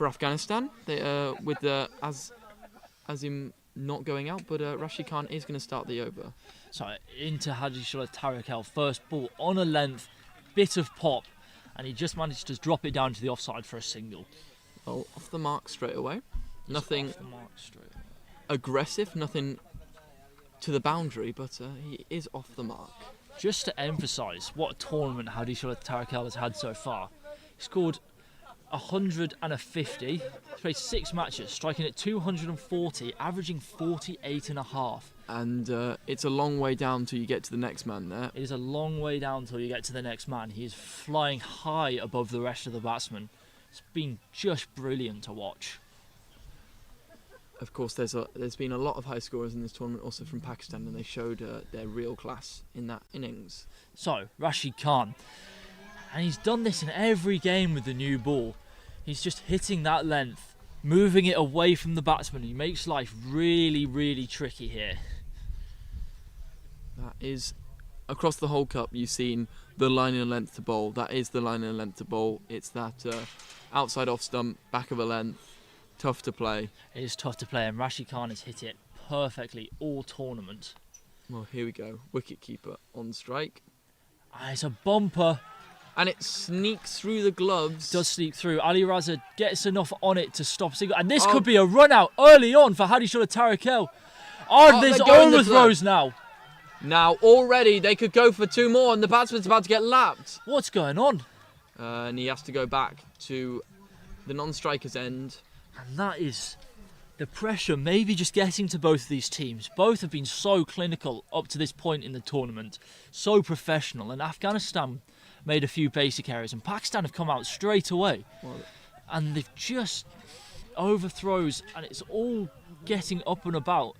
Afghanistan. They with Azim not going out, but Rashid Khan is going to start the over. So into Hadishola Tariq Kell, first ball on a length, bit of pop, and he just managed to drop it down to the offside for a single. Well, off the mark straight away. Nothing off the mark straight away. Aggressive, nothing to the boundary, but he is off the mark. Just to emphasise what a tournament Hadishola Tariq Kell has had so far, he scored 150, he's played 6 matches, striking at 240, averaging 48.5. And it's a long way down till you get to the next man there. It is a long way down till you get to the next man. He is flying high above the rest of the batsmen. It's been just brilliant to watch. Of course, there's been a lot of high scorers in this tournament, also from Pakistan, and they showed their real class in that innings. So, Rashid Khan. And he's done this in every game with the new ball. He's just hitting that length, moving it away from the batsman. He makes life really, really tricky here. That is, across the whole cup, you've seen the line and length to bowl. That is the line and length to bowl. It's that outside off stump, back of a length, tough to play. It is tough to play, and Rashid Khan has hit it perfectly all tournament. Well, here we go. Wicket keeper on strike. It's a bumper. And it sneaks through the gloves. Does sneak through. Ali Raza gets enough on it to stop single. And this could be a run out early on for Hadishola Tariq Kell. There's overthrows now. Now, already, they could go for 2 more, and the batsman's about to get lapped. What's going on? And he has to go back to the non-striker's end. And that is the pressure maybe just getting to both of these teams. Both have been so clinical up to this point in the tournament. So professional. And Afghanistan made a few basic errors, and Pakistan have come out straight away. And they've just overthrows, and it's all getting up and about.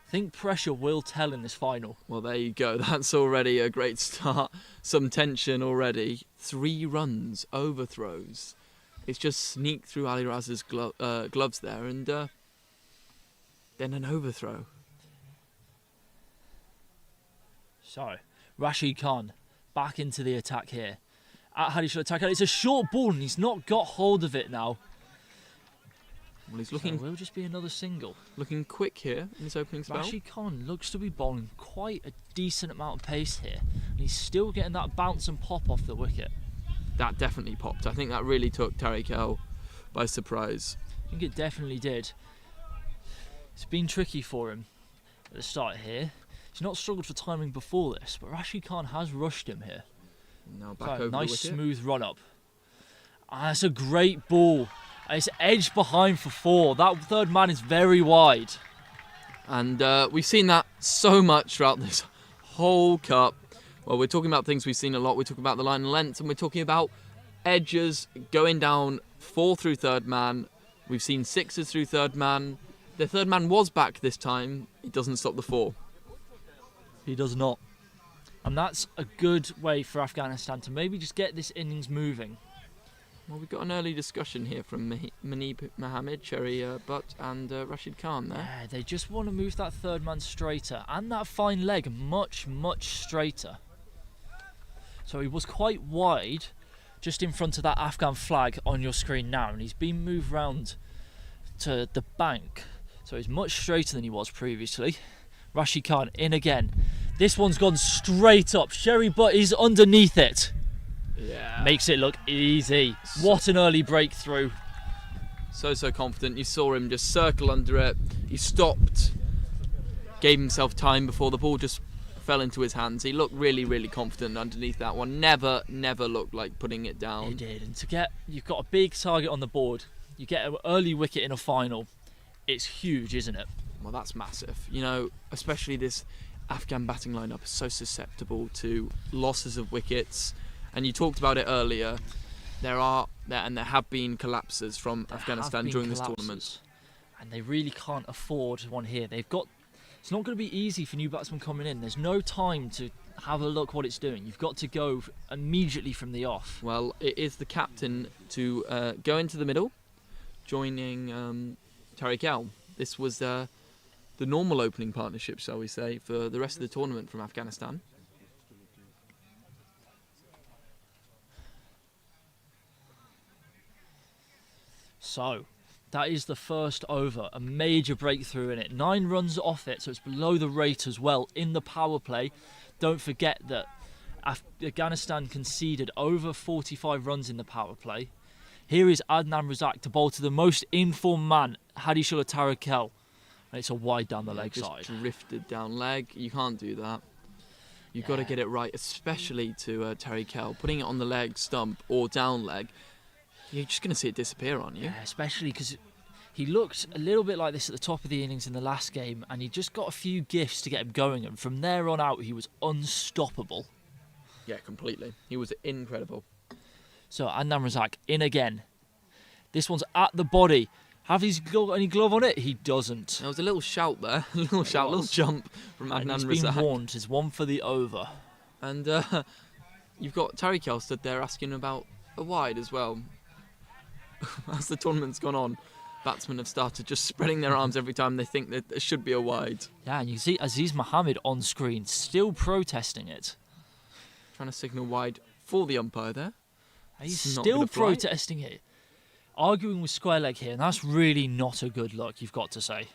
I think pressure will tell in this final. Well, there you go. That's already a great start. Some tension already. 3 runs, overthrows. It's just sneaked through Ali Raza's gloves there, and then an overthrow. So, Rashid Khan back into the attack here. At Hadishola Tariq Kell, it's a short ball, and he's not got hold of it now. Well, he's looking. So it will just be another single. Looking quick here in his opening spell. Rashid Khan looks to be bowling quite a decent amount of pace here, and he's still getting that bounce and pop off the wicket. That definitely popped. I think that really took Tariq Kell by surprise. I think it definitely did. It's been tricky for him at the start here. He's not struggled for timing before this, but Rashid Khan has rushed him here. Now back over nice the wicket. Smooth run up. That's a great ball. And it's edged behind for 4. That third man is very wide. And we've seen that so much throughout this whole cup. Well, we're talking about things we've seen a lot. We're talking about the line and length, and we're talking about edges going down 4 through third man. We've seen 6s through third man. The third man was back this time. It doesn't stop the 4. He does not. And that's a good way for Afghanistan to maybe just get this innings moving. Well, we've got an early discussion here from Manib Mohammed, Cherry Butt and Rashid Khan there. Yeah, they just want to move that third man straighter and that fine leg much, much straighter. So he was quite wide, just in front of that Afghan flag on your screen now, and he's been moved round to the bank. So he's much straighter than he was previously. Rashid Khan in again. This one's gone straight up. Cherry Butt is underneath it. Yeah. Makes it look easy. What an early breakthrough. So confident. You saw him just circle under it. He stopped, gave himself time before the ball just fell into his hands. He looked really, really confident underneath that one. Never looked like putting it down. He did. And you've got a big target on the board. You get an early wicket in a final. It's huge, isn't it? Well, that's massive. You know, especially this Afghan batting lineup is so susceptible to losses of wickets. And you talked about it earlier. There have been collapses from Afghanistan during this tournament. And they really can't afford one here. It's not going to be easy for new batsmen coming in. There's no time to have a look what it's doing. You've got to go immediately from the off. Well, it is the captain to go into the middle, joining Tariq Al. This was the normal opening partnership, shall we say, for the rest of the tournament from Afghanistan. So, that is the first over, a major breakthrough in it. 9 runs off it, so it's below the rate as well in the power play. Don't forget that Afghanistan conceded over 45 runs in the power play. Here is Adnan Razak to bowl to the most informed man, Hadishullah Tarakel. And it's a wide down the leg side. Drifted down leg. You can't do that. You've got to get it right, especially to Tarakel. Putting it on the leg stump or down leg, you're just going to see it disappear on you. Yeah, especially because he looked a little bit like this at the top of the innings in the last game, and he just got a few gifts to get him going, and from there on out he was unstoppable. Yeah, completely. He was incredible. So Adnan Razak in again. This one's at the body. Have he got any glove on it? He doesn't. There was a little shout there, a little shout, little jump from Adnan Razak. He's been warned. It's one for the over. And you've got Tariq stood there asking about a wide as well. As the tournament's gone on, batsmen have started just spreading their arms every time they think that there should be a wide. Yeah, and you can see Aziz Mohammed on screen still protesting it. Trying to signal wide for the umpire there. He's still protesting it. Arguing with square leg here, and that's really not a good look, you've got to say.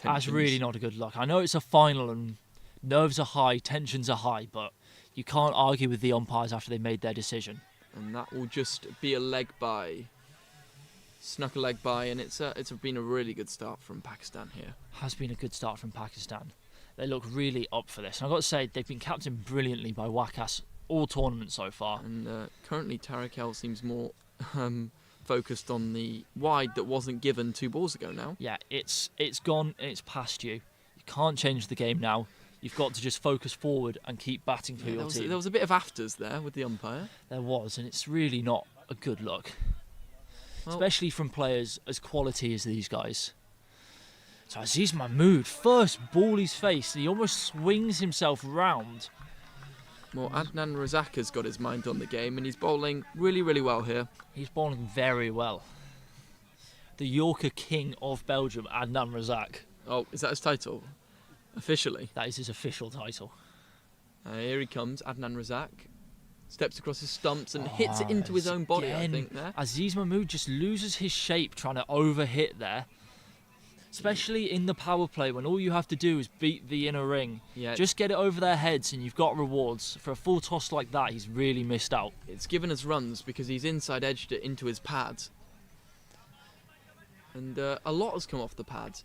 That's really not a good look. I know it's a final and nerves are high, tensions are high, but you can't argue with the umpires after they made their decision. And that will just be a leg by. Snuck a leg by, and it's been a really good start from Pakistan here. Has been a good start from Pakistan. They look really up for this. And I've got to say, they've been captained brilliantly by Waqas all tournament so far. And currently Tarakel seems more focused on the wide that wasn't given 2 balls ago now. Yeah, it's gone and it's past you. You can't change the game now. You've got to just focus forward and keep batting for your team. There was a bit of afters there with the umpire. There was, and it's really not a good look. Well, especially from players as quality as these guys. So Aziz Mahmood, first ball he's faced, and he almost swings himself round. Well, Adnan Razak has got his mind on the game, and he's bowling really, really well here. He's bowling very well. The Yorker King of Belgium, Adnan Razak. Oh, is that his title? Officially? That is his official title. Here he comes, Adnan Razak. Steps across his stumps and hits it into his own body, I think, there. Aziz Mahmood just loses his shape trying to overhit there. Especially in the power play when all you have to do is beat the inner ring. Yeah. Just get it over their heads and you've got rewards. For a full toss like that, he's really missed out. It's given us runs because he's inside edged it into his pad. And a lot has come off the pad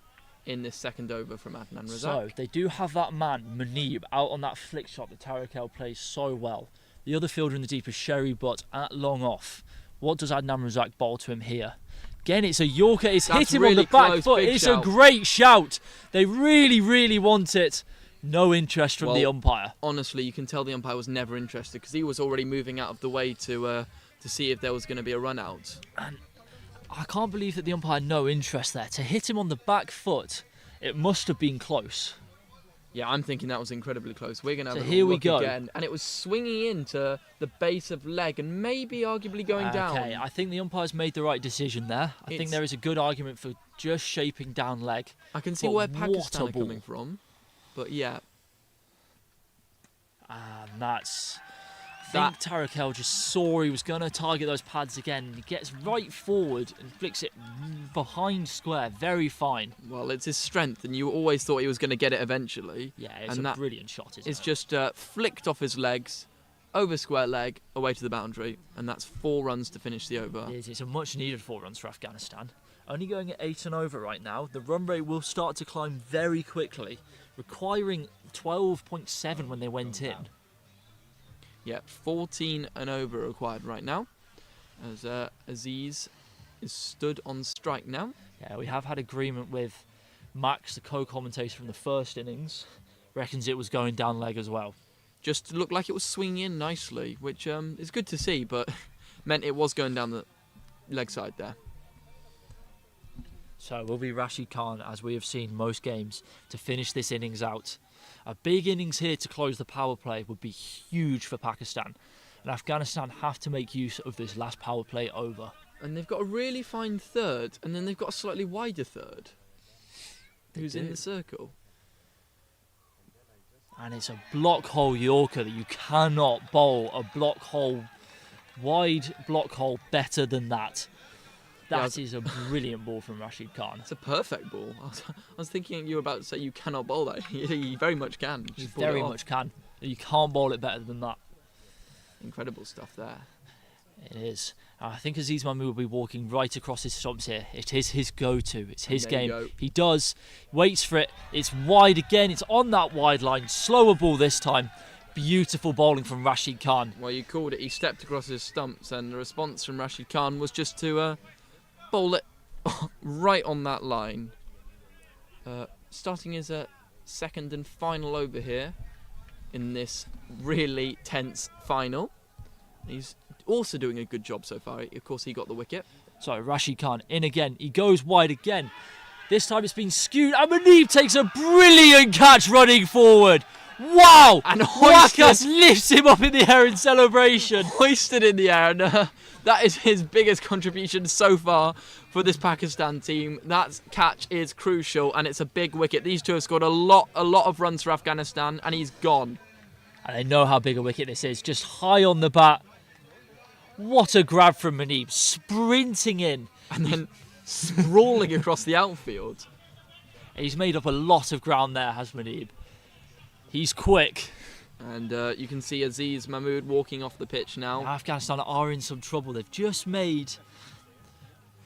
in this second over from Adnan Razak. So, they do have that man, Manib, out on that flick shot that Tarakel plays so well. The other fielder in the deep is Cherry Butt at long off. What does Adnan Razak bowl to him here? Again, it's a Yorker. It's hit him really on the back close, foot. It's a great shout. They really, really want it. No interest from the umpire. Honestly, you can tell the umpire was never interested because he was already moving out of the way to see if there was going to be a run out. And I can't believe that the umpire had no interest there. To hit him on the back foot, it must have been close. Yeah, I'm thinking that was incredibly close. We're going to have So a here we look go. again. And it was swinging into the base of leg and maybe arguably going down. Okay, I think the umpire's made the right decision there. I think there is a good argument for just shaping down leg. I can see But where what Pakistan a are ball. coming from. But yeah. And that's... I think Tarakel just saw he was going to target those pads again. He gets right forward and flicks it behind square. Very fine. Well, it's his strength, and you always thought he was going to get it eventually. Yeah, it's a brilliant shot, isn't it? It's just flicked off his legs, over square leg, away to the boundary, and that's 4 runs to finish the over. It is. It's a much needed 4 runs for Afghanistan. Only going at 8 and over right now. The run rate will start to climb very quickly, requiring 12.7 when they went in. Yeah, 14 and over required right now, as Aziz is stood on strike now. Yeah, we have had agreement with Max, the co-commentator from the first innings, reckons it was going down leg as well. Just looked like it was swinging in nicely, which is good to see, but meant it was going down the leg side there. So it will be Rashid Khan, as we have seen most games, to finish this innings out. A big innings here to close the power play would be huge for Pakistan. And Afghanistan have to make use of this last power play over. And they've got a really fine third, and then they've got a slightly wider third. Who's in the circle. And it's a block hole Yorker that you cannot bowl a block hole, wide block hole better than that. That is a brilliant ball from Rashid Khan. It's a perfect ball. I was thinking you were about to say you cannot bowl that. You very much can. You very much can. You can't bowl it better than that. Incredible stuff there. It is. I think Aziz Mahmood will be walking right across his stumps here. It is his go-to. It's his game. He does. Waits for it. It's wide again. It's on that wide line. Slower ball this time. Beautiful bowling from Rashid Khan. Well, you called it. He stepped across his stumps, and the response from Rashid Khan was just to bowl it right on that line. Starting his second and final over here in this really tense final. He's also doing a good job so far. Of course, he got the wicket. So Rashid Khan in again. He goes wide again. This time it's been skewed. And Muneeb takes a brilliant catch running forward. Wow! And Wakas lifts him up in the air in celebration. Hoisted in the air. And, that is his biggest contribution so far for this Pakistan team. That catch is crucial, and it's a big wicket. These two have scored a lot of runs for Afghanistan, and he's gone. And they know how big a wicket this is. Just high on the bat. What a grab from Muneeb. Sprinting in. And then sprawling across the outfield. He's made up a lot of ground there, has Muneeb. He's quick. And you can see Aziz Mahmood walking off the pitch now. Afghanistan are in some trouble. They've just made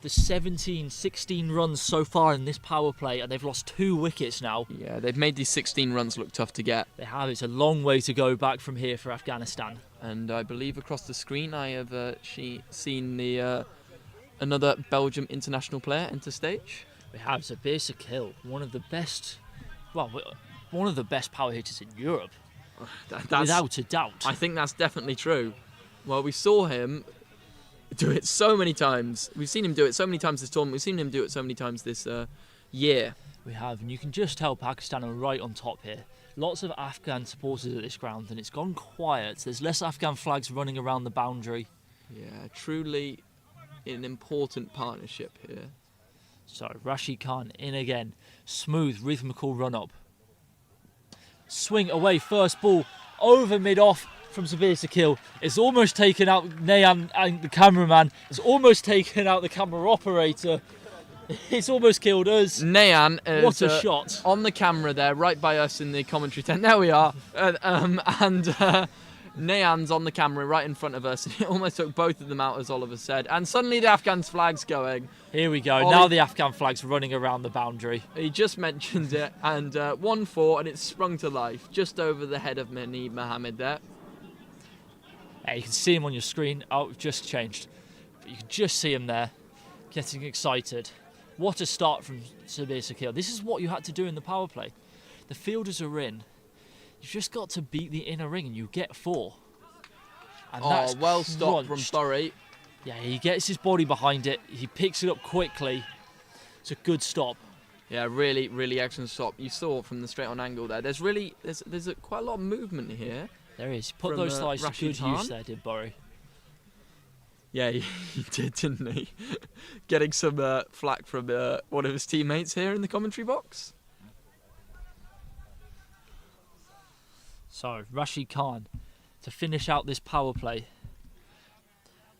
the 16 runs so far in this power play, and they've lost 2 wickets now. Yeah, they've made these 16 runs look tough to get. They have. It's a long way to go back from here for Afghanistan. And I believe across the screen I have seen the another Belgium international player enter stage. We have Zabir Sakil, one of the best power hitters in Europe. Without a doubt. I think that's definitely true. Well, we saw him do it so many times. We've seen him do it so many times this tournament. We've seen him do it so many times this year. We have, and you can just tell Pakistan are right on top here. Lots of Afghan supporters at this ground, and it's gone quiet. There's less Afghan flags running around the boundary. Yeah, truly an important partnership here. So, Rashid Khan in again. Smooth, rhythmical run-up. Swing away, first ball, over mid-off from Zabir Sakil. It's almost taken out Nayan and the cameraman. It's almost taken out the camera operator. It's almost killed us. Nayan is what a shot. On the camera there, right by us in the commentary tent. There we are. Nayan's on the camera right in front of us. It almost took both of them out, as Oliver said. And suddenly the Afghan flag's going. Here we go. Now the Afghan flag's running around the boundary. He just mentioned it. And 1-4, and it's sprung to life. Just over the head of Muneeb Mohammed there. Yeah, you can see him on your screen. Oh, it just changed. But you can just see him there, getting excited. What a start from Zabir Sakil. This is what you had to do in the power play. The fielders are in. You've just got to beat the inner ring and you get 4. And Oh, that's well stopped from crunched. Burry. Yeah, he gets his body behind it. He picks it up quickly. It's a good stop. Yeah, really, really excellent stop. You saw from the straight on angle there. There's quite a lot of movement here. There is. Put from, those slides to Rashid good Khan. use there, did Burry. Yeah, he did, didn't he? Getting some flack from one of his teammates here in the commentary box. So, Rashid Khan to finish out this power play.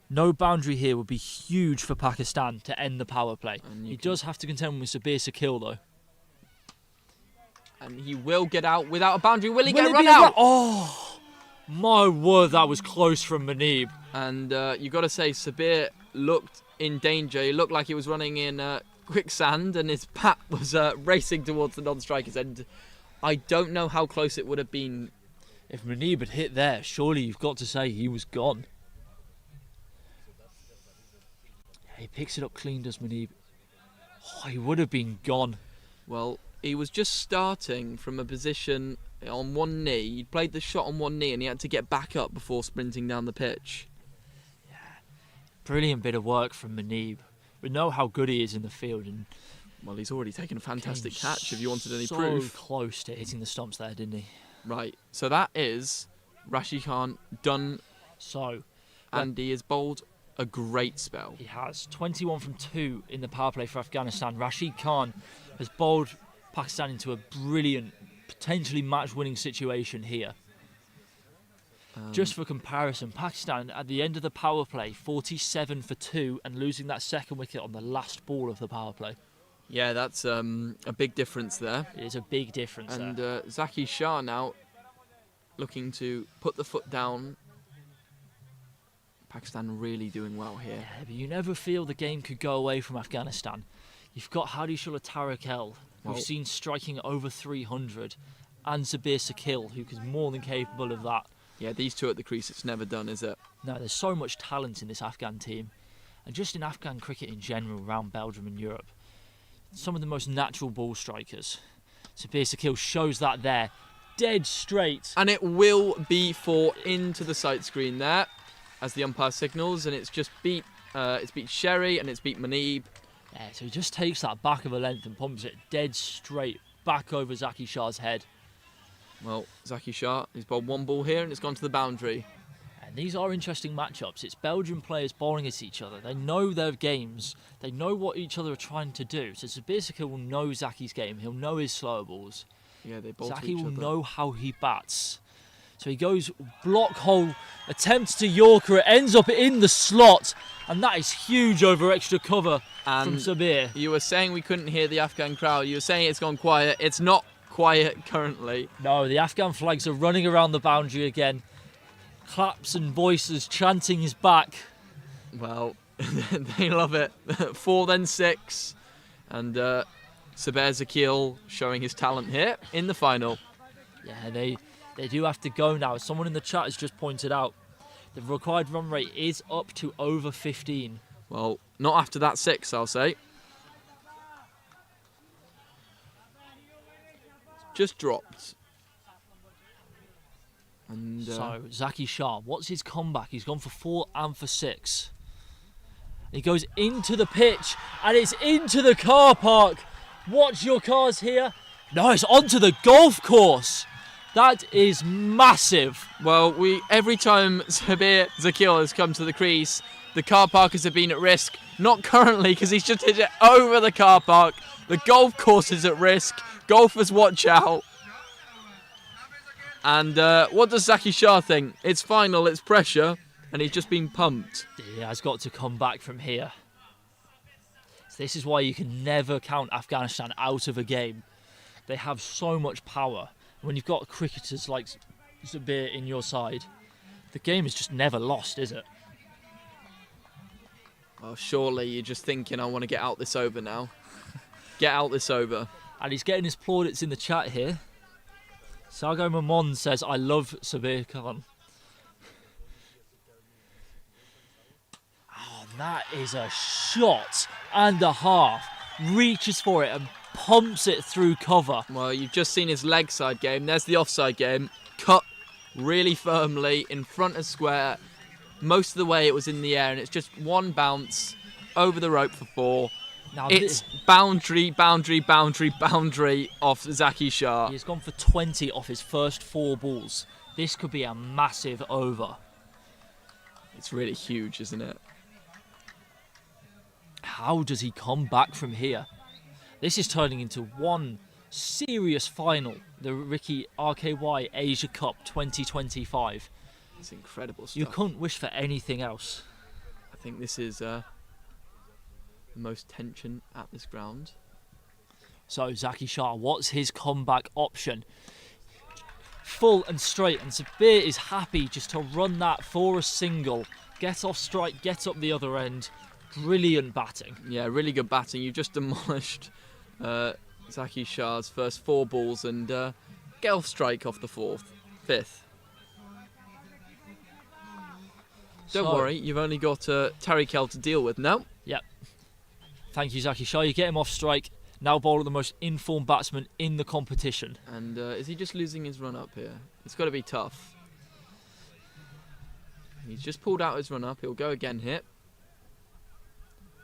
No boundary here would be huge for Pakistan to end the power play. He does have to contend with Sabir Sakil though. And he will get out without a boundary. Will he Will get it run be a out? Oh, my word, that was close from Manib. And you got to say, Sabir looked in danger. He looked like he was running in quicksand, and his bat was racing towards the non-strikers. And I don't know how close it would have been. If Manib had hit there, surely you've got to say he was gone. He picks it up clean, does Manib. Oh, he would have been gone. Well, he was just starting from a position on one knee. He played the shot on one knee, and he had to get back up before sprinting down the pitch. Brilliant bit of work from Manib. We know how good he is in the field, and well, he's already taken a fantastic catch. If you wanted any so proof, close to hitting the stumps there, didn't he? Right. So that is Rashid Khan done. So, and he has bowled a great spell. He has 21 from 2 in the power play for Afghanistan. Rashid Khan has bowled Pakistan into a brilliant, potentially match-winning situation here. Just for comparison, Pakistan at the end of the power play, 47 for 2 and losing that second wicket on the last ball of the power play. Yeah, that's a big difference there. It is a big difference and there. Zaki Shah now looking to put the foot down. Pakistan really doing well here. Yeah, but you never feel the game could go away from Afghanistan. You've got Hadishullah Tarakel, who've seen striking over 300, and Sabir Sakil, who is more than capable of that. Yeah, these two at the crease, it's never done, is it? No, there's so much talent in this Afghan team. And just in Afghan cricket in general, around Belgium and Europe. Some of the most natural ball strikers. Sabir Sakil shows that there. Dead straight. And it will be 4 into the sight screen there, as the umpire signals, and it's just beat Sherry and it's beat Manib. Yeah, so he just takes that back of a length and pumps it dead straight back over Zaki Shah's head. Well, Zaki Shah, he's bowled one ball here and it's gone to the boundary. And these are interesting matchups. It's Belgian players bowling at each other. They know their games. They know what each other are trying to do. So Sabir Sakil will know Zaki's game. He'll know his slower balls. Yeah, they bowl to Zaki each will other. know how he bats. So he goes block hole, attempts to Yorker, it ends up in the slot, and that is huge over extra cover from Sabir. You were saying we couldn't hear the Afghan crowd. You were saying it's gone quiet. It's not quiet currently. No, the Afghan flags are running around the boundary again. Claps and voices chanting his back. Well, they love it. 4 then 6. And Sabir Zakil showing his talent here in the final. Yeah, they do have to go now. Someone in the chat has just pointed out the required run rate is up to over 15. Well, not after that 6, I'll say. Just dropped. And so, Zaki Shah, what's his comeback? He's gone for 4 and for 6. He goes into the pitch, and it's into the car park. Watch your cars here. No, it's onto the golf course. That is massive. Well, every time Sabir Zakil has come to the crease, the car parkers have been at risk. Not currently, because he's just hit it over the car park. The golf course is at risk. Golfers, watch out. And what does Zaki Shah think? It's final, it's pressure, and he's just been pumped. He has got to come back from here. So this is why you can never count Afghanistan out of a game. They have so much power. When you've got cricketers like Sabir in your side, the game is just never lost, is it? Oh, surely you're just thinking, I want to get out this over now. Get out this over. And he's getting his plaudits in the chat here. Sago Mamon says, I love Sabir Khan. Oh, that is a shot and a half. Reaches for it and pumps it through cover. Well, you've just seen his leg side game. There's the offside game. Cut really firmly in front of square. Most of the way it was in the air, and it's just one bounce over the rope for 4. Now it's boundary off Zaki Shah. He's gone for 20 off his first 4 balls. This could be a massive over. It's really huge, isn't it? How does he come back from here? This is turning into one serious final. The Ricky RKY Asia Cup 2025. It's incredible stuff. You couldn't wish for anything else. I think this is the most tension at this ground. So Zaki Shah, what's his comeback option? Full and straight, and Sabir is happy just to run that for a single. Get off strike, get up the other end. Brilliant batting. Yeah, really good batting. You've just demolished Zaki Shah's first 4 balls and get off strike off the 5th. Don't worry, you've only got Tariq El to deal with now. Yep. Thank you, Zaki Shah. You get him off strike. Now bowl at the most informed batsman in the competition. And is he just losing his run up here? It's got to be tough. He's just pulled out his run up. He'll go again here.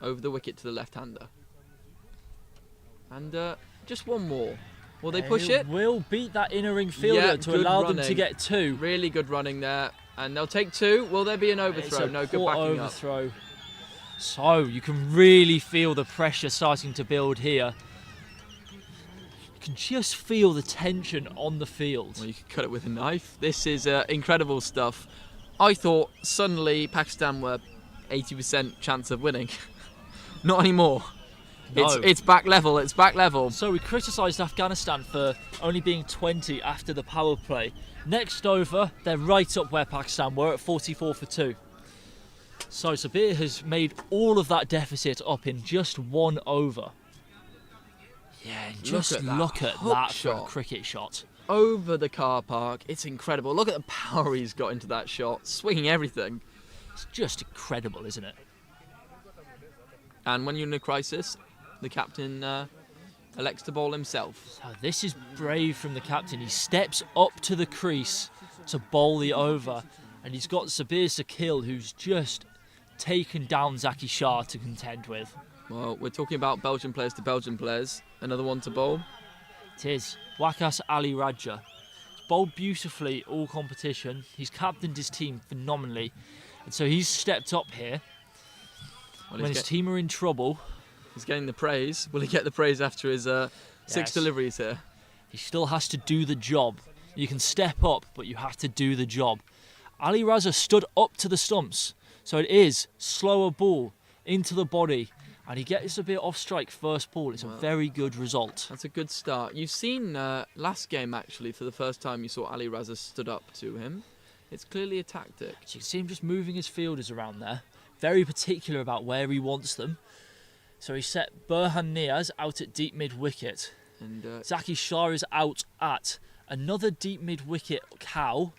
Over the wicket to the left-hander. And just one more. Will they push it? Will beat that inner ring fielder to allow them to get 2. Really good running there. And they'll take 2. Will there be an overthrow? It's a No, good poor backing overthrow. up. So you can really feel the pressure starting to build here. You can just feel the tension on the field. Well, you could cut it with a knife. This is incredible stuff. I thought suddenly Pakistan were 80% chance of winning. Not anymore. No. It's back level. It's back level. So we criticised Afghanistan for only being 20 after the power play. Next over, they're right up where Pakistan were at 44 for 2. So Sabir has made all of that deficit up in just 1 over. Yeah, just look at that for a cricket shot. Over the car park. It's incredible. Look at the power he's got into that shot. Swinging everything. It's just incredible, isn't it? And when you're in a crisis, the captain elects to bowl himself. So this is brave from the captain. He steps up to the crease to bowl the over. And he's got Sabir Sakil, who's just taken down Zaki Shah to contend with. Well, we're talking about Belgian players to Belgian players. Another one to bowl. It is. Waqas Ali Raja. He's bowled beautifully all competition. He's captained his team phenomenally. And so he's stepped up here. When his team are in trouble. He's getting the praise. Will he get the praise after his 6 deliveries here? He still has to do the job. You can step up, but you have to do the job. Ali Raza stood up to the stumps. So it is slower ball into the body. And he gets a bit off strike first ball. It's a very good result. That's a good start. You've seen last game, actually, for the first time you saw Ali Raza stood up to him. It's clearly a tactic. So you can see him just moving his fielders around there. Very particular about where he wants them. So he set Burhan Niaz out at deep mid-wicket. And Zaki Shah is out at another deep mid-wicket cow.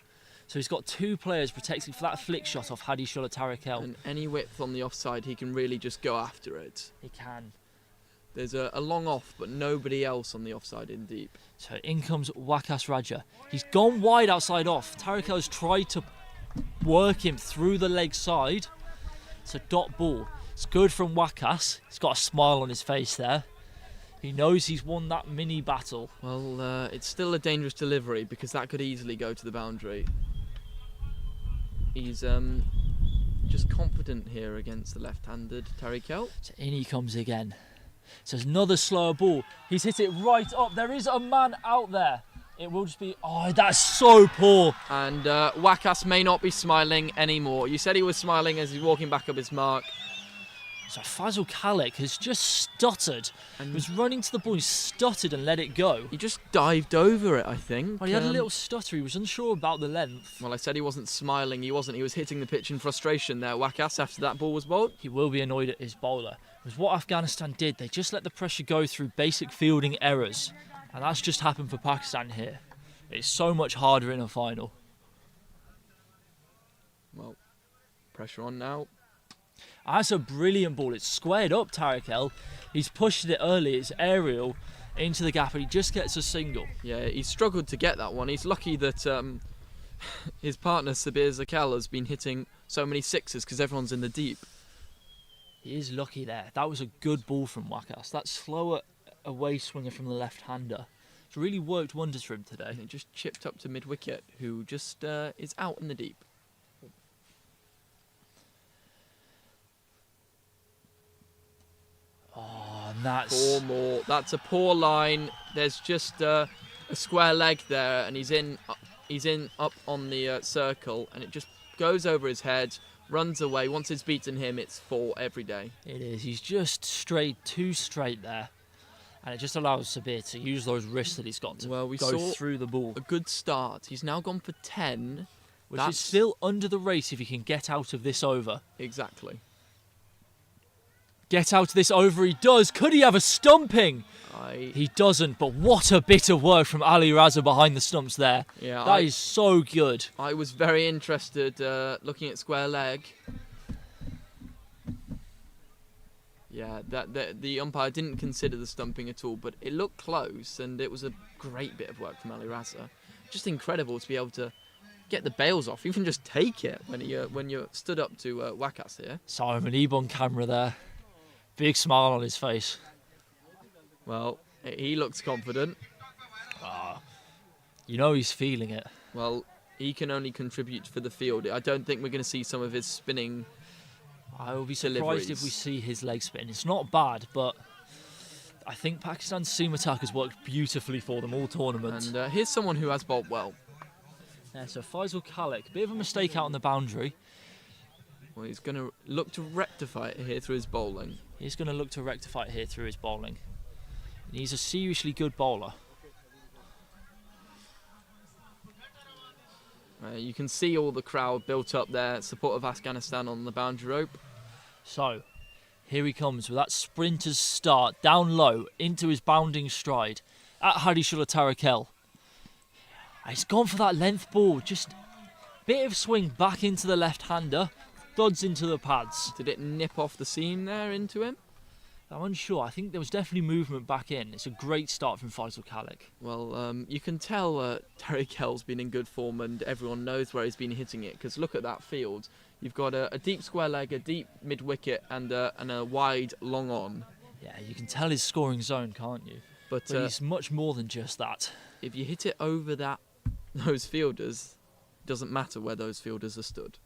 So he's got 2 players protecting for that flick shot off Hadi Shullah Tariq. And any width on the offside, he can really just go after it. He can. There's a long off, but nobody else on the offside in deep. So in comes Waqas Raja. He's gone wide outside off. Tariq has tried to work him through the leg side. It's a dot ball. It's good from Waqas. He's got a smile on his face there. He knows he's won that mini battle. Well, it's still a dangerous delivery because that could easily go to the boundary. He's just confident here against the left-handed Tariq El. So in he comes again. So there's another slower ball. He's hit it right up. There is a man out there. It will just be... Oh, that's so poor. And Waqas may not be smiling anymore. You said he was smiling as he's walking back up his mark. So Fazal Khalek has just stuttered. He was running to the ball, he stuttered and let it go. He just dived over it, I think. Well, he had a little stutter, he was unsure about the length. Well, I said he wasn't smiling, he wasn't. He was hitting the pitch in frustration there, Waqas, after that ball was bowled. He will be annoyed at his bowler. It was what Afghanistan did. They just let the pressure go through basic fielding errors. And that's just happened for Pakistan here. It's so much harder in a final. Well, pressure on now. That's a brilliant ball. It's squared up Tariq El. He's pushed it early. It's aerial. into the gap, and he just gets a single. Yeah, he struggled to get that one. He's lucky that his partner Sabir Zakel has been hitting so many sixes because everyone's in the deep. He is lucky there. That was a good ball from Wakas. That slower away swinger from the left-hander. It's really worked wonders for him today. And it just chipped up to mid-wicket, who just is out in the deep. Oh, and that's... 4 more. That's a poor line. There's just a square leg there, and he's in up on the circle, and it just goes over his head, runs away. Once it's beaten him, it's 4 every day. It is. He's just too straight there. And it just allows Sabir to use those wrists that he's got to we go saw through the ball. A good start. He's now gone for 10. Which is still under the race if he can get out of this over. Exactly. Get out of this over, he does. Could he have a stumping? He doesn't, but what a bit of work from Ali Raza behind the stumps there. Yeah, that is so good. I was very interested looking at square leg. Yeah, the umpire didn't consider the stumping at all, but it looked close, and it was a great bit of work from Ali Raza. Just incredible to be able to get the bails off, even just take it when you're stood up to Wakas here. Simon Ebe on camera there. Big smile on his face. Well, he looks confident. You know he's feeling it. Well, he can only contribute for the field. I don't think we're going to see some of his spinning. I will be surprised if we see his leg spin. It's not bad, but I think Pakistan's seam attack has worked beautifully for them all tournament. And here's someone who has bowled well. Yeah, so Faisal Khalik, bit of a mistake out on the boundary. Well, he's going to look to rectify it here through his bowling. He's going to look to rectify it here through his bowling. And he's a seriously good bowler. You can see all the crowd built up there, support of Afghanistan on the boundary rope. So, here he comes with that sprinter's start, down low, into his bounding stride, at Hadishullah Tarakel. He's gone for that length ball, just a bit of swing back into the left-hander, thuds into the pads. Did it nip off the seam there into him? I'm unsure. I think there was definitely movement back in. It's a great start from Faisal Khalik. Well, you can tell Tarakel's been in good form, and everyone knows where he's been hitting it, because look at that field. You've got a deep square leg, a deep mid-wicket, and a wide long on. Yeah, you can tell his scoring zone, can't you? But he's much more than just that. If you hit it over those fielders, it doesn't matter where those fielders are stood.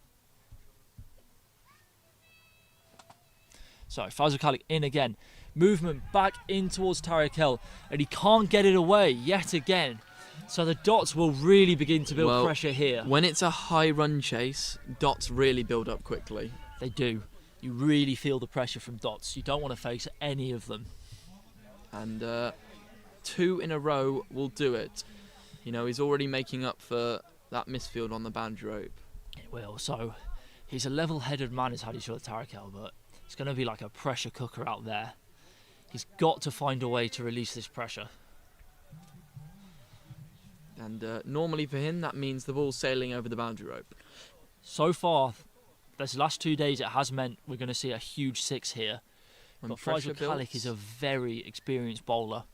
So Faisal Khalik in again. Movement back in towards Tarakel, and he can't get it away yet again. So the dots will really begin to build pressure here. When it's a high run chase, dots really build up quickly. They do. You really feel the pressure from dots. You don't want to face any of them. And 2 in a row will do it. You know, he's already making up for that misfield on the boundary rope. It will. So he's a level-headed man, is Hadishullah Tarakel, but it's going to be like a pressure cooker out there. He's got to find a way to release this pressure. And normally for him, that means the ball's sailing over the boundary rope. So far, this last 2 days, it has meant we're going to see a huge 6 here. When but Faisal Khalik is a very experienced bowler.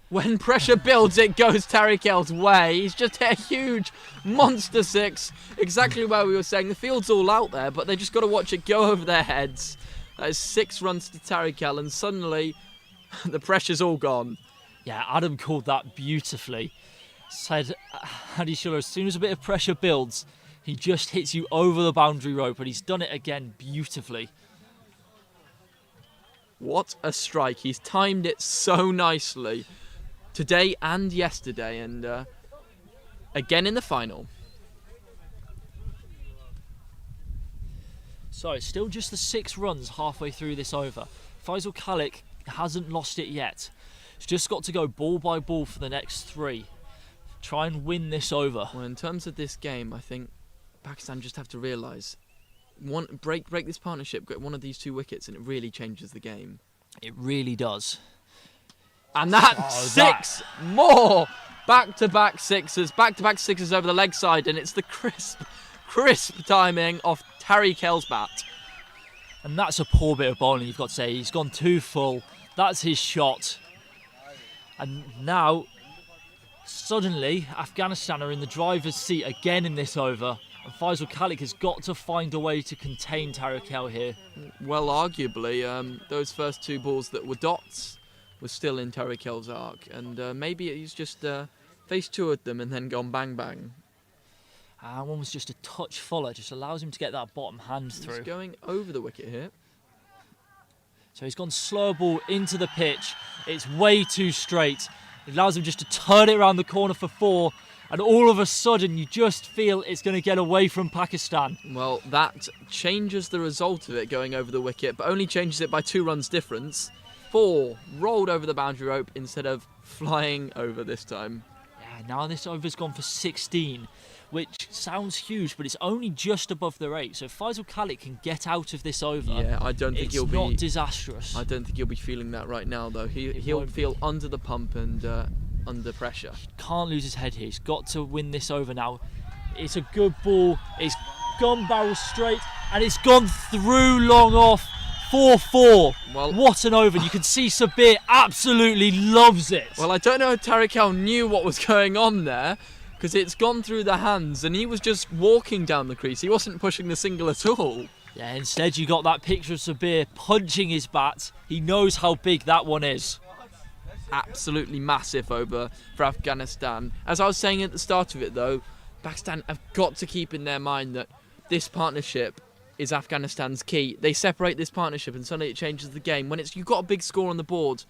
When pressure builds, it goes Tarakel's way. He's just hit a huge monster 6. Exactly where we were saying. The field's all out there, but they just got to watch it go over their heads. That is 6 runs to Tarakel, and suddenly the pressure's all gone. Yeah, Adam called that beautifully. Said, Hadishullah, as soon as a bit of pressure builds, he just hits you over the boundary rope, and he's done it again beautifully. What a strike. He's timed it so nicely. Today and yesterday, and again in the final. So it's still just the 6 runs halfway through this over. Faisal Khalik hasn't lost it yet. He's just got to go ball by ball for the next 3. Try and win this over. Well, in terms of this game, I think Pakistan just have to realise, break this partnership, get one of these 2 wickets, and it really changes the game. It really does. And that's 6 more back-to-back 6s, over the leg side, and it's the crisp timing of Tarakel's bat. And that's a poor bit of bowling, you've got to say. He's gone too full. That's his shot. And now, suddenly, Afghanistan are in the driver's seat again in this over. And Faisal Khalik has got to find a way to contain Tariq El here. Well, arguably, those first 2 balls that were dots were still in Tariq El's arc. And maybe he's just faced 2 of them and then gone bang bang. One was just a touch fuller, just allows him to get that bottom hand through. He's going over the wicket here. So he's gone slow ball into the pitch. It's way too straight. It allows him just to turn it around the corner for 4. And all of a sudden, you just feel it's going to get away from Pakistan. Well, that changes the result of it going over the wicket, but only changes it by 2 runs difference. 4 rolled over the boundary rope instead of flying over this time. Yeah, now this over's gone for 16, which sounds huge, but it's only just above the 8. So if Faisal Khalik can get out of this over, Yeah, I don't think he'll be... It's not disastrous. I don't think he'll be feeling that right now, though. He'll feel under the pump and under pressure. Can't lose his head here. He's got to win this over now. It's a good ball. It's gone barrel straight, and it's gone through long off. 4-4. Well, what an over. You can see Sabir absolutely loves it. Well, I don't know if Tariq El knew what was going on there, because it's gone through the hands and he was just walking down the crease. He wasn't pushing the single at all. Yeah, instead you got that picture of Sabir punching his bat. He knows how big that one is. Absolutely massive over for Afghanistan. As I was saying at the start of it though, Pakistan have got to keep in their mind that this partnership is Afghanistan's key. They separate this partnership and suddenly it changes the game. When you've got a big score on the board,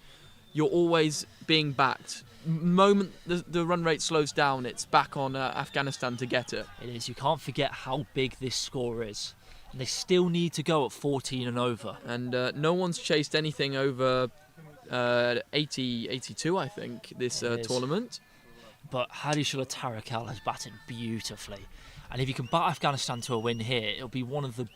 you're always being backed. Moment the run rate slows down, it's back on Afghanistan to get it. It is. You can't forget how big this score is. And they still need to go at 14 and over. And no one's chased anything over 82, I think, this tournament. But Hadishullah Tariq El has batted beautifully. And if you can bat Afghanistan to a win here, it'll be one of the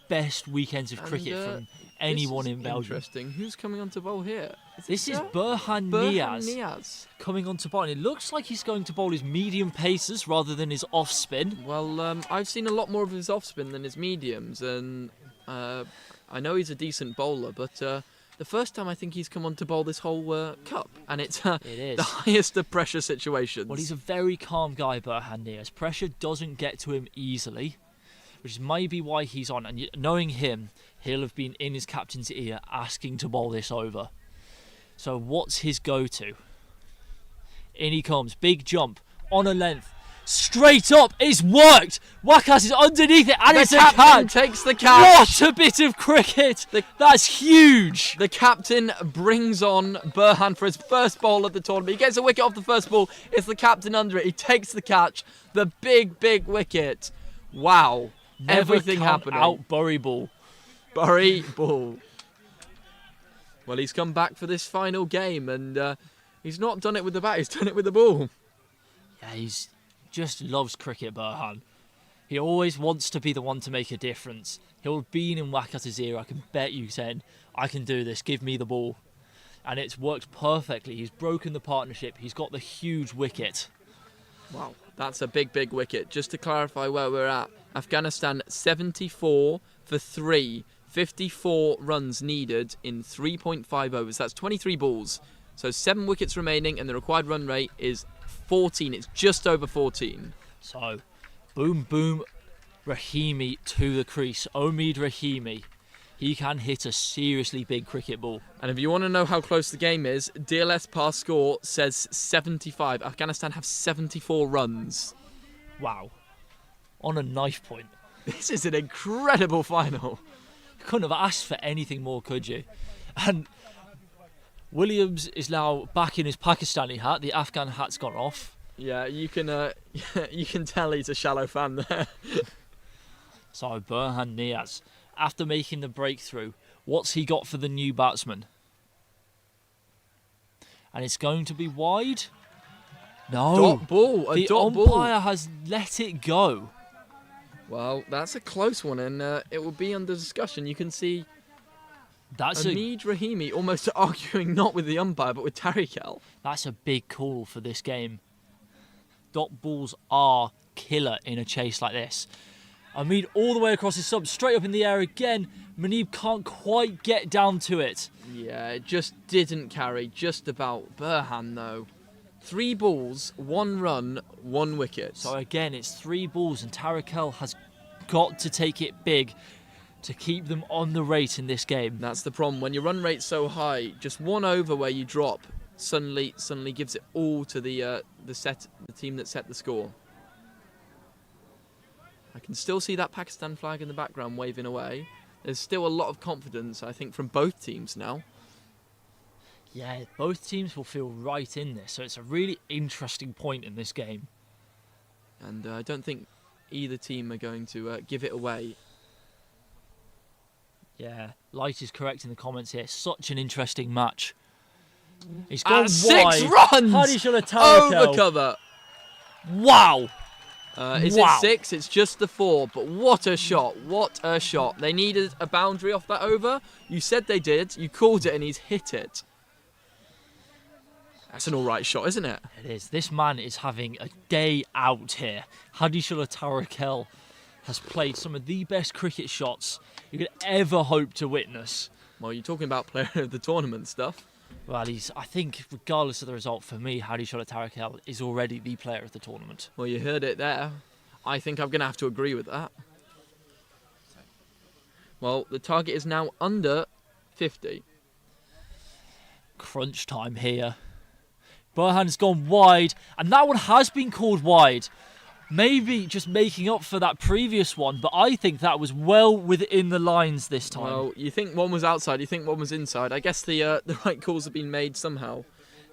best weekends of cricket from anyone in Belgium. Interesting. Who's coming on to bowl here? This is Burhan Niaz coming on to bowl. And it looks like he's going to bowl his medium paces rather than his off spin. Well, I've seen a lot more of his off spin than his mediums, and I know he's a decent bowler, but the first time I think he's come on to bowl this whole cup, and it's the highest of pressure situations. Well, he's a very calm guy, Burhan Niaz. Pressure doesn't get to him easily, which is maybe why he's on. And knowing him, he'll have been in his captain's ear asking to bowl this over. So what's his go-to? In he comes, big jump, on a length, straight up, it's worked! Wakas is underneath it, and it's a catch! Takes the catch! What a bit of cricket! That's huge! The captain brings on Burhan for his first bowl of the tournament. He gets a wicket off the first ball, it's the captain under it, he takes the catch, the big wicket. Wow. Never Everything count happening. out Bury ball. Bury ball. Well, he's come back for this final game, and he's not done it with the bat, he's done it with the ball. Yeah, he's just loves cricket, Burhan. He always wants to be the one to make a difference. He'll have been in Wakat's ear, I can bet you, saying, I can do this, give me the ball. And it's worked perfectly. He's broken the partnership, he's got the huge wicket. Wow, that's a big wicket. Just to clarify where we're at, Afghanistan 74 for 3. 54 runs needed in 3.5 overs. That's 23 balls. So 7 wickets remaining and the required run rate is 14. It's just over 14. So, boom, Rahimi to the crease. Omid Rahimi. He can hit a seriously big cricket ball. And if you want to know how close the game is, DLS pass score says 75. Afghanistan have 74 runs. Wow. On a knife point. This is an incredible final. You couldn't have asked for anything more, could you? And Williams is now back in his Pakistani hat. The Afghan hat's gone off. Yeah, you can tell he's a shallow fan there. So Burhan Niaz, after making the breakthrough, what's he got for the new batsman? And it's going to be wide. No. Dot ball. The umpire has let it go. Well, that's a close one, and it will be under discussion. You can see Omid Rahimi almost arguing not with the umpire, but with Tariq El. That's a big call for this game. Dot balls are killer in a chase like this. Amid all the way across his sub, straight up in the air again. Munib can't quite get down to it. Yeah, it just didn't carry, just about. Burhan, though. 3 balls, 1 run, 1 wicket. So again, it's 3 balls, and Tarakel has got to take it big to keep them on the rate in this game. That's the problem. When your run rate's so high, just 1 over where you drop suddenly gives it all to the team that set the score. I can still see that Pakistan flag in the background waving away. There's still a lot of confidence, I think, from both teams now. Yeah, both teams will feel right in this, so it's a really interesting point in this game. And I don't think either team are going to give it away. Yeah, Light is correct in the comments here. Such an interesting match. He's gone 6 wide. runs! Hadishullah Tarakel. Over cover. Wow! Is it 6? It's just the 4, but what a shot, what a shot. They needed a boundary off that over. You said they did, you called it, and he's hit it. That's an alright shot, isn't it? It is. This man is having a day out here. Hadishullah Tarakel has played some of the best cricket shots you could ever hope to witness. Well, you're talking about player of the tournament stuff. Well, I think, regardless of the result, for me, Hadishullah Tarakel is already the player of the tournament. Well, you heard it there. I think I'm going to have to agree with that. Well, the target is now under 50. Crunch time here. Burhan's gone wide, and that one has been called wide. Maybe just making up for that previous one, but I think that was well within the lines this time. Well, you think one was outside, you think one was inside. I guess the right calls have been made somehow.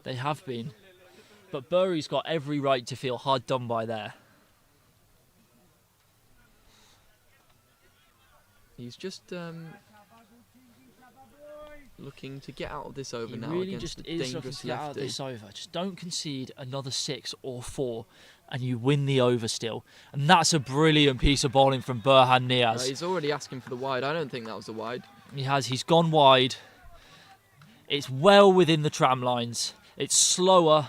They have been. But Bury's got every right to feel hard done by there. He's just looking to get out of this over now. He really against just the is looking dangerous to get out of lefty. this over. Just don't concede another 6 or 4 and you win the over still. And that's a brilliant piece of bowling from Burhan Niaz. He's already asking for the wide. I don't think that was a wide. He has. He's gone wide. It's well within the tram lines. It's slower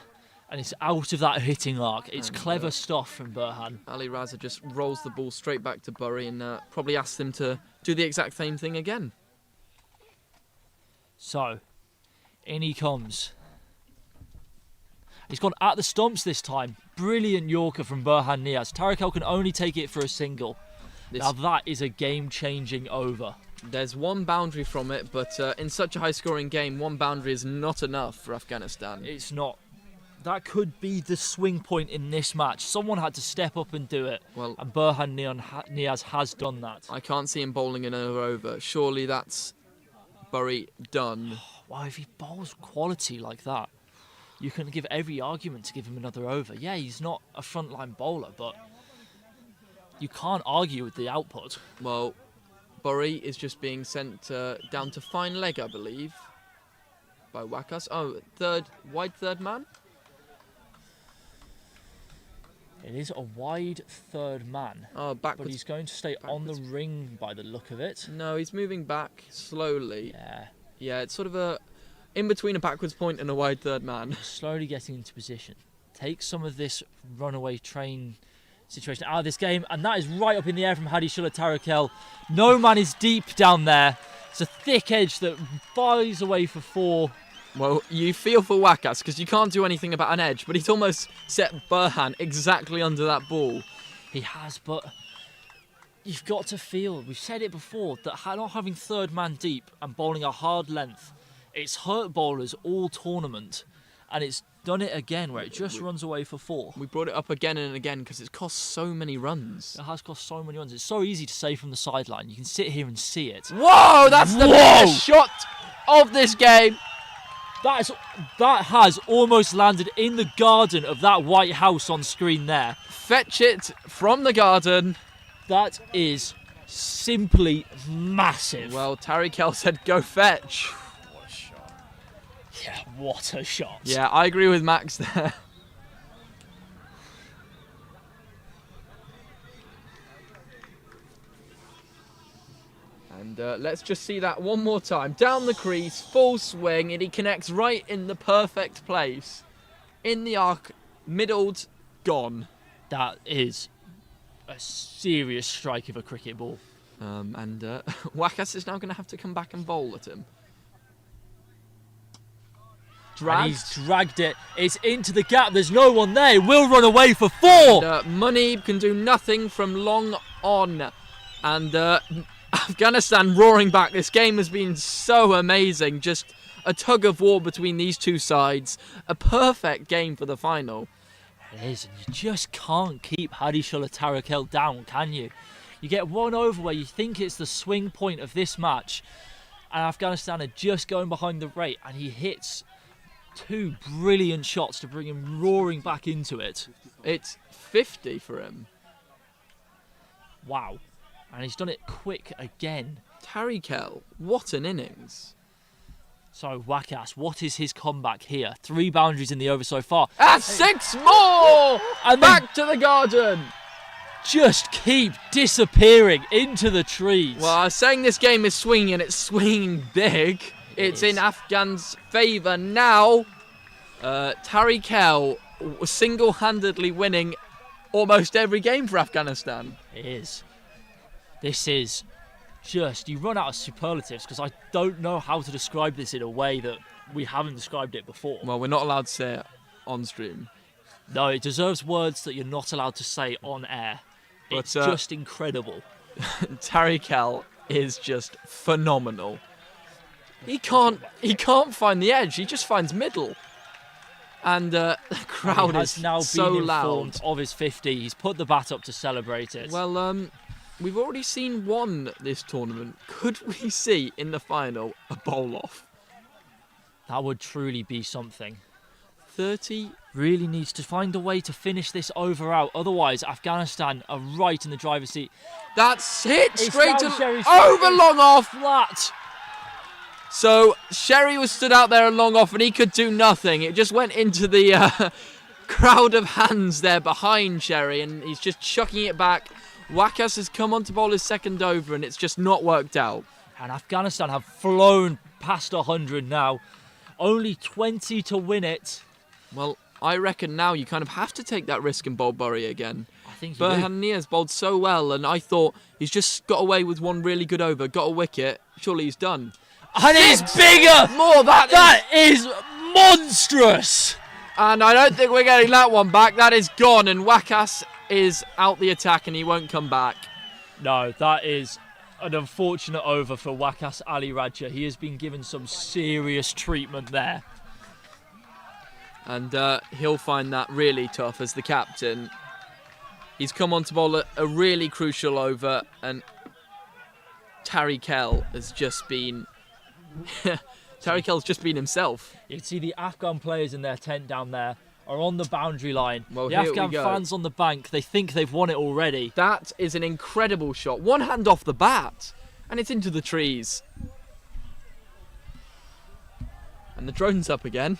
and it's out of that hitting arc. It's clever stuff from Burhan. Ali Raza just rolls the ball straight back to Bury and probably asks him to do the exact same thing again. So, in he comes. He's gone at the stumps this time. Brilliant Yorker from Burhan Niaz. Tarakel can only take it for a single. Now that is a game-changing over. There's one boundary from it, but in such a high-scoring game, one boundary is not enough for Afghanistan. It's not. That could be the swing point in this match. Someone had to step up and do it, well, and Burhan Niaz has done that. I can't see him bowling another over. Surely that's Bury done. Wow, if he bowls quality like that, you can give every argument to give him another over. Yeah, he's not a frontline bowler, but you can't argue with the output. Well, Bury is just being sent down to fine leg, I believe, by Wakas. Oh, wide third man? It is a wide third man. Oh, backwards. But he's going to stay on the ring by the look of it. No, he's moving back slowly. Yeah. Yeah, it's sort of a in between a backwards point and a wide third man. Slowly getting into position. Take some of this runaway train situation out of this game, and that is right up in the air from Hadishullah Tarakel. No man is deep down there. It's a thick edge that flies away for 4. Well, you feel for Wakas because you can't do anything about an edge, but he's almost set Burhan exactly under that ball. He has, but you've got to feel, we've said it before, that not having third man deep and bowling a hard length, it's hurt bowlers all tournament, and it's done it again where it just runs away for 4. We brought it up again and again because it's cost so many runs. It has cost so many runs. It's so easy to say from the sideline. You can sit here and see it. Whoa, that's the biggest shot of this game. That has almost landed in the garden of that White House on screen there. Fetch it from the garden. That is simply massive. Well, Tarakel said go fetch. What a shot. Yeah, what a shot. Yeah, I agree with Max there. And let's just see that one more time. Down the crease, full swing, and he connects right in the perfect place. In the arc, middled, gone. That is a serious strike of a cricket ball. And Wakas is now going to have to come back and bowl at him. And he's dragged it. It's into the gap. There's no one there. Will run away for 4. And, Munib can do nothing from long on. And Afghanistan roaring back. This game has been so amazing. Just a tug of war between these two sides. A perfect game for the final. It is. And you just can't keep Hadishola Tarakel down, can you? You get one over where you think it's the swing point of this match. And Afghanistan are just going behind the rate. And he hits 2 brilliant shots to bring him roaring back into it. It's 50 for him. Wow. And he's done it quick again. Tarikel, what an innings. So Wakas, what is his comeback here? 3 boundaries in the over so far. And 6 more! And back to the garden. Just keep disappearing into the trees. Well, I was saying this game is swinging, and it's swinging big. It's in Afghan's favour now. Tarikel single-handedly winning almost every game for Afghanistan. It is. This is just, you run out of superlatives because I don't know how to describe this in a way that we haven't described it before. Well, we're not allowed to say it on stream. No, it deserves words that you're not allowed to say on air. But, it's just incredible. Tarikel is just phenomenal. He can't find the edge. He just finds middle. And the crowd is now so been loud. informed of his 50. He's put the bat up to celebrate it. Well, we've already seen one this tournament. Could we see in the final a bowl off? That would truly be something. 30 really needs to find a way to finish this over out. Otherwise, Afghanistan are right in the driver's seat. That's hit It's straight down to Sherry's over feet. long off. Flat. So Sherry was stood out there long off and he could do nothing. It just went into the crowd of hands there behind Sherry and he's just chucking it back. Wakas has come on to bowl his second over and it's just not worked out. And Afghanistan have flown past 100 now. Only 20 to win it. Well, I reckon now you kind of have to take that risk and bowl Bury again. I think you Burhan Nia's bowled so well and I thought he's just got away with one really good over, got a wicket, surely he's done. And it's bigger! More, that is monstrous! And I don't think we're getting that one back. That is gone and Wakas is out the attack and he won't come back. No, that is an unfortunate over for Wakas Ali Raja. He has been given some serious treatment there. And he'll find that really tough as the captain. He's come on to bowl a really crucial over and Tarikel has just been... Tarikel's just been himself. You can see the Afghan players in their tent down there are on the boundary line. Well, the here Afghan we go. fans on the bank, they think they've won it already. That is an incredible shot. One hand off the bat and it's into the trees. And the drone's up again.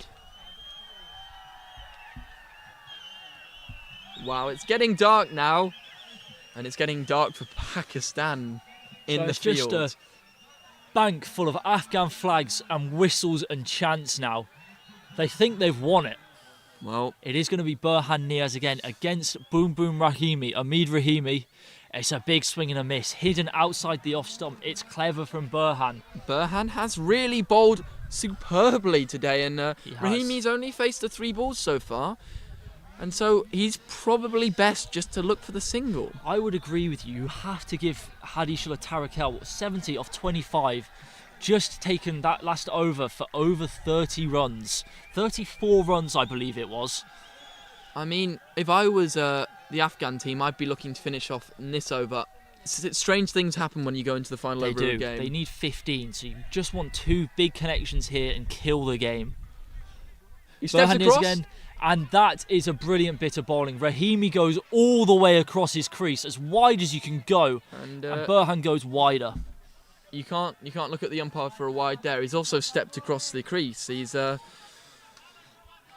Wow, it's getting dark now. And it's getting dark for Pakistan in So the it's field. just a bank full of Afghan flags and whistles and chants now. They think they've won it. Well, it is going to be Burhan Niaz again against Boom Boom Rahimi, Amid Rahimi. It's a big swing and a miss, hidden outside the off stump. It's clever from Burhan. Burhan has really bowled superbly today, and He has. Rahimi's only faced the 3 balls so far, and so he's probably best just to look for the single. I would agree with you. You have to give Hadishola Tarakel 70 off 25. Just taken that last over for over 30 runs. 34 runs, I believe it was. I mean, if I was the Afghan team, I'd be looking to finish off in this over. Strange things happen when you go into the final They over of do. a game. They need 15, so you just want 2 big connections here and kill the game. He steps Burhan is across. again, and that is a brilliant bit of bowling. Rahimi goes all the way across his crease, as wide as you can go, and Burhan goes wider. You can't look at the umpire for a wide there. He's also stepped across the crease. He's got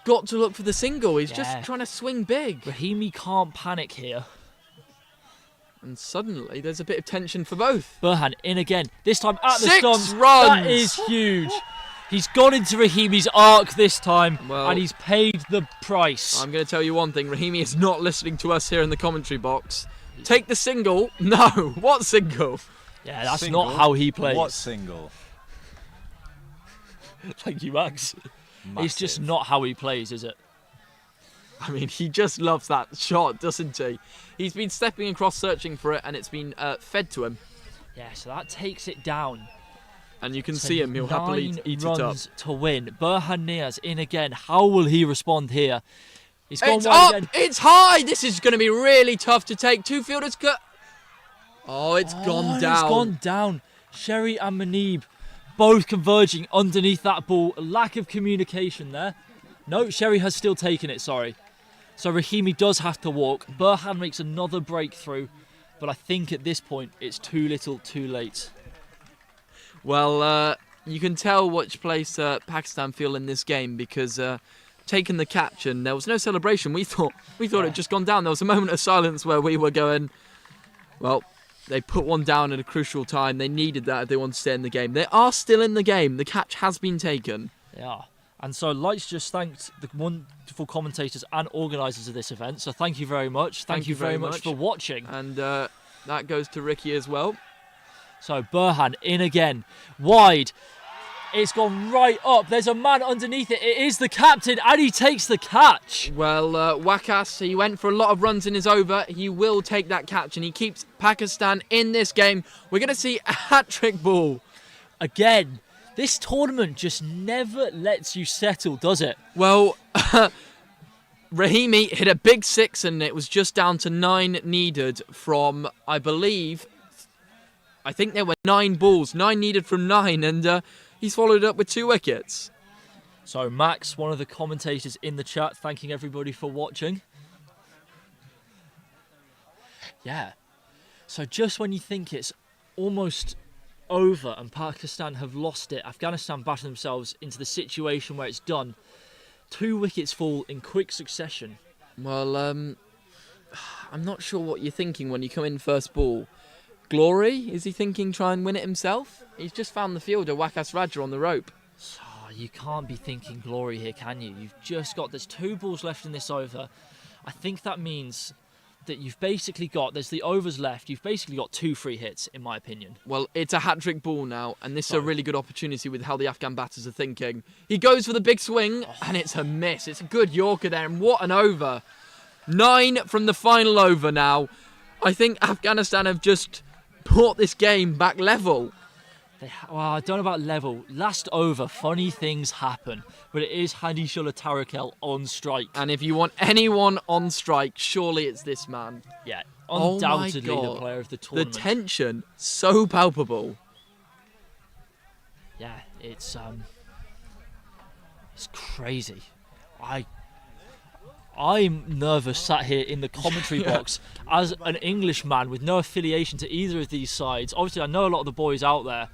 to look for the single. He's just trying to swing big. Rahimi can't panic here. And suddenly there's a bit of tension for both. Burhan in again, this time at the 6 stumps. runs! That is huge. He's gone into Rahimi's arc this time, and he's paid the price. I'm going to tell you one thing. Rahimi is not listening to us here in the commentary box. Take the single. No, what single? Yeah, that's Single? not how he plays. What single? Thank you, Max. It's just Massive. not how he plays, is it? I mean, he just loves that shot, doesn't he? He's been stepping across searching for it, and it's been fed to him. Yeah, so that takes it down. And you can So see him, he'll happily 9 eat it up. runs to win. Burhan Niaz in again. How will he respond here? He's gone It's wide up! again. It's high! This is going to be really tough to take. Two fielders cut. Oh, it's gone down. It's gone down. Sherry and Manib both converging underneath that ball. A lack of communication there. No, Sherry has still taken it, sorry. So Rahimi does have to walk. Burhan makes another breakthrough. But I think at this point, it's too little, too late. Well, you can tell which place Pakistan feel in this game because taking the catch and there was no celebration. We thought it had just gone down. There was a moment of silence where we were going, well, they put one down at a crucial time. They needed that if they wanted to stay in the game. They are still in the game. The catch has been taken. They are. And so Lights just thanked the wonderful commentators and organisers of this event. So thank you very much. Thank you very much for watching. And that goes to Ricky as well. So Burhan in again. Wide. It's gone right up. There's a man underneath it. It is the captain and he takes the catch. Well, Wakas, he went for a lot of runs in his over. He will take that catch and he keeps Pakistan in this game. We're going to see a hat-trick ball. Again, this tournament just never lets you settle, does it? Well, Rahimi hit a big 6 and it was just down to 9 needed from, I think there were 9 balls. 9 needed from 9 and he's followed up with 2 wickets. So Max, one of the commentators in the chat, thanking everybody for watching. Yeah. So just when you think it's almost over and Pakistan have lost it, Afghanistan batter themselves into the situation where it's done. 2 wickets fall in quick succession. Well, I'm not sure what you're thinking when you come in first ball. Glory? Is he thinking try and win it himself? He's just found the fielder, Wakas Raja, on the rope. Oh, you can't be thinking glory here, can you? You've just got, there's 2 balls left in this over. I think that means that you've basically got, there's the overs left, you've basically got 2 free hits, in my opinion. Well, it's a hat-trick ball now, and this is a really good opportunity with how the Afghan batters are thinking. He goes for the big swing, and it's a miss. It's a good Yorker there, and what an over. 9 from the final over now. I think Afghanistan have just brought this game back level. Well, I don't know about level. Last over, funny things happen. But it is Hadi Shullah Tarakel on strike. And if you want anyone on strike, surely it's this man. Yeah, Oh undoubtedly my the God. player of the tournament. The tension, so palpable. Yeah, it's crazy. I'm nervous sat here in the commentary box as an Englishman with no affiliation to either of these sides. Obviously, I know a lot of the boys out there,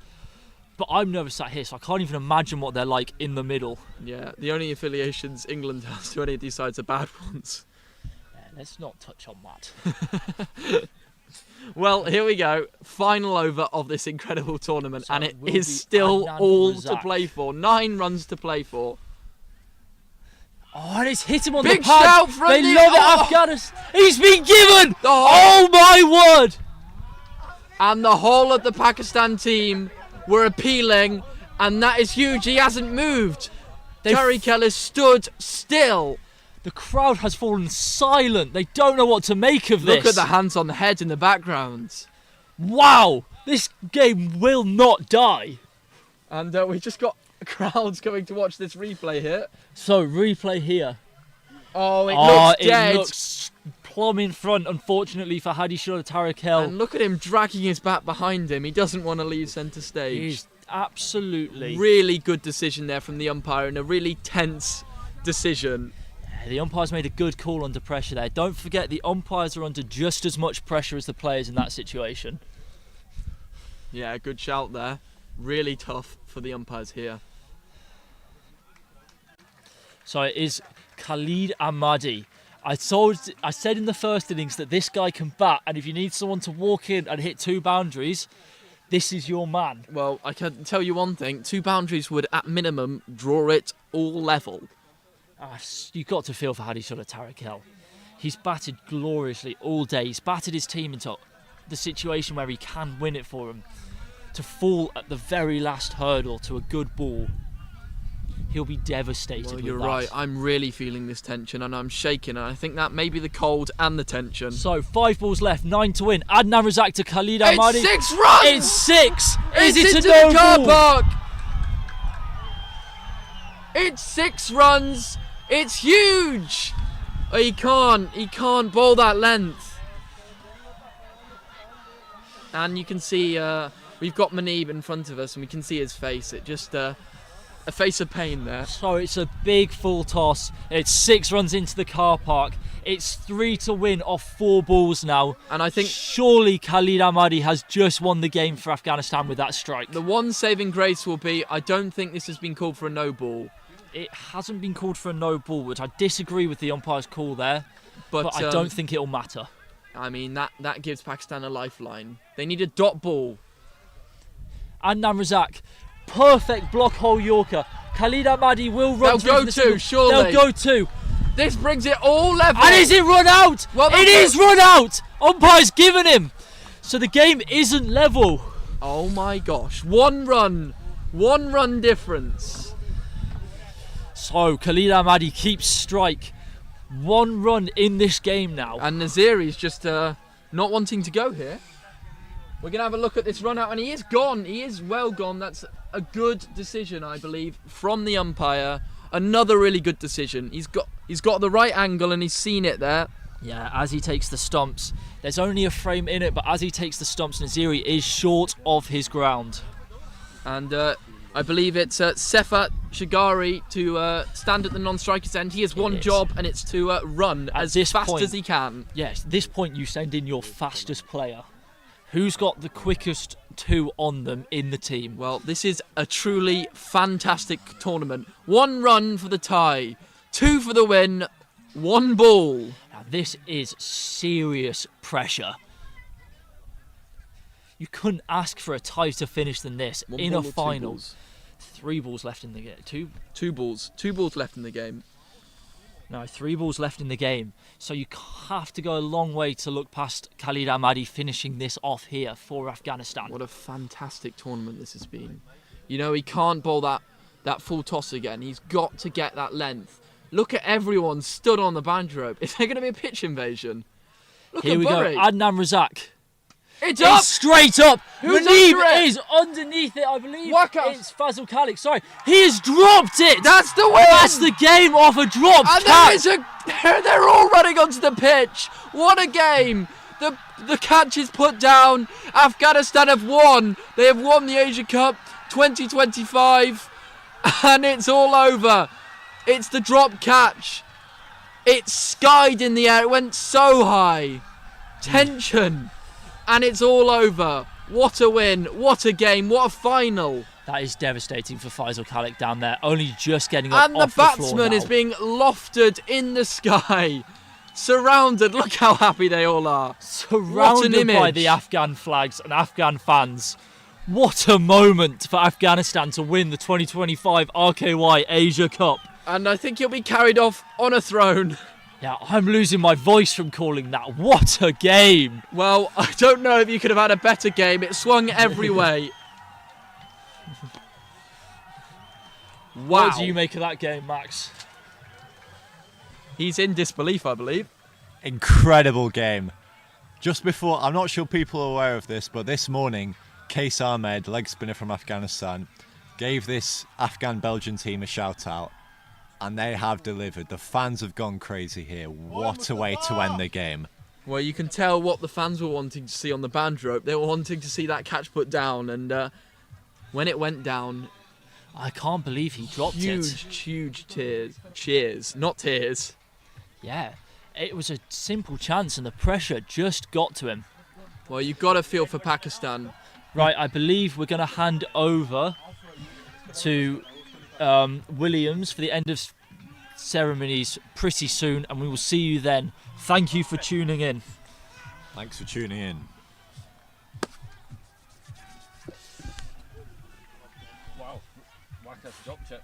but I'm nervous sat here, so I can't even imagine what they're like in the middle. Yeah, the only affiliations England has to any of these sides are bad ones. Yeah, let's not touch on that. Well, here we go. Final over of this incredible tournament, So and it it will is be still Adnan all Razak. to play for. 9 runs to play for. Oh, and it's hit him on Big the pad. shout from They the- love it, oh! Afghanistan. He's been given. Oh. Oh my word! And the whole of the Pakistan team were appealing, and that is huge. He hasn't moved. Tariq has stood still. The crowd has fallen silent. They don't know what to make of this. Look at the hands on the head in the background. Wow, this game will not die. And we've just got crowds coming to watch this replay here. So, replay here. Oh, it looks dead. It looks plumb in front, unfortunately, for Hadi Shullah Tarakel. And look at him dragging his bat behind him. He doesn't want to leave centre stage. He's absolutely... Really good decision there from the umpire and a really tense decision. Yeah, the umpires made a good call under pressure there. Don't forget, the umpires are under just as much pressure as the players in that situation. Yeah, good shout there. Really tough for the umpires here. So it is Khalid Ahmadi. I said in the first innings that this guy can bat, and if you need someone to walk in and hit 2 boundaries, this is your man. Well, I can tell you one thing. 2 boundaries would, at minimum, draw it all level. You've got to feel for Hadi Shullah Tarakel. He's batted gloriously all day. He's batted his team into the situation where he can win it for him. To fall at the very last hurdle to a good ball, he'll be devastated Well, with you're that. right. I'm really feeling this tension and I'm shaking, and I think that may be the cold and the tension. So 5 balls left, 9 to win. Adnan Razak to Khalid Ahmadi. It's 6 runs! It's 6! Is It's it into a no the car ball? park! It's 6 runs! It's huge! Oh, he can't bowl that length. And you can see we've got Muneeb in front of us and we can see his face. It just a face of pain there. So it's a big full toss. It's 6 runs into the car park. It's 3 to win off 4 balls now. And I think surely Khalid Ahmadi has just won the game for Afghanistan with that strike. The one saving grace will be, I don't think this has been called for a no ball. It hasn't been called for a no ball, which I disagree with the umpire's call there. But I don't think it'll matter. I mean, that gives Pakistan a lifeline. They need a dot ball. Adnan Razak, perfect block hole Yorker. Khalid Ahmadi will run They'll go to, surely. They'll go to. This brings it all level. And is it run out? Well, it is run out. Umpire's given him. So the game isn't level. Oh my gosh. 1 run. 1 run difference. So Khalid Ahmadi keeps strike. 1 run in this game now. And Naziri's just not wanting to go here. We're going to have a look at this run out, and he is gone. He is well gone. That's a good decision, I believe, from the umpire. Another really good decision. He's got the right angle and he's seen it there. Yeah, as he takes the stumps. There's only a frame in it, but as he takes the stumps, Naziri is short of his ground. And I believe it's Sefat Shagari to stand at the non-striker's end. He has one job, and it's to run as fast as he can. Yes, this point you send in your fastest player. Who's got the quickest 2 on them in the team? Well, this is a truly fantastic tournament. 1 run for the tie, 2 for the win, 1 ball. Now, this is serious pressure. You couldn't ask for a tighter finish than this in a final. 3 balls left in the game. Two balls left in the game. No, 3 balls left in the game. So you have to go a long way to look past Khalid Ahmadi finishing this off here for Afghanistan. What a fantastic tournament this has been. You know, he can't bowl that full toss again. He's got to get that length. Look at everyone stood on the band rope. Is there going to be a pitch invasion? Look Here at we Burry. go, Adnan Razak. It's up! Straight up! Who's Muneeb under it? is underneath it, I believe. Wakas. It's Fazil Khalik, sorry. He has dropped it! That's the win! That's the game off a drop And catch. they're all running onto the pitch. What a game! The catch is put down. Afghanistan have won. They have won the Asia Cup 2025, and it's all over. It's the drop catch. It skied in the air. It went so high. Tension. And it's all over. What a win. What a game. What a final. That is devastating for Faisal Khalik down there. Only just getting up And off the the floor batsman now. is being lofted in the sky. Surrounded. Look how happy they all are. What an Surrounded image. by the Afghan flags and Afghan fans. What a moment for Afghanistan to win the 2025 RKY Asia Cup. And I think he'll be carried off on a throne. Yeah, I'm losing my voice from calling that. What a game. Well, I don't know if you could have had a better game. It swung every way. Wow. What do you make of that game, Max? He's in disbelief, I believe. Incredible game. Just before, I'm not sure people are aware of this, but this morning, Qais Ahmed, leg spinner from Afghanistan, gave this Afghan-Belgian team a shout-out. And they have delivered. The fans have gone crazy here. What a way to end the game. Well, you can tell what the fans were wanting to see on the band rope. They were wanting to see that catch put down, and when it went down, I can't believe he dropped it. Huge cheers, not tears. Yeah, it was a simple chance, and the pressure just got to him. Well, you've got to feel for Pakistan. Right, I believe we're going to hand over to Williams for the end of ceremonies pretty soon, and we will see you then. Thank you for tuning in. Thanks for tuning in. Wow, Waka's dropped it.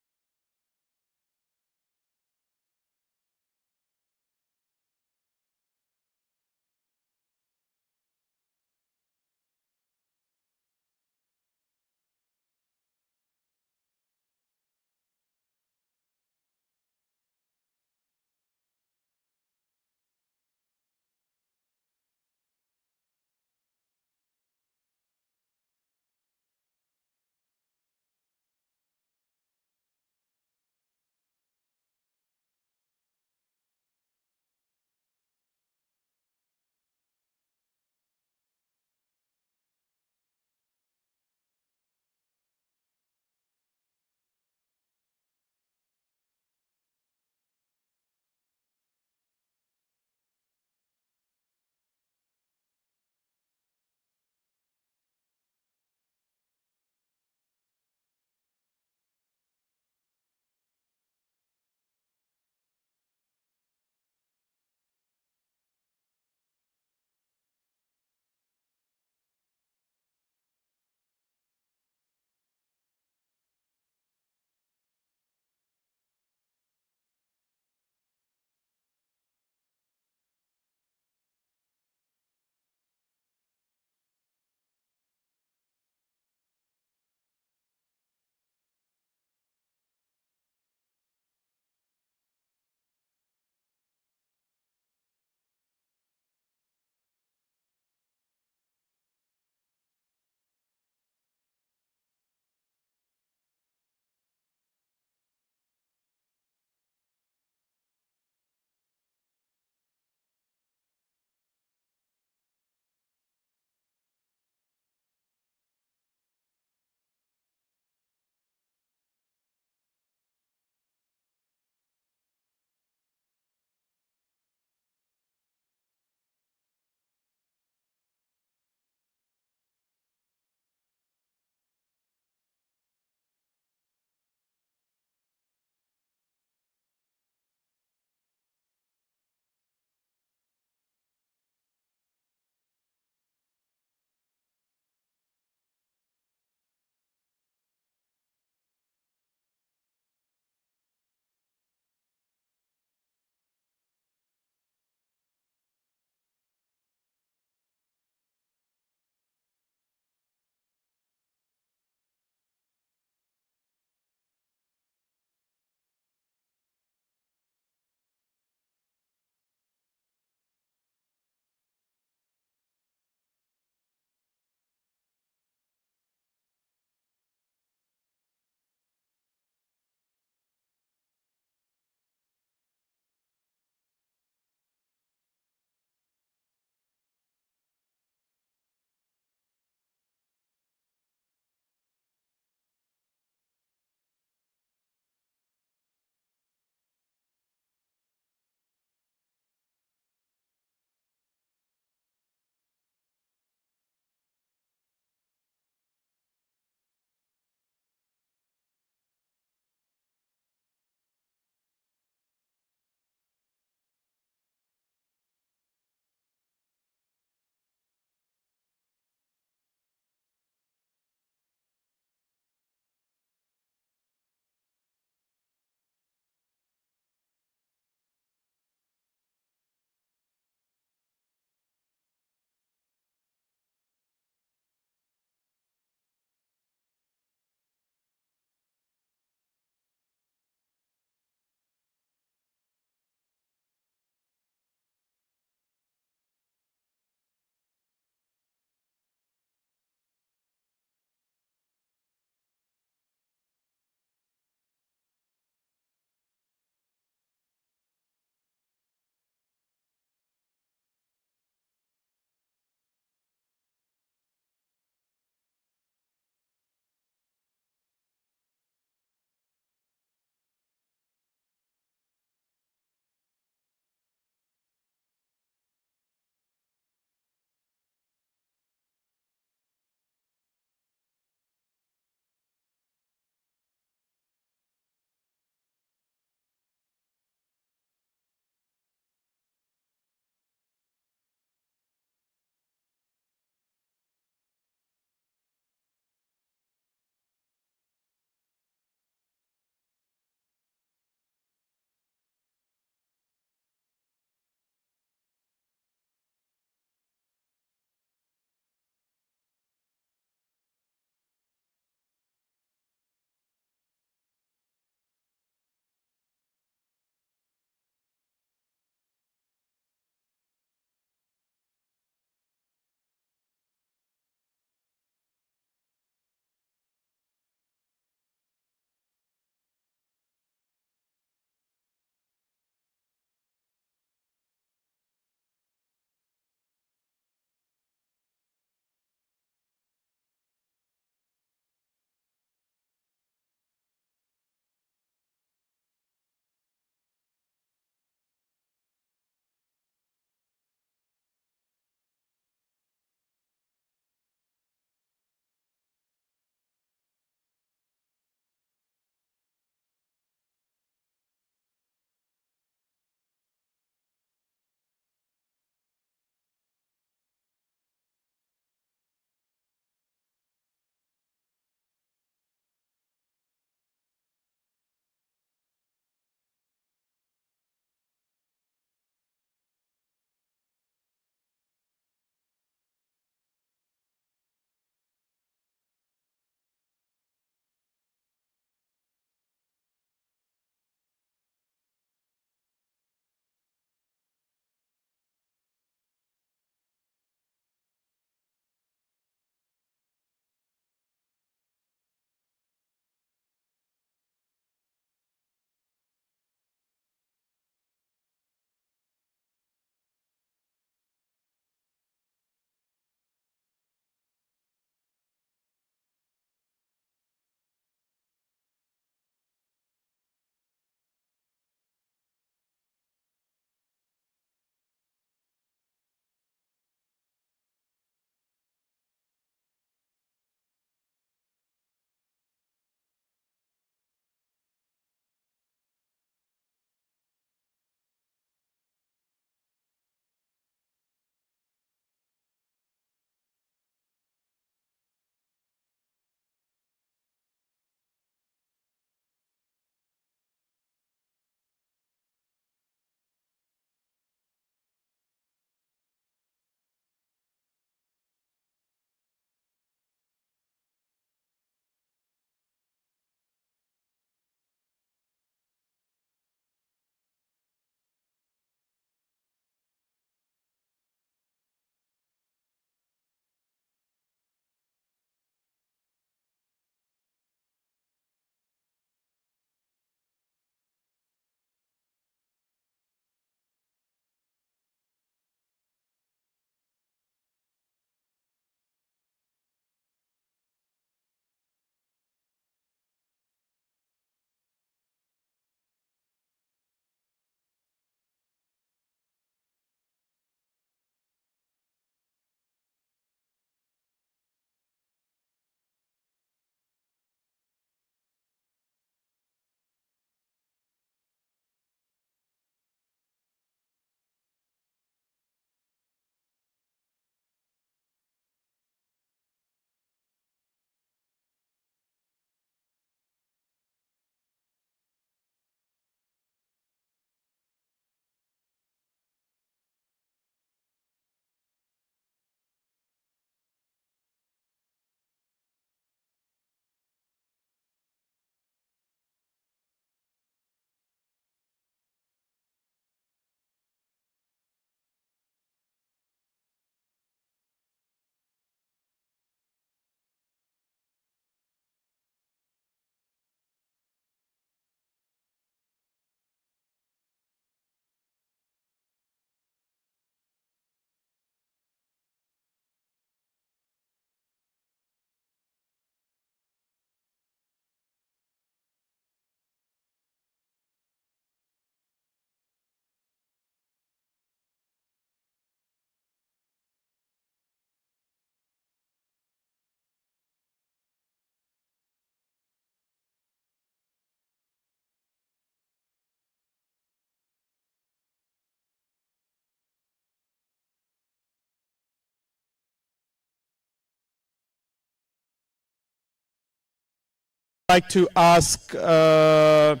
like to ask the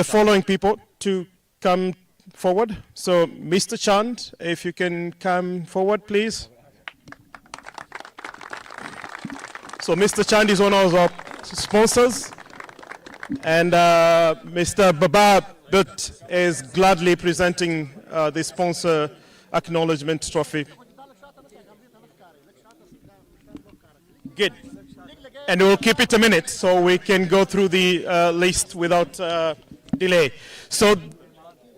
following people to come forward. So, Mr. Chand, if you can come forward, please. So, Mr. Chand is one of our sponsors, and Mr. Baba Dutt is gladly presenting the sponsor acknowledgement trophy. Good. And we'll keep it a minute so we can go through the list without delay. So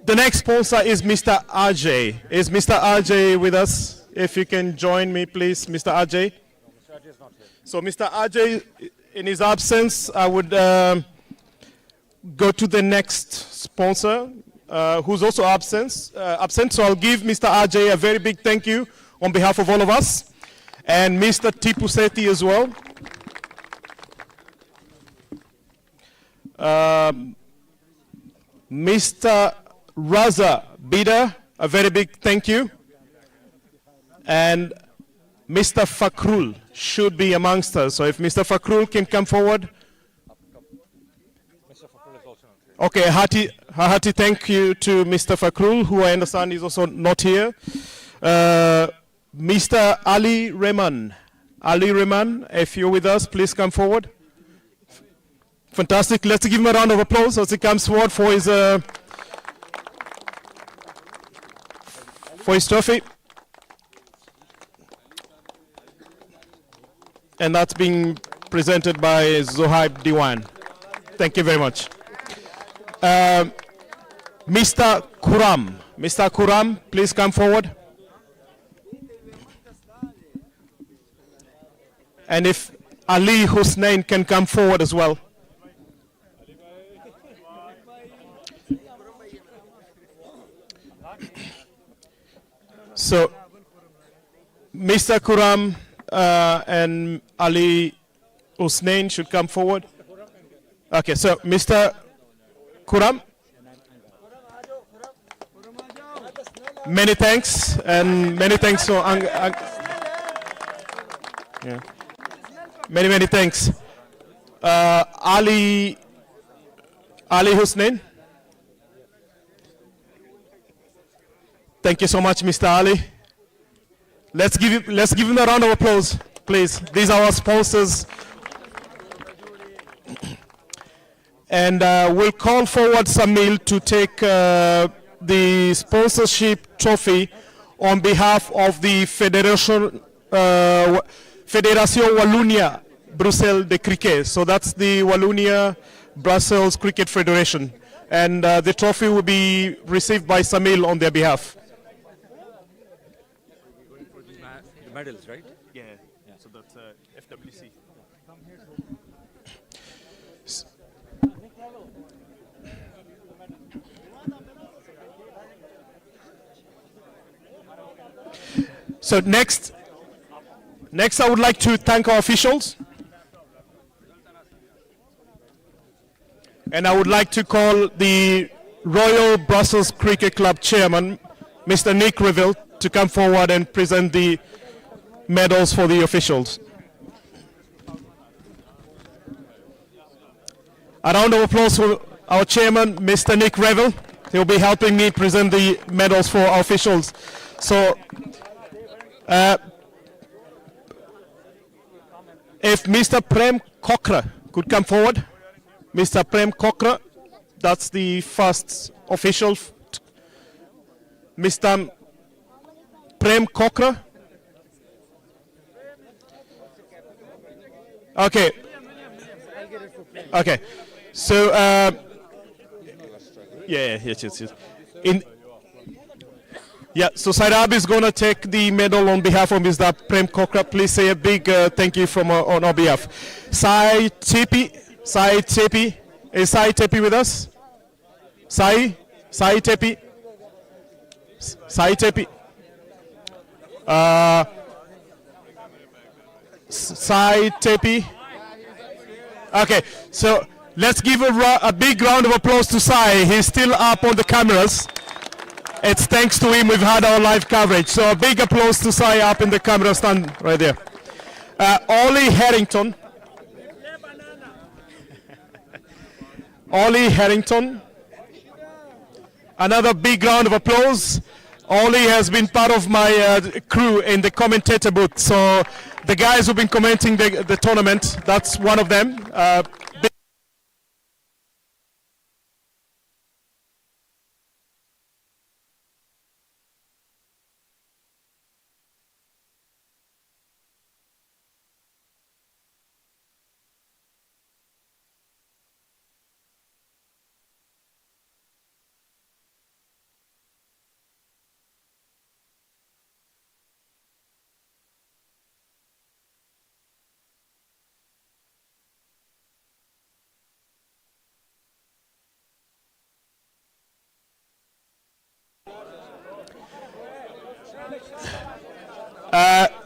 the next sponsor is Mr. Ajay. Is Mr. Ajay with us? If you can join me, please, Mr. Ajay. So Mr. Ajay, in his absence, I would go to the next sponsor, who's also absent. So I'll give Mr. Ajay a very big thank you on behalf of all of us, and Mr. Tipu Sethi as well. Mr. Raza Bida, a very big thank you. And Mr. Fakrul should be amongst us. So if Mr. Fakrul can come forward. Okay, a hearty thank you to Mr. Fakrul, who I understand is also not here. Mr. Ali Rehman. Ali Rehman, if you're with us, please come forward. Fantastic. Let's give him a round of applause as he comes forward for his trophy. And that's being presented by Zohaib Diwan. Thank you very much. Mr. Kuram. Mr. Kuram, please come forward. And if Ali Husnain can come forward as well. So, Mr. Kuram and Ali Husnain should come forward. Okay, so Mr. Kuram, many thanks, and many thanks to yeah. Many thanks. Ali Husnain. Thank you so much, Mr. Ali. Let's give him a round of applause, please. These are our sponsors. And we'll call forward Samil to take the sponsorship trophy on behalf of the Fédération Wallonia Bruxelles de Cricket. So that's the Wallonia Brussels Cricket Federation. And the trophy will be received by Samil on their behalf. Medals, right? Yeah. So that's FWC. So next I would like to thank our officials. And I would like to call the Royal Brussels Cricket Club chairman, Mr. Nick Reville, to come forward and present the medals for the officials. A round of applause for our chairman, Mr. Nick Reville. He'll be helping me present the medals for our officials. So, if Mr. Prem Kokra could come forward. Mr. Prem Kokra, that's the first official. Mr. Prem Kokra. Okay. Okay. So, yes. So Sairab is going to take the medal on behalf of Mr. Prem Kokra. Please say a big thank you from on our behalf. Sai Tepi. Is Sai Tepi with us? Sai Tepi. Sai Tepi. Sai Tepi. Okay, so let's give a big round of applause to Sai. He's still up on the cameras. It's thanks to him we've had our live coverage. So a big applause to Sai up in the camera stand right there. Ollie Harrington. Ollie Harrington. Another big round of applause. Ollie has been part of my crew in the commentator booth. So the guys who've been commenting the tournament, that's one of them.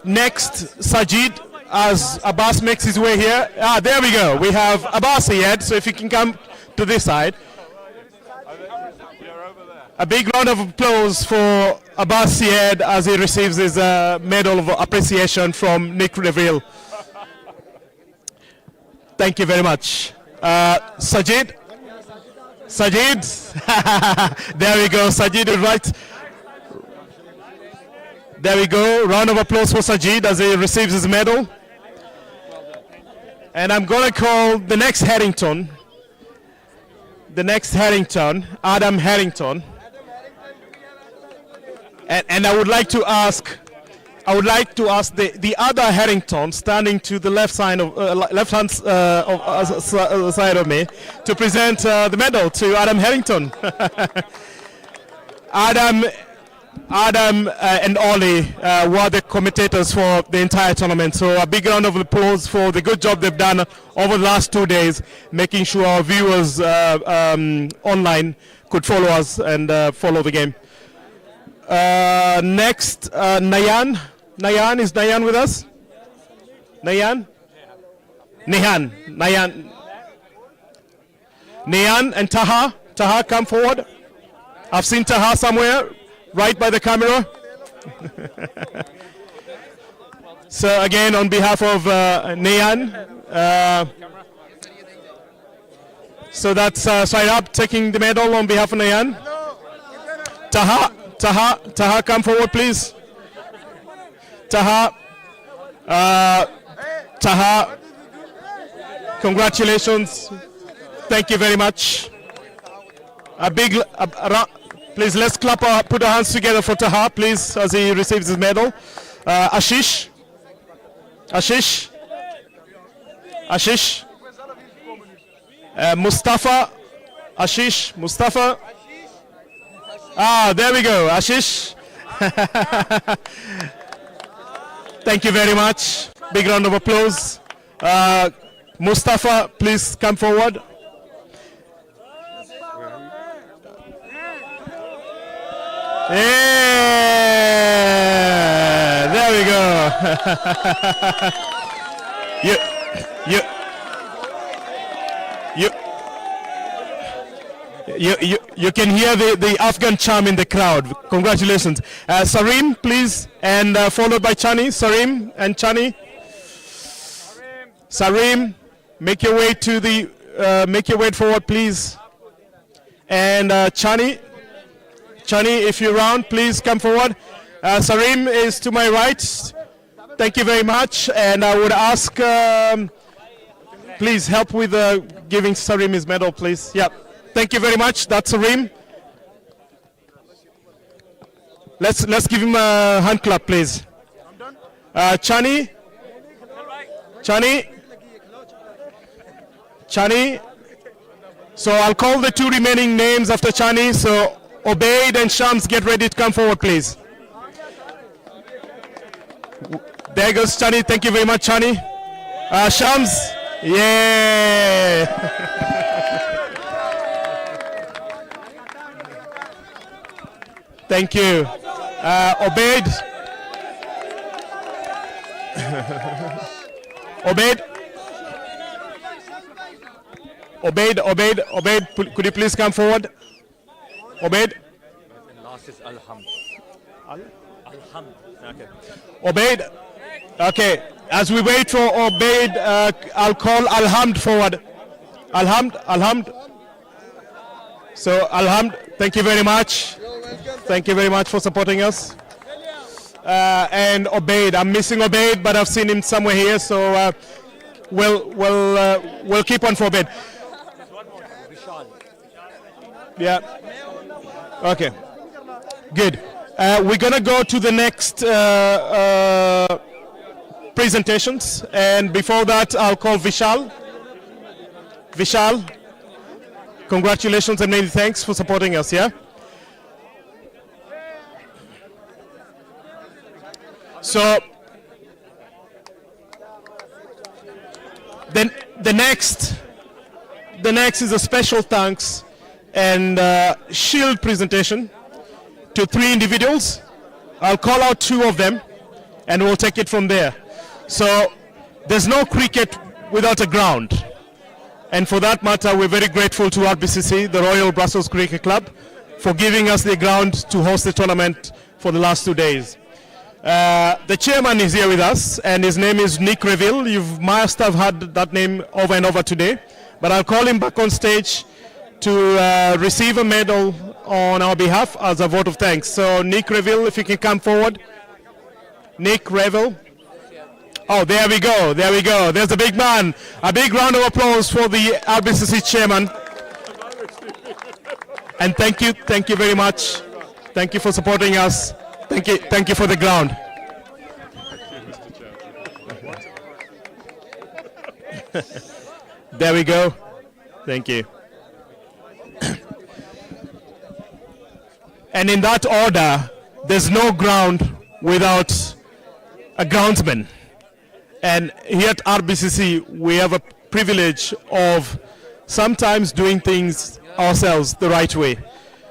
Next, Sajid, as Abbas makes his way here. There we go. We have Abbas here, so if you can come to this side. A big round of applause for Abbas Syed as he receives his medal of appreciation from Nick Reville. Thank you very much. Sajid. There we go. Sajid is right. There we go. Round of applause for Sajid as he receives his medal. And I'm going to call the next Harrington. Adam Harrington. And I would like to ask the other Harrington standing to the left side side of me to present the medal to Adam Harrington. Adam and Ollie were the commentators for the entire tournament. So a big round of applause for the good job they've done over the last 2 days, making sure our viewers online could follow us and follow the game. Next, Nayan. Is Nayan with us? Nayan and Taha. Taha, come forward. I've seen Taha somewhere, right by the camera. So again, on behalf of Nayan, so that's side up, taking the medal on behalf of Nayan. Taha, come forward, please. Taha, congratulations. Thank you very much. Please, let's clap, put our hands together for Taha, please, as he receives his medal. Ashish. Mustafa. There we go, Ashish. Thank you very much. Big round of applause. Mustafa, please come forward. Yeah, there we go. You can hear the Afghan charm in the crowd. Congratulations. Sarim, please, and followed by Chani. Sarim and Chani. Sarim, make your way to the, make your way forward, please. And Chani, if you're around, please come forward. Sarim is to my right. Thank you very much. And I would ask, please help with giving Sarim his medal, please. Yeah. Thank you very much. That's Sarim. Let's give him a hand clap, please. Chani. So I'll call the two remaining names after Chani. So Obaid and Shams, get ready to come forward, please. There goes Chani. Thank you very much, Chani. Shams. Yeah. Thank you. Obaid. Obaid, could you please come forward? Obaid. Last is Alhamd. Alhamd. Okay. Obaid. Okay. As we wait for Obaid, I'll call Alhamd forward. Alhamd. So, Alhamd, thank you very much. Thank you very much for supporting us. And Obaid, I'm missing Obaid, but I've seen him somewhere here, so we'll keep on for Obaid. Yeah. Okay. Good. We're gonna go to the next presentations, and before that, I'll call Vishal. Vishal, congratulations and many thanks for supporting us. Yeah. So then the next is a special thanks and shield presentation to 3 individuals. I'll call out 2 of them and we'll take it from there. So there's no cricket without a ground, and for that matter we're very grateful to RBCC, the Royal Brussels Cricket Club, for giving us the ground to host the tournament for the last 2 days. The chairman is here with us, and his name is Nick Reville. You must have heard that name over and over today, but I'll call him back on stage to receive a medal on our behalf as a vote of thanks. So Nick Reville, if you can come forward. Nick Reville. Oh, there we go, there we go. There's a big man. A big round of applause for the RBCC chairman. And thank you very much. Thank you for supporting us. Thank you for the ground. There we go. Thank you. And in that order, there's no ground without a groundsman. And here at RBCC, we have a privilege of sometimes doing things ourselves the right way.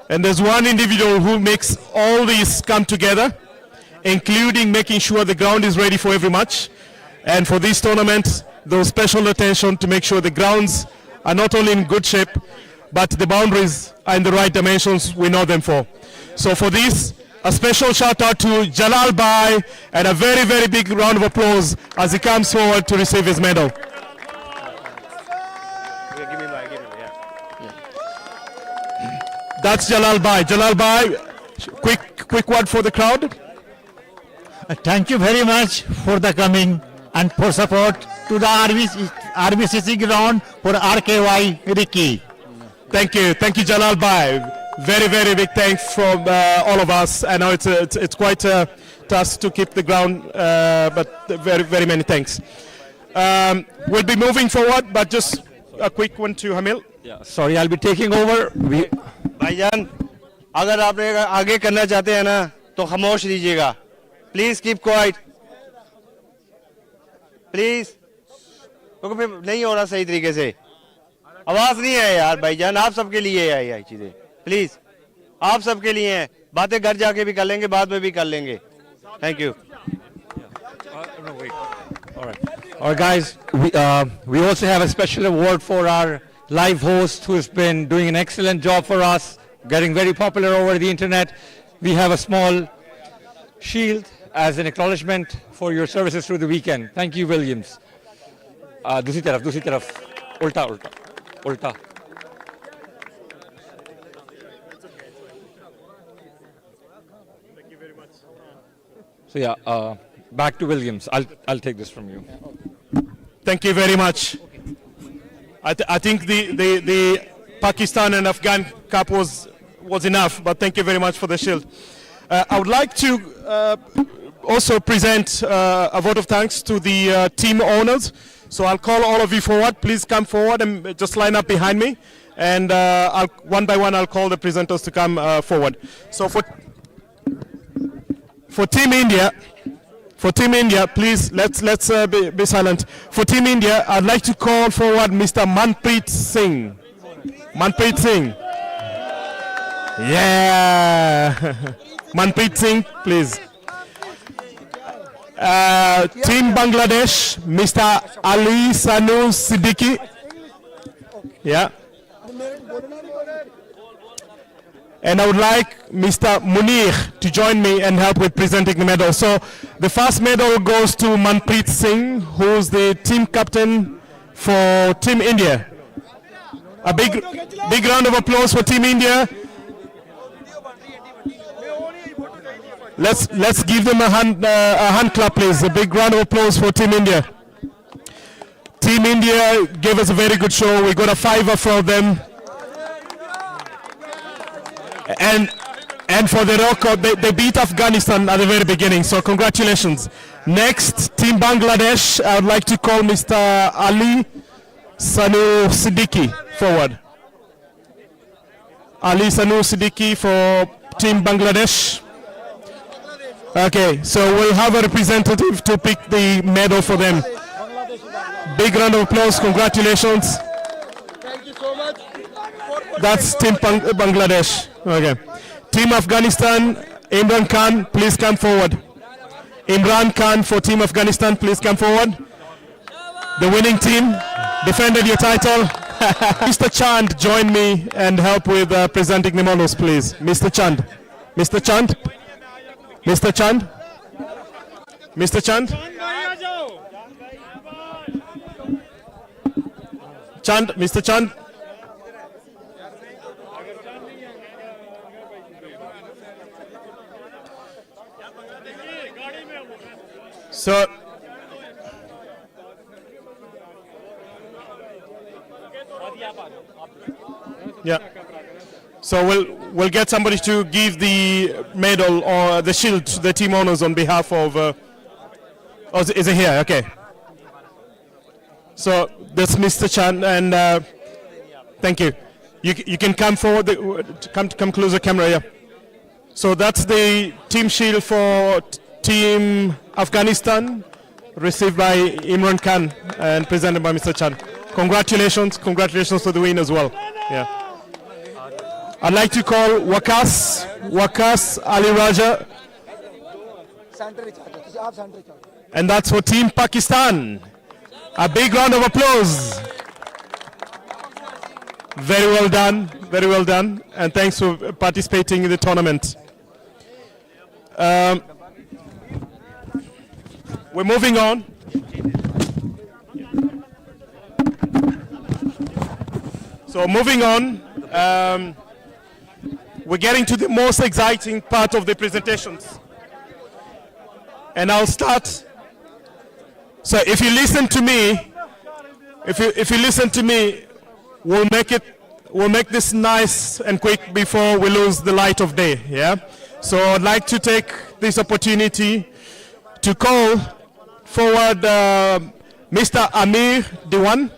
And there's one individual who makes all these come together, including making sure the ground is ready for every match. And for this tournament, there was special attention to make sure the grounds are not only in good shape, but the boundaries are in the right dimensions we know them for. So for this, a special shout out to Jalal Bhai, and a very, very big round of applause as he comes forward to receive his medal. That's Jalal Bhai. Jalal Bhai, quick word for the crowd. Thank you very much for the coming and for support to the RBCC ground for RKY Ricky. Thank you Jalal Bhai. Very, very big thanks from all of us. I know it's quite a task to keep the ground, but very, very many thanks. We'll be moving forward, but just a quick one to Hamil. Yeah, sorry, I'll be taking over. भाईजान, अगर आप आगे करना चाहते हैं ना तो खामोश रहिएगा. Please keep quiet. प्लीज, क्योंकि फिर नहीं हो रहा सही तरीके से. आवाज नहीं है यार भाईजान, आप सबके लिए है ये चीजें. प्लीज, आप सबके लिए हैं. बातें घर जाके भी कर लेंगे, बाद में भी कर लेंगे. Thank you. All right, guys, we also have a special award for our live host who's been doing an excellent job for us, getting very popular over the internet. We have a small shield as an acknowledgement for your services through the weekend. Thank you, Williams. दूसरी तरफ, उल्टा. So yeah, back to Williams. I'll take this from you. Thank you very much. I think the Pakistan and Afghan Cup was enough, but thank you very much for the shield. I would like to also present a vote of thanks to the team owners. So I'll call all of you forward. Please come forward and just line up behind me. And one by one, I'll call the presenters to come forward. So for Team India, please let's be silent. For Team India, I'd like to call forward Mr. Manpreet Singh. Manpreet Singh. Yeah. Manpreet Singh, please. Team Bangladesh, Mr. Ali Sanu Siddiqui. Yeah. And I would like Mr. Munir to join me and help with presenting the medal. So the first medal goes to Manpreet Singh, who's the team captain for Team India. A big round of applause for Team India. Let's give them a hand clap, please. A big round of applause for Team India. Team India gave us a very good show. We got a fiver from them. And for the record, they beat Afghanistan at the very beginning, so congratulations. Next, Team Bangladesh, I would like to call Mr. Ali Sanu Siddiqui forward. Ali Sanu Siddiqui for Team Bangladesh. Okay, so we'll have a representative to pick the medal for them. Big round of applause, congratulations. Thank you so much. That's Team Bangladesh. Okay. Team Afghanistan, Imran Khan, please come forward. Imran Khan for Team Afghanistan, please come forward. The winning team defended your title. Mr. Chand, join me and help with presenting the medals, please. Mr. Chand. Mr. Chand. Mr. Chand. Mr. Chand. Chand, Mr. Chand. So, yeah. So we'll get somebody to give the medal or the shield to the team owners on behalf of. Oh, is it here? Okay. So that's Mr. Chan, and thank you. You can come forward. Come closer, camera. Yeah. So that's the team shield for Team Afghanistan, received by Imran Khan and presented by Mr. Chan. Congratulations to the win as well. Yeah. I'd like to call Waqas Ali Raja, and that's for Team Pakistan. A big round of applause. Very well done, and thanks for participating in the tournament. We're moving on. So moving on, we're getting to the most exciting part of the presentations. And I'll start. So if you listen to me, we'll make this nice and quick before we lose the light of day. Yeah. So I'd like to take this opportunity to call forward Mr. Amir Diwan.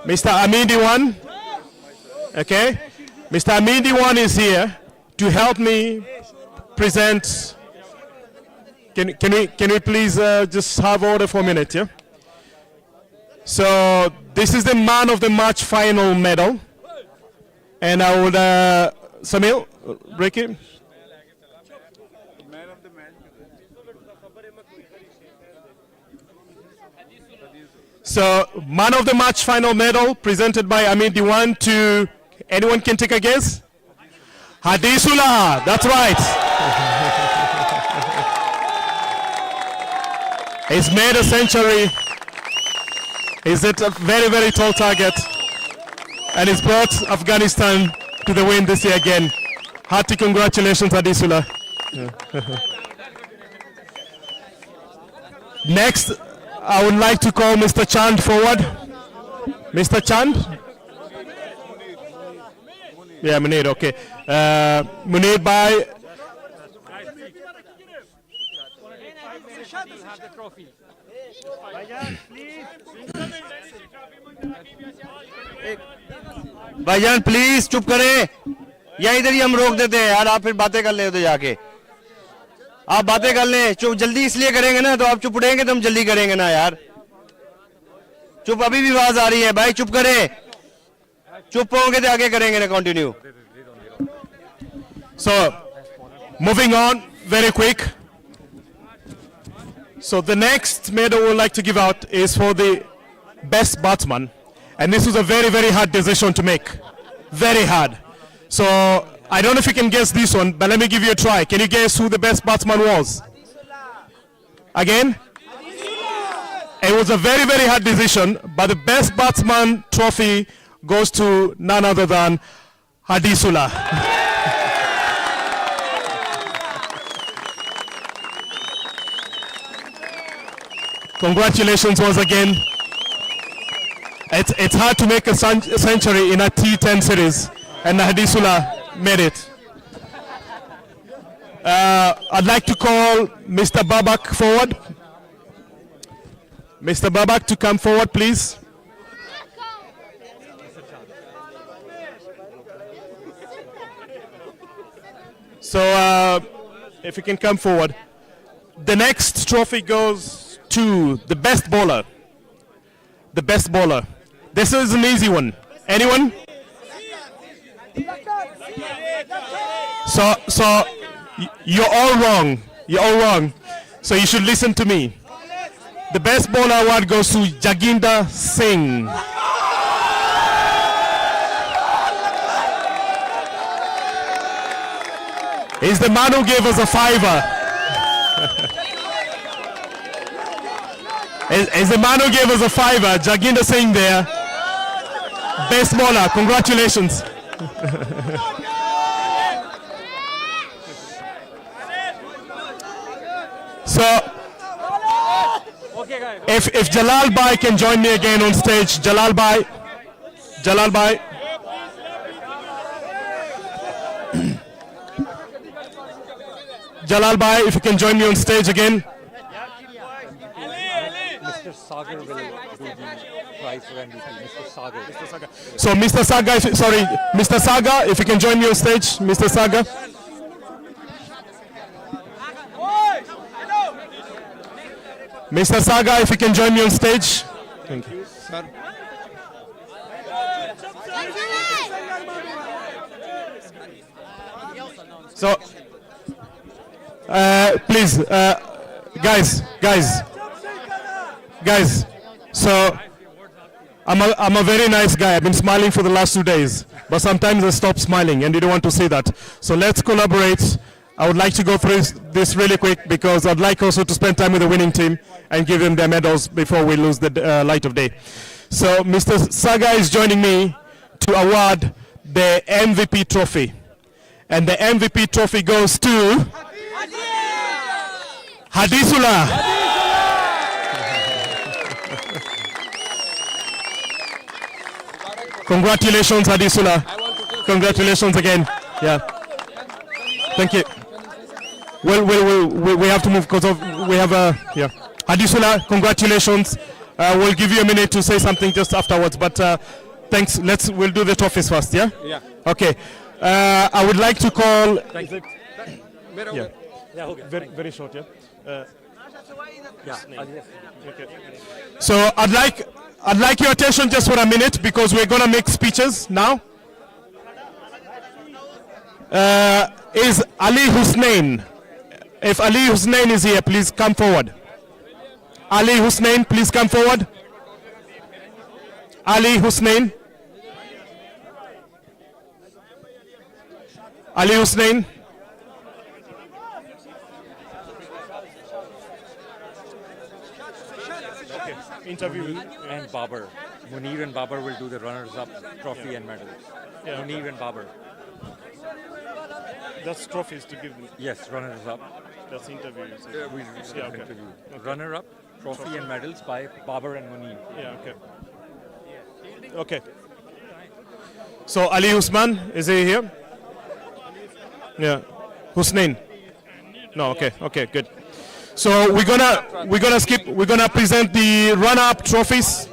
Mr. Amir Diwan. Okay. Mr. Amir Diwan is here to help me present. Can we please just have order for a minute, yeah? So this is the man of the match final medal, and I would Samil, break it. So man of the match final medal presented by Amir Diwan to anyone can take a guess. Hadisullah, that's right. He's made a century. He's at a very, very tall target. And he's brought Afghanistan to the win this year again. Hearty congratulations, Hadisullah. Next, I would like to call Mr. Chand forward. Mr. Chand? Yeah, Munir, okay. Munir by... भाईजान please चुप करें, या इधर ही हम रोक देते हैं यार, आप फिर बातें कर ले उधर जाके, आप बातें कर लें, चुप जल्दी इसलिए करेंगे ना, तो आप चुप रहेंगे तो हम जल्दी करेंगे ना यार, चुप अभी भी आवाज आ रही है भाई, चुप करें, चुप होंगे तो आगे करेंगे ना, continue. So, moving on very quick. So the next medal we'd like to give out is for the best batsman. And this was a very, very hard decision to make. Very hard. So I don't know if you can guess this one, but let me give you a try. Can you guess who the best batsman was? Again? It was a very, very hard decision, but the best batsman trophy goes to none other than Hadisula. Congratulations once again. It's hard to make a century in a T10 series, and Hadisula made it. I'd like to call Mr. Babak forward. Mr. Babak to come forward, please. So, if you can come forward. The next trophy goes to the best bowler. The best bowler. This is an easy one. Anyone? So you're all wrong. You're all wrong. So you should listen to me. The best bowler award goes to Jaginder Singh. He's the man who gave us a fiver. He's the man who gave us a fiver. Jaginder Singh there. Best bowler. Congratulations. So, if Jalal Bhai can join me again on stage, Jalal Bhai. Jalal Bhai, if you can join me on stage again. Mr. Sagar will do the prize for MVP. Mr. Sagar. So, Mr. Saga, Mr. Saga, if you can join me on stage, Mr. Saga. Mr. Saga, if you can join me on stage. Thank you. Sir. So, please, guys. So, I'm a very nice guy. I've been smiling for the last 2 days, but sometimes I stop smiling, and you don't want to see that. So let's collaborate. I would like to go through this really quick because I'd like also to spend time with the winning team and give them their medals before we lose the light of day. So Mr. Saga is joining me to award the MVP trophy. And the MVP trophy goes to Hadisula. Congratulations, Hadisula. Congratulations again. Yeah. Thank you. Well, we have to move because we have a yeah. Hadisula, congratulations. We'll give you a minute to say something just afterwards. But thanks. We'll do the trophies first. Yeah. Yeah. Okay. I would like to call. Thank you. Yeah. Yeah. Very short. Yeah. Yeah. Okay. So I'd like your attention just for a minute because we're gonna make speeches now. Is Ali Husnain? If Ali Husnain is here, please come forward. Ali Husnain, please come forward. Ali Husnain. Ali Husnain. Okay. Interview. And Babar. Munir and Babar will do the runners-up trophy and medals. Yeah. Munir and Babar. That's trophies to give them. Yes, runners-up. That's interviews. Yeah, okay. interview. Okay. Runner-up, trophy and medals by Babar and Munir. Yeah, okay. Okay. So Ali Usman, is he here? Yeah. Husnain? No, okay, good. So we're gonna present the runner-up trophies.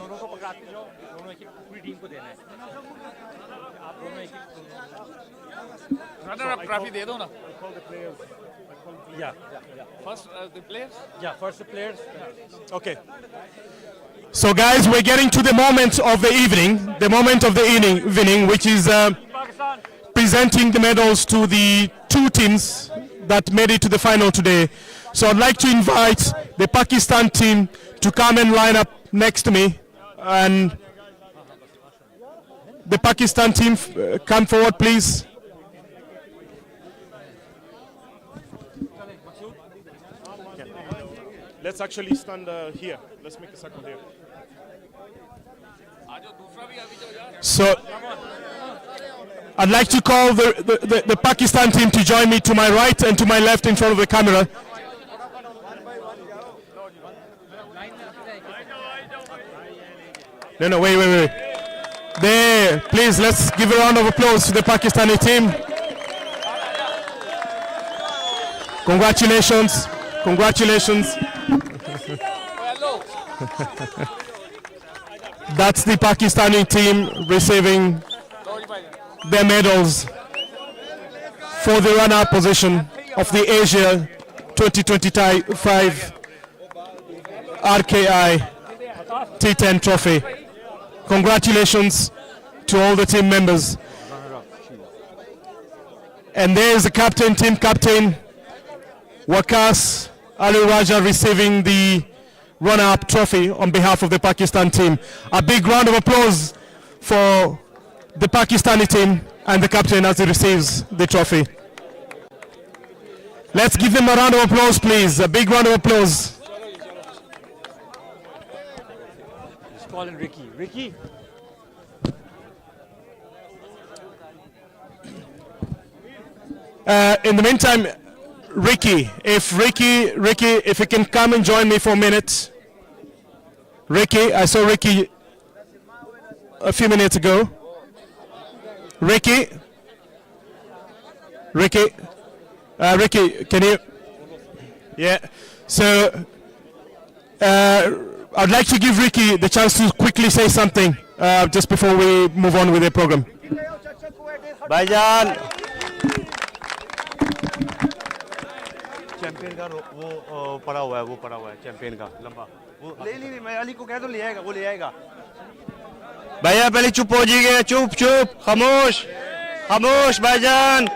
Runner-up trophy दे दो ना. Yeah. First the players. Yeah, first the players. Okay. So guys, we're getting to the moment of the evening, which is presenting the medals to the two teams that made it to the final today. So I'd like to invite the Pakistan team to come and line up next to me, and the Pakistan team come forward, please. Let's actually stand here. Let's make a circle here. So, I'd like to call the Pakistan team to join me to my right and to my left in front of the camera. No, wait. There, please, let's give a round of applause to the Pakistani team. Congratulations. That's the Pakistani team receiving their medals for the runner-up position of the Asia 2025 RKI T10 trophy. Congratulations to all the team members. And there's the captain, team captain, Waqas Ali Raja, receiving the runner-up trophy on behalf of the Pakistan team. A big round of applause for the Pakistani team and the captain as he receives the trophy. Let's give them a round of applause, please. A big round of applause. Just calling Ricky. Ricky. In the meantime, Ricky, if you can come and join me for a minute. Ricky, I saw Ricky a few minutes ago. Ricky, can you? Yeah. So I'd like to give Ricky the chance to quickly say something just before we move on with the program. भाईजान champion का वो पड़ा हुआ है champion का लंबा वो ले नहीं मैं अली को कह दो ले आएगा वो ले आएगा भैया पहले चुप हो जाइए चुप खामोश भाईजान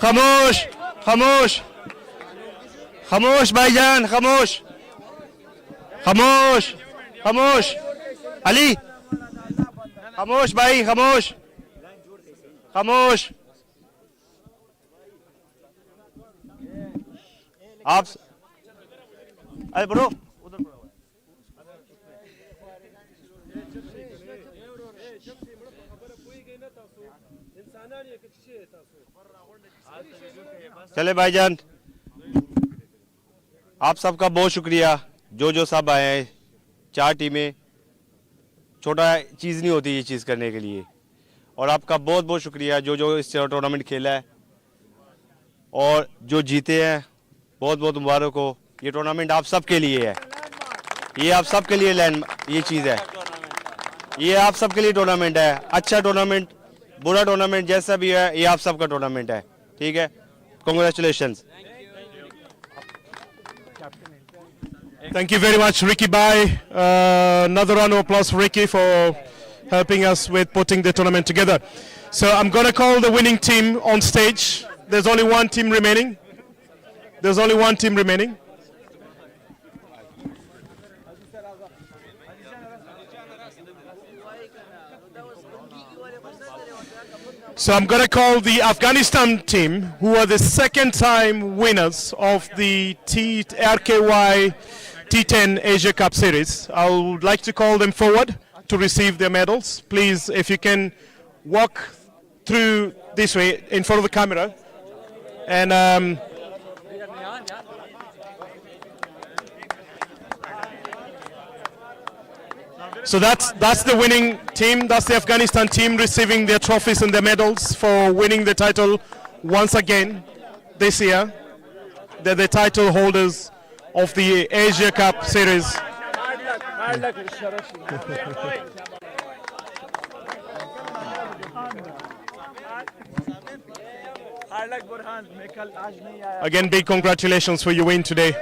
खामोश भाईजान खामोश अली खामोश भाई खामोश आप अरे ब्रो उधर चले भाईजान आप सबका बहुत शुक्रिया जो सब आए हैं 4 टीमें छोटा चीज़ नहीं होती ये चीज़ करने के लिए और आपका बहुत बहुत शुक्रिया जो इस टूर्नामेंट खेला है और जो जीते हैं बहुत बहुत मुबारक हो ये टूर्नामेंट आप सब के लिए है ये आप सब के लिए ये चीज़ है ये आप सब के लिए टूर्नामेंट है अच्छा टूर्नामेंट बुरा टूर्नामेंट जैसा भी है ये आप सब का टूर्नामेंट है ठीक है Congratulations. Thank you very much, Ricky Bai. Another round of applause for Ricky for helping us with putting the tournament together. So I'm going to call the winning team on stage. There's only one team remaining. So I'm going to call the Afghanistan team, who are the second-time winners of the RKY T10 Asia Cup Series. I would like to call them forward to receive their medals. Please, if you can walk through this way in front of the camera. And so that's the winning team. That's the Afghanistan team receiving their trophies and their medals for winning the title once again this year. They're the title holders of the Asia Cup Series. Again, big congratulations for your win today.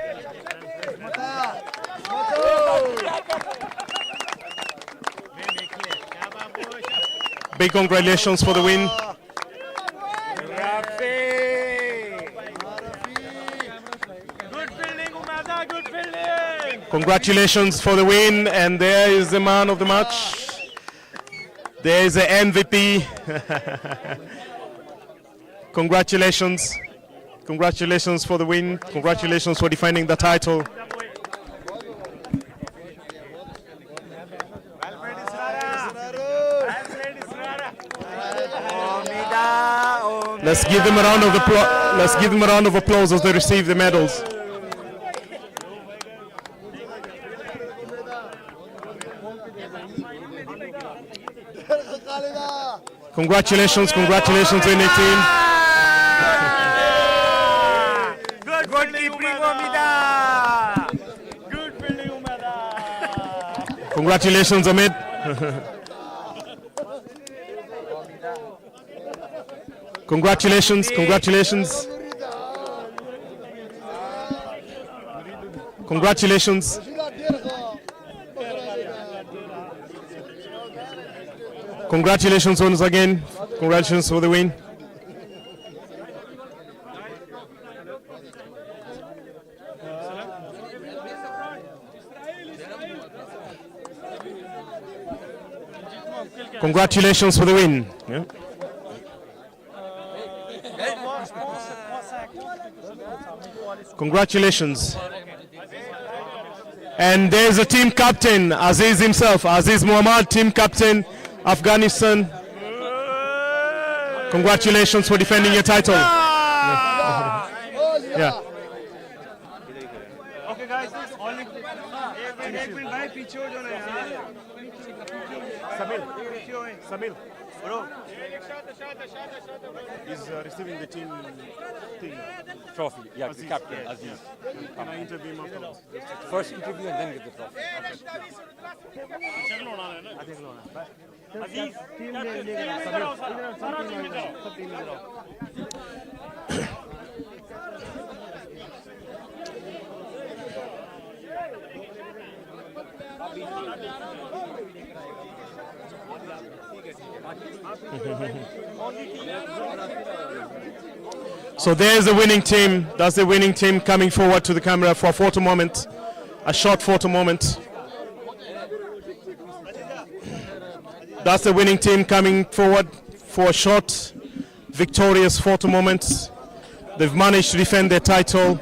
Big congratulations for the win. Congratulations for the win, and there is the man of the match. There is the MVP. Congratulations. Congratulations for the win. Congratulations for defending the title. Let's give them a round of let's give them a round of applause as they receive the medals. Congratulations, congratulations, winning team. Good fielding, Umeda. Good fielding, Umeda. Congratulations, Amit. Congratulations, congratulations. Congratulations. Congratulations once again. Congratulations for the win. Congratulations for the win. Yeah. Congratulations. And there's a team captain, Aziz himself, Aziz Muhammad, team captain, Afghanistan. Congratulations for defending your title. Yeah. Okay, guys. Samil, bro. He's receiving the team trophy. Yeah, the captain, Aziz. Can I interview him afterwards? First interview and then get the trophy. Aziz, So there's the winning team. That's the winning team coming forward to the camera for a photo moment, a short photo moment. That's the winning team coming forward for a short, victorious photo moment. They've managed to defend their title.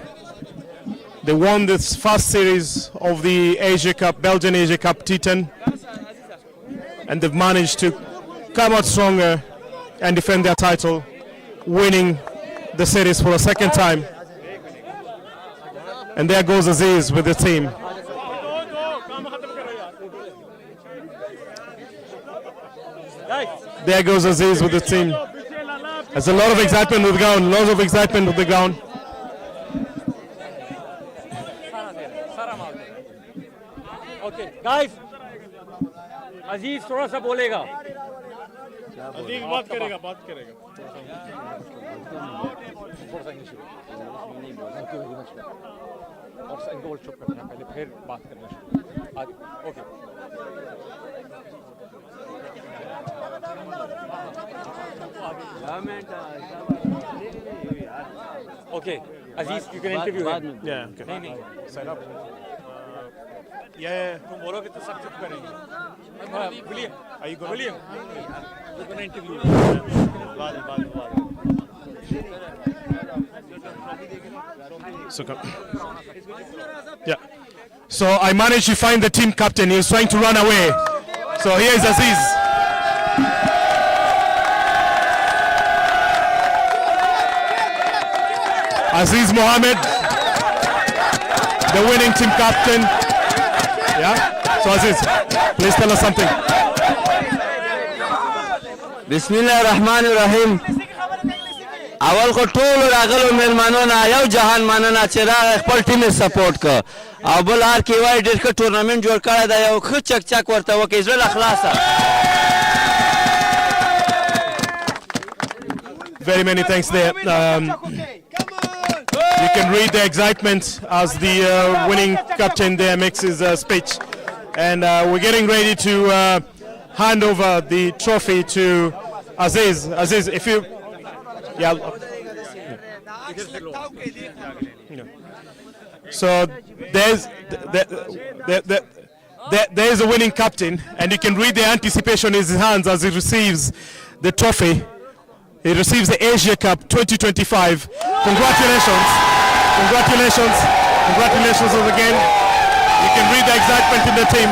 They won this first series of the Asia Cup, Belgian Asia Cup T10, and they've managed to come out stronger and defend their title, winning the series for a second time. And there goes Aziz with the team. There goes Aziz with the team. There's a lot of excitement with the ground, lots of excitement with the ground. Okay, guys. Aziz थोड़ा सा बोलेगा. अजीज बात करेगा. और इनको चुप करना पहले फिर बात करना शुरू. Okay. Okay, Aziz, you can interview him. Yeah, okay. नहीं. Set up. Yeah. तुम बोलोगे तो सब चुप करेंगे. William, are you going? William, you're going to interview. So come. Yeah. So I managed to find the team captain. He was trying to run away. So here is Aziz. Aziz Mohammed, the winning team captain. Yeah. So Aziz, please tell us something. Bismillah ar-Rahman ar-Rahim. اول کو ټول راغلو مېلمانو نه یو جهان مننه چې راغی خپل ټیم یې سپورټ کړ او بل هر کې وایي ډېر ښه ټورنمنټ جوړ کړی دی یو ښه چک ورته وکړئ زړه له خلاصه. Very many thanks there. You can read the excitement as the winning captain there makes his speech. And we're getting ready to hand over the trophy to Aziz. Aziz, if you... Yeah. So there's a winning captain, and you can read the anticipation in his hands as he receives the trophy. He receives the Asia Cup 2025. Congratulations. Congratulations. Congratulations again. You can read the excitement in the team.